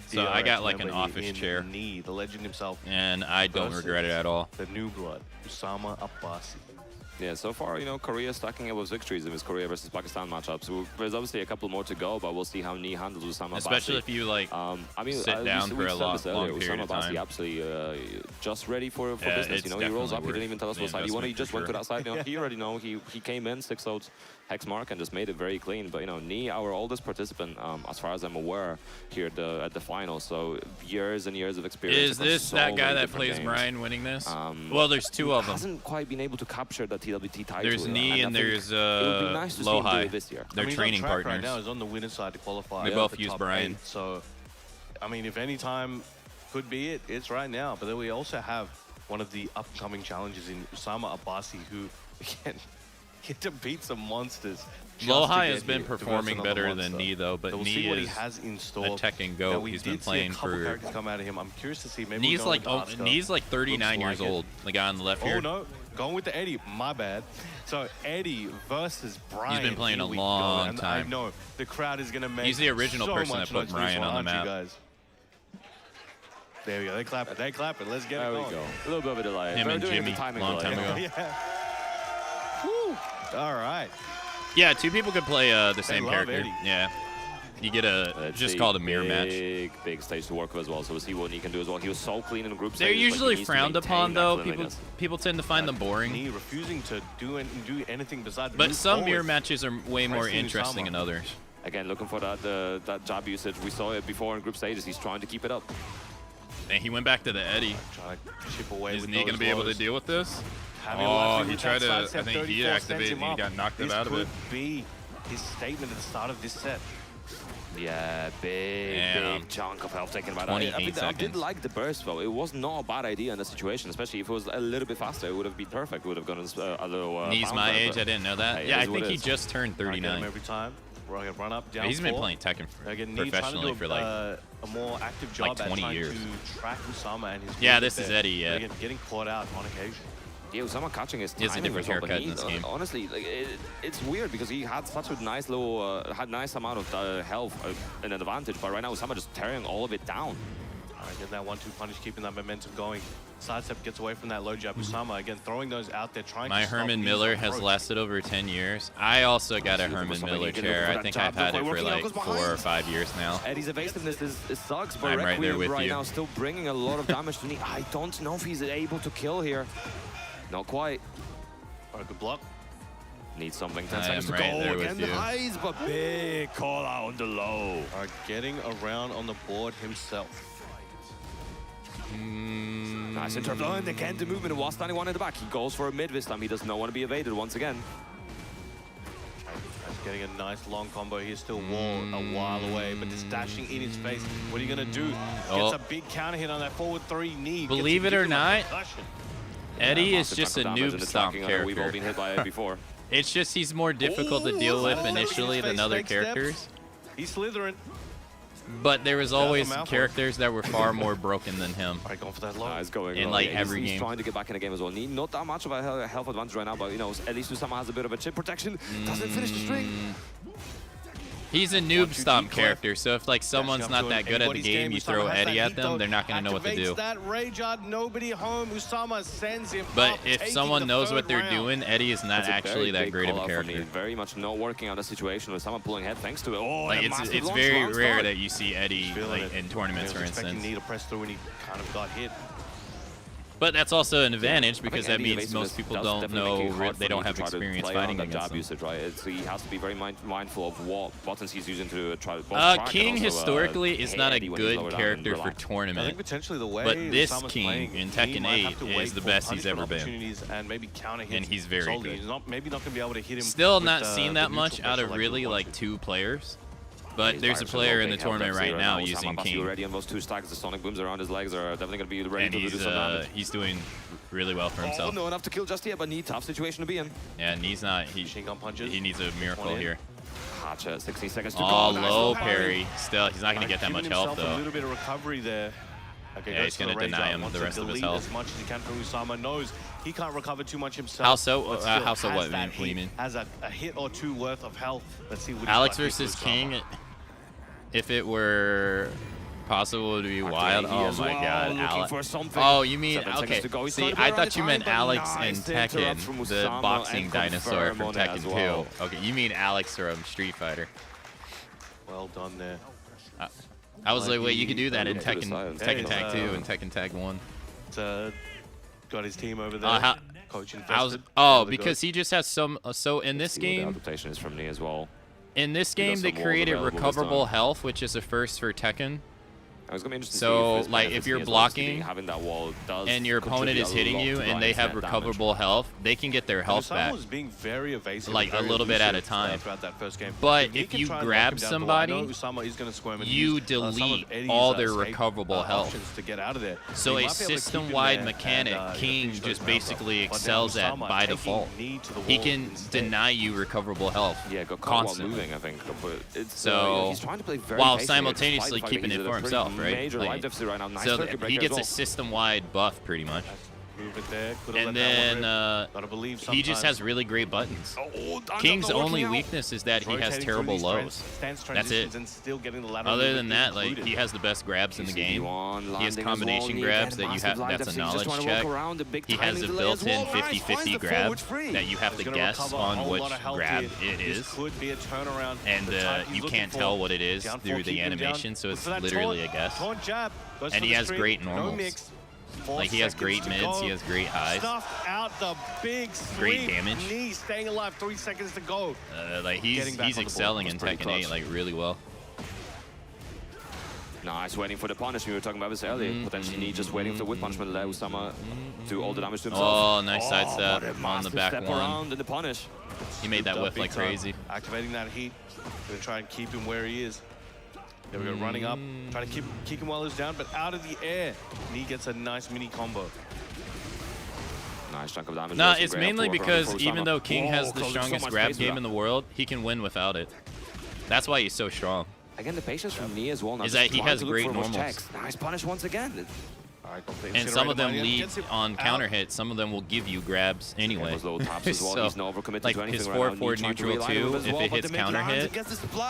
So I got DRX like an member office in chair. Nioh, the legend himself. And I don't versus regret it at all. The new blood, Usama Abbasi. Yeah, so far, you know, Korea stacking up with victories in his Korea versus Pakistan matchups. There's obviously a couple more to go, but we'll see how Nioh handles Usama Especially Abbasi. if you like I mean, sit down for a long period Usama of Abbasi time. absolutely just ready for Yeah, business. it's You know, he rolls up, he definitely didn't even tell us worth what side he wanted. He the just went to investment that side. You know, he already know. He came in 6-0 hex mark and just made it very clean. But you know, Nioh, our oldest participant, as far as I'm aware, here at the final. So years and years of experience. Is across this so that guy many that different plays games. Brian winning this? Well, there's two of them. Hasn't quite been able to capture the TWT title. There's you know, Nioh I and think there's it would be nice to see him do Lowhigh. it this year. They're I mean, training he's on track partners. Right now, he's on the winner's side to qualify. They at both the use top Brian. 8. So, I mean, if any time could be it, it's right now. But then we also have one of the upcoming challenges in Usama Abbasi, who, again, get to beat some monsters. Lowhigh has been performing better than Nioh, though, but So we'll see Nioh what he is has in store. a tech and Now, go. we He's did been see playing a couple for. characters come out of him. I'm curious to see. Maybe Nioh's we'll like go with Asuka. Nioh's like 39 Looks years like it. old. The guy on the left Oh here. no, going with the Eddie. My bad. So Eddie versus Brian. He's been playing Here a we long go. And time. I know the crowd is gonna make. He's the original so person much that put noise for this Brian one, on the aren't map. you guys? There we go. They clap it. They clap it. Let's get There it we going. go. A little bit of a delay. Him They're and doing it the Jimmy, timing long delay. time ago. Yeah. Whew. All right. Yeah, two people could play the same love character. Eddie. Yeah. You get a just called a mirror match. Big stage to work with as well. So we'll see what he can do as well. He was so clean in the group stage. They're usually frowned upon though. Cleanliness. People tend to find them boring. Knee refusing to do anything besides. But move some forward. mirror matches are way more Pressing interesting Usama. than others. Again, looking for that jab usage. We saw it before in group stages. He's trying to keep it up. And he went back to the Eddie. Trying to chip away. Is with Knee going to be able to those deal with this? Having Oh, luck he with tried that to. sidestep, I think he 34 activated sends and he him got up. knocked This out of it. could be his statement at the start of this set. Yeah, big chunk of health taken by that. 28 I did seconds. like the burst though. It was not a bad idea in the situation, especially if it was a little bit faster. It would have been perfect. It would have gone a little. Knee's bounce my there, age. but I didn't know that. hey, Yeah, it I is what think it he is. just turned Get him 39. every time. Run up, down. He's been four. playing Tekken Again, Knee professionally trying to for do like a more active job like at 20 trying years. to track Usama and his. Yeah, movement this is there. Eddie, yeah. Again, getting caught out on occasion. Yeah, Usama catching his He has a timing different as well, but haircut in he, this game. honestly, like, it's weird because he had such a nice little, had nice amount of health, an advantage, but right now Usama just tearing all of it down. All right, getting that 1-2 punish, keeping that momentum going. Sidestep gets away from that low jab. Usama again throwing those out there, trying My to stop Herman Knee's Miller has approach. lasted over 10 years. I also got a Looking for Herman something Miller he can chair. look for I that think jab I've had it before for working out, like goes 4 or behind. 5 years now. Eddie's evasiveness is sucks, but I'm right there Requiem with right you. now still bringing a lot of damage to Knee. I don't know if he's able to kill here. Not quite. All right, good block. Needs something. 10 I seconds am to right go. there with Again, the you. highs, but big call out on the low. All right, getting around on the board himself. Nice interrupt. Oh, and again, the movement was standing one in the back. He goes for a mid this time. He does not want to be evaded once again. Getting a nice long combo here, still wall a while away, but just dashing in his face. What are you gonna do? Gets a big counter hit on that forward 3 knee. Believe it or not, Eddie is massive just a chunk of damage in noob the stomp tracking. I know we've all character. been hit by it before. It's just he's more difficult to deal with initially than other characters. He's slithering. But there was always mouthful. characters that were far more broken than him. All right, going for that low. He's going in low. like Yeah, every he's game. trying to get back in the game as well. Not that much of a health advantage right now, but you know, at least Usama has a bit of a chip protection. Doesn't finish the string. He's a noob stomp character, so if like someone's not that good at the game, you throw Eddie at them, they're not going to know what to do. Activates that rage art, nobody home. Usama sends him But up, if taking someone the knows what third they're round. doing, Eddie is not That's a actually very that big great of a call out from character. me. Very much not working out the situation with someone pulling head thanks to it. Oh, Like and a it's massive it's launch very round rare start. that you see Eddie Feeling like it. in tournaments, He for was expecting instance. Knee to press through and he kind of got hit. But that's also an advantage I because think that Eddie's means most evasiveness people does don't definitely make know, it hard they for don't him have to try to experience play fighting around that against jab them. usage, right? He has to be very mindful of what buttons he's using to try to both track and King also, historically is hit not a Eddie when he's good lower down and character for relax. I tournament. think potentially the way But this Usama's King playing, in he Tekken might 8 have to is wait the for best he's punishment ever been. opportunities and maybe counter hits And he's very solely. good. He's maybe not going to be able to hit him. Still with not the seen that neutral much out pressure of like really we like wanted. 2 players. But He's there's a virus player as in well, the big health tournament density right now Usama using Akamatzu King. already on those 2 stacks. The sonic booms around his legs are definitely going to be ready And to do some damage. he's doing really well for Oh, himself. no enough to kill just yet, but Knee, tough situation to be in. Yeah, and he's not. He needs a miracle here. Gotcha, 16 seconds to Oh, go. Nice low little parry. Still, he's not going to get that much health A though. little bit of recovery there. Okay, Yeah, he's going to deny him the rest of his health. As much as he can from Usama. Knows he can't recover too much himself. How so? but still How so? has What that do you hit, mean? Has a hit or 2 worth of health. Let's see what Alex he's got versus to King. Usama. If it were possible to be wild, he oh as my well, God, looking Alex. for something. Oh, you mean 7 seconds okay? to go. He's See, trying to I burn thought you the meant time, but Alex nice in interrupt Tekken, from the Usama boxing and dinosaur confirm from on it Tekken as well. 2. Okay, you mean Alex from Street Fighter? Well done there. I was like, wait, you could do that in to the Tekken, side. Tekken Tag 2 and Tekken Tag 1. Got his team over there. Coach invested. Because he just has some. So in this The game, adaptation is from Knee as well. in this game, they some walls created available this recoverable time. health, which is a first for Tekken. I was gonna be interested So, to see if his like, benefits if you're as well, blocking having that wall does and your opponent contribute is a hitting lot you to and they Ryan's have net damage. recoverable health, they can get their health Usama back. was being very evasive, Like, very a little bit at a elusive, time. throughout that first game. But He if can you try and grab lock him down below. I know somebody, Usama is going to squirm and you use, some of delete Eddie's, all their escape, recoverable health. options to get out of there. So He a might be able to keep him system-wide there mechanic, and, King finish those just rounds basically off. But now excels at Usama by taking default. Knee to the He wall can instead. deny you recoverable health Yeah, got caught while constantly. moving, I think. But it's, So, he's trying to play very while patiently, simultaneously despite the fact keeping that it he's for at a pretty himself, right? Major Like, life deficit right now. Nice so circuit breaker he as gets well. a system-wide buff pretty much. Move it there. And then he just has really great buttons. King's only weakness is that he has terrible lows. That's it. Other than that, like, he has the best grabs in the game. He has combination grabs that you have. That's a knowledge check. He has a built-in 50-50 grab that you have to guess on which grab it is, and you can't tell what it is through the animation, so it's literally a guess. And he has great normals. Like, he has great mids, he has great highs. Stuff out the big great damage. Knee staying alive, 3 seconds to go. Like, he's excelling in Tekken 8 like really well. Nice, waiting for the punish. We were talking about this earlier. Potentially Nioh just waiting for the whip punch, but allow Usama do all the damage to himself. Oh, nice sidestep on the back one. Around in the punish. He made that whiff like crazy. Activating that heat. Gonna try and keep him where he is. There we go, running up, trying to kick him while he's down, but out of the air, Nioh gets a nice mini combo. Nice chunk of damage. Nah, it's mainly because even though King has the strongest grab game in the world, he can win without it. That's why he's so strong. Again, the patience from Nioh as well. Is that he has great normals. Nice punish once again. And some of them lead on counter hits. Some of them will give you grabs anyway. So, like his 4-4 neutral 2, if it hits counter hit,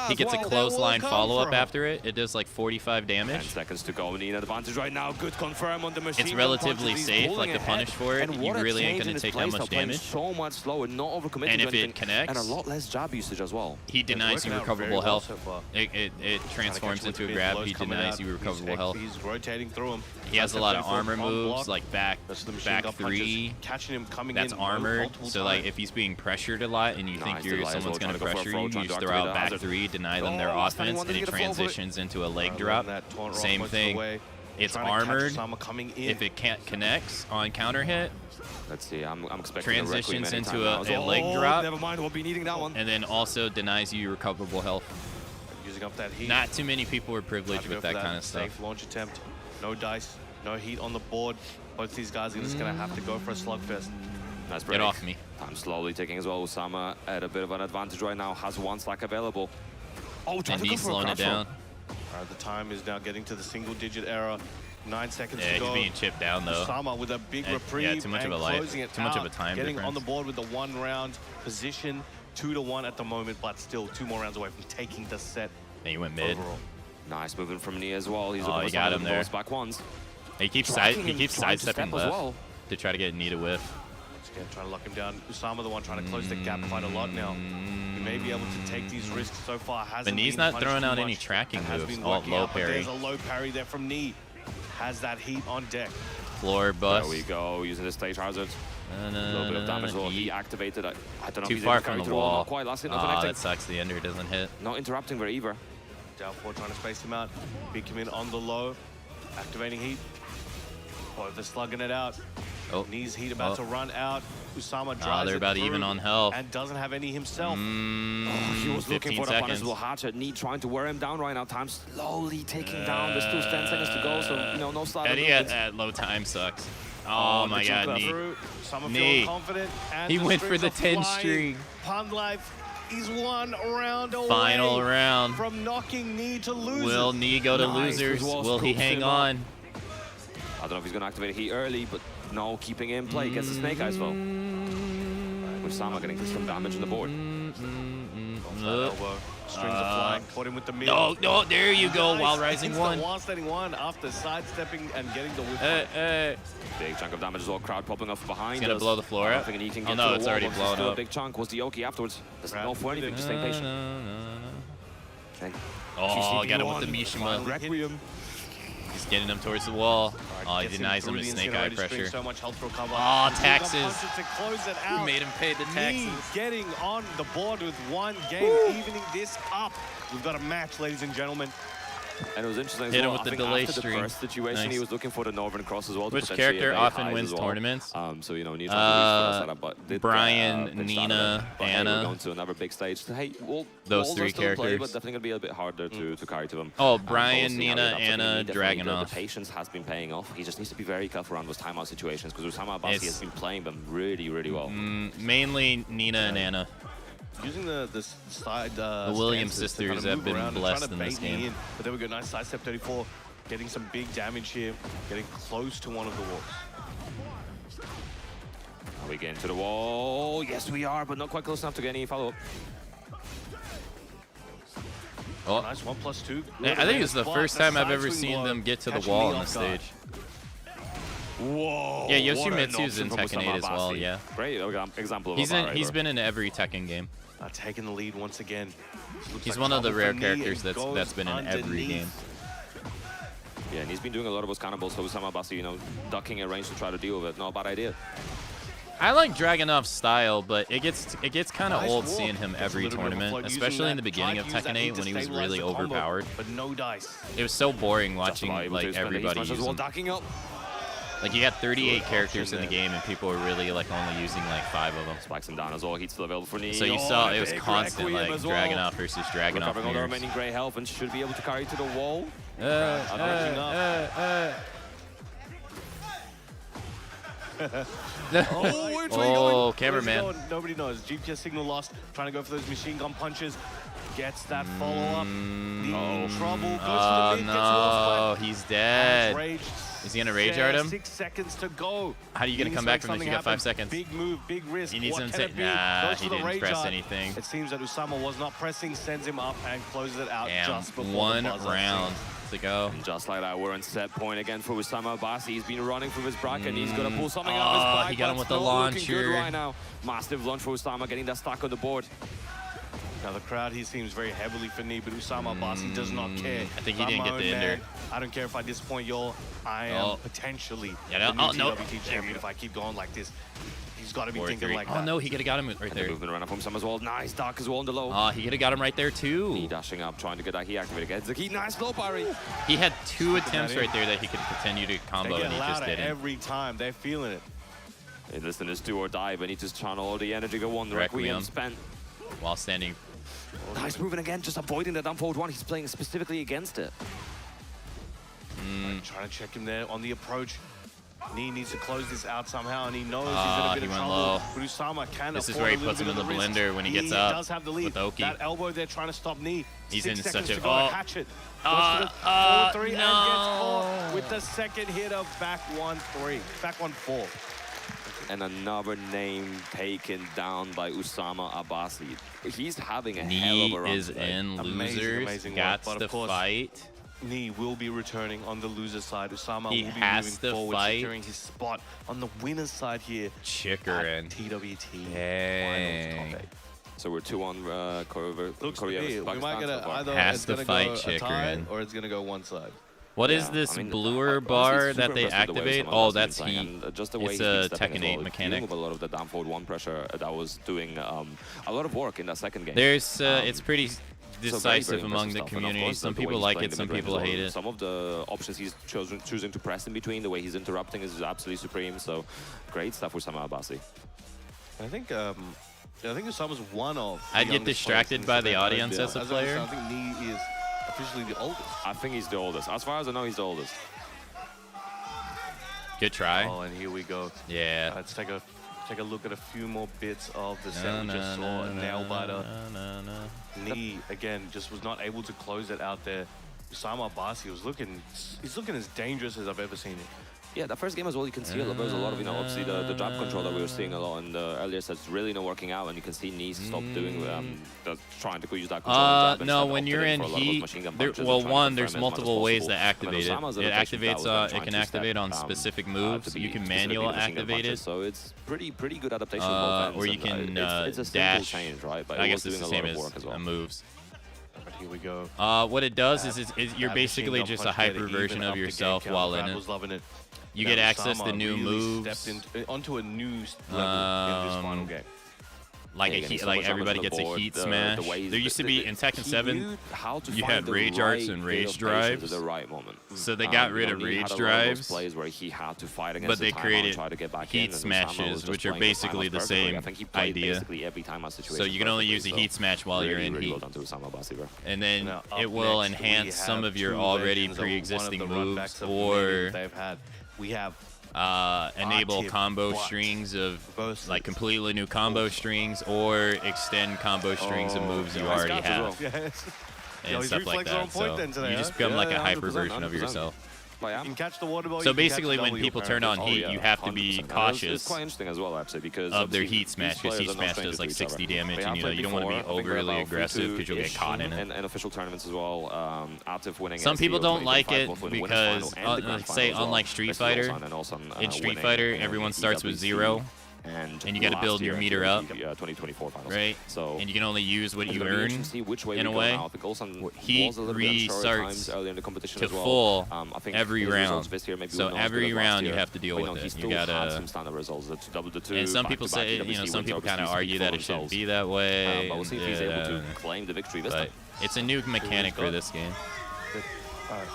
he gets a clothesline follow-up after it. It does like 45 damage. 10 seconds to go. Nioh advantage right now. Good confirm on the machine. It's relatively safe, like the punish for it. You really ain't going to take that much damage. So much slower, not overcommitting. And if it connects, and a lot less jab usage as well. He denies you recoverable health. It transforms into a grab. He denies you recoverable health. He's rotating through him. He has a lot of armor moves, like back 3. Catching him coming that's in armored. So like if he's being pressured a lot and you think someone's going to pressure you, you just throw out back 3, deny them their offense, and it transitions into a leg drop. Same thing. It's armored. If it can't connects on counter hit, let's see. I'm expecting transitions into a leg drop. Never mind, we'll be needing that one. And then also denies you recoverable health. Using up that heat. Not too many people are privileged with that kind of stuff. Safe launch attempt. No dice. No heat on the board. Both these guys are just going to have to go for a slugfest. Nice break. Get off me. Time slowly taking as well. Usama at a bit of an advantage right now. Has one stack available. Oh, and he's slowing it down. All right, the time is now getting to the single-digit era. 9 seconds to go. Yeah, he's being chipped down though. Usama with a big reprieve. Yeah, too much of a life. Too much of a time Getting difference. on the board with the 1-round position. 2-1 at the moment, but still 2 more rounds away from taking the set. And he went mid. Overall. Nice movement from Nioh as well. He's he got him there. Back ones. He keeps sidestepping left to try to get Nioh to whiff. Again, trying to lock him down. Usama, the one trying to close the gap quite a lot now. He may be able to take these risks so far. But Nioh's not throwing out any tracking moves. All low parry. There's a low parry there from Nioh. Has that heat on deck. Floor bust. There we go, using the stage hazard. A little bit of damage. Well, he activated. I don't know. Too far from the wall. Not quite. Last hit, not connecting. That sucks. The ender doesn't hit. Not interrupting there either. Down 4 trying to space him out. Beat him in on the low. Activating heat. Both are slugging it out. Oh. Nioh's heat about to run out. Usama drives they're about even on health. And doesn't have any himself. He was looking for the punishable hatchet. Nioh trying to wear him down right now. Time slowly taking down. There's still 10 seconds to go, so no slide. Eddie at low time sucks. Oh my god, Nioh. He went for the 10 string. Pun life. He's 1 round away. Final round. From knocking Nioh to losers. Will Nioh go to losers? Will he hang on? I don't know if he's going to activate heat early, but no, keeping it in play. Gets the snake eyes well. Usama getting some damage on the board. Strings are flying. Caught him with the mid. No, there you go. While rising 1. While standing 1 after sidestepping and getting the whip. Big chunk of damage as well. Crowd popping up behind. He's going to blow the floor up. Oh no, it's already blown up. A big chunk was the Yoki afterwards. Doesn't go for anything. Just stay patient. Oh, got him with the Mishima. Requiem. He's getting him towards the wall. Oh, he denies him the snake eye pressure. So much health to recover. Oh, taxes. To close it out. We made him pay the taxes. Nioh getting on the board with 1 game, evening this up. We've got a match, ladies and gentlemen. And it was interesting as Hit him well. with the I think delay after stream. The first situation, he was looking for the Northern Cross as well. Which character often wins tournaments? So, you know, Nioh tried to setup, but Brian, Nina, Anna. We're going to another big stage. Hey, those 3 characters. Play, but definitely going to be a bit harder to carry to them. Oh, Brian, Nina, Anna, Dragunov. The patience has been paying off. He just needs to be very careful around those timeout situations because Usama Abbasi has been playing them really, really well. Mainly Nina and Anna. Using the side the Williams sisters have been blessed in this game. But there we go, nice sidestep 34. Getting some big damage here. Getting close to one of the walls. We get into the wall. Yes, we are, but not quite close enough to get any follow-up. Oh. Nice 1+2. I think it's the first time I've ever seen them get to the wall on the stage. Whoa! Yeah, Yoshimitsu's in Tekken 8 as well, yeah. Great example of He's been in every Tekken game. Taking the lead once again. He's one of the rare characters that's been in every game. Yeah, and he's been doing a lot of those cannonballs, so Usama Basi, you know, ducking a range to try to deal with it. Not a bad idea. I like Dragunov's style, but it gets kind of old seeing him every tournament, especially in the beginning of Tekken 8 when he was really overpowered. But no dice. It was so boring watching like everybody use him. Like you got 38 characters in the game, and people were really like only using like 5 of them. Spikes him down as well. He's still available for Nioh. So you saw it was constant like Dragunov versus Dragunov. Recovering all the remaining gray health and should be able to carry to the wall. Oh, cameraman. Nobody knows. GPS signal lost. Trying to go for those machine gun punches. Gets that follow-up. Trouble. Goes to the mid. No, he's dead. Is he gonna rage art him? 6 seconds to go. How are you gonna come back from this? You got 5 seconds. Big move, big risk. He needs what him can to. it be? Nah, Goes he for the didn't rage press art. anything. It seems that Usama was not pressing, sends him up and closes it out just before one the buzzer. round to go. And just like that, we're on set point again for Usama Basi. He's been running through his bracket. He's gonna pull something out of his bike. He got him with the Looking good launcher. right now. Massive launch for Usama, getting that stack on the board. Now the crowd, he seems very heavily for Nioh, but Usama Basi does not care. I think he didn't get the ender. I don't care if I disappoint y'all. I am potentially the new TWT champion if I keep going like this. He's got to be thinking like that. Oh no, he could have got him right there. Movement around from some as well. Nice dark as well on the low. Oh, he could have got him right there too. He dashing up, trying to get that key activated. Gets the key. Nice low parry. He had 2 attempts right there that he could continue to combo, and he just didn't. Every time they're feeling it. Hey, listen, it's do or die, but need to channel all the energy. Go on, the Requiem spent while standing. Nice moving again, just avoiding the downforward one. He's playing specifically against it. Trying to check him there on the approach. Nioh needs to close this out somehow, and he knows he's in a bit of trouble. Low. But Usama can This is where he puts him in the blender when he gets up does have the lead. with Oki. That elbow there trying to stop Nioh. He's 6 in seconds such a to go. Hatchet. Goes to the 4-3 and gets caught with the second hit of back 1-3. Back 1-4. And another name taken down by Usama Abasi. He's having a hell of a run is today. in losers, got to fight. Nioh will be returning on the loser's side. Usama He will be has moving to forward, fight. securing his spot on the winner's side here. Chikrin. TWT. Dang. So we're 2-on Korea. Looks to be. We might get either has to fight Chikrin or it's gonna go one side. What is this bluer bar that they activate? Oh, that's heat. Just the way it's a Tekken 8 mechanic. With a lot of the down forward 1 pressure that was doing a lot of work in that second game. There's, it's pretty decisive very among the stuff. And of community. course, Some the way people he's like playing it, some the mid-range people as well. hate it. Some of the options he's choosing to press in between, the way he's interrupting is absolutely supreme. So great stuff with Usama Abasi. I think Usama's one of. I'd get distracted by the audience as a player. I think Nioh is officially the oldest. I think he's the oldest. As far as I know, he's the oldest. Good try. Oh, and here we go. Yeah. Let's take a look at a few more bits of the set. We just saw a nail biter. Nioh again just was not able to close it out there. Usama Abasi was looking as dangerous as I've ever seen him. Yeah, the first game as well, you can see there's a lot of, obviously the drop control that we were seeing a lot in the earlier sets really not working out, and you can see Nioh stop doing, trying to use that control. No, when you're in heat, there's multiple ways to activate it. It activates, it can activate on specific moves. You can manual activate it. So it's pretty good adaptation. Or you can it's a dash. change, right? But I guess it's the same as moves. But here we go. What it does is you're basically just a hyper version of yourself while in it. Was loving it. You get access to new really moves. Stepped onto a new level in this final game. Like everybody gets a heat smash. There used to be in Tekken 7, you had rage arts and rage drives. The right moment. So they got rid of rage drives, where he had to fight but they created heat smashes, which are basically the same idea. So you can only use a heat smash while you're in heat. And then it will enhance some of your already pre-existing moves, or we have enable combo strings of like completely new combo strings, or extend combo strings of moves you already have, and stuff like that. So you just become like a hyper version of yourself. But yeah. You can catch the water ball. So you can catch basically, the when W, people turn on apparently. heat, you have to be 100%. cautious It's quite interesting as well, actually, because of their obviously heat smash, these because heat players are not smash does strangers like to each 60 other. damage, They and have you don't played want to be before. I think they're overly about aggressive because you'll get 3-2-ish caught in it. in official tournaments as well. Atif winning. Some people don't like it because, say, unlike unlike Street Fighter, in Street Fighter, everyone starts with 0. And you got to build your meter up, 2024 finals. right? So and you can only use what it's you gonna be earn interesting to see which way in we a go way. now. I think Ulsan Heat was a little bit unsure at times restarts earlier in the competition to as well. full I think every his results round. this year maybe So were not as good every as last round you year. have to deal But, with he it. still You had gotta. some standard results. The double the two. And some people back-to-back say, TWT some wins people kind of obviously argue speak that for it shouldn't themselves. be that way. But we'll see if he's able to claim the victory this but time. it's a new mechanic for this game. All right.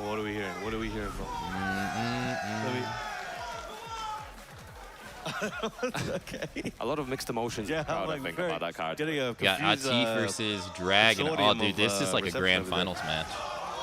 What are we hearing? What are we hearing, bro? Let me... Okay. A lot of mixed emotions. Yeah, Crowd, I think, about that card. Getting a Got confused, Atif versus Dragon. Oh, dude, this is like a reception grand over there. finals match.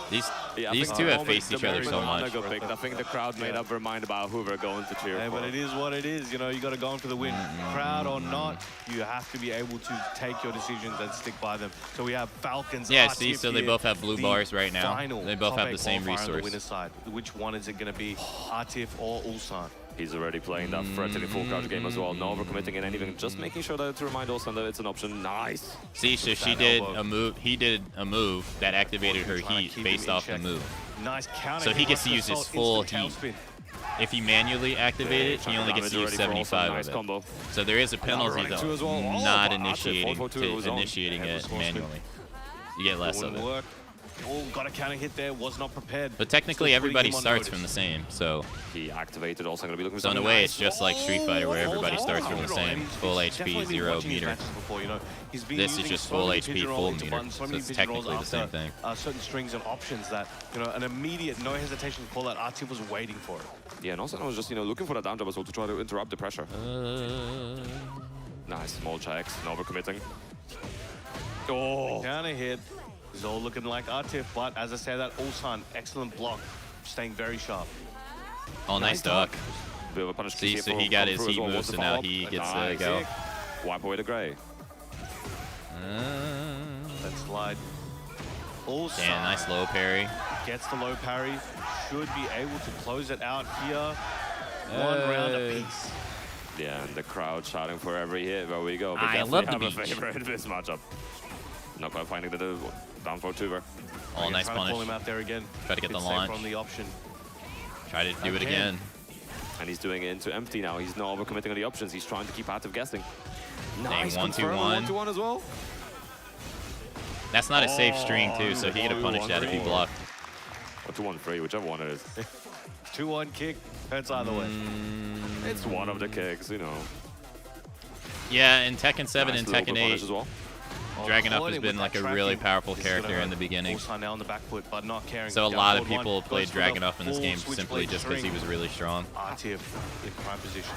These I two have think faced the each other moment so the much. undergo picked, I think the crowd made up their mind about who they're going to cheer Hey, for. but it is what it is. You know, you got to go on for the win. Crowd or not, you have to be able to take your decisions and stick by them. So we have Falcons. Yeah, Atif see, so they here, both have blue the bars right now. final They both have the top same eight qualifier on resource. the winner's side. Which one is it going to be, Atif or Ulsan? He's already playing that threatening full crouch game as well. No overcommitting in anything, just making sure that to remind Ulsan that it's an option. Nice. See, so she did a move. He did a move that activated her heat based off the move. Nice counter. So he gets to use his full heat. If he manually activated it, he only gets to use 75 of it. Combo. So there is a penalty though, not initiating it manually. You get less of it. Oh, got a counter hit there, was not prepared. But technically everybody starts from the same, so he activated. Also going to be looking for so in a way it's just like Street Fighter where everybody starts from the same, full HP, 0 meter. This is just full HP, full meter, so it's technically the same thing. Certain strings and options that, you know, an immediate, no hesitation to call that. Atif was waiting for it. Yeah, and also I was just, you know, looking for that down jab as well to try to interrupt the pressure. Nice, small checks, no overcommitting. Oh, counter hit. It's all looking like Atif, but as I said, that Ulsan, excellent block, staying very sharp. Oh, nice duck. Bit of a punish. See, so he got his heat move, so now he gets to go. Wipe away the gray. Let's slide. Ulsan. Yeah, nice low parry. Gets the low parry. Should be able to close it out here. One round apiece. Yeah, and the crowd shouting for every hit. There we go. But I love the have beach. a favorite in this matchup. Not quite finding the down for tuber. Oh, nice punish. Pull him out there again. Try to get the launch. From the option. Try to do it again. And he's doing it into empty now. He's not overcommitting on the options. He's trying to keep Atif guessing. Nice, Nice, 1-2-1. 1-2-1 as well. That's not a safe string too, so he could have punished that if he blocked. Or 2-1-3, whichever one it is. 2-1 kick. Hurts either way. It's one of the kicks, you know. Yeah, in Tekken 7 Nice and little Tekken punish 8, as well. Dragunov has been like a really powerful character in the beginning. Now on the back foot, but not caring. So a lot of people played Dragunov in this game simply just because he was really strong. Atif in prime position.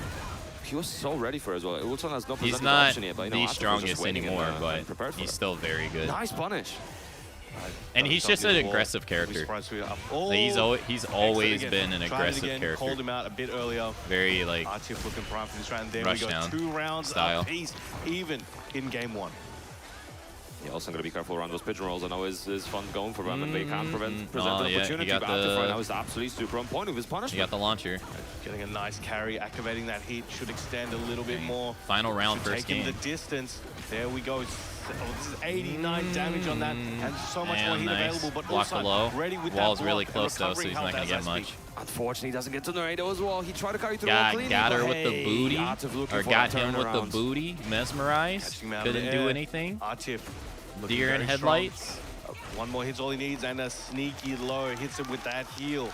He was so ready for it as well. Ulsan has not He's presented not the option yet, but, you know, the Atif was just strongest waiting anymore, and but prepared for he's it. still very good. Nice punish. And he's just an aggressive character. Like, he's always been an aggressive character. Called him out a bit earlier. Very like Atif looking prime for this round. There rush we go. down 2 rounds style. apiece, even in game 1. Yeah, also going to be careful around those pigeon rolls. I know is fun going for them, and they can present Oh, an yeah, opportunity. he got But Atif the- right now is absolutely super on point with his punishment. He got the launcher. Getting a nice carry, activating that heat should extend a little bit more. Final round, Should first take him game. the distance. There we go. Oh, this is 89 damage on that, and so much more And heat nice. available. But Block Ulsan below. ready with Wall's that really block close and though, so recovering he's not health gonna get as I much. speak. Unfortunately, he doesn't get to Nioh as well. He tried to carry through the wall cleanly. Got her but with the hey, booty, Atif looking or for got that him with the turnaround. booty, mesmerized, Catching him out of couldn't the do air. anything. Atif looking Deer in very strong. headlights. One more hit's all he needs, and a sneaky low hits him with that heel.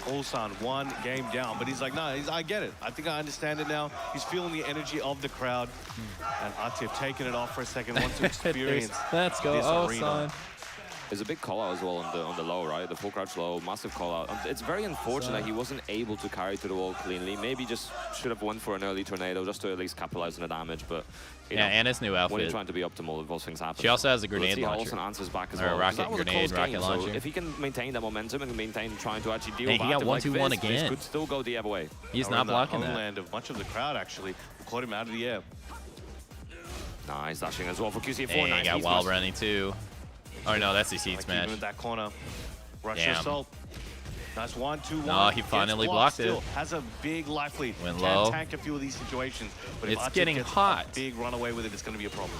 Ulsan, 1 game down, but he's like, no, I get it. I think I understand it now. He's feeling the energy of the crowd, and Atif taking it off for a second, wants to experience Let's go, this arena. Ulsan. There's a big call out as well on the low, right? The full crouch low, massive call out. It's very unfortunate he wasn't able to carry to the wall cleanly. Maybe just should have went for an early tornado just to at least capitalize on the damage. But you know, and his new when you're outfit. trying to be optimal, those things happen. She also has a Let's grenade see how launcher. Ulsan answers back as Or a well. rocket That was a grenade, close rocket game, launcher. So if he can maintain that momentum and maintain trying to actually deal Hey, with he got Atif like 1-2-1 this, again. this could still go the other way. He's Around not the blocking that. homeland of much of the crowd, actually, caught him out of the air. Nice dashing as well for QC4. And Nice he got heat wild smash. running too. Oh no, that's his heat Like smash. even in that corner. Rush Damn. assault. Nice 1-2-1. No, he finally blocked it. Has a big life lead. Went Can low. tank a few of these situations. But if It's Atif getting gets hot. a big run away with it, it's going to be a problem.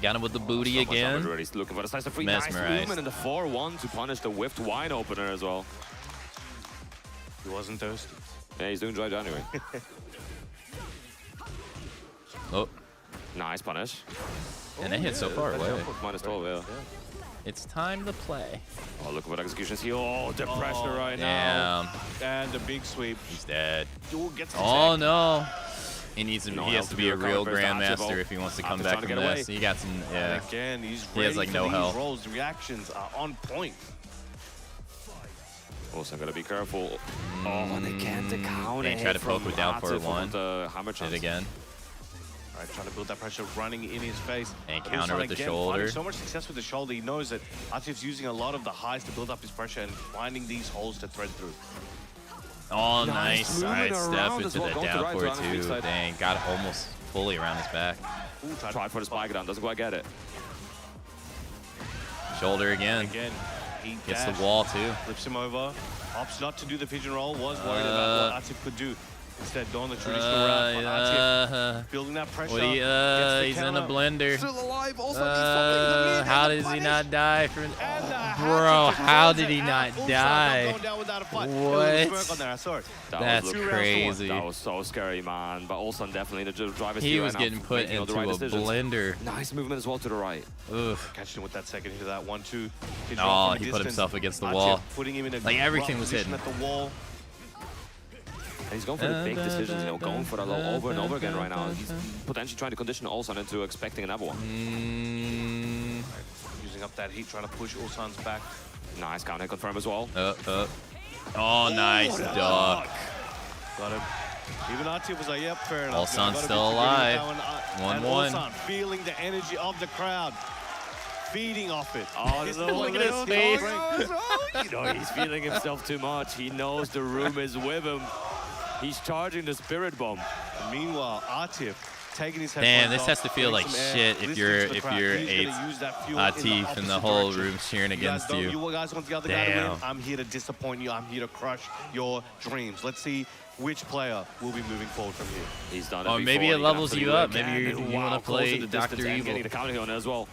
Got him with the booty again. He's looking for the slice of free. Nice Mesmerized. movement in the 4-1 to punish the whiffed wine opener as well. He wasn't thirsty. Yeah, he's doing dry January. Oh. Nice punish. And it hit so far away. Minus 12, yeah. It's time to play. Oh, look at what executions here. Oh, the pressure right now. And the big sweep. He's dead. Gets Oh, no. He needs to, No he has to be a real grandmaster Atif. if he wants to Atif come trying back to from get this. away. He got some, yeah. And again, he's He ready has like for no these health. rolls. The reactions are on point. Also gotta be careful. Oh, and again, the counter They try to poke with down for Atif one. the hammer chance. Did again. All right, trying to build that pressure, running in his face. And But counter Ulsan with the again, shoulder. finding so much success with the shoulder. He knows that Atif's using a lot of the highs to build up his pressure and finding these holes to thread through. Oh, nice moving side step around as into well, that going to down right for around the two. weak side. Dang, got it almost fully around his back. Ooh, tried for the spike down, doesn't quite get it. Shoulder again. Again, he Gets dashed, the wall too. flips him over, opts not to do the pigeon roll, was worried about what Atif could do. Instead, going the traditional route on Atif, building that pressure. What do you, gets the he's in a counter. blender. Still alive, also needs something. How does he not die? Bro, how did he not die? What? That's crazy. That was so scary, man. But Ulsan definitely the driver's He here was right now, getting put making all the into right a decisions. blender. Nice movement as well to the right. Oof. Catching him with that second hit of that 1-2. Oh, he put himself against the wall. Putting him in a Like everything rough was position hitting. at the wall. And he's going for the big decisions, you know, going for the low over and over again right now. He's potentially trying to condition Ulsan into expecting another one. Using up that heat, trying to push Ulsan's back. Nice counter confirm as well. Oh, nice duck. Got him. Even Atif was like, yep, fair enough. Ulsan's still alive. 1-1. Ulsan feeling the energy of the crowd. Feeding off it. Oh, look at his face. You know, he's feeling himself too much. He knows the room is with him. He's charging the spirit bomb. And meanwhile, Atif taking his head. Damn, this has to feel like shit if you're Atif and the whole room's cheering against you. You guys want the other guy to win? Damn. I'm here to disappoint you. I'm here to crush your dreams. Let's see which player will be moving forward from here. He's done it Or before. maybe He it can levels you up. absolutely Maybe again. you want to play closing the Dr. distance and Evil. getting the counter on as well.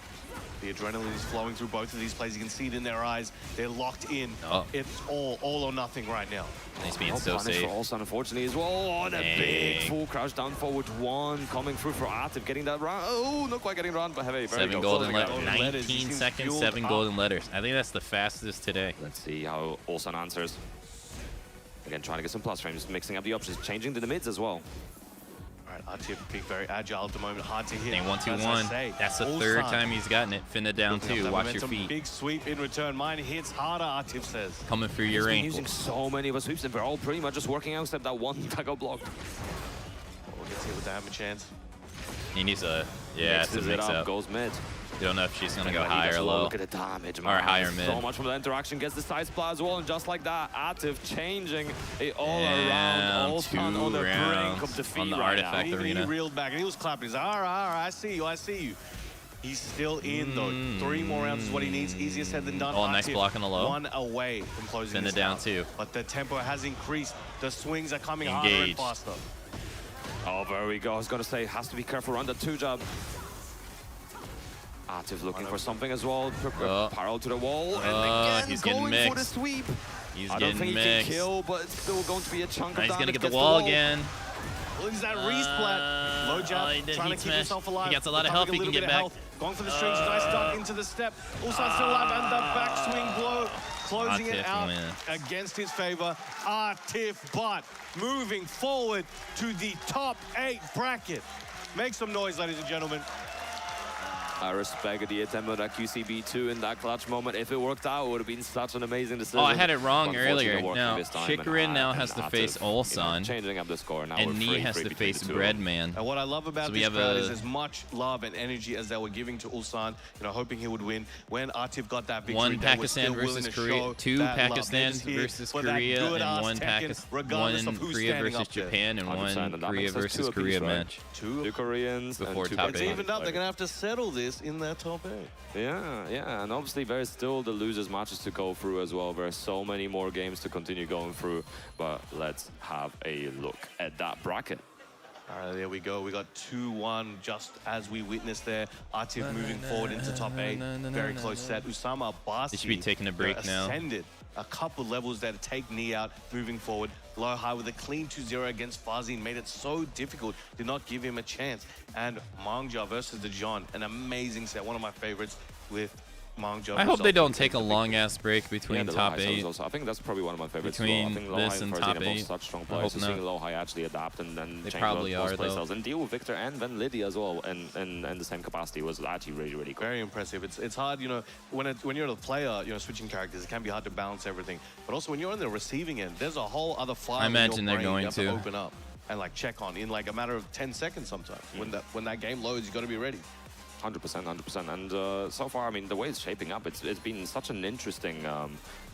The adrenaline is flowing through both of these players. You can see it in their eyes. They're locked in. Oh. It's all or nothing right now. He's being No so punish safe. for Ulsan, unfortunately, as well. Oh, and a big full crouch down forward one coming through for Atif, getting that round. Oh, not quite getting round, but heavy. 7 golden letters. 19 seconds, 7 golden letters. I think that's the fastest today. Let's see how Ulsan answers. Again, trying to get some plus frames, mixing up the options, changing to the mids as well. All right, Atif being very agile at the moment, hard to hit. Dang, 1-2-1. As I say, That's the Ulsan third time he's gotten it. Finna down picking up 2. that Watch your momentum. feet. Big sweep in return. Mine hits harder, Atif says. Coming through your He's been ankles. using so many of his sweeps, and they're all pretty much just working out except that one that got blocked. Oh, gets hit with the hammer chance. He needs a, yeah, it's a Mixes it mix up, up. goes mid. You don't know if she's gonna go He high does or well. low. Look at the damage, Or man. higher mid. So much from the interaction, gets the side splat as well, and just like that, Atif changing it all Damn, around. Ulsan on the 2 brink rounds of defeat on the right artifact now. Even arena. he reeled back and he was clapping. He's like, all right, I see you, I see you. He's still in though. 3 more rounds is what he needs. Easier said than done. Oh, nice Atif, block on the low. 1 away from closing Send this it down out. 2. But the tempo has increased. The swings are coming harder and Engaged. faster. Oh, there we go. I was going to say, has to be careful around that 2 jab. Atif looking for something as well. Parallel to the wall. And again, he's getting going mixed. for the sweep. He's I don't getting think mixed. he can kill, but it's still going to be a chunk of He's damage gonna get the against wall again. Look at that resplat. Low jab, he did trying to heat keep smash. himself alive. He gets a lot of health, he can get back. Going for the strings, nice duck into the step. Ulsan still alive, and the backswing blow. Closing it Atif out wins. against his favor. Atif, but moving forward to the top 8 bracket. Make some noise, ladies and gentlemen. I respect the attempt at that QCB2 in that clutch moment. If it worked out, it would have been such an amazing decision. Oh, I had it wrong Unfortunately, earlier. working Now, this time, Chikarin now and has to Atif, face Ulsan. changing up the score. Now And we're Nioh has free to between face the two of them. Breadman. And what I love about So we this have crowd a- is as much love and energy as they were giving to Ulsan, hoping he would win. When Atif got that victory, One they were Pakistan still willing versus to Korea, show 2 that love. Pakistan They're just here versus for that Korea, good-ass and 1 Tekken, regardless of who's Korea standing versus up there. Japan, and 100%, 1 and that Korea makes us 2 versus apiece, Korea right? match. 2 Koreans before and 2 top It's 8. evened up. They're going to have to settle this. this in their top 8. Yeah, and obviously there's still the losers matches to go through as well. There's so many more games to continue going through, but let's have a look at that bracket. All right, there we go. We got 2-1 just as we witnessed there. Atif moving forward into top 8. Very close set. Usama Basi. They should be taking a break now. Ascended a couple levels there to take Nioh out, moving forward. Low high with a clean 2-0 against Fazin made it so difficult. Did not give him a chance. And Mangja versus the John, an amazing set. One of my favorites with Mangja. I hope they don't take a long-ass break between top 8. Also, I think that's probably one of my favorites. Between I think this and top 8. Such strong players. So seeing Low High actually adapt and then they change probably those are, playstyles and deal with Victor and then Lydia as well in the same capacity was actually really cool. Very impressive. It's hard, you know, when you're a player, you know, switching characters, it can be hard to balance everything. But also when you're on the receiving end, there's a whole other file. I imagine they're you going have to open up and like check on in like a matter of 10 seconds sometimes. When that game loads, you got to be ready. 100%. And so far, I mean, the way it's shaping up, it's been such an interesting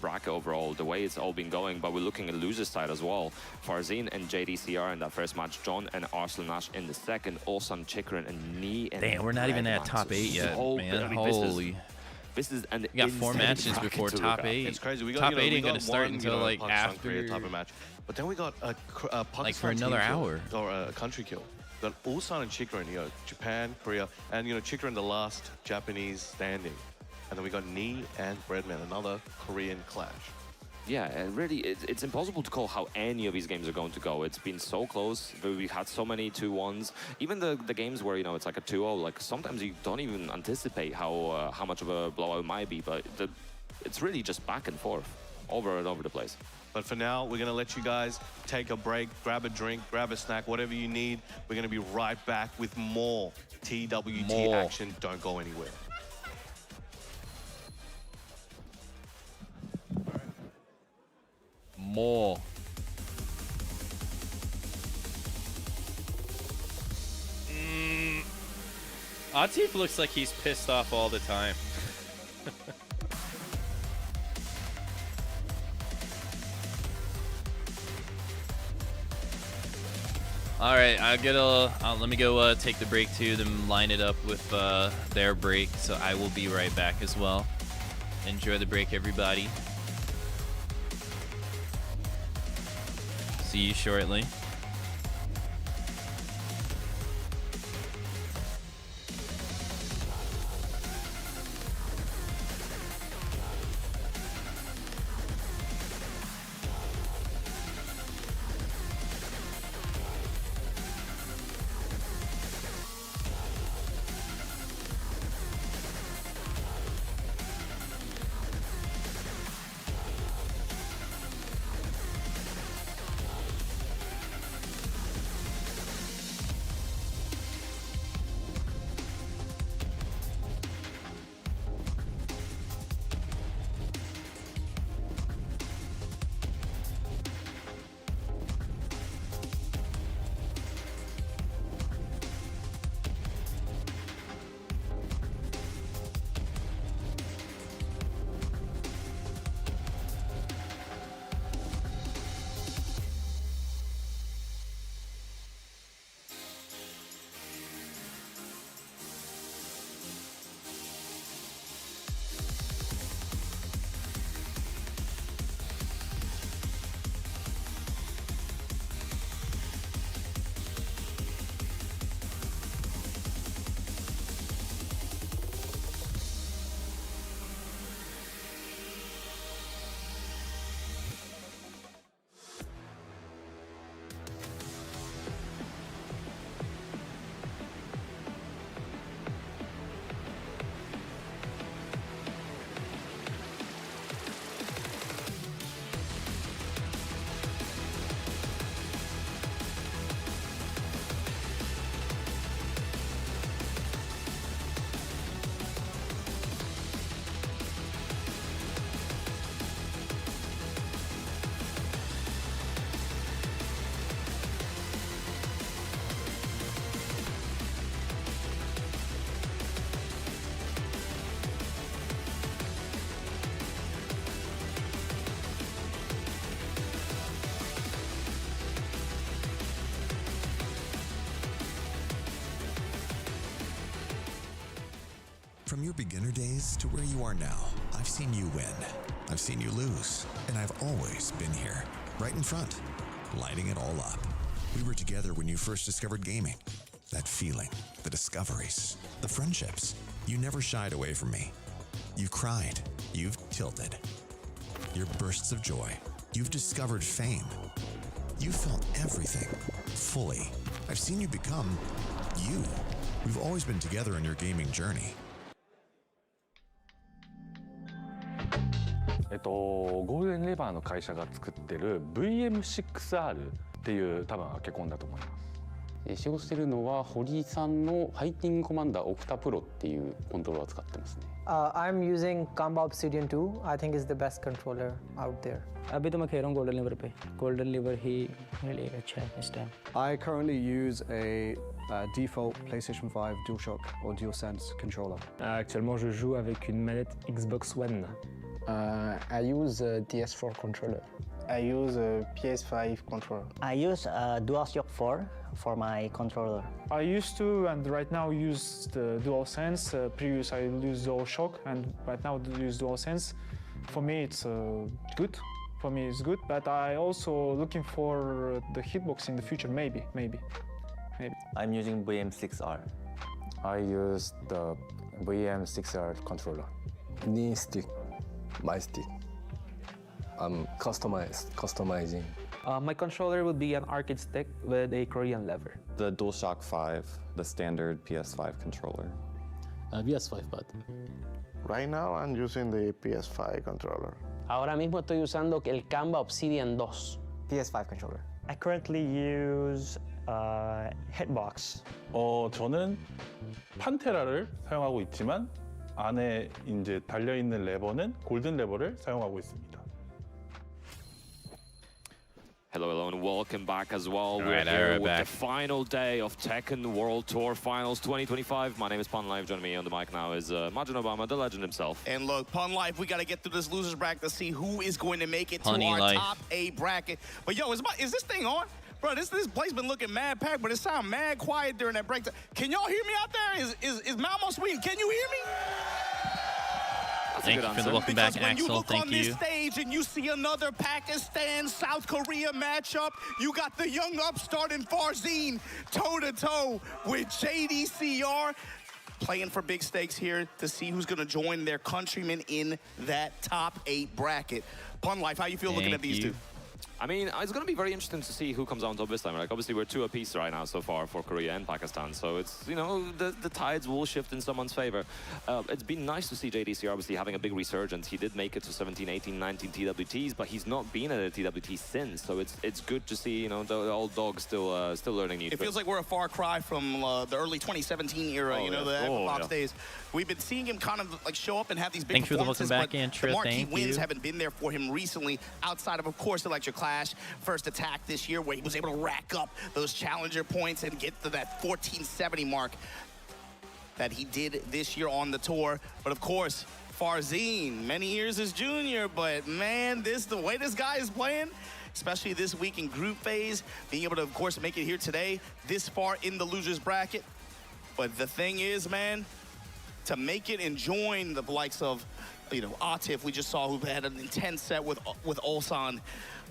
bracket overall, the way it's all been going. But we're looking at losers side as well. Farzin and JDCR in that first match, John and Arslan Nash in the second, Olsan, Chikrin, and Nioh. And damn, we're not even at top 8 yet, man. Holy. This is an we got 4 matches before top 8. It's crazy. We got, top you know, 8 ain't gonna start until like after type of match. But then we got a Pakistan like for another hour or a country kill. We got Ulsan and Chikrin, you know, Japan, Korea, and you know Chikrin the last Japanese standing. And then we got Nioh and Breadman, another Korean clash. Yeah, and really, it's impossible to call how any of these games are going to go. It's been so close. We had so many 2-1s. Even the games where, you know, it's like a 2-0, like sometimes you don't even anticipate how much of a blowout it might be, but it's really just back and forth, over and over the place. But for now, we're going to let you guys take a break, grab a drink, grab a snack, whatever you need. We're going to be right back with more TWT action. Don't go anywhere. More. Atif looks like he's pissed off all the time. All right, let me go take the break too, then line it up with their break. So I will be right back as well. Enjoy the break, everybody. See you shortly. From your beginner days to where you are now, I've seen you win. I've seen you lose. And I've always been here, right in front, lighting it all up. We were together when you first discovered gaming. That feeling, the discoveries, the friendships. You never shied away from me. You cried. You've tilted. Your bursts of joy. You've discovered fame. You felt everything, fully. I've seen you become you. We've always been together on your gaming journey. ゴールデンレバーの会社が作ってる VM6R っていう多分アケコンだと思います。使用しているのは堀井さんのファイティングコマンダーオクタプロっていうコントローラーを使ってますね。I'm using Kamba Obsidian 2. I think it's the best controller out there. अभी तो मैं खेल रहा हूँ golden liver पे। Golden liver ही मेरे लिए अच्छा है इस time. I currently use a default PlayStation 5 DualShock or DualSense controller. Actuellement, je joue avec une manette Xbox One. I use a DS4 controller. I use a PS5 controller. I use a DualShock 4 for my controller. I used to and right now use the DualSense. Previous I used DualShock and right now I use DualSense. For me it's good. For me it's good, but I also looking for the hitbox in the future, maybe. I'm using VM6R. I use the VM6R controller. Knee stick, my stick. I'm customizing. My controller would be an arcade stick with a Korean lever. The DualShock 5, the standard PS5 controller. PS5 button. Right now I'm using the PS5 controller. Ahora mismo estoy usando el Kamba Obsidian 2. PS5 controller. I currently use hitbox. 저는 판테라를 사용하고 있지만 안에 이제 달려 있는 레버는 골든 레버를 사용하고 있습니다. Hello, and welcome back as well. We're here with back. the final day of Tekken World Tour Finals 2025. My name is Pun Live. Joining me on the mic now is Majin Obama, the legend himself. And look, Pun Life, we got to get through this losers bracket to see who is going to make it to Punny our life. top 8 bracket. But yo, is this thing on? Bro, this place been looking mad packed, but it sound mad quiet during that break. Can y'all hear me out there? Is Malmo Sweden? Can you hear me? Thank you for the welcome back, Axel. When you look Thank on you. this stage and you see another Pakistan-South Korea matchup, you got the young upstart in Farzeen toe-to-toe with JDCR, playing for big stakes here to see who's going to join their countrymen in that top 8 bracket. Pun Life, how you feel looking at these two? I mean, it's going to be very interesting to see who comes on top this time. Like, obviously, we're 2 apiece right now so far for Korea and Pakistan. So it's, you know, the tides will shift in someone's favor. It's been nice to see JDCR obviously having a big resurgence. He did make it to 17, 18, 19 TWTs, but he's not been at a TWT since. So it's good to see, you know, the old dog still learning new tricks. It feels like we're a far cry from the early 2017 era, you know, the Xbox days. We've been seeing him kind of like show up and have these big performances, but the marquee wins haven't been there for him recently, outside of course, Electric Clash. First attack this year where he was able to rack up those challenger points and get to that 1470 mark that he did this year on the tour. But of course, Farzeen, many years as junior, but man, the way this guy is playing, especially this week in group phase, being able to, of course, make it here today, this far in the losers bracket. But the thing is, man, to make it and join the likes of, you know, Atif, we just saw, who had an intense set with Ulsan,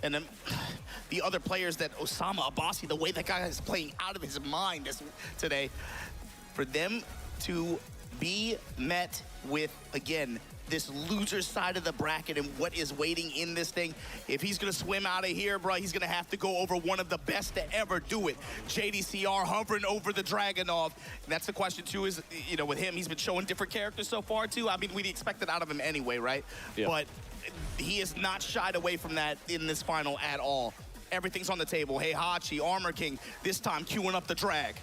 and then the other players that Osama Abbasi, the way that guy is playing out of his mind today, for them to be met with, again, this loser side of the bracket and what is waiting in this thing. If he's gonna swim out of here, bro, he's gonna have to go over one of the best to ever do it. JDCR hovering over the Dragunov. And that's the question too, is, you know, with him, he's been showing different characters so far too. I mean, we'd expect it out of him anyway, right? Yeah. But he has not shied away from that in this final at all. Everything's on the table. Hey, Hachi, Armor King, this time queuing up the drag.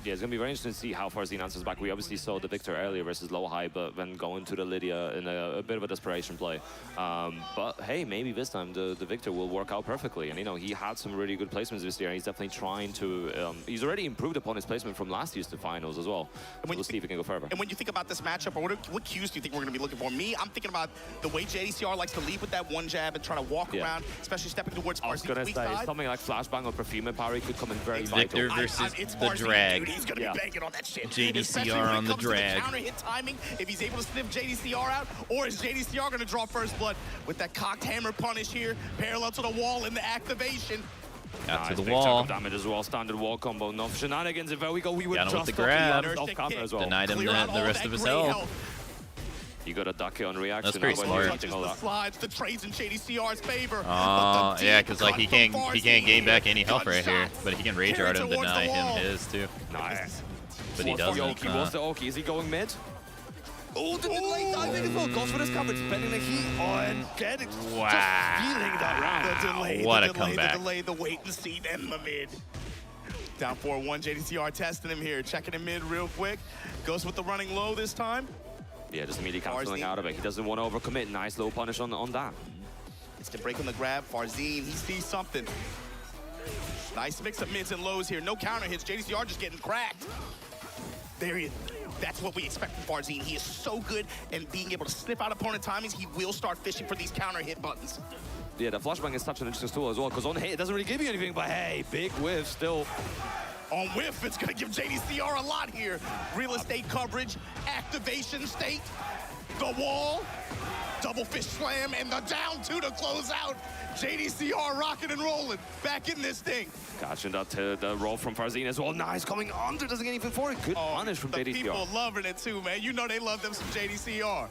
Yeah, it's going to be very interesting to see how Farzeen answers back. We obviously saw the Victor earlier versus Lowhigh, but then going to the Lydia in a bit of a desperation play. But hey, maybe this time the Victor will work out perfectly. And, you know, he had some really good placements this year, and he's definitely trying to... he's already improved upon his placement from last year's to finals as well. So we'll see if he can go further. And when you think about this matchup, or what cues do you think we're going to be looking for? Me, I'm thinking about the way JDCR likes to lead with that one jab and try to walk around, especially stepping towards Farzeen's weak side. Something like Flashbang or Perfume Parry could come in very Victor vital. versus the Drag. Dude. he's going to be banking on that shit. JDCR on the drag. Counter hit timing, if he's able to sniff JDCR out, or is JDCR going to draw first blood with that cocked hammer punish here, parallel to the wall in the activation. Got to the big wall. chunk of damage as well. Standard wall combo. No shenanigans. If there we go, we would Got him just with the grab. off counter as well. Denied him the rest of his health. You got a duck on reaction. That's pretty smart. The slides, the trades in JDCR's favor. Oh, yeah, because like he can't gain back any health right here, but he can rage art and deny him his too. Nice. But he doesn't. Yoki, what's the Oki? Is he going mid? Oh, the mid-lane diving as well. Goes for this coverage, spending the heat on getting. Wow. Just feeling that round. The delay, what the a delay, comeback. the delay, the wait and see, and the mid. Down 4-1, JDCR testing him here, checking him mid real quick. Goes with the running low this time. Yeah, just immediately canceling out of it. He doesn't want to overcommit. Nice low punish on that. It's the break on the grab. Farzine, he sees something. Nice mix of mids and lows here. No counter hits. JDCR just getting cracked. There he is. That's what we expect from Farzine. He is so good and being able to sniff out opponent timings. He will start fishing for these counter hit buttons. Yeah, the flashbang is such an interesting tool as well, because on hit, it doesn't really give you anything, but hey, big whiff still. On whiff, it's going to give JDCR a lot here. Real estate coverage, activation state, the wall, double fish slam, and the down two to close out. JDCR rocking and rolling, back in this thing. Catching that the roll from Farzine as well. Nice, coming under, doesn't get anything for it. Good punish from JDCR. People loving it too, man. You know they love them some JDCR.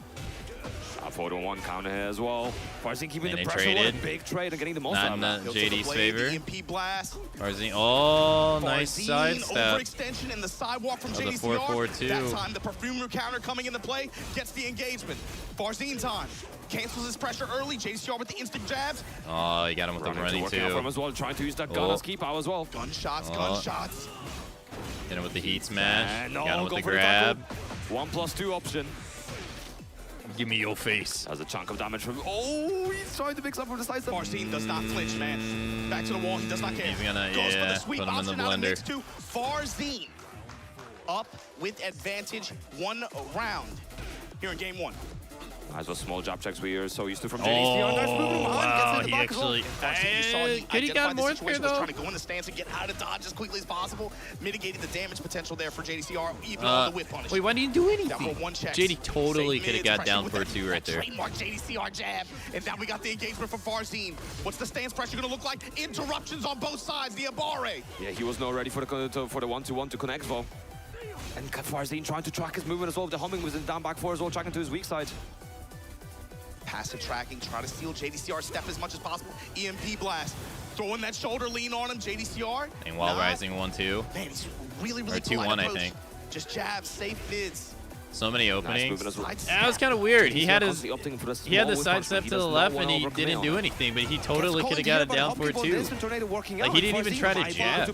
4-1 counter here as well. Farzine keeping the pressure on. Big trade and getting the most out of that. Not in JD's favor. EMP blast. Farzine, oh, nice side step. Overextension in the sidewalk from JDCR. The 4-4-2. That time, the perfumer counter coming into play gets the engagement. Farzine time. Cancels his pressure early. JDCR with the instant jabs. Oh, he got him with the running too. From as well, trying to use that gun as keep out as well. Gunshots, gunshots. Hit him with the heat smash. No, got him with the grab. 1+2 option. Give me your face. Has a chunk of damage from. Oh, he's trying to mix up with the side step. Farzine does not flinch, man. Back to the wall. He does not care. He's gonna, Goes for the sweep put him in the blender. Farzine up with advantage 1 round here in game 1. Nice little small jab checks we are so used to from JDCR. Oh, wow, he actually... Could he got more there, though? Trying to go in the stance and get out of dodge as quickly as possible. Mitigated the damage potential there for JDCR, even on the whip punish. Wait, why didn't he do anything? Down for 1 check. JD totally could have got down for 2 right there. Trademark JDCR jab. And now we got the engagement from Farzine. What's the stance pressure going to look like? Interruptions on both sides, the Abare. Yeah, he was not ready for the 1-2-1 to connect, though. And Farzine trying to track his movement as well. The humming was in down back 4 as well, tracking to his weak side. Passive tracking, try to steal JDCR step as much as possible. EMP blast, throwing that shoulder lean on him, JDCR. And while rising 1-2. Man, he's really, or 2-1, I think. Just jabs, safe mids. So many openings. Nice That was kind of weird. He had the side step to the left and he didn't do anything, but he totally could have got it down for 2. Like he didn't even try to jab,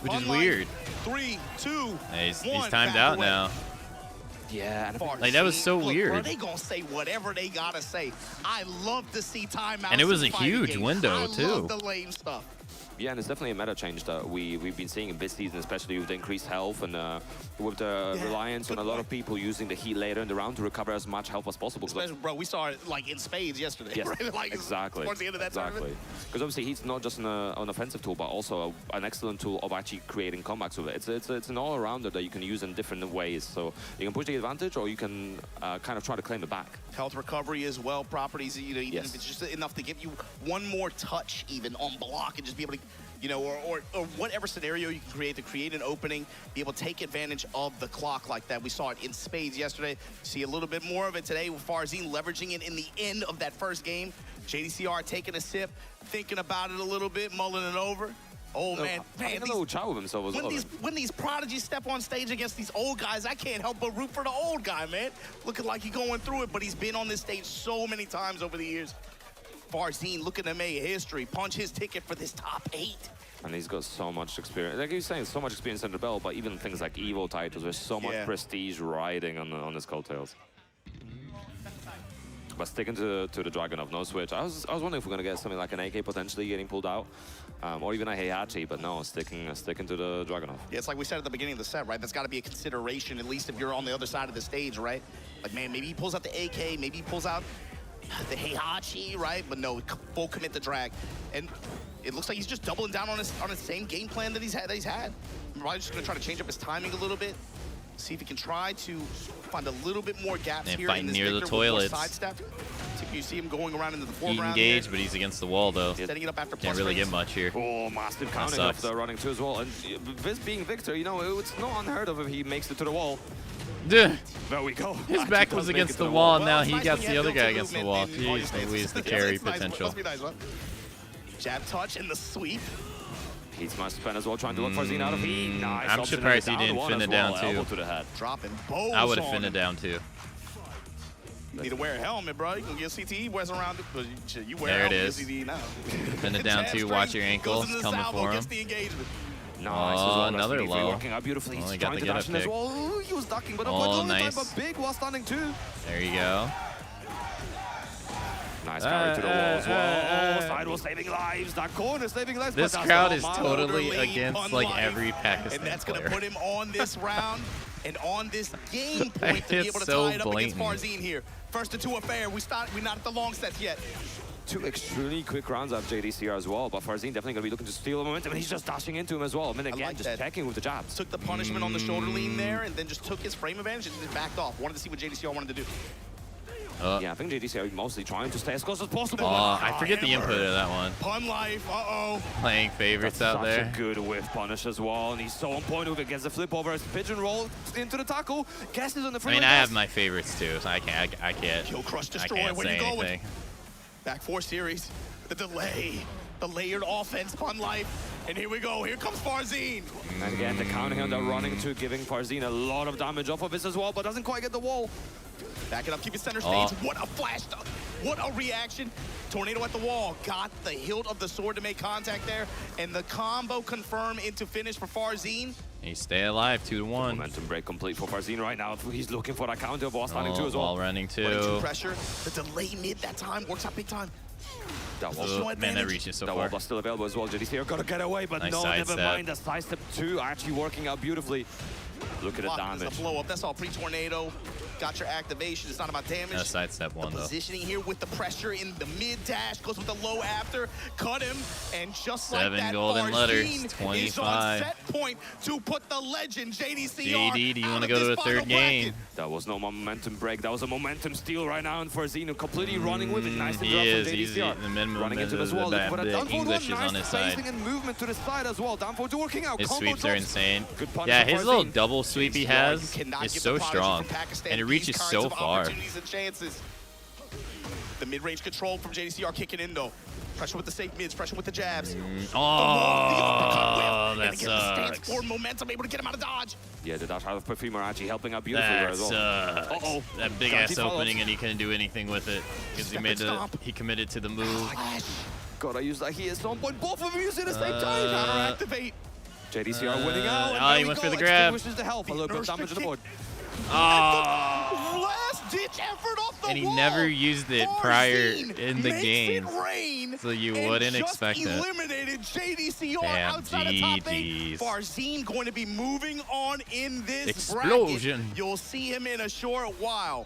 which is weird. 3, 2, he's timed out now. Yeah, like that was so weird. Bro, they gonna say whatever they gotta say. I love to see timeouts. And it was a huge window too. I love the lame stuff. Yeah, and it's definitely a meta change that we've been seeing in this season, especially with the increased health and with the reliance on a lot of people using the heat later in the round to recover as much health as possible. Bro, we saw it like in spades yesterday. Yes, right? Like, exactly. Towards the end of that tournament. Because obviously heat's not just an offensive tool, but also an excellent tool of actually creating comebacks with it. It's an all-arounder that you can use in different ways. So you can push the advantage, or you can kind of try to claim it back. Health recovery as well, properties. You know, even if it's just enough to give you one more touch, even on block, and just be able to. You know, or whatever scenario you can create to create an opening, be able to take advantage of the clock like that. We saw it in spades yesterday. See a little bit more of it today with Farzine leveraging it in the end of that first game. JDCR taking a sip, thinking about it a little bit, mulling it over. Oh, man. I don't know chow with himself when these prodigies step on stage against these old guys, I can't help but root for the old guy, man. Looking like he's going through it, but he's been on this stage so many times over the years. Farzine looking to make history, punch his ticket for this top 8. And he's got so much experience. Like he was saying, so much experience under the belt, but even things like Evo titles, there's so much prestige riding on his coattails. But sticking to the Dragunov, no switch. I was wondering if we're gonna get something like an AK potentially getting pulled out, or even a Heihachi, but no, sticking to the Dragunov. Yeah, it's like we said at the beginning of the set, right? That's got to be a consideration, at least if you're on the other side of the stage, right? Like, man, maybe he pulls out the AK, maybe he pulls out the Heihachi, right? But no, full commit the drag, and it looks like he's just doubling down on his same game plan that he's had. Probably just gonna try to change up his timing a little bit. See if he can try to find a little bit more gaps And here fight in this near the Victor with more toilets. sidestep. You see him going around into the He foreground. engaged, but he's against the wall, though. Setting it up after Can't really get much here. Oh, massive That counting sucks. of the running two as well. And this being Victor, you know, it's not unheard of if he makes it to the wall. Duh. There we go. His Actually back does was make against it to the wall, and now it's he nice got when you the have other guy built-in against the movement wall. in all your Jeez stances. Louise, the It's carry nice. potential. Must be nice, huh? Jab touch and the sweep. He's must spend as well trying to look for Zine out of heat. Nice. I'm option surprised he down didn't one fin as it down, well. too. Elbow to the head. Dropping bows I would have on finned it him. down, too. Need to wear a helmet, bro. You can get CTE wears around it, but you wear There a it helmet, is. get CTE now. Fin it down, too. Watch your ankles. Goes into the Coming salvo, for him. gets the engagement. Nice as Oh, well. another That's low. working out beautifully. Oh, He's he got trying the to dash get in up as kick. well. Ooh, he was ducking, but Oh, avoided all the nice. time, but big while standing too. There you go. Nice carry to the wall as well. Oh, sidewall saving lives. That corner saving lives. This but that's crowd not is Mala. totally Elderly against pun like life. every Pakistan And that's going to player. put him on this round and on this game point to be It's able to so tie it up against blatant. Farzine here. First to two affair. We're not at the long sets yet. Two extremely quick rounds out of JDCR as well, but Farzine definitely going to be looking to steal the momentum, and he's just dashing into him as well. I mean, again, like just that. checking with the jabs. Took the punishment on the shoulder lean there and then just took his frame advantage and then backed off. Wanted to see what JDCR wanted to do. Yeah, I think JDCR mostly trying to stay as close as possible. Oh, I forget the input of that one. Pun life, uh-oh. Playing favorites That's out such there. a good whiff punish as well, and he's so on point with it. Gets the flip over, pigeon roll into the tackle. Guesses on the I free. mean, I have my favorites too, so I can't. Kill, crush, I destroy. can't Where say you going? anything. Back four series. The delay. The layered offense, pun life. And here we go. Here comes Farzine. And again, the counting on the running to giving Farzine a lot of damage off of this as well, but doesn't quite get the wall. Back it up, keep it center Oh. stage. What a flash. What a reaction. Tornado at the wall. Got the hilt of the sword to make contact there. And the combo confirmed into finish for Farzine. He stay alive, 2-1. Momentum break complete for Farzine right now. He's looking for that counter, boss standing too as well. Wall running Running too. to pressure. The delay mid that time works out big time. That Oh, was no man, that advantage. reaches so that far. wall was still available as well. JDCR got to get away, but Nice no, side never step. mind. The side step 2 actually working out beautifully. Look at the Block is damage. the blow up. That's all pre-tornado. Got your activation. It's not about damage. That's sidestep one, though. Positioning here with the pressure in the mid dash, goes with the low after, cut him, and just like 7 that, golden Farzine letters, is on 25. set point to put the legend JDCR JD, do you out want to of go to this a final third game? bracket. That was no momentum break. That was a momentum steal right now, and Farzine completely running with it. Nice He interrupt is. from He's JDCR. the minimum. Running into the, as well. Look for that the down forward English one. is Nice on his side. spacing and movement to the side as well. Down forward working out. His Combo sweeps are drops. insane. Good punish Yeah, for his little Farzine. double sweep he JDCR, has you cannot is give so the prodigy strong, from Pakistan and it these reaches kinds so of far. opportunities and chances. The mid-range control from JDCR kicking in though. Pressure with the safe mids, pressure with the jabs. Oh, that and again, the stance sucks. forward momentum, able to get him out of dodge. Yeah, the dash out of Perfumer actually helping out beautifully there That as well. sucks. Uh-oh. That big Guaranteed ass follows. opening, and he couldn't do anything with it because he Step made and the stomp. he committed to the move. Gotta use that here at some point. Both of them using the same time. Counter activate. JDCR winning out. And oh, there he we went go. for the grab. Extinguishes the health. A little bit of damage on the board. Last ditch effort off the And he wall. never used it prior Farzine in the makes game, it rain so you and wouldn't just expect it. eliminated JDCR Damn, outside of top 8. GGs. Farzine going to be moving on in this Explosion. bracket. You'll see him in a short while.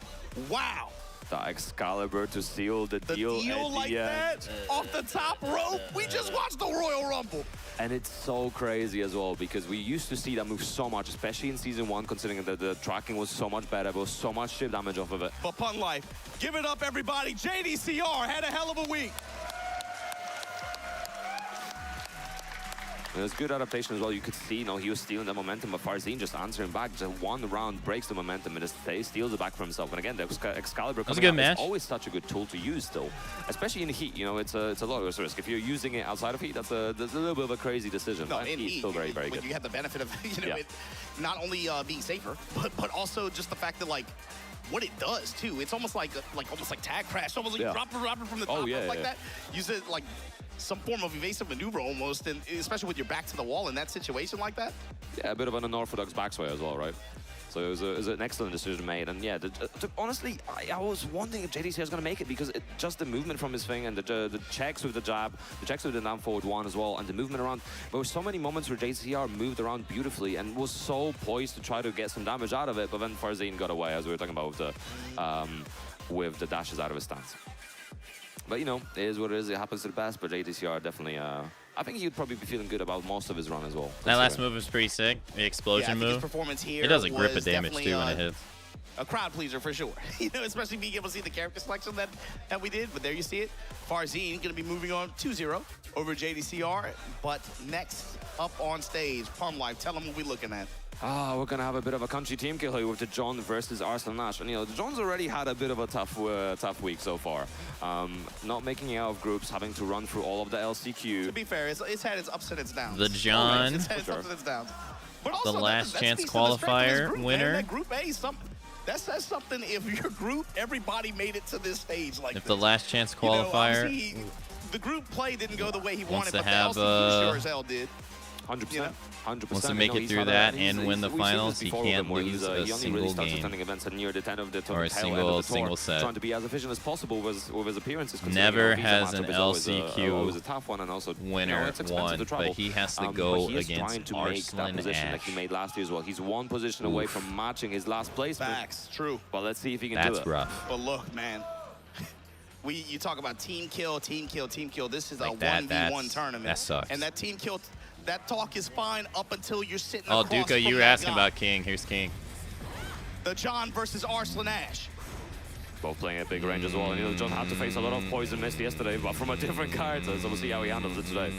Wow. The Excalibur to seal the deal at Like the that, end. off the top rope. We just watched the Royal Rumble. And it's so crazy as well because we used to see that move so much, especially in Season 1, considering that the tracking was so much better. There was so much chip damage off of it. But Pun Life, give it up, everybody. JDCR had a hell of a week. It was good adaptation as well. You could see, he was stealing the momentum, but Farzine just answering back. Just one round breaks the momentum and just steals it back for himself. And again, the Excalibur was a coming good out match. is always such a good tool to use still, especially in heat. It's a lot of risk. If you're using it outside of heat, that's a little bit of a crazy decision. No, But in he's heat, still very, very when good. you have the benefit of Yeah. it not only being safer, but also just the fact that what it does too. It's almost like tag crash, almost like Yeah. drop it from the top rope like that. Use it like some form of evasive maneuver almost, and especially with your back to the wall in that situation like that. Yeah, a bit of an unorthodox backsway as well, right? So it was an excellent decision made. And yeah, honestly, I was wondering if JDCR is going to make it because just the movement from his thing and the checks with the jab, the checks with the down forward one as well, and the movement around. There were so many moments where JDCR moved around beautifully and was so poised to try to get some damage out of it, but then Farzine got away, as we were talking about with the dashes out of his stance. But it is what it is. It happens to the best. But JDCR definitely I think he'd probably be feeling good about most of his run as well. That last move was pretty sick. The explosion move. His performance here it does a grip of was damage too when it hits. A crowd pleaser for sure. You know, especially being able to see the character selection that we did. But there you see it. Farzine going to be moving on 2-0 over JDCR. But next up on stage, Palm Life, tell them what we're looking at. We're going to have a bit of a country team kill here with the John versus Arslan Nash. And, you know, the John's already had a bit of a tough week so far. Not making it out of groups, having to run through all of the LCQ. To be fair, it's had its ups and its downs. The John. It's had its ups and its downs. But also, the last that chance speaks to the strength of his qualifier group, winner. Man. That group A, that says something if your group, everybody made it to this stage like If this. the last chance qualifier You know, the group play didn't go the way he wants wanted, to but have, the LCQ sure as hell did. 100%. You know? 100%. Wants to make it through that and win the finals. He can't lose he a only single really starts game. attending events at near the end of the Or a single set. Trying to be as efficient as possible with his appearances. Never you know, has an LCQ always a tough one, and also winner won, but he has to go he is against trying to make that position like he made last year as well. He's one position away from matching his last placement. Facts, true. But let's see if he can do it. That's rough. But look, man. You talk about team kill, team kill, team kill. This is Like a that, 1v1 tournament. that sucks. And that team kill, that talk is fine up until you're sitting Oh, across Duca, you from were that asking guy. about King. Here's King. The John versus Arslan Ash. Both playing at big range as well. And, you know, John had to face a lot of poison mist yesterday, but from a different card, so we'll see how he handles it today.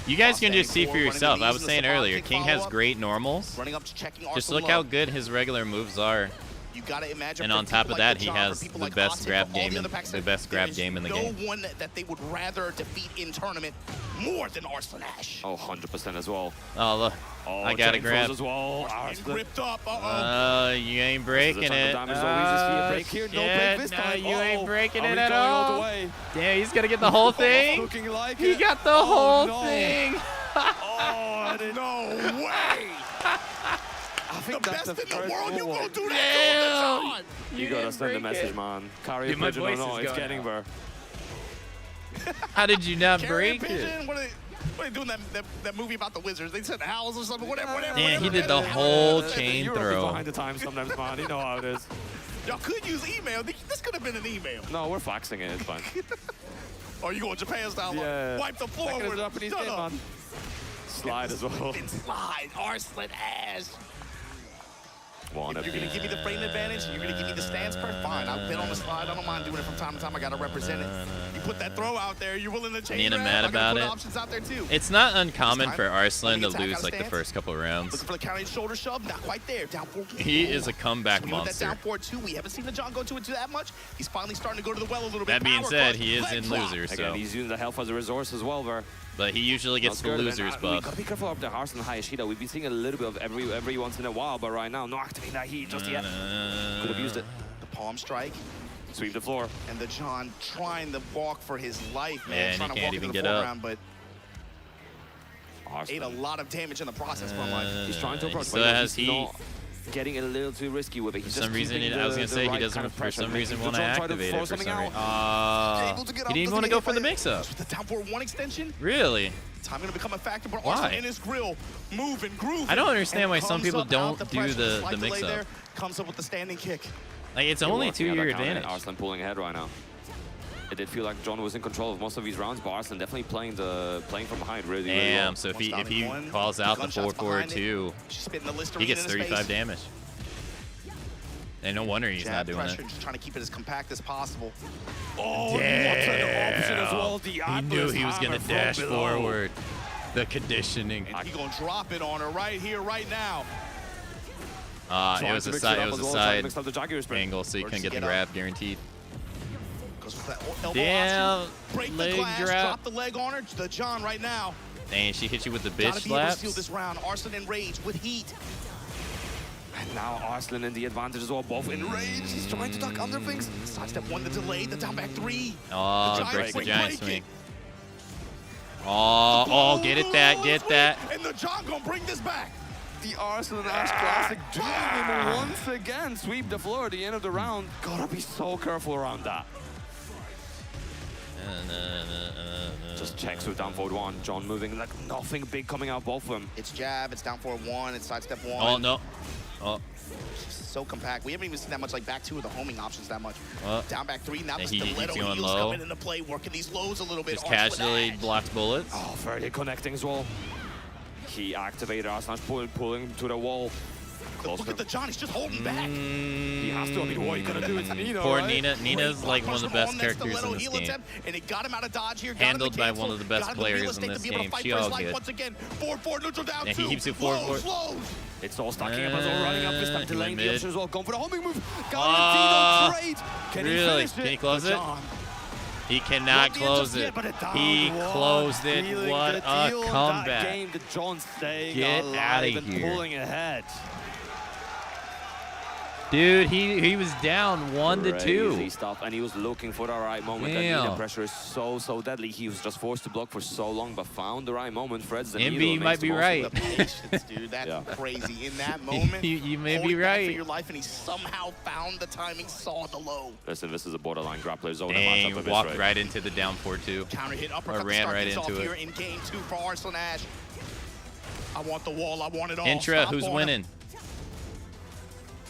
You guys can just see for yourself. I was saying earlier, King has great normals. Running up to checking Just Arslan look how low. good his regular moves are. You gotta imagine. And for on top people of like that, the he John, has for people the like best Ate, grab for all game the in other packs, the best grab game in the game. No one that they would rather defeat in tournament more than Arslan Ash. Oh, 100% as well. Oh, look. Oh, I got a grab. as well. Ripped up. Uh-oh. You ain't breaking it. Break here. No break this time. You ain't breaking Are it we at going all the all. way? Damn, he's gonna get the whole thing. Looking like He it. got the Oh, whole no. thing. Oh, No way! I think the that's best the in the first world, you wall. gonna do that to the John? You gotta send a message, man. Carry a Dude, my pigeon or voice no, is it's going getting out. there. How did you not Carrier break pigeon? it? What are they doing that movie about the wizards? They said owls or something, whatever. Yeah, he did the whole chain You're a bit throw. behind the times sometimes, man. You know how it is. Y'all could use email. This could have been an email. No, we're faxing it. It's fine. Or you going Japan style? Yeah. Wipe the floor Back in with the Japanese game, man. Slide as well. Slide. Arslan Ash. One If you're going to give me the frame advantage, you're going to give me the stance per, fine. I'll hit on the slide. I don't mind doing it from time to time. I got to represent it. You put that throw out there, you're willing to change Nina grab. mad I gotta about put it. options out there too. It's not uncommon This for time, Arslan to attack out lose of like the stance. first couple rounds. Looking for the counter shoulder shove, not quite there. Down 4-2. He is a comeback With that monster. down 4-2, we haven't seen the John go to it that much. He's finally starting to go to the well a little bit. That being Power said, crush, he is leg in drop. losers, Again, so. he's using the health as a resource as well, there. But he usually gets the losers We buff. gotta be careful of the Arslan Hayashida. We've been seeing a little bit of every once in a while, but right now, no activating that heat just yet. Could have used it. The palm strike. Sweep the floor. And the John trying to walk for his life, man. Yeah, and trying he to can't walk even into the get up. foreground, but ate a lot of damage in the process, my life. He's trying to approach, still but has he's heat. not getting a little too risky with it. He's For some reason, keeping I was gonna the say he right doesn't kind of for pressure. some reason The want to John tried activate throw it for some something reason. out. Able to get He up, didn't even doesn't want to get go hit for the by it. mix-up. With the down 4-1 extension, Really? time gonna become a factor, but Why? Arslan in his grill, moving, grooving. I don't understand and why some comes people up don't out the do pressure, the slight delay mix-up. there, comes up with the standing kick. Like, it's only 2-year advantage. Arslan pulling ahead right now. It did feel like John was in control of most of these rounds, but Arslan definitely playing from behind really, really well. Damn, so if he calls out the 4-4-2, he gets 35 damage. And no wonder he's not doing pressure, it. just trying to keep it as compact as possible. Oh, Damn. He knew he was going to dash forward. The conditioning. And he gonna drop it on her right here, right now. It was a side angle, so you couldn't get the grab up. guaranteed. Goes for that elbow Damn, option. Break leg the glass, drop. drop the leg on her. The John right now. Dang, she hit you with the bitch Gotta be able to slaps. steal this round. Arslan in rage with heat. And now Arslan in the advantage as well, both in range. He's trying to duck under things. Sidestep 1, the delay, the down back 3. Oh, breaks the giant swing. Oh, get it that, get that. And the John gonna bring this back. The Arslan Ash Classic doing him once again. Sweep the floor at the end of the round. Gotta be so careful around that. Just checks with down forward 1. John moving like nothing big coming out both of them. It's jab, it's down forward 1, it's sidestep 1. Oh, no. Oh. so compact. We haven't even seen that much like back two of the homing options that much. Down back three, now the he stiletto keeps going heels low. coming into play, working these lows a little bit. Just casually blocked bullets. Oh, Ferdy connecting as well. He activated Arsenal's pulling him to the wall. Look at the John, he's just holding back. He has to. I mean, what are you gonna do? It's Nioh, Poor right? Nina. Nina's like one of the best characters in this game. And it got him out of dodge here. Handled by one of the best players in this game. She all good. Once again, 4-4 neutral down. Yeah, he keeps it 4-4. It's all stacking up as well, running up this time, delaying the option as well. Going for the homing move. Oh, Guaranteed on trade. Can really? he finish it? Can he close it? He cannot close it. He closed it. What a comeback. That game that John's staying Get out alive of and here. pulling ahead. Dude, he was down 1-2. Crazy stuff, and he was looking for the right moment. Damn. And the pressure is so deadly. He was just forced to block for so long, but found the right moment. Fred's the MB might be right. The patience, dude, that's crazy. In that moment, you may be for right. your life, and he somehow found the timing, saw the low. Listen, this is a borderline grappler zone. Dang, walked right into the down 4-2. Counter hit, uppercut, or ran right into into here it. in game 2 for Arslan Ash. I want the wall, I want it all. Intra, Stop who's on winning? him.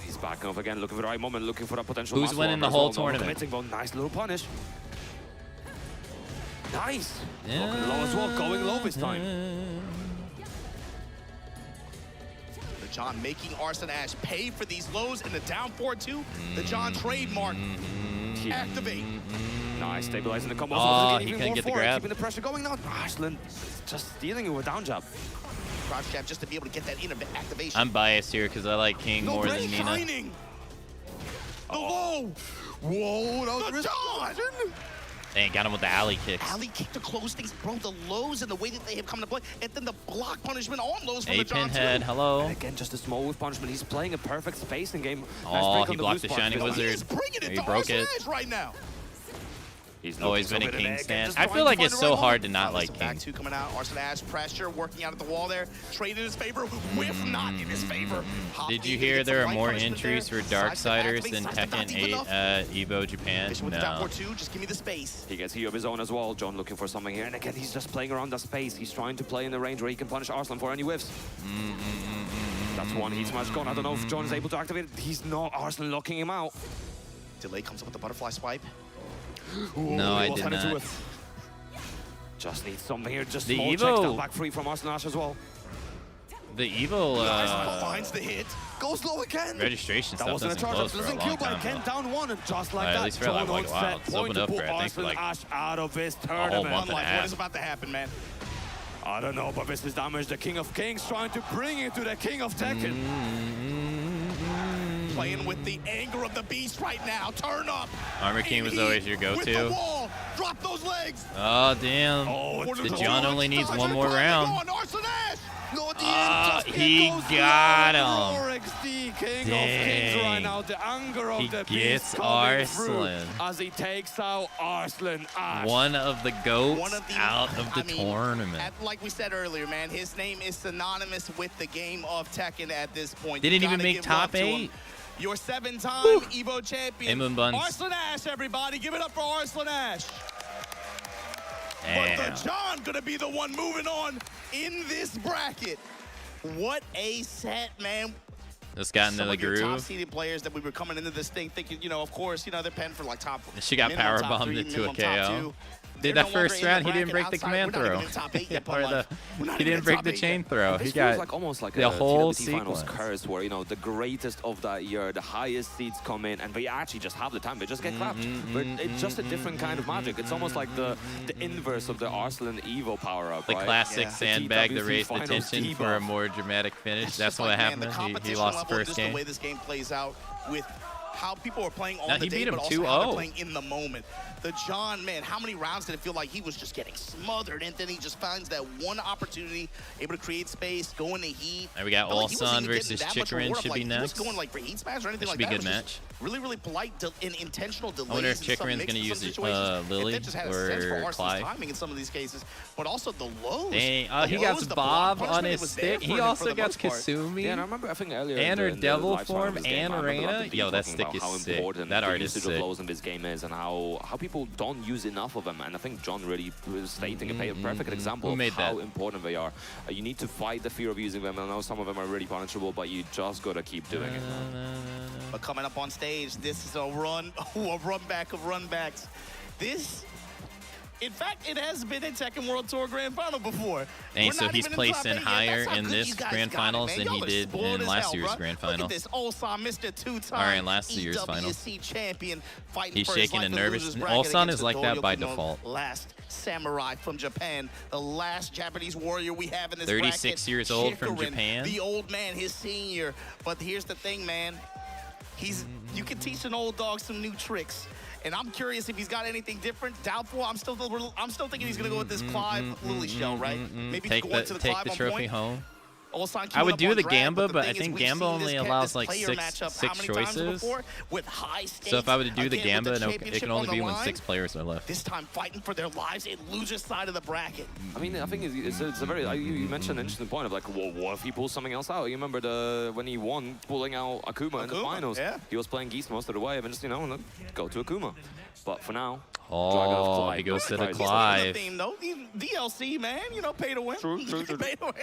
He's backing up again, looking for the right moment, looking for that potential. Who's winning the whole tournament? Nice little punish. Nice. Yeah. Looking low as well, going low this time. The John making Arslan Ash pay for these lows in the down 4-2. The John trademark. Activate. Nice, stabilizing the combo. Oh, he couldn't get the grab. Keeping the pressure going now. Arslan just stealing it with down jab. Crouch jab just to be able to get that in activation. I'm biased here because I like King more than Nina. Shining. The low. Whoa, that was the John. Dang, got him with the alley kicks. Alley kick to close things, bro. The lows and the way that they have come to play, and then the block punishment on lows from the John Pinhead, too. hello. And again, just a small whiff punishment. He's playing a perfect spacing game. Oh, he blocked the Shining Wizard. He's bringing it He to broke it. Ash right now. He's always been a King stand. I feel like it's so hard to not like King. Back two coming out. Arslan Ash pressure working out at the wall there. Trade in his favor. Whiff not in his favor. Did you hear there are more entries for Darksiders than Tekken 8 at Evo Japan? No. Just give me the space. He gets here of his own as well. John looking for something here. And again, he's just playing around the space. He's trying to play in the range where he can punish Arslan for any whiffs. That's one heat smash gone. I don't know if John is able to activate it. He's not. Arslan locking him out. Delay comes up with the butterfly swipe. No, I did not. Just need something here. Just the small Evo checks down back free from Arslan Ash as well. The Evo finds the hit. Goes low again. Registration That stuff wasn't a doesn't charge. close for a Doesn't long kill by time. Ken down one, and just like At that, least for like a while. It's opened up for I think for like Ash out of this whole tournament. month and a half. What is about to happen, man? I don't know, but this is damage. The King of Kings trying to bring it to the King of Tekken. Playing with the anger of the beast right now. Turn up. Armor King was always your With the go-to. wall. Drop those legs. Oh, damn. The John only needs one more round. He got him. King of Kings right now. The anger of the gets beast coming through Arslan. as he takes out Arslan Ash. One of the goats out of the tournament. Like we said earlier, man, his name is synonymous with the game of Tekken at this point. Didn't You even gotta make give top love to him. 8. Your 7-time Evo champion, Amen buns. Arslan Ash, everybody. Give it up for Arslan Ash. Damn. But the John gonna be the one moving on in this bracket. What a set, man. Just got into Some the of your groove. top-seeded players that we were coming into this thing thinking, you know, of course, you know, they're penned for like top. She got minimum power top bombed three, into a minimum top KO. two. Did They're that no longer first in the round, he didn't bracket break the outside. command We're not throw. even in top 8 yet, but Or like, we're not he even didn't in break top the 8 chain yet. throw. This He got feels like almost like the a whole TWT finals sequence. curse where, you know, the greatest of that year, the highest seeds come in and they actually just have the time. They just get clapped. But it's just a different kind of magic. It's almost like the inverse of the Arslan Evo power-up, The right? classic sandbag that TWT raised the finals tension debuff. for a more dramatic finish. It's That's just what like, man, happened. the He competition lost the level, first just game. the way this game plays out with how people are playing on No, the he day, beat him but also how they're 2-0. playing in the moment. The John, man, how many rounds did it feel like he was just getting smothered, and then he just finds that one opportunity, able to create space, go into heat. And we got Felt like he wasn't Ulsan even getting versus that much Chikrin reward of, should like, be he was next. going like for heat smash or anything That like should be that. a It good was just match. Really, really polite and intentional delays. I wonder if in some Chikrin's mixes, going to in use some situations. Lily And that just had a sense for or Arslan's Clive. timing in some of these cases, but also the lows. Dang, The he lows, got the Bob block on punishment, his it was there stick. for He him for also the got most part. Kasumi. Yeah, and I remember, I think earlier And in her the devil live stream of form this game, and I remember a lot of Reina. people Yo, that talking stick about is how sick. important That the art is usage of sick. blows in this game is and how people don't use enough of them. And I think John really was stating a perfect example Who made of how that? important they are. You need to fight the fear of using them. I know some of them are really punishable, but you just gotta keep doing it. But coming up on stage, this is a run back of run backs. This, in fact, it has been a Tekken World Tour Grand Final before. Dang, so he's placed in higher in this Grand Finals than he did in last year's Grand Final. Look at this, Ulsan, Mr. Two-time Or in last year's final. champion, He's shaking and nervous. Ulsan is like that by default. Last samurai from Japan, the last Japanese warrior we have in this 36 bracket. years old from Chikarin, Japan. The old man, his senior. But here's the thing, man. You can teach an old dog some new tricks. And I'm curious if he's got anything different. Doubtful. I'm still thinking he's gonna go with this Clive Lily Shell, right? Maybe take going to the Clive the on trophy point. home. Ulsan I would queuing do up the on Gamba, drag, but I the thing think is, we've Gamba seen only this allows player like matchup six how many times choices. before with high stakes. So if I were to do the Again, Gamba, with the it can championship only on be the when line. 6 players are left. This time fighting for their lives in loser side of the bracket. I mean, I think it's a very, you mentioned an interesting point of like, well, what if he pulls something else out? You remember when he won, pulling out Akuma in the finals. Yeah. He was playing Geese most of the way, and just, go to Akuma. But for now, Oh, he goes to the Clive. Theme, though. DLC, man, pay to win. True. Pay to win.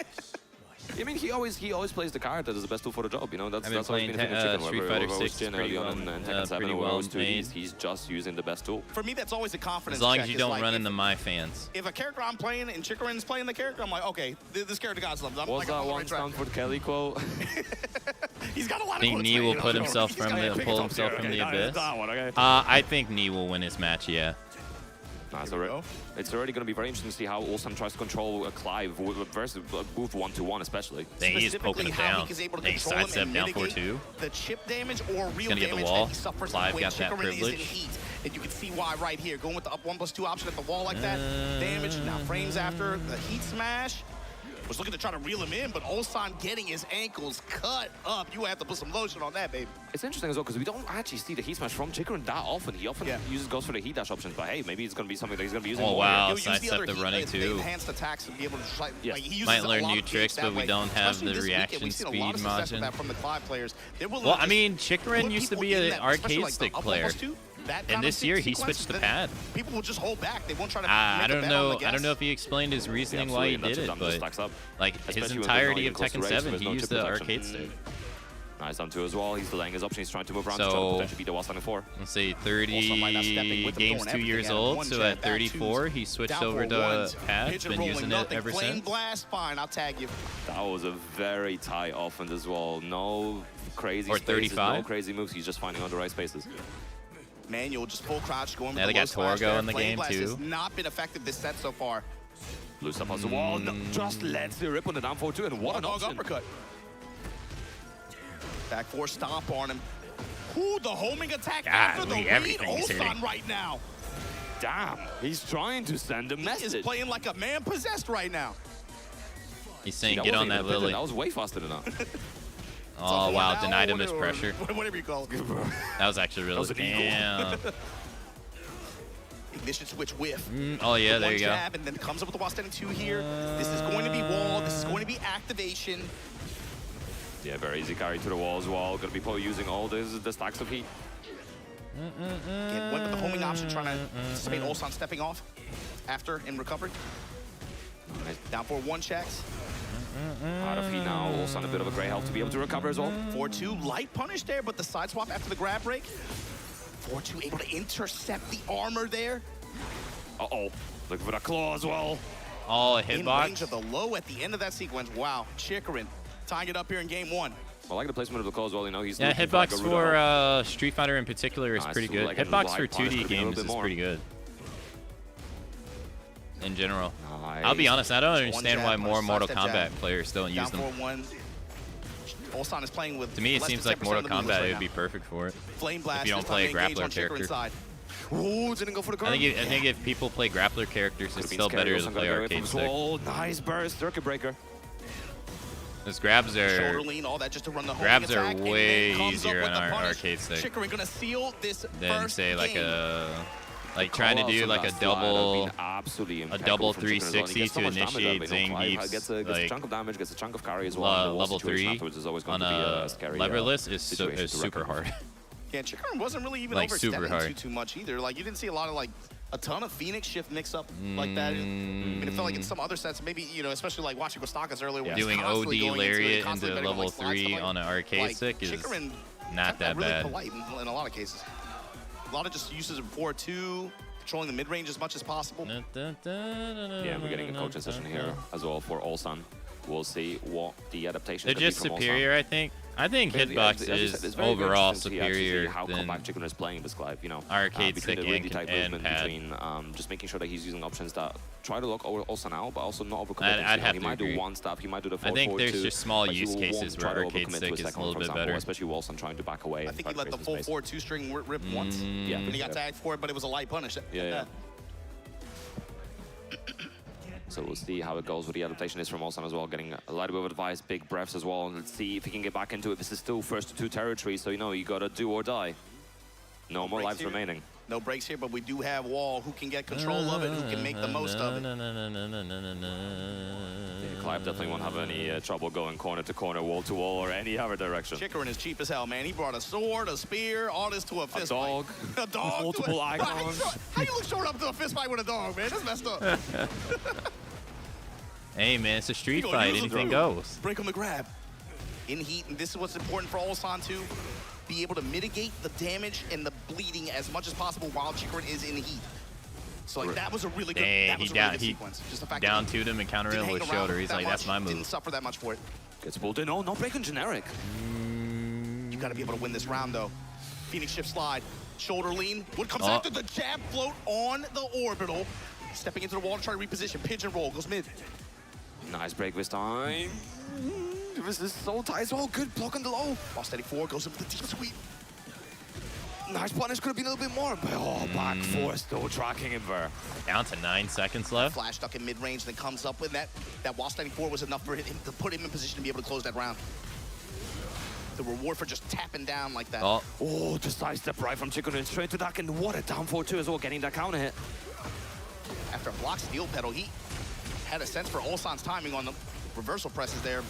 I mean, he always plays the card that is the best tool for the job. That's I've been how he's been playing Chicken. Street Fighter 6 early on in Tekken 7 pretty or well those 2 made. he's just using the best tool. For me, that's always a confidence As long check. as you It's don't like, run into my fans. If a character I'm playing and Chikarin's playing the character, I'm like, okay, this character got something. I'm What's like, that one Stanford Kelly quote? He's got a lot I think of Nioh will pull himself from the abyss. I think Nioh will win his match, yeah. It's already going to be very interesting to see how Ulsan tries to control Clive versus move 1-1 especially. Dang, he's poking him down. He sidestep down 4-2. The chip damage or real gonna get damage the wall. that he suffers Clive when got that Chikarin is in privilege. heat. And you can see why right here. Going with the up 1+2 option at the wall like that. Damage, now frames after the heat smash. Was looking to try to reel him in, but Ulsan getting his ankles cut up. You have to put some lotion on that, baby. It's interesting as well because we don't actually see the heat smash from Chikarin that often. He often goes for the heat dash options, but hey, maybe it's going to be something that he's going to be using. Oh more. wow, sidestep the running too. Enhanced attacks and be able to like, he uses Might a learn lot new of tricks, that but we way. don't have Especially the this weekend, reaction we've seen a speed lot of success with margin. that from the Clive players. Well, I mean, Chikarin used to be an arcade stick player. And this year he switched the pad. People will just hold back. They won't try to. I don't know. I don't know if he explained his reasoning why he did it, but like his entirety of Tekken 7, he used the arcade stick. Nice on 2 as well. He's delaying his option. He's trying to move around to potentially beat the wall standing 4. Let's say 30 games, 2 years old. So at 34, he switched over to pads. Been using it ever since. Blast, fine. I'll tag you. That was a very tight offense as well. No crazy or spaces, 35. no crazy moves. He's just finding all the right spaces. Manual just full crouch going. Yeah, they got Torgo in the game Blast too. has not been effective this set so far. Loose up on the wall. No, just lets the rip on the down 4-2, and what an option. Uppercut. Back 4 stomp on him. Ooh, the homing attack after the read. Ulsan right now. Damn, he's trying to send a message. He is playing like a man possessed right now. He's saying, get on that Lily. That was way faster than that. Oh, wow, denied him his pressure. Whatever you call it. That was actually really damn. Ignition switch whiff. Oh, yeah, there you go. Jab, and then comes up with the wall standing 2 here. This is going to be wall. This is going to be activation. Yeah, very easy carry to the wall as well. Gonna be probably using all the stacks of heat. Again, went with the homing option, trying to anticipate Ulsan stepping off after in recovery. Nice. Down 4-1 checks. Out of heat now. Ulsan a bit of a great help to be able to recover as well. 4-2, light punish there, but the side swap after the grab break. 4-2 able to intercept the armor there. Uh-oh. Looking for that claw as well. Oh, a in hitbox. range of the low at the end of that sequence. Wow, Chikarin tying it up here in game 1. I like the placement of the claw as well. He's hitbox for Street Fighter in particular is pretty good. Like hitbox for 2D games is pretty good. In general. I'll be honest, I don't understand why more Mortal Kombat players don't use them. Ulsan is playing with to me, it seems like Mortal Kombat would be perfect for it. Flame blast if you don't play a grappler character. Ooh, didn't go for the I think if people play grappler characters, it's still better to play arcade stick. Oh, nice burst, circuit breaker. Those grabs are shoulder lean, all that just to run the grabs are attack, way easier on our arcade stick Chikarin gonna seal this than say like trying to do like a double 360 to initiate Zangief's gets a chunk of damage, gets a chunk of carry as well. Level 3 on a leverless is super hard. Yeah, Chikarin wasn't really even like overstepping too much either. Like you didn't see a lot of a ton of Phoenix shift mix up like that. I mean, it felt like in some other sets, maybe, especially like watching Kostaka's earlier. Doing OD lariat into level 3 on an arcade stick is Not that really bad. polite in a lot of cases. A lot of just uses of 4-2, controlling the mid-range as much as possible. Yeah, we're getting a coaching session here as well for Ulsan. We'll see what the adaptation They're just superior, I think. I think Hitbox is overall superior how than Compact Chicken is playing this Clive, you know. Arcade between Stick the really tight and movement, pad. between just making sure that he's using options that try to lock Ulsan out, but also not overcommitting. I'd have he to might agree. do one step, he might do the 4-4-2. I think there's just small but he use will cases won't try where to Arcade overcommit Stick to his is a second, little for bit example, better. especially Wilson trying to back away. I think he let the full 4-2 string rip once. Yeah. And he got tagged for it, but it was a light punish. Yeah. So we'll see how it goes with the adaptation is from Ulsan as well, getting a little bit of advice, big breaths as well, and let's see if he can get back into it. This is still first to 2 territory, so you know, you gotta do or die. No more lives remaining. No breaks here, but we do have Wall who can get control of it, who can make the most of it. Yeah, Clive definitely won't have any trouble going corner to corner, wall to wall, or any other direction. Chikrin is cheap as hell, man. He brought a sword, a spear, all this to a fist dog. fight. A dog. Multiple icons. How you look short up to a fist fight with a dog, man? That's messed up. Hey, man, it's a street fight. Anything goes. Break on the grab. In heat, and this is what's important for Ulsan too. Be able to mitigate the damage and the bleeding as much as possible while Chikrin is in heat. So like that was a really good, Dang, that was a really good sequence. Just the fact down that to him and counter didn't him hang with around shoulder. He's that like, that's much, my move. Didn't suffer that much for it. Gets pulled in. Oh, not breaking generic. You got to be able to win this round though. Phoenix shift slide, shoulder lean. What comes after the jab float on the orbital? Stepping into the wall to try to reposition. Pigeon roll goes mid. Nice break this time. This is so tight as well. Good block on the low. While steady forward goes in for the deep sweep. Nice punish. Could have been a little bit more. But back four still tracking him there. Down to 9 seconds left. Flash stuck in mid-range, then comes up with that. That while steady forward was enough for him to put him in position to be able to close that round. The reward for just tapping down like that. Oh, the side step right from Chikrin straight to Duck, and what a down 4-2 as well, getting that counter hit. After a block steel pedal, he had a sense for Ulsan's timing on the reversal presses there.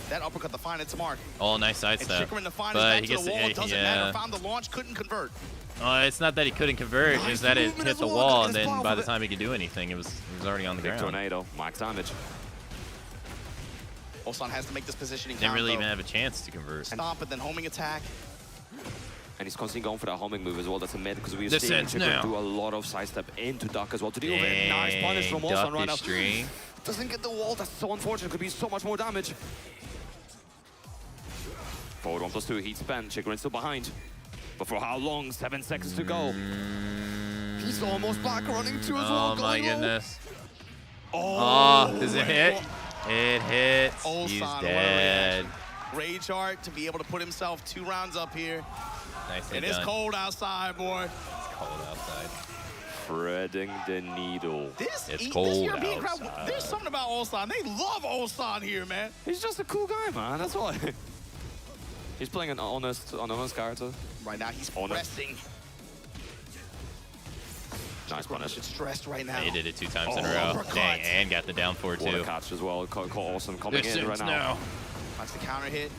That uppercut to find its mark. Oh, nice side And step. Chikrin to find his back to the wall. It doesn't matter. Found the launch, couldn't convert. It's not that he couldn't convert, it's that it hit the wall, and then by the time he could do anything, it was already on the ground. Tornado, max damage. Ulsan has to make this positioning Didn't count, really though. even have a chance to convert. Stomp and then homing attack. And he's constantly going for that homing move as well. That's a mid because we've This seen ends Chikrin now. do a lot of sidestep into Duck as well to deal with it. Nice punish from Ulsan right now. String. Doesn't get the wall. That's so unfortunate. Could be so much more damage. Forward 1+2. Heat spent. Chikrin still behind. But for how long? 7 seconds to go. He's almost back running too as well. Oh my goodness. Oh, does it hit? It hits. Ulsan, He's what a dead. Rage Art to be able to put himself 2 rounds up here. Nicely And it's done. cold outside, boy. It's cold outside. Threading the needle. It's cold European outside. crowd, there's something about Ulsan. They love Ulsan here, man. He's just a cool guy, man. That's why. He's playing an honest character. Right now, he's pressing. Nice punish. It's stressed right now. He did it 2 times in a row. Dang, and got the down 4 What a too. catch as well. Awesome coming This in right ends now. now. Watch the counter hit.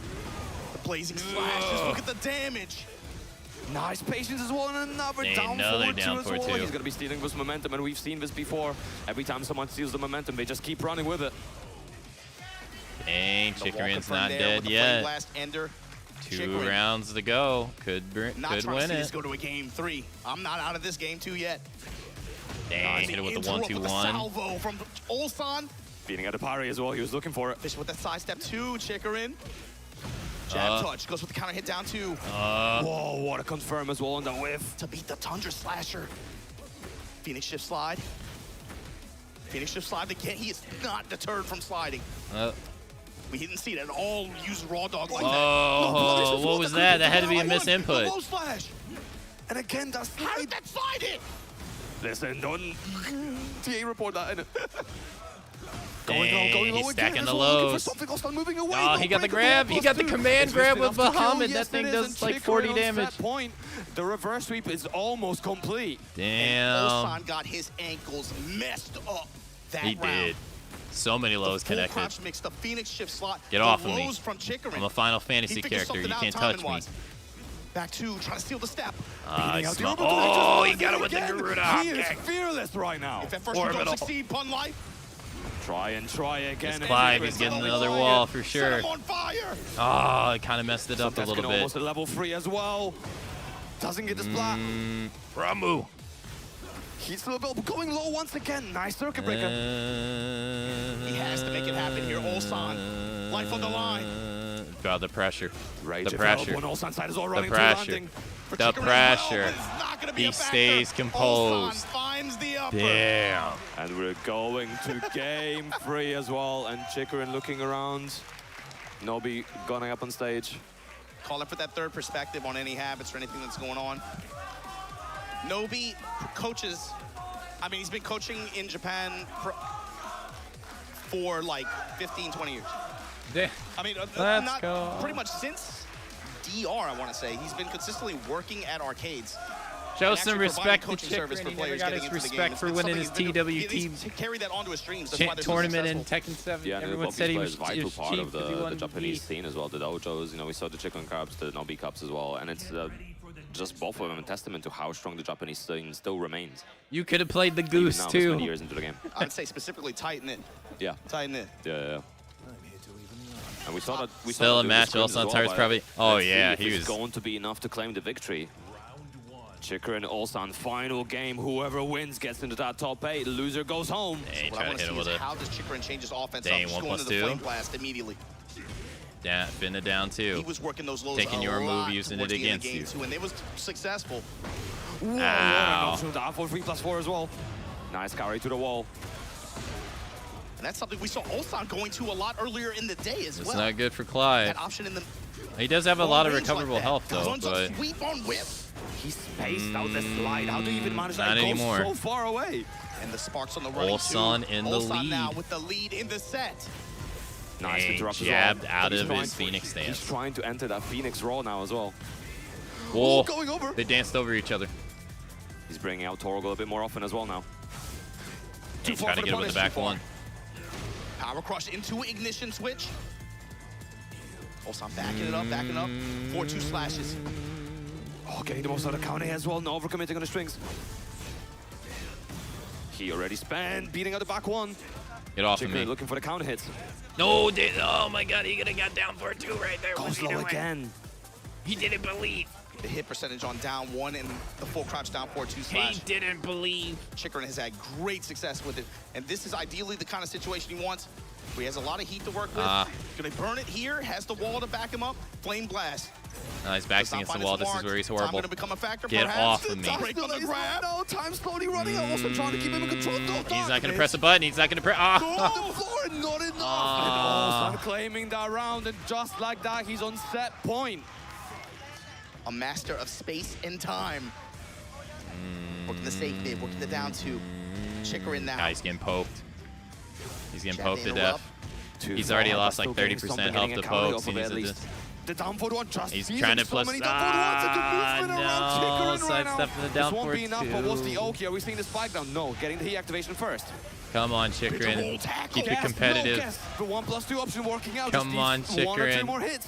The blazing slash. Just look at the damage. Nice patience as well, and another Dang, down another 4-2 down as well. 4-2. He's going to be stealing this momentum, and we've seen this before. Every time someone steals the momentum, they just keep running with it. Dang, The wall Chikrin's confirmed not there dead with the flame yet. blast ender. 2 Chikrin rounds to go. Could not win trying to see it. this go to a game 3. I'm not out of this game 2 yet. Dang, hit it with the Interrupt with 1-2-1. salvo from Ulsan. Beating out a parry as well. He was looking for it. Fish with that side step 2, Chikrin. Jab touch, goes with the counter hit down 2. Whoa, what a confirm as well on the whiff. To beat the Tundra Slasher. Phoenix shift slide. Phoenix shift slide again. He is not deterred from sliding. We didn't see it at all. Use raw dog like that. Oh, what was that? That had to be a misinput. Low slash. And again, that's How did that slide hit? Listen, don't TA report that in. Dang, he's stacking the lows. Moving away. Oh, he got the grab. He got the command grab with Bahamut. That thing does like 40 damage. Point. The reverse sweep is almost complete. Damn. Ulsan got his ankles messed up that He round. did. So many lows Full connected. crouch mix, the Phoenix shift slot. Get the off of me. lows from Chikrin. I'm a Final He Fantasy figured character. something You out can't touch me. timing-wise. Back 2, trying to steal the step. Oh, he got it with the Garuda. He is fearless right now. If at first you don't succeed, pun life. Try again. It's Clive, he's getting another wall for sure. On fire. Oh, it kind of messed it up a little bit. Almost at level 3 as well. Doesn't get the splat. Ramu. He's still going low once again. Nice circuit breaker. He has to make it happen here. Ulsan, life on the line. God, the pressure. Rage The pressure. on Ulsan's side is all running The pressure. The pressure. He stays composed. Finds the upper. Damn. And we're going to game 3 as well. And Chikarin looking around. Nobi gunning up on stage. Calling for that third perspective on any habits or anything that's going on. Nobi coaches, I mean, he's been coaching in Japan for like 15, 20 years. Yeah. I mean, Let's go. Pretty much since DR, I want to say. He's been consistently working at arcades. Show some respect to coaching service Chikarin. for He never players got getting his into the game. respect It's for been winning his something he's been- TWT he's carried that onto his streams. That's why they're so tournament in successful. Tekken 7. Yeah, and Everyone Bobby's said he play was is a vital cheap part of because he the won Japanese East. scene as well. The dojos, you know, we saw the Chicken Cups, the Nobi Cups as well, and it's just both of them a testament to how strong the Japanese scene still remains. You could have played the Even goose now, this too. many years into the game. I'd say specifically tighten it. Yeah. Tighten it. Yeah. And we saw that. We Still saw a that match. during the scrims Also on as Tires well, probably. but Oh let's see yeah, if he it's was. going to be enough to claim the victory. Chikarin Ulsan, final game. Whoever wins gets into that top 8. Loser goes home. Hey, What I try want to to hit see him is with a how does Chikarin change his offense dang, up? Just 1 going plus to the 2. flame blast immediately. Fin it down too. He was working those lows Taking a your lot move, using it towards the end of against game you. too, and it was successful. Ow. Down for 3+4 as well. Nice carry to the wall. And that's something we saw Ulsan going to a lot earlier in the day as It's well. not good for Clive. That option in the He does have a long lot of range recoverable like that. health though, Guns on but sweep on whip. He spaced out the slide. How do you even manage that? Not It goes anymore. so far away. And the sparks on the running Ulsan too. in the Ulsan now lead. with the lead in the set. Nice Dang, interrupt as jabbed well. out He's of trying his to- Phoenix stance. He's trying to enter that Phoenix Raw now as well. Whoa, going over. They danced over each other. He's bringing out Torgal a bit more often as well now. He's trying to get him with the back one. Power crush into ignition switch. Ulsan backing it up, backing up. 4-2 slashes. Oh, getting the most out of the counter as well. No overcommitting on the strings. He already spent, beating out the back one. Get off of Chikarin me. looking for the counter hits. No, oh my god, he could have got down for it too right there. Goes low again. He didn't believe. The hit percentage on down 1 and the full crouch down 4-2 slash. He didn't believe. Chikarin has had great success with it. And this is ideally the kind of situation he wants. Where he has a lot of heat to work with. Gonna burn it here, has the wall to back him up. Flame blast. Nice backs against the wall. This is where he's horrible. Time gonna become a factor, Get perhaps. off of me. Break on the grab. No, time slowly running out. Also trying to keep him in control. He's not gonna press a button. He's not gonna press. On the floor, not enough. And Ulsan claiming that round, and just like that, he's on set point. A master of space and time. Working the safe bid, working the down 2. Chikarin now. Nah, he's getting poked. He's getting Jab poked to interrupt. death. He's already lost like 30% health to pokes. He needs to just. The down forward one just He's feeds trying him to so plus. many down forward ones and the movement around Chikarin right sidestep now. in the down This won't forward be enough, but what's the two. oak here? Are we seeing the spike down? No, getting the heat activation first. Come on, Chikarin. Keep it competitive. No, the 1+2 option working out. Come Just on, needs 1 or 2 Chikarin. more hits.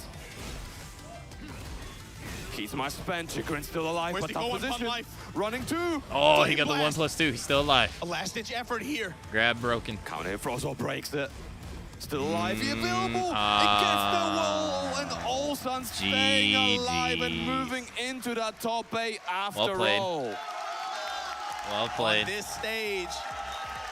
Keys my spend. Chikarin still alive, Where's but he tough going, position. Life? Running 2. Oh, he got the 1+2. He's still alive. A last-ditch effort here. Grab broken. Counter hit Frozo breaks it. Still alive, he available. It gets the wall, and Ulsan staying alive and moving into that top 8 after all. Well played. On this stage,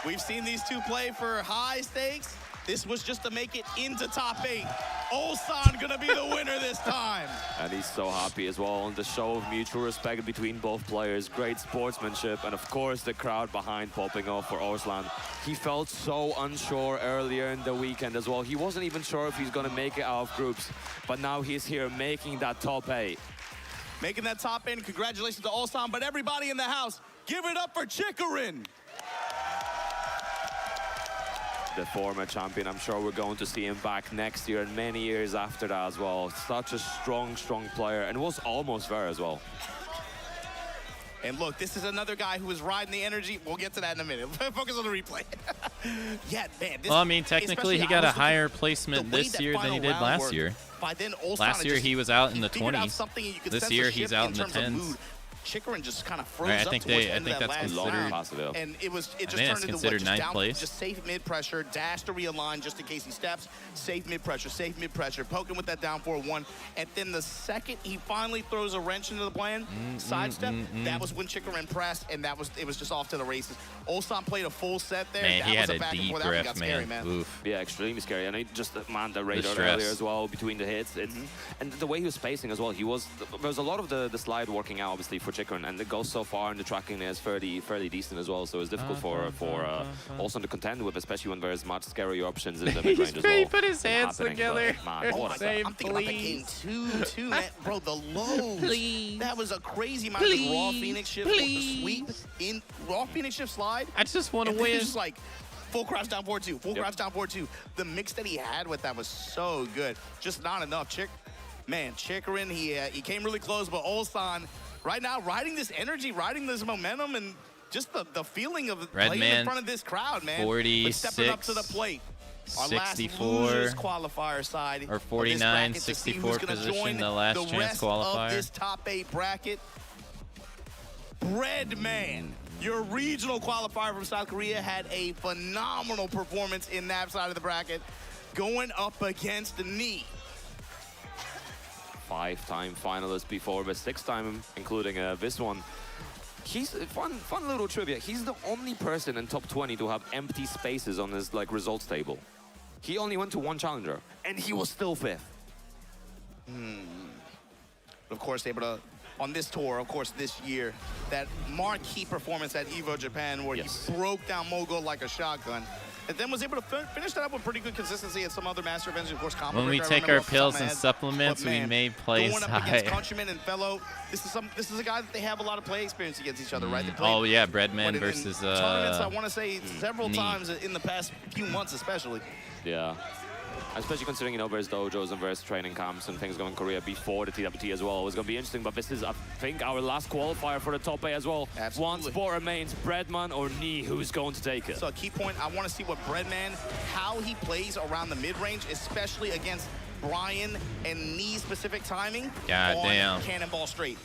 we've seen these two play for high stakes. This was just to make it into top 8. Ulsan gonna be the winner this time. And he's so happy as well. And the show of mutual respect between both players. Great sportsmanship. And of course, the crowd behind popping off for Ulsan. He felt so unsure earlier in the weekend as well. He wasn't even sure if he's gonna make it out of groups. But now he's here making that top 8. Making that top 8. Congratulations to Ulsan. But everybody in the house, give it up for Chikarin. The former champion. I'm sure we're going to see him back next year and many years after that as well. Such a strong, strong player, and was almost there as well. And look, this is another guy who is riding the energy. We'll get to that in a minute. Focus on the replay. Yeah, man. This, Well, I mean, technically, he got a higher placement this year than he did last year. By then, Ulsan Last year, he was out in the figured out 20s. something, and you could This sense a year, he's shift out in in the terms of 10s. mood. Chikarin just kind of froze Right, up towards the end of that last round. And it just turned into what, just down, just safe mid pressure, dash to realign just in case he steps, safe mid pressure, poking with that down 4-1. And then the second he finally throws a wrench into the plan, sidestep, that was when Chikarin pressed, and it was just off to the races. Ulsan played a full set there. Man, that he was had a back a and deep forth. That one got ref, scary, man. man. Oof. Yeah, extremely scary, and he just manned the radar earlier as well between the hits. And the way he was spacing as well, there was a lot of the slide working out obviously for Chikarin, and it goes so far, and the tracking is fairly decent as well. So it's difficult for also to contend with, especially when there's much scarier options in the mid range as well. He put his hands together. I'm thinking about the game too, man. Bro, the lows. That was a crazy amount of raw Phoenix shift sweep in raw Phoenix shift slide. I just want to win. Just like full crouch down 4-2, full crouch down 4-2. The mix that he had with that was so good. Just not enough. Chikarin, he came really close, but Ulsan right now riding this energy, riding this momentum, and just the feeling of playing in front of this crowd, man. 46, stepping up to the plate. Our 64, last losers qualifier side, or 49, 64 position, the last chance qualifier. Of this top 8 bracket. Breadman, your regional qualifier from South Korea, had a phenomenal performance in that side of the bracket, going up against Nioh. 5-time finalist before, but 6-time, including this one. He's fun little trivia. He's the only person in top 20 to have empty spaces on his results table. He only went to one challenger, and he was still 5th. Of course, able to, on this tour, of course, this year, that marquee performance at EVO Japan where he broke down Mogul like a shotgun. And then was able to finish that up with pretty good consistency at some other master events. Of course, when we take our pills and supplements, we may place going up against Countryman and Fellow, this is a guy that they have a lot of play experience against each other, right? Oh yeah, Breadman versus tournaments, I want to say several times in the past few months, especially. Yeah. Especially considering, there's dojos and there's training camps and things going in Korea before the TWT as well. It's going to be interesting, but this is, I think, our last qualifier for the top 8 as well. Absolutely. One spot remains, Breadman or Nioh, who's going to take it? So a key point, I want to see what Breadman, how he plays around the mid-range, especially against Brian and Nioh's specific timing on Cannonball Straight.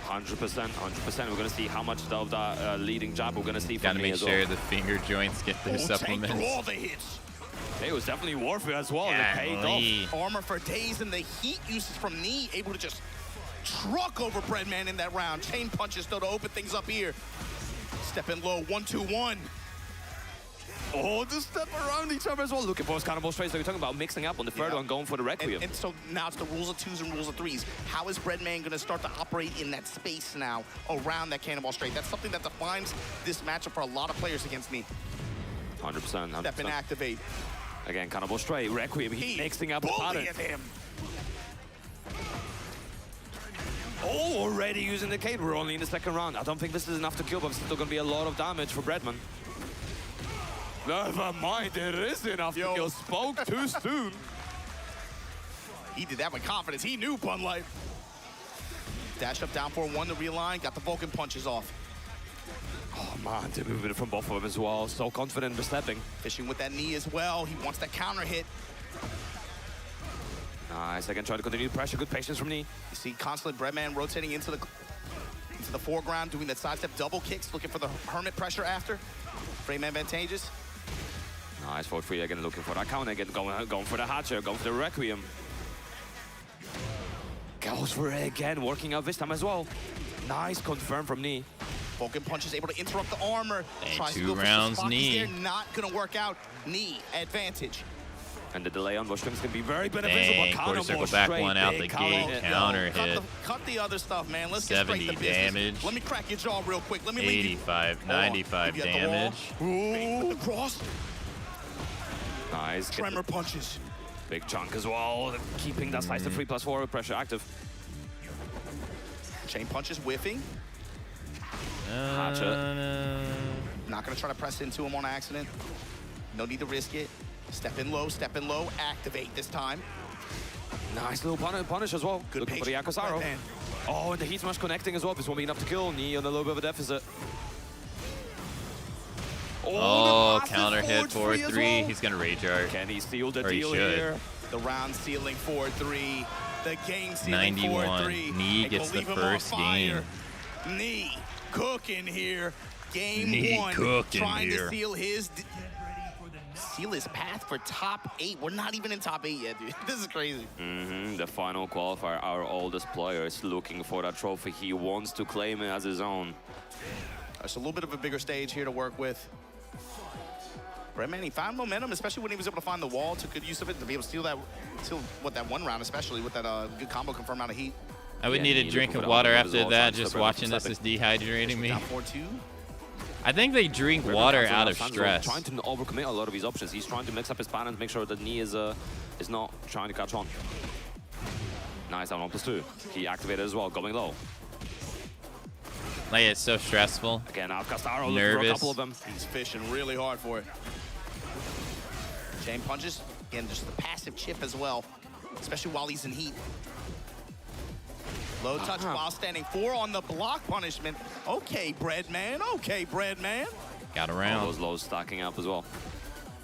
100%. We're going to see how much of that leading jab we're going to see from Nioh as well. Gotta make sure the finger joints get their supplements. Take through all the hits. It was definitely worth it as well. Yeah, it paid off. Armor for days, and the heat uses from Nioh, able to just truck over Breadman in that round. Chain punches, though, to open things up here. Stepping low, 1-2-1. Oh, the step around each other as well. Looking for those cannonball straights that we're talking about, mixing up on the third one, going for the Requiem. And so now it's the rules of 2s and rules of 3s. How is Breadman going to start to operate in that space now around that cannonball straight? That's something that defines this matchup for a lot of players against Nioh. 100%. Step and activate. Again, cannonball straight, Requiem, he's mixing up the pattern. Him. Oh, already using the Cade. We're only in the second round. I don't think this is enough to kill, but it's still going to be a lot of damage for Breadman. Never mind, it is enough to kill. Spoke too soon. He did that with confidence. He knew Pun Life. Dash up down 4-1 to realign. Got the Vulcan punches off. Oh man, they're moving it from both of them as well. So confident in stepping. Fishing with that knee as well. He wants that counter hit. Nice, again, trying to continue the pressure. Good patience from Nioh. You see constantly Breadman rotating into the foreground, doing that sidestep double kicks, looking for the Hermit pressure after. Frame advantageous. Nice, 4-3 again, looking for that counter again, going for the Hatcher, going for the Requiem. Goes for it again, working out this time as well. Nice confirm from Nioh. Vulcan punch is able to interrupt the armor. Tries 2 rounds, Nioh. They're not going to work out. Nioh, advantage. And the delay on Mushrooms can be very beneficial. Quarter circle back one out the gate, counter hit. Cut the other stuff, man. Let's 70 get straight to damage. Business. Let me crack your jaw real quick. Let me 85, 95 damage. Ooh, cross. Nice. Tremor punches. Big chunk as well. Keeping that slice to 3+4 pressure active. Chain punches whiffing. Hatchet. Not going to try to press into him on accident. No need to risk it. Step in low, activate this time. Nice little punish as well. Good looking for the Yakosaro. Oh, and the heat smash connecting as well. This won't be enough to kill. Nioh on a little bit of a deficit. Oh, counter hit 4-3. Well. He's going to rage art. Can he seal the deal here? The round ceiling 4-3. The game ceiling 91. 4-3. Nioh gets the first game. Knee cooking here. Game Knee 1, cooking trying here. to seal his path for top 8. We're not even in top 8 yet, dude. This is crazy. The final qualifier, our oldest player is looking for that trophy. He wants to claim it as his own. It's a little bit of a bigger stage here to work with. Breadman, he found momentum, especially when he was able to find the wall, took good use of it to be able to steal that one round, especially with that good combo confirmed out of heat. I would need a drink of water after that. Just watching this is dehydrating me. Down 4-2. I think they drink water out of stress. Trying to overcommit a lot of his options. He's trying to mix up his balance, make sure that Nioh is not trying to catch on. Nice down on +2. He activated as well, going low. Like, it's so stressful. Again, Castaro nervous. looking for a couple of them. He's fishing really hard for it. Chain punches. Again, just the passive chip as well, especially while he's in heat. Low touch while standing 4 on the block punishment. Okay, Breadman. Okay, Breadman. Got around. All those lows stacking up as well.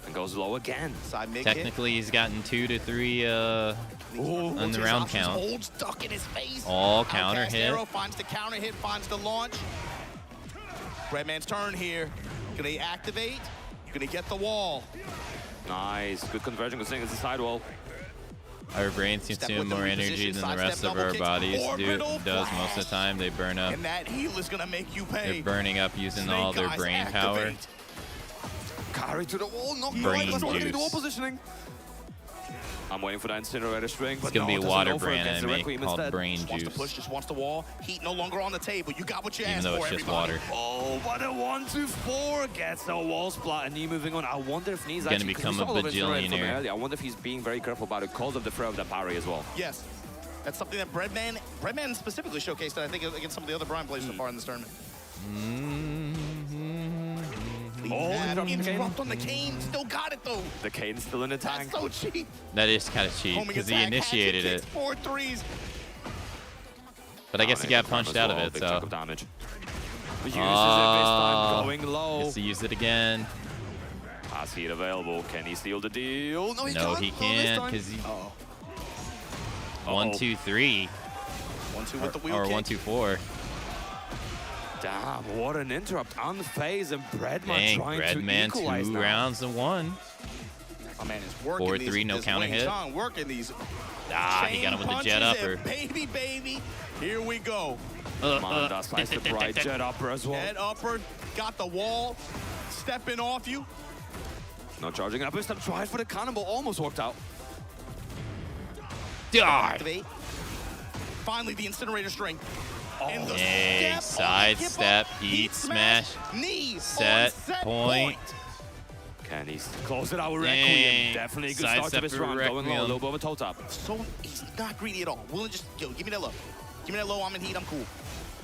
And goes low again. Side mid Technically, he's gotten 2 to 3 on the round count. Hold stuck in his face. All counter hit. Arrow finds the counter hit, finds the launch. Breadman's turn here. Gonna activate. Gonna get the wall. Nice. Good conversion. Good thing it's a sidewall. Our brains consume more energy than the rest of our bodies does most of the time. They burn up. And that heal is gonna make you pay. They're burning up using all their brain power. Carry to the wall, not brain juice. juice. Wall positioning. I'm waiting for that incinerator string. It's gonna be a water brand anime called Brain Wants Juice. to push, just wants the wall. Heat no longer on the table. You got what you asked Even though for, it's just everybody. water. Oh, but a 1-2-4 gets a wall splat, and Knee moving on. I wonder if Knee's Gonna actually become a bajillionaire. I wonder if he's being very careful about it because of the throw of that parry as well. Yes. That's something that Breadman specifically showcased that I think against some of the other Brian players so far in this tournament. Interrupt on the cane, still got it though. The cane's still in the tank. That's so cheap. That is kind of cheap because he initiated it. 4 threes. But I guess he got punched out of it, Big so. chunk of damage. Uses it this time, going low. Gets to use it again. Has heat available. Can he steal the deal? No, he No, can't. he can't because he. 1, 2, 3. 1-2 with the wheel or kick. 1, 2, 4. Damn, what an interrupt. Unfazed and Breadman Dang, trying Breadman to equalize 2 now. rounds and 1. My man is working 4-3, no counter hit. Working these. He got him with the jet upper. Baby, here we go. Come on, that's nice to right jet upper as well. Jet upper, got the wall, stepping off you. No charging up. Step tries for the cannonball, almost worked out. Activate. Finally, the incinerator string. And the Hey, side step, heat smash, knee set point. Can he close it out with Requiem? Definitely a good start to this round. Going low, a little bit of a toe tap. So he's not greedy at all. Willing just, yo, give me that low. Give me that low, I'm in heat, I'm cool.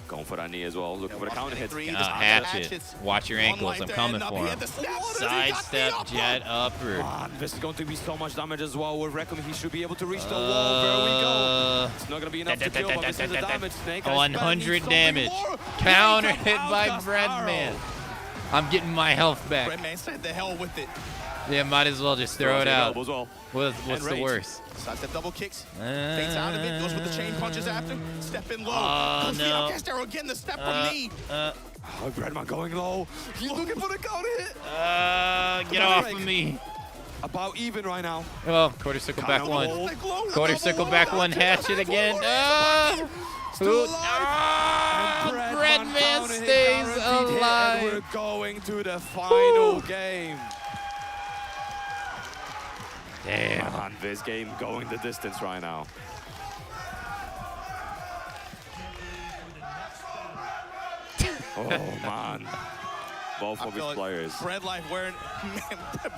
Going for that knee as well, looking for the counter hit. Hatchet. Watch your ankles, I'm coming for him. Side step, jet upper. This is going to be so much damage as well. With Requiem, he should be able to reach the wall. There we go. It's not going to be enough to kill, but this is the damage. Snake 100 damage. Counter hit by Breadman. I'm getting my health back. Breadman said the hell with it. Yeah, might as well just throw it out. Well. What's the worst? Sidestep double kicks. Fakes out of it. Goes with the chain punches after. Stepping low. Goes no. the Castero again. The step from knee. Breadman going low. He's looking for the counter hit. Get off of me. About even right now. Well, quarter circle back one. Quarter circle back one. Hatchet again. Breadman stays alive. We're going to the final game. Damn. Man, this game going the distance right now. Oh, man. Both of his players. Bread Life wearing,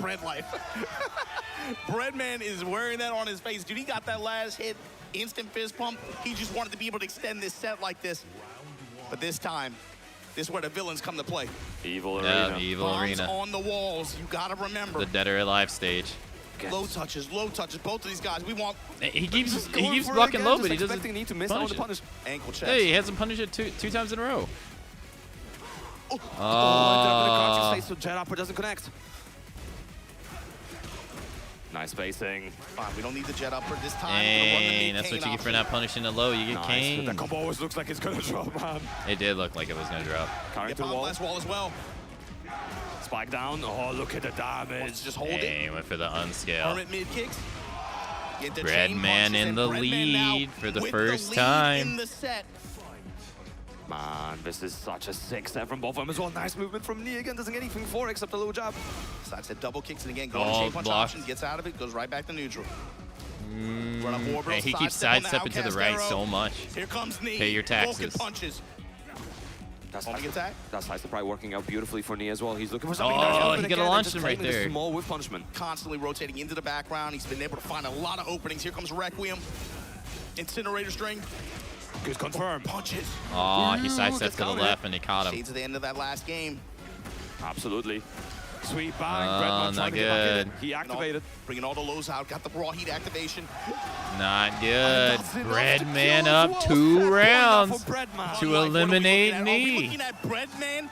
Bread Life. Breadman is wearing that on his face. Dude, he got that last hit, instant fist pump. He just wanted to be able to extend this set like this. But this time, this is where the villains come to play. Evil Arena. Evil Bombs Arena. on the walls. You gotta remember. The Dead or Alive stage. Low touches. Both of these guys. We want. He keeps blocking low, but he doesn't need to miss punish it. Ankle check. Hey, he hasn't punished it two times in a row. Ended up in the crouching state, so jet upper doesn't connect. Nice spacing. Fine, we don't need the jet upper this time. Dang, that's what you get for not punishing the low. You get Nice. Kane. That combo always looks like it's gonna drop, man. It did look like it was gonna drop. Carrying to the wall. Last wall as well. Spike down. Oh, look at the damage. Just hold it. Went for the unscale. Permanent mid kicks. Breadman in the lead for the first time. In the set. Man, this is such a sick set from both of them as well. Nice movement from Nioh again. Doesn't get anything for it except a little jab. Side step double kicks and again going chain punch option. Gets out of it. Goes right back to neutral. Hey, he keeps sidestepping to the right so much. Here comes Nioh. Pay your taxes. Punches. That's attack. That's high probably working out beautifully for Nioh as well. He's looking for something. Oh, he could have launched him right there. Small with punishment. Constantly rotating into the background. He's been able to find a lot of openings. Here comes Requiem. Incinerator string. Good confirm. Punches. Oh, he sidestepped to the left and he caught him. Shades of the end of that last game. Absolutely. Sweet bang. Oh, not good. He activated. Bringing all the lows out. Got the raw heat activation. Not good. Breadman up 2 rounds to eliminate Nioh.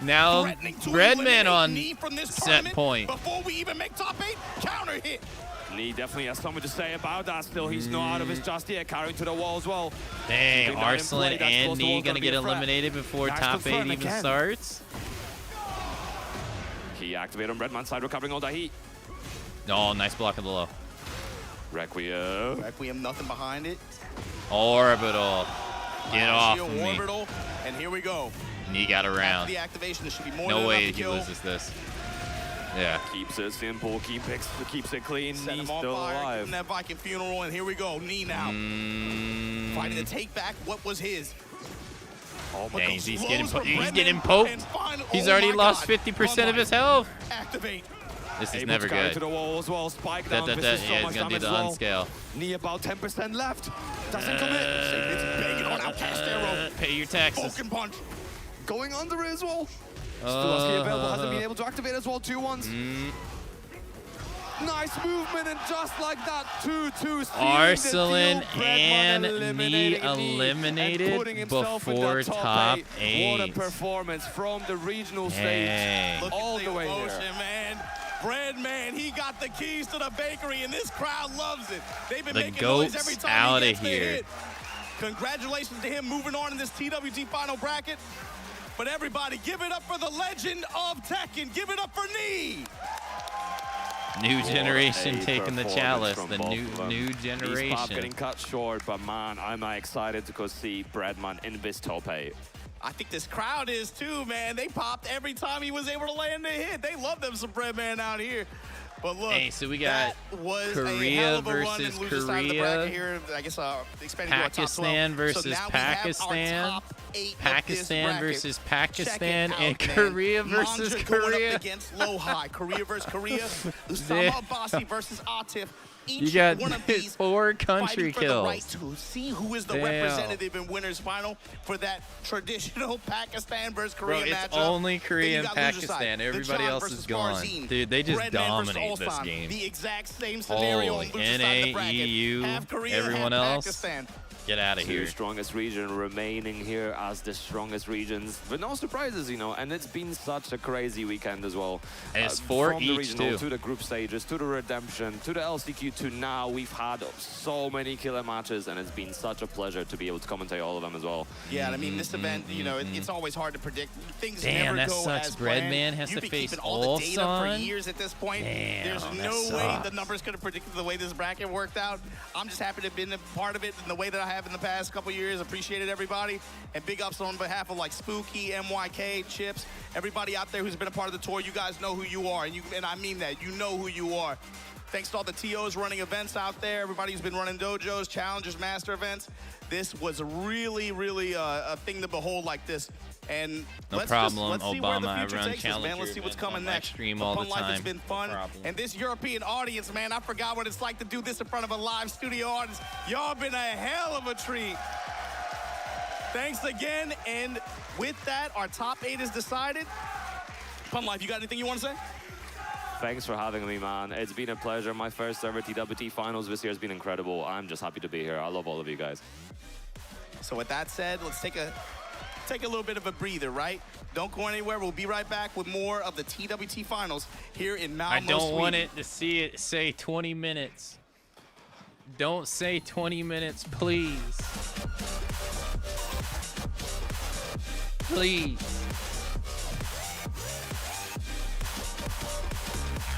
Now Breadman on set point. Before we even make top 8, counter hit. Nioh definitely has something to say about that still. He's not out of his just yet, carrying to the wall as well. Dang, Arslan and Nioh gonna get eliminated before top 8 even starts. He activated on Breadman's side, recovering all that heat. Oh, nice block of the low. Requiem. Requiem, nothing behind it. Orbital. Get off of me. Orbital, and here we go. Nioh got around. The activation, this should be more no than way enough to he kill. loses this. Yeah. Keeps it simple, keeps it clean. Set him Nioh's on still fire, alive. giving that Viking funeral, and here we go. Nioh now. Fighting the take back. What was his? Oh, dang, he's getting poked. He's already lost 50% of his health. Activate. This is never good. To the wall as well. Spike down. Yeah, he's gonna do the unscale. Nioh about 10% left. Doesn't commit. It's begging on Outcast Arrow. Pay your taxes. Vulcan punch. Going under as well. Still available. Hasn't been able to activate as well. 2-1s. Nice movement, and just like that, 2-2. Arslan and Nioh eliminated before top 8. What a performance from the regional stage. Look all at the way emotion, there. man. Breadman, he got the keys to the bakery, and this crowd loves it. They've been The making noise GOAT's every time outta he gets the here. hit. Congratulations to him moving on in this TWT final bracket. But everybody, give it up for the legend of Tekken. Give it up for Nioh. New generation taking the chalice. The new He's generation. getting cut short, but man, I'm excited to go see Breadman in this top 8. I think this crowd is too, man. They popped every time he was able to land a hit. They love them some Breadman out here. But look, hey, so we got Korea versus Korea, here. I guess Pakistan versus Pakistan, Pakistan versus Pakistan, and Korea versus Korea. Against low high. Korea versus Korea. Usama Abbasi versus Atif. You got 4 country kills. Right to see who is the representative in winners final for that traditional Pakistan versus Korea matchup. It's only Korea and Pakistan. Everybody else is gone. Dude, they just dominate this game. The exact same scenario on loser side of the bracket. EU, Have Korea, everyone have else. Pakistan. Get out of here. 2 strongest region remaining here as the strongest regions. But no surprises, you know, and it's been such a crazy weekend as well. And it's 4 from each, the regional too. to the group stages, to the redemption, to the LCQ, to now. We've had so many killer matches, and it's been such a pleasure to be able to commentate all of them as well. Yeah, and I mean, this event, you know, it's always hard to predict. Things Damn, never that go sucks. as planned. Breadman has You've to been face keeping all the data Ulsan. for years at this point. Damn, There's that no way sucks. the numbers could have predicted the way this bracket worked out. I'm just happy to have been a part of it in the way that I have in the past couple years. Appreciate it, everybody. And big ups on behalf of like Spooky, MYK, Chips, everybody out there who's been a part of the tour. You guys know who you are, and I mean that. You know who you are. Thanks to all the TOs running events out there, everybody who's been running dojos, challenges, master events. This was really, really a thing to behold like this. And No let's problem, see where the Obama. I future run takes us, man. challenger Let's see what's events coming on next. Livestream The all Fun the Life has time. been fun. No problem. And this European audience, man, I forgot what it's like to do this in front of a live studio audience. Y'all been a hell of a treat. Thanks again, and with that, our top 8 is decided. Fun Life, you got anything you want to say? Thanks for having me, man. It's been a pleasure. My first ever TWT finals this year has been incredible. I'm just happy to be here. I love all of you guys. So with that said, let's take a take a little bit of a breather, right? Don't go anywhere. We'll be right back with more of the TWT finals here in Malmo, I don't want Sweden. it to see it say 20 minutes. Don't say 20 minutes, please. Please.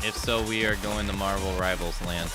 If so, we are going to Marvel Rivals land.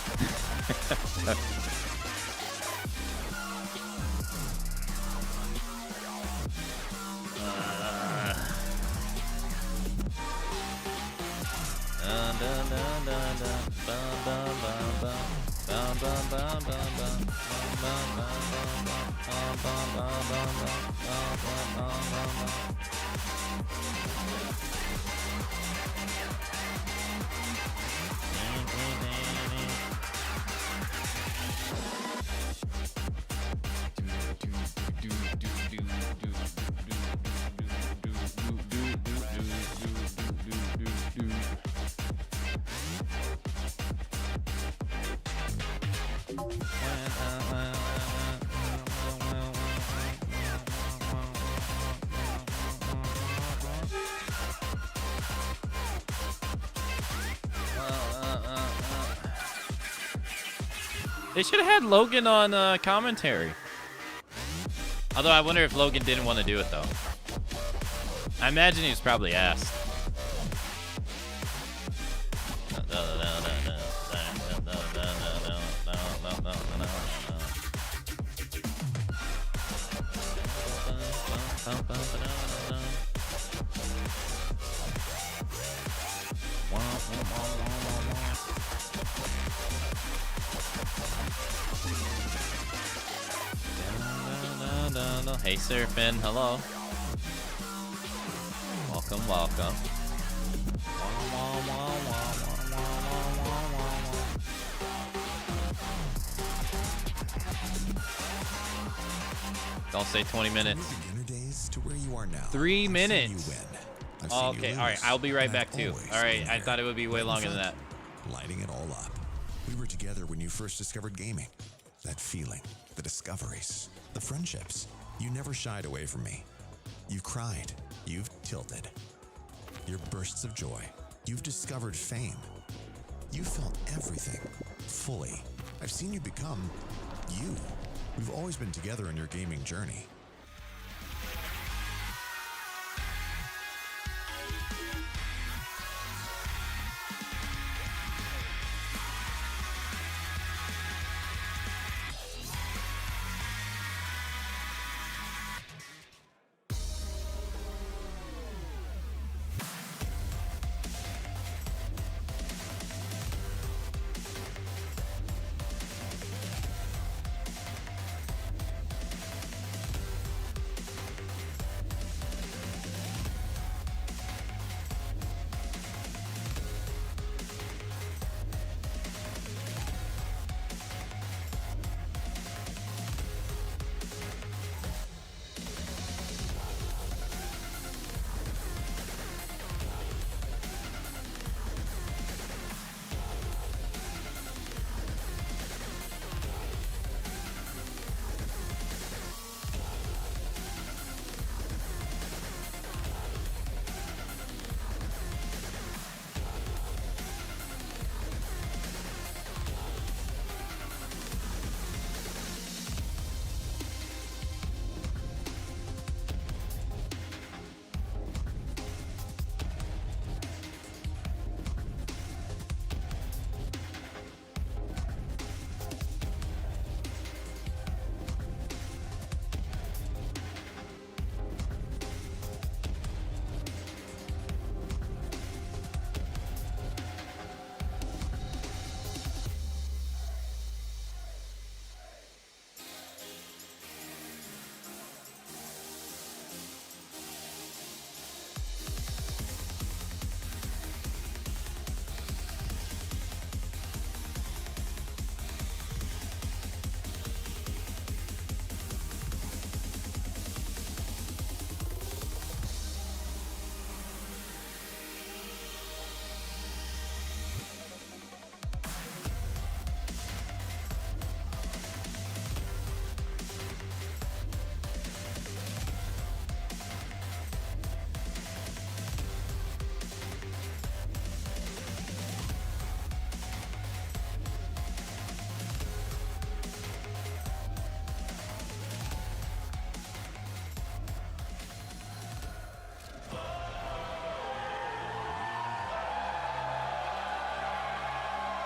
They should have had Logan on commentary. Although I wonder if Logan didn't want to do it though. I imagine he was probably asked. Hey Surfin, hello. Welcome, welcome. Don't say 20 minutes. 3 minutes. Oh, okay, all right. I'll be right back too. All right, I thought it would be way longer than that. Lighting it all up. We were together when you first discovered gaming. That feeling, the discoveries, the friendships. You never shied away from me. You cried. You've tilted. Your bursts of joy. You've discovered fame. You felt everything, fully. I've seen you become you. We've always been together on your gaming journey.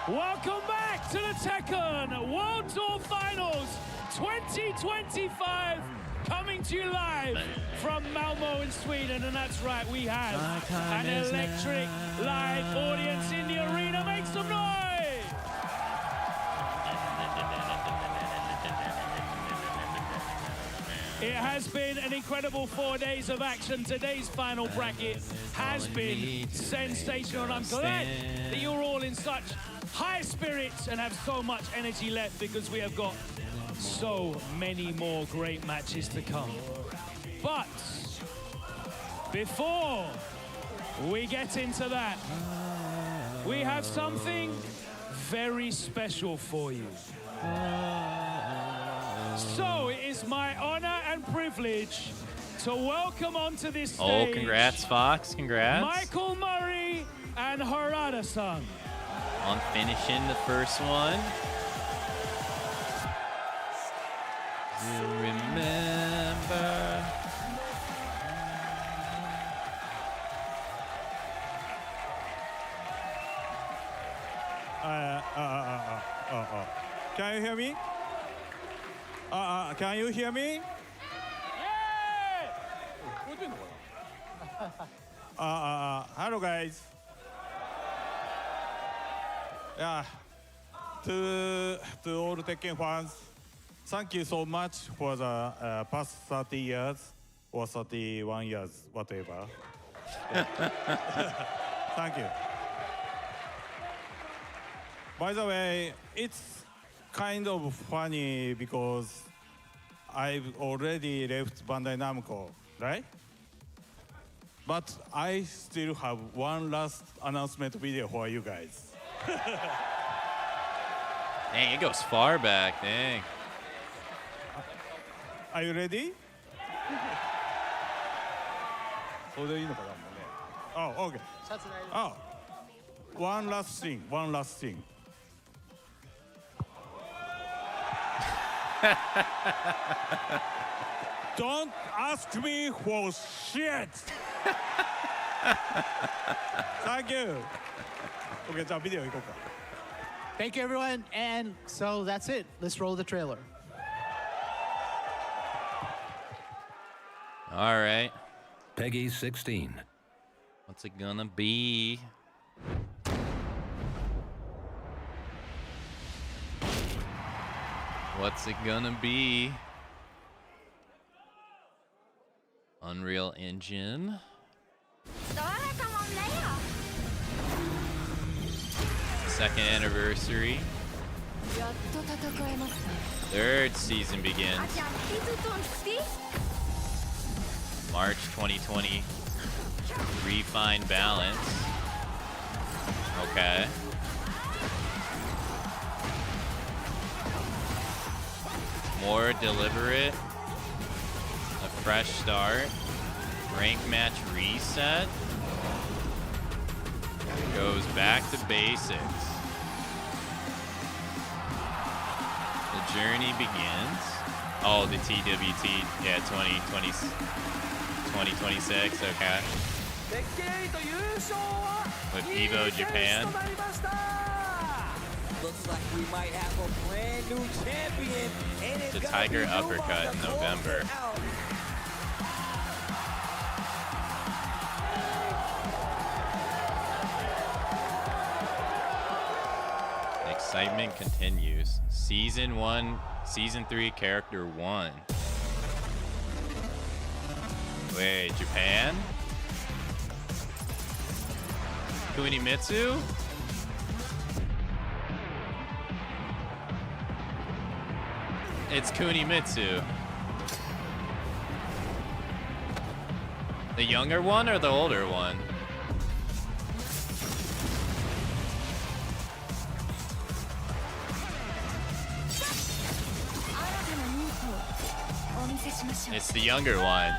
Welcome back to the Tekken World Tour Finals 2025, coming to you live from Malmo in Sweden. And that's right, we have an electric live audience in the arena. Make some noise! It has been an incredible 4 days of action. Today's final bracket has been sensational, and I'm glad that you're all in such high spirits and have so much energy left, because we have got so many more great matches to come. But before we get into that, we have something very special for you. So it is my honor and privilege to welcome onto this stage. Oh, congrats, Fox. Congrats. Michael Murray and Harada-san. On finishing the first one. You remember. Can you hear me? Can you hear me? Hello guys. Yeah, to all the Tekken fans, thank you so much for the past 30 years or 31 years, whatever. Yeah. Thank you. By the way, it's kind of funny because I've already left Bandai Namco, right? But I still have one last announcement video for you guys. Dang, it goes far back, dang. Are you ready? Oh, okay. Oh, one last thing. Don't ask me for shit. Thank you. Okay, so video. Thank you, everyone. And so that's it. Let's roll the trailer. All right. Peggy 16. What's it gonna be? What's it gonna be? Unreal Engine. Second anniversary. Third season begins. March 2020. Refined balance. Okay. More deliberate. A fresh start. Rank match reset. Goes back to basics. The journey begins. Oh, the TWT. Yeah, 2026. Okay. With Evo Japan. Looks like we might have a brand new champion. The Tiger Uppercut in November. Excitement continues. Season 1, Season 3, Character 1. Wait, Japan? Kunimitsu? It's Kunimitsu. The younger one or the older one? It's the younger one.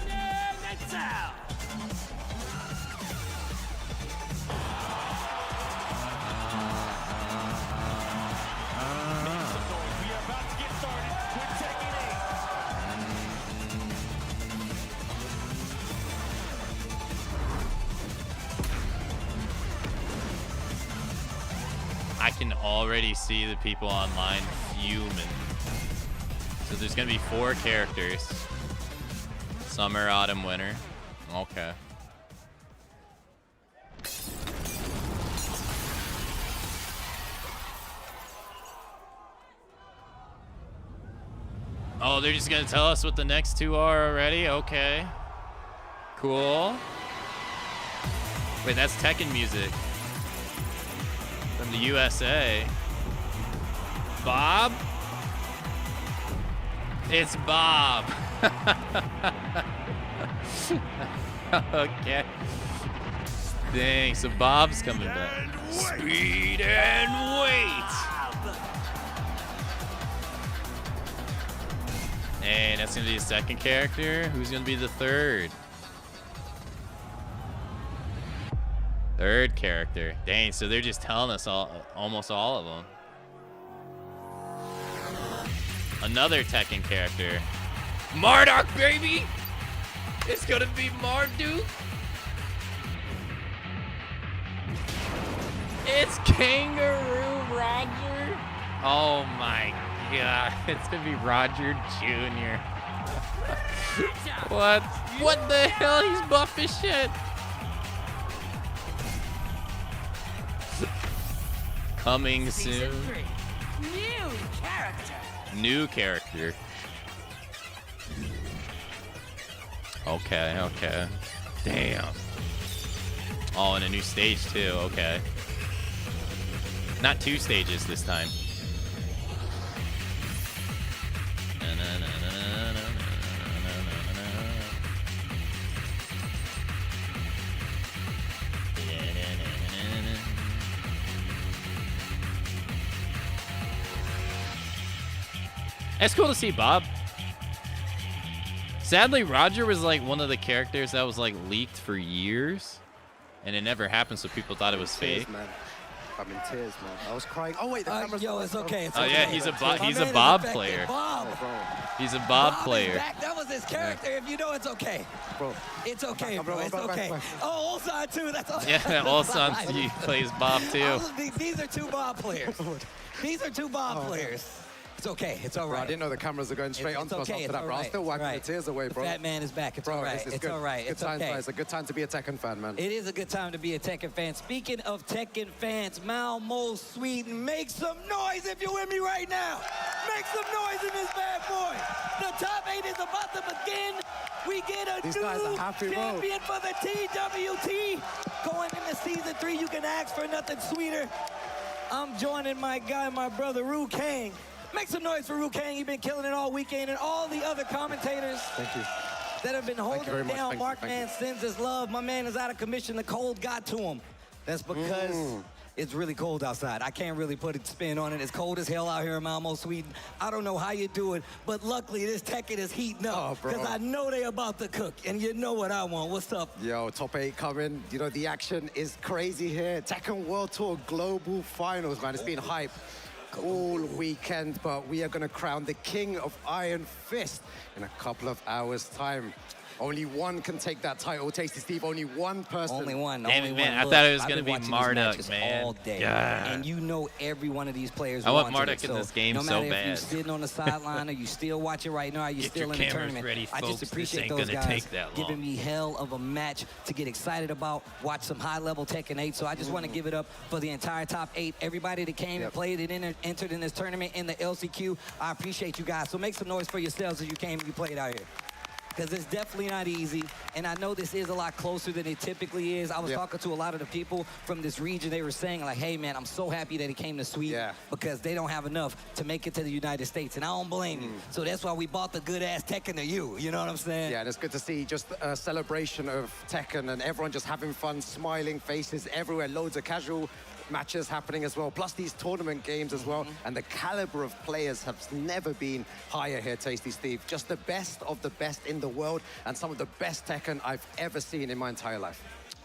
I can already see the people online fuming. So there's gonna be 4 characters. Summer, autumn, winter. Okay. Oh, they're just gonna tell us what the next 2 are already? Okay. Cool. Wait, that's Tekken music. From the USA. Bob? It's Bob. Okay. Dang, so Bob's coming back. Speed and wait. And that's gonna be the second character. Who's gonna be the third? Third character. Dang, so they're just telling us almost all of them. Another Tekken character. Marduk, baby! It's gonna be Marduk. It's Kangaroo Roger. Oh my god, it's gonna be Roger Jr. What the hell? He's buff as shit. Coming soon. New character. Okay, okay. Damn. Oh, and a new stage too. Okay. Not 2 stages this time. It's cool to see Bob. Sadly, Roger was like one of the characters that was like leaked for years, and it never happened, so people thought it was fake. Man. I'm in tears, man. I was crying. Oh wait, the camera's yo, it's okay. It's oh okay. Yeah, he's a Bob player. Bob. He's a Bob player. That was his character. If you know, it's okay. Bro, it's okay, bro. It's okay. Oh, Ulsan too. That's okay. Yeah, Ulsan plays Bob too. These are 2 Bob players. These are 2 Bob players. It's okay. It's all right. Bro, I didn't know the cameras are going straight onto us after that, bro. I'll still wipe the tears away, bro. The fat man is back. It's all right. It's all right. It's good time, It's a good time to be a Tekken fan, man. It is a good time to be a Tekken fan. Speaking of Tekken fans, Malmo Sweden, make some noise if you're with me right now. Make some noise in this bad boy. The top 8 is about to begin. We get a new champion for the TWT. Going into season 3, you can ask for nothing sweeter. I'm joining my guy, my brother, Ru Kang. Make some noise for Ru Kang. He's been killing it all weekend, and all the other commentators that have been holding down. Mark Man sends his love. My man is out of commission. The cold got to him. That's because it's really cold outside. I can't really put a spin on it. It's cold as hell out here in Malmo, Sweden. I don't know how you do it, but luckily this Tekken is heating up because I know they about to cook, and you know what I want. What's up? Yo, top 8 coming. You know, the action is crazy here. Tekken World Tour Global Finals, man. It's been hype all weekend, but we are going to crown the King of Iron Fist in a couple of hours' time. Only one can take that title, Tasty Steve. Only one person. Only one. Damn it, man. I thought it was going to be Marduk, man. All day. Yeah. And you know every one of these players I want wants Marduk it. in this game no so matter if bad. you're sitting on the sideline or you still watching right now, or you're still in the tournament. Ready, I just appreciate those guys giving me hell of a match to get excited about, watch some high-level Tekken 8. So I just want to give it up for the entire top 8. Everybody that came and played and entered in this tournament in the LCQ. I appreciate you guys. So make some noise for yourselves as you came and you played out here. Because it's definitely not easy, and I know this is a lot closer than it typically is. I was talking to a lot of the people from this region. They were saying, like, hey, man, I'm so happy that he came to Sweden because they don't have enough to make it to the United States, and I don't blame you. So that's why we bought the good-ass Tekken to you know what I'm saying? Yeah, and it's good to see just a celebration of Tekken and everyone just having fun, smiling faces everywhere, loads of casual matches happening as well, plus these tournament games as well, and the caliber of players have never been higher here, Tasty Steve. Just the best of the best in the world, and some of the best Tekken I've ever seen in my entire life.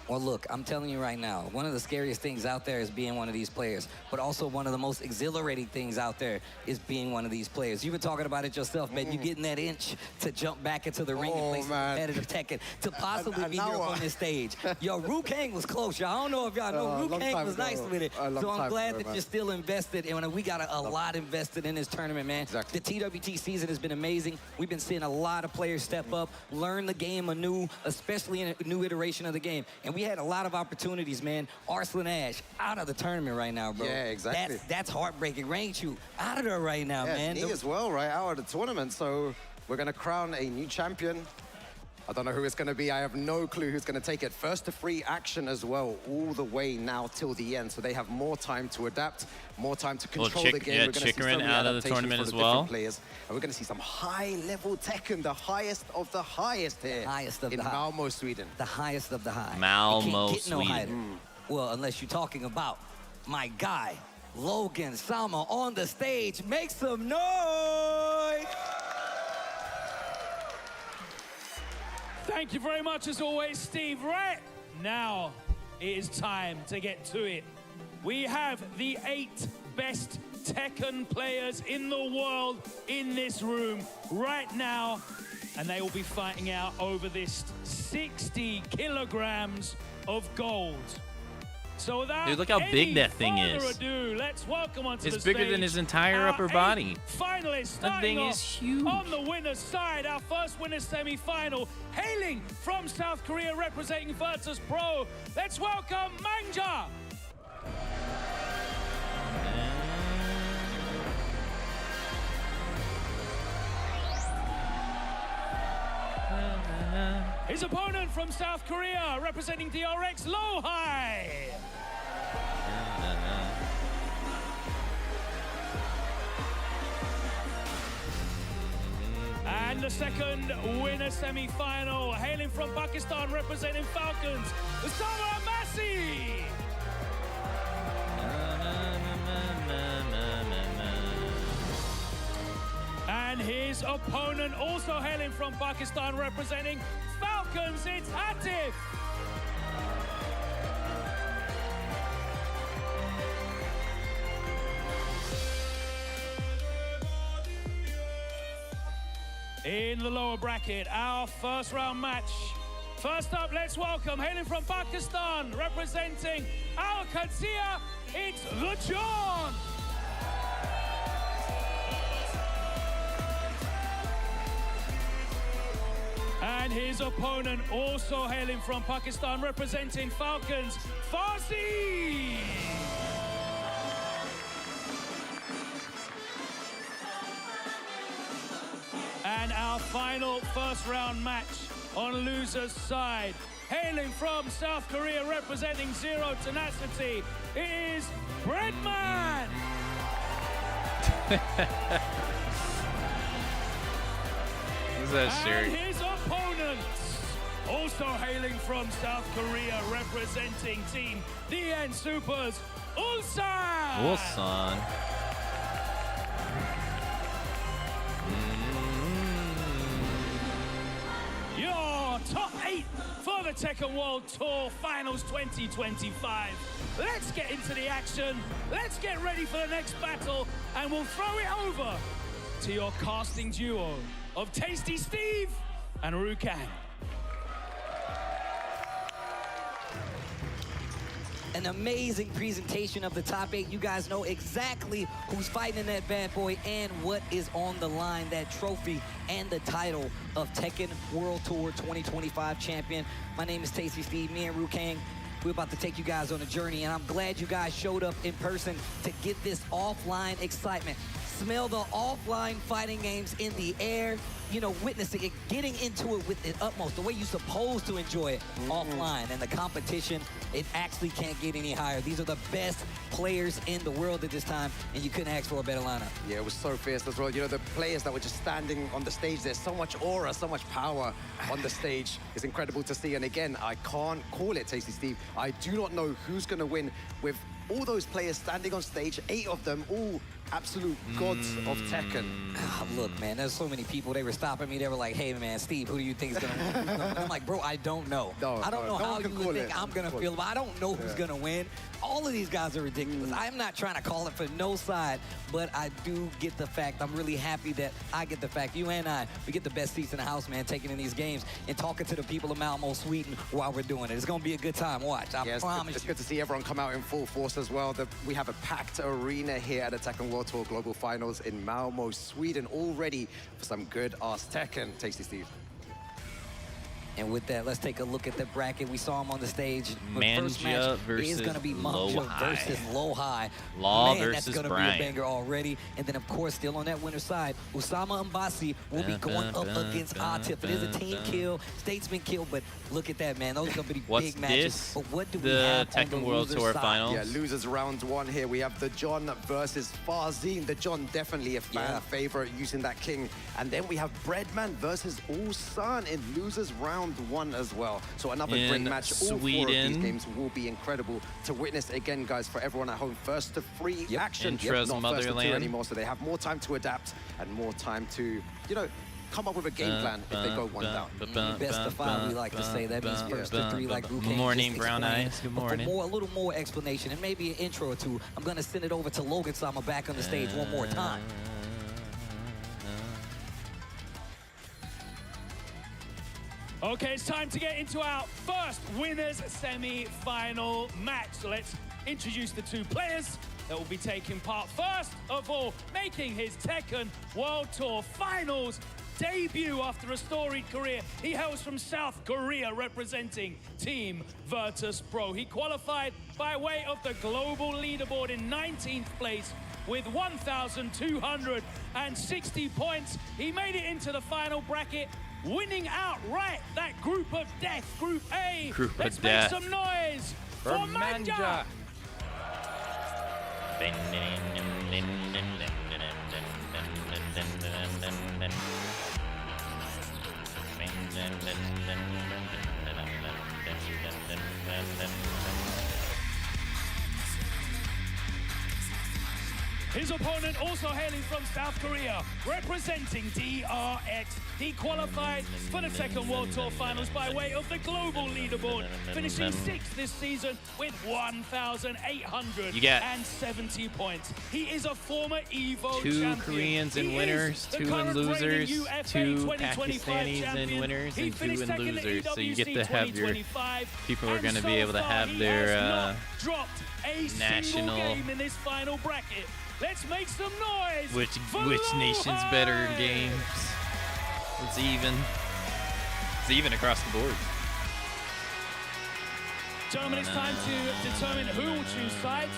Well, look, I'm telling you right now, one of the scariest things out there is being one of these players, but also one of the most exhilarating things out there is being one of these players. You've been talking about it yourself, man. You getting that inch to jump back into the ring and play some competitive Tekken, to possibly be here on this stage. Yo, Ru Kang was close, y'all. I don't know if y'all know, Ru Kang was nice with it. So I'm glad that you're still invested, and we got a lot invested in this tournament, man. The TWT season has been amazing. We've been seeing a lot of players step up, learn the game anew, especially in a new iteration of the game. And we had a lot of opportunities, man. Arslan Ash out of the tournament right now, bro. Yeah, exactly. That's heartbreaking. Raichu out of there right now, man. Me as well, right? Out of the tournament. So we're going to crown a new champion. I don't know who it's going to be. I have no clue who's going to take it. First to free action as well, all the way now till the end. So they have more time to adapt, more time to control the game. Yeah, we're going to see Chikrin so out of the tournament as well. Players. And we're going to see some high-level Tekken, the highest of the highest here. Highest of in the high. Malmo, Sweden. The highest of the high. Malmo, Sweden. Well, unless you're talking about my guy, Logan Sama on the stage. Make some noise! Thank you very much, as always, Steve. Right now, it is time to get to it. We have the 8 best Tekken players in the world in this room right now, and they will be fighting out over this 60 kilograms of gold. So without Dude, look how big that thing further is. ado, let's welcome onto It's the bigger stage than his entire upper our body. 8 finalists. That thing starting is off huge. on the winner's side, our first winner's semi-final, hailing from South Korea, representing Virtus Pro. Let's welcome Manja. His opponent from South Korea, representing DRX, Lohai. And the second winner semi-final, hailing from Pakistan, representing Falcons, Usama Masi. And his opponent, also hailing from Pakistan, representing Falcons, it's Atif. In the lower bracket, our first round match. First up, let's welcome, hailing from Pakistan, representing Akamatzu, it's Rudeness. And his opponent, also hailing from Pakistan, representing Falcons, Farsi. And our final first round match on loser's side, hailing from South Korea, representing Zero Tenacity, is Breadman. Who's that shirt? And his opponent, also hailing from South Korea, representing Team DN Supers, Ulsan. Ulsan. Your top 8 for the Tekken World Tour Finals 2025. Let's get into the action. Let's get ready for the next battle, and we'll throw it over to your casting duo of Tasty Steve and Rukan. An amazing presentation of the top 8. You guys know exactly who's fighting in that bad boy and what is on the line. That trophy and the title of Tekken World Tour 2025 champion. My name is Tasty Steve. Me and Rukan, we're about to take you guys on a journey, and I'm glad you guys showed up in person to get this offline excitement. Smell the offline fighting games in the air, you know, witnessing it, getting into it with the utmost, the way you're supposed to enjoy it offline. And the competition, it actually can't get any higher. These are the best players in the world at this time, and you couldn't ask for a better lineup. Yeah, it was so fierce as well. You know, the players that were just standing on the stage, there's so much aura, so much power on the stage. It's incredible to see. And again, I can't call it, Tasty Steve. I do not know who's going to win with all those players standing on stage, 8 of them, all absolute gods of Tekken. Look, man, there's so many people. They were stopping me. They were like, hey, man, Steve, who do you think is going to win? I'm like, bro, I don't know. I don't know how you think I'm going to feel, but I don't know who's going to win. All of these guys are ridiculous. I'm not trying to call it for no side, but I do get the fact. I'm really happy that I get the fact. You and I, we get the best seats in the house, man, taking in these games and talking to the people of Malmo, Sweden while we're doing it. It's going to be a good time. Watch. I promise it's good to see everyone come out in full force as well. We have a packed arena here at the Tekken World Tour Global Finals in Malmo, Sweden, all ready for some good-ass Tekken. Tasty Steve. And with that, let's take a look at the bracket. We saw him on the stage. Manja first match versus is going to be Manja versus Lowhigh. Law Man, versus that's going to be a banger already. And then, of course, still on that winner's side, Usama Mbasi will be going up against Atif. It is a team kill, Statesman kill, but look at that, man. Those are going to be big matches. But what do we have on the Tekken World Tour side? Finals? Yeah, losers round one here. We have the John versus Farzine. The John definitely a favorite using that king. And then we have Breadman versus Ulsan in losers round one as well. So another great match. All 4 of these games will be incredible to witness again, guys, for everyone at home. First to 3 action. Intra's not first to 2 motherland. anymore, so they have more time to adapt and more time to, you know, come up with a game plan if they go one down. Best of 5, we like to say. That means first to 3, like Luke. Good morning, Brown Eyes. Good morning. For a little more explanation and maybe an intro or two, I'm going to send it over to Logan Sama back on the stage one more time. Okay, it's time to get into our first winners semi-final match. So let's introduce the 2 players that will be taking part. First of all, making his Tekken World Tour Finals debut after a storied career. He hails from South Korea, representing Team Virtus Pro. He qualified by way of the global leaderboard in 19th place with 1,260 points. He made it into the final bracket, winning outright that group of death, Group A. Let's make some noise for Manja. His opponent, also hailing from South Korea, representing DRX. He qualified for the Tekken World Tour Finals by way of the global leaderboard, finishing 6th this season with 1,870 points. He is a former EVO 2 champion. Koreans in winners, 2 in losers, 2 Pakistanis in winners, and 2 in losers. So you get to have your people are going to be able to have their national. Game in this final bracket. Let's make some noise. Which nation's better in games? It's even. It's even across the board. Gentlemen, it's time to determine who will choose sides.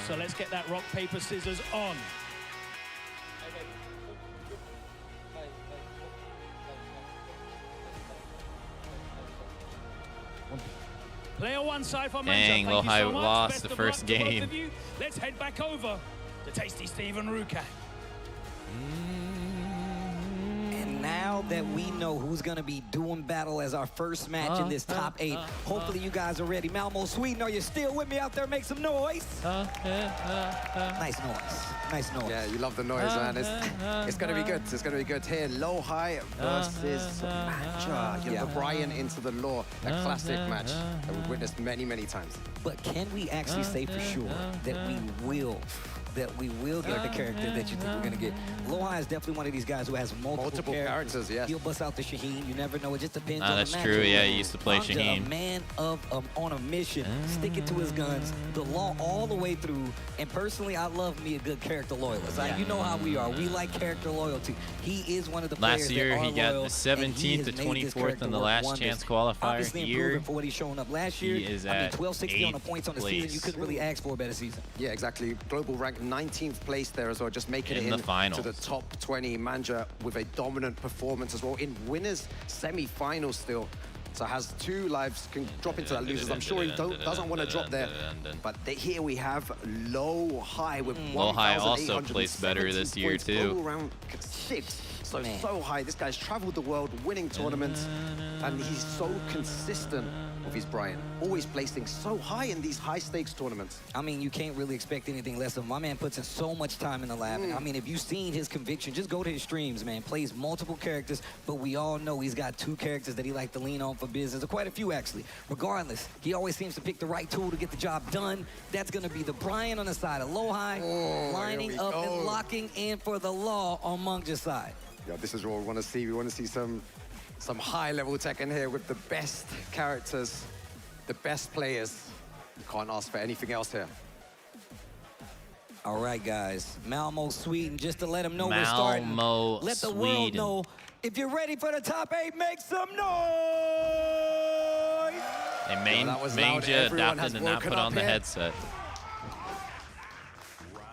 So let's get that rock, paper, scissors on. Player 1 side for Manja. Dang, Thank you Lowhigh so much. lost Best the of first luck to both game. of you. Let's head back over to Tasty Steve and Ruka. And now that we know who's going to be doing battle as our first match in this top 8, hopefully you guys are ready. Malmo, Sweden, are you still with me out there? Make some noise. Nice noise. Nice noise. Yeah, you love the noise, man. It's going to be good. It's going to be good here. Lowhigh versus Manja. You know, the Brian into the law. A classic match that we've witnessed many, many times. But can we actually say for sure that we will get the character that you think we're going to get? Lowhigh is definitely one of these guys who has multiple characters. Yes. He'll bust out the Shaheen. You never know. It just depends on the match. That's true. Yeah, he used to play Manja, Shaheen. a man on a mission, sticking to his guns, the law all the way through. And personally, I love me a good character loyalist. You know how we are. We like character loyalty. He is one of the players Last year, that are he got loyal, the 17th to 24th in the last chance qualifier. Obviously Here, improving for what he's showing up last year. he is I mean, at 1260 on the points on the season. You place. couldn't really ask for a better season. Yeah, exactly. Global rank 19th place there as well, just making In it the in finals. to the top 20. Manja with a dominant performance as well in winners semi-finals still. So has 2 lives, can drop into that losers. I'm sure he doesn't want to drop there. But here we have Lowhigh with Lowhigh also placed better this year points, too. global round 6. So high. This guy's traveled the world winning tournaments, and he's so consistent of his Brian. Always placing so high in these high-stakes tournaments. I mean, you can't really expect anything less of him. My man puts in so much time in the lab. And I mean, if you've seen his conviction, just go to his streams, man. Plays multiple characters, but we all know he's got 2 characters that he likes to lean on for business, or quite a few, actually. Regardless, he always seems to pick the right tool to get the job done. That's going to be the Brian on the side of Lowhigh, lining up and locking in for the law on Mungja's side. Yeah, this is what we want to see. We want to see some high-level Tekken here with the best characters, the best players. You can't ask for anything else here. All right, guys. Malmo Sweden, just to let them know we're starting. Let the world know. If you're ready for the top 8, make some noise! And Mangja adapted to not put on the headset.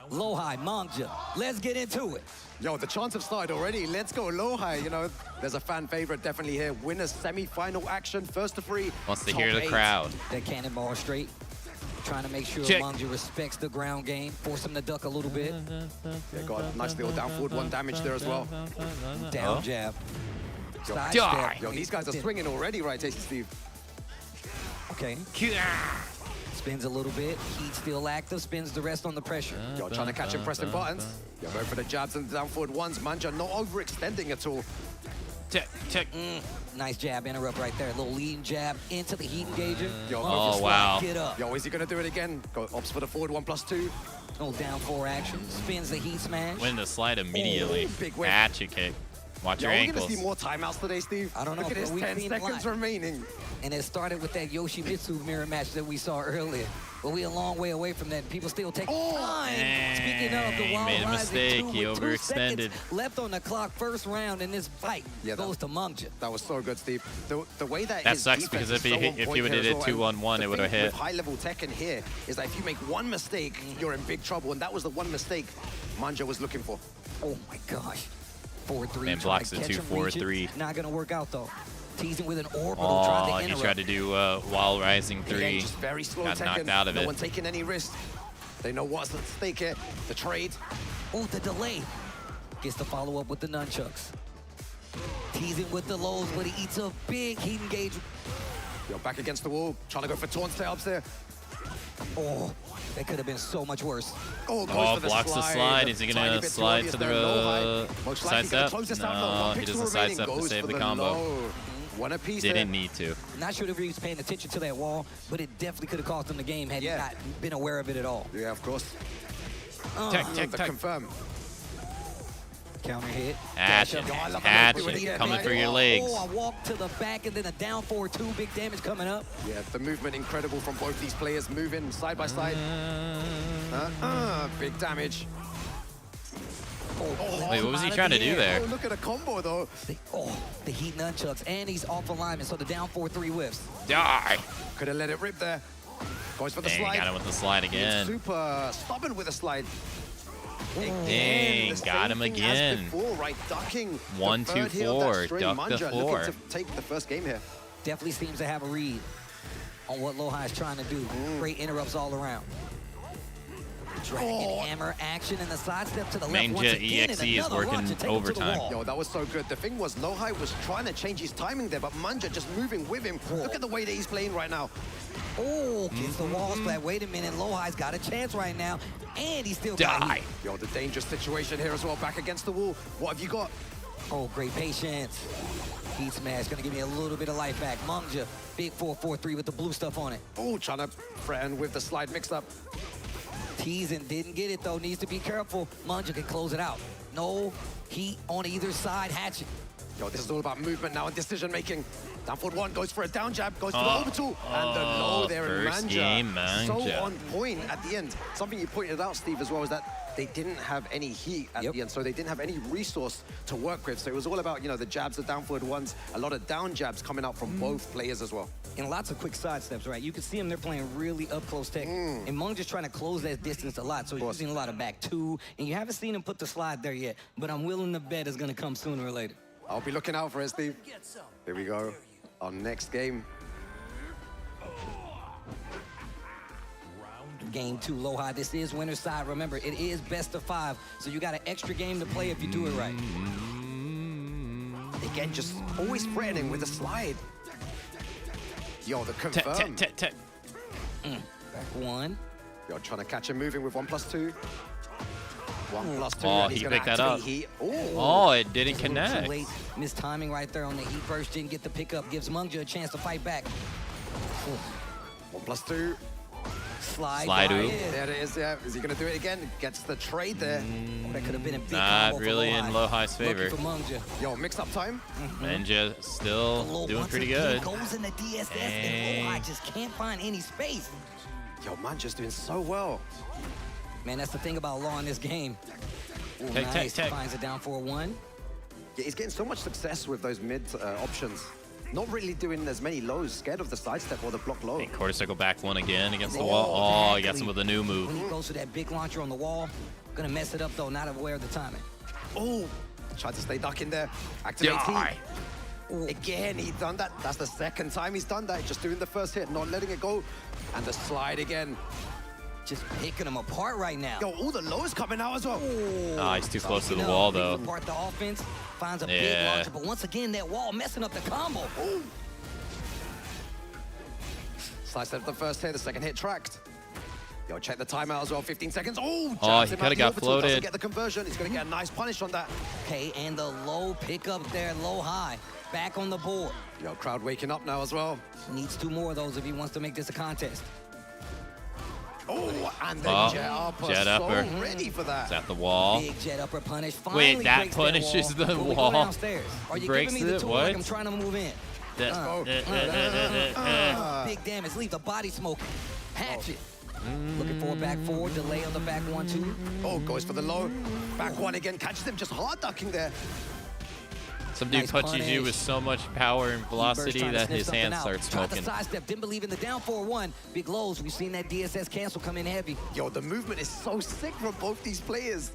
Lowhigh, Mangja, let's get into it. Yo, the chants have started already. Let's go Lowhigh. You know, there's a fan favorite definitely here. Winners semi-final action, first to 3. Wants to hear the crowd. That cannonball straight. Trying to make sure Mangja respects the ground game. Force him to duck a little bit. Yeah, got a nice little down forward 1 damage there as well. Down jab. Side step. Yo, these guys are swinging already, right, Tasty Steve? Okay. Spins a little bit. Heat still active. Spins the rest on the pressure. Yo, trying to catch him pressing buttons. Yo, going for the jabs and the down forward 1s. Mangja not overextending at all. Nice jab interrupt right there. A little leading jab into the heat engager. Yo, wow. Get up. Yo, is he going to do it again? Go opts for the forward 1+2. Little down 4 action. Spins the heat smash. Win the slide immediately. Big win. Gotcha kick. Watch your ankles. Are we going to see more timeouts today, Steve? I don't know. Look at this, 10 seconds remaining. And it started with that Yoshimitsu mirror match that we saw earlier. But we're a long way away from that. People still take time. Speaking of the Wild made a mistake. He overextended. Left on the clock, first round in this fight goes to Mungja. That was so good, Steve. The way that sucks because if he would have did 2-1-1, it would have hit. High-level Tekken here is that if you make one mistake, you're in big trouble, and that was the one mistake Mangja was looking for. Oh my gosh. 4-3. Man blocks the 2-4-3. Not gonna work out though. Teasing with an orbital. He tried to do wall rising 3. Just very slow got Tekken. knocked out of it. No one taking any risk. They know what's at stake here. The trade. Oh, the delay. Gets to follow up with the nunchucks. Teasing with the lows, but he eats a big heat engage. Yo, back against the wall. Trying to go for taunt setups there. Oh, that could have been so much worse. Oh, blocks the slide. Is he going to slide to the side step? No, he doesn't side step to save the combo. One apiece. Didn't need to. Not sure if he was paying attention to that wall, but it definitely could have cost him the game had he not been aware of it at all. Yeah, of course. Confirm. Counter hit. Action. Coming for your legs. Oh, a walk to the back and then a down 4-2. Big damage coming up. Yeah, the movement incredible from both these players, moving side by side. Big damage. Wait, what was he trying to do there? Oh, look at a combo, though. The heat nunchucks, and he's off alignment, so the down 4-3 whiffs. Die! Could have let it rip there. Goes for the slide. Got him with the slide again. Super stubborn with a slide. Dang, got him again. Before, right? Ducking 1-2-4, duck the 4. To take the first game here. Definitely seems to have a read on what Lowhigh is trying to do. Great interrupts all around. Dragon hammer action and the sidestep to the left once again. EXE is working overtime. Yo, that was so good. The thing was, Lowhigh was trying to change his timing there, but Mangja just moving with him. Look at the way that he's playing right now. Oh, gets the wall splat. Wait a minute, Lowhigh's got a chance right now, and he still got heat. Yo, the dangerous situation here as well. Back against the wall. What have you got? Oh, great patience. Heat smash, gonna give me a little bit of life back. Mungja, big 4-4-3 with the blue stuff on it. Oh, trying to threaten with the slide mix up. Teasing, didn't get it though, needs to be careful. Mungja can close it out. No heat on either side, hatchet. Yo, this is all about movement now and decision making. Down forward 1, goes for a down jab, goes for the orbital, and the low there in Mangja. So on point at the end. Something you pointed out, Steve, as well, is that they didn't have any heat at the end, so they didn't have any resource to work with. So it was all about, you know, the jabs, the down forward 1s, a lot of down jabs coming out from both players as well. And lots of quick side steps, right? You can see them, they're playing really up close tech. And Mungja's trying to close that distance a lot, so he's using a lot of back 2. And you haven't seen him put the slide there yet, but I'm willing to bet it's gonna come sooner or later. I'll be looking out for it, Steve. Here we go. Our next game. Game 2, Lowhigh. This is winner's side. Remember, it is best of 5, so you got an extra game to play if you do it right. Again, just always threatening with a slide. Yo, the confirm. Back one. Yo, trying to catch him moving with 1+2. 1+2. Oh, and he's he gonna picked that activate up. Heat. Oh, it didn't Just a little connect. Too late. Missed timing right there on the heat burst. Didn't get the pickup. Gives Mungja a chance to fight back. 1+2. Slide. Slide oop. There it is. Yeah. Is he gonna do it again? Gets the trade there. That could have been a big Not combo really for in Low-High's favor. For Mungja. Yo, mix-up time. Mungja still doing pretty good. Goes in the DSS and Low-High just can't find any space. Yo, Mungja's doing so well. Man, that's the thing about Law in this game. Ooh, Tech, nice. tech. Finds it down 4-1. Yeah, he's getting so much success with those mid options. Not really doing as many lows, scared of the sidestep or the block low. Quarter circle back one again against the wall. Oh, he got some with a new move. When he goes to that big launcher on the wall, gonna mess it up though, not aware of the timing. Oh, tried to stay duck in there. Activate Die. Again, he done that. That's the second time he's done that. Just doing the first hit, not letting it go. And the slide again. Just picking them apart right now. Yo, all the lows coming out as well. Oh, he's too close to the wall though. Apart the offense, finds a big Yeah. launcher, but once again, that wall messing up the combo. Ooh. Slide step the first hit, the second hit tracked. Yo, check the timeout as well, 15 seconds. Oh, he could have got floated. Doesn't get the conversion. He's going to get a nice punish on that. Okay, and the low pickup there, Low-High. Back on the board. Yo, crowd waking up now as well. Needs 2 more of those if he wants to make this a contest. Oh, and the jet upper. Jet upper. So ready for that. It's at the wall. Big jet upper punish. Finally Wait, that breaks punishes wall. the Before we go wall. downstairs. Are you Breaks giving me the it? tool What? like I'm trying to move in? Big damage. Leave the body smoking. Hatchet. Looking for a back 4. Delay on the back 1-2. Oh, goes for the low. Back 1 again. Catches him just hard ducking there. Some dude Nice punches you punish. with so much power and velocity Trying to that sniff his something hands out. start Tried smoking. to sidestep, didn't believe in the down 4-1. Big lows. We've seen that DSS cancel come in heavy. Yo, the movement is so sick from both these players.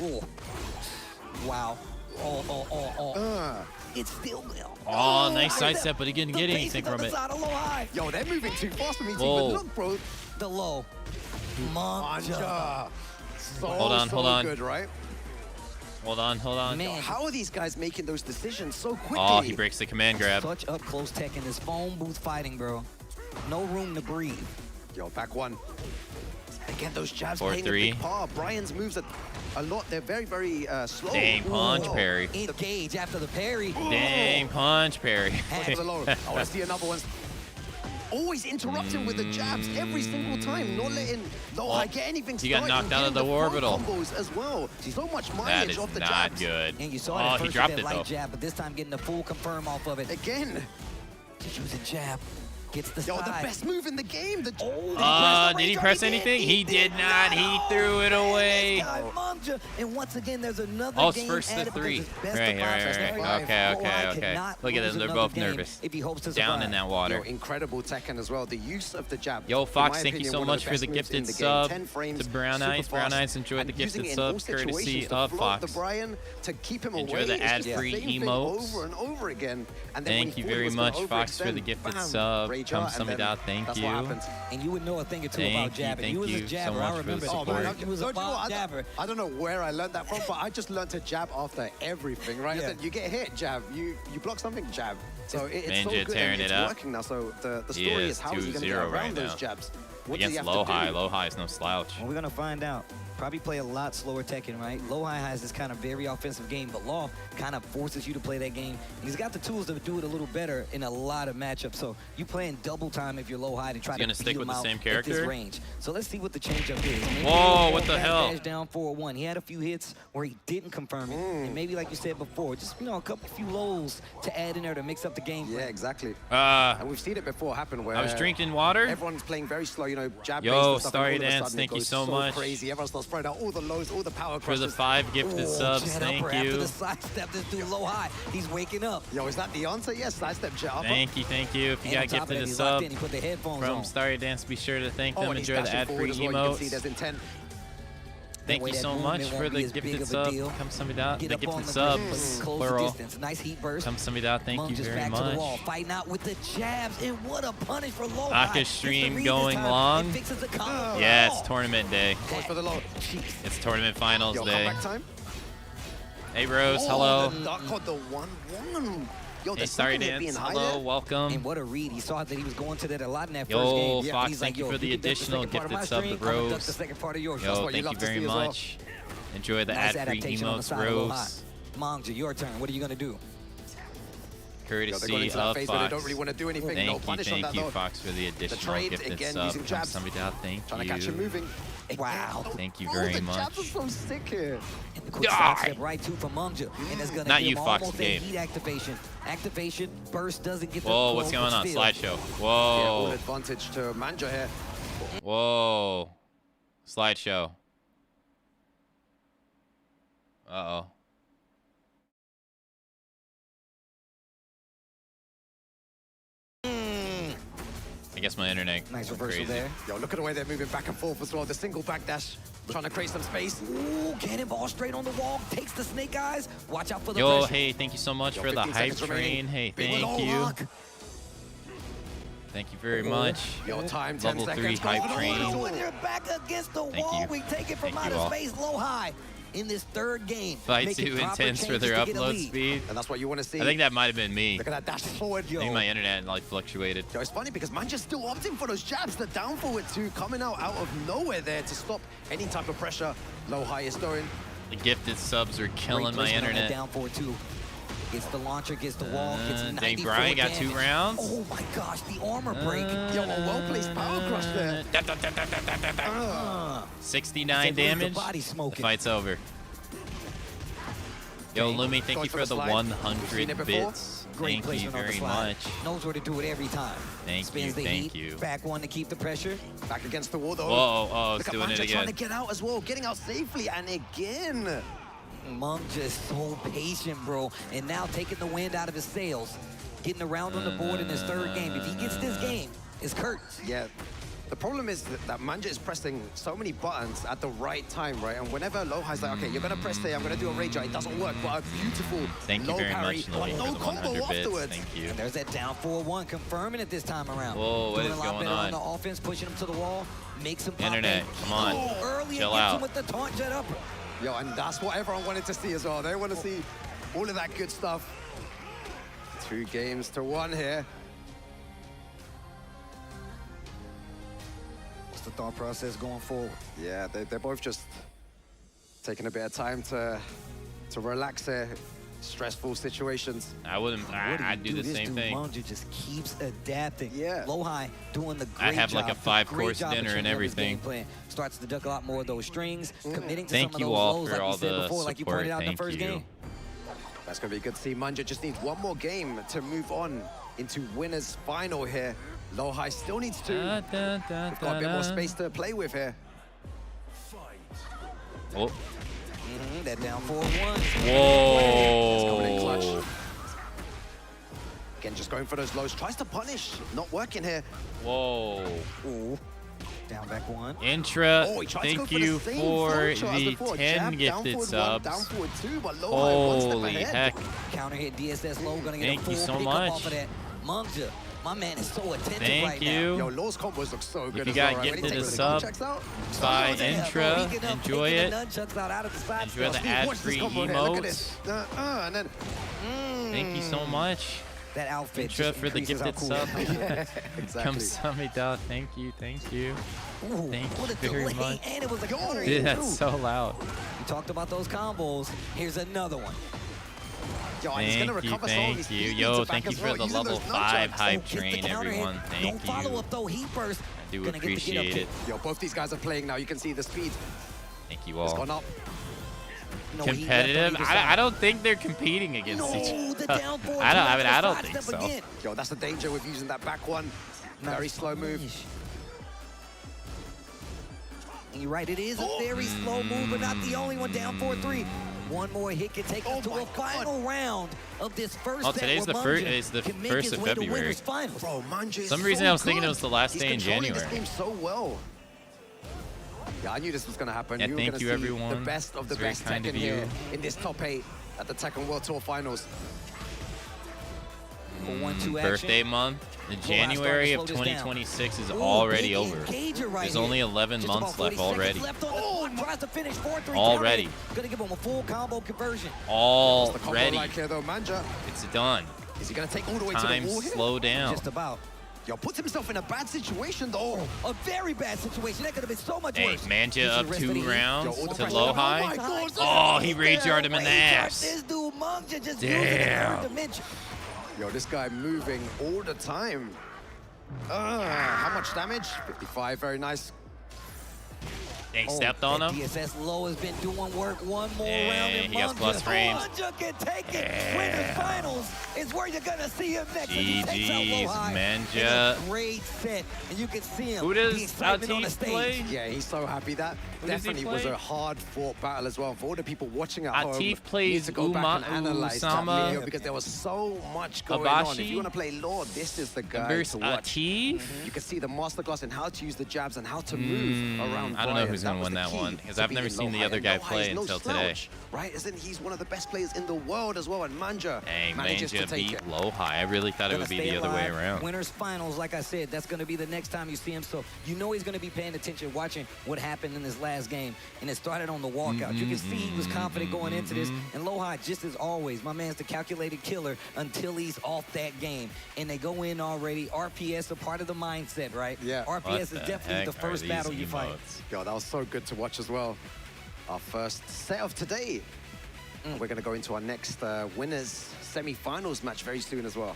Oh. Wow. It's still Oh, nice sidestep, but he didn't get anything from it. Yo, they're moving too fast for me, team. Whoa. But look, bro. The low. Manja. So, Hold on, so hold on. good, right? Hold on, hold on. Yo, how are these guys making those decisions so quickly? Oh, he breaks the command grab. Such up close tech in this phone booth fighting, bro. No room to breathe. Yo, back 1. Again, those jabs 4-3. playing a big part. Brian's moves are a lot. They're very, very slow. Dang, punch parry. Engage after the parry. Dang, punch parry. For the low. Oh, I see another one. Always interrupting with the jabs every single time, not letting Low-High get anything He got started. knocked out of Getting the orbital. front combos as well. So much That mileage is off the not jabs. good. And you saw Oh, it he first dropped with it that light though. jab, but this time getting the full confirm off of it. Again. Just using jab. Gets the Yo, side. the best move in the game. Did he press anything? He did not. He threw it away. Manja. And once again, there's another Oh, it's game first to added 3. because it's best Right. of 5. Okay. cannot Look at lose them. They're another both game nervous. if he hopes to Down survive. in that water. Yo, incredible Tekken as well. The use of the jab. Yo, in Fox, my thank you opinion, so one of much for best the moves gifted in the game. sub 10 frames, to Brown super Eyes. Brown fast, Eyes enjoyed and the using gifted it in sub all courtesy situations to of float Fox. the Brian to keep him Enjoy away. the It's just ad-free the same thing emotes. over and over again. And then when Thank he you thought he very was gonna much, Fox, for the overextend, gifted bam, sub. rage Come out, and then Samida, thank that's you. what happens. And you would know a thing or two Thank about you, jabbing. thank You was a you so jabber. much I for the remember support. that. You was a Don't you know, bomb jabber. I don't know where I learned that from, but I just learned to jab after everything, right? Yeah. I said, you get hit, jab. You block something, jab. So it's so Manja good tearing and it it's up. working now. So the He story is is how is he going to 2-0 get around right those now. jabs? What does he Against have to Low-High. do? Low-High is no slouch. Well, we're going to find out. Probably play a lot slower Tekken, right? Low-High has this kind of very offensive game, but Law kind of forces you to play that game. And he's got the tools to do it a little better in a lot of matchups. So you playing double time if you're Low-High to try to gonna beat stick him with the out same at this character? range. So let's see what the changeup is. Maybe Whoa, he'll what the back hell? dash down 4-1. He had a few hits where he didn't confirm it. And maybe, like you said before, just, you know, a few lows to add in there to mix up the game. Yeah, exactly. And we've seen it before happen where I was drinking water. Everyone's playing very slow, you know, jab Yo, based and stuff, Starry and all of a Dance, sudden thank it you goes so much. crazy. Everyone starts throwing out all the lows, all the power For the crushes. 5 gifted subs, Jet thank upper after you. the sidestep, this dude Low-High. He's waking up. Yo, is that the answer? Yes, sidestep jet upper. Thank you. If you And got on top of gifted that, a he's sub locked in. He put the headphones from on. Starry Dance, be sure to thank Oh, them. and he's Enjoy the dashing forward ad-free as well. You can see emotes. there's intent. Thank way you that so movement much won't for be the as big gifted of a sub. deal. Come Samida. Get The up on gifted the subs, close the plural. distance. Nice heat burst. Come Samida, thank you Munja's very back to the much. wall, fighting out with the jabs, and what a punish for Low-High. Aka's Gets the stream read going this time. long. It fixes the combo. Yes, tournament day. Goes for the low. It's tournament finals Yo, day. comeback time. Hey, Rose, Oh, hello. The duck on the 1-1. Yo, Hey, Sorry Dance. Hello, welcome. And what a read. He saw that he was going to that a lot in that Yo, first game. Fox, He's thank like, you for the additional gifted sub to Rose. Yo, thank you very much. Enjoy the ad-free emotes, Rose. Mangja, your turn. What are you going to do? Courtesy of Fox. They don't really want to do anything. No punish on that, Thank you, though. Fox, for the additional gifted again, sub. using jabs. Thank Trying to catch him you. moving. Wow. Thank you very much. The jabs are so sick here. And the quick side step right to from Mangja. And that's going to Not give you, him Fox, almost game. a heat activation. Activation, burst doesn't get the Whoa, what's going on? Slideshow. Whoa. Yeah, all advantage to Mangja here. Whoa. Slideshow. Uh-oh. I guess my internet. Nice reversal crazy. there. Yo, look at the way they're moving back and forth as well. The single backdash, trying to create some space. Ooh, cannonball straight on the wall. Takes the snake eyes. Watch out for the Yo, pressure. hey, thank you so much for the 15 hype seconds remaining. train. Hey, Big thank low you. lock. Thank you very much. Your time, 10 Level 3 seconds. hype Go, train. When you're back against the Thank wall, you. we take it from Thank you outer all. space, low high. In this third game, Fight making too proper intense for changes their to get a upload lead. speed. And that's what you want to see. I think that might have been me. Look at that dash forward, yo. I think my internet like fluctuated. Yo, it's funny because Manja's still opting for those jabs. The down forward two coming out of nowhere there to stop any type of pressure. Low high is throwing. The gifted subs are killing Great my placement on that internet. down forward two. Gets the launcher, gets the wall, gets 94 Dang, Brian got 2 damage. rounds. Oh my gosh, the armor break. Yo, a well-placed power crush there. 69 Can't believe the damage. body The smoking. fight's over. Yo, Lumi, thank Going you for for the the slide. We've seen 100 it before. bits. Great Thank you placement on the very slide. much. Knows where to do it every time. Thank Spins you, the thank heat. you. Back one to keep the pressure. Back against the wall, though. Whoa, oh, Look it's at doing it Mangja trying to again. get out as well. Getting out safely, and again. Monk just so patient, bro. And now taking the wind out of his sails. Getting around on the board in his third game. If he gets this game, it's curtains. Yeah. The problem is that Mangja is pressing so many buttons at the right time, right? And whenever low high's like, okay, you're gonna press there, I'm gonna do a rage, it doesn't work, but a beautiful Thank you low very parry, much, but Lumi, no for the combo 100 bits. afterwards. Thank you. And there's that down 4-1, confirming it this time around. Whoa, what Doing is a lot going better on on? the offense, pushing him to the wall, makes him pop Internet, in. come on. Oh, early Chill and gets out. him with the taunt jet upper. Yo, and that's what everyone wanted to see as well. They want to see all of that good stuff. 2 games to 1 here. What's the thought process going forward? Yeah, they're both just taking a bit of time to relax their stressful situations. I wouldn't. I'd do the This same dude, thing. Mangja just keeps adapting. Yeah. Low high doing the great I'd have like a job, 5-course great job of dinner and changing up his everything. game plan. Starts to duck a lot more of those strings, committing to Thank some you of those all lows, for like all you said the before, like you support. pointed out in the Thank first you. game. That's going to be good to see. Mangja just needs one more game to move on into winner's final here. Low high still needs 2. We've got a bit more space to play with here. Oh. That down 4-1. It's coming in Whoa. clutch. Again, just going for those lows. Tries to punish. Not working here. Whoa. Ooh. Down back 1. Intra, Oh, he tried to go thank for the you same for flow chart as the before. 10 Jab, down gifted forward subs. 1, down forward 2, but low high, 1 step Holy ahead. heck. Counter hit DSS low, gonna get Thank a full you so pickup much. off of that. Mangja, my man is so attentive Thank right you. Yo, Law's combos look so good If you as got well, right? When he gifted a takes the sub nunchucks out. by Oh, damn, Intra, bro, he getting up, enjoy taking it. the nunchucks out of the side Enjoy the step. Watch this ad-free combo here. Look at emotes. this. And then, Thank you so much. That outfit Intra just for the increases how gifted cool sub. yeah, exactly. Kamsahamnida, thank you, thank you. Ooh, Thank what a you very delay, much. and it was a counter Dude, hit, that's too. so loud. We talked about those combos. Here's another one. Yo, and he's gonna Thank you, recover some of thank his you. speed Yo, needs thank back you as for well, the using level those 5 nunchucks. hype Gets the train, counter hit. everyone. No Thank follow you. up though, heat burst. I do Gonna get the appreciate get it. up Yo, both these guys are playing now. You can see the speed. Thank you It's all. gone up. No heat left on Competitive? either side. I don't think they're competing against each No, the other. down forward I don't side think step so. again. Yo, that's the danger with using that back one. Very slow move. And you're right, it is a very slow move, but not the only one. Down 4-3. One more hit can take us to a final round of this first set. Today's the where first. Mangja It's the can make 1st his of way to February. winners finals. Bro, Mangja is Some reason so I was thinking good. it was the last He's day in controlling January. this game so well. Yeah, I knew this was going to happen. Yeah, You were thank gonna you, see everyone. the best of the It's very best kind Tekken of you. here in this top 8 at the Tekken World Tour Finals. 1-2 action. Birthday month. The January of 2026 is already over. There's only 11 months left already. Tries to finish 4-3. Already. Gonna give him a full combo conversion. The combo Already. like here though, Mangja. It's done. Is he going to take all the way to Time the wall here? slow down. Just about. Yo, puts himself in a bad situation, though. A very bad situation. That could have been so much Hey, worse. Manja up 2 rounds to low Oh high. my God, Oh, he rage yarded him in the ass. This dude, Manja, just using the third dimension. Yo, this guy moving all the time. How much damage? 55, very nice. They stepped on him. DSS low has been doing work one more round. And he has plus frames. Manja can take it. Winners finals is where you're gonna see him next. GG's, Manja. Great set, and you can see him. Who does the excitement on the Atif stage. play? Yeah, he's so happy. That definitely was a hard-fought battle as well. And for all the people watching at home, Atif plays need to go back and analyze that Usama video because there was so much going Abashi. on. If you want to play Lord, this is the guy Versus to watch. Atif? You can see the masterclass in how to use the jabs and how to move around. I don't know Brian. who's going to was win the that key one because to I've never beating seen the Low other High. guy And Low High play is no until today. slouch, right? Isn't he's one of the best players in the world as well? And Manja manages Manja to take beat it. Low High. I really thought it would be the other way around. Winners finals, like I said, that's going to be the next time you see him. So you know he's going to be paying attention, watching what happened in this last game. And it started on the walkout. You can see he was confident going into this. And Low High, just as always, my man's the calculated killer until he's off that game. And they go in already. RPS are part of the mindset, right? Yeah. RPS is definitely the first battle you fight. Yo, that was so good to watch as well. Our first set of today. We're going to go into our next winners semi-finals match very soon as well.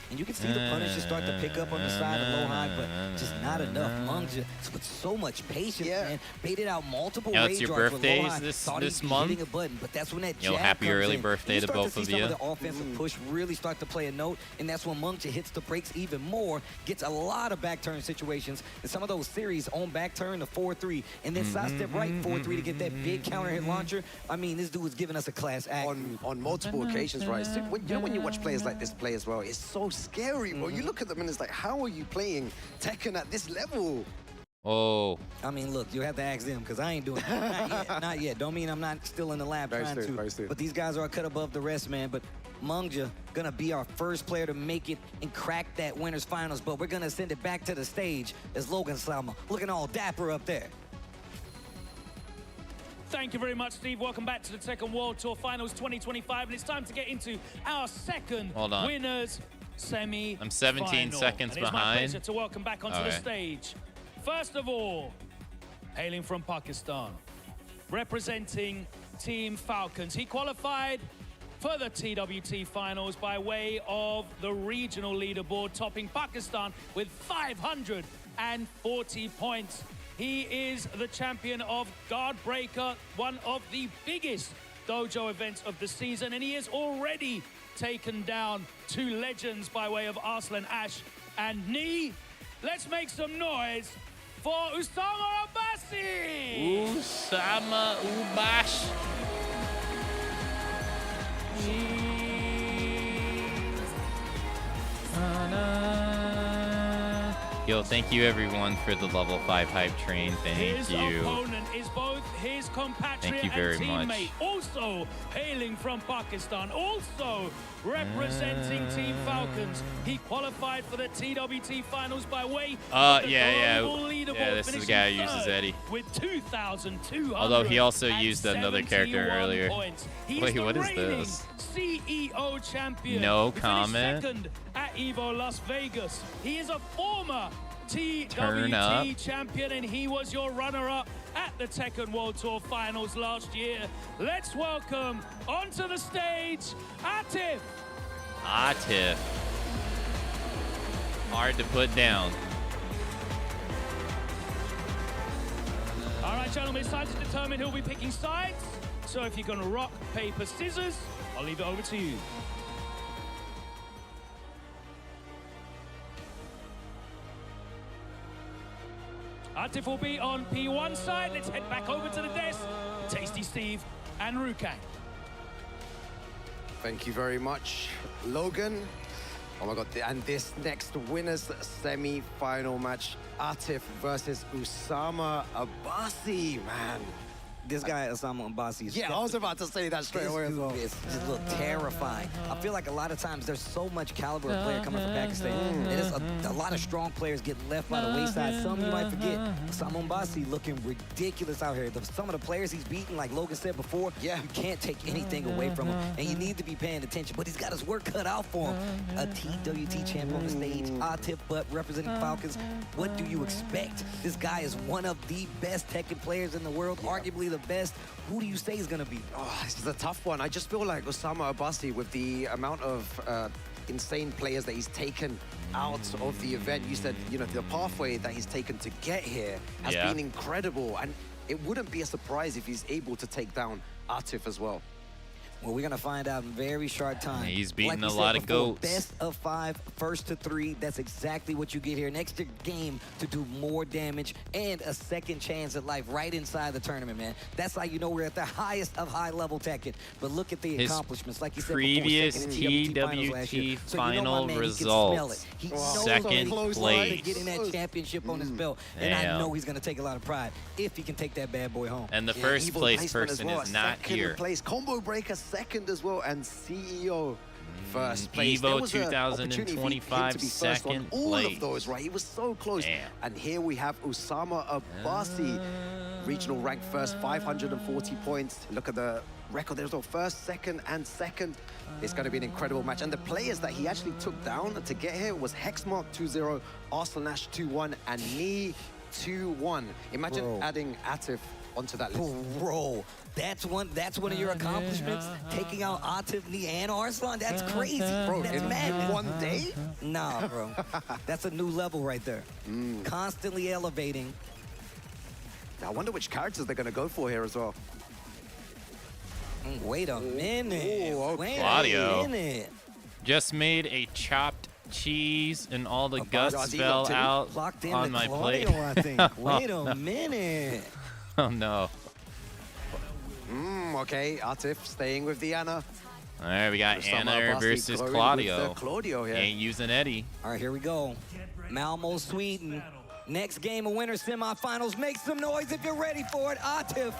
And you can see the punishes start to pick up on the side of Low High, but just not enough. Manja with so much patience, man. Baited out multiple it's rage your yards with Low birthdays High. this Thought he'd be month. hitting a button, but that's when that Yo, jab happy comes early in. birthday You to start both see of some you. of the offensive push really start to play a note, and that's when Manja hits the brakes even more, gets a lot of back turn situations, and some of those series on back turn to 4-3, and then sidestep right 4-3 to get that big counter hit launcher. I mean, this dude is giving us a class act. On multiple occasions, right? So when you watch players like this play as well, it's so scary, bro. You look at them and it's like, how are you playing Tekken at this level? Oh. I mean, look, you have to ask them because I ain't doing it. Not yet. Not yet. Don't mean I'm not still in the lab trying to. But these guys are a cut above the rest, man. But Manja gonna be our first player to make it and crack that winners finals. But we're gonna send it back to the stage as Logan Salma looking all dapper up there. Thank you very much, Steve. Welcome back to the Tekken World Tour Finals 2025. And it's time to get into our second winners semi. I'm 17 seconds and it's my behind. pleasure to welcome back onto the stage. First of all, hailing from Pakistan, representing Team Falcons. He qualified for the TWT finals by way of the regional leaderboard, topping Pakistan with 540 points. He is the champion of Guardbreaker, one of the biggest dojo events of the season, and he has already taken down 2 legends by way of Arslan Ash and Nioh. Let's make some noise for Usama Abbasi! Usama Ubash. Yo, thank you everyone for the level 5 hype train. Thank His you. opponent is both his compatriot Thank you very and teammate, much. also hailing from Pakistan, also representing Team Falcons. He qualified for the TWT finals by way of the global leaderboard, Yeah, this is the guy who uses Eddie. with 2,200. Although he also used another character earlier. He's Wait, the what is reigning this? CEO champion. No He finished comment. second at EVO Las Vegas. He is a former Turn up. TWT champion, and he was your runner-up at the Tekken World Tour Finals last year. Let's welcome onto the stage, Atif. Atif. Hard to put down. All right, gentlemen, it's time to determine who'll be picking sides. So if you're going to rock, paper, scissors, I'll leave it over to you. Atif will be on P1 side. Let's head back over to the desk. Tasty Steve and Rukang. Thank you very much, Logan. Oh my God, and this next winners semi-final match, Atif versus Usama Abbasi, man. This guy, Osama Mbasi, is Yeah, I was about to say that straight away as well. It's just look terrifying. I feel like a lot of times there's so much caliber of player coming from Pakistan. There's a lot of strong players getting left by the wayside. Some you might forget. Osama Mbasi looking ridiculous out here. Some of the players he's beaten, like Logan said before, you can't take anything away from him, and you need to be paying attention. But he's got his work cut out for him. A TWT champion on the stage, Atif, but representing Falcons. What do you expect? This guy is one of the best Tekken players in the world, arguably the best. Who do you say is going to be? Oh, this is a tough one. I just feel like Osama Abasi, with the amount of insane players that he's taken out of the event, you said, you know, the pathway that he's taken to get here has been incredible. And it wouldn't be a surprise if he's able to take down Atif as well. Well, we're going to find out in very short time. He's beaten like a lot of goats. Best of 5, first to 3. That's exactly what you get here. An extra game to do more damage and a second chance at life right inside the tournament, man. That's how you know we're at the highest of high-level Tekken. But look at the accomplishments. Like you said previous before, TWT final results. He knows second place. To get in that championship on his belt. And I know he's going to take a lot of pride if he can take that bad boy home. And the first place person is not here. Place. Combo Breaker second as well, and CEO first place. Evo 2025 second all place. of those, right? He was so close. And here we have Osama Abasi, regional rank first, 540 points. Look at the record there as well. First, second, and second. It's going to be an incredible match. And the players that he actually took down to get here was Hexmark 2-0, Arslan 2-1, and Nioh 2-1. Imagine adding Atif onto that list. Bro, that's one of your accomplishments. Taking out Atif, Nioh, and Arslan. That's crazy. Bro, that's in madness. one day? Nah, bro. That's a new level right there. Constantly elevating. I wonder which characters they're going to go for here as well. Wait a minute. Wait Claudio a minute. just made a chopped cheese and all the guts fell out on my plate. I think. Wait a minute. Oh no. Okay, Atif staying with the Anna. All right, we got Anna versus Claudio. Claudio. Ain't using Eddie. All right, here we go. Malmo, Sweden. Next game of winter semifinals. Make some noise if you're ready for it. Atif.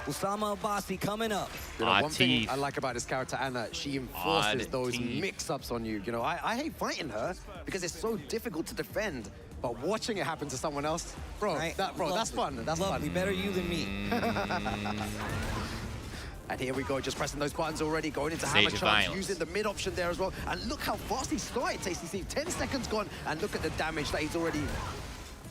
Osama Abasi coming up. You know, one thing I like about this character, Anna, she enforces those mix-ups on you. You know, I hate fighting her because it's so difficult to defend. But watching it happen to someone else, bro, that's fun. That's lovely. fun. Better you than me. And here we go, just pressing those buttons already, going into hammer charge, using the mid option there as well. And look how fast he started, TCC. 10 seconds gone, and look at the damage that he's already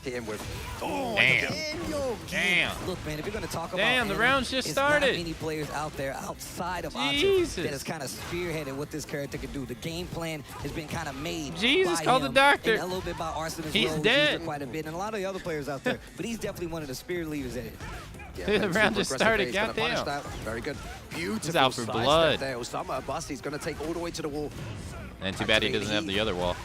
hit him with. Oh, damn. Look, man, if you're going to talk about the round's just started. There's not many players out there outside of Atif that has kind of spearheaded what this character can do. The game plan has been kind of made by call him, the doctor. and a little bit by Arslan as He's well. dead. Quite a bit, and a lot of the other players out there. But he's definitely one of the spirit leaders at it. Yeah, the round just started, goddamn. Very good. Beautiful. He's out for blood. There. Osama Abasi's going to take all the way to the wall. And too bad he doesn't have the other wall.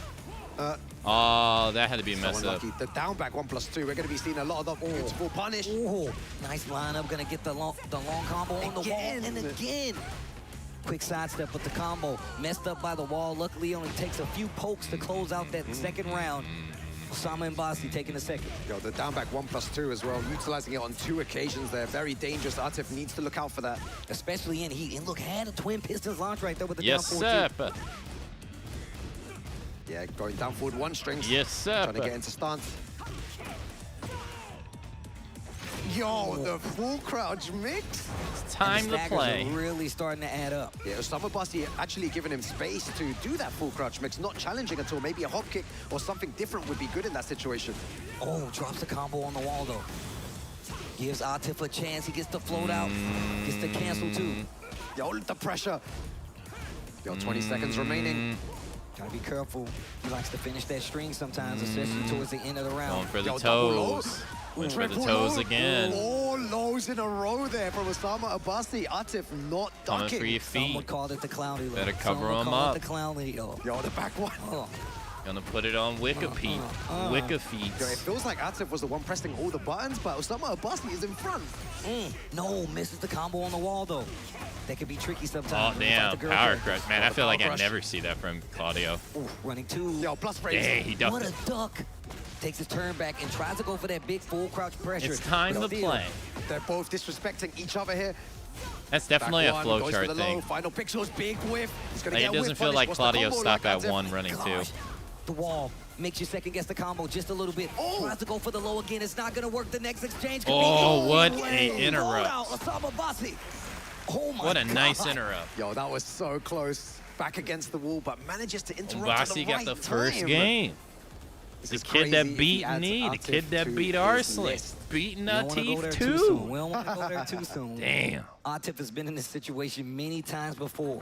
Oh, that had to be messed up. The down back 1+2. We're going to be seeing a lot of the beautiful punish. Nice lineup. Going to get the long combo on the wall. And again. Quick sidestep with the combo. Messed up by the wall. Luckily, only takes a few pokes to close out that second round. Osama Abasi taking a second. Yo, the down back 1+2 as well. Utilizing it on 2 occasions there. Very dangerous. Atif needs to look out for that. Especially in heat. And look, had a twin pistons launch right there with the down forward. Yeah, going down forward 1 strings. Yes, sir. Trying to get into stance. Yo, the full crouch mix. It's time to play. Are really starting to add up. Yeah, Osama Abasi actually giving him space to do that full crouch mix, not challenging at all. Maybe a hop kick or something different would be good in that situation. Oh, drops the combo on the wall though. Gives Atif a chance. He gets to float out. Gets to cancel too. Yo, the pressure. Yo, 20 seconds remaining. Gotta be careful. He likes to finish that string sometimes, especially towards the end of the round. Going for the toes. Went for the toes again. 4 lows in a row there from Osama Abasi. Atif not ducking. Coming for your feet. Someone called it the clowny. Better cover him up. The clowny. Yo, the back one. Gonna put it on Wikifeet. Wikifeet. Yo, it feels like Atif was the one pressing all the buttons, but Osama Abasi is in front. No, misses the combo on the wall though. That could be tricky sometimes. Oh, damn. Power crush. Man, I feel like I never see that from Claudio. Running 2. Yo, plus frames. Hey, he ducked What a duck. takes his turn back and tries to go for that big full crouch pressure. It's time to play. They're both disrespecting each other here. That's definitely a flowchart thing. Final pixels, big whiff. He's gonna Like, get it doesn't feel like Claudio stopped at Akamatzu? one running two. The wall makes you second guess the combo just a little bit. Tries to go for the low again. It's not gonna work. The next exchange could Oh, be what a interrupt. Oh my What a God. nice interrupt. Yo, that was so close. Back against the wall, but manages to interrupt at the Umbasi got right the first time. game. This The is kid that crazy if beat he adds Nioh, the Atif kid that to beat his Arslan, list. beating We don't wanna go there Atif too soon. too. We don't want to go there too soon. Damn. Atif has been in this situation many times before.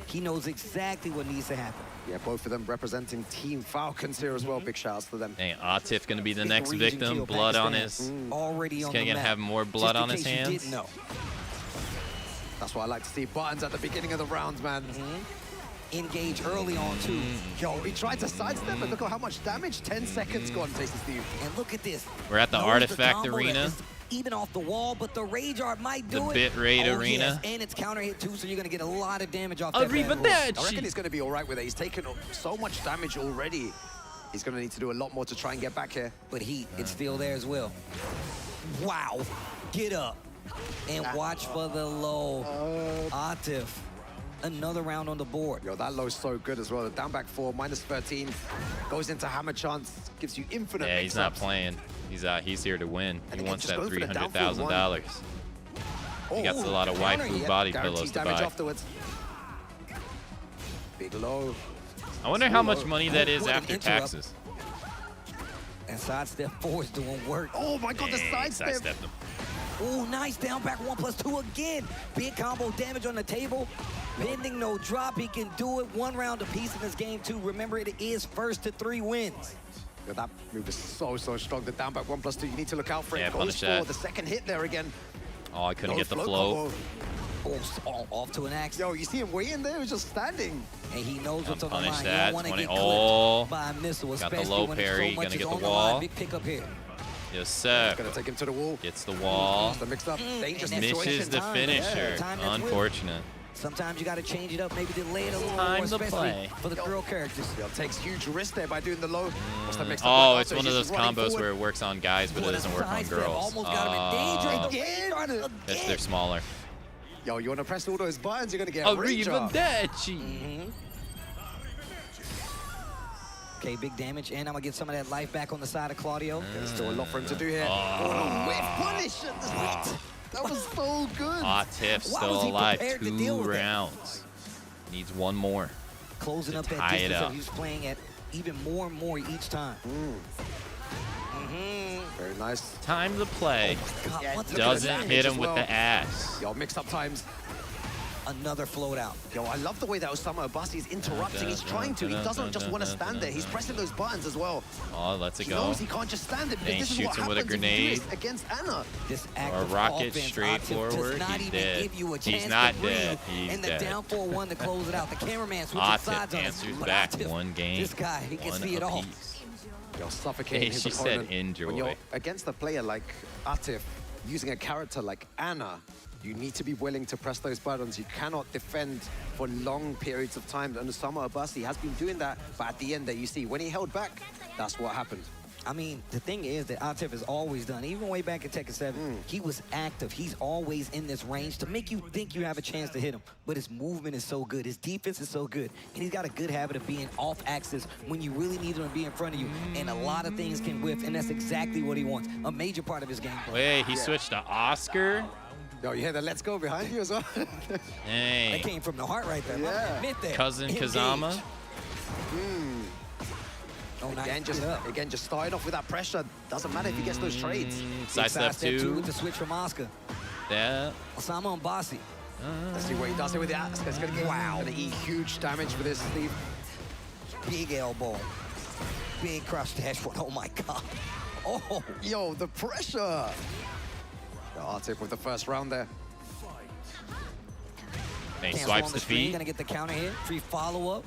He knows exactly what needs to happen. Yeah, both of them representing Team Falcons here as well. Big shouts to them. Dang, Atif gonna be the Big next region victim. kill, Blood on Pakistan. his. Already He's on gonna the map. have more blood Just in on his case you hands. didn't know. That's why I like to see buttons at the beginning of the rounds, man. Engage early on too. Yo, he tried to sidestep, but look at how much damage. 10 seconds gone, Tasty Steve. And look at this. We're at the Knows artifact combo that arena. is even off the wall, but the Rage Art might do The it. bit rate Oh, arena. Yes, and it's counter hit too, so you're gonna get a lot of damage off that bad boy. I reckon he's going to be all right with it. He's taken so much damage already. He's going to need to do a lot more to try and get back here. But heat, it's still there as well. Wow. Get up. And watch for the low. Atif. Another round on the board. Yo, that low's so good as well. The down back 4, -13. Goes into hammer chance. Gives you infinite Yeah, he's not mix-ups. playing. He's here to win. He wants just that going for the down $300,000. He got a lot of waifu body Guaranteed pillows to damage buy. afterwards. Big low. I wonder how much money that is What an after interrupt. taxes. And sidestep 4 is doing work. Oh my God, the Dang, sidestep. sidestepped him. Oh, nice down back 1+2 again. Big combo damage on the table. Bending, no drop. He can do it. 1 round apiece in this game too. Remember, it is first to 3 wins. Yo, that move is so strong. The down back 1+2. You need to look out for it. Yeah, Goes punish for that. the second hit there again. Oh, I couldn't No get the float float. combo. Oh, off to an axe. Yo, you see him waiting there? He was just standing. And he knows what's on the Punish line. that. He don't want to 20. get Oh, clipped by a missile, got the especially low when parry. so much Gonna is get the on the wall. line. Big pickup here. Yes, sir. Gonna take him to the wall. Gets the wall. The mix up. Dangerous Misses situation. the time. finisher. Yeah, time that's Unfortunate. Sometimes you got to change it up, maybe delay it a little Time more, to especially play. for the girl characters. Yo, takes huge risk there by doing the low. What's the mix up Oh, like it's after? one of He's those just running combos forward. where it works on guys, but it doesn't work on sidestep. girls. Almost got him in danger. Again? Yes, they're smaller. Yo, you want to press all those buttons, you're going to get a rage up. Arrivederci. Okay, big damage, and I'm gonna get some of that life back on the side of Claudio. There's still a lot for him to do here. Oh. Oh, whiff punish! That was so good. Atif Why was still he alive. prepared to 2 deal with it? rounds. Needs 1 more. Closing to up that tie it distance that up. he was playing at even more and more each time. Very nice. Time to play. God, Yeah, what the Doesn't damage hit as him with well. the ass. Yo, mix up times. Another float out. Yo, I love the way that Osama Abasi is interrupting. He's trying to. He doesn't just want to stand there. He's pressing those buttons as well. Oh, lets it He go. knows he can't just stand it because Then he this is what shoots him with a happens if you do grenade. this against Anna. This Or a active rocket offense, straight Atif forward. does not He's even dead. give you a He's chance not to breathe. dead. He's and the dead. down 4-1 to close it out. The cameraman switches Atif sides on him. answers But back Atif, 1 game. This guy, he can 1 see it all. apiece. You're suffocating Hey, his she said opponent. enjoy. When you're against a player like Atif, using a character like Anna, you need to be willing to press those buttons. You cannot defend for long periods of time. And Osama Abasi has been doing that, but at the end there you see, when he held back, that's what happened. I mean, the thing is that Atif has always done, even way back in Tekken 7, he was active. He's always in this range to make you think you have a chance to hit him. But his movement is so good. His defense is so good. And he's got a good habit of being off axis when you really need him to be in front of you. And a lot of things can whiff, and that's exactly what he wants. A major part of his game. Wait, he switched to Oscar? Yo, you hear the let's go behind you as well? Hey. That came from the heart right there. Yeah. Admit that. Cousin Engage. Kazama? Oh, nice. Again, just starting off with that pressure. Doesn't matter if he gets those trades. Sidestep 2. With the switch from Oscar. Yeah. Osama and Basi. Let's see what he does here with the axe. It's gonna get gonna eat huge damage for this, Steve. Big elbow. Big crouch dash. Oh my God. Oh. Yo, the pressure. Atif with the first round there. Then he Cancel swipes on the screen, feet. Gonna get the counter hit. Free follow-up.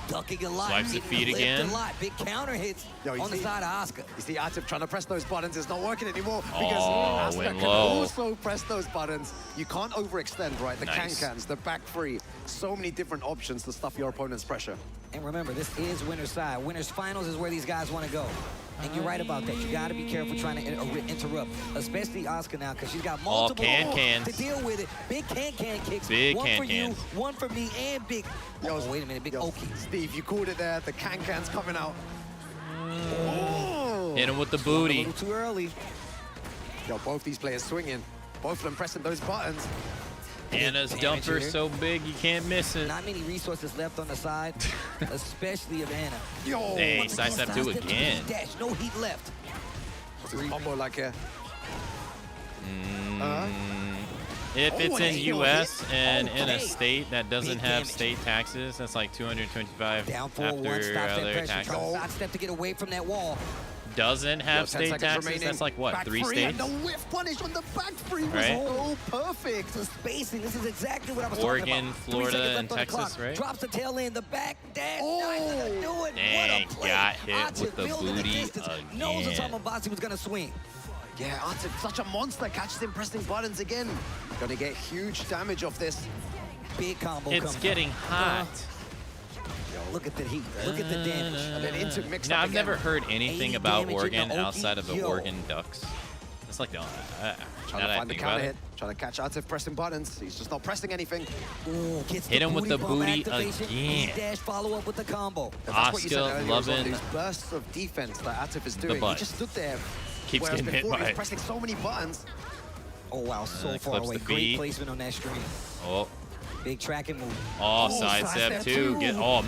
Ducking a lot. Swipes the hitting feet lift again. A lot. Big counter hits Yo, you on the see- side of Oscar. You see Atif trying to press those buttons. It's not working anymore because Oh, Oscar went can low. also press those buttons. You can't overextend, right? The Nice. can-cans, the back free. So many different options to stuff your opponent's pressure. And remember, this is winner's side. Winner's finals is where these guys want to go. And you're right about that. You got to be careful trying to interrupt, especially Asuka now, because she's got multiple cans to deal with it. Big can kicks. Big one for cans. you, one for me, and big. Oh, wait a minute, big Oki. Steve, you called it there. The can's coming out. Hit him with the booty. A little too early. Yo, both these players swinging. Both of them pressing those buttons. Anna's dumper so big you can't miss it. Not many resources left on the side, especially of Anna. Yo, hey, sidestep 2 again. Dash, no heat left. What's this combo like here? If it's in US and in a state that doesn't have state taxes, that's like 225 Down after forward, one, stop that other pressure. taxes. Sidestep to get away from that wall. Doesn't have state taxes, remaining. that's like what, Back 3 free, states? And the whiff punish on the back free was Right. so perfect. The spacing, this is exactly what I was Oregon, talking about. Florida, and Texas, right? Drops the tail end, the back dash. Do it. Dang, what a play. got hit with the building booty distance. Knows again. Akamatzu was going to swing. Yeah, Atif, such a monster. Catches him pressing buttons again. Gonna get huge damage off this. Big combo It's coming. getting hot. Look at the heat. Look at the damage. And then into mixed Now, up I've again. never heard anything about damage in Oregon the Oki. outside of the Yo. Oregon Ducks. It's like, now Trying to that I find the think counter about hit. it. Trying to catch Atif pressing buttons. He's just not pressing anything. Ooh, gets Hit him with the bump booty activation. again. Dash follow up with the combo. That's what you said Asuka earlier as well, loving these bursts of defense that Atif is the doing. He butt. just stood there. Keeps Whereas getting hit before by he was it. pressing so many buttons. Oh, wow, so far clips away. the Great feet. placement on that stream. Oh, Big tracking move. sidestep 2.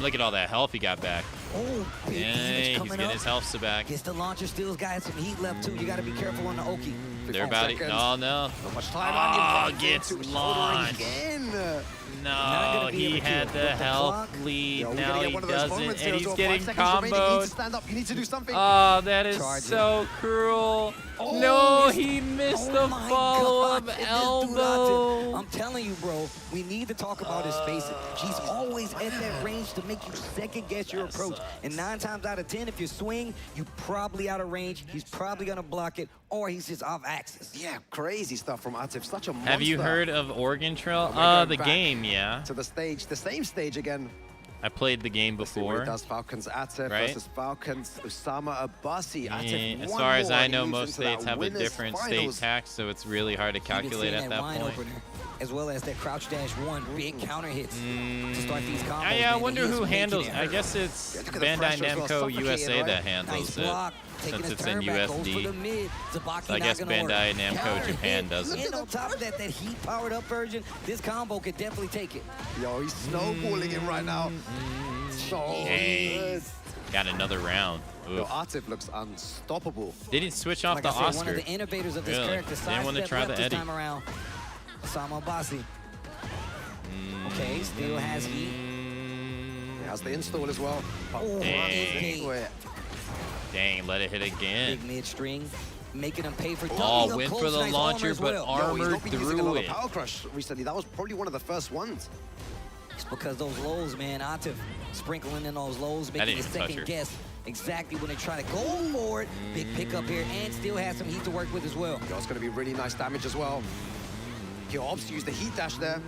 Look at all that health he got back. Oh, big damage He's coming getting up. his health back. Gets the launcher, still's got some heat left too. You got to be careful on the Oki. They're about it. Oh, no. Not much time on him. Gets launched. Again. No, he had the health lead. Yo, Now he doesn't, and he's Zero, getting 5 seconds remaining. You need to comboed. stand up. You need to do something. Oh, that is Charge so cruel. Oh, No, he missed the my follow-up God. And this dude elbow. I'm telling you, bro, we need to talk about his spacing. He's always at that range to make you second guess your approach. And 9 times out of 10, if you swing, you're probably out of range. He's probably going to block it, or he's just off axis. Yeah, crazy stuff from Atif. Such a monster. Have you heard of Oregon Trail? going The back game, yeah. to the stage, the same stage again. I played the game See what before. he does. Falcons Atif Right? versus Falcons Usama Abasi. Atif, As one far as more, I and he know, moves most into that states have a winners different state finals. tax, so it's really hard to You've been calculate seeing at that wine point. opener, as well as that crouch dash 1, big counter hits to start these combos. Yeah, I man, wonder and who he's making handles. it I hurt. guess it's look at the Bandai pressure as well, Namco suffocating, USA right? that handles Nice it. block, taking Since his it's turn in back, goes for USD. the mid. Zabaki So I not guess gonna Bandai work. Namco Counter Japan hit. does it. And on top of that, that heat powered up version, this combo could definitely take it. Yo, he's snowballing it right now. So Dang. good. Got another round. Yo, Oof. Atif looks unstoppable. They didn't switch off Like the I said, Oscar. one of the innovators of this Really? character, They didn't want to sidestep try left the this Eddie. time around. Osama Abasi. Okay, still has heat. He has the install as well. Oh, Dang. Dang, let it hit again. Big mid string, making him pay for Oh, double up went close, for the nice launcher, armor as but well. Yo, he's armored not been using a through lot it. of Power Crush recently. That was probably one of the first ones. It's because those lows, man, Atif sprinkling in those lows, making you didn't touch her. second guess exactly when they try to go for it. Big pickup here, and still has some heat to work with as well. Yo, it's going to be really nice damage as well. He opts to use the heat dash there.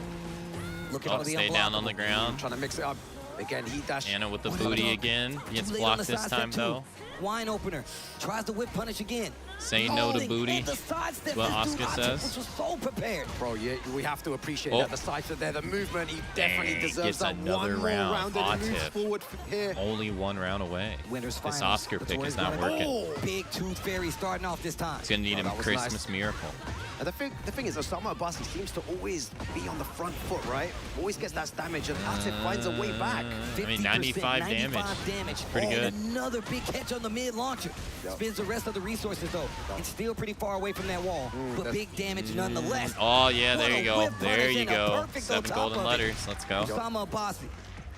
Looking Oh, for the stay down on unblockable. the ground. Trying to mix it up. Again, heat dash. Anna with the Oh, booty no. again. Gets Too late on blocked the this sidestep time, too. though. Wine opener. Tries the whip punish again. Say no to Falling, booty. and the sidestep What this dude, Asuka Atif says. was so prepared. Bro, yeah, we have to appreciate Oh. that. The sides are there, the movement. He definitely Dang, deserves gets that another one more round. round and he moves Atif. forward from here. Only one round away. Winners This finals. Oscar That's pick where is he's not gonna working. go. Big Tooth Fairy starting off this time. It's gonna need him that was Christmas nice. miracle. And the thing is, Osama Abasi seems to always be on the front foot, right? Always gets that damage, and Atif finds a way back. I mean, 95 damage. Pretty good. And another big catch on the mid launcher. Spins the rest of the resources, though. It's still pretty far away from that wall, but big damage nonetheless. Oh, yeah, there What you a go. whip There punish you and a go. perfect on 7 top golden of it. letters. Let's go. Osama Abasi.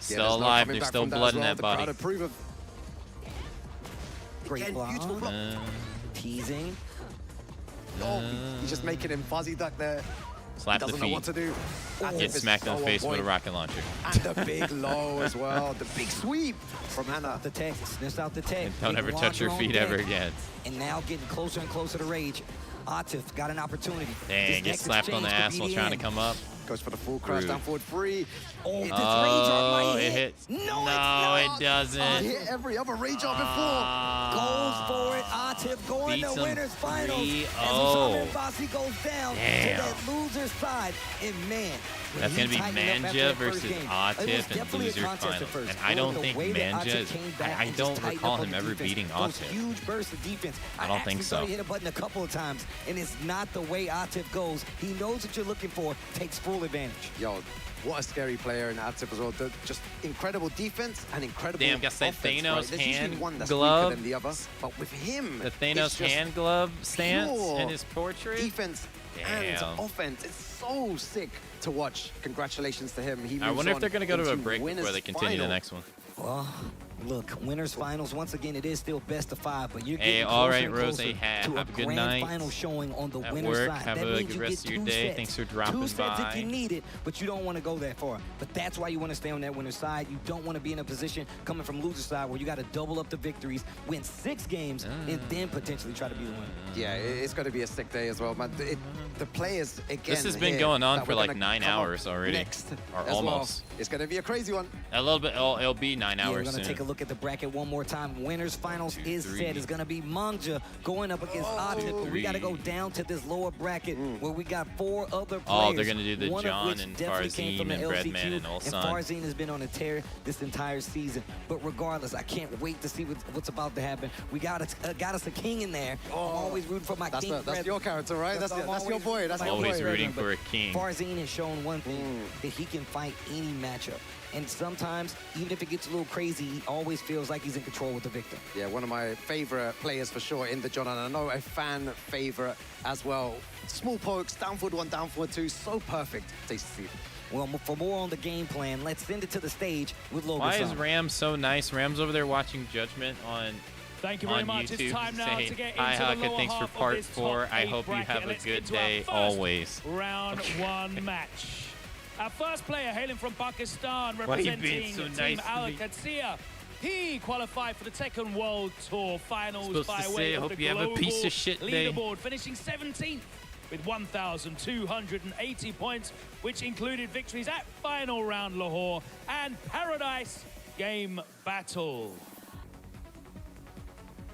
Still alive. coming There's back still from that blood as in well. that The body. crowd approve of. Great Again, block. beautiful block. Teasing. Oh, he's just making him fuzzy duck there. Slap the Doesn't know feet. what to do. Atif Gets is smacked in the so face on with a point. rocket launcher. And the big low as well. The big sweep from Anna. The tech, sniffs out the tech. And don't Big ever touch launcher your on feet deck. ever again. And now getting closer and closer to rage. Atif got an opportunity. Dang, This gets next slapped on the exchange ass could while be trying to end. come up. Goes for the full crash Rude. down forward free. Oh, this rage Oh, arm might it hit. hits. No, No, it's not. it doesn't. He hit every other rage arm before. Goes for Atif going beats to him winners finals. 3-0. As Usama Mbasi goes down to that loser's side. And man, that's going to be Manja versus Atif in loser finals. And I don't think Manja is... I don't recall him ever beating Atif. Huge burst of defense. I don't think so. Hit a button a couple of times, and it's not the way Atif goes. He knows what you're looking for, takes full advantage. Yo, what a scary player in Atif as well. Just incredible defense and incredible offense. Damn, got that Thanos right? hand one that's glove. Than the other, but with him, the Thanos hand glove stance in his portrait. Defense and offense. It's so sick to watch. Congratulations to him. I wonder if they're going to go to a break before they continue the next one. Well, look, winners finals. Once again, it is still best of 5, but you're getting hey, all right, Rose. Hey, have a good night. Final showing on the at winner's work. side. Have that a means good you rest get of your 2 day. sets. Thanks for dropping 2 sets by. if you need it, but you don't want to go that far. But that's why you want to stay on that winner's side. You don't want to be in a position coming from loser's side where you got to double up the victories, win 6 games, and then potentially try to be the winner. Yeah, it's going to be a sick day as well, man. The players, again, this has been going on for like 9 hours already, or almost. Well. It's going to be a crazy one. A little bit. It'll be 9 hours We're going soon. to take a look at the bracket one more time. Winners finals is set. It's going to be Manja going up against Atif. We got to go down to this lower bracket where we got 4 other players. Oh, they're going to do the one John and Farzine and Breadman and Ulsan. And Farzine has been on a tear this entire season. But regardless, I can't wait to see what's about to happen. We got us a king in there. I'm always rooting for my king. That's your character, right? That's your boy. That's always rooting for a king. Farzine has shown one thing, that he can fight any matchup. And sometimes, even if it gets a little crazy, he always feels like he's in control with the victim. Yeah, one of my favorite players for sure in the John, and I know a fan favorite as well. Small pokes, down forward 1, down forward 2, so perfect. Tasty. Well, for more on the game plan, let's send it to the stage with Logan. Why is Ram so nice? Ram's over there watching Judgment on Thank you very much. YouTube, it's time now to get into hi, the Haka, lower thanks for half part of this 4. I top hope you 8 have a bracket. good Let's day get into our first always. Round 1 match. Our first player hailing from Pakistan, Why representing so Team nice Akamatzu. He qualified for the Tekken World Tour Finals by to way say, of hope the you have a global piece of shit day. leaderboard, finishing 17th with 1,280 points, which included victories at Final Round Lahore and Paradise Game Battle.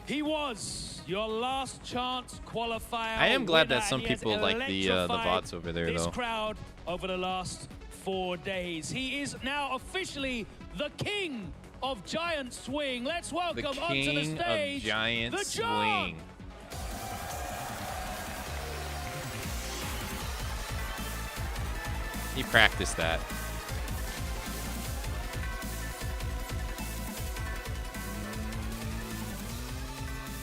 He was your last chance qualifier. I am glad winner, that some and he has people like the electrified VODs over there, this though. crowd over the last 4 days. He is now officially the king of Giant Swing. Let's welcome onto the king stage of Giant the John. Swing. He practiced that.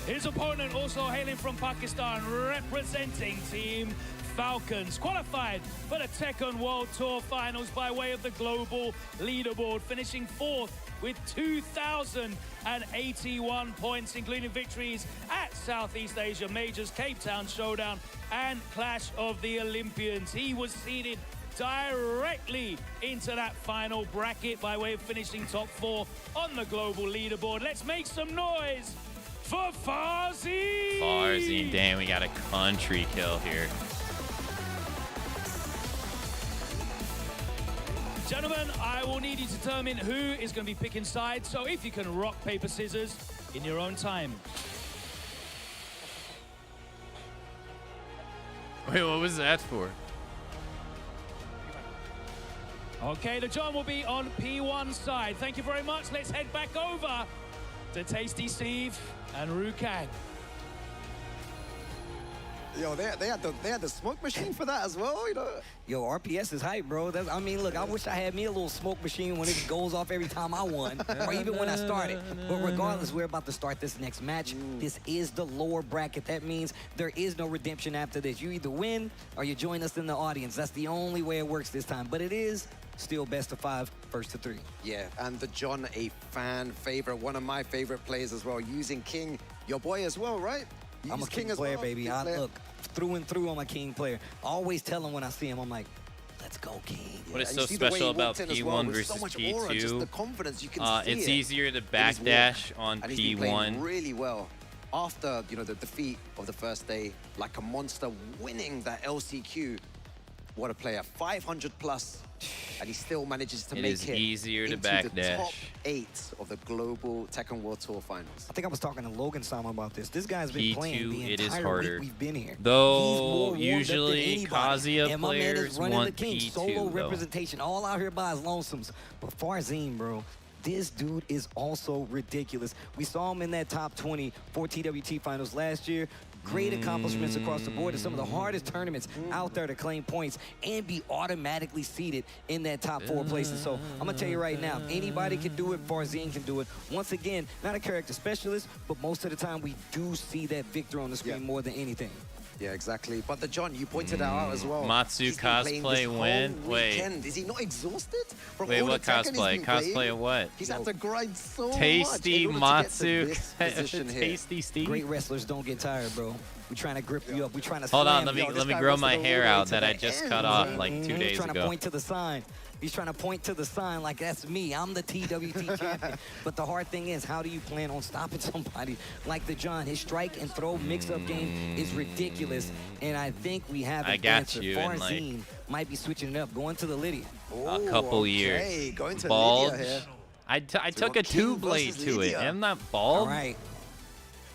His opponent, also hailing from Pakistan, representing Team Falcons, qualified for the Tekken World Tour Finals by way of the global leaderboard, finishing 4th with 2,081 points, including victories at Southeast Asia Majors, Cape Town Showdown, and Clash of the Olympians. He was seeded directly into that final bracket by way of finishing top 4 on the global leaderboard. Let's make some noise for Farzine! Farzine, damn, we got a country kill here. Gentlemen, I will need you to determine who is going to be picking sides, so if you can rock, paper, scissors in your own time. Wait, what was that for? Okay, the John will be on P1 side. Thank you very much. Let's head back over to Tasty Steve and Rukan. Yo, they had the smoke machine for that as well, you know. Yo, RPS is hype, bro. I mean, look, I wish I had me a little smoke machine when it goes off every time I won, or even when I started. But regardless, we're about to start this next match. This is the lower bracket. That means there is no redemption after this. You either win or you join us in the audience. That's the only way it works this time. But it is still best of 5, first to 3. Yeah, and the John, a fan favorite, one of my favorite players as well, using King, your boy as well, right? I'm a King player, baby. Look, through and through, I'm a King player. I always tell him when I see him, I'm like, let's go, King. What is so special about P1 versus P2? The confidence you can see it's easier to backdash on and he's been P1. playing really well. After, you know, the defeat of the first day, like a monster, winning that LCQ. What a player, 500 plus, and he still manages to It make is it easier to into backdash. the top 8 of the global Tekken World Tour Finals. I think I was talking to Logan Sama about this. This guy's been playing the P2, it is entire harder. week we've been here. Though He's more warmed up than usually anybody. Kazuya And my man is players running want the king. P2 Solo though. representation, all out here by his lonesomes. But Farzin, bro, this dude is also ridiculous. We saw him in that top 20 for TWT finals last year. Great accomplishments across the board in some of the hardest tournaments out there to claim points and be automatically seeded in that top 4 places. So I'm gonna tell you right now, anybody can do it, Farzin can do it. Once again, not a character specialist, but most of the time we do see that victor on the screen more than anything. Yeah, exactly. But the John, you pointed that out as well. Matsu He's been playing cosplay this whole win? Wait. weekend. Is he not exhausted? From Wait, all what the Tekken he's cosplay? been playing? Cosplay of what? He's had to grind so Tasty much in order to get to Matsu. this position here. Tasty Steve. Great wrestlers don't get tired, bro. We're trying to grip you up. We're trying to Hold on, slam you. let me grow my hair out that I just cut off like 2 days He's trying to ago. point to the sign. He's trying to point to the sign like that's me. I'm the TWT champion. But the hard thing is, how do you plan on stopping somebody like the John? His strike and throw mix-up game is ridiculous, and I think we have an I got answer. you in, Farzin might be switching it up, going to the Lydia. A couple years. Going to Bulge. Lydia here. I took a 2-blade to it. I'm not bald. All right.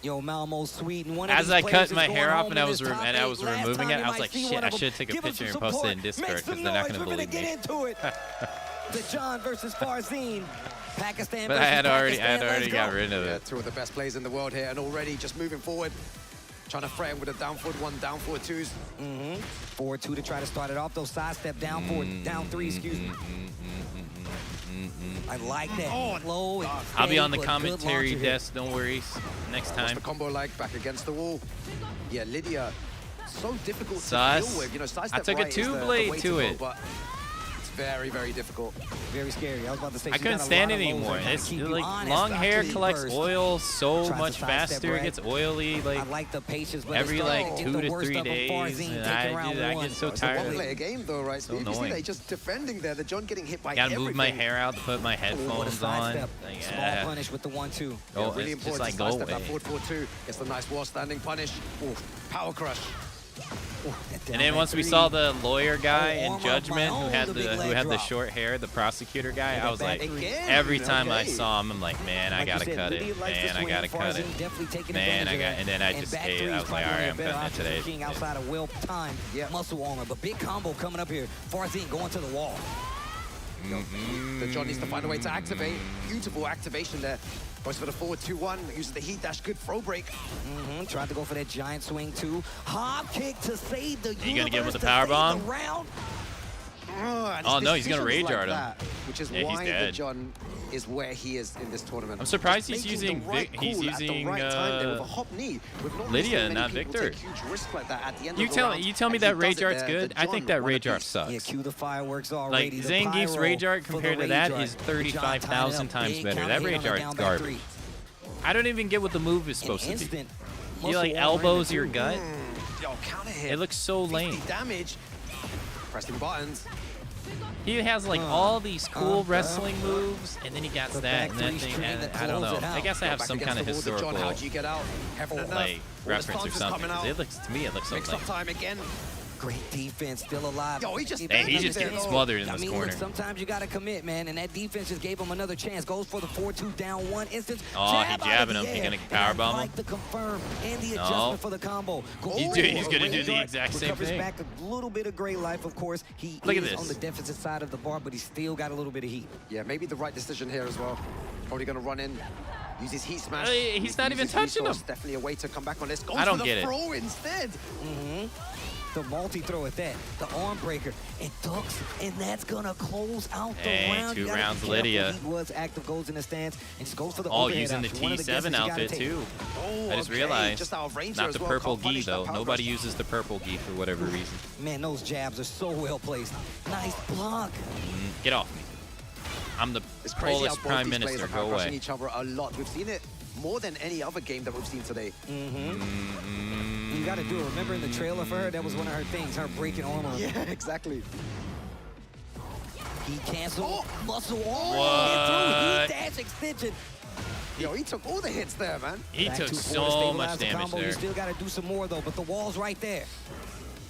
Yo, Malmo Sweden. As I cut my hair off and I was removing it, I was like, shit, I should take a picture and post it in Discord because they're not gonna believe me. The John versus Farzin. Pakistan But I had already got rid of Yeah, it. 2 of the best players in the world here, and already just moving forward. Trying to threaten with a down forward 1, down forward 2s. Forward 2 to try to start it off. Those sidestep down forward, down 3, excuse me. I like that. Low and I'll be on the steady, but good commentary launcher here. desk, no worries. Next What's time. the combo like? Back against the wall. Yeah, Lydia, so difficult Sus. to deal with. You know, sidestep I took a right is the 2-blade way to go, it. but it's very, very difficult. Very scary. I was about to say. I couldn't stand it anymore. It's like long hair collects oil so much faster. It gets oily I like like the patience, but every it's like still 2 the to worst 3 of a days. Farzin And taking round I one. get so It's a tired. one-player game though, right, So Steve? You see annoying. they just defending there. The John getting hit by Gotta everything. move my hair out to put my headphones on. Like, Small punish with the 1-2. Oh, really it's just important like to go sidestep away. that forward 4-2. It's the nice wall standing punish. Ooh, power crush. And then once we saw the lawyer guy in arm up Judgment by who all had the the big leg drop. short hair, the prosecutor guy, I was like, again. every time I Okay. saw him, I'm like, man, I Like you gotta said, cut Lydia it, likes to man, I swing. gotta cut Farzin it. definitely taking Man, advantage of that. and then I just back stayed. three I is was like, probably all right, one I'm of the better cutting it options today. for King outside of well time muscle armor, but big combo coming up here. Farzin going to the wall. The John needs to find a way to activate. Beautiful activation there. Goes for the forward 2-1. Uses the heat dash. Good throw break. Tried to go for that giant swing too. Hop kick to save the You gonna get him with universe, the to power save bomb? the round. Oh no, he's gonna rage like art him. that, which is Yeah, he's why the dead. John is where he is in this tournament. I'm surprised Just he's making using the right he's call at the using right time there with a hop knee. With not Lydia, many not people Victor. take huge risks like that at the end You of the tell round, me that and he rage does it art's there. good. The I think John, that one of rage art these- sucks. Yeah, cue the fireworks Like already. The Zangief's pyro rage art for the compared to rage that art. is The John tied it 35,000 up. times Big better. counter That hit rage on the art's down back garbage. three. I don't even get what the move is supposed to be. Instant You like muscle armor elbows into your two. gut? Yo, counter hit. It looks so 50 lame. damage. Pressing buttons. He has like all these cool wrestling moves, and then he got The that back and that three thing. string And that I don't close know. it out. I guess I have Back some against kind of the wall, the John, historical how'd you get out? Heaven enough. like All the reference or stances something. coming 'Cause out. it looks to me, it looks so Mix lame. up time again. Great defense, still alive. Yo, he just Hey, he's just there, getting though. smothered in I this mean, corner. look, sometimes you got to commit, man, and that defense just gave him another chance. Goes for the 4-2 down one instance. Oh, he Jab out of jabbing the him. He air, gonna and powerbomb I him? like the confirm and the No. adjustment for the combo. He's gonna do the exact same Recovers thing. back a little bit of gray life, of course. He Look at is this. on the deficit side of the bar, but he's still got a little bit of heat. Yeah, maybe the right decision here as well. Probably going to run in, use his heat smash. He's not even touching him. Definitely a way to come back on this. Goes I don't for get the it. throw instead. The multi-throw at that, the arm breaker, and ducks, and that's gonna close out the Hey, round. 2 You gotta be rounds, careful. Lydia. He was active, goes in the stance, and just goes for the All overhead using the option. One of T7 guesses you gotta outfit take. too. Oh, I just okay. realized. Just out of range Not there the as well. purple Can't gi punish that though. power Nobody crush. uses the purple gi for whatever reason. Man, those jabs are so well placed. Nice block. Get off me. I'm the It's crazy Polish how both Prime these players Minister. are power Go crushing away. each other a lot. We've seen it more than any other game that we've seen today. You gotta do it. Remember in the trailer for her, that was one of her things, her breaking armor. Yeah, exactly. He canceled muscle arm. What? Hit through heat dash extension. Yo, he took all the hits there, man. He Back took 2-4 to so stabilize much the damage combo. there. You still gotta do some more though, but the wall's right there.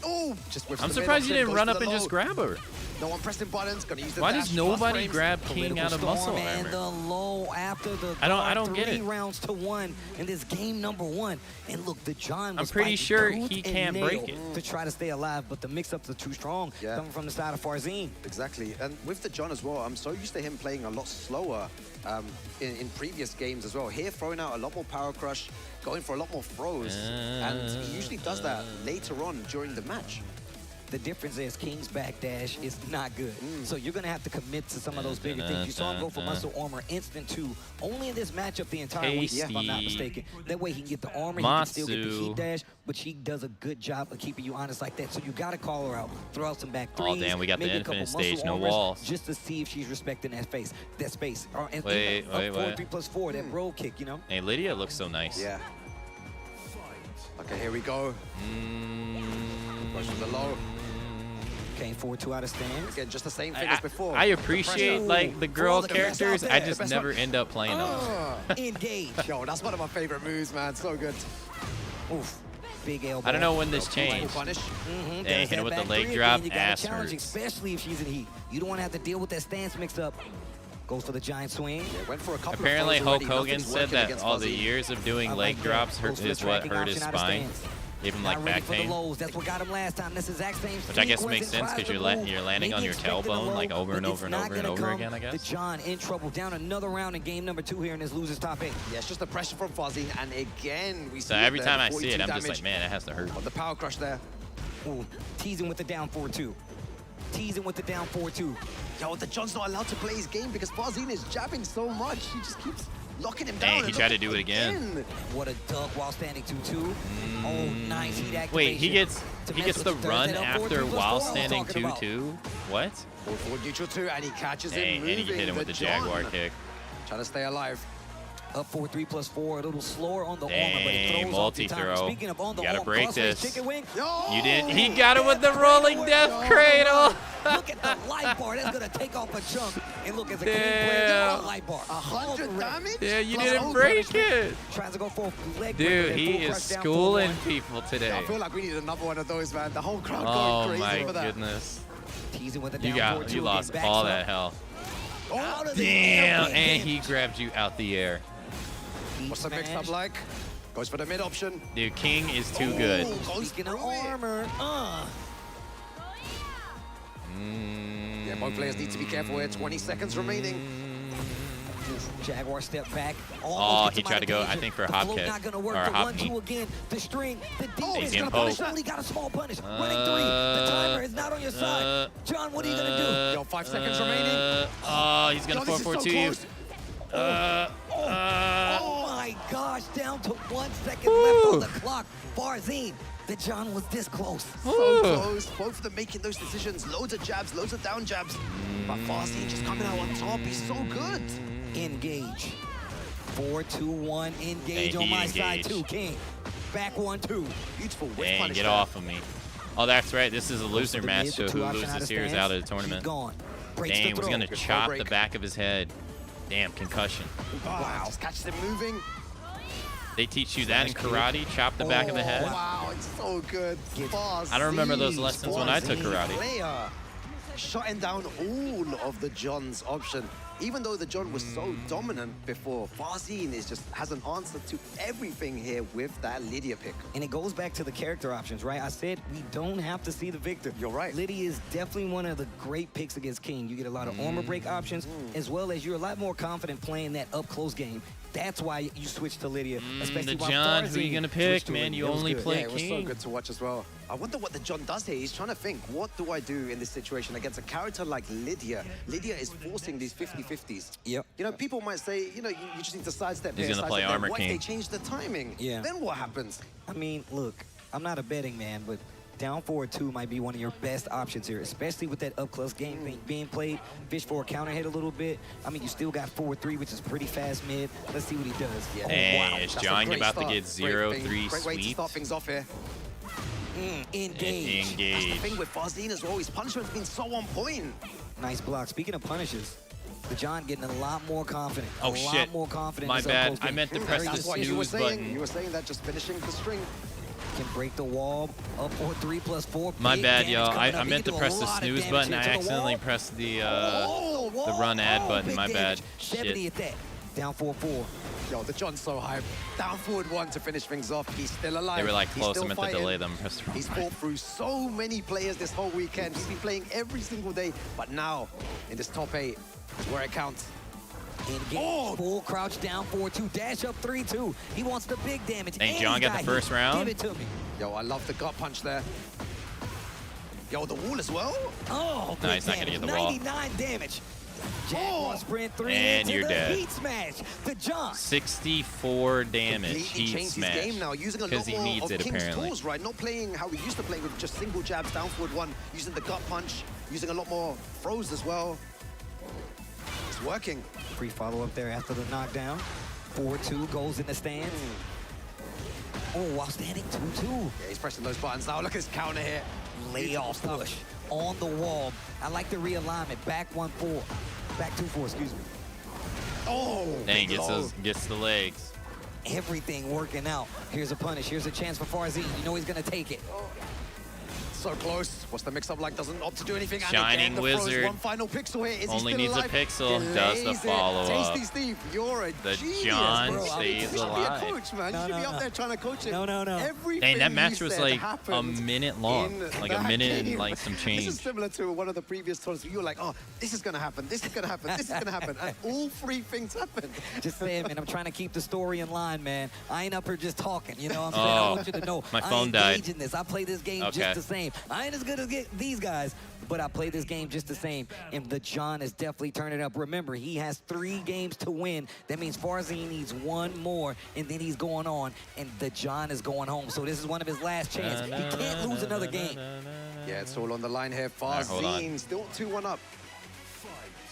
Oh, just with I'm surprised you didn't run up and just grab her. No one pressing buttons. Gonna use the Why dash does nobody frames. grab King out of muscle And armor? the low after the I don't get 3 it. rounds to 1 in this game number 1. And look, the John was I'm pretty fighting sure tooth he and can't nail break it. to try to stay alive, but the mix-ups are too strong coming from the side of Farzine. Exactly, and with the John as well, I'm so used to him playing a lot slower in previous games as well. Here, throwing out a lot more power crush, going for a lot more throws, and he usually does that later on during the match. The difference is King's backdash is not good. So you're going to have to commit to some of those bigger things. You saw him go for muscle armor instant 2 only in this matchup the entire week, if I'm not mistaken. That way he can get the armor, he can still get the heat dash, but she does a good job of keeping you honest like that. So you got to call her out, throw out some back threes. Oh, damn, we got the maybe a couple infinite muscle stage, no armors, walls. just to see if she's respecting that space. And Wait. 4-3+4, that roll kick, you know? Hey, Lydia looks so nice. Yeah. Okay, here we go. Push from the low. Came forward 2 out of stands. Again, just the same thing as before. I appreciate like the girl characters. I just Best never one. end up playing them. Engage. Yo, that's one of my favorite moves, man. So good. Oof. Big elbow. I don't know when this changed. Punish. They hit it with the leg drop. Ass hurts. Especially if she's in heat. You don't want to have to deal with that stance mixed up. Goes for the giant swing. Yeah, went for a couple Apparently, of Hulk throws already. Hogan said that all the years of doing leg drops is what hurt his spine. Gave him like back pain. That's what got him last time. This exact same Which I guess makes sense because you're landing on your tailbone like over and over and over and over again, I guess. The John in trouble. Down another round in game number 2 here in this losers top 8. Yeah, it's just the pressure from Farzine, and again we see. So every it time there, I see it, 42 I'm just damage. like, man, it has to hurt. But the power crush there. Ooh, teasing with the down 4-2. Teasing with the down 4-2. Yo, the John's not allowed to play his game because Farzine is jabbing so much. He just keeps locking him down. Dang, he tried to do it again. What a duck while standing 2-2. Oh, nice heat activation. Wait, he gets the run after while standing 2-2? What? Forward neutral 2, and he catches Dang, him moving. and he hit him with the Jaguar kick. Trying to stay alive. Up 4-3+4, a little slower on the armor, but it Dang, throws off the time. multi-throw. Speaking of on the You gotta arm, break crossface this. chicken wing. You didn't. He got it with the rolling death cradle. Look at the light bar. That's going to take off a chunk. And look, as a King player, Damn. light bar. 100 damage? Yeah, you Plus didn't own break punishment. it. Tries to go for a leg Dude, breaker, he full is crush down schooling 4-1. people today. I feel like we need another one of those, man. The whole crowd Oh going crazy my for that. goodness. Teasing with a You down 4-2 lost again, all backs that up. health. Out of the air, Damn, big and hit. he grabbed you out the air. What's the mix up like? Goes for the mid option. Dude, King is too good. Speaking of armor, Yeah, both players need to be careful here. 20 seconds remaining. Jaguar step back. Oh, he tried to go, I think, for a hop kick. Not gonna Or work. a The hop 1-2 knee. again. The string. The D He's is getting gonna punish. poked. Only got a small punish. Running 3. The timer is not on your side. John, what are you gonna do? Yo, 5 seconds remaining. Oh, he's gonna John, this is 4-4-2 so you. close. Oh my gosh, down to 1 second left on the clock. Farzine, the John was this close. So close. Both of them making those decisions. Loads of jabs, loads of down jabs. But Farzine just coming out on top. He's so good. Engage. 4-2-1. Engage Hey, on he my side engaged. too, King. Back 1-2. Beautiful whip Dang, punish get there. off of me. Oh, that's right. This is a loser the match, mid, so the who 2 option out loses of here is stance. out of the tournament. Keep going. Breaks Dang, the was throw. gonna Good chop throw the break. back of his head. Damn, concussion. Wow. Just catches him moving. They teach you that in karate? Chop the back of the head? Wow, it's so good. I don't remember those lessons when I took karate. Player shutting down all of the John's option. Even though the John was so dominant before, Farzine has an answer to everything here with that Lydia pick. And it goes back to the character options, right? I said we don't have to see the victor. You're right. Lydia is definitely one of the great picks against King. You get a lot of armor break options, as well as you're a lot more confident playing that up-close game. That's why you switch to Lydia, especially the while John, who Farzine you gonna switched pick, to man? Lydia. You It was only good. play Yeah, it was so King. good to watch as well. I wonder what the John does here. He's trying to think, what do I do in this situation against a character like Lydia? Lydia is forcing these 50-50s. Yep. You know, people might say, you know, you just need to sidestep He's here, gonna play sidestep there. Armor What if King. they change the timing? Yeah. Then what happens? I mean, look, I'm not a betting man, but down 4-2 might be one of your best options here, especially with that up-close game being played. Fish for a counter hit a little bit. I mean, you still got 4-3, which is pretty fast mid. Let's see what he does. Yeah. Hey, is That's a John great about to start. get Great 0-3 Great way to sweep? start things off here. Engage. That's the Engage. thing with Farzine as well. His punishment's been so on point. Nice block. Speaking of punishes, the John getting a lot more confident. Oh, a shit. lot more confident. My in his bad. up-close I game. meant to press Very the That's what you were snooze saying. button. You were saying that just finishing the string. Can break the wall. Up 4-3 plus 4. My Big bad, damage y'all. coming I up. He meant to can do a press the lot of snooze damage button. I into the accidentally wall. pressed the run ad button. Big My bad. damage. 70 Shit. at that. Down 4-4. Yo, the John's so hyped. Down forward 1 to finish things off. He's still alive. They were like He's close. I still meant to fighting. delay them. Press the wrong He's button. fought through so many players this whole weekend. He's been playing every single day. But now, in this top 8, is where it counts. Engage, full crouch down 4-2, dash up 3-2. He wants the big damage. Dang, and John he's got the first round. Give it to me. Yo, I love the gut punch there. Yo, the wall as well. Oh, No, he's not gonna get the wall. 99 damage. Jaguar sprint 3 And into you're the dead. heat smash. The jump. 64 damage. Completely Heat changed smash. his game now, using a lot Because he more needs of it King's apparently. tools, right? Not playing how we used to play with just single jabs, down forward 1, using the gut punch, using a lot more throws as well. It's working. Free follow up there after the knockdown. 4-2 goes in the stands. Oh, while standing 2-2. Yeah, he's pressing those buttons now. Look at his counter here. Layoff push on the wall. I like the realignment. Back 1-4. Back 2-4, excuse me. Oh! Dang, gets the legs. Everything working out. Here's a punish. Here's a chance for Farzin. You know he's going to take it. So close. What's the mix-up like? Doesn't opt to do anything. And Shining again, the Wizard. throws. One final pixel here. Is Only he still needs a alive? pixel. Does the Delays it. follow-up. Tasty Steve, you're a The genius, John bro. stays You should alive. be a coach, man. You should be up there trying to coach him. No. Everything Dang, that you match was said like a happened minute long. in Like a that minute and game. like some This change. is similar to one of the previous tournaments where you were like, oh, this is going to happen, this is going to happen, this is going to happen. And all 3 things happened. Just saying, man, I'm trying to keep the story in line, man. I ain't up here just talking, you know what I'm saying? I want you to know my I phone died. engage in this. I play this game Okay. just the same. I ain't as good as these guys, but I play this game just the same. And the John is definitely turning up. Remember, he has 3 games to win. That means Farzin needs 1 more, and then he's going on, and the John is going home. So this is one of his last chances. He can't lose another game. Yeah, it's all on the line here. Alright, hold on. Farzin still 2-1 up.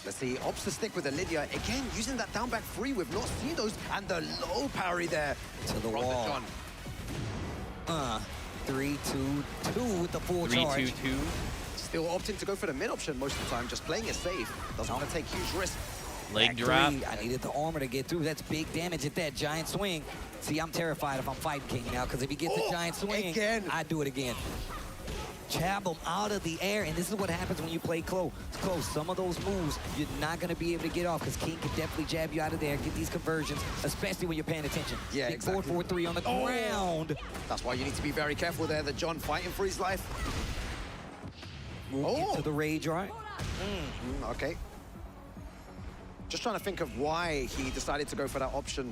Let's see, opts to stick with Lydia. Again, using that down back 3. We've not seen those. And the low parry there. To the from wall. John. 3-2-2 with the full charge. 3-2-2. Still opting to go for the mid option most of the time, just playing it safe. Doesn't want to take huge risks. Leg Back drop. 3. I needed the armor to get through. That's big damage at that giant swing. See, I'm terrified if I'm fighting King now, because if he gets a giant swing, again. I do it again. Jab him out of the air, and this is what happens when you play close. Some of those moves, you're not going to be able to get off, because King can definitely jab you out of there, get these conversions, especially when you're paying attention. Yeah, Big exactly. 4-4-3 on the ground. That's why you need to be very careful there. The John fighting for his life. Move into the rage, right? Okay. Just trying to think of why he decided to go for that option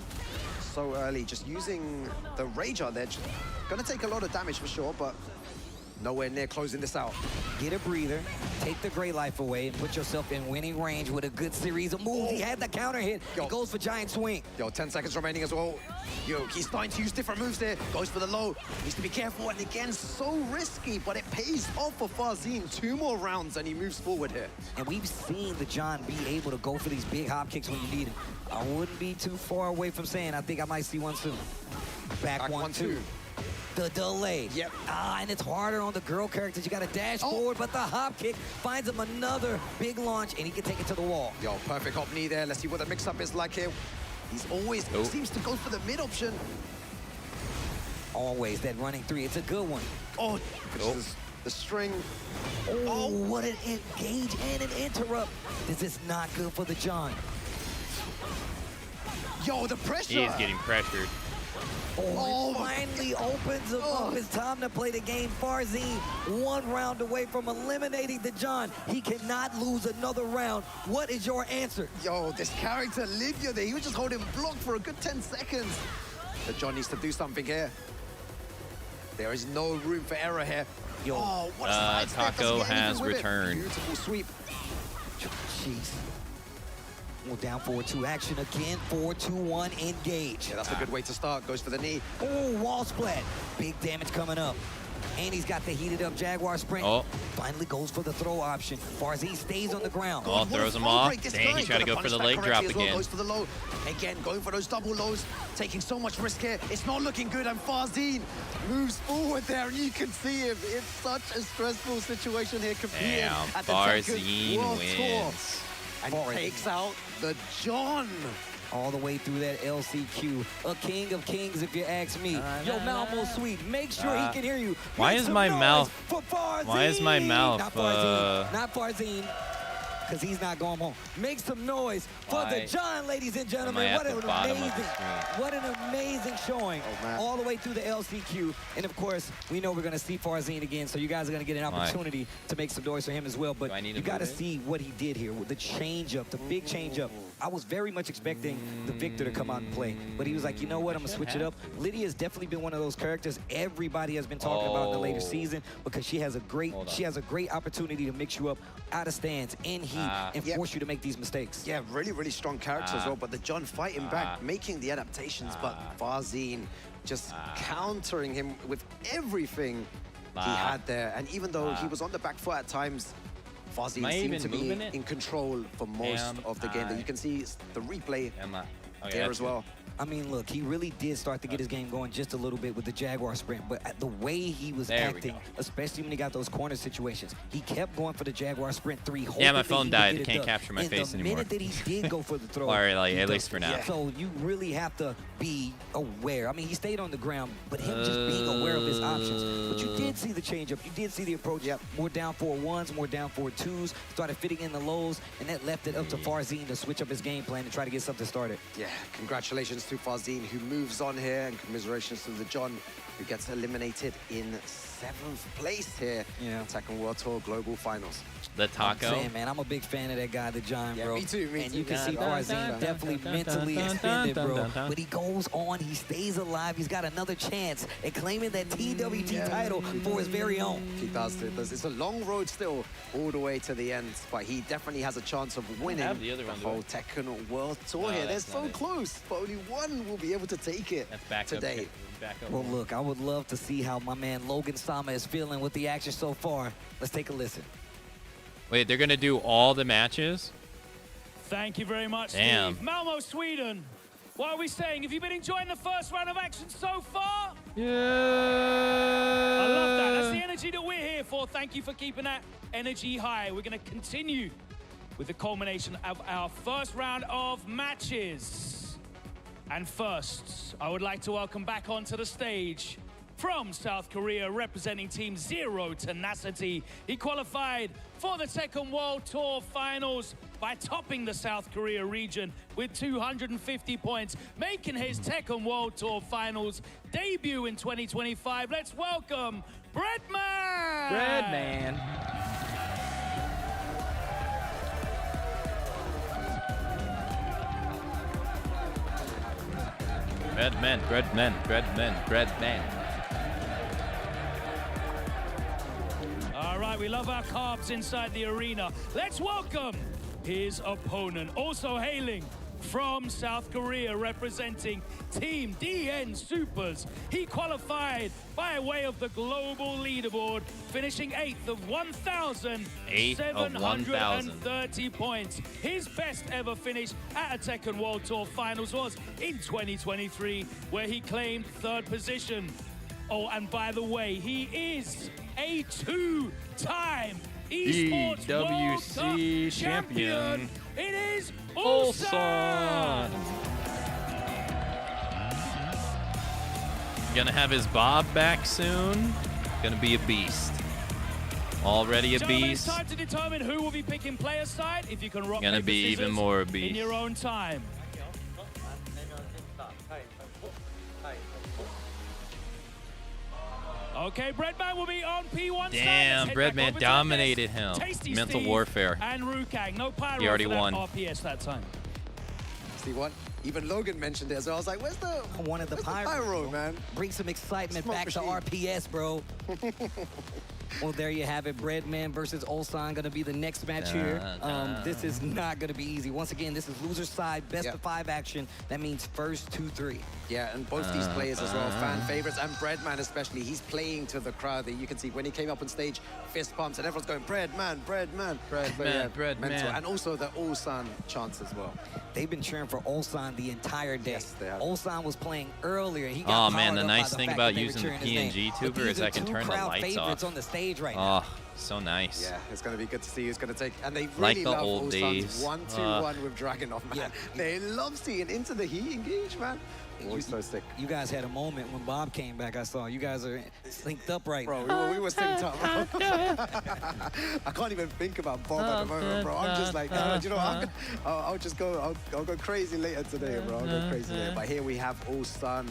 so early. Just using the rage out there. Going to take a lot of damage for sure, but nowhere near closing this out. Get a breather, take the gray life away, and put yourself in winning range with a good series of moves. He had the counter hit. He goes for giant swing. Yo, 10 seconds remaining as well. Yo, he's starting to use different moves there. Goes for the low. Needs to be careful. And again, so risky, but it pays off for Farzin. 2 more rounds, and he moves forward here. And we've seen the John be able to go for these big hop kicks when you need him. I wouldn't be too far away from saying I think I might see one soon. Back 1-2. The delay. Yep. And it's harder on the girl characters. You got to dash forward, but the hop kick finds him another big launch, and he can take it to the wall. Yo, perfect hop knee there. Let's see what the mix-up is like here. He's always seems to go for the mid option. Always that running 3. It's a good one. Oh, the string. Oh, what an engage and an interrupt. This is not good for the John. Yo, the pressure. He is getting pressured. Oh, finally opens him up. It's time to play the game. Farzin, 1 round away from eliminating the John. He cannot lose another round. What is your answer? Yo, this character, Livia, there, he was just holding block for a good 10 seconds. The John needs to do something here. There is no room for error here. Yo, what a side step. Doesn't Taco get anything has with it. returned. Beautiful sweep. Jeez. Well, down 4-2 action again. 4-2-1 engage. Yeah, that's a good way to start. Goes for the knee. Oh, wall splat. Big damage coming up. And he's got the heated up Jaguar sprint. Oh. Finally goes for the throw option. Farzin stays on the ground. Oh, throws him off. Dang, he tried to go for the leg drop again. Goes for the low. Again, going for those double lows. Taking so much risk here. It's not looking good. And Farzin moves forward there. And you can see him. It's such a stressful situation here competing at the Farzin Tekken World Tour. wins. And takes out the John. all the way through that LCQ. A king of kings, if you ask me. Yo, Malmo Sweet, make sure he can hear you. Why is my mouth? Why is my mouth? Not Farzine. Because he's not going home. Make some noise for the John, ladies and gentlemen. What an amazing showing. All the way through the LCQ. And of course, we know we're going to see Farzine again, so you guys are going to get an opportunity to make some noise for him as well. But you got to see what he did here with the change-up, the big change-up. I was very much expecting the Victor to come out and play, but he was like, you know what, I'm going to switch it up. Lydia has definitely been one of those characters everybody has been talking about in the later season because she has a great opportunity to mix you up out of stands, in heat, and force you to make these mistakes. Yeah, really strong character as well, but the John fighting back, making the adaptations, but Farzine just countering him with everything he had there. And even though he was on the back foot at times, Farzine seemed to be in control for most of the game. That you can see the replay there as well. I mean, look, he really did start to get his game going just a little bit with the Jaguar sprint, but the way he was acting, especially when he got those corner situations, he kept going for the Jaguar sprint 3. Yeah, my phone died. Can't capture my face anymore. The minute that he did go for the throw. Or like, at least for now. So you really have to be aware. I mean, he stayed on the ground, but him just being aware of his options. But you did see the changeup. You did see the approach. More down forward ones, more down forward twos, started fitting in the lows, and that left it up to Farzine to switch up his game plan and try to get something started. Yeah, congratulations to Farzine, who moves on here, and commiserations to the John, who gets eliminated in 7th place here in Tekken World Tour Global Finals. The Taco. I'm saying, man, I'm a big fan of that guy, the John, bro. Me too, and you can see Farzine definitely mentally extended, bro. But he goes on, he stays alive, he's got another chance at claiming that TWT title for his very own. He does. It's a long road still all the way to the end, but he definitely has a chance of winning the whole Tekken World Tour here. They're so close, but only one will be able to take it today. Well, look, I would love to see how my man Logan Sama is feeling with the action so far. Let's take a listen. Wait, they're going to do all the matches? Thank you very much, Damn. Steve. Malmo, Sweden. What are we saying? Have you been enjoying the first round of action so far? Yeah. I love that. That's the energy that we're here for. Thank you for keeping that energy high. We're going to continue with the culmination of our first round of matches. And first, I would like to welcome back onto the stage from South Korea, representing Team Zero Tenacity. He qualified for the Tekken World Tour Finals by topping the South Korea region with 250 points, making his Tekken World Tour Finals debut in 2025. Let's welcome Breadman! Breadman. Breadman. All right, we love our carbs inside the arena. Let's welcome his opponent, also hailing from South Korea, representing Team DN Supers. He qualified by way of the global leaderboard, finishing 8th of 1,730 points. His best ever finish at a Tekken World Tour Finals was in 2023, where he claimed 3rd position. Oh, and by the way, he is a 2-time Esports World Cup champion. It is Ulsan! Gonna have his bob back soon. Gonna be a beast. Already a beast. It's time to determine who will be picking player side. If you can rock Gonna paper, be scissors even more a beast. in your own time. Okay, Breadman will be on P1 Damn, Breadman dominated him. Tasty Mental Steve warfare. And Rukang, no pyro He already for that won. RPS that time. See what? Even Logan mentioned it, so I was like, where's the pyro, man? Bring some excitement Smoke back machine. to RPS, bro. Well, there you have it. Breadman versus Ulsan going to be the next match here. This is not going to be easy. Once again, this is loser side, best of 5 action. That means first 2-3. Yeah, and both these players as well, fan favorites, and Breadman especially, he's playing to the crowd. You can see when he came up on stage, fist pumps, and everyone's going, Breadman, Breadman. Breadman. Mental. And also the Ulsan chants as well. They've been cheering for Ulsan Ulsan the entire day. Yes, they have. Ulsan was playing earlier. He got Oh man, the powered up by nice the thing fact about that they using the were cheering his PNG name. tuber But is these I are can two turn the crowd lights favorites off. on the stage right now. Oh, so nice. Yeah, it's going to be good to see who's going to take. And they Like really the love old Ulsan's days. 1-2-1 with Dragunov, man. They love seeing into the heat engage, man. Always so sick. You guys had a moment when Bob came back. I saw you guys are synced up right Bro, now. we were synced up, bro. I can't even think about Bob at the moment, bro. I'm just like, you know, I'll just go, I'll go crazy later today, bro. I'll go crazy later. But here we have Ulsan.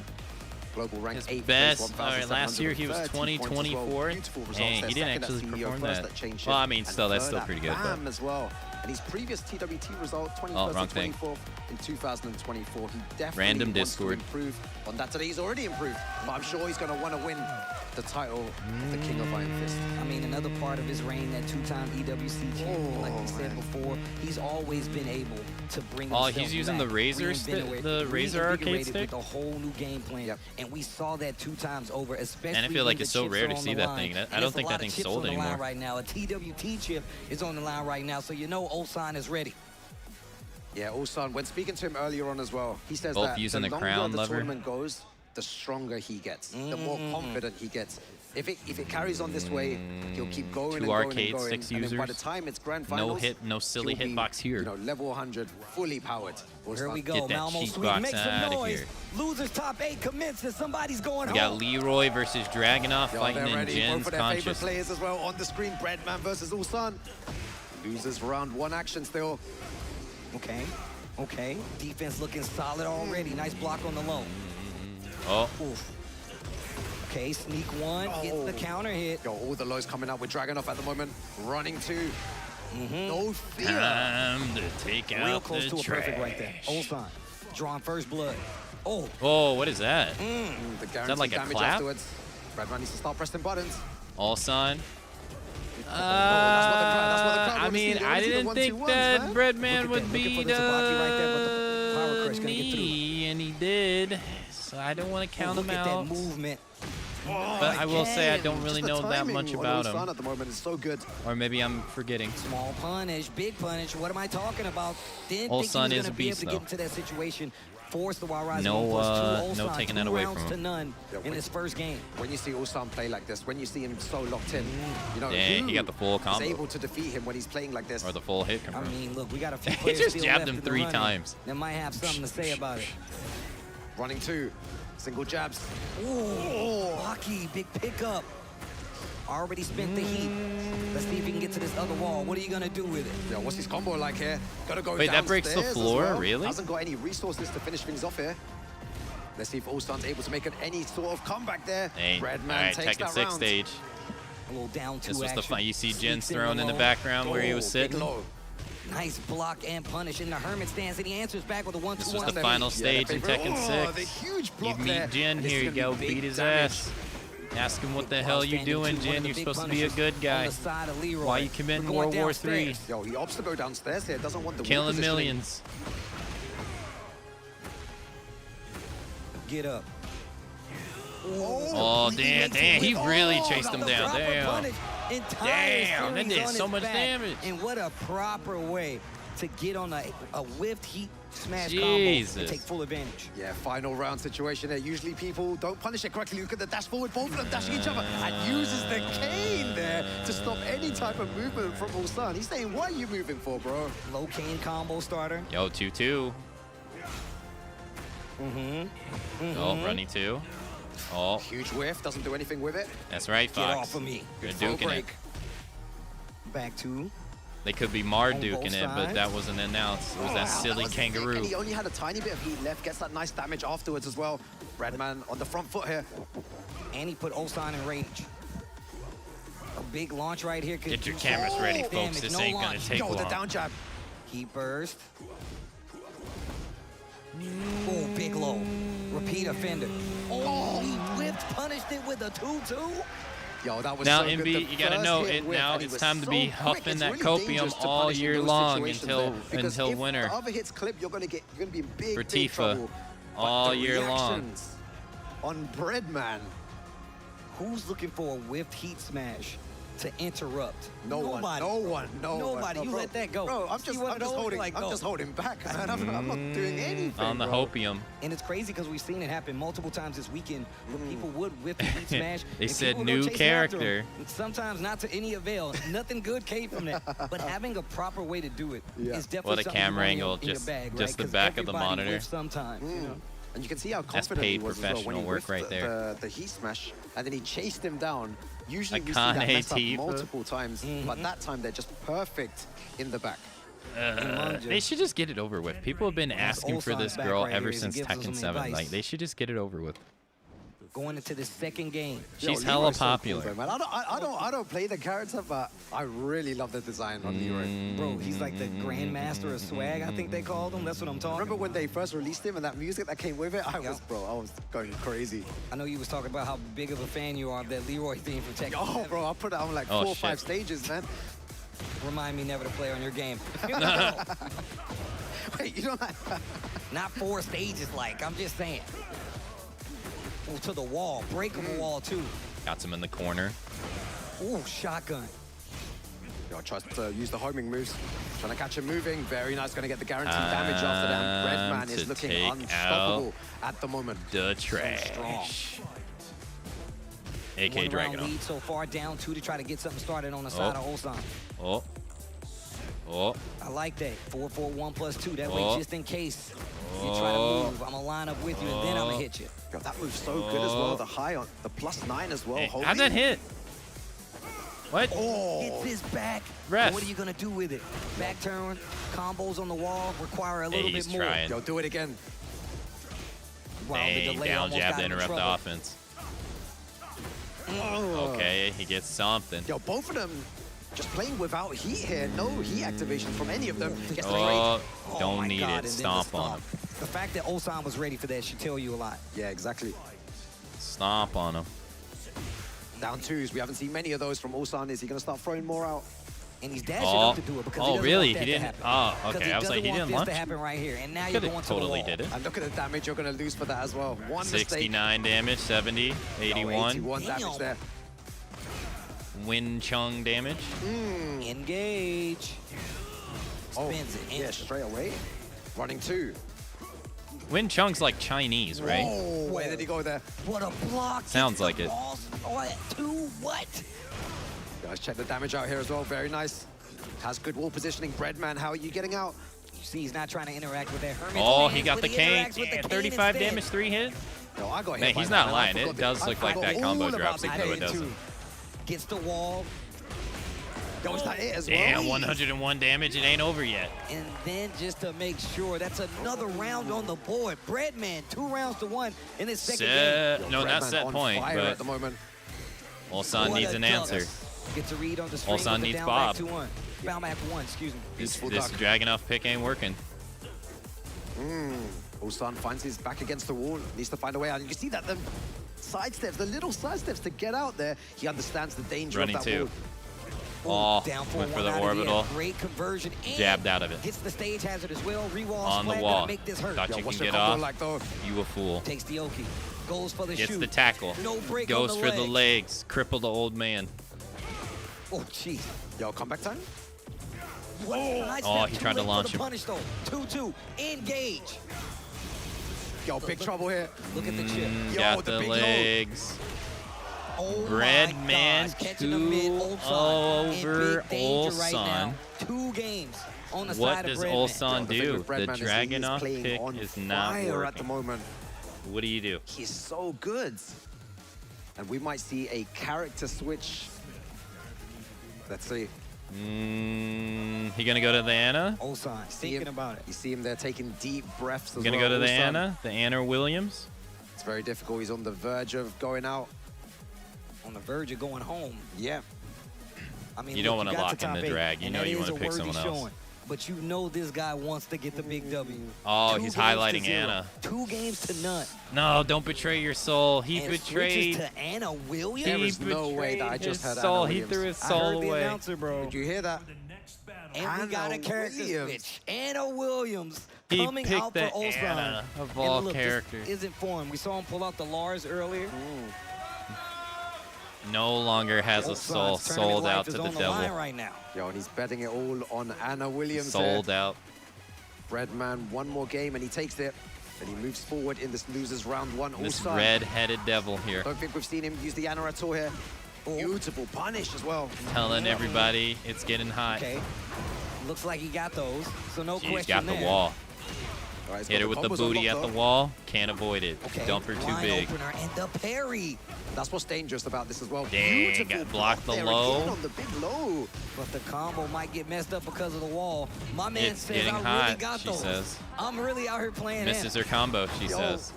Global rank 8th Best. All right, last year he was 2024. And he didn't actually perform that. Well, I mean, still, that's still pretty good. Bam as well. And his previous TWT result, 21st and 24th in 2024. He definitely Random wants Discord. to improve on that today. He's already improved, but I'm sure he's going to want to win the title of the King of Iron Fist. I mean, another part of his reign, that two-time EWC champion, like we said before, he's always been able to bring himself he's using back, the Razor the Razor arcade stick with a whole new game plan. And we saw that 2 times over, especially and I feel like when it's the so chips rare are to on see the that line. thing. I And don't think there's that a lot thing's of chips sold on the line anymore. right now. A TWT chip is on the line right now, so you know Ulsan is ready. Yeah, Ulsan, when speaking to him earlier on as well, he says Both that using the the longer crown the lever. tournament goes, the stronger he gets, the more confident he gets. If it carries on this way, he'll keep going and Two going arcade and going. sticks And then by the users. time it's grand finals, No silly he'll be, hitbox here. You know, level 100, fully powered. Here we go. Get that Malmo cheat Sweet, box make some outta noise. here. Losers top 8 commences. Somebody's going We got home. Leroy versus Dragunov Yo, fighting they're in ready. Jen's Both of their favorite conscious. players as well on the screen. Breadman versus Ulsan. Losers round 1 action still. Okay. Okay. Defense looking solid already. Nice block on the low. Oh. Oof. Okay, sneak one, gets the counter hit. Yo, all the lows coming out with Dragunov at the moment. Running 2. No fear. Time to take Real out close the to a perfect right there. trash. Ulsan, drawing first blood. Oh. Oh, what is that? The Is that guaranteed like a damage clap? afterwards. Breadman needs to start pressing buttons. Ulsan. that's what the crowd I wanna see. mean, They I wanna see the didn't think 1-2-1s, that man. Breadman would beat Crush me, and he did. So I don't want to count him Look at out. that movement. But I will say I don't really Just the know that timing much on about Ulsan him. at the moment is so good. Or maybe I'm forgetting. Small punish, big punish. What am I talking about? Didn't Ulsan think he was is going a to be able beast, to though. get into that situation. Force the Wild Rising No, on +2. no Ulsan, taking 2 that away rounds from to him. none in his first game. When you see Ulsan play like this, when you see him so locked in, you know, Dang, he who got the full combo. is able to defeat him when he's playing like this? Or the full hit I confirm. mean, look, we got a few He players just still jabbed left him in the 3 running times. that might have something to say about it. Running 2, single jabs. Ooh, Lucky, big pickup. Already spent the heat. Let's see if he can get to this other wall. What are you gonna do with it? Yo, what's his combo like here? Gotta go Wait, that breaks the downstairs as floor? well. Really? Hasn't got any resources to finish things off here. Let's see if Ulsan's able to make any sort of comeback there. Hey, Breadman alright, takes Tekken that 6 round. stage. A little down 2 This was the action. fight. You see Jins Sneaks in thrown in the low. background where he was Big sitting. low. Nice block and punish in the Hermit stance, and he answers back with a 1-2-1. This was the final stage in Tekken 6. The huge You block meet there. Jin, And this here is you gonna go, be big beat his damage. ass. Ask him what the hell you doing, Jin. You're supposed to be a good guy. Why you committing World War III? Yo, he opts to go downstairs here. Doesn't want the Killing positioning. millions. Get up. Oh, damn, he really chased him down. Damn. Damn, that did so much damage. And what a proper way to get on a whiffed heat smash Jesus. combo and take full advantage. Yeah, final round situation there. Usually people don't punish it correctly. Look at the dash forward, both of them dashing each other, and uses the cane there to stop any type of movement from Ulsan. He's saying, what are you moving for, bro? Low cane combo starter. Yo, 2-2. Oh, running 2. Oh. Huge whiff, doesn't do anything with it. That's right, Fox. Get off of me. Good Full duking it. break. Back 2. They could be Mar On duking both it, but sides. that wasn't announced. It was that Wow, silly was thick, kangaroo. and he only had a tiny bit of heat left. Gets that nice damage afterwards as well. Breadman on the front foot here. And he put Ulsan in range. A big launch right here. Could Get your do cameras some ready, folks. damage. This No ain't gonna launch. take Yo, the long. down jab. Heat burst. Oh, big low. Repeat offender. Oh, he whipped, punished it with a 2-2. Yo, that was Now, so good. MB, The you gotta first know hit it whiff, now. and he It's was time to so be quick. huffing It's that really copium dangerous to all punish in year those long situations until there, because if winter. the other hits clip, you're gonna be in big, For big Tifa, trouble. But all the year long. reactions on Breadman. Who's looking for a whiffed heat smash to interrupt. Nobody. You Bro, let that go. Bro, I'm just holding back, man. I'm not doing anything. On the hopium. And it's crazy because we've seen it happen multiple times this weekend where people would whip and beat smash. They and said people would go new chasing after character. them. Sometimes not to any avail. Nothing good came from that. But having a proper way to do it is definitely What a something camera you want angle, in your bag, just right? the back of the Everybody monitor. whips sometimes, you know? And you can see how That's confident he paid was as well when professional he work whiffed right there. the heat smash, and then he chased him down. Usually we see Akane that messed up Tifa. multiple times, but that time they're just perfect in the back. They should just get it over with. People have been asking for this back girl right ever here. He since gives us Tekken some 7. advice. Like, they should just get it over with. Going into the second game. She's hella popular. Though, man. I don't play the character, but I really love the design on Leroy. Bro, he's like the grandmaster of swag, I think they called him. That's what I'm talking Remember when they first released him and that music that came with it? I was going crazy. I know you was talking about how big of a fan you are of that Leroy theme from Tekken. Oh, bro, I put it on like 4 or 5 stages, man. Remind me never to play on your game. Here we go. Wait, you don't like Not 4 stages, like, I'm just saying. Ooh, to the wall, breakable wall too. Got him in the corner. Ooh, shotgun. Yo, tries to use the homing moves. Trying to catch him moving. Very nice. Going to get the guaranteed damage after that. Redman is looking unstoppable at the moment. The trash. AK One Dragon. round lead so far, down 2 to try to get something started on the side of Ulsan. I like that. 4-4-1 plus 2. That way, just in case you try to move, I'm gonna line up with you and then I'm gonna hit you. Yo, that move's so good as well. The high on the +9 as well. Hey, how'd that hit? What? Hits his back. Ref. What are you gonna do with it? Back turn, combos on the wall require a little bit more. Trying. Yo, do it again. Wow, the Dang, delay down almost jab got to him in interrupt the trouble. offense. Okay, he gets something. Yo, both of them just playing without heat here. No heat activation from any of them. Gets the Don't my need God, it. and then the Stomp on him. The fact that Ulsan was ready for that should tell you a lot. Yeah, exactly. Stomp on him. Down 2s. We haven't seen many of those from Ulsan. Is he going to start throwing more out? And he's dashing up to do it because he doesn't really? want that He didn't? to happen. Oh, okay. I was like, he didn't want launch. this to happen right here. And now you're Could've going to the totally wall. did it. And look at the damage you're going to lose for that as well. One mistake. 69 damage, 70, 81. 81 damage there. Win Chung damage. Engage. Spins it. Yeah, straight away. Running 2. Win Chung's like Chinese, right? Oh, where did he go there? What a block. Sounds like it. What? Guys, check the damage out here as well. Very nice. Has good wall positioning. Breadman, how are you getting out? You see, he's not trying to interact with that Hermit. Oh, he got the cane. Yeah, 35 damage, 3 hit. No, I got hit Man, by he's that, not man. lying. It does look like that combo drops, even though it doesn't. Gets the wall. Yo, is that it as well? Damn, 101 damage. It ain't over yet. And then just to make sure, that's another round on the board. Breadman, 2 rounds to 1 in his second game. No, not Breadman set on point, fire but at the moment. Ulsan What needs a an dunk. answer. Gets a read on the string. Ulsan with the needs down Bob. back 2-1. Bound back 1, excuse me. This Dragunov pick ain't working. Ulsan finds his back against the wall. Needs to find a way out. And you see that the sidesteps, the little sidesteps to get out there. He understands the danger Running of that 2. wall. Oh, Down went for 4-1 the out of orbital. Great conversion. And Jabbed out of it. Hits the stage hazard as well. Rewalls On the flat, wall. gonna make this hurt. Thought Yo, you what's can your get combo off. like, though? You a fool. Takes the Oki. Goes for the Gets shoot. the tackle. No break Goes on for the the legs. Cripple the old man. Oh, jeez. Yo, comeback time? What? Nice Oh, step, he too tried to late for launch the him. Punish, though. 2-2. Engage. Yo, big trouble here. Look at the chip. Yo, Got the the big legs. Oh Bread my man gosh, catching the mid, 2 Ulsan in over big danger right Ulsan. now. 2 games on the What side does of Breadman. Ulsan do? The Breadman is Dragunov playing pick on is not fire at the working. moment. What do you do? He's so good. And we might see a character switch. Let's see. He gonna go to the Anna? Ulsan, thinking about it. You see him there taking deep breaths as Gonna well. go to the Ulsan. Anna? The Anna Williams? It's very difficult. He's on the verge of going out. On the verge of going home. Yeah. I mean, You don't look, wanna got lock to in the top 8, drag. You and know that you is wanna a pick worthy someone else. showing. But you know this guy wants to get the big W. Oh, 2 he's games to highlighting 0. Anna. 2 games to none. No, don't betray your soul. He And betrayed. switches to Anna Williams. There is no way that I betrayed just his heard soul. Anna He Williams. threw his I soul heard the away. announcer, bro. Did you hear that? And we got a character Williams. switch. Anna Williams He coming picked out for the Ulsan. Anna of And all look, this characters. isn't for him. We saw him pull out the Lars earlier. no longer has a soul. Sold out to the devil. Right now. Yo, and he's betting it all on Anna Williams. Sold out. Breadman, one more game and he takes it. And he moves forward in this losers round one. This red-headed devil here. I don't think we've seen him use the Anna at all here. Beautiful punish as well. Telling everybody it's getting hot. Okay. Looks like he got those, so no question He's got the there. wall. Right, hit her with the booty at the wall. Can't avoid it. Okay. Dumper too Line big. opener and the parry. That's what's dangerous about this as well. Dang, Beautiful got blocked the there low. again on the big low. But the combo might get messed up because of the wall. My man It's says, getting I really hot, got she those. says. I'm really out here playing Misses him. her combo, she says.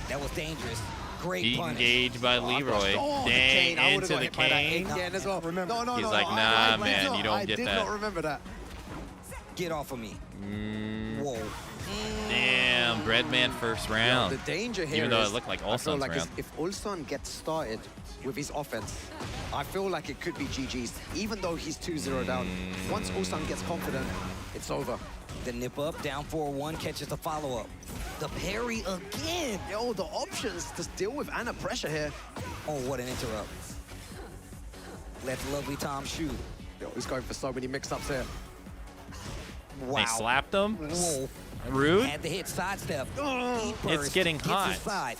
That was dangerous. Great Heat punish. engaged by Leroy. Dang, into the cane. As well. No, He's like, nah, man, you don't I get did that. not remember that. Get off of me. Whoa. Damn, Breadman first round. The danger here Even though is, it looked like I feel Ulsan's like round. if Ulsan gets started with his offense, I feel like it could be GG's, even though he's 2-0 down. Once Ulsan gets confident, it's over. The nip up, down 4-1, catches the follow-up. The parry again. Yo, the options to deal with Anna pressure here. Oh, what an interrupt. Let the lovely Tom shoot. Yo, he's going for so many mix-ups here. Wow. They slapped him. Whoa. Rude. Had the hit sidestep. It's getting hot. Inside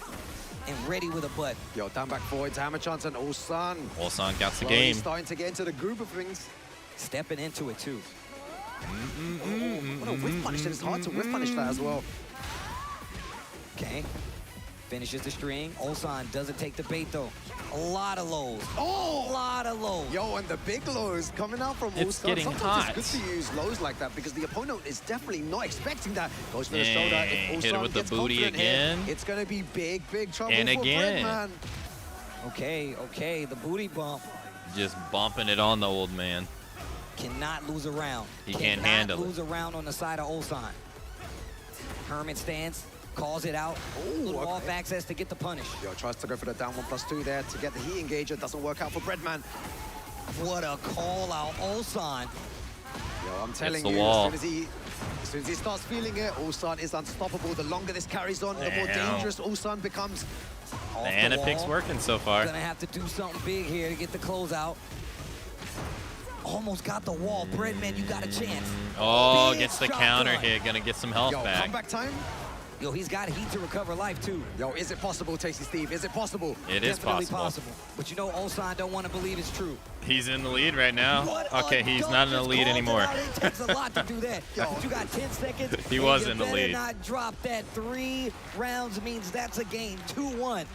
and ready with a butt. Yo, down back forward to Hammer Chance and Ulsan. Ulsan got the Slowly game. starting to get into the groove of things. Stepping into it too. What a whiff punish. It's hard to whiff punish that as well. Okay. Finishes the string. Ulsan doesn't take the bait though. A lot of lows. Oh! A lot of lows. Yo, and the big lows coming out from It's Ulsan. getting Sometimes hot. it's good to use lows like that because the opponent is definitely not expecting that. Goes for the Dang, shoulder. If hit Ulsan her with the gets booty confident here, again. it's going to be big trouble And for again. Breadman. Okay, the booty bump. Just bumping it on the old man. Cannot lose a round. He can't handle Cannot lose a round on the side of Ulsan. Hermit stance, calls it out. Little off access to get the punish. Yo, tries to go for the down 1+2 there to get the heat engager. Doesn't work out for Breadman. What a call out, Ulsan. Yo, I'm telling the you, wall. as soon as he starts feeling it, Ulsan is unstoppable. The longer this carries on, the more Damn. dangerous Ulsan becomes. The Anna pick's working so far. Gonna have to do something big here to get the closeout. Almost got the wall. Breadman, you got a chance. Oh, Big gets the shotgun. counter hit. Gonna get some health Yo, back. comeback time. Yo, he's got heat to recover life too. Yo, is it possible, Tasty Steve? Is it possible? It is Definitely possible. But you know, Ulsan don't want to believe it's true. He's in the lead right now. What Okay, a he's dunk. not in the Just lead called it anymore. out. It takes a lot to do that. But you got 10 seconds. He and was you in the better lead. not drop that. 3 rounds means that's a game. 2-1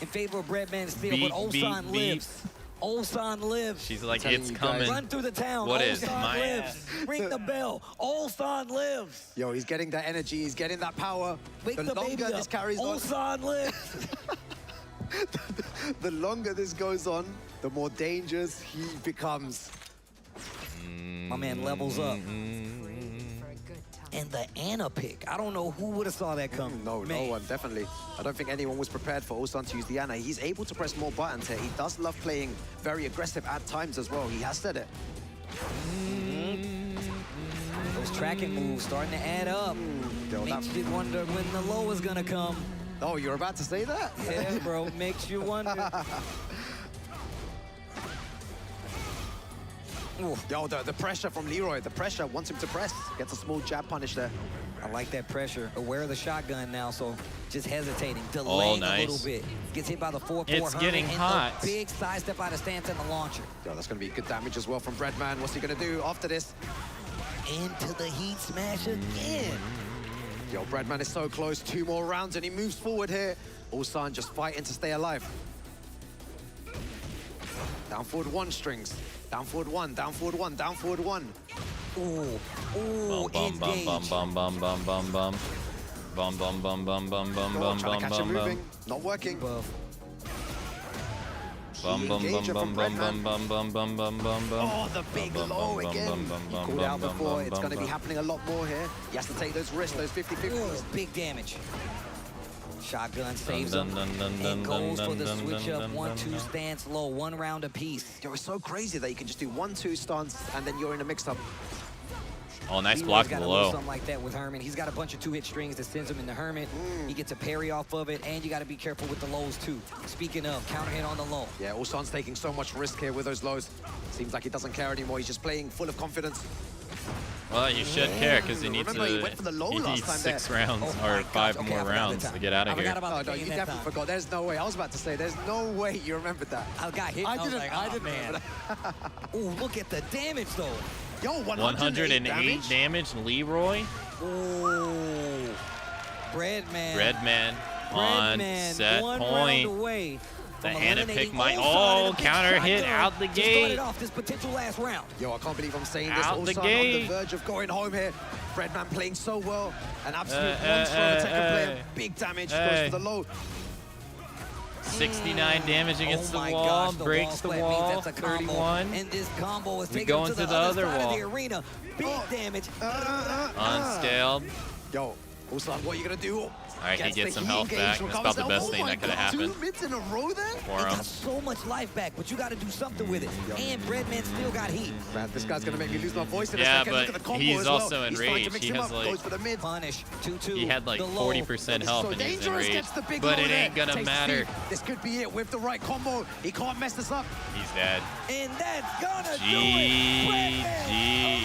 in favor of Breadman Steel. Beep, But beep, Ulsan beep. lives. Ulsan lives. She's like, telling it's you coming. guys. Run through the town. What is Ulsan my lives. Ring the bell. Ulsan lives. Yo, he's getting that energy. He's getting that power. Wake the baby longer up. this carries on, Ulsan lives. the longer this goes on, the more dangerous he becomes. My man levels up. And the Anna pick. I don't know who would have saw that coming. No one, definitely. I don't think anyone was prepared for Ulsan to use the Anna. He's able to press more buttons here. He does love playing very aggressive at times as well. He has said it. Those tracking moves starting to add up. Makes you wonder when the low is gonna come. Oh, you're about to say that? Yeah, bro. Makes you wonder. Yo, the pressure from Leroy. The pressure wants him to press. Gets a small jab punish there. I like that pressure. Aware of the shotgun now, so just hesitating, delaying a little bit. Gets hit by the 4-4 It's Hermit getting and hot. the big sidestep out of stance and the launcher. Yo, that's going to be good damage as well from Breadman. What's he going to do after this? Into the heat smash again. Yo, Breadman is so close. 2 more rounds and he moves forward here. Ulsan just fighting to stay alive. Down forward 1 strings. Down forward 1, down forward 1, down forward 1. Ooh, Bum bum bum bum bum bum bum bum. Bum bum bum bum bum bum bum Trying to bum catch him bum bum. moving. Not working. Bum bum bum bum bum bum bum bum bum bum bum bum. Oh, the big low again. He called out before. It's going to be happening a lot more here. He has to take those risks, those 50-50s. Big damage. Shotgun saves him and goes for the switch up 1-2 stance low, 1 round apiece. Yo, it's so crazy that you can just do 1-2 stance and then you're in a mix-up. Oh, nice Leroy's block got below. something like that with Hermit. He's got a bunch of 2-hit strings that sends him into Hermit. He gets a parry off of it, and you got to be careful with the lows too. Speaking of, counter hit on the low. Yeah, Ulsan's taking so much risk here with those lows. Seems like he doesn't care anymore. He's just playing full of confidence. Well, you should care because he needs Remember, he went for the low last time 6 there. rounds or 5 more rounds to get out of here. Oh, no, you definitely forgot. There's no way. I was about to say, there's no way you remembered that. I got hit. I didn't man. Ooh, look at the damage though. Yo, 108 damage, Leroy. Ooh. Breadman on set point. The Hannah pick might. Oh, counter hit out the gate. Off this potential last round. Yo, I can't believe I'm saying this. Out the Ulsan gate. on the verge of going home here. Breadman playing so well. An absolute monster of a second player. Big damage. Goes for the low. 69 damage against the wall. Breaks the wall. 31. And this combo is We taking go him into to the other side wall. of the arena. Big damage. Unscaled. Yo, Ulsan, what are you going to do? All right, he gets some health back. That's about the best thing that could have happened 2 mids in a row there? for He him. got so much life back, but you got to do something with it. And Breadman still got heat. Man, this guy's going to make me lose my voice in a Yeah, second. Look at the but combo he's as well. also He's trying to enraged. mix He him has up. like Goes for the mid. Punish. 2-2. He had like 40% health and he's dangerous, enraged. gets the big But low it there. ain't gonna Takes matter. feet. This could be it with the right combo. He can't mess this up. He's dead. And that's gonna do GG. it.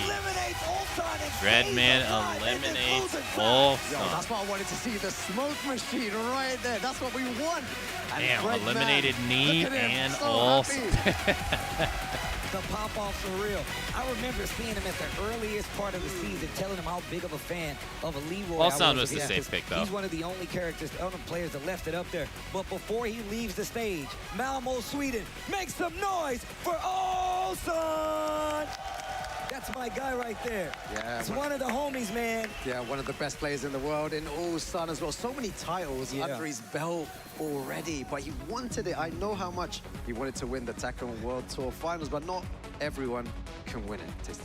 Eliminates Ulsan and Breadman stays alive in this eliminates losing Yo, Ulsan. that's what I wanted to see. The smoke machine right there. That's what we want. And Damn, Breadman, eliminated Nioh look at him, and so Ulsan. The pop-offs are real. I remember seeing him at the earliest part of the season, telling him how big of a fan of a Leroy Ulsan was the Yeah, safe pick, though. He's one of the only characters, other players that left it up there. But before he leaves the stage, Malmo Sweden, make some noise for Ulsan! That's my guy right there. Yeah, it's one of the homies, man. Yeah, one of the best players in the world in Ulsan as well. So many titles under his belt already, but he wanted it. I know how much he wanted to win the Tekken World Tour Finals, but not everyone can win it.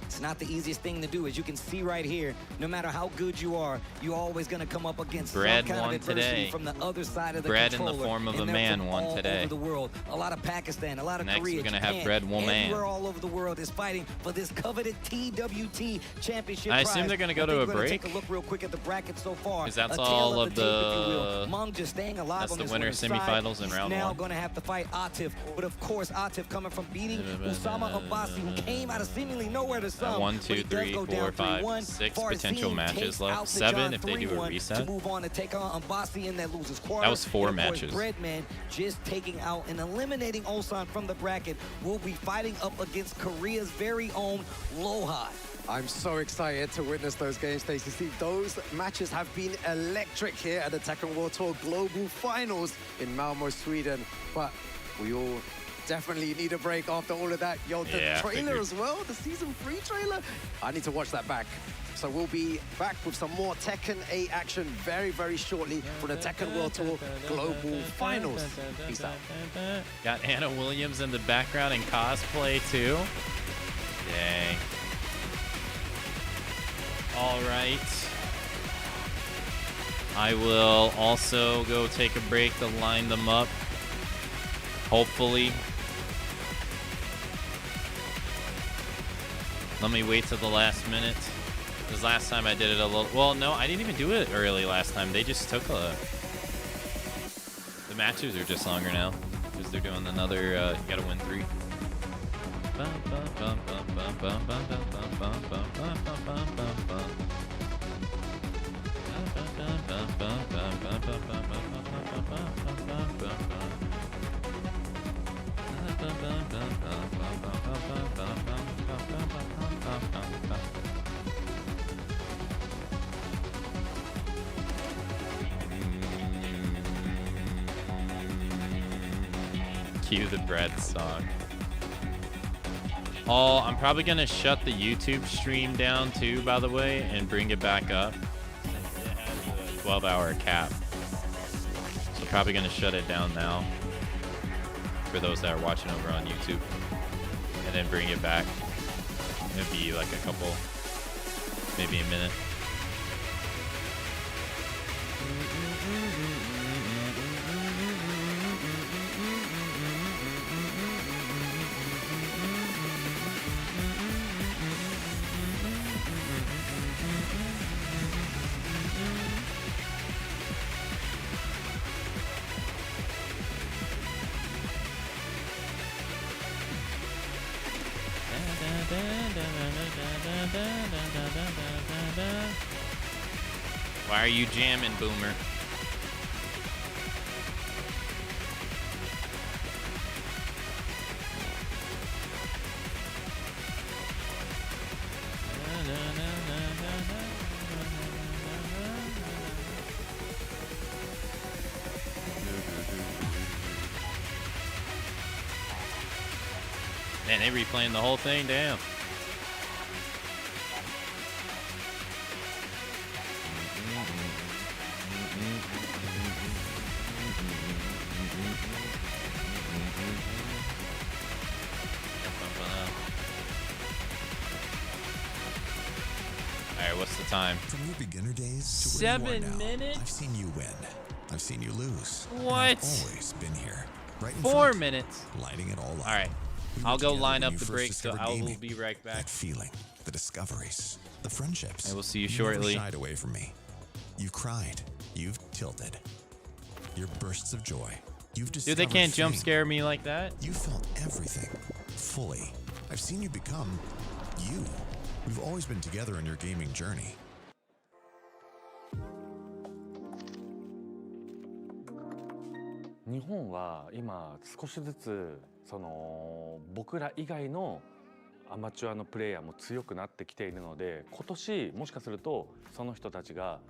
It's not the easiest thing to do, as you can see right here. No matter how good you are, you're always going to come up against Bread some kind won of adversity today. from the other side of the Bread in the controller. form of a And they're man from won all today. over the world. A lot of Pakistan, a lot of Next, Korea, we're gonna Japan, have Bread Woman. everywhere all over the world is fighting for this coveted TWT championship I prize. assume they're gonna go I to think a we're gonna break? Take a look real quick at the bracket so far. 'Cause that's A tale all of tape, if you will. the- Mung just staying alive that's on the this winner winner's semifinals side. in round He's now one. going to have to fight Atif, but of course Atif coming from beating Usama Abbasi, who came out of seemingly nowhere to some. 1, but 2, he does 3, go 4, down 5, 3-1. 6 Farzin potential matches takes left. out the 7 John if they do a 3-1 reset. to move on to take on Abbasi in that losers quarter. That was 4 And of course, matches. Breadman just taking out and eliminating Ulsan from the bracket will be fighting up against Korea's very own Lohai. I'm so excited to witness those games, Stacey. See, those matches have been electric here at the Tekken World Tour Global Finals in Malmo, Sweden. But we all definitely need a break after all of that. Yo, the Yeah, trailer figured. as well, the Season 3 trailer. I need to watch that back. So we'll be back with some more Tekken 8 action very, very shortly for the Tekken World Tour Global Finals. Peace out. Got Anna Williams in the background in cosplay too. Dang. All right. I will also go take a break to line them up. Hopefully. Let me wait till the last minute. Because last time I did it a little... Well, no, I didn't even do it early last time. They just took a... The matches are just longer now. Because they're doing another... you gotta win 3. Cue the bread song. Oh, I'm probably gonna shut the YouTube stream down too, by the way, and bring it back up. It has a 12-hour cap. So probably gonna shut it down now for those that are watching over on YouTube. And then bring it back. It'll be like a couple, maybe a minute. Why are you jamming, Boomer? Man, they replaying the whole thing. Damn. All right, what's the time? From your beginner days to 7 where you are now, minutes? I've seen you win. I've seen you lose. What? And I've always been here, right in 4 front, minutes. lighting it all up. All right. We were I'll go together line when up you the first break, so discovered I will gaming. be right back. That feeling, the discoveries, the friendships. I will see you You shortly. never shied away from me. You cried. You've tilted. Your bursts of joy. You've Dude, discovered they can't jump fame. scare me like that. You felt everything, fully. I've seen you become you. We've always been together on your gaming journey.日本は今少しずつその僕ら以外のアマチュアのプレイヤーも強くなってきているので、今年もしかするとその人たちが